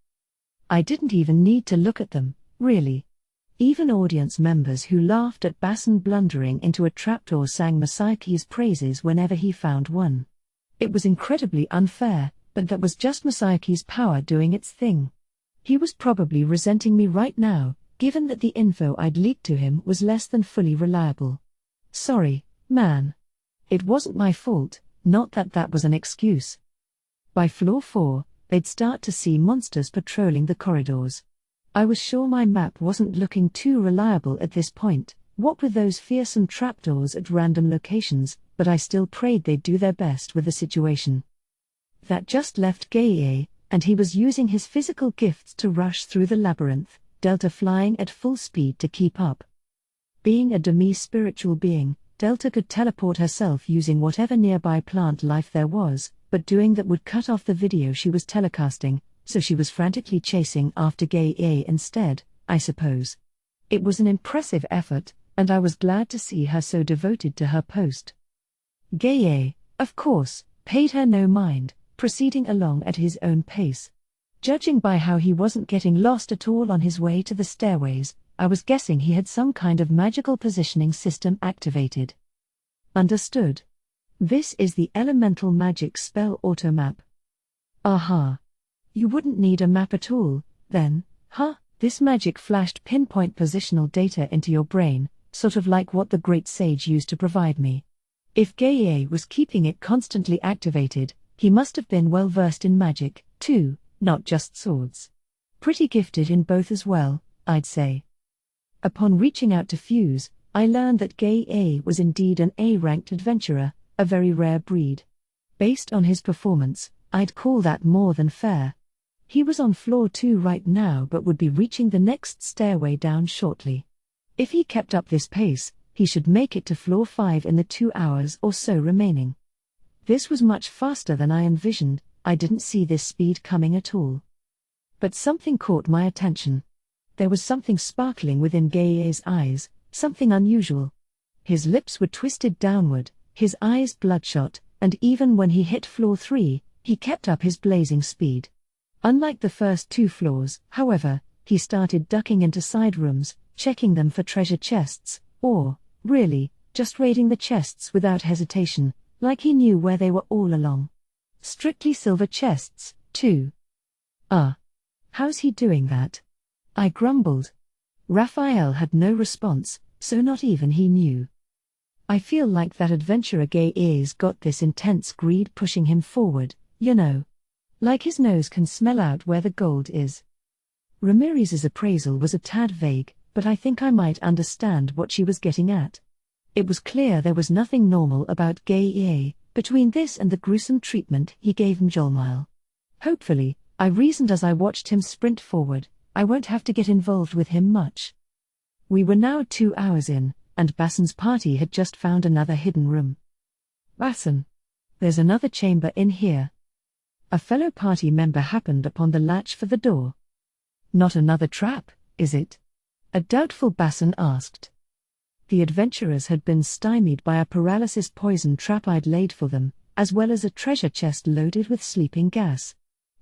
I didn't even need to look at them, really. Even audience members who laughed at Basson blundering into a trapdoor sang Masayuki's praises whenever he found one. It was incredibly unfair, but that was just Masayuki's power doing its thing. He was probably resenting me right now, given that the info I'd leaked to him was less than fully reliable. Sorry, man. It wasn't my fault, not that that was an excuse. By floor 4, they'd start to see monsters patrolling the corridors. I was sure my map wasn't looking too reliable at this point, what with those fearsome trapdoors at random locations, but I still prayed they'd do their best with the situation. That just left Gaie, and he was using his physical gifts to rush through the labyrinth, Delta flying at full speed to keep up. Being a demi-spiritual being, Delta could teleport herself using whatever nearby plant life there was, but doing that would cut off the video she was telecasting, so she was frantically chasing after Gaie instead, I suppose. It was an impressive effort, and I was glad to see her so devoted to her post. Gaie, of course, paid her no mind, proceeding along at his own pace. Judging by how he wasn't getting lost at all on his way to the stairways, I was guessing he had some kind of magical positioning system activated. Understood. This is the elemental magic spell automap. Aha. You wouldn't need a map at all, then, huh? This magic flashed pinpoint positional data into your brain, sort of like what the Great Sage used to provide me. If Gaie was keeping it constantly activated, he must have been well versed in magic, too, not just swords. Pretty gifted in both as well, I'd say. Upon reaching out to Fuse, I learned that Gaie was indeed an A-ranked adventurer, a very rare breed. Based on his performance, I'd call that more than fair. He was on floor 2 right now but would be reaching the next stairway down shortly. If he kept up this pace, he should make it to floor 5 in the 2 hours or so remaining. This was much faster than I envisioned. I didn't see this speed coming at all. But something caught my attention. There was something sparkling within Gaia's eyes, something unusual. His lips were twisted downward, his eyes bloodshot, and even when he hit floor 3, he kept up his blazing speed. Unlike the first 2 floors, however, he started ducking into side rooms, checking them for treasure chests, or, really, just raiding the chests without hesitation, like he knew where they were all along. Strictly silver chests, too. How's he doing that? I grumbled. Raphael had no response, so not even he knew. I feel like that adventurer Gaia's got this intense greed pushing him forward, you know. Like his nose can smell out where the gold is. Ramirez's appraisal was a tad vague, but I think I might understand what she was getting at. It was clear there was nothing normal about Gaia, between this and the gruesome treatment he gave Mjolnir. Hopefully, I reasoned as I watched him sprint forward, I won't have to get involved with him much. We were now 2 hours in, and Bassan's party had just found another hidden room. Bassan, there's another chamber in here. A fellow party member happened upon the latch for the door. Not another trap, is it? A doubtful Bassan asked. The adventurers had been stymied by a paralysis poison trap I'd laid for them, as well as a treasure chest loaded with sleeping gas.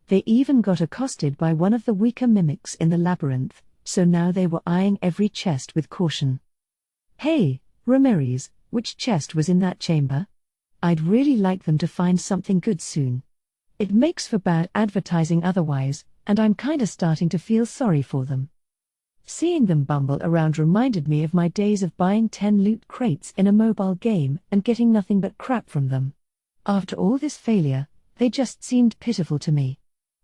They even got accosted by one of the weaker mimics in the labyrinth, so now they were eyeing every chest with caution. Hey, Ramirez, which chest was in that chamber? I'd really like them to find something good soon. It makes for bad advertising otherwise, and I'm kinda starting to feel sorry for them. Seeing them bumble around reminded me of my days of buying 10 loot crates in a mobile game and getting nothing but crap from them. After all this failure, they just seemed pitiful to me.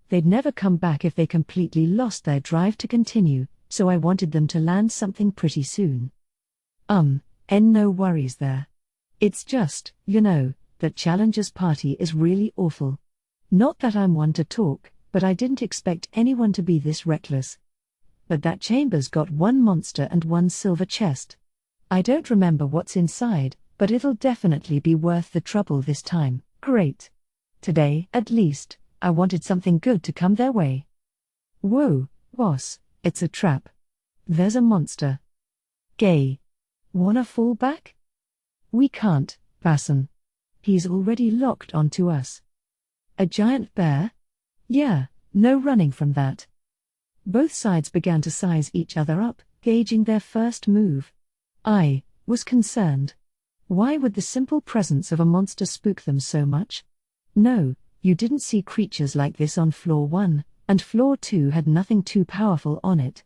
They'd never come back if they completely lost their drive to continue, so I wanted them to land something pretty soon. No worries there. It's just, that Challenger's party is really awful. Not that I'm one to talk, but I didn't expect anyone to be this reckless. But that chamber's got 1 monster and 1 silver chest. I don't remember what's inside, but it'll definitely be worth the trouble this time. Great. Today, at least, I wanted something good to come their way. Whoa, boss, it's a trap. There's a monster. Gay. Wanna fall back? We can't, Bassan. He's already locked onto us. A giant bear? Yeah, no running from that. Both sides began to size each other up, gauging their first move. I was concerned. Why would the simple presence of a monster spook them so much? No, you didn't see creatures like this on floor 1, and floor 2 had nothing too powerful on it.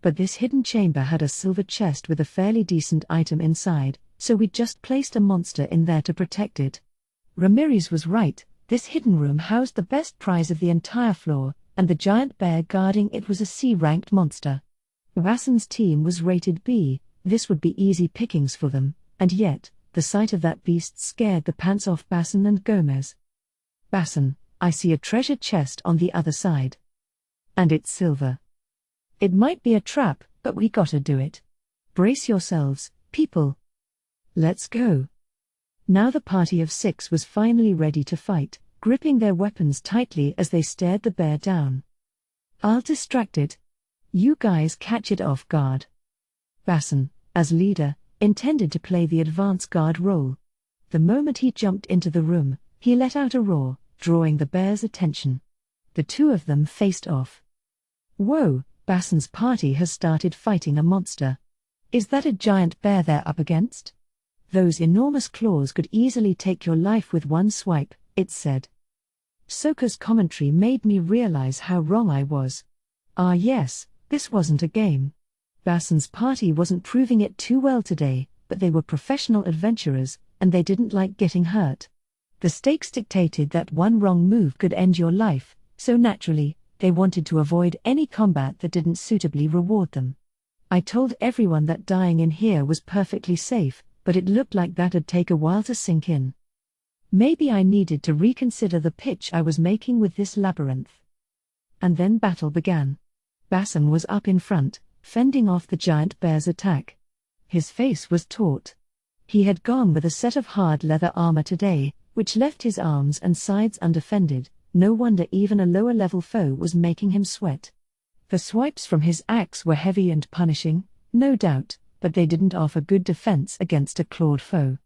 But this hidden chamber had a silver chest with a fairly decent item inside, so we just placed a monster in there to protect it. Ramirez was right, this hidden room housed the best prize of the entire floor, and the giant bear guarding it was a C-ranked monster. Bassan's team was rated B, this would be easy pickings for them, and yet, the sight of that beast scared the pants off Bassan and Gomez. Bassan, I see a treasure chest on the other side. And it's silver. It might be a trap, but we gotta do it. Brace yourselves, people. Let's go. Now the party of 6 was finally ready to fight, gripping their weapons tightly as they stared the bear down. I'll distract it. You guys catch it off guard. Bassan, as leader, intended to play the advance guard role. The moment he jumped into the room, he let out a roar, drawing the bear's attention. The two of them faced off. Whoa, Bassan's party has started fighting a monster. Is that a giant bear they're up against? Those enormous claws could easily take your life with one swipe, it said. Soka's commentary made me realize how wrong I was. Yes, this wasn't a game. Bassan's party wasn't proving it too well today, but they were professional adventurers, and they didn't like getting hurt. The stakes dictated that one wrong move could end your life, so naturally, they wanted to avoid any combat that didn't suitably reward them. I told everyone that dying in here was perfectly safe, but it looked like that'd take a while to sink in. Maybe I needed to reconsider the pitch I was making with this labyrinth. And then battle began. Bassan was up in front, fending off the giant bear's attack. His face was taut. He had gone with a set of hard leather armor today, which left his arms and sides undefended, No wonder even a lower-level foe was making him sweat. The swipes from his axe were heavy and punishing, no doubt, but they didn't offer good defense against a clawed foe.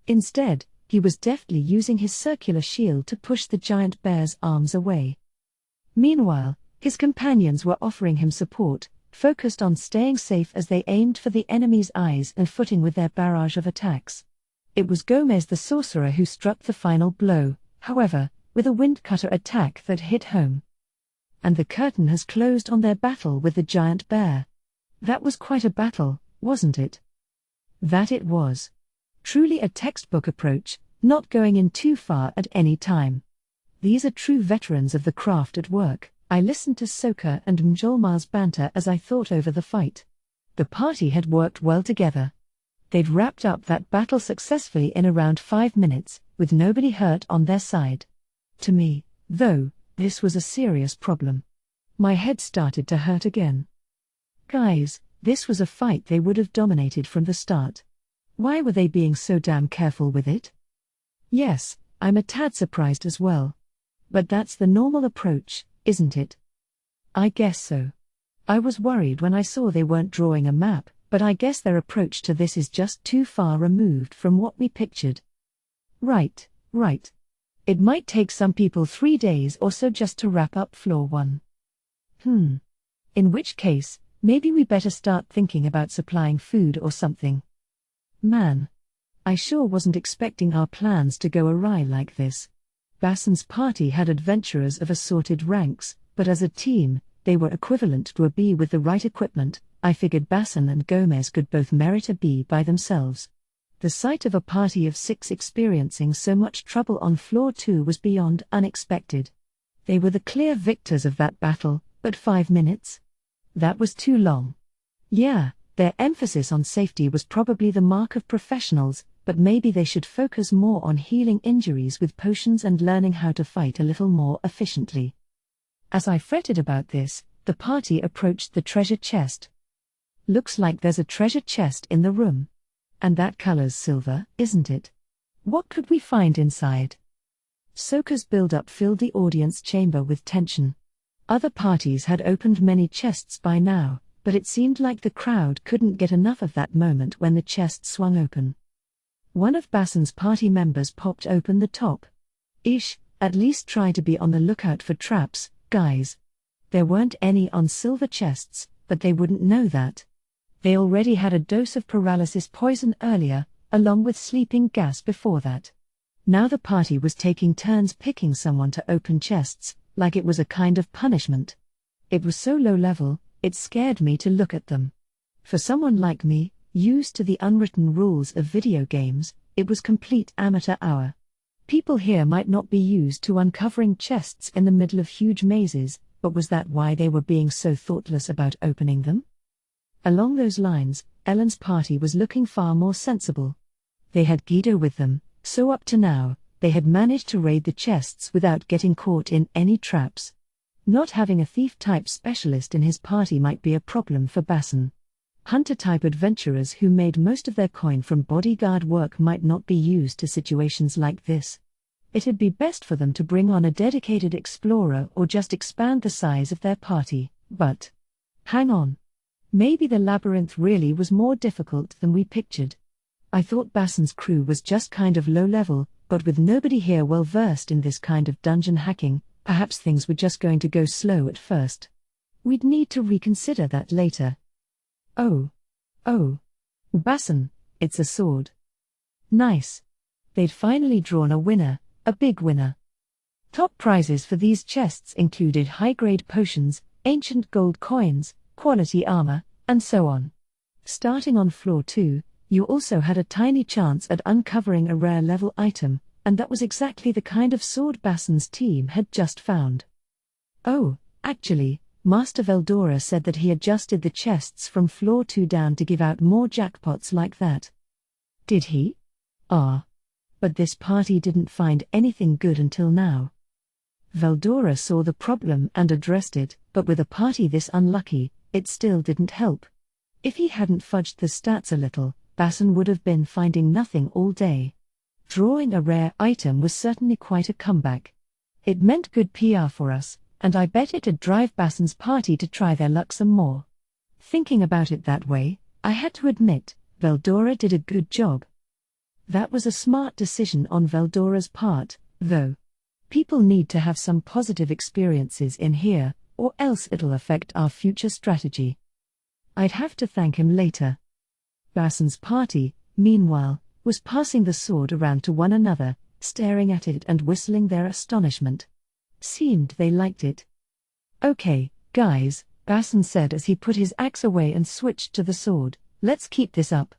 Instead, he was deftly using his circular shield to push the giant bear's arms away. Meanwhile, his companions were offering him support, focused on staying safe as they aimed for the enemy's eyes and footing with their barrage of attacks. It was Gomez the sorcerer who struck the final blow, however, with a windcutter attack that hit home. And the curtain has closed on their battle with the giant bear. That was quite a battle, wasn't it? That it was. Truly a textbook approach, not going in too far at any time. These are true veterans of the craft at work. I listened to Soka and Mjolmar's banter as I thought over the fight. The party had worked well together. They'd wrapped up that battle successfully in around 5 minutes, with nobody hurt on their side. To me, though, this was a serious problem. My head started to hurt again. Guys, this was a fight they would have dominated from the start. Why were they being so damn careful with it? Yes, I'm a tad surprised as well. But that's the normal approach, isn't it? I guess so. I was worried when I saw they weren't drawing a map, but I guess their approach to this is just too far removed from what we pictured. Right. It might take some people 3 days or so just to wrap up floor 1. In which case, maybe we better start thinking about supplying food or something. Man. I sure wasn't expecting our plans to go awry like this. Bassan's party had adventurers of assorted ranks, but as a team, they were equivalent to a B with the right equipment. I figured Bassan and Gomez could both merit a B by themselves. The sight of a party of 6 experiencing so much trouble on floor 2 was beyond unexpected. They were the clear victors of that battle, but 5 minutes? That was too long. Yeah, their emphasis on safety was probably the mark of professionals, but maybe they should focus more on healing injuries with potions and learning how to fight a little more efficiently. As I fretted about this, the party approached the treasure chest. Looks like there's a treasure chest in the room. And that color's silver, isn't it? What could we find inside? Soka's build-up filled the audience chamber with tension. Other parties had opened many chests by now, but it seemed like the crowd couldn't get enough of that moment when the chest swung open. One of Bassan's party members popped open the top. Ish, at least try to be on the lookout for traps, guys. There weren't any on silver chests, but they wouldn't know that. They already had a dose of paralysis poison earlier, along with sleeping gas before that. Now the party was taking turns picking someone to open chests, like it was a kind of punishment. It was so low level, it scared me to look at them. For someone like me, used to the unwritten rules of video games, it was complete amateur hour. People here might not be used to uncovering chests in the middle of huge mazes, but was that why they were being so thoughtless about opening them? Along those lines, Ellen's party was looking far more sensible. They had Guido with them, so up to now, they had managed to raid the chests without getting caught in any traps. Not having a thief-type specialist in his party might be a problem for Bassan. Hunter-type adventurers who made most of their coin from bodyguard work might not be used to situations like this. It'd be best for them to bring on a dedicated explorer or just expand the size of their party, but... hang on. Maybe the labyrinth really was more difficult than we pictured. I thought Bassan's crew was just kind of low level, but with nobody here well versed in this kind of dungeon hacking, perhaps things were just going to go slow at first. We'd need to reconsider that later. Oh. Bassan, it's a sword. Nice. They'd finally drawn a winner, a big winner. Top prizes for these chests included high-grade potions, ancient gold coins, quality armor, and so on. Starting on floor 2, you also had a tiny chance at uncovering a rare level item, and that was exactly the kind of sword Bassan's team had just found. Oh, actually, Master Veldora said that he adjusted the chests from floor 2 down to give out more jackpots like that. Did he? Ah. But this party didn't find anything good until now. Veldora saw the problem and addressed it, but with a party this unlucky, it still didn't help. If he hadn't fudged the stats a little, Bassan would have been finding nothing all day. Drawing a rare item was certainly quite a comeback. It meant good PR for us, and I bet it'd drive Bassan's party to try their luck some more. Thinking about it that way, I had to admit, Veldora did a good job. That was a smart decision on Veldora's part, though. People need to have some positive experiences in here, or else it'll affect our future strategy. I'd have to thank him later. Bassan's party, meanwhile, was passing the sword around to one another, staring at it and whistling their astonishment. Seemed they liked it. "Okay, guys," Bassan said as he put his axe away and switched to the sword, "let's keep this up."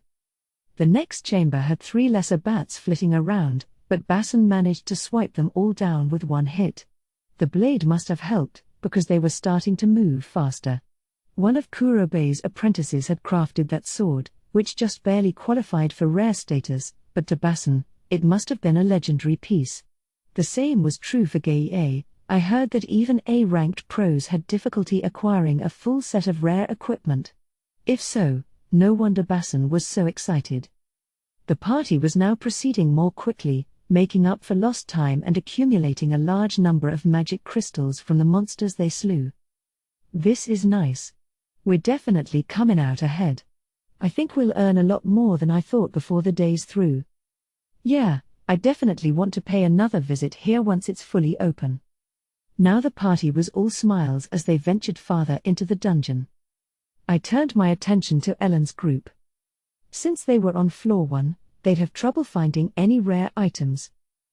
The next chamber had 3 lesser bats flitting around, but Bassan managed to swipe them all down with one hit. The blade must have helped, because they were starting to move faster. One of Kurobei's apprentices had crafted that sword, which just barely qualified for rare status, but to Bassan, it must have been a legendary piece. The same was true for Gei. I heard that even A-ranked pros had difficulty acquiring a full set of rare equipment. If so, no wonder Bassan was so excited. The party was now proceeding more quickly, making up for lost time and accumulating a large number of magic crystals from the monsters they slew. This is nice. We're definitely coming out ahead. I think we'll earn a lot more than I thought before the day's through. Yeah, I definitely want to pay another visit here once it's fully open. Now the party was all smiles as they ventured farther into the dungeon. I turned my attention to Ellen's group. Since they were on floor 1, they'd have trouble finding any rare items.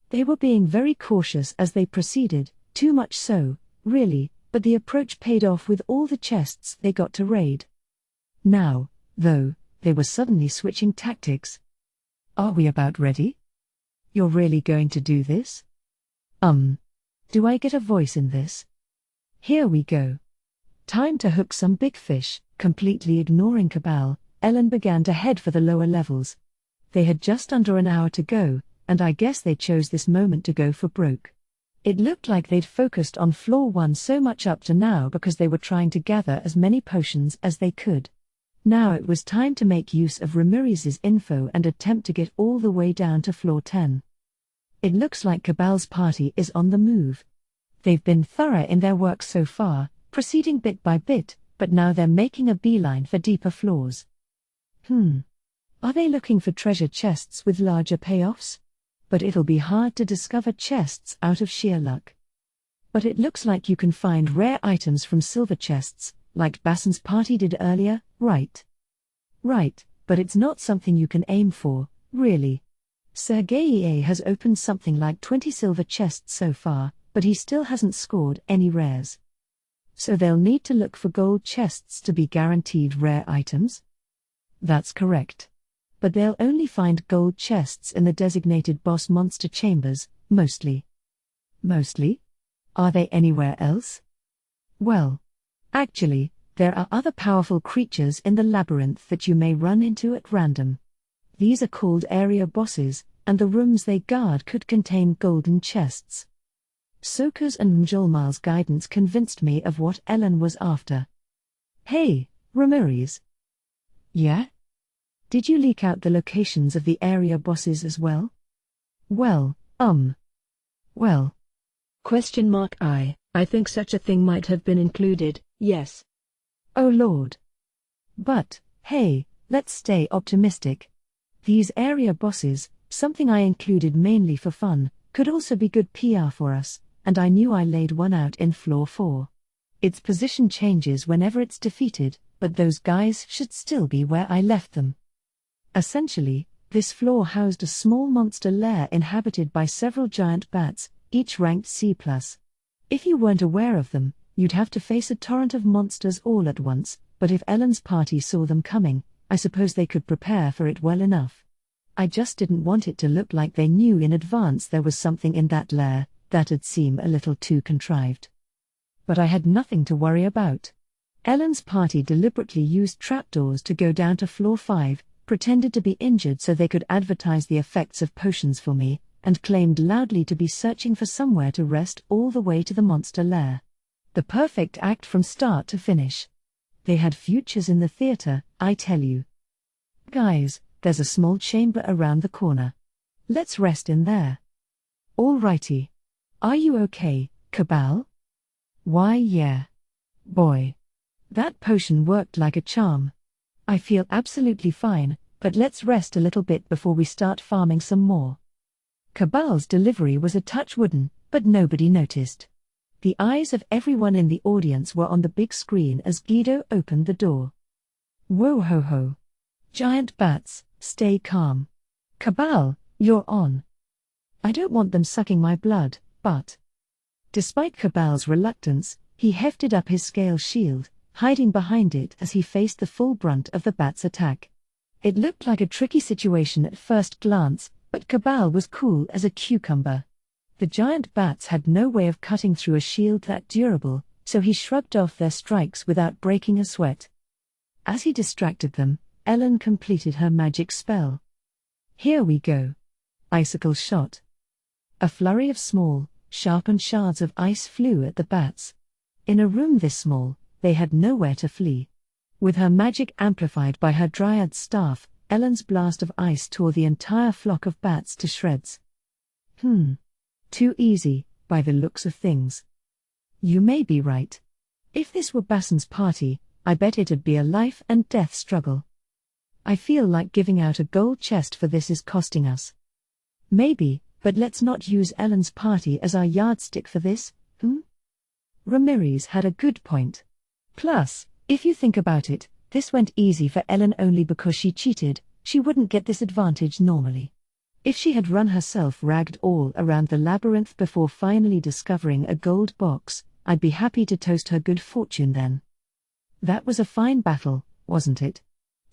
They were being very cautious as they proceeded, too much so, really, but the approach paid off with all the chests they got to raid. Now, though, they were suddenly switching tactics. "Are we about ready? You're really going to do this? Do I get a voice in this? Here we go. Time to hook some big fish." Completely ignoring Cabal, Ellen began to head for the lower levels. They had just under an hour to go, and I guess they chose this moment to go for broke. It looked like they'd focused on floor 1 so much up to now because they were trying to gather as many potions as they could. Now it was time to make use of Ramiriz's info and attempt to get all the way down to floor 10. It looks like Cabal's party is on the move. They've been thorough in their work so far, proceeding bit by bit, but now they're making a beeline for deeper floors. Are they looking for treasure chests with larger payoffs? But it'll be hard to discover chests out of sheer luck. But it looks like you can find rare items from silver chests, like Bassan's party did earlier, right? Right, but it's not something you can aim for, really. Sergei has opened something like 20 silver chests so far, but he still hasn't scored any rares. So they'll need to look for gold chests to be guaranteed rare items? That's correct. But they'll only find gold chests in the designated boss monster chambers, mostly. Mostly? Are they anywhere else? Well, actually, there are other powerful creatures in the labyrinth that you may run into at random. These are called area bosses, and the rooms they guard could contain golden chests. Soka's and Mjolmal's guidance convinced me of what Ellen was after. "Hey, Ramiriz. Yeah? Did you leak out the locations of the area bosses as well?" Well. I think such a thing might have been included, yes. Oh Lord. But, hey, let's stay optimistic. These area bosses, something I included mainly for fun, could also be good PR for us, and I knew I laid one out in floor 4. Its position changes whenever it's defeated, but those guys should still be where I left them. Essentially, this floor housed a small monster lair inhabited by several giant bats, each ranked C+. If you weren't aware of them, you'd have to face a torrent of monsters all at once, but if Ellen's party saw them coming, I suppose they could prepare for it well enough. I just didn't want it to look like they knew in advance there was something in that lair. That'd seem a little too contrived. But I had nothing to worry about. Ellen's party deliberately used trapdoors to go down to floor 5, pretended to be injured so they could advertise the effects of potions for me, and claimed loudly to be searching for somewhere to rest all the way to the monster lair. The perfect act from start to finish. They had futures in the theater, I tell you. Guys, there's a small chamber around the corner. Let's rest in there. Alrighty. Are you okay, Cabal? Why, yeah. Boy. That potion worked like a charm. I feel absolutely fine, but let's rest a little bit before we start farming some more. Cabal's delivery was a touch wooden, but nobody noticed. The eyes of everyone in the audience were on the big screen as Guido opened the door. Whoa ho ho. Giant bats, stay calm. Cabal, you're on. I don't want them sucking my blood, but... Despite Cabal's reluctance, he hefted up his scale shield, hiding behind it as he faced the full brunt of the bat's attack. It looked like a tricky situation at first glance, but Cabal was cool as a cucumber. The giant bats had no way of cutting through a shield that durable, so he shrugged off their strikes without breaking a sweat. As he distracted them, Ellen completed her magic spell. Here we go. Icicle shot. A flurry of small, sharpened shards of ice flew at the bats. In a room this small, they had nowhere to flee. With her magic amplified by her dryad staff, Ellen's blast of ice tore the entire flock of bats to shreds. Too easy, by the looks of things. You may be right. If this were Bassan's party, I bet it'd be a life and death struggle. I feel like giving out a gold chest for this is costing us. Maybe, but let's not use Ellen's party as our yardstick for this, Ramirez had a good point. Plus, if you think about it, this went easy for Ellen only because she cheated. She wouldn't get this advantage normally. If she had run herself ragged all around the labyrinth before finally discovering a gold box, I'd be happy to toast her good fortune then. That was a fine battle, wasn't it?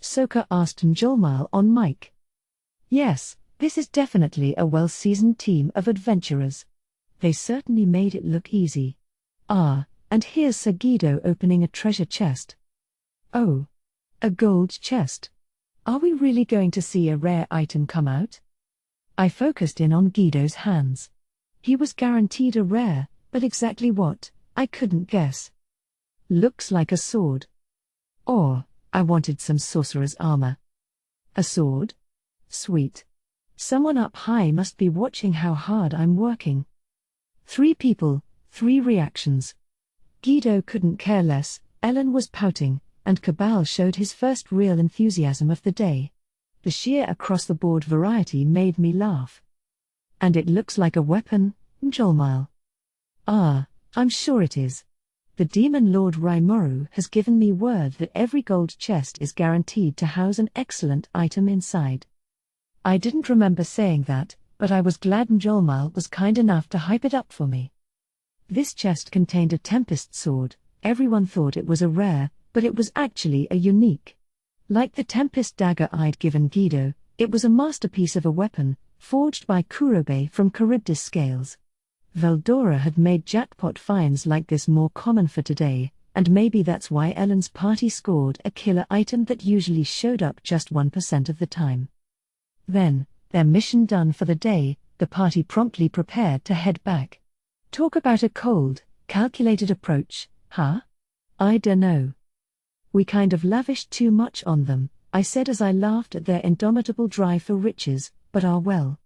Soka asked Njolmal on mic. Yes, this is definitely a well-seasoned team of adventurers. They certainly made it look easy. And here's Sir Guido opening a treasure chest. Oh. A gold chest. Are we really going to see a rare item come out? I focused in on Guido's hands. He was guaranteed a rare, but exactly what, I couldn't guess. Looks like a sword. Or, I wanted some sorcerer's armor. A sword? Sweet. Someone up high must be watching how hard I'm working. 3 people, 3 reactions. Guido couldn't care less, Ellen was pouting, and Cabal showed his first real enthusiasm of the day. The sheer across-the-board variety made me laugh. And it looks like a weapon, Njolmal. I'm sure it is. The Demon Lord Raimoru has given me word that every gold chest is guaranteed to house an excellent item inside. I didn't remember saying that, but I was glad Njolmal was kind enough to hype it up for me. This chest contained a Tempest sword. Everyone thought it was a rare, but it was actually a unique. Like the Tempest dagger I'd given Guido, it was a masterpiece of a weapon, forged by Kurobe from Charybdis scales. Veldora had made jackpot finds like this more common for today, and maybe that's why Ellen's party scored a killer item that usually showed up just 1% of the time. Then, their mission done for the day, the party promptly prepared to head back. Talk about a cold, calculated approach, huh? I dunno. We kind of lavished too much on them, I said as I laughed at their indomitable drive for riches, but well.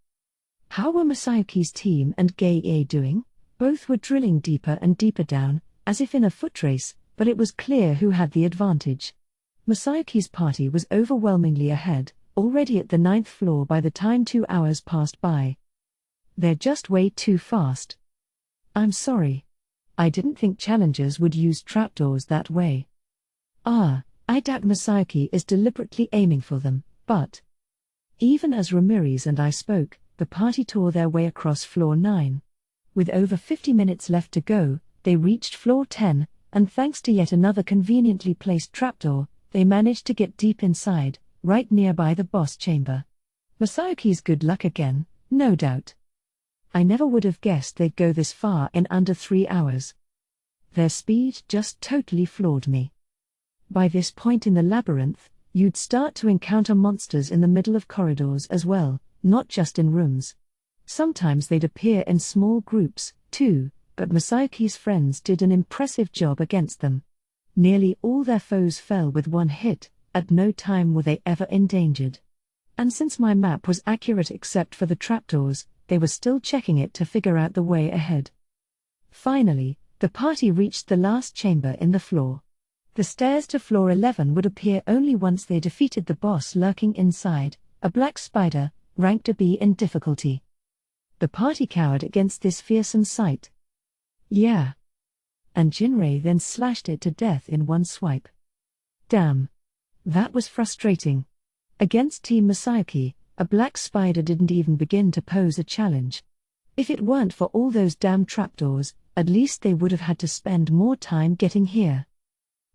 How were Masayuki's team and Gei doing? Both were drilling deeper and deeper down, as if in a foot race, but it was clear who had the advantage. Masayuki's party was overwhelmingly ahead, already at the 9th floor by the time 2 hours passed by. They're just way too fast. I'm sorry. I didn't think challengers would use trapdoors that way. I doubt Masayuki is deliberately aiming for them, but... Even as Ramirez and I spoke, the party tore their way across floor 9. With over 50 minutes left to go, they reached floor 10, and thanks to yet another conveniently placed trapdoor, they managed to get deep inside, right nearby the boss chamber. Masayuki's good luck again, no doubt. I never would have guessed they'd go this far in under 3 hours. Their speed just totally floored me. By this point in the labyrinth, you'd start to encounter monsters in the middle of corridors as well, not just in rooms. Sometimes they'd appear in small groups, too, but Masayuki's friends did an impressive job against them. Nearly all their foes fell with one hit, at no time were they ever endangered. And since my map was accurate except for the trapdoors, they were still checking it to figure out the way ahead. Finally, the party reached the last chamber in the floor. The stairs to floor 11 would appear only once they defeated the boss lurking inside, a black spider, ranked a B in difficulty. The party cowered against this fearsome sight. Yeah. And Jinrei then slashed it to death in one swipe. Damn. That was frustrating. Against Team Masayuki, a black spider didn't even begin to pose a challenge. If it weren't for all those damn trapdoors, at least they would have had to spend more time getting here.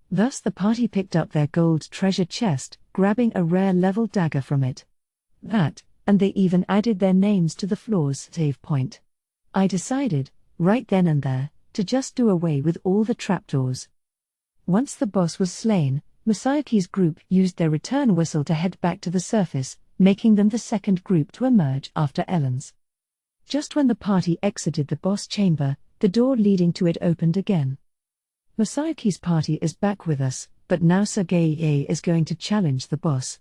Thus the party picked up their gold treasure chest, grabbing a rare level dagger from it. That, and they even added their names to the floor's save point. I decided, right then and there, to just do away with all the trapdoors. Once the boss was slain, Masayuki's group used their return whistle to head back to the surface, making them the second group to emerge after Ellen's. Just when the party exited the boss chamber, the door leading to it opened again. Masayuki's party is back with us, but now Sir Gei is going to challenge the boss.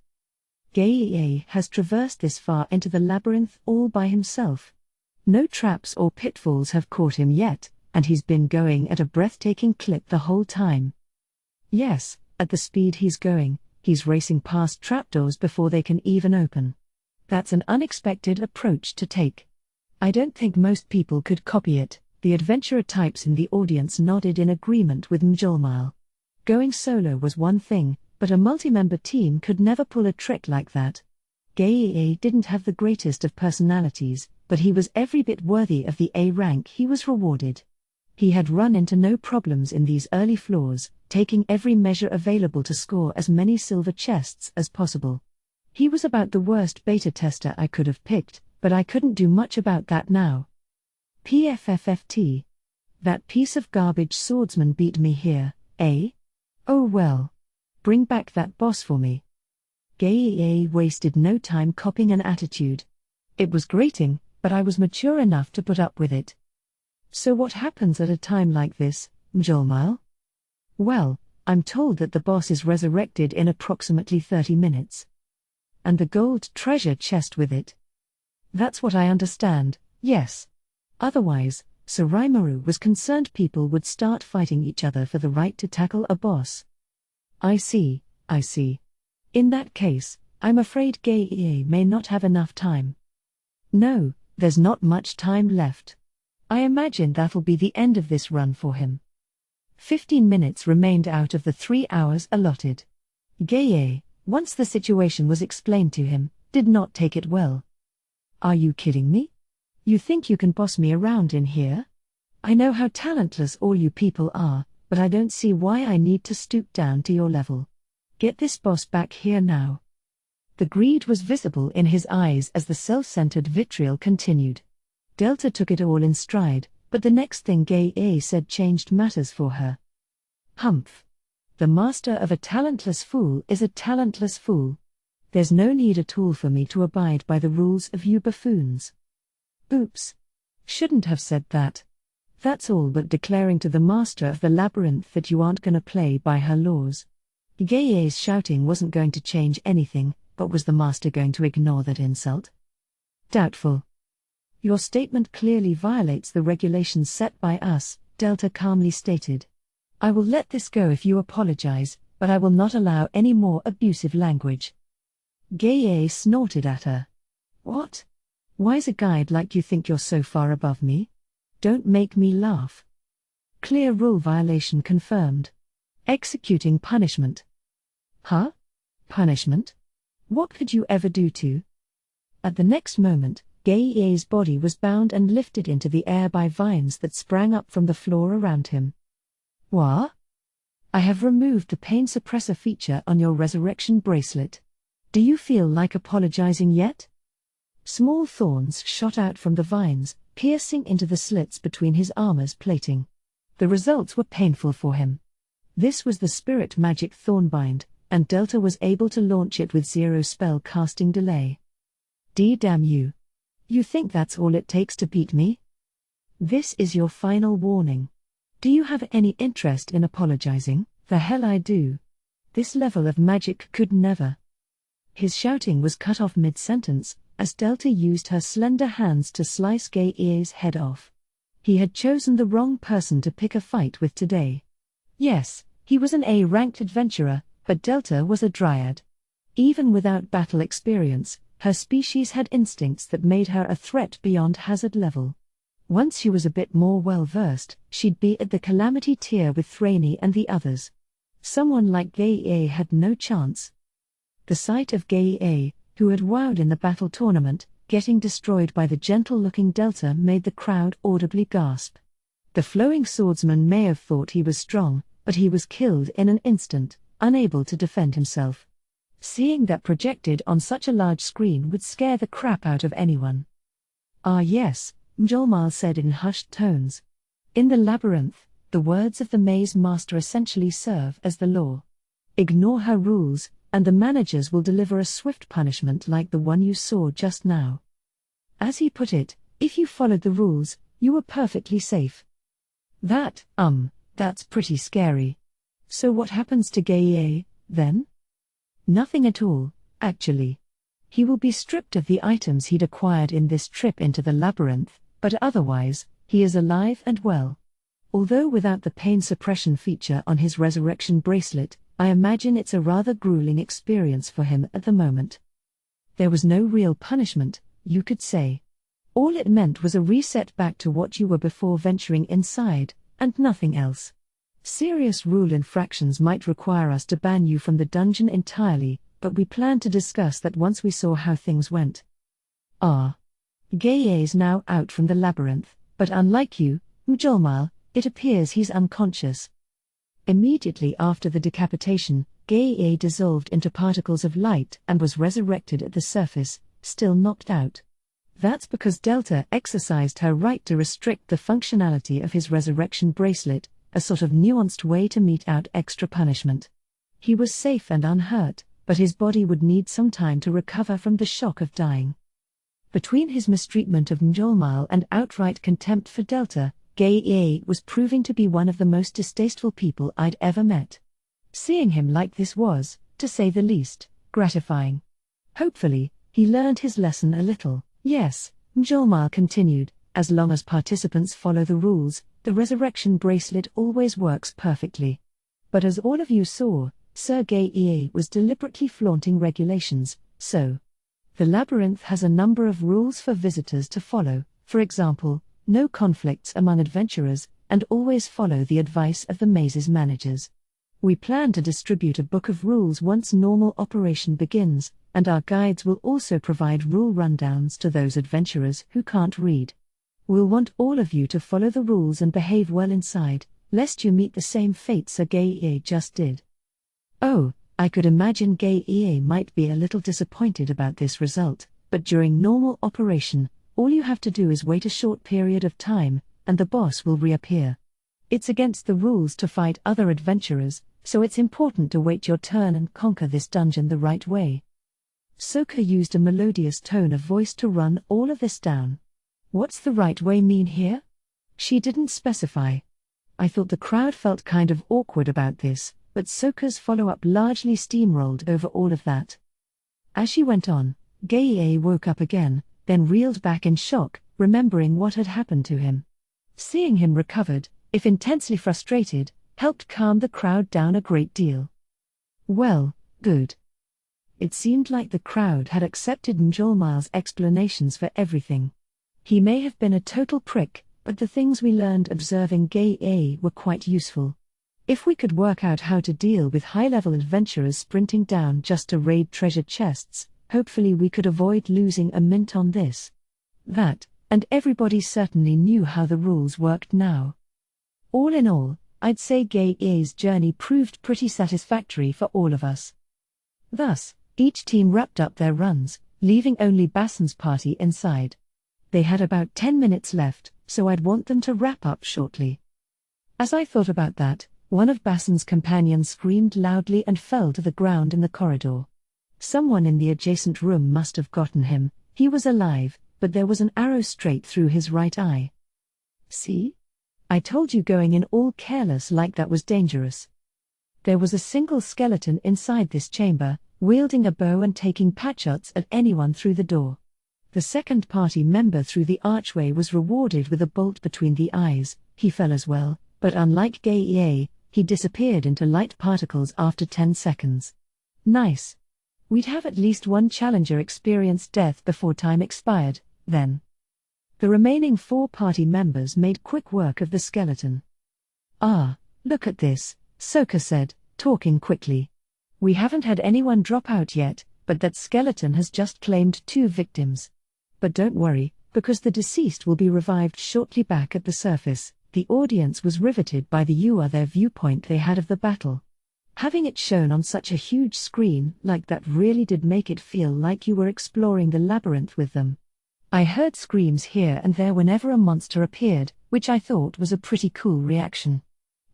Gei has traversed this far into the labyrinth all by himself. No traps or pitfalls have caught him yet, and he's been going at a breathtaking clip the whole time. Yes, at the speed he's going, he's racing past trapdoors before they can even open. That's an unexpected approach to take. I don't think most people could copy it. The adventurer types in the audience nodded in agreement with Mjolmile. Going solo was one thing, but a multi-member team could never pull a trick like that. Gei didn't have the greatest of personalities, but he was every bit worthy of the A rank he was rewarded. He had run into no problems in these early floors, taking every measure available to score as many silver chests as possible. He was about the worst beta tester I could have picked, but I couldn't do much about that now. PFFFT. That piece of garbage swordsman beat me here, eh? Oh well. Bring back that boss for me. Gei wasted no time copying an attitude. It was grating, but I was mature enough to put up with it. So what happens at a time like this, Mjolmile? Well, I'm told that the boss is resurrected in approximately 30 minutes. And the gold treasure chest with it. That's what I understand, yes. Otherwise, Surimaru was concerned people would start fighting each other for the right to tackle a boss. I see. In that case, I'm afraid Gei may not have enough time. No, there's not much time left. I imagine that'll be the end of this run for him. 15 minutes remained out of the 3 hours allotted. Gei, once the situation was explained to him, did not take it well. Are you kidding me? You think you can boss me around in here? I know how talentless all you people are, but I don't see why I need to stoop down to your level. Get this boss back here now. The greed was visible in his eyes as the self-centered vitriol continued. Delta took it all in stride, but the next thing Gei said changed matters for her. Humph. The master of a talentless fool is a talentless fool. There's no need at all for me to abide by the rules of you buffoons. Oops. Shouldn't have said that. That's all but declaring to the master of the labyrinth that you aren't gonna play by her laws. Gei's shouting wasn't going to change anything, but was the master going to ignore that insult? Doubtful. Your statement clearly violates the regulations set by us, Delta calmly stated. I will let this go if you apologize, but I will not allow any more abusive language. Gei snorted at her. What? Why's a guide like you think you're so far above me? Don't make me laugh. Clear rule violation confirmed. Executing punishment. Huh? Punishment? What could you ever do to? At the next moment, Gei's body was bound and lifted into the air by vines that sprang up from the floor around him. What? I have removed the pain suppressor feature on your resurrection bracelet. Do you feel like apologizing yet? Small thorns shot out from the vines, piercing into the slits between his armor's plating. The results were painful for him. This was the spirit magic Thornbind, and Delta was able to launch it with 0 spell casting delay. Damn you. You think that's all it takes to beat me? This is your final warning. Do you have any interest in apologizing? The hell I do. This level of magic could never. His shouting was cut off mid-sentence, as Delta used her slender hands to slice Gai's head off. He had chosen the wrong person to pick a fight with today. Yes, he was an A-ranked adventurer, but Delta was a dryad. Even without battle experience, her species had instincts that made her a threat beyond hazard level. Once she was a bit more well-versed, she'd be at the calamity tier with Thraney and the others. Someone like Gai had no chance. The sight of Gai, who had wowed in the battle tournament, getting destroyed by the gentle-looking Delta made the crowd audibly gasp. The flowing swordsman may have thought he was strong, but he was killed in an instant, unable to defend himself. Seeing that projected on such a large screen would scare the crap out of anyone. "Ah yes," Mjolnir said in hushed tones. "In the labyrinth, the words of the maze master essentially serve as the law. Ignore her rules, and the managers will deliver a swift punishment like the one you saw just now." As he put it, if you followed the rules, you were perfectly safe. That's pretty scary. So what happens to Gai, then? Nothing at all, actually. He will be stripped of the items he'd acquired in this trip into the labyrinth, but otherwise, he is alive and well. Although without the pain suppression feature on his resurrection bracelet, I imagine it's a rather grueling experience for him at the moment. There was no real punishment, you could say. All it meant was a reset back to what you were before venturing inside, and nothing else. Serious rule infractions might require us to ban you from the dungeon entirely, but we planned to discuss that once we saw how things went. Gai's now out from the labyrinth, but unlike you, Mjolnir, it appears he's unconscious. Immediately after the decapitation, Gai dissolved into particles of light and was resurrected at the surface, still knocked out. That's because Delta exercised her right to restrict the functionality of his resurrection bracelet, a sort of nuanced way to mete out extra punishment. He was safe and unhurt, but his body would need some time to recover from the shock of dying. Between his mistreatment of Mjolnir and outright contempt for Delta, Gai was proving to be one of the most distasteful people I'd ever met. Seeing him like this was, to say the least, gratifying. Hopefully, he learned his lesson a little. Yes, Mjolnir continued, as long as participants follow the rules, the resurrection bracelet always works perfectly. But as all of you saw, Sir Gai was deliberately flaunting regulations, so. The labyrinth has a number of rules for visitors to follow, for example, no conflicts among adventurers, and always follow the advice of the maze's managers. We plan to distribute a book of rules once normal operation begins, and our guides will also provide rule rundowns to those adventurers who can't read. We'll want all of you to follow the rules and behave well inside, lest you meet the same fate Sir Gai just did. Oh, I could imagine Gai might be a little disappointed about this result, but during normal operation, all you have to do is wait a short period of time, and the boss will reappear. It's against the rules to fight other adventurers, so it's important to wait your turn and conquer this dungeon the right way. Sokka used a melodious tone of voice to run all of this down. What's the right way mean here? She didn't specify. I thought the crowd felt kind of awkward about this, but Sokka's follow-up largely steamrolled over all of that. As she went on, Gai woke up again, then reeled back in shock, remembering what had happened to him. Seeing him recovered, if intensely frustrated, helped calm the crowd down a great deal. Well, good. It seemed like the crowd had accepted Mjolnir's explanations for everything. He may have been a total prick, but the things we learned observing Gai were quite useful. If we could work out how to deal with high-level adventurers sprinting down just to raid treasure chests, hopefully we could avoid losing a mint on this. That, and everybody certainly knew how the rules worked now. All in all, I'd say Gai's journey proved pretty satisfactory for all of us. Thus, each team wrapped up their runs, leaving only Bassan's party inside. They had about 10 minutes left, so I'd want them to wrap up shortly. As I thought about that, one of Bassan's companions screamed loudly and fell to the ground in the corridor. Someone in the adjacent room must have gotten him. He was alive, but there was an arrow straight through his right eye. See? I told you going in all careless like that was dangerous. There was a single skeleton inside this chamber, wielding a bow and taking potshots at anyone through the door. The second party member through the archway was rewarded with a bolt between the eyes. He fell as well, but unlike Gay EA, he disappeared into light particles after 10 seconds. Nice. We'd have at least one challenger experience death before time expired, then. The remaining 4 party members made quick work of the skeleton. "Ah, look at this," Soka said, talking quickly. "We haven't had anyone drop out yet, but that skeleton has just claimed 2 victims. But don't worry, because the deceased will be revived shortly back at the surface." The audience was riveted by the their viewpoint they had of the battle. Having it shown on such a huge screen like that really did make it feel like you were exploring the labyrinth with them. I heard screams here and there whenever a monster appeared, which I thought was a pretty cool reaction.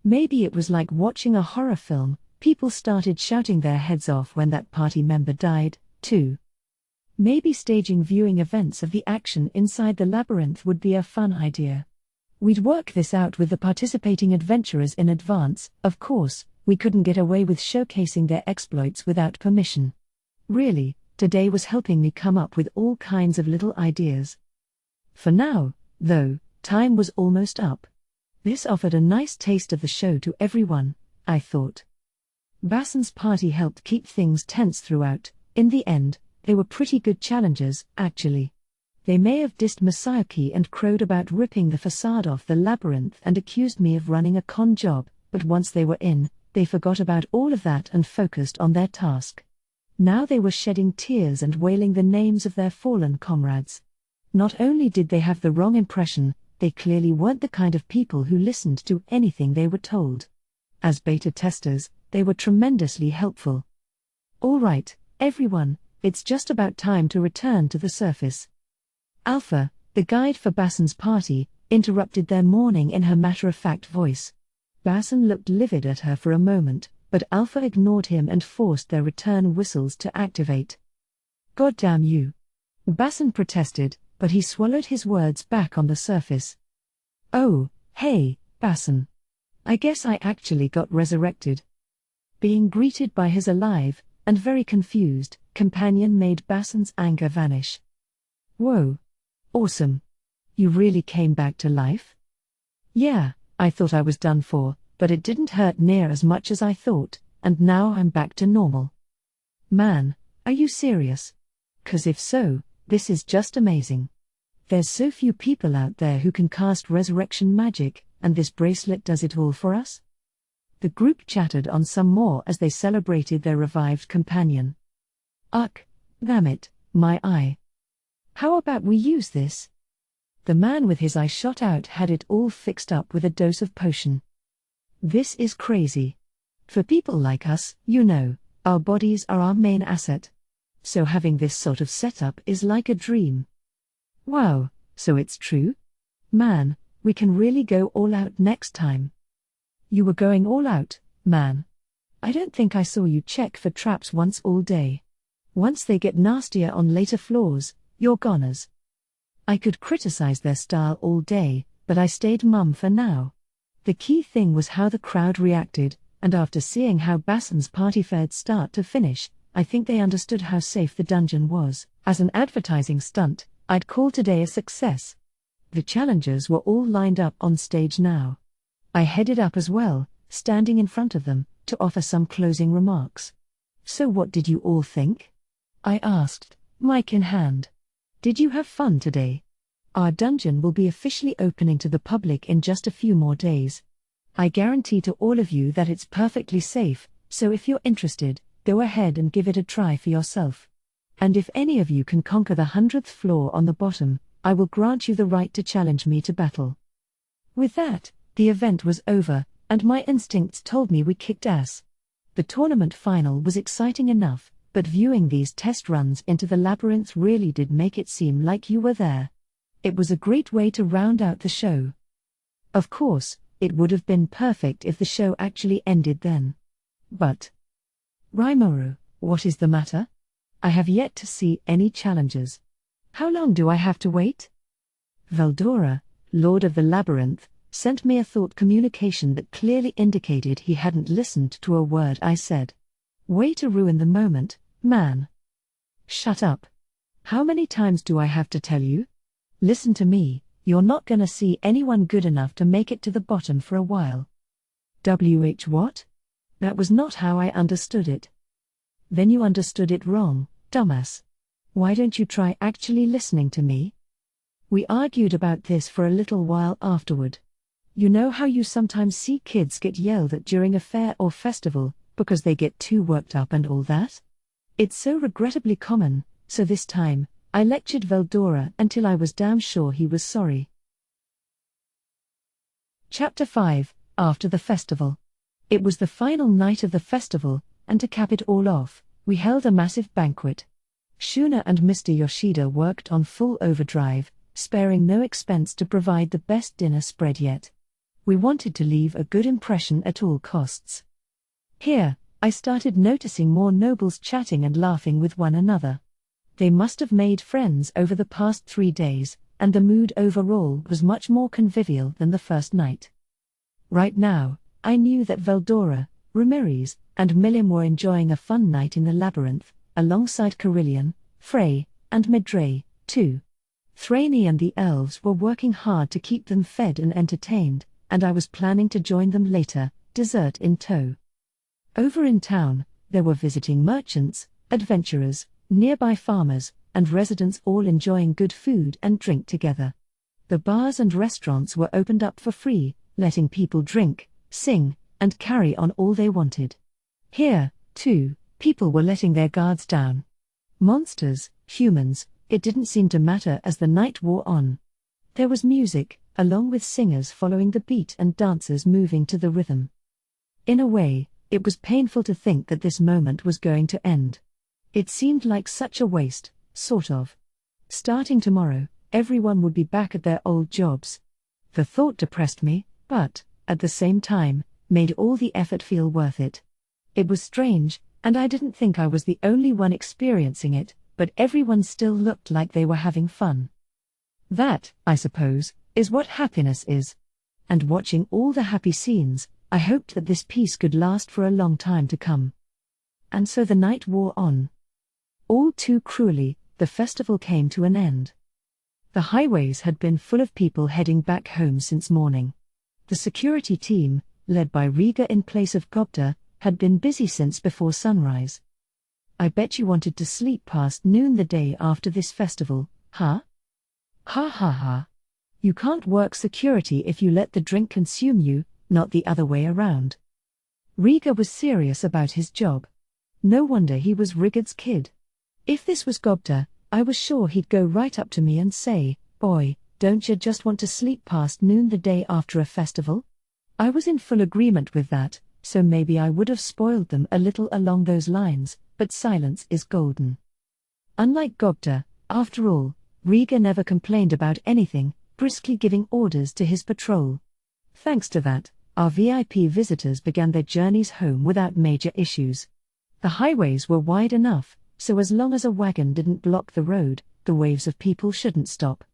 Maybe it was like watching a horror film. People started shouting their heads off when that party member died, too. Maybe staging viewing events of the action inside the labyrinth would be a fun idea. We'd work this out with the participating adventurers in advance. Of course, we couldn't get away with showcasing their exploits without permission. Really, today was helping me come up with all kinds of little ideas. For now, though, time was almost up. This offered a nice taste of the show to everyone, I thought. Bassan's party helped keep things tense throughout. In the end, they were pretty good challengers, actually. They may have dissed Masayuki and crowed about ripping the facade off the labyrinth and accused me of running a con job, but once they were in, they forgot about all of that and focused on their task. Now they were shedding tears and wailing the names of their fallen comrades. Not only did they have the wrong impression, they clearly weren't the kind of people who listened to anything they were told. As beta testers, they were tremendously helpful. All right, everyone, it's just about time to return to the surface. Alpha, the guide for Bassan's party, interrupted their mourning in her matter-of-fact voice. Bassan looked livid at her for a moment, but Alpha ignored him and forced their return whistles to activate. "God damn you!" Bassan protested, but he swallowed his words back on the surface. "Oh, hey, Bassan. I guess I actually got resurrected." Being greeted by his alive, and very confused, companion made Bassan's anger vanish. "Whoa. Awesome. You really came back to life?" "Yeah, I thought I was done for, but it didn't hurt near as much as I thought, and now I'm back to normal." "Man, are you serious? 'Cause if so, this is just amazing. There's so few people out there who can cast resurrection magic, and this bracelet does it all for us?" The group chattered on some more as they celebrated their revived companion. "Ugh, damn it, my eye. How about we use this?" The man with his eye shot out had it all fixed up with a dose of potion. "This is crazy. For people like us, our bodies are our main asset. So having this sort of setup is like a dream." "Wow, so it's true? Man, we can really go all out next time." "You were going all out, man. I don't think I saw you check for traps once all day. Once they get nastier on later floors, you're goners." I could criticize their style all day, but I stayed mum for now. The key thing was how the crowd reacted, and after seeing how Bassan's party fared start to finish, I think they understood how safe the dungeon was. As an advertising stunt, I'd call today a success. The challengers were all lined up on stage now. I headed up as well, standing in front of them, to offer some closing remarks. "So what did you all think?" I asked, mic in hand. "Did you have fun today? Our dungeon will be officially opening to the public in just a few more days. I guarantee to all of you that it's perfectly safe, so if you're interested, go ahead and give it a try for yourself. And if any of you can conquer the 100th floor on the bottom, I will grant you the right to challenge me to battle." With that, the event was over, and my instincts told me we kicked ass. The tournament final was exciting enough, but viewing these test runs into the labyrinth really did make it seem like you were there. It was a great way to round out the show. Of course, it would have been perfect if the show actually ended then. But Rimuru, what is the matter? I have yet to see any challengers. How long do I have to wait? Veldora, Lord of the Labyrinth, sent me a thought communication that clearly indicated he hadn't listened to a word I said. Way to ruin the moment, man. Shut up. How many times do I have to tell you? Listen to me, you're not gonna see anyone good enough to make it to the bottom for a while. What? That was not how I understood it. Then you understood it wrong, dumbass. Why don't you try actually listening to me? We argued about this for a little while afterward. You know how you sometimes see kids get yelled at during a fair or festival, because they get too worked up and all that? It's so regrettably common, so this time, I lectured Veldora until I was damn sure he was sorry. Chapter 5, After the Festival. It was the final night of the festival, and to cap it all off, we held a massive banquet. Shuna and Mr. Yoshida worked on full overdrive, sparing no expense to provide the best dinner spread yet. We wanted to leave a good impression at all costs. Here, I started noticing more nobles chatting and laughing with one another. They must have made friends over the past 3 days, and the mood overall was much more convivial than the first night. Right now, I knew that Veldora, Ramirez, and Milim were enjoying a fun night in the labyrinth, alongside Carillion, Frey, and Medray, too. Thraney and the elves were working hard to keep them fed and entertained, and I was planning to join them later, dessert in tow. Over in town, there were visiting merchants, adventurers, nearby farmers, and residents all enjoying good food and drink together. The bars and restaurants were opened up for free, letting people drink, sing, and carry on all they wanted. Here, too, people were letting their guards down. Monsters, humans, it didn't seem to matter as the night wore on. There was music, along with singers following the beat and dancers moving to the rhythm. In a way, it was painful to think that this moment was going to end. It seemed like such a waste, sort of. Starting tomorrow, everyone would be back at their old jobs. The thought depressed me, but, at the same time, made all the effort feel worth it. It was strange, and I didn't think I was the only one experiencing it, but everyone still looked like they were having fun. That, I suppose, is what happiness is. And watching all the happy scenes, I hoped that this peace could last for a long time to come. And so the night wore on. All too cruelly, the festival came to an end. The highways had been full of people heading back home since morning. The security team, led by Riga in place of Gobda, had been busy since before sunrise. I bet you wanted to sleep past noon the day after this festival, huh? Ha ha ha. You can't work security if you let the drink consume you, not the other way around. Riga was serious about his job. No wonder he was Rigard's kid. If this was Gobda, I was sure he'd go right up to me and say, "Boy, don't you just want to sleep past noon the day after a festival?" I was in full agreement with that, so maybe I would have spoiled them a little along those lines, but silence is golden. Unlike Gobda, after all, Riga never complained about anything, briskly giving orders to his patrol. Thanks to that, our VIP visitors began their journeys home without major issues. The highways were wide enough, so as long as a wagon didn't block the road, the waves of people shouldn't stop.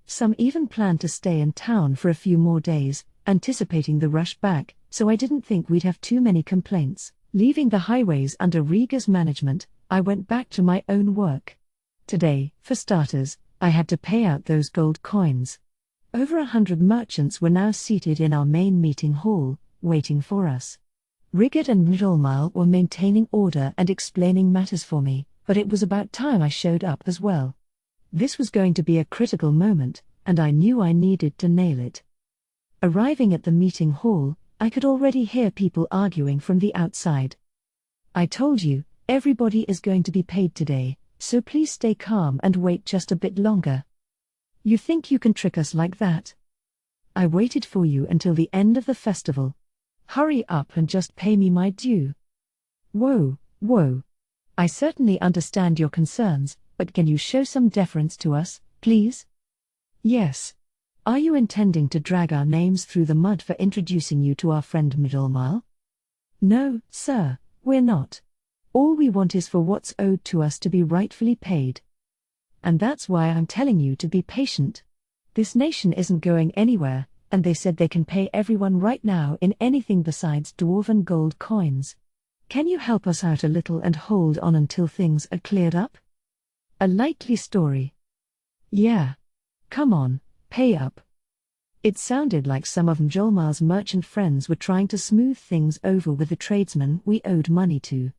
Some even planned to stay in town for a few more days, anticipating the rush back, so I didn't think we'd have too many complaints. Leaving the highways under Riga's management, I went back to my own work. Today, for starters, I had to pay out those gold coins. Over 100 merchants were now seated in our main meeting hall, waiting for us. Rigard and Mdolmal were maintaining order and explaining matters for me, but it was about time I showed up as well. This was going to be a critical moment, and I knew I needed to nail it. Arriving at the meeting hall, I could already hear people arguing from the outside. "I told you, everybody is going to be paid today, so please stay calm and wait just a bit longer. You think you can trick us like that? I waited for you until the end of the festival. Hurry up and just pay me my due." Whoa. I certainly understand your concerns, but can you show some deference to us, please? Yes. Are you intending to drag our names through the mud for introducing you to our friend Mdolmal? No, sir, we're not. All we want is for what's owed to us to be rightfully paid. And that's why I'm telling you to be patient. This nation isn't going anywhere, and they said they can pay everyone right now in anything besides dwarven gold coins. Can you help us out a little and hold on until things are cleared up? A likely story. Yeah. Come on, pay up. It sounded like some of Mjolnir's merchant friends were trying to smooth things over with the tradesmen we owed money to.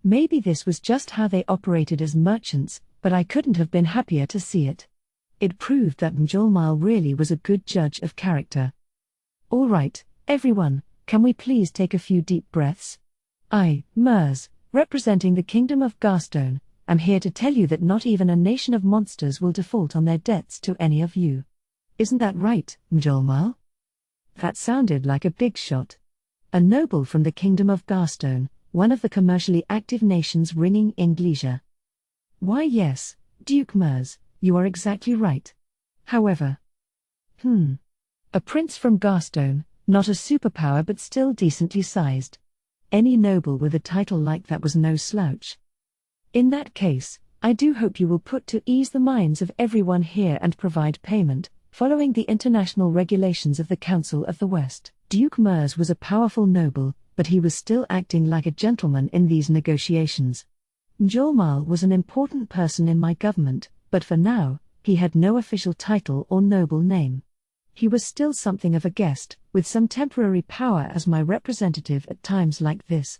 Maybe this was just how they operated as merchants, but I couldn't have been happier to see it. It proved that Mjolnir really was a good judge of character. All right, everyone, can we please take a few deep breaths? I, Mers, representing the Kingdom of Garstone, am here to tell you that not even a nation of monsters will default on their debts to any of you. Isn't that right, Mjolnir? That sounded like a big shot. A noble from the Kingdom of Garstone, one of the commercially active nations ringing in Glesia. Why yes, Duke Mers, you are exactly right. However, a prince from Garstone, not a superpower but still decently sized. Any noble with a title like that was no slouch. In that case, I do hope you will put to ease the minds of everyone here and provide payment, following the international regulations of the Council of the West. Duke Mers was a powerful noble, but he was still acting like a gentleman in these negotiations. Mjolnir was an important person in my government, but for now, he had no official title or noble name. He was still something of a guest, with some temporary power as my representative at times like this.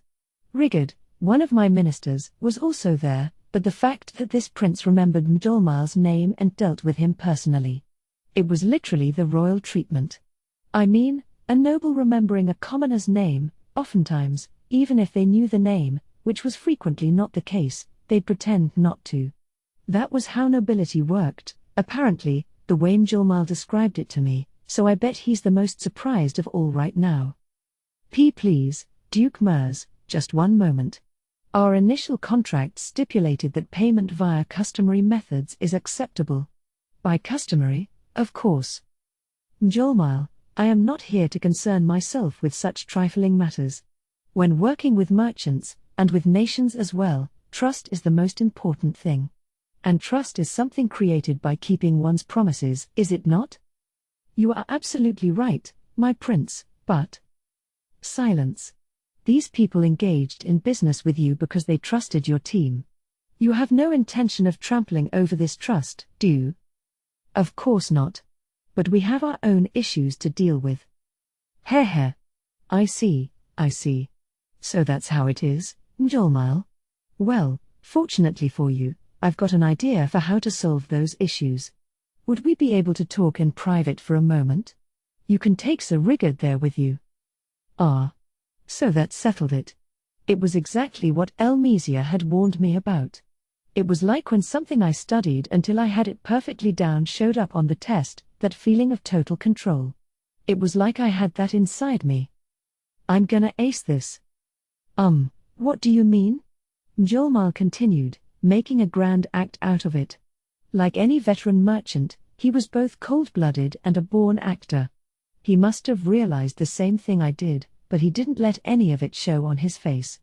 Rigard, one of my ministers, was also there, but the fact that this prince remembered Mjolnir's name and dealt with him personally. It was literally the royal treatment. I mean, a noble remembering a commoner's name, oftentimes, even if they knew the name, which was frequently not the case, they'd pretend not to. That was how nobility worked, apparently, the way Mjolnir described it to me, so I bet he's the most surprised of all right now. Please, Duke Mers, just one moment. Our initial contract stipulated that payment via customary methods is acceptable. By customary, of course. Mjolnir, I am not here to concern myself with such trifling matters. When working with merchants, and with nations as well, trust is the most important thing. And trust is something created by keeping one's promises, is it not? You are absolutely right, my prince, but... Silence. These people engaged in business with you because they trusted your team. You have no intention of trampling over this trust, do you? Of course not. But we have our own issues to deal with. Heh. I see. So that's how it is, Mjolnir? Well, fortunately for you, I've got an idea for how to solve those issues. Would we be able to talk in private for a moment? You can take Sir Rigard there with you. Ah. So that settled it. It was exactly what Elmesia had warned me about. It was like when something I studied until I had it perfectly down showed up on the test, that feeling of total control. It was like I had that inside me. I'm gonna ace this. What do you mean? Mjolnir continued, making a grand act out of it. Like any veteran merchant, he was both cold-blooded and a born actor. He must have realized the same thing I did, but he didn't let any of it show on his face.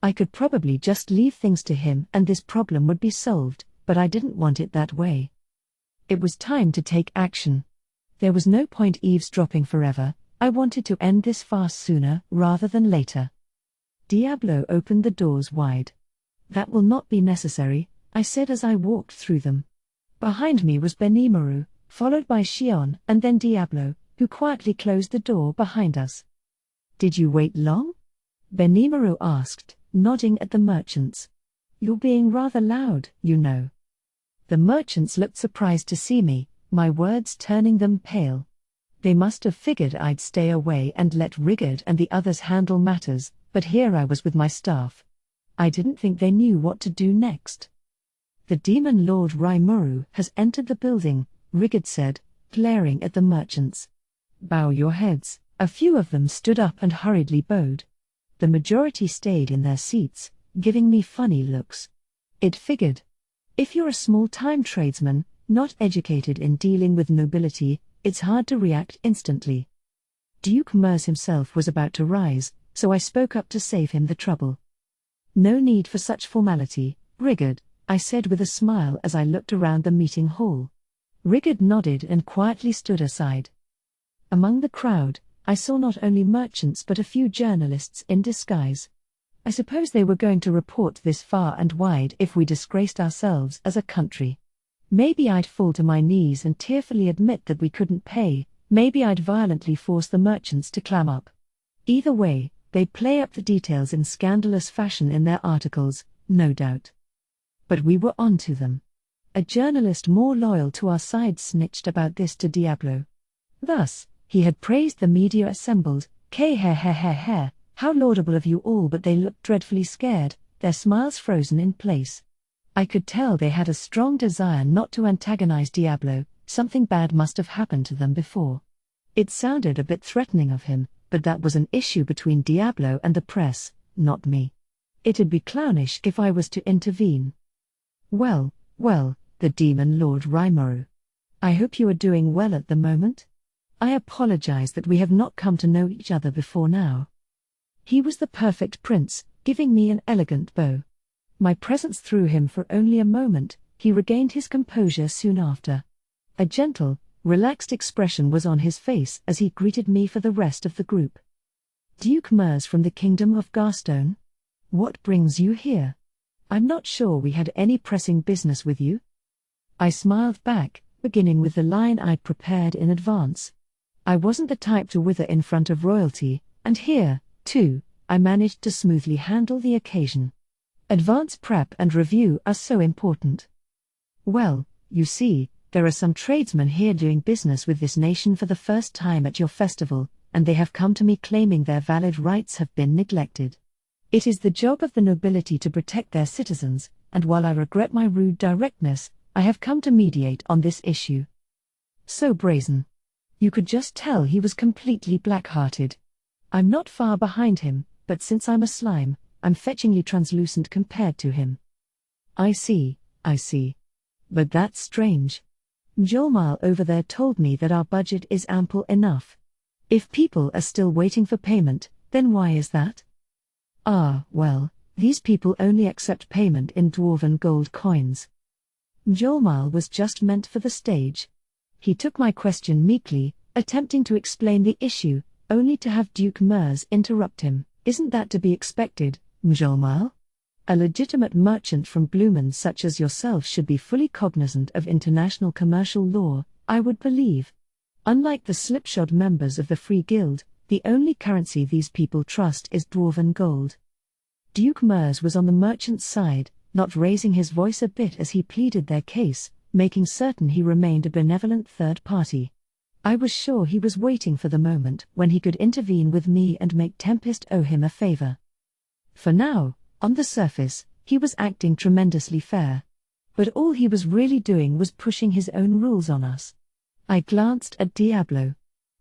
I could probably just leave things to him and this problem would be solved, but I didn't want it that way. It was time to take action. There was no point eavesdropping forever. I wanted to end this farce sooner rather than later. Diablo opened the doors wide. That will not be necessary, I said as I walked through them. Behind me was Benimaru, followed by Shion and then Diablo, who quietly closed the door behind us. Did you wait long? Benimaru asked, nodding at the merchants. You're being rather loud, you know. The merchants looked surprised to see me, my words turning them pale. They must have figured I'd stay away and let Rigard and the others handle matters, but here I was with my staff. I didn't think they knew what to do next. The demon lord Raimuru has entered the building, Rigard said, glaring at the merchants. Bow your heads. A few of them stood up and hurriedly bowed. The majority stayed in their seats, giving me funny looks. It figured. If you're a small-time tradesman, not educated in dealing with nobility, it's hard to react instantly. Duke Mers himself was about to rise, so I spoke up to save him the trouble. No need for such formality, Rigard, I said with a smile as I looked around the meeting hall. Rigard nodded and quietly stood aside. Among the crowd, I saw not only merchants but a few journalists in disguise. I suppose they were going to report this far and wide if we disgraced ourselves as a country. Maybe I'd fall to my knees and tearfully admit that we couldn't pay, maybe I'd violently force the merchants to clam up. Either way, they'd play up the details in scandalous fashion in their articles, no doubt. But we were on to them. A journalist more loyal to our side snitched about this to Diablo. Thus, he had praised the media assembled, how laudable of you all, but they looked dreadfully scared, their smiles frozen in place. I could tell they had a strong desire not to antagonize Diablo, something bad must have happened to them before. It sounded a bit threatening of him, but that was an issue between Diablo and the press, not me. It'd be clownish if I was to intervene. Well, the demon Lord Rimuru. I hope you are doing well at the moment. I apologize that we have not come to know each other before now. He was the perfect prince, giving me an elegant bow. My presence threw him for only a moment, he regained his composure soon after. A gentle, relaxed expression was on his face as he greeted me for the rest of the group. Duke Mers from the Kingdom of Garstone? What brings you here? I'm not sure we had any pressing business with you. I smiled back, beginning with the line I'd prepared in advance. I wasn't the type to wither in front of royalty, and here, too, I managed to smoothly handle the occasion. Advance prep and review are so important. Well, you see, there are some tradesmen here doing business with this nation for the first time at your festival, and they have come to me claiming their valid rights have been neglected. It is the job of the nobility to protect their citizens, and while I regret my rude directness, I have come to mediate on this issue. So brazen. You could just tell he was completely black-hearted. I'm not far behind him, but since I'm a slime, I'm fetchingly translucent compared to him. I see. But that's strange. Mjolmal over there told me that our budget is ample enough. If people are still waiting for payment, then why is that? Well, these people only accept payment in dwarven gold coins. Mjolmal was just meant for the stage. He took my question meekly, attempting to explain the issue, only to have Duke Mers interrupt him. Isn't that to be expected, Mjolmal? A legitimate merchant from Bloomen such as yourself should be fully cognizant of international commercial law, I would believe. Unlike the slipshod members of the Free Guild, the only currency these people trust is dwarven gold. Duke Mers was on the merchant's side, not raising his voice a bit as he pleaded their case, making certain he remained a benevolent third party. I was sure he was waiting for the moment when he could intervene with me and make Tempest owe him a favor. For now, on the surface, he was acting tremendously fair. But all he was really doing was pushing his own rules on us. I glanced at Diablo.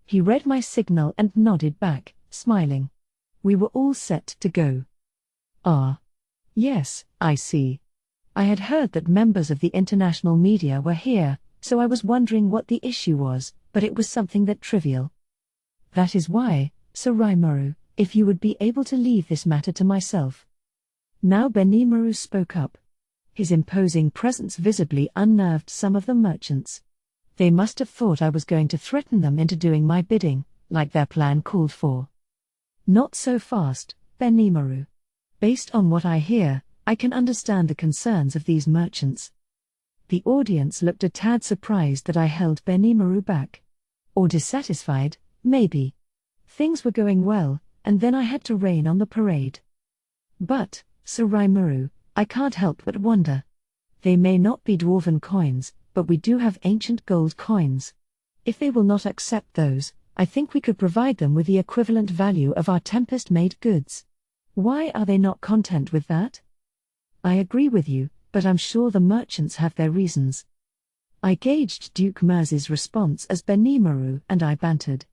He read my signal and nodded back, smiling. We were all set to go. Yes, I see. I had heard that members of the international media were here, so I was wondering what the issue was, but it was something that trivial. That is why, Sir Rimuru, if you would be able to leave this matter to myself. Now Benimaru spoke up. His imposing presence visibly unnerved some of the merchants. They must have thought I was going to threaten them into doing my bidding, like their plan called for. Not so fast, Benimaru. Based on what I hear, I can understand the concerns of these merchants. The audience looked a tad surprised that I held Benimaru back. Or dissatisfied, maybe. Things were going well, and then I had to rain on the parade. But, Sir Rimuru, I can't help but wonder. They may not be dwarven coins, but we do have ancient gold coins. If they will not accept those, I think we could provide them with the equivalent value of our Tempest-made goods. Why are they not content with that? I agree with you, but I'm sure the merchants have their reasons. I gauged Duke Mers's response as Benimaru and I bantered.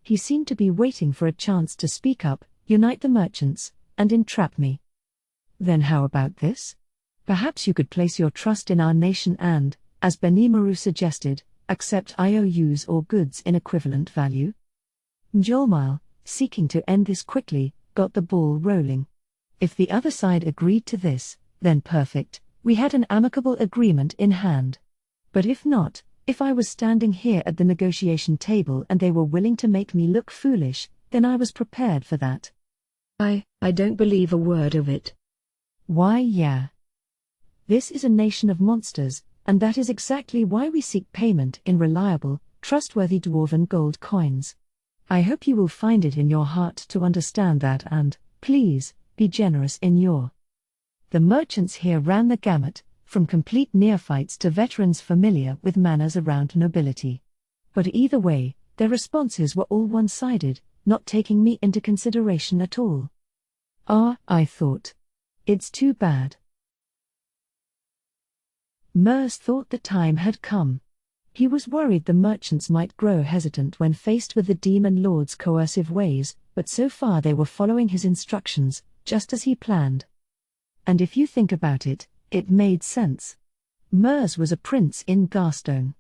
He seemed to be waiting for a chance to speak up, unite the merchants, and entrap me. Then how about this? Perhaps you could place your trust in our nation and, as Benimaru suggested, accept IOUs or goods in equivalent value? Mjolmal, seeking to end this quickly, got the ball rolling. If the other side agreed to this, then perfect, we had an amicable agreement in hand. But if not, if I was standing here at the negotiation table and they were willing to make me look foolish, then I was prepared for that. I don't believe a word of it. Why, yeah. This is a nation of monsters, and that is exactly why we seek payment in reliable, trustworthy dwarven gold coins. I hope you will find it in your heart to understand that and, please, be generous in your. The merchants here ran the gamut, from complete neophytes to veterans familiar with manners around nobility. But either way, their responses were all one-sided, not taking me into consideration at all. I thought. It's too bad. Mers thought the time had come. He was worried the merchants might grow hesitant when faced with the demon lord's coercive ways, but so far they were following his instructions, just as he planned. And if you think about it, it made sense. Mers was a prince in Garstone.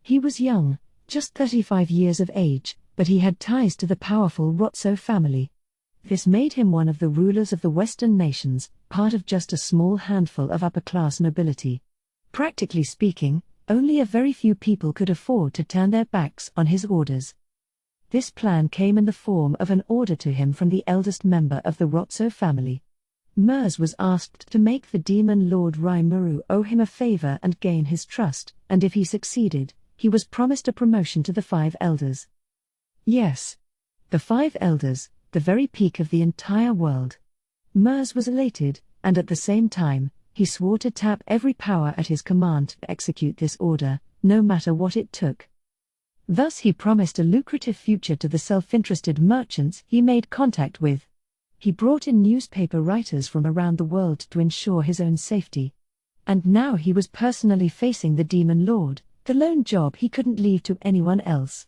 He was young, just 35 years of age, but he had ties to the powerful Rotso family. This made him one of the rulers of the Western nations, part of just a small handful of upper-class nobility. Practically speaking, only a very few people could afford to turn their backs on his orders. This plan came in the form of an order to him from the eldest member of the Rotso family. Mers was asked to make the demon lord Rimuru owe him a favor and gain his trust, and if he succeeded, he was promised a promotion to the 5 elders. Yes. The 5 elders, the very peak of the entire world. Mers was elated, and at the same time, he swore to tap every power at his command to execute this order, no matter what it took. Thus he promised a lucrative future to the self-interested merchants he made contact with. He brought in newspaper writers from around the world to ensure his own safety. And now he was personally facing the Demon Lord, the lone job he couldn't leave to anyone else.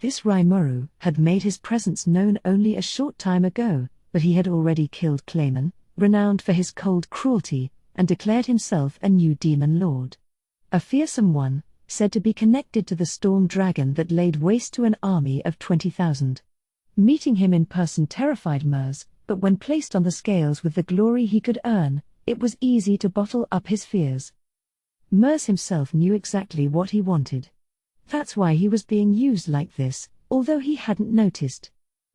This Rimuru had made his presence known only a short time ago, but he had already killed Clayman, renowned for his cold cruelty, and declared himself a new Demon Lord. A fearsome one, said to be connected to the storm dragon that laid waste to an army of 20,000. Meeting him in person terrified Mers, but when placed on the scales with the glory he could earn, it was easy to bottle up his fears. Mers himself knew exactly what he wanted. That's why he was being used like this, although he hadn't noticed.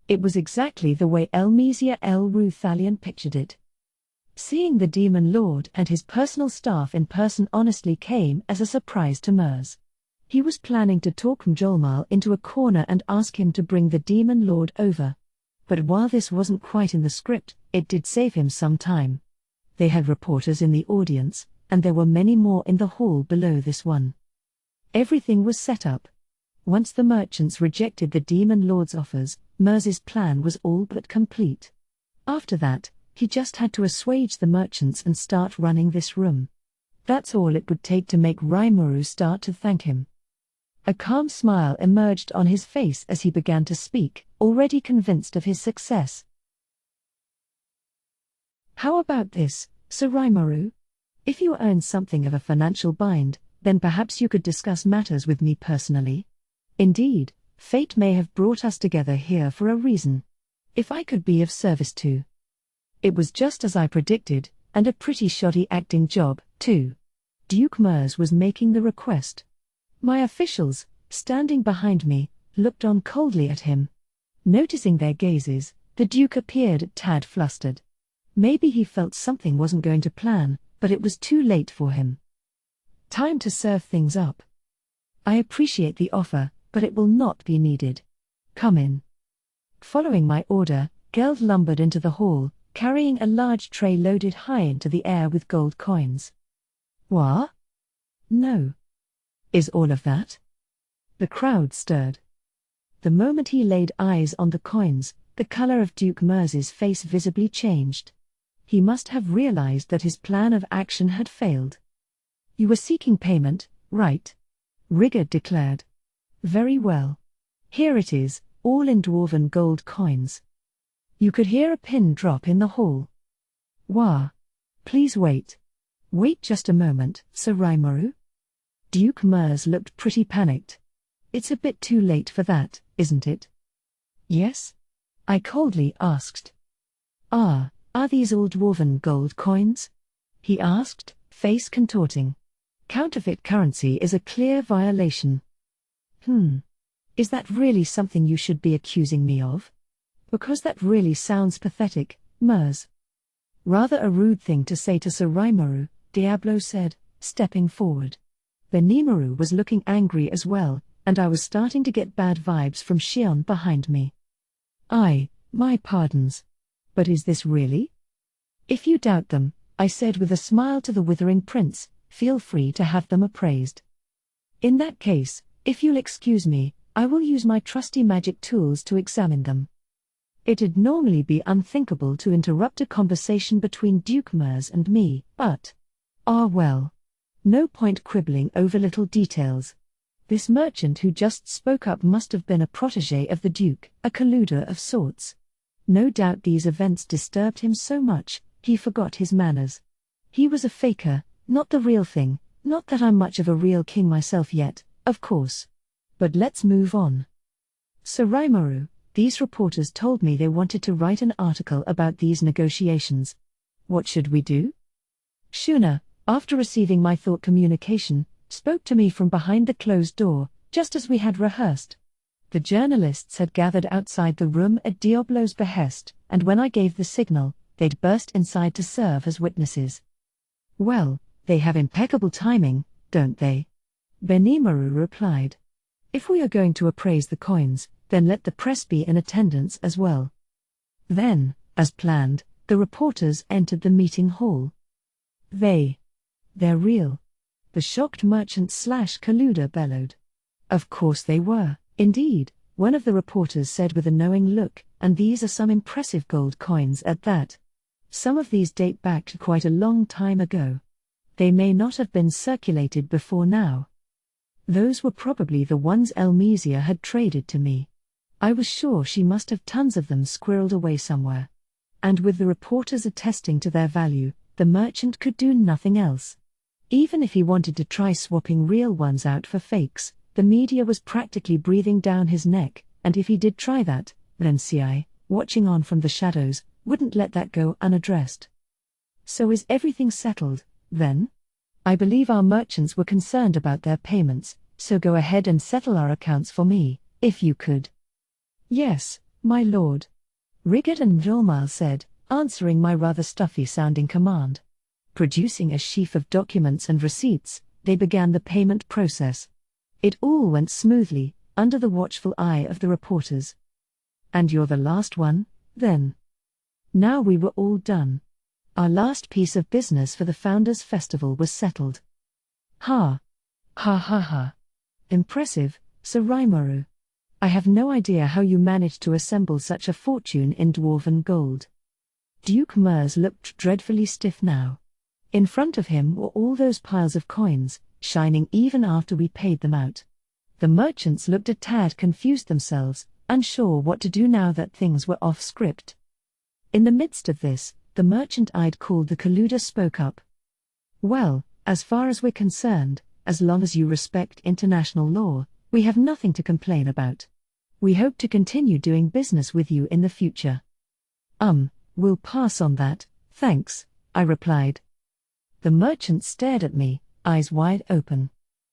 It was exactly the way Elmesia El Ruthalion pictured it. Seeing the Demon Lord and his personal staff in person honestly came as a surprise to Mers. He was planning to talk Mjolmal into a corner and ask him to bring the Demon Lord over. But while this wasn't quite in the script, it did save him some time. They had reporters in the audience, and there were many more in the hall below this one. Everything was set up. Once the merchants rejected the Demon Lord's offers, Mers's plan was all but complete. After that, he just had to assuage the merchants and start running this room. That's all it would take to make Rimuru start to thank him. A calm smile emerged on his face as he began to speak, already convinced of his success. How about this, Sir Rimuru? If you earn something of a financial bind, then perhaps you could discuss matters with me personally. Indeed, fate may have brought us together here for a reason. If I could be of service to. It was just as I predicted, and a pretty shoddy acting job, too. Duke Mers was making the request. My officials, standing behind me, looked on coldly at him. Noticing their gazes, the Duke appeared a tad flustered. Maybe he felt something wasn't going to plan, but it was too late for him. Time to serve things up. I appreciate the offer, but it will not be needed. Come in. Following my order, Geld lumbered into the hall, carrying a large tray loaded high into the air with gold coins. What? No. Is all of that? The crowd stirred. The moment he laid eyes on the coins, the color of Duke Mers's face visibly changed. He must have realized that his plan of action had failed. You were seeking payment, right? Rigard declared. Very well. Here it is, all in dwarven gold coins. You could hear a pin drop in the hall. Wah. Please wait. Wait just a moment, Sir Rimuru. Duke Mers looked pretty panicked. It's a bit too late for that, isn't it? Yes? I coldly asked. Are these all dwarven gold coins? He asked, face contorting. Counterfeit currency is a clear violation. Is that really something you should be accusing me of? Because that really sounds pathetic, Mers. Rather a rude thing to say to Sir Rimuru, Diablo said, stepping forward. Benimaru was looking angry as well, and I was starting to get bad vibes from Shion behind me. My pardons. But is this really? If you doubt them, I said with a smile to the withering prince, feel free to have them appraised. In that case, if you'll excuse me, I will use my trusty magic tools to examine them. It'd normally be unthinkable to interrupt a conversation between Duke Mers and me, but... well. No point quibbling over little details. This merchant who just spoke up must have been a protégé of the Duke, a colluder of sorts. No doubt these events disturbed him so much, he forgot his manners. He was a faker, not the real thing, not that I'm much of a real king myself yet, of course. But let's move on. Sir Rimuru, these reporters told me they wanted to write an article about these negotiations. What should we do? Shuna, after receiving my thought communication, spoke to me from behind the closed door, just as we had rehearsed. The journalists had gathered outside the room at Diablo's behest, and when I gave the signal, they'd burst inside to serve as witnesses. Well, they have impeccable timing, don't they? Benimaru replied. If we are going to appraise the coins, then let the press be in attendance as well. Then, as planned, the reporters entered the meeting hall. They're real. The shocked merchant/colluder bellowed. Of course they were, indeed, one of the reporters said with a knowing look, and these are some impressive gold coins at that. Some of these date back to quite a long time ago. They may not have been circulated before now. Those were probably the ones Elmesia had traded to me. I was sure she must have tons of them squirreled away somewhere. And with the reporters attesting to their value, the merchant could do nothing else. Even if he wanted to try swapping real ones out for fakes, the media was practically breathing down his neck, and if he did try that, then CI, watching on from the shadows, wouldn't let that go unaddressed. So is everything settled, then? I believe our merchants were concerned about their payments, so go ahead and settle our accounts for me, if you could. Yes, my lord. Rigid and Vilmal said, answering my rather stuffy-sounding command. Producing a sheaf of documents and receipts, they began the payment process. It all went smoothly, under the watchful eye of the reporters. And you're the last one, then? Now we were all done. Our last piece of business for the Founders' Festival was settled. Ha! Ha ha ha! Impressive, Sir Rimuru. I have no idea how you managed to assemble such a fortune in dwarven gold. Duke Mers looked dreadfully stiff now. In front of him were all those piles of coins, shining even after we paid them out. The merchants looked a tad confused themselves, unsure what to do now that things were off script. In the midst of this, the merchant I'd called the colluder spoke up. Well, as far as we're concerned, as long as you respect international law, we have nothing to complain about. We hope to continue doing business with you in the future. We'll pass on that, thanks, I replied. The merchant stared at me, eyes wide open.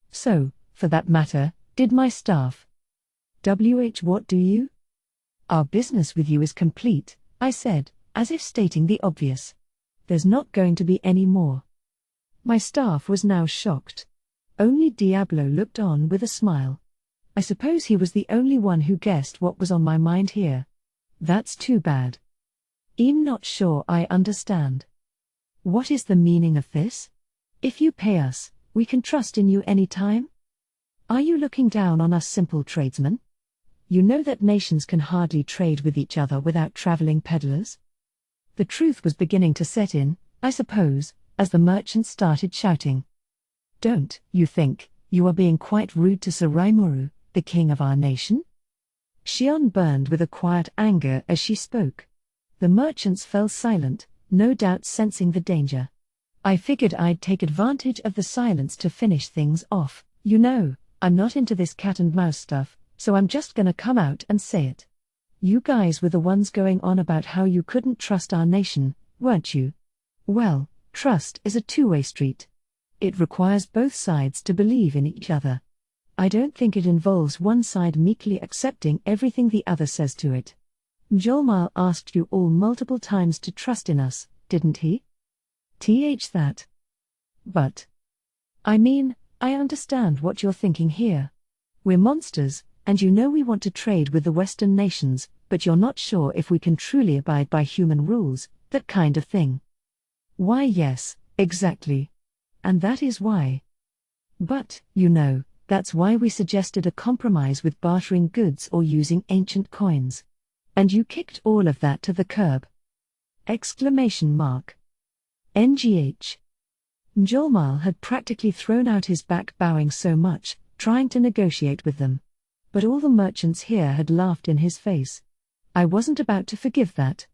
So, for that matter, did my staff. What do you? Our business with you is complete, I said, as if stating the obvious. There's not going to be any more. My staff was now shocked. Only Diablo looked on with a smile. I suppose he was the only one who guessed what was on my mind here. That's too bad. I'm not sure I understand. What is the meaning of this? If you pay us, we can trust in you any time? Are you looking down on us simple tradesmen? You know that nations can hardly trade with each other without traveling peddlers? The truth was beginning to set in, I suppose, as the merchants started shouting. Don't you think you are being quite rude to Sir Rimuru, the king of our nation? Shion burned with a quiet anger as she spoke. The merchants fell silent, no doubt sensing the danger. I figured I'd take advantage of the silence to finish things off. You know, I'm not into this cat and mouse stuff, so I'm just gonna come out and say it. You guys were the ones going on about how you couldn't trust our nation, weren't you? Well, trust is a two-way street. It requires both sides to believe in each other. I don't think it involves one side meekly accepting everything the other says to it. Mjolnir asked you all multiple times to trust in us, didn't he? That. But. I mean, I understand what you're thinking here. We're monsters, and you know we want to trade with the Western nations, but you're not sure if we can truly abide by human rules, that kind of thing. Why, yes, exactly. And that is why. But, that's why we suggested a compromise with bartering goods or using ancient coins. And you kicked all of that to the curb. NGH. Mjolnir had practically thrown out his back, bowing so much, trying to negotiate with them. But all the merchants here had laughed in his face. I wasn't about to forgive that.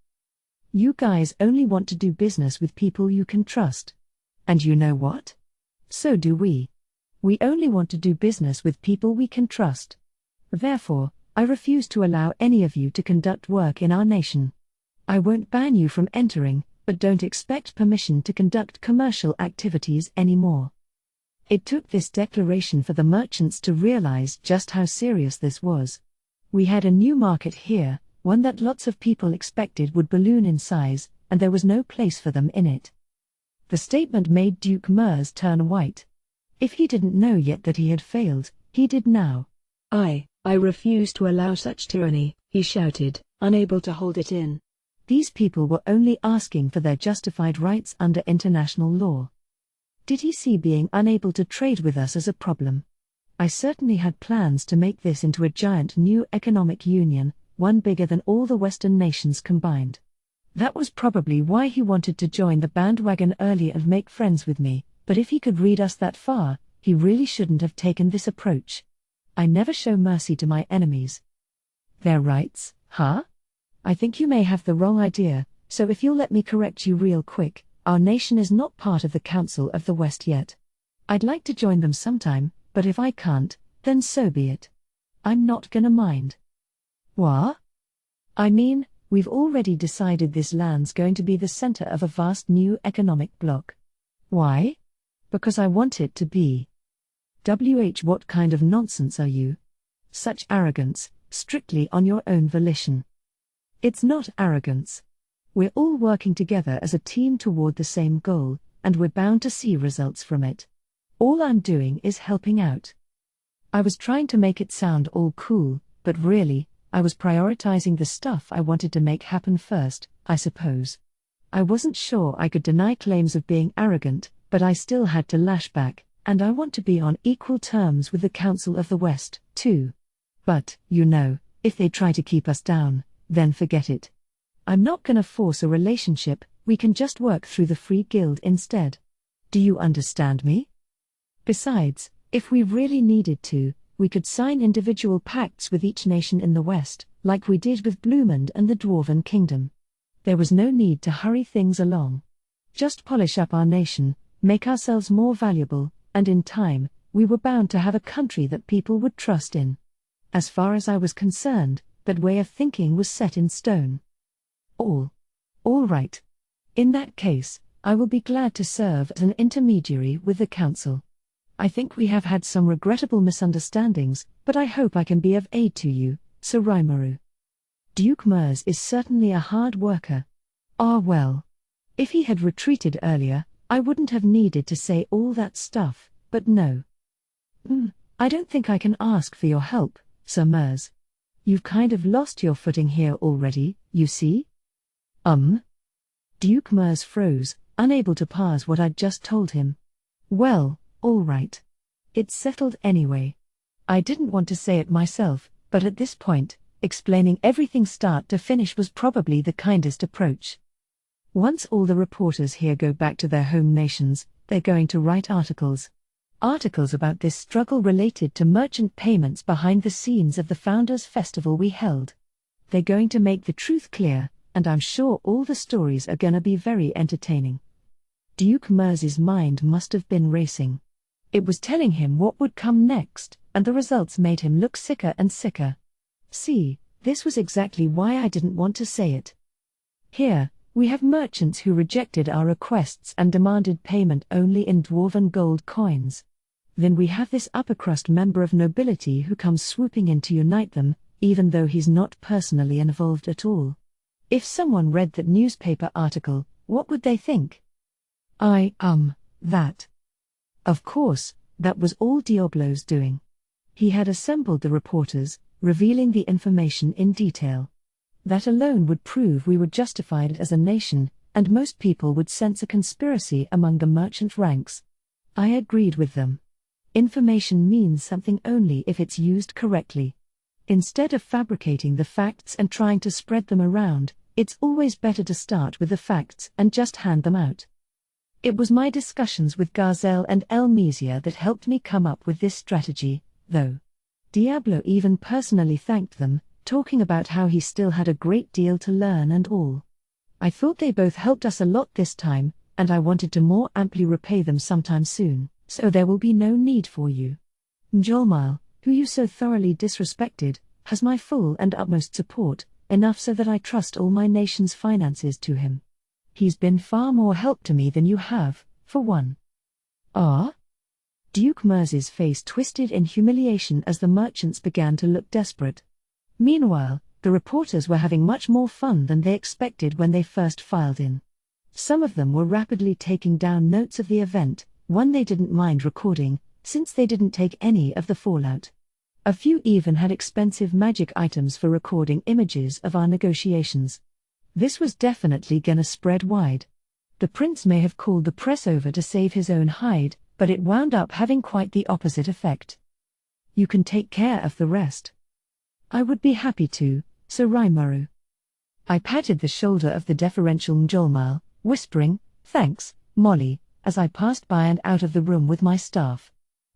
You guys only want to do business with people you can trust. And you know what? So do we. We only want to do business with people we can trust. Therefore, I refuse to allow any of you to conduct work in our nation. I won't ban you from entering, but don't expect permission to conduct commercial activities anymore. It took this declaration for the merchants to realize just how serious this was. We had a new market here, one that lots of people expected would balloon in size, and there was no place for them in it. The statement made Duke Mers turn white. If he didn't know yet that he had failed, he did now. I refuse to allow such tyranny, he shouted, unable to hold it in. These people were only asking for their justified rights under international law. Did he see being unable to trade with us as a problem? I certainly had plans to make this into a giant new economic union, one bigger than all the Western nations combined. That was probably why he wanted to join the bandwagon early and make friends with me, but if he could read us that far, he really shouldn't have taken this approach. I never show mercy to my enemies. Their rights, huh? I think you may have the wrong idea, so if you'll let me correct you real quick, our nation is not part of the Council of the West yet. I'd like to join them sometime, but if I can't, then so be it. I'm not gonna mind. What? I mean, we've already decided this land's going to be the center of a vast new economic bloc. Why? Because I want it to be. What kind of nonsense are you? Such arrogance, strictly on your own volition. It's not arrogance. We're all working together as a team toward the same goal, and we're bound to see results from it. All I'm doing is helping out. I was trying to make it sound all cool, but really, I was prioritizing the stuff I wanted to make happen first, I suppose. I wasn't sure I could deny claims of being arrogant, but I still had to lash back, and I want to be on equal terms with the Council of the West, too. But, if they try to keep us down, then forget it. I'm not gonna force a relationship, we can just work through the Free Guild instead. Do you understand me? Besides, if we really needed to, we could sign individual pacts with each nation in the West, like we did with Bloomond and the Dwarven Kingdom. There was no need to hurry things along. Just polish up our nation, make ourselves more valuable, and in time, we were bound to have a country that people would trust in. As far as I was concerned, that way of thinking was set in stone. All right. In that case, I will be glad to serve as an intermediary with the Council. I think we have had some regrettable misunderstandings, but I hope I can be of aid to you, Sir Rimuru. Duke Mers is certainly a hard worker. Well. If he had retreated earlier, I wouldn't have needed to say all that stuff, but no. I don't think I can ask for your help, Sir Mers. You've kind of lost your footing here already, you see? Duke Mers froze, unable to parse what I'd just told him. Well, all right. It's settled anyway. I didn't want to say it myself, but at this point, explaining everything start to finish was probably the kindest approach. Once all the reporters here go back to their home nations, they're going to write articles. Articles about this struggle related to merchant payments behind the scenes of the Founders' Festival we held. They're going to make the truth clear, and I'm sure all the stories are gonna be very entertaining. Duke Mers's mind must have been racing. It was telling him what would come next, and the results made him look sicker and sicker. See, this was exactly why I didn't want to say it. Here, we have merchants who rejected our requests and demanded payment only in dwarven gold coins. Then we have this upper crust member of nobility who comes swooping in to unite them, even though he's not personally involved at all. If someone read that newspaper article, what would they think? That. Of course, that was all Diablo's doing. He had assembled the reporters, revealing the information in detail. That alone would prove we were justified as a nation, and most people would sense a conspiracy among the merchant ranks. I agreed with them. Information means something only if it's used correctly. Instead of fabricating the facts and trying to spread them around, it's always better to start with the facts and just hand them out. It was my discussions with Gazelle and Elmesia that helped me come up with this strategy, though. Diablo even personally thanked them, talking about how he still had a great deal to learn and all. I thought they both helped us a lot this time, and I wanted to more amply repay them sometime soon, so there will be no need for you. Mjolnir, who you so thoroughly disrespected, has my full and utmost support, enough so that I trust all my nation's finances to him. He's been far more help to me than you have, for one. Ah? Duke Mers's face twisted in humiliation as the merchants began to look desperate. Meanwhile, the reporters were having much more fun than they expected when they first filed in. Some of them were rapidly taking down notes of the event, one they didn't mind recording, since they didn't take any of the fallout. A few even had expensive magic items for recording images of our negotiations. This was definitely gonna spread wide. The prince may have called the press over to save his own hide, but it wound up having quite the opposite effect. You can take care of the rest. I would be happy to, Sir Rimuru. I patted the shoulder of the deferential Mjolnir, whispering, "Thanks, Molly," as I passed by and out of the room with my staff.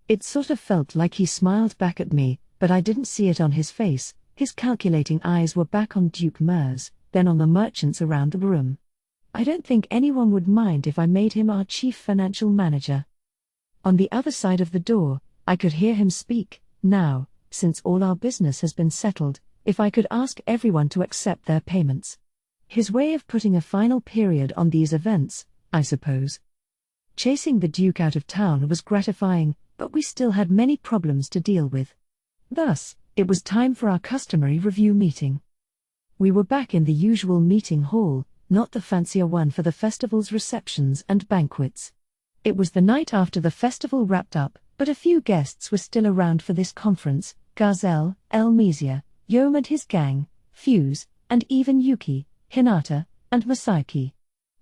It sort of felt like he smiled back at me, but I didn't see it on his face. His calculating eyes were back on Duke Mers, then on the merchants around the room. I don't think anyone would mind if I made him our chief financial manager. On the other side of the door, I could hear him speak. Now, since all our business has been settled, if I could ask everyone to accept their payments. His way of putting a final period on these events, I suppose. Chasing the Duke out of town was gratifying, but we still had many problems to deal with. Thus, it was time for our customary review meeting. We were back in the usual meeting hall, not the fancier one for the festival's receptions and banquets. It was the night after the festival wrapped up, but a few guests were still around for this conference: Gazelle, Elmesia, Yom and his gang, Fuse, and even Yuki, Hinata, and Masaki.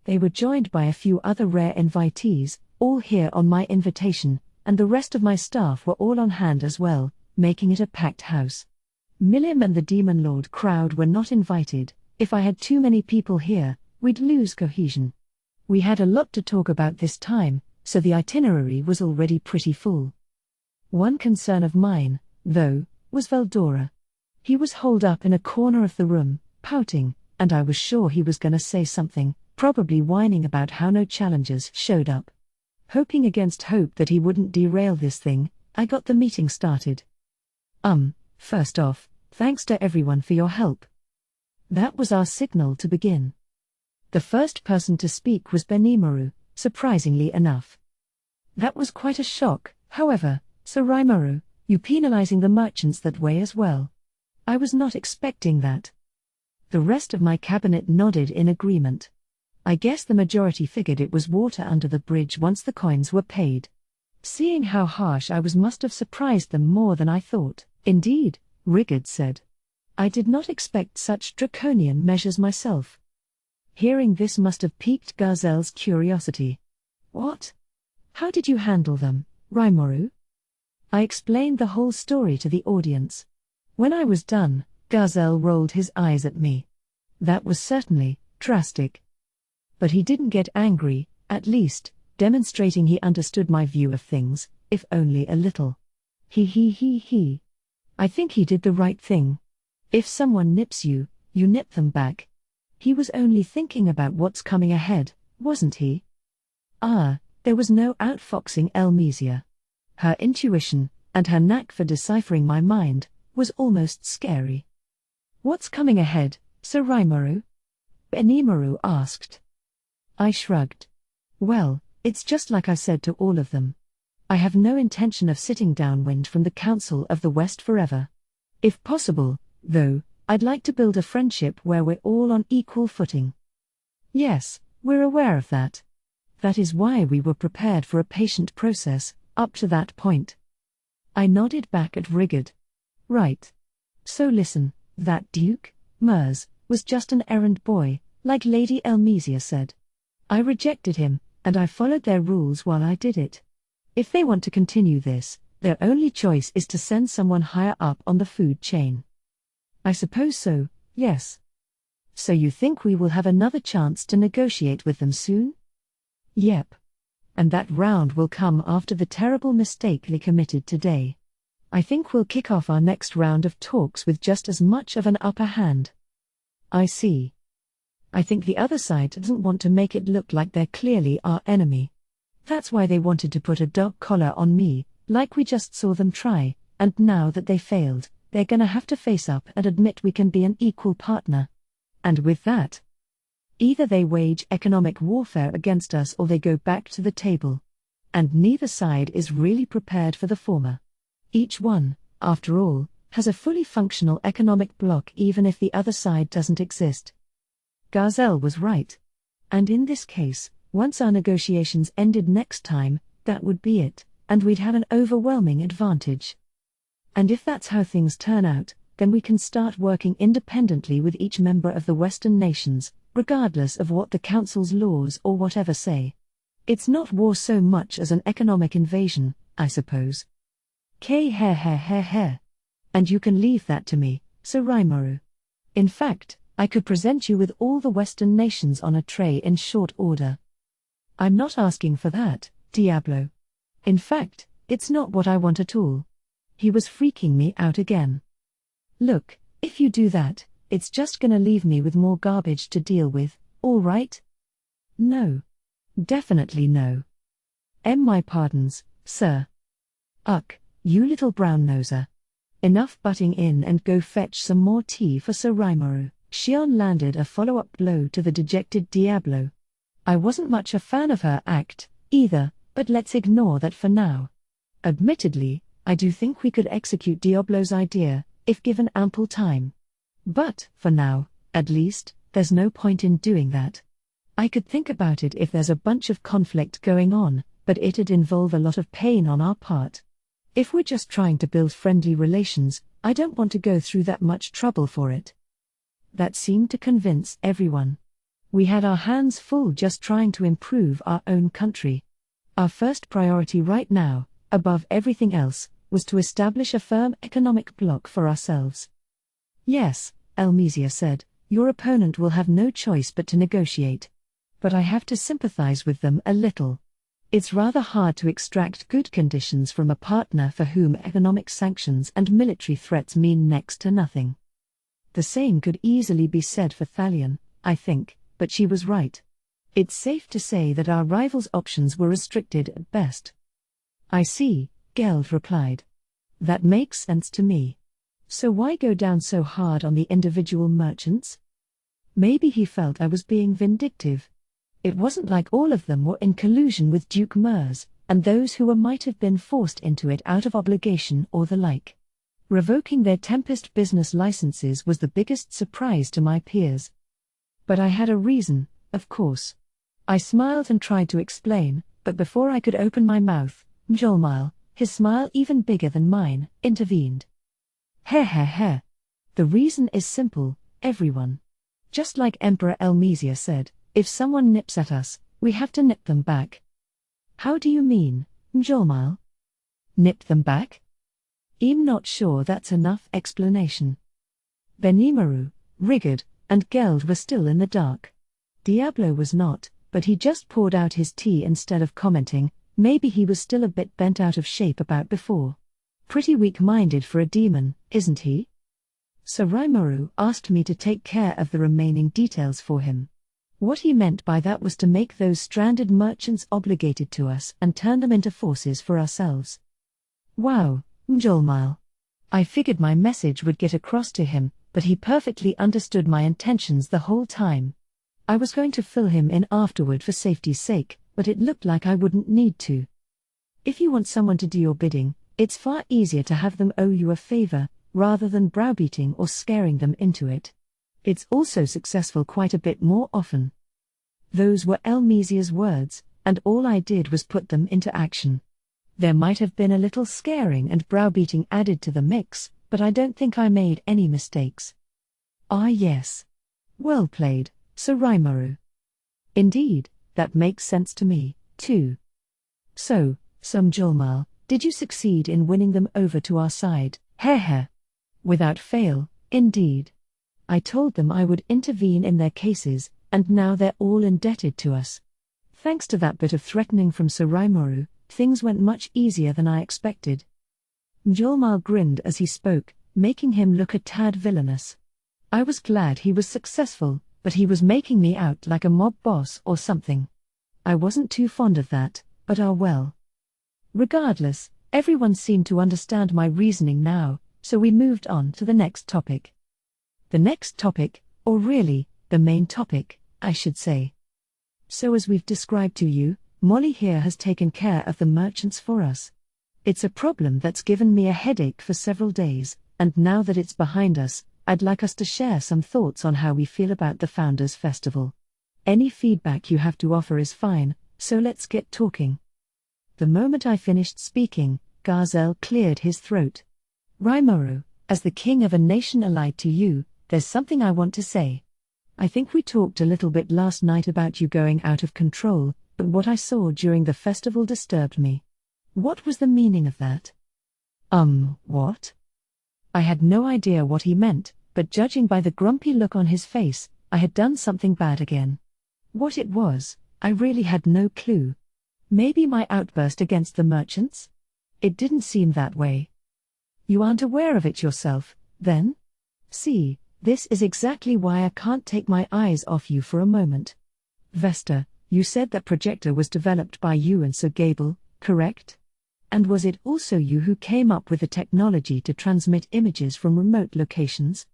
They were joined by a few other rare invitees, all here on my invitation, and the rest of my staff were all on hand as well, making it a packed house. Milim and the Demon Lord crowd were not invited. If I had too many people here, we'd lose cohesion. We had a lot to talk about this time, so the itinerary was already pretty full. One concern of mine, though, was Veldora. He was holed up in a corner of the room, pouting, and I was sure he was gonna say something, probably whining about how no challengers showed up. Hoping against hope that he wouldn't derail this thing, I got the meeting started. First off, thanks to everyone for your help. That was our signal to begin. The first person to speak was Benimaru, surprisingly enough. That was quite a shock, however, Sir Rimuru, you penalizing the merchants that way as well. I was not expecting that. The rest of my cabinet nodded in agreement. I guess the majority figured it was water under the bridge once the coins were paid. Seeing how harsh I was must have surprised them more than I thought. Indeed, Rigard said. I did not expect such draconian measures myself. Hearing this must have piqued Gazelle's curiosity. What? How did you handle them, Rimuru? I explained the whole story to the audience. When I was done, Gazelle rolled his eyes at me. That was certainly drastic. But he didn't get angry, at least, demonstrating he understood my view of things, if only a little. He. I think he did the right thing. If someone nips you, you nip them back. He was only thinking about what's coming ahead, wasn't he? There was no outfoxing Elmesia. Her intuition, and her knack for deciphering my mind, was almost scary. What's coming ahead, Sir Rimuru? Benimaru asked. I shrugged. Well, it's just like I said to all of them. I have no intention of sitting downwind from the Council of the West forever. If possible, Though, I'd like to build a friendship where we're all on equal footing. Yes, we're aware of that. That is why we were prepared for a patient process, up to that point. I nodded back at Rigard. Right. So listen, that Duke, Mers, was just an errand boy, like Lady Elmesia said. I rejected him, and I followed their rules while I did it. If they want to continue this, their only choice is to send someone higher up on the food chain. I suppose so, yes. So you think we will have another chance to negotiate with them soon? Yep. And that round will come after the terrible mistake they committed today. I think we'll kick off our next round of talks with just as much of an upper hand. I see. I think the other side doesn't want to make it look like they're clearly our enemy. That's why they wanted to put a dog collar on me, like we just saw them try, and now that they failed, they're gonna have to face up and admit we can be an equal partner. And with that, either they wage economic warfare against us or they go back to the table. And neither side is really prepared for the former. Each one, after all, has a fully functional economic bloc even if the other side doesn't exist. Gazelle was right. And in this case, once our negotiations ended next time, that would be it, and we'd have an overwhelming advantage. And if that's how things turn out, then we can start working independently with each member of the Western nations, regardless of what the Council's laws or whatever say. It's not war so much as an economic invasion, I suppose. And you can leave that to me, Sir Rimuru. In fact, I could present you with all the Western nations on a tray in short order. I'm not asking for that, Diablo. In fact, it's not what I want at all. He was freaking me out again. Look, if you do that, it's just gonna leave me with more garbage to deal with, all right? No. Definitely no. My pardons, sir. Uck, you little brown-noser. Enough butting in and go fetch some more tea for Sir Rimuru. Shion landed a follow-up blow to the dejected Diablo. I wasn't much a fan of her act, either, but let's ignore that for now. Admittedly, I do think we could execute Diablo's idea, if given ample time. But, for now, at least, there's no point in doing that. I could think about it if there's a bunch of conflict going on, but it'd involve a lot of pain on our part. If we're just trying to build friendly relations, I don't want to go through that much trouble for it. That seemed to convince everyone. We had our hands full just trying to improve our own country. Our first priority right now, above everything else, was to establish a firm economic bloc for ourselves. Yes, Elmesia said, your opponent will have no choice but to negotiate. But I have to sympathize with them a little. It's rather hard to extract good conditions from a partner for whom economic sanctions and military threats mean next to nothing. The same could easily be said for Thalion, I think, but she was right. It's safe to say that our rivals' options were restricted at best. I see, Geld replied. That makes sense to me. So why go down so hard on the individual merchants? Maybe he felt I was being vindictive. It wasn't like all of them were in collusion with Duke Mers, and those who were might have been forced into it out of obligation or the like. Revoking their Tempest business licenses was the biggest surprise to my peers. But I had a reason, of course. I smiled and tried to explain, but before I could open my mouth, Mjolnir, his smile even bigger than mine, intervened. The reason is simple, everyone. Just like Emperor Elmesia said, if someone nips at us, we have to nip them back. How do you mean, Mjolnir? Nip them back? I'm not sure that's enough explanation. Benimaru, Rigard, and Geld were still in the dark. Diablo was not, but he just poured out his tea instead of commenting. Maybe he was still a bit bent out of shape about before. Pretty weak-minded for a demon, isn't he? Sir Rimuru asked me to take care of the remaining details for him. What he meant by that was to make those stranded merchants obligated to us and turn them into forces for ourselves. Wow, Mjolnir. I figured my message would get across to him, but he perfectly understood my intentions the whole time. I was going to fill him in afterward for safety's sake, but it looked like I wouldn't need to. If you want someone to do your bidding, it's far easier to have them owe you a favor, rather than browbeating or scaring them into it. It's also successful quite a bit more often. Those were Elmesia's words, and all I did was put them into action. There might have been a little scaring and browbeating added to the mix, but I don't think I made any mistakes. Ah yes. Well played, Sir Rimuru. Indeed, that makes sense to me, too. So, Julmal, did you succeed in winning them over to our side? Heh. Without fail, indeed. I told them I would intervene in their cases, and now they're all indebted to us. Thanks to that bit of threatening from Sir Rimuru, things went much easier than I expected. Julmal grinned as he spoke, making him look a tad villainous. I was glad he was successful, but he was making me out like a mob boss or something. I wasn't too fond of that, but well. Regardless, everyone seemed to understand my reasoning now, so we moved on to the next topic. The next topic, or really, the main topic, I should say. So as we've described to you, Molly here has taken care of the merchants for us. It's a problem that's given me a headache for several days, and now that it's behind us, I'd like us to share some thoughts on how we feel about the Founders Festival. Any feedback you have to offer is fine, so let's get talking. The moment I finished speaking, Garzel cleared his throat. Rimuru, as the king of a nation allied to you, there's something I want to say. I think we talked a little bit last night about you going out of control, but what I saw during the festival disturbed me. What was the meaning of that? What? I had no idea what he meant, but judging by the grumpy look on his face, I had done something bad again. What it was, I really had no clue. Maybe my outburst against the merchants? It didn't seem that way. You aren't aware of it yourself, then? See, this is exactly why I can't take my eyes off you for a moment. Vesta, you said that projector was developed by you and Sir Gable, correct? And was it also you who came up with the technology to transmit images from remote locations?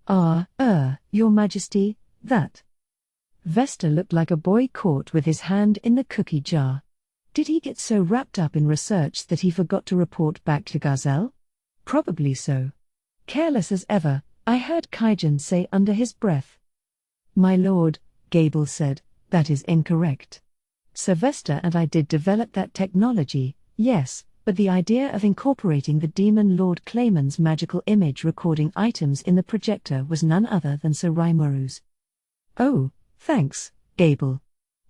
Your Majesty, that. Vesta looked like a boy caught with his hand in the cookie jar. Did he get so wrapped up in research that he forgot to report back to Garzel? Probably so. Careless as ever, I heard Kaijan say under his breath. My lord, Gable said, that is incorrect. Sir Vesta and I did develop that technology, yes, but the idea of incorporating the demon Lord Clayman's magical image recording items in the projector was none other than Sir Rimuru's. Oh, thanks, Gable.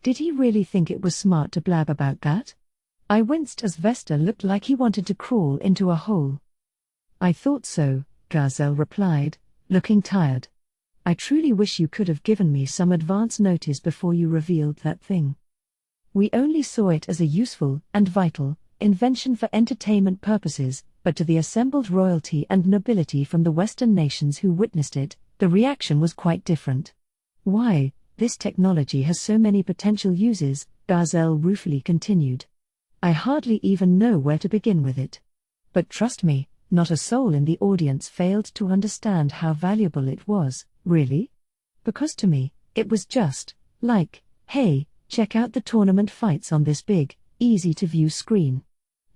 Did he really think it was smart to blab about that? I winced as Vesta looked like he wanted to crawl into a hole. I thought so, Garzel replied, looking tired. I truly wish you could have given me some advance notice before you revealed that thing. We only saw it as a useful and vital invention for entertainment purposes, but to the assembled royalty and nobility from the Western nations who witnessed it, the reaction was quite different. Why, this technology has so many potential uses, Garzel ruefully continued. I hardly even know where to begin with it. But trust me, not a soul in the audience failed to understand how valuable it was, really. Because to me, it was just, like, hey, check out the tournament fights on this big, easy-to-view screen.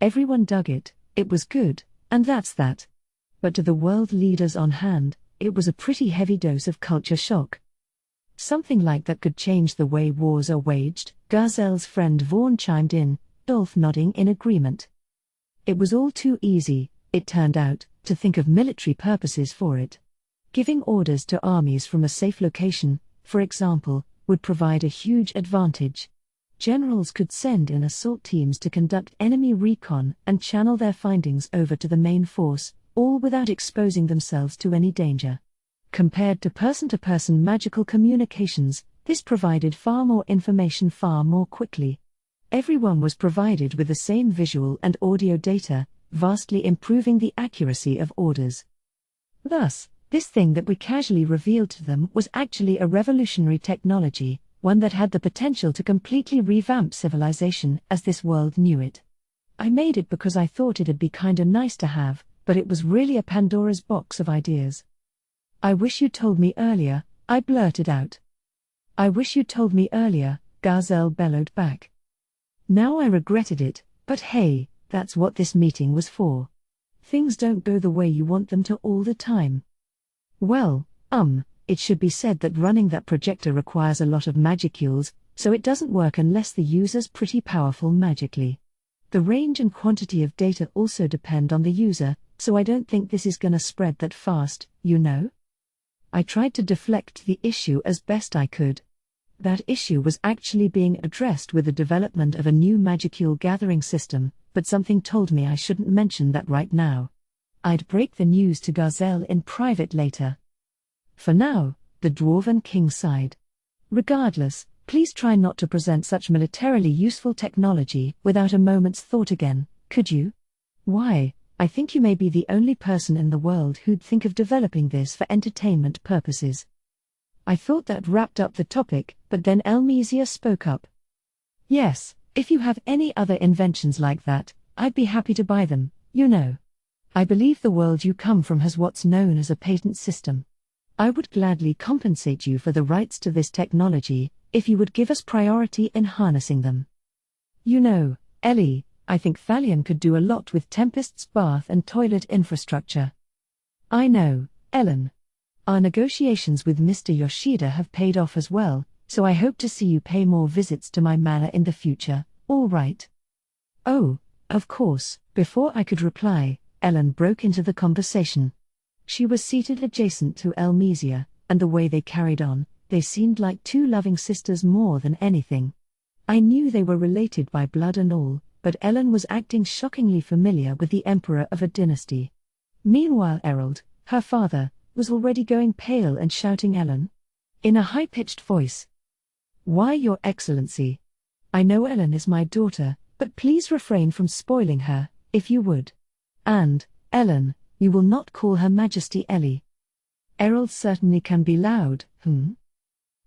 Everyone dug it, it was good, and that's that. But to the world leaders on hand, it was a pretty heavy dose of culture shock. Something like that could change the way wars are waged, Garzel's friend Vaughn chimed in, Dolph nodding in agreement. It was all too easy, it turned out, to think of military purposes for it. Giving orders to armies from a safe location, for example, would provide a huge advantage. Generals could send in assault teams to conduct enemy recon and channel their findings over to the main force, all without exposing themselves to any danger. Compared to person-to-person magical communications, this provided far more information far more quickly. Everyone was provided with the same visual and audio data, vastly improving the accuracy of orders. Thus, this thing that we casually revealed to them was actually a revolutionary technology, one that had the potential to completely revamp civilization as this world knew it. I made it because I thought it'd be kinda nice to have, but it was really a Pandora's box of ideas. I wish you told me earlier, I blurted out. I wish you told me earlier, Garzel bellowed back. Now I regretted it, but hey, that's what this meeting was for. Things don't go the way you want them to all the time. Well, it should be said that running that projector requires a lot of magicules, so it doesn't work unless the user's pretty powerful magically. The range and quantity of data also depend on the user, so I don't think this is gonna spread that fast, you know? I tried to deflect the issue as best I could. That issue was actually being addressed with the development of a new magicule gathering system, but something told me I shouldn't mention that right now. I'd break the news to Gazelle in private later. For now, the Dwarven King sighed. Regardless, please try not to present such militarily useful technology without a moment's thought again, could you? Why, I think you may be the only person in the world who'd think of developing this for entertainment purposes. I thought that wrapped up the topic, but then Elmesia spoke up. Yes, if you have any other inventions like that, I'd be happy to buy them, you know. I believe the world you come from has what's known as a patent system. I would gladly compensate you for the rights to this technology, if you would give us priority in harnessing them. You know, Ellie, I think Thalion could do a lot with Tempest's bath and toilet infrastructure. I know, Ellen. Our negotiations with Mr. Yoshida have paid off as well, so I hope to see you pay more visits to my manor in the future, all right? Oh, of course. Before I could reply, Ellen broke into the conversation. She was seated adjacent to Elmesia, and the way they carried on, they seemed like two loving sisters more than anything. I knew they were related by blood and all, but Ellen was acting shockingly familiar with the emperor of a dynasty. Meanwhile Errol, her father, was already going pale and shouting Ellen. In a high-pitched voice. Why, Your Excellency? I know Ellen is my daughter, but please refrain from spoiling her, if you would. And, Ellen, you will not call her Majesty Ellie. Errol certainly can be loud,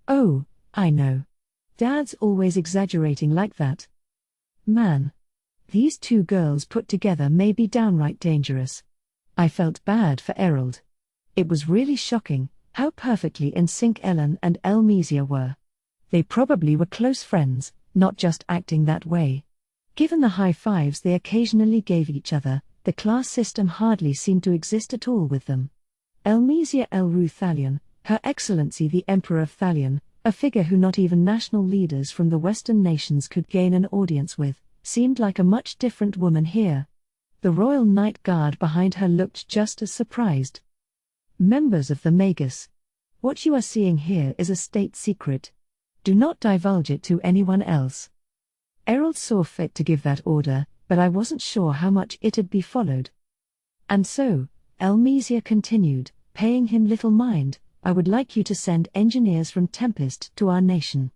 Oh, I know. Dad's always exaggerating like that. Man. These two girls put together may be downright dangerous. I felt bad for Errol. It was really shocking how perfectly in sync Ellen and Elmesia were. They probably were close friends, not just acting that way. Given the high fives they occasionally gave each other, the class system hardly seemed to exist at all with them. Elmesia Elru Thalion, Her Excellency the Emperor of Thalion, a figure who not even national leaders from the Western nations could gain an audience with, seemed like a much different woman here. The Royal Night Guard behind her looked just as surprised. Members of the Magus. What you are seeing here is a state secret. Do not divulge it to anyone else. Errol saw fit to give that order, but I wasn't sure how much it'd be followed. And so, Elmesia continued, paying him little mind, I would like you to send engineers from Tempest to our nation.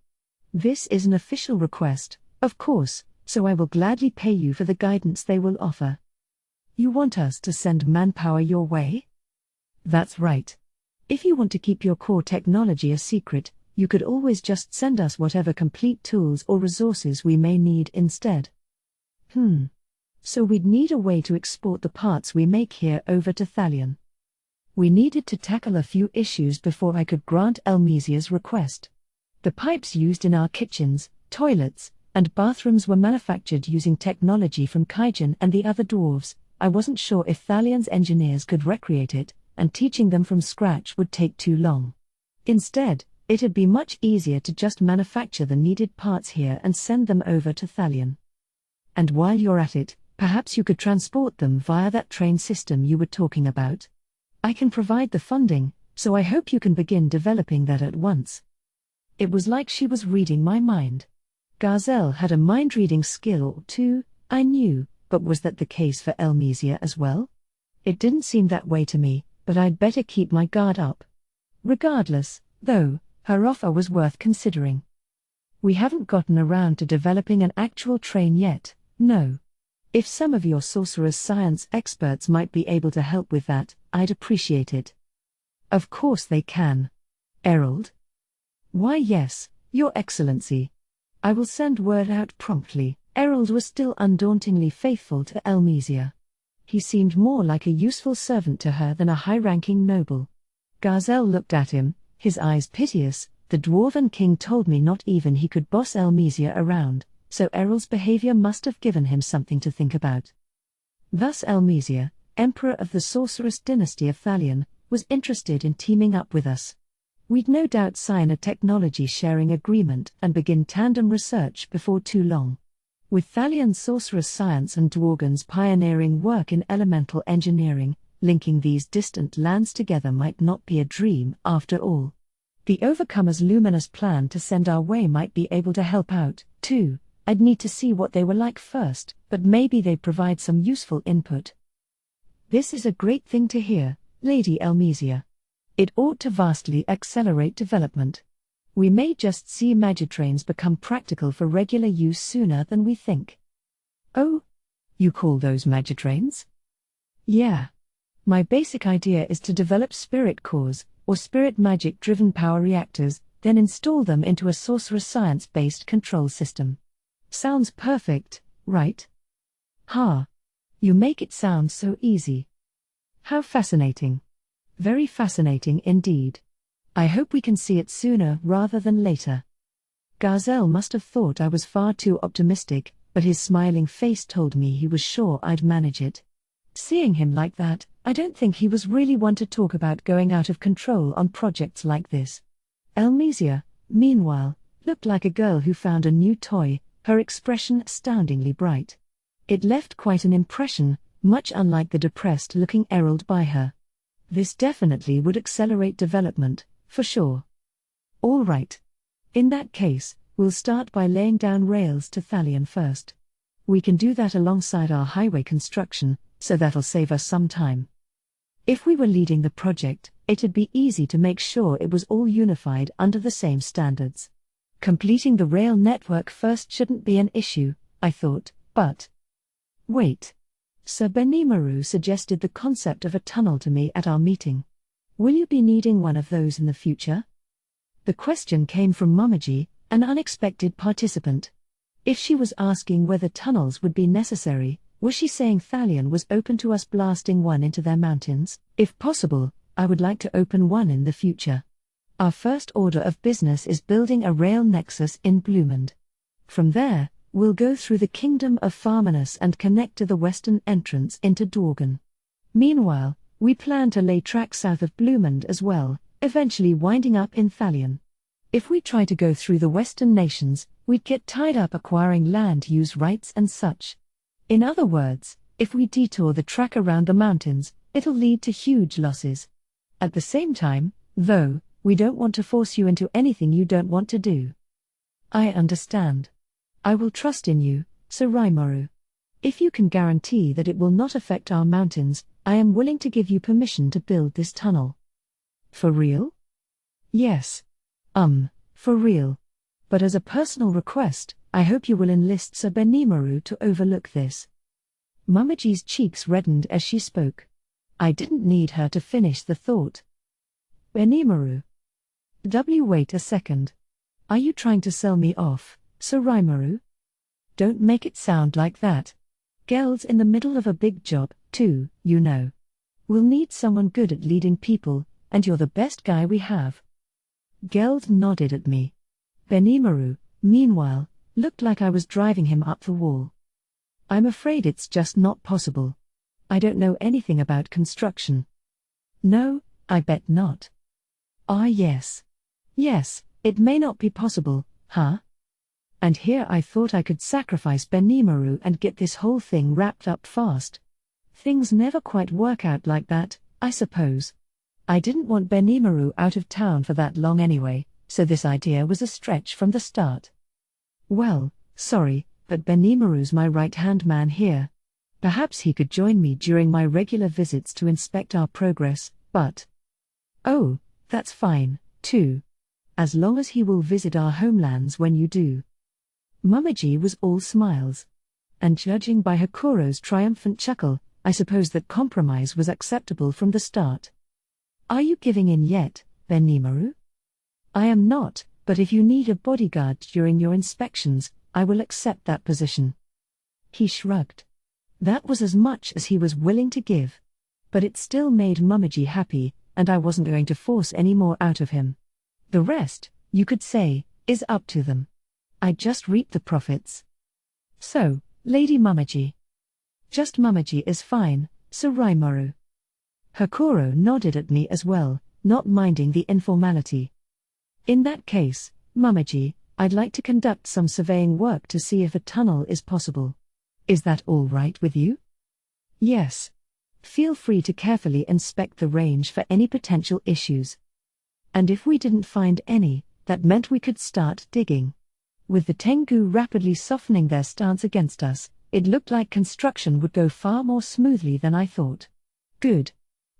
This is an official request, of course, so I will gladly pay you for the guidance they will offer. You want us to send manpower your way? That's right. If you want to keep your core technology a secret, you could always just send us whatever complete tools or resources we may need instead. So we'd need a way to export the parts we make here over to Thalion. We needed to tackle a few issues before I could grant Elmesia's request. The pipes used in our kitchens, toilets, and bathrooms were manufactured using technology from Kaijin and the other dwarves. I wasn't sure if Thalion's engineers could recreate it, and teaching them from scratch would take too long. Instead, it'd be much easier to just manufacture the needed parts here and send them over to Thalion. And while you're at it, perhaps you could transport them via that train system you were talking about. I can provide the funding, so I hope you can begin developing that at once. It was like she was reading my mind. Gazelle had a mind-reading skill or two, I knew, but was that the case for Elmesia as well? It didn't seem that way to me, but I'd better keep my guard up. Regardless, though, her offer was worth considering. We haven't gotten around to developing an actual train yet, no. If some of your sorcerer's science experts might be able to help with that, I'd appreciate it. Of course they can. Errol? Why yes, Your Excellency. I will send word out promptly. Errol was still undauntingly faithful to Elmesia. He seemed more like a useful servant to her than a high-ranking noble. Gazelle looked at him, his eyes piteous. The Dwarven King told me not even he could boss Elmesia around, so Errol's behavior must have given him something to think about. Thus Elmesia, emperor of the sorceress dynasty of Thalion, was interested in teaming up with us. We'd no doubt sign a technology sharing agreement and begin tandem research before too long. With Thalion's sorceress science and Dworgen's pioneering work in elemental engineering, linking these distant lands together might not be a dream after all. The Overcomer's luminous plan to send our way might be able to help out, too. I'd need to see what they were like first, but maybe they'd provide some useful input. This is a great thing to hear, Lady Elmesia. It ought to vastly accelerate development. We may just see Magitrains become practical for regular use sooner than we think. Oh? You call those Magitrains? Yeah. My basic idea is to develop spirit cores, or spirit magic-driven power reactors, then install them into a sorceress science-based control system. Sounds perfect, right? Ha! You make it sound so easy. How fascinating. Very fascinating indeed. I hope we can see it sooner rather than later. Garzel must have thought I was far too optimistic, but his smiling face told me he was sure I'd manage it. Seeing him like that, I don't think he was really one to talk about going out of control on projects like this. Elmesia, meanwhile, looked like a girl who found a new toy, her expression astoundingly bright. It left quite an impression, much unlike the depressed-looking Errol by her. This definitely would accelerate development, for sure. All right. In that case, we'll start by laying down rails to Thalion first. We can do that alongside our highway construction, so that'll save us some time. If we were leading the project, it'd be easy to make sure it was all unified under the same standards. Completing the rail network first shouldn't be an issue, I thought, but... Wait. Sir Benimaru suggested the concept of a tunnel to me at our meeting. Will you be needing one of those in the future? The question came from Mamaji, an unexpected participant. If she was asking whether tunnels would be necessary, was she saying Thalion was open to us blasting one into their mountains? If possible, I would like to open one in the future. Our first order of business is building a rail nexus in Blumund. From there, we'll go through the Kingdom of Farmanus and connect to the western entrance into Dworgen. Meanwhile, we plan to lay tracks south of Blumund as well, eventually winding up in Thalion. If we try to go through the western nations, we'd get tied up acquiring land use rights and such. In other words, if we detour the track around the mountains, it'll lead to huge losses. At the same time, though, we don't want to force you into anything you don't want to do. I understand. I will trust in you, Sir Raimaru. If you can guarantee that it will not affect our mountains, I am willing to give you permission to build this tunnel. For real? Yes. For real. But as a personal request, I hope you will enlist Sir Benimaru to overlook this. Mamaji's cheeks reddened as she spoke. I didn't need her to finish the thought. Benimaru. Wait a second. Are you trying to sell me off, Sir Raimaru? Don't make it sound like that. Geld's in the middle of a big job, too, you know. We'll need someone good at leading people, and you're the best guy we have. Geld nodded at me. Benimaru, meanwhile, looked like I was driving him up the wall. I'm afraid it's just not possible. I don't know anything about construction. No, I bet not. Ah yes. Yes, it may not be possible, huh? And here I thought I could sacrifice Benimaru and get this whole thing wrapped up fast. Things never quite work out like that, I suppose. I didn't want Benimaru out of town for that long anyway, so this idea was a stretch from the start. Well, sorry, but Benimaru's my right-hand man here. Perhaps he could join me during my regular visits to inspect our progress, but... Oh, that's fine, too. As long as he will visit our homelands when you do. Mamaji was all smiles. And judging by Hakuro's triumphant chuckle, I suppose that compromise was acceptable from the start. Are you giving in yet, Benimaru? I am not, but if you need a bodyguard during your inspections, I will accept that position. He shrugged. That was as much as he was willing to give. But it still made Mamaji happy, and I wasn't going to force any more out of him. The rest, you could say, is up to them. I just reap the profits. So, Lady Mamaji. Just Mamaji is fine, Suraimoru. Hakuro nodded at me as well, not minding the informality. In that case, Mamaji, I'd like to conduct some surveying work to see if a tunnel is possible. Is that all right with you? Yes. Feel free to carefully inspect the range for any potential issues. And if we didn't find any, that meant we could start digging. With the Tengu rapidly softening their stance against us, it looked like construction would go far more smoothly than I thought. Good.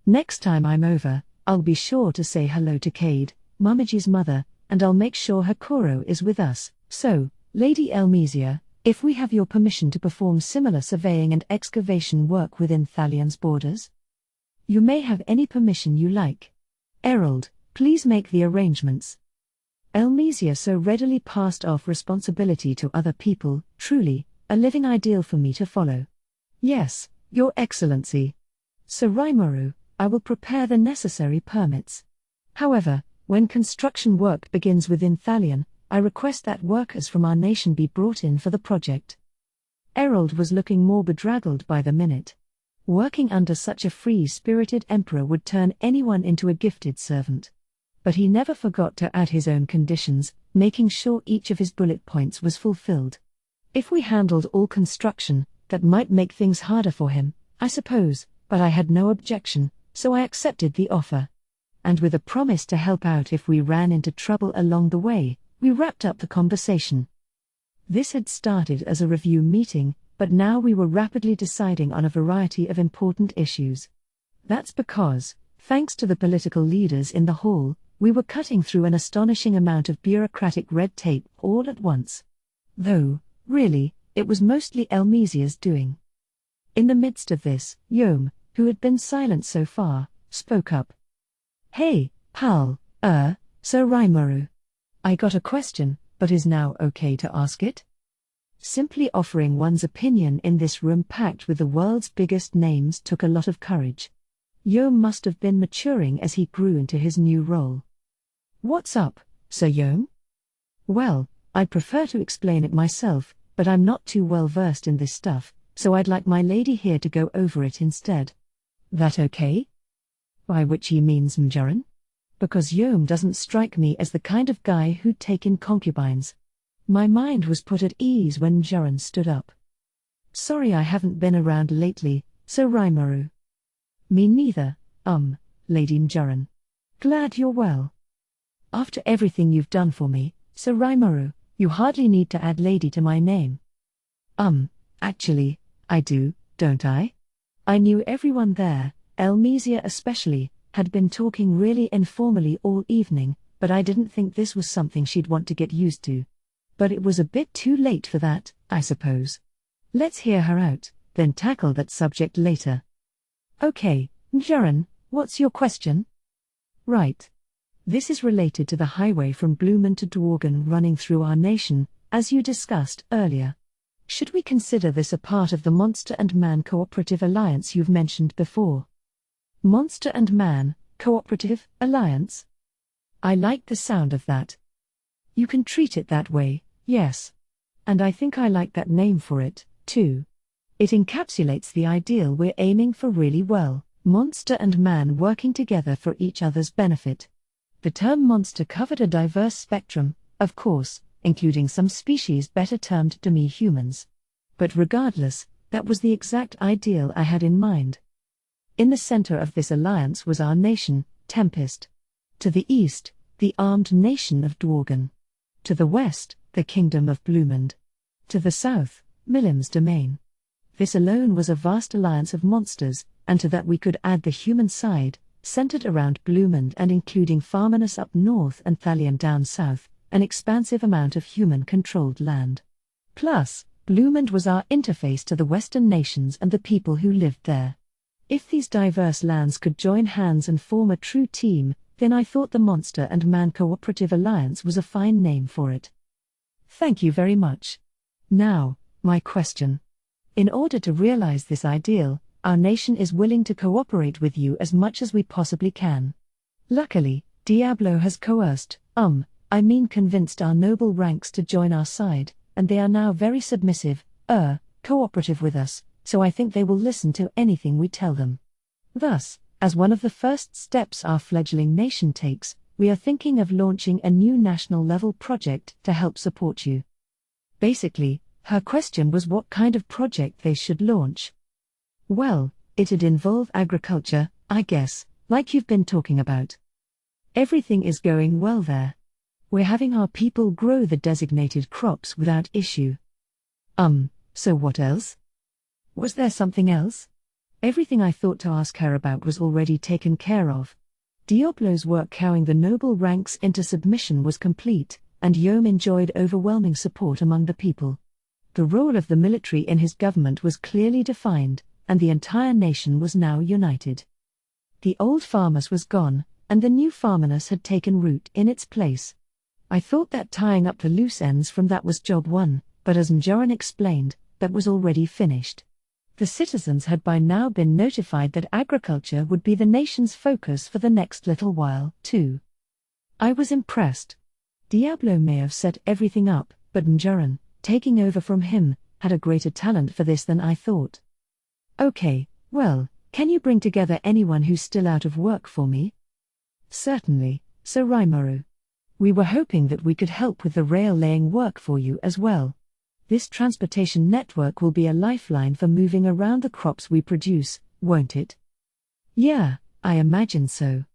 Next time I'm over, I'll be sure to say hello to Cade, Mamaji's mother, and I'll make sure Hakuro is with us. So, Lady Elmesia, if we have your permission to perform similar surveying and excavation work within Thalion's borders? You may have any permission you like. Errol, please make the arrangements. Elmesia so readily passed off responsibility to other people, truly, a living ideal for me to follow. Yes, Your Excellency. Suraimoru, I will prepare the necessary permits. However, when construction work begins within Thalion, I request that workers from our nation be brought in for the project. Errol was looking more bedraggled by the minute. Working under such a free-spirited emperor would turn anyone into a gifted servant. But he never forgot to add his own conditions, making sure each of his bullet points was fulfilled. If we handled all construction, that might make things harder for him, I suppose, but I had no objection, so I accepted the offer. And with a promise to help out if we ran into trouble along the way, we wrapped up the conversation. This had started as a review meeting, but now we were rapidly deciding on a variety of important issues. That's because, thanks to the political leaders in the hall, we were cutting through an astonishing amount of bureaucratic red tape all at once. Though, really, it was mostly Elmesia's doing. In the midst of this, Yom, who had been silent so far, spoke up. Hey, pal, Suraimoru. I got a question, but is now okay to ask it? Simply offering one's opinion in this room packed with the world's biggest names took a lot of courage. Yom must have been maturing as he grew into his new role. What's up, Sir Yom? Well, I'd prefer to explain it myself, but I'm not too well versed in this stuff, so I'd like my lady here to go over it instead. That okay? By which he means Mjaran? Because Yom doesn't strike me as the kind of guy who'd take in concubines. My mind was put at ease when Mjaran stood up. Sorry I haven't been around lately, Suraimoru. Me neither, Lady Mjaran. Glad you're well. After everything you've done for me, Suraimoru, you hardly need to add lady to my name. Actually, I do, don't I? I knew everyone there, Elmesia especially, had been talking really informally all evening, but I didn't think this was something she'd want to get used to. But it was a bit too late for that, I suppose. Let's hear her out, then tackle that subject later. Okay, Mjaran, what's your question? Right. This is related to the highway from Blumen to Dworgen running through our nation, as you discussed earlier. Should we consider this a part of the Monster and Man Cooperative Alliance you've mentioned before? Monster and Man Cooperative Alliance? I like the sound of that. You can treat it that way, yes. And I think I like that name for it, too. It encapsulates the ideal we're aiming for really well, monster and man working together for each other's benefit. The term monster covered a diverse spectrum, of course, including some species better termed demi-humans. But regardless, that was the exact ideal I had in mind. In the center of this alliance was our nation, Tempest. To the east, the armed nation of Dworgen. To the west, the kingdom of Blumend. To the south, Milim's domain. This alone was a vast alliance of monsters, and to that we could add the human side, centered around Blumend and including Farmanus up north and Thalion down south, an expansive amount of human-controlled land. Plus, Blumend was our interface to the Western nations and the people who lived there. If these diverse lands could join hands and form a true team, then I thought the Monster and Man Cooperative Alliance was a fine name for it. Thank you very much. Now, my question. In order to realize this ideal, our nation is willing to cooperate with you as much as we possibly can. Luckily, Diablo has coerced, convinced our noble ranks to join our side, and they are now very submissive, cooperative with us, so I think they will listen to anything we tell them. Thus, as one of the first steps our fledgling nation takes, we are thinking of launching a new national-level project to help support you. Basically, her question was what kind of project they should launch. Well, it'd involve agriculture, I guess, like you've been talking about. Everything is going well there. We're having our people grow the designated crops without issue. So what else? Was there something else? Everything I thought to ask her about was already taken care of. Diablo's work cowing the noble ranks into submission was complete, and Yom enjoyed overwhelming support among the people. The role of the military in his government was clearly defined, and the entire nation was now united. The old farmers was gone, and the new farmerness had taken root in its place. I thought that tying up the loose ends from that was job one, but as Mjoran explained, that was already finished. The citizens had by now been notified that agriculture would be the nation's focus for the next little while, too. I was impressed. Diablo may have set everything up, but Mjoran, taking over from him, had a greater talent for this than I thought. Okay, well, can you bring together anyone who's still out of work for me? Certainly, Sir Rimuru. We were hoping that we could help with the rail-laying work for you as well. This transportation network will be a lifeline for moving around the crops we produce, won't it? Yeah, I imagine so.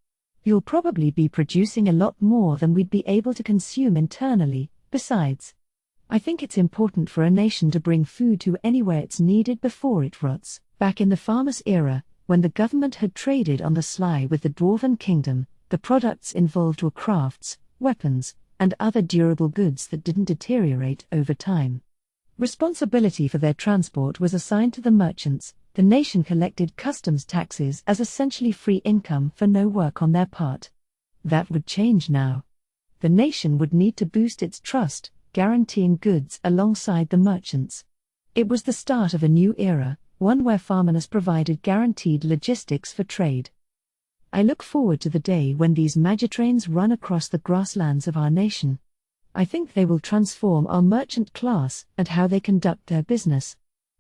You'll probably be producing a lot more than we'd be able to consume internally. Besides, I think it's important for a nation to bring food to anywhere it's needed before it rots. Back in the farmers' era, when the government had traded on the sly with the Dwarven Kingdom, the products involved were crafts, weapons, and other durable goods that didn't deteriorate over time. Responsibility for their transport was assigned to the merchants. The nation collected customs taxes as essentially free income for no work on their part. That would change now. The nation would need to boost its trust, guaranteeing goods alongside the merchants. It was the start of a new era, one where farmers provided guaranteed logistics for trade. I look forward to the day when these magitrains run across the grasslands of our nation. I think they will transform our merchant class and how they conduct their business.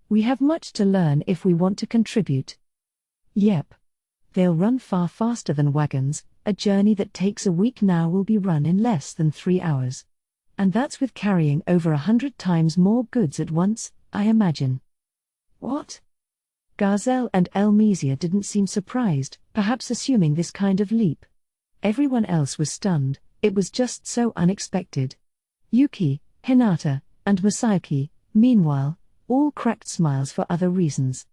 We have much to learn if we want to contribute. Yep. They'll run far faster than wagons. A journey that takes a week now will be run in less than 3 hours. And that's with carrying over 100 times more goods at once, I imagine. What? Garzel and Elmesia didn't seem surprised, perhaps assuming this kind of leap. Everyone else was stunned, it was just so unexpected. Yuki, Hinata, and Masayuki, meanwhile, all cracked smiles for other reasons.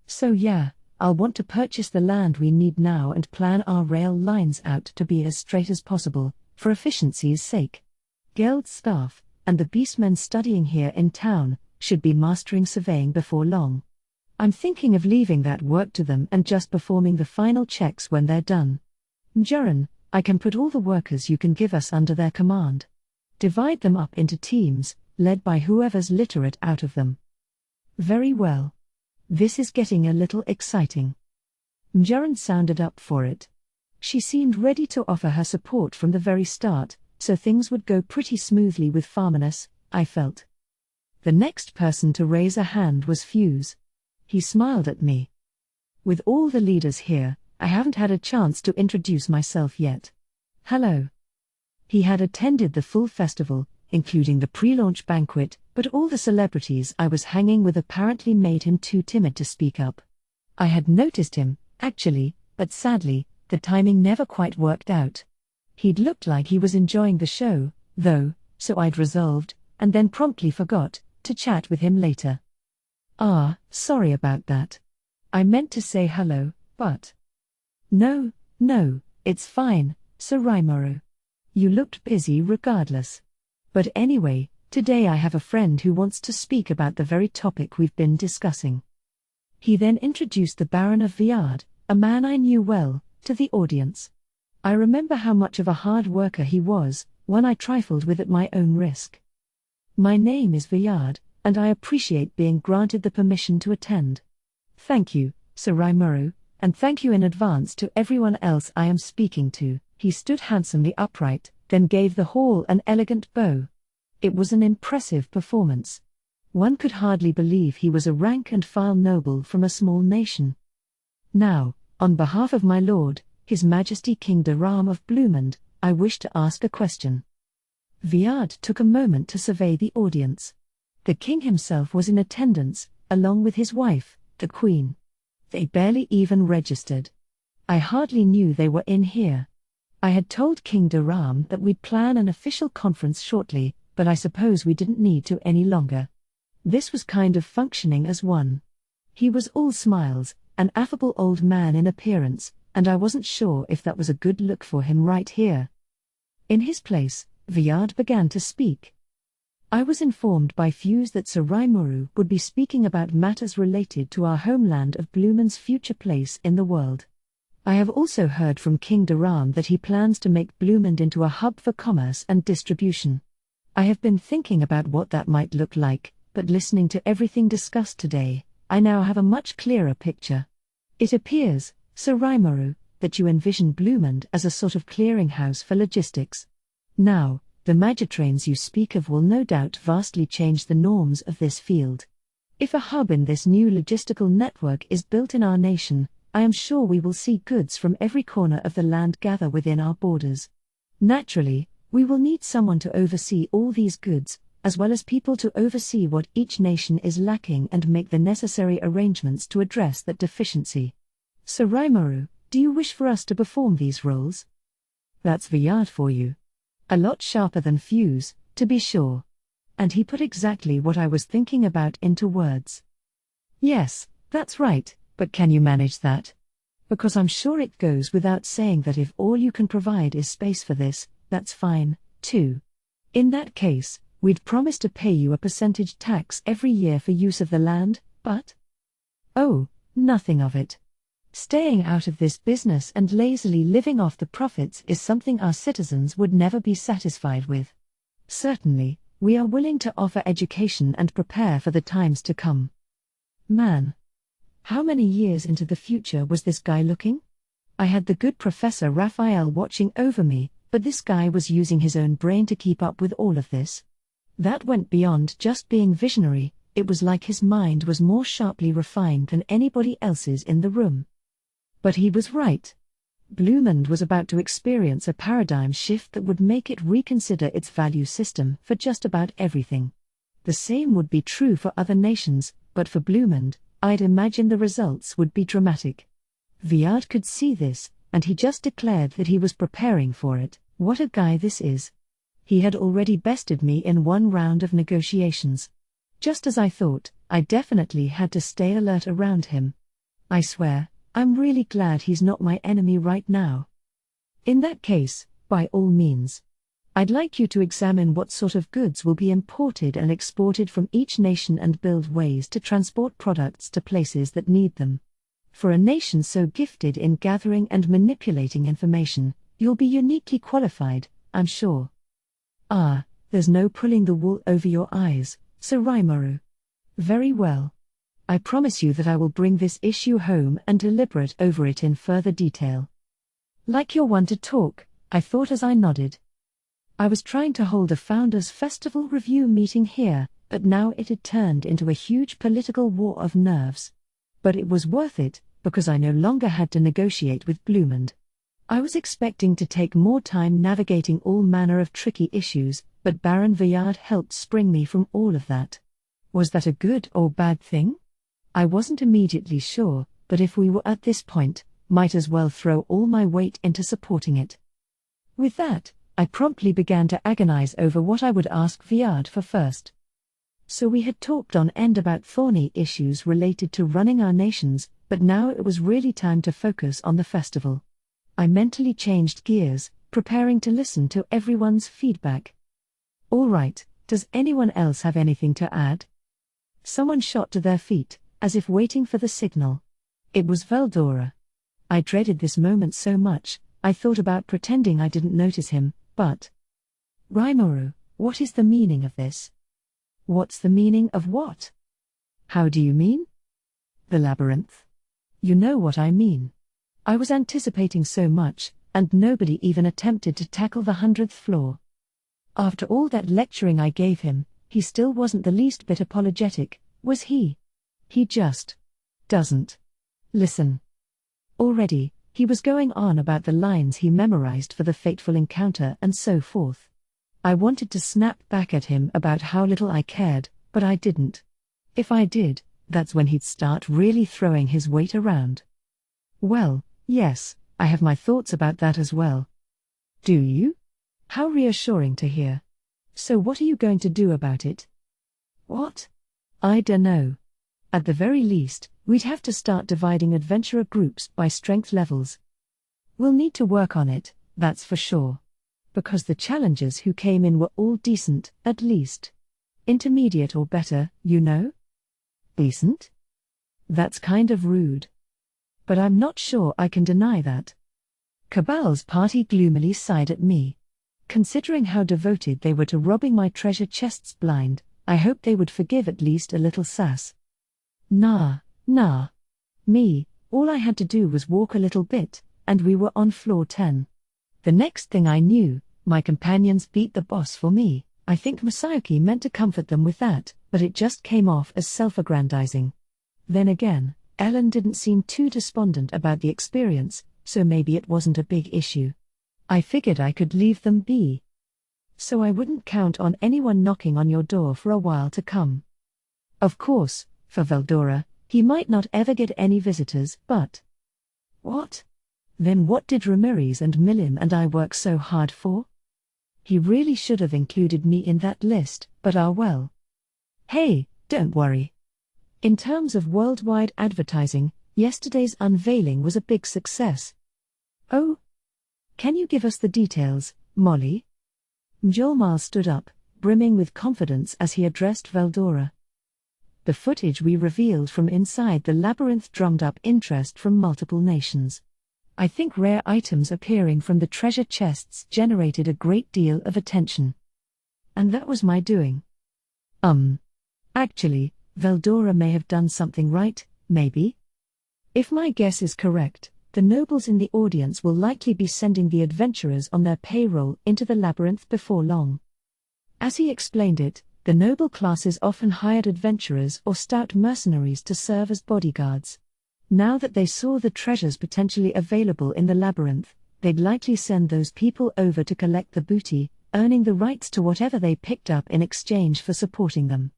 So yeah, I'll want to purchase the land we need now and plan our rail lines out to be as straight as possible, for efficiency's sake. Geld's staff, and the beastmen studying here in town, should be mastering surveying before long. I'm thinking of leaving that work to them and just performing the final checks when they're done. Mjoran, I can put all the workers you can give us under their command. Divide them up into teams, led by whoever's literate out of them. Very well. This is getting a little exciting. Mjoran sounded up for it. She seemed ready to offer her support from the very start, so things would go pretty smoothly with Farmanus, I felt. The next person to raise a hand was Fuse. He smiled at me. With all the leaders here, I haven't had a chance to introduce myself yet. Hello. He had attended the full festival, including the pre-launch banquet, but all the celebrities I was hanging with apparently made him too timid to speak up. I had noticed him, actually, but sadly, the timing never quite worked out. He'd looked like he was enjoying the show, though, so I'd resolved, and then promptly forgot, to chat with him later. Sorry about that. I meant to say hello, but... No, it's fine, Sir Rimuru. You looked busy regardless. But anyway, today I have a friend who wants to speak about the very topic we've been discussing. He then introduced the Baron of Viard, a man I knew well, to the audience. I remember how much of a hard worker he was, one I trifled with at my own risk. My name is Viard, and I appreciate being granted the permission to attend. Thank you, Sir Rimuru, and thank you in advance to everyone else I am speaking to. He stood handsomely upright, then gave the hall an elegant bow. It was an impressive performance. One could hardly believe he was a rank-and-file noble from a small nation. Now, on behalf of my lord, His Majesty King Daram of Blumund, I wish to ask a question. Viard took a moment to survey the audience. The king himself was in attendance, along with his wife, the queen. They barely even registered. I hardly knew they were in here. I had told King Daram that we'd plan an official conference shortly, but I suppose we didn't need to any longer. This was kind of functioning as one. He was all smiles, an affable old man in appearance, and I wasn't sure if that was a good look for him right here. In his place, Viard began to speak. I was informed by Fuse that Sir Rimuru would be speaking about matters related to our homeland of Blumund's future place in the world. I have also heard from King Daram that he plans to make Blumund into a hub for commerce and distribution. I have been thinking about what that might look like, but listening to everything discussed today, I now have a much clearer picture. It appears, Sir Rimuru, that you envision Blumund as a sort of clearinghouse for logistics. Now, the Magitrains you speak of will no doubt vastly change the norms of this field. If a hub in this new logistical network is built in our nation, I am sure we will see goods from every corner of the land gather within our borders. Naturally, we will need someone to oversee all these goods, as well as people to oversee what each nation is lacking and make the necessary arrangements to address that deficiency. Sir Rimuru, do you wish for us to perform these roles? That's Viard for you. A lot sharper than Fuse, to be sure. And he put exactly what I was thinking about into words. Yes, that's right, but can you manage that? Because I'm sure it goes without saying that if all you can provide is space for this, that's fine, too. In that case, we'd promise to pay you a percentage tax every year for use of the land, but... Oh, nothing of it. Staying out of this business and lazily living off the profits is something our citizens would never be satisfied with. Certainly, we are willing to offer education and prepare for the times to come. Man. How many years into the future was this guy looking? I had the good Professor Raphael watching over me, but this guy was using his own brain to keep up with all of this. That went beyond just being visionary, it was like his mind was more sharply refined than anybody else's in the room. But he was right. Blumund was about to experience a paradigm shift that would make it reconsider its value system for just about everything. The same would be true for other nations, but for Blumund, I'd imagine the results would be dramatic. Viard could see this, and he just declared that he was preparing for it. What a guy this is. He had already bested me in one round of negotiations. Just as I thought, I definitely had to stay alert around him. I swear, I'm really glad he's not my enemy right now. In that case, by all means. I'd like you to examine what sort of goods will be imported and exported from each nation and build ways to transport products to places that need them. For a nation so gifted in gathering and manipulating information, you'll be uniquely qualified, I'm sure. There's no pulling the wool over your eyes, Sir Rimuru. Very well. I promise you that I will bring this issue home and deliberate over it in further detail. Like you're one to talk, I thought as I nodded. I was trying to hold a Founders Festival review meeting here, but now it had turned into a huge political war of nerves. But it was worth it, because I no longer had to negotiate with Blumund. I was expecting to take more time navigating all manner of tricky issues, but Baron Viard helped spring me from all of that. Was that a good or bad thing? I wasn't immediately sure, but if we were at this point, might as well throw all my weight into supporting it. With that, I promptly began to agonize over what I would ask Viard for first. So we had talked on end about thorny issues related to running our nations, but now it was really time to focus on the festival. I mentally changed gears, preparing to listen to everyone's feedback. All right, does anyone else have anything to add? Someone shot to their feet, as if waiting for the signal. It was Veldora. I dreaded this moment so much, I thought about pretending I didn't notice him, but... Rimuru, what is the meaning of this? What's the meaning of what? How do you mean? The labyrinth. You know what I mean. I was anticipating so much, and nobody even attempted to tackle the 100th floor. After all that lecturing I gave him, He still wasn't the least bit apologetic, was he? He just doesn't listen. Already, he was going on about the lines he memorized for the fateful encounter and so forth. I wanted to snap back at him about how little I cared, but I didn't. If I did, that's when he'd start really throwing his weight around. Well, yes, I have my thoughts about that as well. Do you? How reassuring to hear. So what are you going to do about it? What? I dunno. At the very least, we'd have to start dividing adventurer groups by strength levels. We'll need to work on it, that's for sure. Because the challengers who came in were all decent, at least. Intermediate or better, you know? Decent? That's kind of rude. But I'm not sure I can deny that. Cabal's party gloomily sighed at me. Considering how devoted they were to robbing my treasure chests blind, I hoped they would forgive at least a little sass. Nah. Me, all I had to do was walk a little bit, and we were on floor 10. The next thing I knew, my companions beat the boss for me. I think Masayuki meant to comfort them with that, but it just came off as self-aggrandizing. Then again, Ellen didn't seem too despondent about the experience, so maybe it wasn't a big issue. I figured I could leave them be. So I wouldn't count on anyone knocking on your door for a while to come. Of course, for Veldora, he might not ever get any visitors, but... What? Then what did Ramirez and Milim and I work so hard for? He really should have included me in that list, but well. Hey, don't worry. In terms of worldwide advertising, yesterday's unveiling was a big success. Oh? Can you give us the details, Molly? Mjolnir stood up, brimming with confidence as he addressed Veldora. The footage we revealed from inside the labyrinth drummed up interest from multiple nations. I think rare items appearing from the treasure chests generated a great deal of attention. And that was my doing. Actually, Veldora may have done something right, maybe? If my guess is correct, the nobles in the audience will likely be sending the adventurers on their payroll into the labyrinth before long. As he explained it, the noble classes often hired adventurers or stout mercenaries to serve as bodyguards. Now that they saw the treasures potentially available in the labyrinth, they'd likely send those people over to collect the booty, earning the rights to whatever they picked up in exchange for supporting them.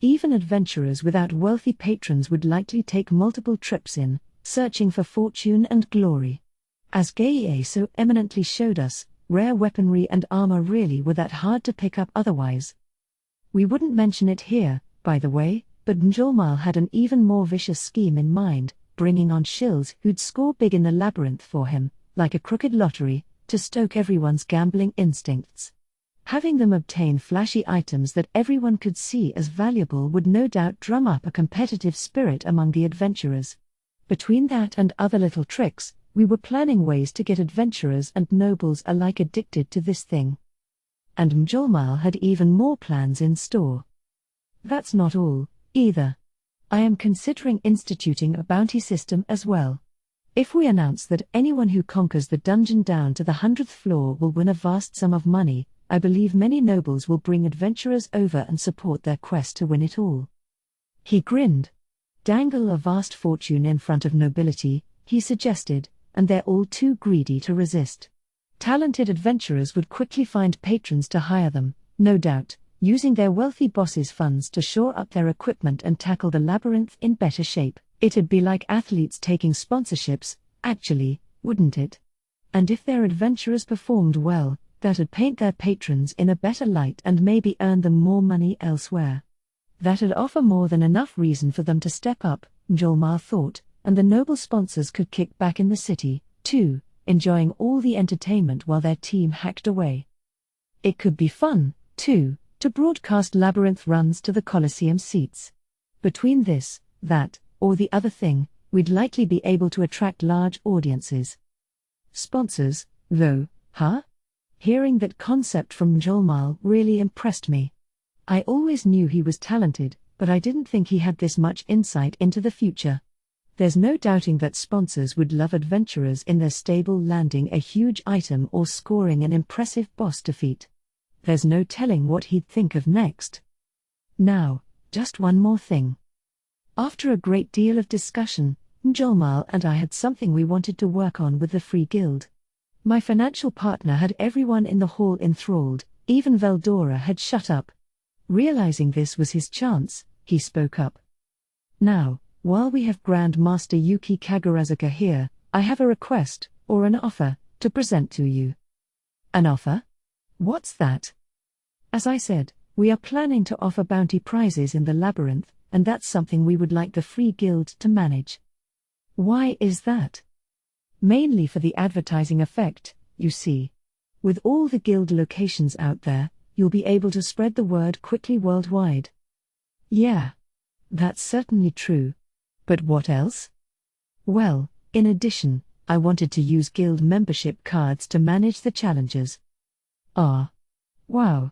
Even adventurers without wealthy patrons would likely take multiple trips in, searching for fortune and glory. As Gaie so eminently showed us, rare weaponry and armor really were that hard to pick up otherwise. We wouldn't mention it here, by the way, but Mjolnir had an even more vicious scheme in mind, bringing on shills who'd score big in the labyrinth for him, like a crooked lottery, to stoke everyone's gambling instincts. Having them obtain flashy items that everyone could see as valuable would no doubt drum up a competitive spirit among the adventurers. Between that and other little tricks, we were planning ways to get adventurers and nobles alike addicted to this thing. And Mjolnir had even more plans in store. That's not all, either. I am considering instituting a bounty system as well. If we announce that anyone who conquers the dungeon down to the 100th floor will win a vast sum of money, I believe many nobles will bring adventurers over and support their quest to win it all. He grinned. Dangle a vast fortune in front of nobility, he suggested, and they're all too greedy to resist. Talented adventurers would quickly find patrons to hire them, no doubt, using their wealthy bosses' funds to shore up their equipment and tackle the labyrinth in better shape. It'd be like athletes taking sponsorships, actually, wouldn't it? And if their adventurers performed well, that'd paint their patrons in a better light and maybe earn them more money elsewhere. That'd offer more than enough reason for them to step up, Mjolnir thought, and the noble sponsors could kick back in the city, too, enjoying all the entertainment while their team hacked away. It could be fun, too, to broadcast labyrinth runs to the Colosseum seats. Between this, that, or the other thing, we'd likely be able to attract large audiences. Sponsors, though, huh? Hearing that concept from Mjolnir really impressed me. I always knew he was talented, but I didn't think he had this much insight into the future. There's no doubting that sponsors would love adventurers in their stable landing a huge item or scoring an impressive boss defeat. There's no telling what he'd think of next. Now, just one more thing. After a great deal of discussion, Njolmal and I had something we wanted to work on with the Free Guild. My financial partner had everyone in the hall enthralled, even Veldora had shut up. Realizing this was his chance, he spoke up. Now, while we have Grand Master Yuki Kagurazuka here, I have a request, or an offer, to present to you. An offer? What's that? As I said, we are planning to offer bounty prizes in the labyrinth, and that's something we would like the Free Guild to manage. Why is that? Mainly for the advertising effect, you see. With all the guild locations out there, you'll be able to spread the word quickly worldwide. Yeah. That's certainly true. But what else? Well, in addition, I wanted to use guild membership cards to manage the challenges. Ah. Wow.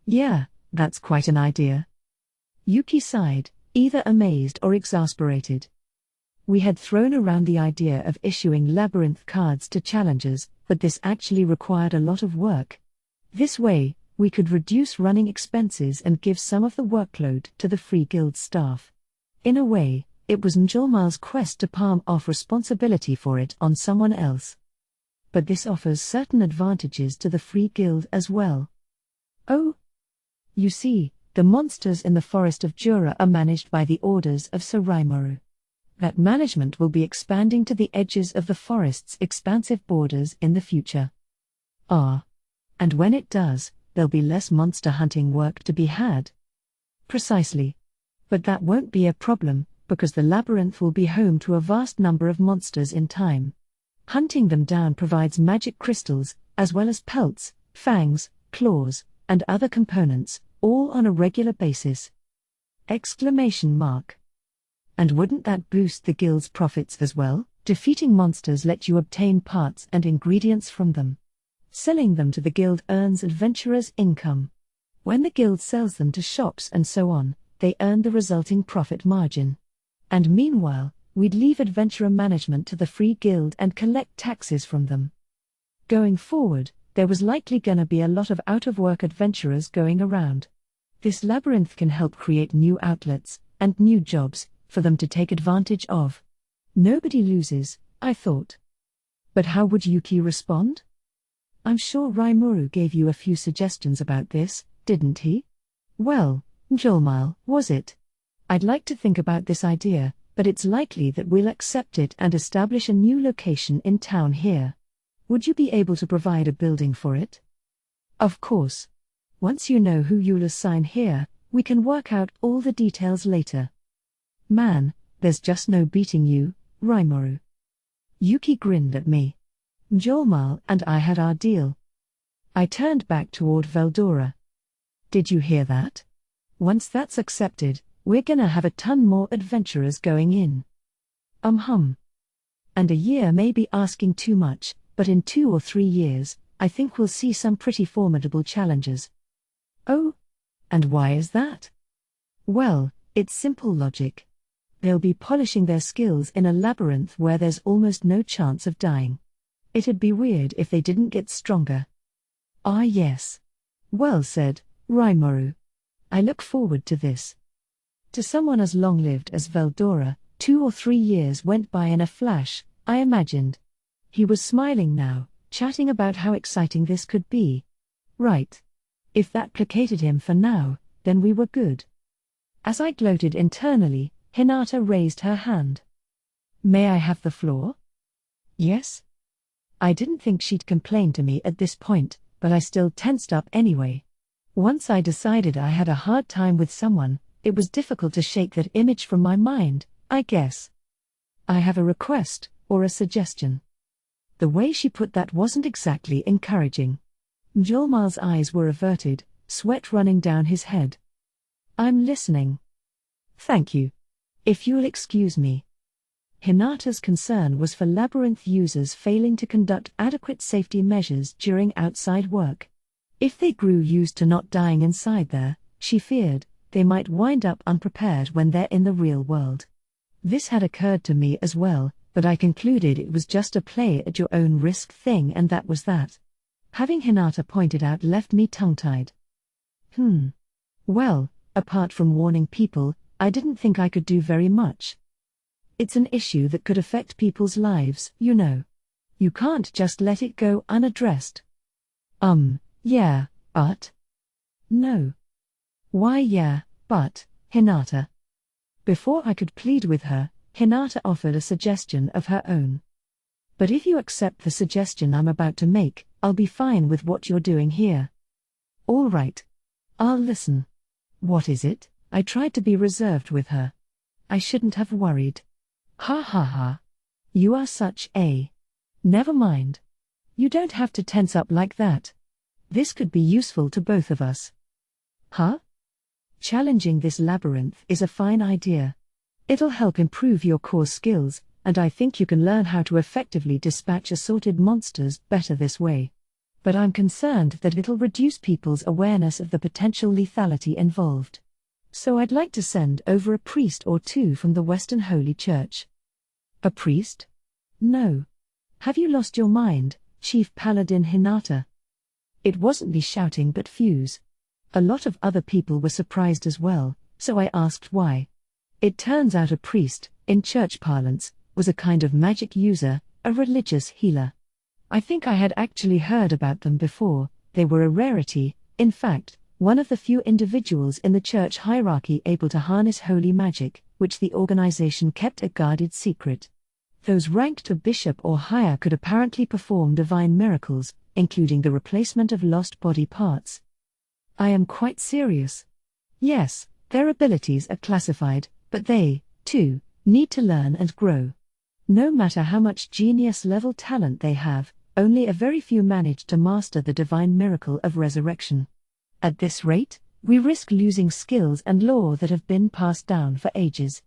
Yeah, that's quite an idea. Yuki sighed, either amazed or exasperated. We had thrown around the idea of issuing labyrinth cards to challengers, but this actually required a lot of work. This way, we could reduce running expenses and give some of the workload to the Free Guild staff. In a way, it was Njolmal's quest to palm off responsibility for it on someone else. But this offers certain advantages to the Free Guild as well. Oh? You see, the monsters in the Forest of Jura are managed by the orders of Sir Rimuru. That management will be expanding to the edges of the forest's expansive borders in the future. Ah. And when it does, there'll be less monster hunting work to be had. Precisely. But that won't be a problem, because the labyrinth will be home to a vast number of monsters in time. Hunting them down provides magic crystals, as well as pelts, fangs, claws, and other components, all on a regular basis. Exclamation mark. And wouldn't that boost the guild's profits as well? Defeating monsters let you obtain parts and ingredients from them. Selling them to the guild earns adventurers income. When the guild sells them to shops and so on, they earn the resulting profit margin. And meanwhile, we'd leave adventurer management to the Free Guild and collect taxes from them. Going forward, there was likely gonna be a lot of out-of-work adventurers going around. This labyrinth can help create new outlets, and new jobs, for them to take advantage of. Nobody loses, I thought. But how would Yuki respond? I'm sure Rimuru gave you a few suggestions about this, didn't he? Well, Njolmal, was it? I'd like to think about this idea, but it's likely that we'll accept it and establish a new location in town here. Would you be able to provide a building for it? Of course. Once you know who you'll assign here, we can work out all the details later. Man, there's just no beating you, Rimuru. Yuki grinned at me. Njolmal and I had our deal. I turned back toward Veldora. Did you hear that? Once that's accepted, we're gonna have a ton more adventurers going in. And a year may be asking too much, but in 2 or 3 years, I think we'll see some pretty formidable challengers. Oh? And why is that? Well, it's simple logic. They'll be polishing their skills in a labyrinth where there's almost no chance of dying. It'd be weird if they didn't get stronger. Ah yes. Well said, Rimuru. I look forward to this. To someone as long-lived as Veldora, 2 or 3 years went by in a flash, I imagined. He was smiling now, chatting about how exciting this could be. Right. If that placated him for now, then we were good. As I gloated internally, Hinata raised her hand. May I have the floor? Yes? I didn't think she'd complain to me at this point, but I still tensed up anyway. Once I decided I had a hard time with someone, it was difficult to shake that image from my mind, I guess. I have a request, or a suggestion. The way she put that wasn't exactly encouraging. Njolmal's eyes were averted, sweat running down his head. I'm listening. Thank you. If you'll excuse me. Hinata's concern was for labyrinth users failing to conduct adequate safety measures during outside work. If they grew used to not dying inside there, she feared, they might wind up unprepared when they're in the real world. This had occurred to me as well, but I concluded it was just a play at your own risk thing, and that was that. Having Hinata pointed out left me tongue-tied. Well, Apart from warning people, I didn't think I could do very much. It's an issue that could affect people's lives, you know. You can't just let it go unaddressed. Yeah, but? No. Why yeah, but, Hinata? Before I could plead with her, Hinata offered a suggestion of her own. But if you accept the suggestion I'm about to make, I'll be fine with what you're doing here. All right. I'll listen. What is it? I tried to be reserved with her. I shouldn't have worried. Ha ha ha. You are such a... Never mind. You don't have to tense up like that. This could be useful to both of us. Huh? Challenging this labyrinth is a fine idea. It'll help improve your core skills, and I think you can learn how to effectively dispatch assorted monsters better this way. But I'm concerned that it'll reduce people's awareness of the potential lethality involved. So I'd like to send over a priest or two from the Western Holy Church. A priest? No. Have you lost your mind, Chief Paladin Hinata? It wasn't me shouting but Fuse. A lot of other people were surprised as well, so I asked why. It turns out a priest, in church parlance, was a kind of magic user, a religious healer. I think I had actually heard about them before. They were a rarity, in fact, one of the few individuals in the church hierarchy able to harness holy magic, which the organization kept a guarded secret. Those ranked to bishop or higher could apparently perform divine miracles, including the replacement of lost body parts. I am quite serious. Yes, their abilities are classified, but they, too, need to learn and grow. No matter how much genius-level talent they have, only a very few manage to master the divine miracle of resurrection. At this rate, we risk losing skills and lore that have been passed down for ages.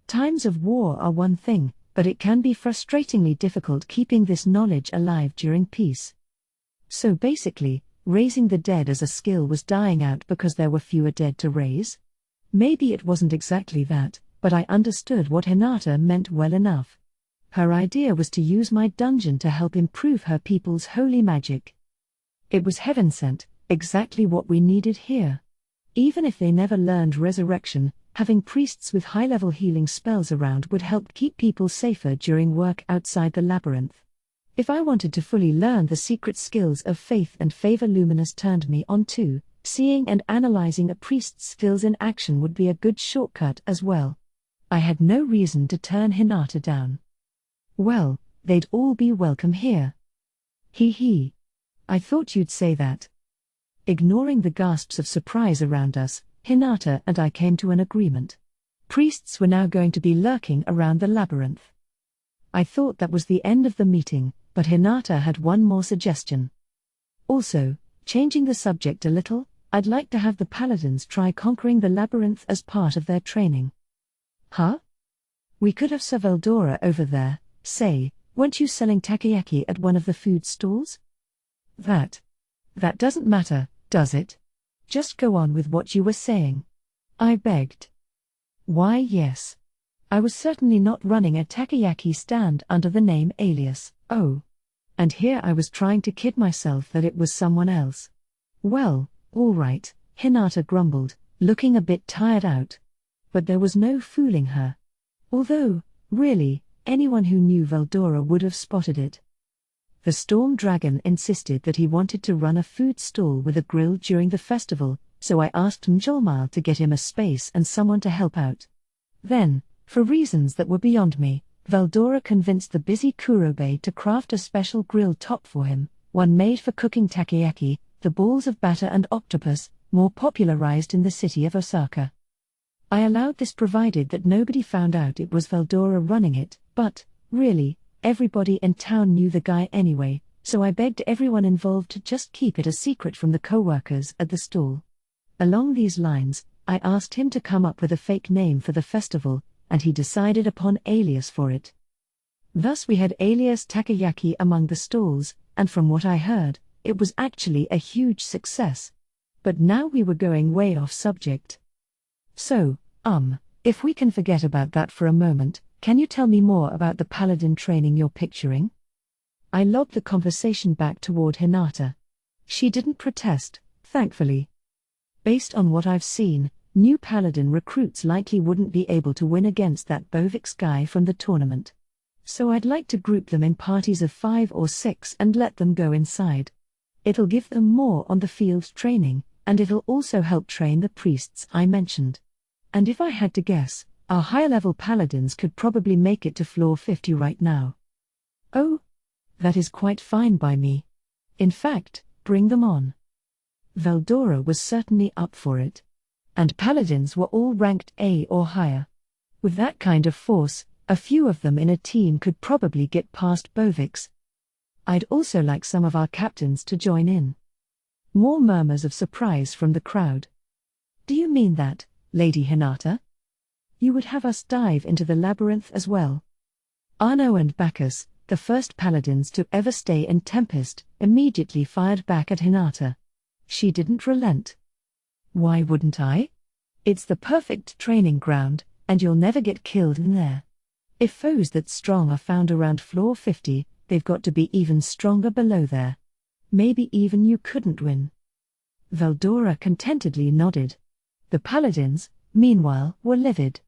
Times of war are one thing, but it can be frustratingly difficult keeping this knowledge alive during peace. So basically, raising the dead as a skill was dying out because there were fewer dead to raise? Maybe it wasn't exactly that, but I understood what Hinata meant well enough. Her idea was to use my dungeon to help improve her people's holy magic. It was heaven-sent, exactly what we needed here. Even if they never learned resurrection, having priests with high-level healing spells around would help keep people safer during work outside the labyrinth. If I wanted to fully learn the secret skills of faith and favor, Luminous turned me on too. Seeing and analyzing a priest's skills in action would be a good shortcut as well. I had no reason to turn Hinata down. Well, they'd all be welcome here. Hee. I thought you'd say that. Ignoring the gasps of surprise around us, Hinata and I came to an agreement. Priests were now going to be lurking around the labyrinth. I thought that was the end of the meeting, but Hinata had one more suggestion. Also, changing the subject a little, I'd like to have the paladins try conquering the labyrinth as part of their training. Huh? We could have Veldora over there, say, weren't you selling takoyaki at one of the food stalls? That doesn't matter, does it? Just go on with what you were saying. I begged. Why yes. I was certainly not running a takoyaki stand under the name Alias, oh. And here I was trying to kid myself that it was someone else. Well, all right, Hinata grumbled, looking a bit tired out. But there was no fooling her. Although, really, anyone who knew Veldora would have spotted it. The Storm Dragon insisted that he wanted to run a food stall with a grill during the festival, so I asked Mjolmal to get him a space and someone to help out. Then, for reasons that were beyond me, Veldora convinced the busy Kurobe to craft a special grill top for him, one made for cooking takoyaki, the balls of batter and octopus, more popularized in the city of Osaka. I allowed this provided that nobody found out it was Veldora running it, but, really, everybody in town knew the guy anyway, so I begged everyone involved to just keep it a secret from the co-workers at the stall. Along these lines, I asked him to come up with a fake name for the festival, and he decided upon Alias for it. Thus we had Alias Takoyaki among the stalls, and from what I heard, it was actually a huge success. But now we were going way off subject. So, if we can forget about that for a moment, can you tell me more about the paladin training you're picturing? I lobbed the conversation back toward Hinata. She didn't protest, thankfully. Based on what I've seen, New paladin recruits likely wouldn't be able to win against that Bovix guy from the tournament. So I'd like to group them in parties of 5 or 6 and let them go inside. It'll give them more on-the-field training, and it'll also help train the priests I mentioned. And if I had to guess, our higher-level paladins could probably make it to floor 50 right now. Oh, that is quite fine by me. In fact, bring them on. Veldora was certainly up for it. And paladins were all ranked A or higher. With that kind of force, a few of them in a team could probably get past Bovix. I'd also like some of our captains to join in. More murmurs of surprise from the crowd. Do you mean that, Lady Hinata? You would have us dive into the labyrinth as well? Arno and Bacchus, the first paladins to ever stay in Tempest, immediately fired back at Hinata. She didn't relent. Why wouldn't I? It's the perfect training ground, and you'll never get killed in there. If foes that strong are found around floor 50, they've got to be even stronger below there. Maybe even you couldn't win. Veldora contentedly nodded. The paladins, meanwhile, were livid.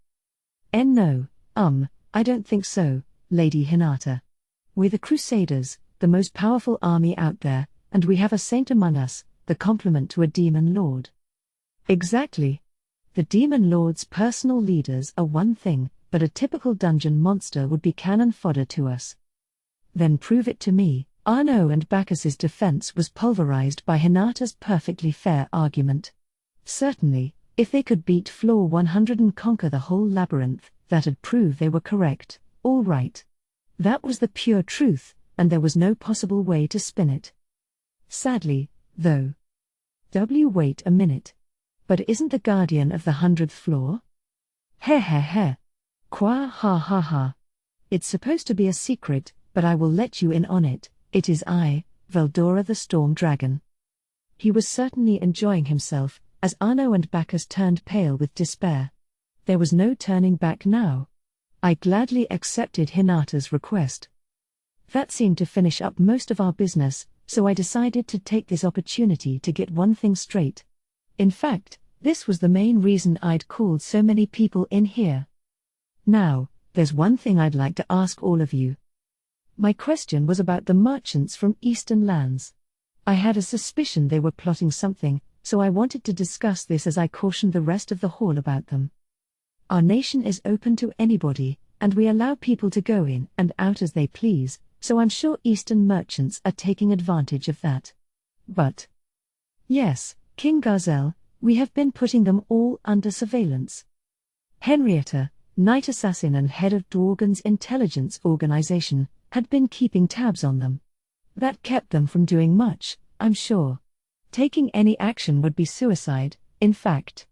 No, I don't think so, Lady Hinata. We're the Crusaders, the most powerful army out there, and we have a saint among us, the complement to a demon lord. Exactly. The demon lord's personal leaders are one thing, but a typical dungeon monster would be cannon fodder to us. Then prove it to me. Arno and Bacchus's defense was pulverized by Hinata's perfectly fair argument. Certainly, if they could beat floor 100 and conquer the whole labyrinth, that'd prove they were correct, all right. That was the pure truth, and there was no possible way to spin it. Sadly, though. Wait a minute. But isn't the guardian of the 100th floor? Heh. Qua ha ha ha. It's supposed to be a secret, but I will let you in on it. It is I, Veldora the Storm Dragon. He was certainly enjoying himself, as Arno and Bacchus turned pale with despair. There was no turning back now. I gladly accepted Hinata's request. That seemed to finish up most of our business, so I decided to take this opportunity to get one thing straight. In fact, this was the main reason I'd called so many people in here. Now, there's one thing I'd like to ask all of you. My question was about the merchants from Eastern lands. I had a suspicion they were plotting something, so I wanted to discuss this as I cautioned the rest of the hall about them. Our nation is open to anybody, and we allow people to go in and out as they please, so I'm sure Eastern merchants are taking advantage of that. But yes, King Garzel, we have been putting them all under surveillance. Henrietta, Night Assassin and head of Dworgen's intelligence organization, had been keeping tabs on them. That kept them from doing much, I'm sure. Taking any action would be suicide, in fact.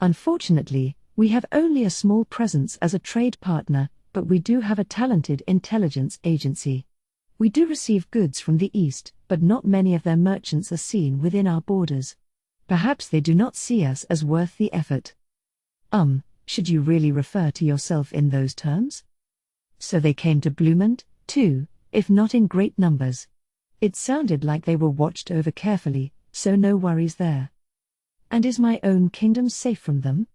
Unfortunately, we have only a small presence as a trade partner, but we do have a talented intelligence agency. We do receive goods from the East, but not many of their merchants are seen within our borders. Perhaps they do not see us as worth the effort. Should you really refer to yourself in those terms? So they came to Bloomond, too, if not in great numbers. It sounded like they were watched over carefully, so no worries there. And is my own kingdom safe from them?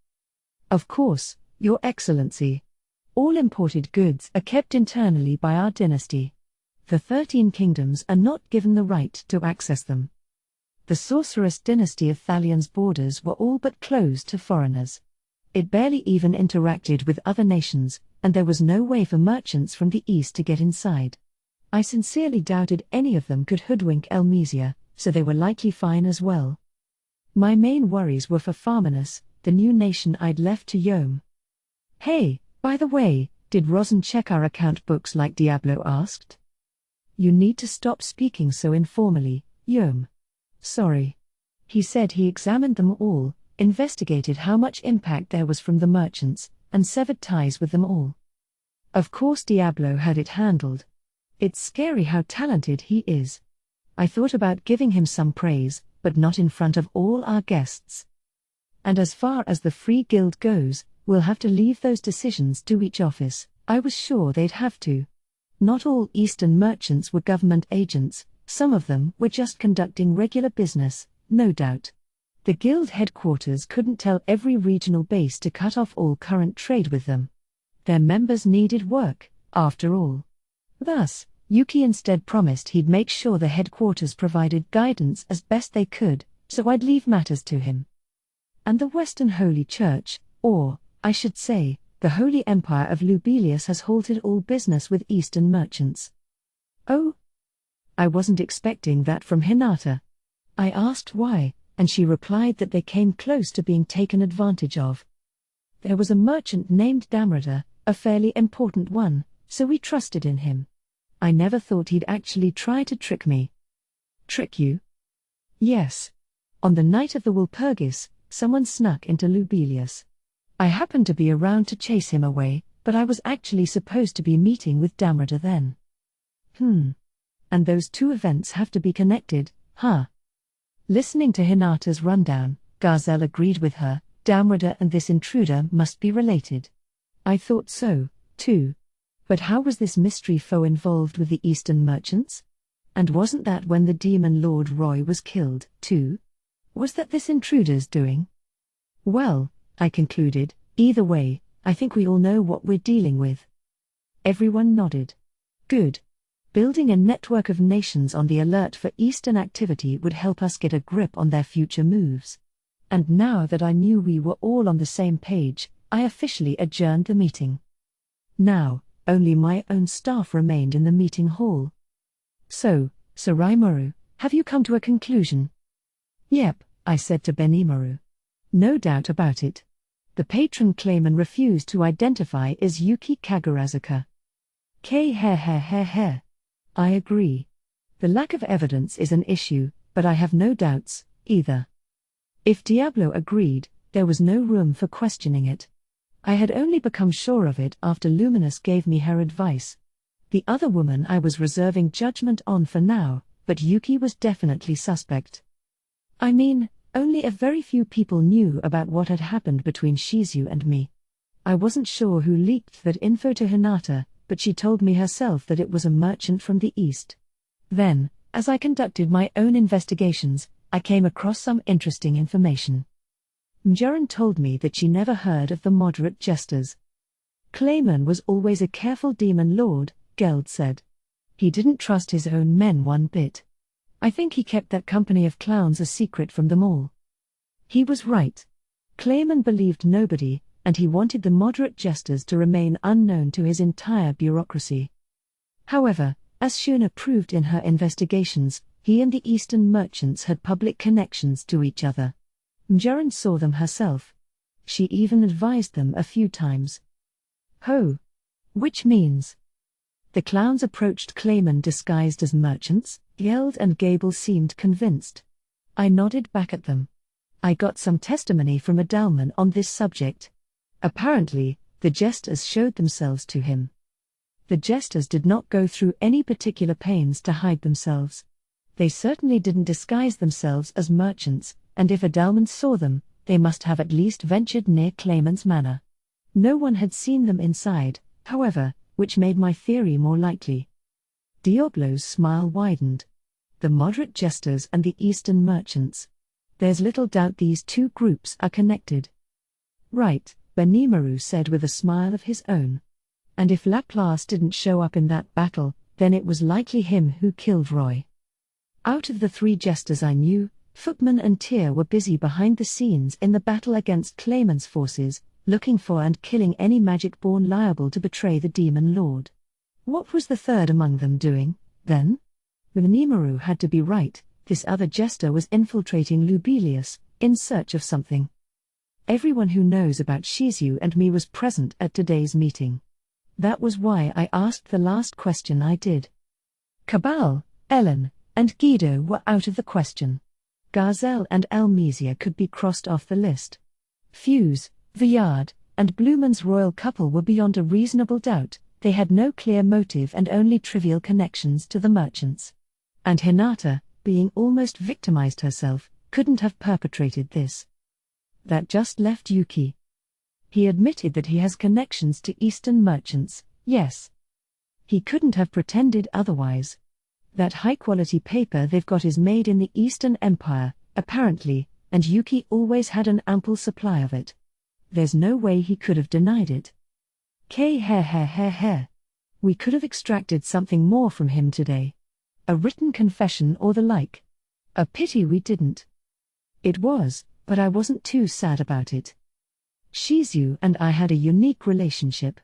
Of course, Your Excellency. All imported goods are kept internally by our dynasty. The 13 kingdoms are not given the right to access them. The sorceress dynasty of Thalion's borders were all but closed to foreigners. It barely even interacted with other nations, and there was no way for merchants from the east to get inside. I sincerely doubted any of them could hoodwink Elmesia, so they were likely fine as well. My main worries were for Farminus, the new nation I'd left to Yom. Hey, by the way, did Rosen check our account books like Diablo asked? You need to stop speaking so informally, Yom. Sorry. He said he examined them all, investigated how much impact there was from the merchants, and severed ties with them all. Of course Diablo had it handled. It's scary how talented he is. I thought about giving him some praise, but not in front of all our guests. And as far as the Free Guild goes, we'll have to leave those decisions to each office. I was sure they'd have to. Not all Eastern merchants were government agents, some of them were just conducting regular business, no doubt. The guild headquarters couldn't tell every regional base to cut off all current trade with them. Their members needed work, after all. Thus, Yuki instead promised he'd make sure the headquarters provided guidance as best they could, so I'd leave matters to him. And the Western Holy Church, or, I should say, the Holy Empire of Lubelius has halted all business with Eastern merchants. Oh? I wasn't expecting that from Hinata. I asked why, and she replied that they came close to being taken advantage of. There was a merchant named Damrada, a fairly important one, so we trusted in him. I never thought he'd actually try to trick me. Trick you? Yes. On the night of the Walpurgis, someone snuck into Lubelius. I happened to be around to chase him away, but I was actually supposed to be meeting with Damrada then. And those two events have to be connected, huh? Listening to Hinata's rundown, Gazelle agreed with her. Damrada and this intruder must be related. I thought so, too. But how was this mystery foe involved with the Eastern merchants? And wasn't that when the demon Lord Roy was killed, too? Was that this intruder's doing? Well, I concluded, either way, I think we all know what we're dealing with. Everyone nodded. Good. Building a network of nations on the alert for Eastern activity would help us get a grip on their future moves. And now that I knew we were all on the same page, I officially adjourned the meeting. Now, only my own staff remained in the meeting hall. So, Surimaru, have you come to a conclusion? Yep, I said to Benimaru. No doubt about it. The patron claimant refused to identify is Yuki Kagurazuka. I agree. The lack of evidence is an issue, but I have no doubts, either. If Diablo agreed, there was no room for questioning it. I had only become sure of it after Luminous gave me her advice. The other woman I was reserving judgment on for now, but Yuki was definitely suspect. I mean, only a very few people knew about what had happened between Shizu and me. I wasn't sure who leaked that info to Hinata, but she told me herself that it was a merchant from the East. Then, as I conducted my own investigations, I came across some interesting information. Mjaran told me that she never heard of the moderate jesters. Clayman was always a careful demon lord, Geld said. He didn't trust his own men one bit. I think he kept that company of clowns a secret from them all. He was right. Clayman believed nobody, and he wanted the moderate jesters to remain unknown to his entire bureaucracy. However, as Shuna proved in her investigations, he and the Eastern merchants had public connections to each other. Mjaran saw them herself. She even advised them a few times. Which means the clowns approached Clayman disguised as merchants. Geld and Gable seemed convinced. I nodded back at them. I got some testimony from Adalman on this subject. Apparently, the jesters showed themselves to him. The jesters did not go through any particular pains to hide themselves. They certainly didn't disguise themselves as merchants, and if Adalman saw them, they must have at least ventured near Clayman's manor. No one had seen them inside, however, which made my theory more likely. Diablo's smile widened. The moderate jesters and the Eastern merchants. There's little doubt these two groups are connected. Right, Benimaru said with a smile of his own. And if Laplace didn't show up in that battle, then it was likely him who killed Roy. Out of the three jesters I knew, Footman and Tyr were busy behind the scenes in the battle against Clayman's forces, looking for and killing any magic-born liable to betray the demon lord. What was the third among them doing, then? Benimaru had to be right. This other jester was infiltrating Lubelius, in search of something. Everyone who knows about Shizu and me was present at today's meeting. That was why I asked the last question I did. Cabal, Ellen, and Guido were out of the question. Gazelle and Almesia could be crossed off the list. Fuse, Villard, and Blumen's royal couple were beyond a reasonable doubt. They had no clear motive and only trivial connections to the merchants. And Hinata, being almost victimized herself, couldn't have perpetrated this. That just left Yuki. He admitted that he has connections to Eastern merchants, yes. He couldn't have pretended otherwise. That high-quality paper they've got is made in the Eastern Empire, apparently, and Yuki always had an ample supply of it. There's no way he could have denied it. We could have extracted something more from him today. A written confession or the like. A pity we didn't. It was, but I wasn't too sad about it. Shizu and I had a unique relationship.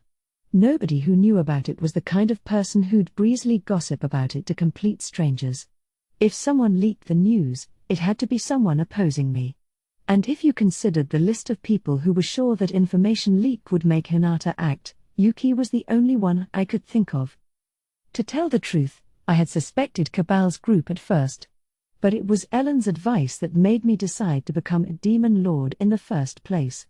Nobody who knew about it was the kind of person who'd breezily gossip about it to complete strangers. If someone leaked the news, it had to be someone opposing me. And if you considered the list of people who were sure that information leak would make Hinata act, Yuki was the only one I could think of. To tell the truth, I had suspected Cabal's group at first. But it was Ellen's advice that made me decide to become a demon lord in the first place.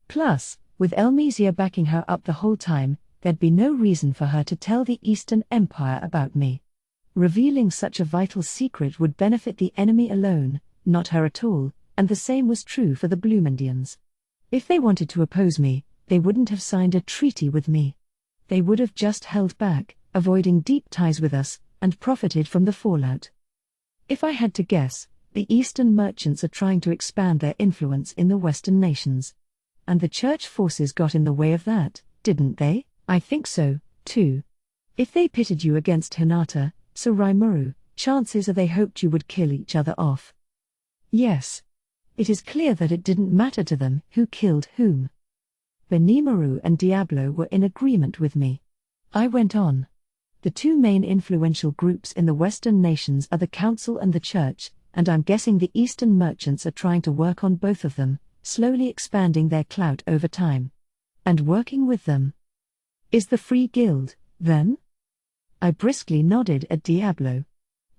Plus, with Elmesia backing her up the whole time, there'd be no reason for her to tell the Eastern Empire about me. Revealing such a vital secret would benefit the enemy alone, not her at all, and the same was true for the Bloomindians. If they wanted to oppose me, they wouldn't have signed a treaty with me. They would have just held back, avoiding deep ties with us, and profited from the fallout. If I had to guess, the Eastern merchants are trying to expand their influence in the Western nations. And the church forces got in the way of that, didn't they? I think so, too. If they pitted you against Hinata, so Rimuru, chances are they hoped you would kill each other off. Yes. It is clear that it didn't matter to them who killed whom. Benimaru and Diablo were in agreement with me. I went on. The two main influential groups in the Western nations are the Council and the Church, and I'm guessing the Eastern merchants are trying to work on both of them, slowly expanding their clout over time. And working with them is the Free Guild, then? I briskly nodded at Diablo.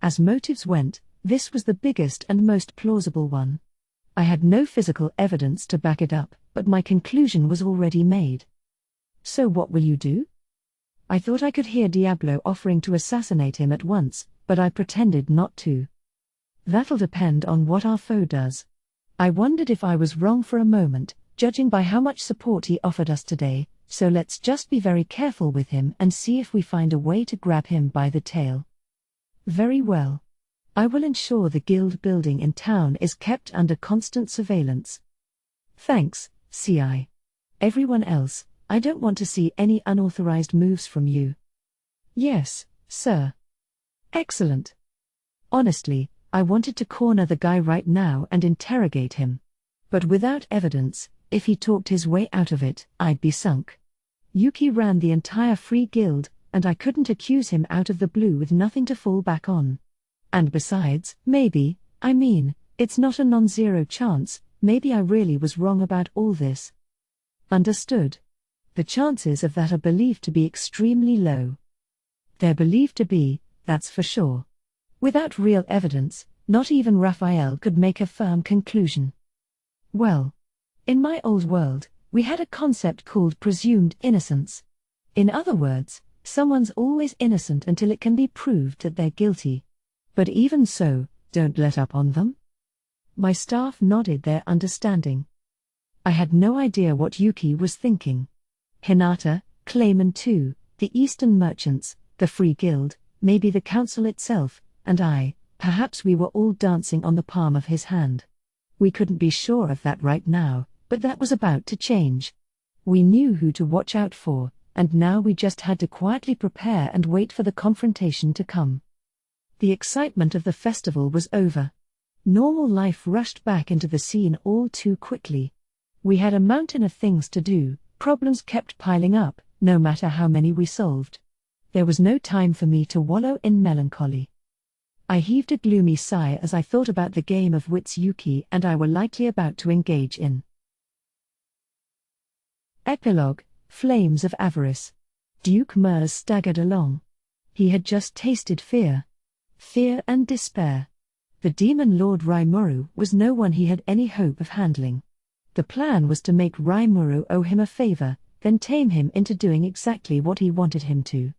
As motives went, this was the biggest and most plausible one. I had no physical evidence to back it up, but my conclusion was already made. So what will you do? I thought I could hear Diablo offering to assassinate him at once, but I pretended not to. That'll depend on what our foe does. I wondered if I was wrong for a moment, judging by how much support he offered us today, so let's just be very careful with him and see if we find a way to grab him by the tail. Very well. I will ensure the guild building in town is kept under constant surveillance. Thanks, CI. Everyone else, I don't want to see any unauthorized moves from you. Yes, sir. Excellent. Honestly, I wanted to corner the guy right now and interrogate him. But without evidence, if he talked his way out of it, I'd be sunk. Yuki ran the entire Free Guild, and I couldn't accuse him out of the blue with nothing to fall back on. And besides, it's not a non-zero chance, maybe I really was wrong about all this. Understood. The chances of that are believed to be extremely low. They're believed to be, that's for sure. Without real evidence, not even Raphael could make a firm conclusion. Well, in my old world, we had a concept called presumed innocence. In other words, someone's always innocent until it can be proved that they're guilty. But even so, don't let up on them? My staff nodded their understanding. I had no idea what Yuki was thinking. Hinata, Clayman too, the Eastern merchants, the Free Guild, maybe the Council itself, and I, perhaps we were all dancing on the palm of his hand. We couldn't be sure of that right now, but that was about to change. We knew who to watch out for, and now we just had to quietly prepare and wait for the confrontation to come. The excitement of the festival was over. Normal life rushed back into the scene all too quickly. We had a mountain of things to do, problems kept piling up, no matter how many we solved. There was no time for me to wallow in melancholy. I heaved a gloomy sigh as I thought about the game of wits Yuki and I were likely about to engage in. Epilogue: Flames of Avarice. Duke Mers staggered along. He had just tasted fear. Fear and despair. The demon lord Rimuru was no one he had any hope of handling. The plan was to make Rimuru owe him a favor, then tame him into doing exactly what he wanted him to.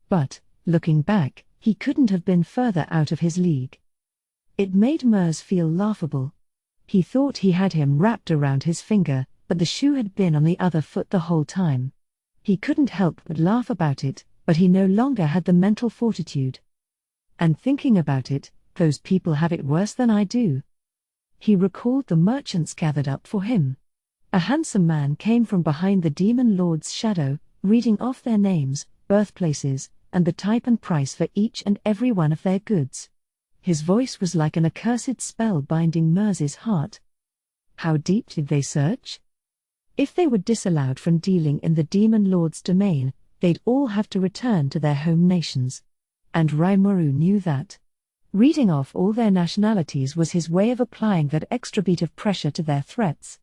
But, looking back, he couldn't have been further out of his league. It made Mers feel laughable. He thought he had him wrapped around his finger, but the shoe had been on the other foot the whole time. He couldn't help but laugh about it, but he no longer had the mental fortitude. And thinking about it, those people have it worse than I do. He recalled the merchants gathered up for him. A handsome man came from behind the demon lord's shadow, reading off their names, birthplaces, and the type and price for each and every one of their goods. His voice was like an accursed spell binding Mers's heart. How deep did they search? If they were disallowed from dealing in the demon lord's domain, they'd all have to return to their home nations. And Rimuru knew that. Reading off all their nationalities was his way of applying that extra beat of pressure to their threats.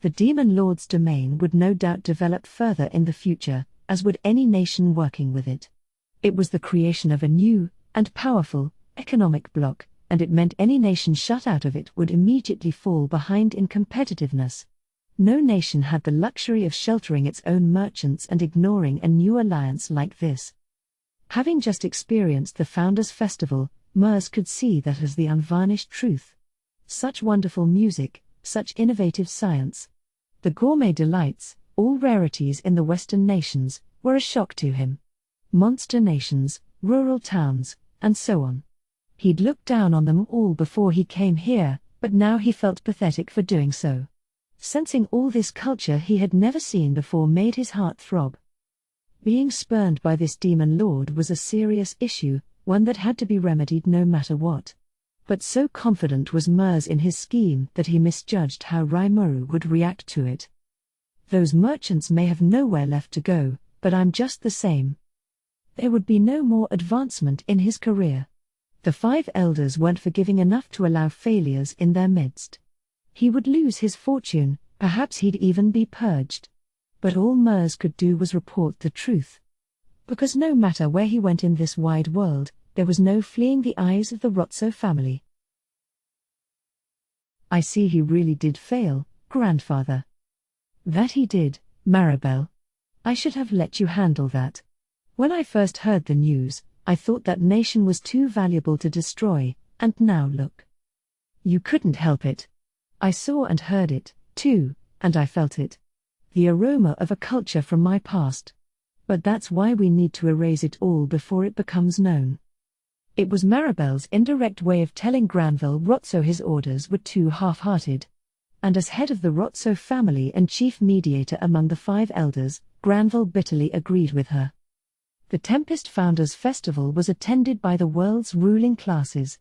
The demon lord's domain would no doubt develop further in the future, as would any nation working with it. It was the creation of a new, and powerful, economic bloc, and it meant any nation shut out of it would immediately fall behind in competitiveness. No nation had the luxury of sheltering its own merchants and ignoring a new alliance like this. Having just experienced the Founders' Festival, Mers could see that as the unvarnished truth. Such wonderful music, such innovative science. The gourmet delights, all rarities in the Western nations, were a shock to him. Monster nations, rural towns, and so on. He'd looked down on them all before he came here, but now he felt pathetic for doing so. Sensing all this culture he had never seen before made his heart throb. Being spurned by this demon lord was a serious issue, one that had to be remedied no matter what. But so confident was Mers in his scheme that he misjudged how Rimuru would react to it. Those merchants may have nowhere left to go, but I'm just the same. There would be no more advancement in his career. The 5 elders weren't forgiving enough to allow failures in their midst. He would lose his fortune, perhaps he'd even be purged. But all Mers could do was report the truth. Because no matter where he went in this wide world, there was no fleeing the eyes of the Rotso family. I see he really did fail, grandfather. That he did, Maribel. I should have let you handle that. When I first heard the news, I thought that nation was too valuable to destroy, and now look. You couldn't help it. I saw and heard it, too, and I felt it. The aroma of a culture from my past. But that's why we need to erase it all before it becomes known. It was Maribel's indirect way of telling Granville Rotso his orders were too half-hearted. And as head of the Rotso family and chief mediator among the 5 elders, Granville bitterly agreed with her. The Tempest Founders' Festival was attended by the world's ruling classes.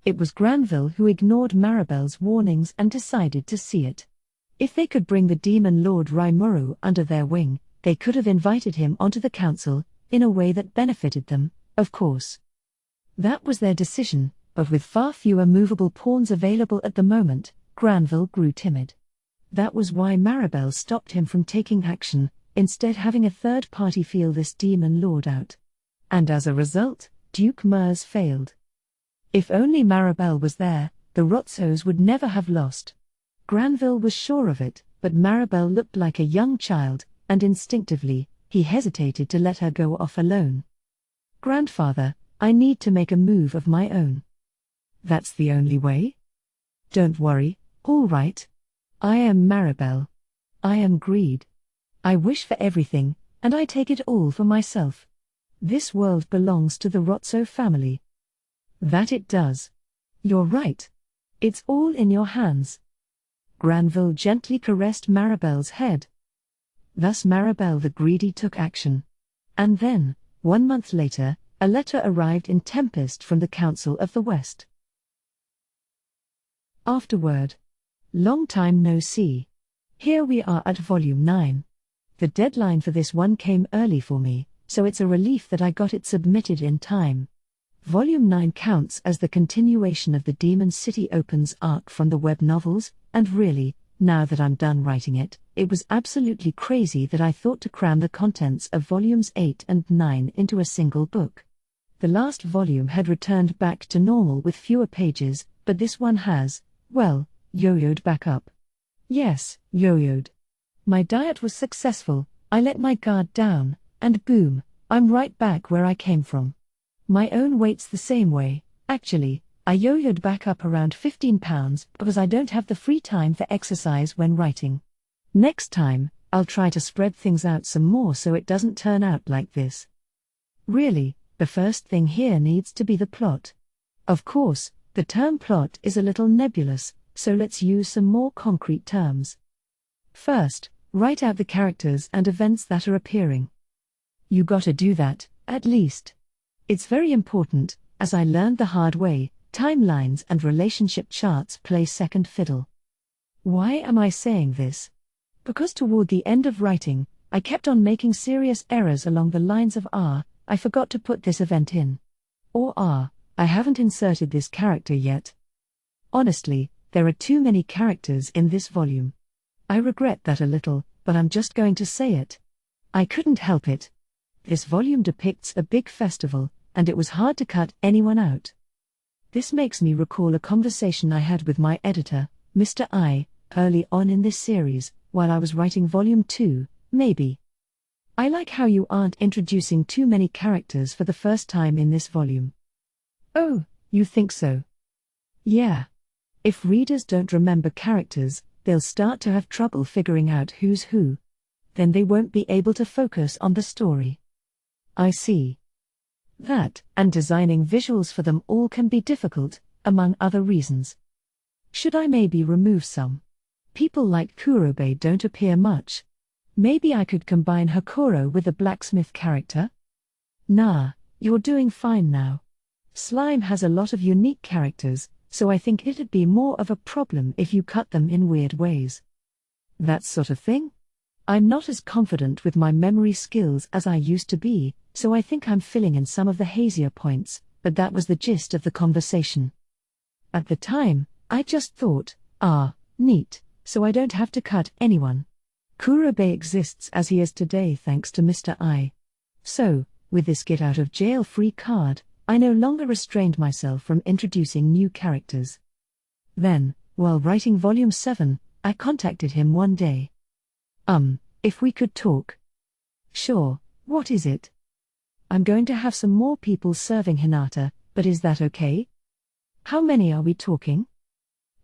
It was Granville who ignored Maribel's warnings and decided to see it. If they could bring the demon lord Rimuru under their wing, they could have invited him onto the council, in a way that benefited them, of course. That was their decision, but with far fewer movable pawns available at the moment, Granville grew timid. That was why Maribel stopped him from taking action, instead having a third party feel this demon lord out. And as a result, Duke Mers failed. If only Maribel was there, the Rotsos would never have lost. Granville was sure of it, but Maribel looked like a young child, and instinctively, he hesitated to let her go off alone. Grandfather, I need to make a move of my own. That's the only way? Don't worry, all right. I am Maribel. I am greed. I wish for everything, and I take it all for myself. This world belongs to the Rotso family. That it does. You're right. It's all in your hands. Granville gently caressed Maribel's head. Thus Maribel the greedy took action. And then, 1 month later, a letter arrived in Tempest from the Council of the West. Afterward. Long time no see. Here we are at Volume 9. The deadline for this one came early for me, so it's a relief that I got it submitted in time. Volume 9 counts as the continuation of the Demon City Opens arc from the web novels, and really, now that I'm done writing it, it was absolutely crazy that I thought to cram the contents of Volumes 8 and 9 into a single book. The last volume had returned back to normal with fewer pages, but this one has, well, yo-yoed back up. Yes, yo-yoed. My diet was successful, I let my guard down, and boom, I'm right back where I came from. My own weight's the same way, actually. I yo-yoed back up around 15 pounds because I don't have the free time for exercise when writing. Next time, I'll try to spread things out some more so it doesn't turn out like this. Really, the first thing here needs to be the plot. Of course, the term plot is a little nebulous, so let's use some more concrete terms. First, write out the characters and events that are appearing. You gotta do that, at least. It's very important, as I learned the hard way, timelines and relationship charts play second fiddle. Why am I saying this? Because toward the end of writing, I kept on making serious errors along the lines of I forgot to put this event in. Or I haven't inserted this character yet. Honestly, there are too many characters in this volume. I regret that a little, but I'm just going to say it. I couldn't help it. This volume depicts a big festival, and it was hard to cut anyone out. This makes me recall a conversation I had with my editor, Mr. I, early on in this series, while I was writing Volume 2, maybe. I like how you aren't introducing too many characters for the first time in this volume. Oh, you think so? Yeah. If readers don't remember characters, they'll start to have trouble figuring out who's who. Then they won't be able to focus on the story. I see. That, and designing visuals for them all can be difficult, among other reasons. Should I maybe remove some? People like Kurobe don't appear much. Maybe I could combine Hakoro with the blacksmith character? Nah, you're doing fine now. Slime has a lot of unique characters, so I think it'd be more of a problem if you cut them in weird ways. That sort of thing? I'm not as confident with my memory skills as I used to be, so I think I'm filling in some of the hazier points, but that was the gist of the conversation. At the time, I just thought, neat, so I don't have to cut anyone. Kurobe exists as he is today thanks to Mr. I. So, with this get-out-of-jail-free card, I no longer restrained myself from introducing new characters. Then, while writing Volume 7, I contacted him one day. If we could talk. Sure, what is it? I'm going to have some more people serving Hinata, but is that okay? How many are we talking?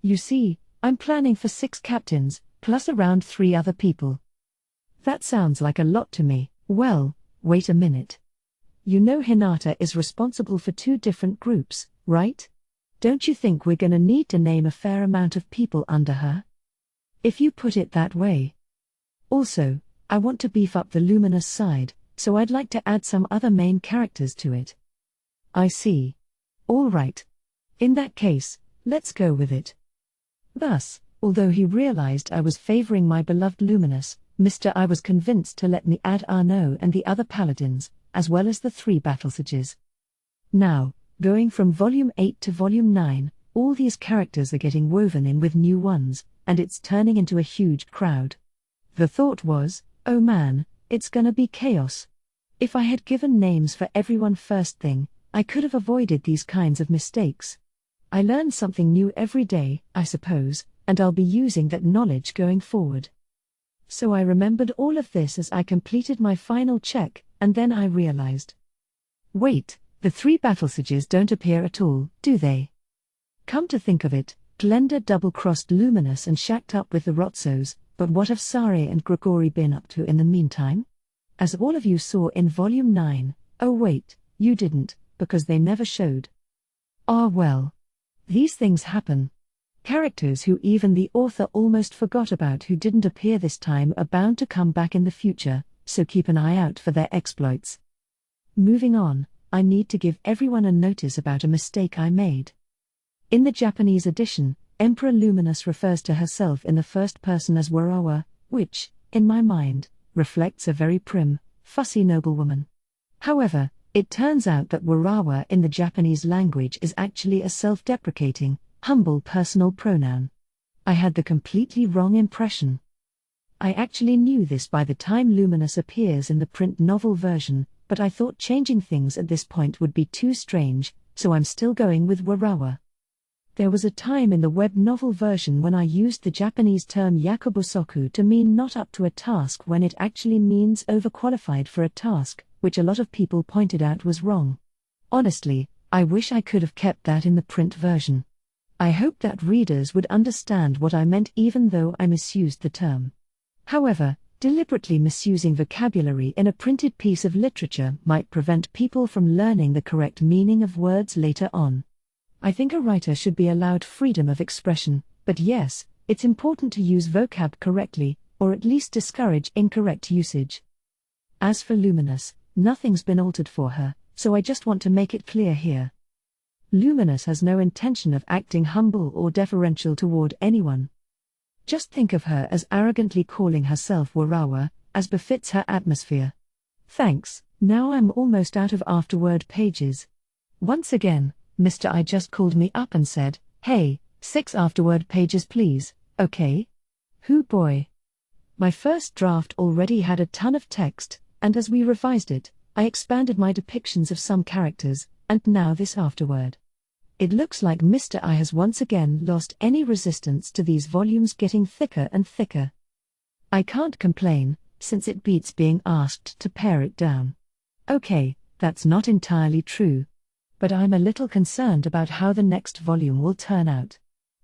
You see, I'm planning for 6 captains, plus around 3 other people. That sounds like a lot to me. Well, wait a minute. You know Hinata is responsible for 2 different groups, right? Don't you think we're gonna need to name a fair amount of people under her? If you put it that way. Also, I want to beef up the luminous side, so I'd like to add some other main characters to it. I see. All right. In that case, let's go with it. Thus, although he realized I was favoring my beloved Luminous, Mr. I was convinced to let me add Arnaud and the other paladins, as well as the 3 battlesages. Now, going from Volume 8 to Volume 9, all these characters are getting woven in with new ones, and it's turning into a huge crowd. The thought was, oh man, it's gonna be chaos. If I had given names for everyone first thing, I could have avoided these kinds of mistakes. I learn something new every day, I suppose, and I'll be using that knowledge going forward. So I remembered all of this as I completed my final check, and then I realized. Wait, the 3 battlesages don't appear at all, do they? Come to think of it, Glenda double-crossed Luminous and shacked up with the Rotsos, but what have Sare and Grigori been up to in the meantime? As all of you saw in Volume 9, oh wait, you didn't, because they never showed. Well. These things happen. Characters who even the author almost forgot about who didn't appear this time are bound to come back in the future, so keep an eye out for their exploits. Moving on, I need to give everyone a notice about a mistake I made. In the Japanese edition, Emperor Luminous refers to herself in the first person as Warawa, which, in my mind, reflects a very prim, fussy noblewoman. However, it turns out that Warawa in the Japanese language is actually a self-deprecating, humble personal pronoun. I had the completely wrong impression. I actually knew this by the time Luminous appears in the print novel version, but I thought changing things at this point would be too strange, so I'm still going with Warawa. There was a time in the web novel version when I used the Japanese term yakubosoku to mean not up to a task when it actually means overqualified for a task, which a lot of people pointed out was wrong. Honestly, I wish I could have kept that in the print version. I hope that readers would understand what I meant even though I misused the term. However, deliberately misusing vocabulary in a printed piece of literature might prevent people from learning the correct meaning of words later on. I think a writer should be allowed freedom of expression, But yes, it's important to use vocab correctly, or at least discourage incorrect usage. As for Luminous, nothing's been altered for her, so I just want to make it clear here. Luminous has no intention of acting humble or deferential toward anyone. Just think of her as arrogantly calling herself Warawa, as befits her atmosphere. Thanks, now I'm almost out of afterword pages. Once again, Mr. I just called me up and said, "Hey, 6 afterword pages please, okay?" Hoo boy. My first draft already had a ton of text, and as we revised it, I expanded my depictions of some characters, and now this afterword. It looks like Mr. I has once again lost any resistance to these volumes getting thicker and thicker. I can't complain, since it beats being asked to pare it down. Okay, that's not entirely true. But I'm a little concerned about how the next volume will turn out.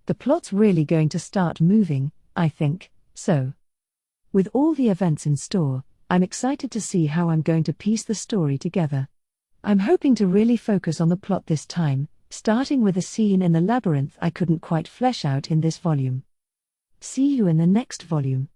The plot's really going to start moving, I think, so. With all the events in store, I'm excited to see how I'm going to piece the story together. I'm hoping to really focus on the plot this time, starting with a scene in the labyrinth I couldn't quite flesh out in this volume. See you in the next volume.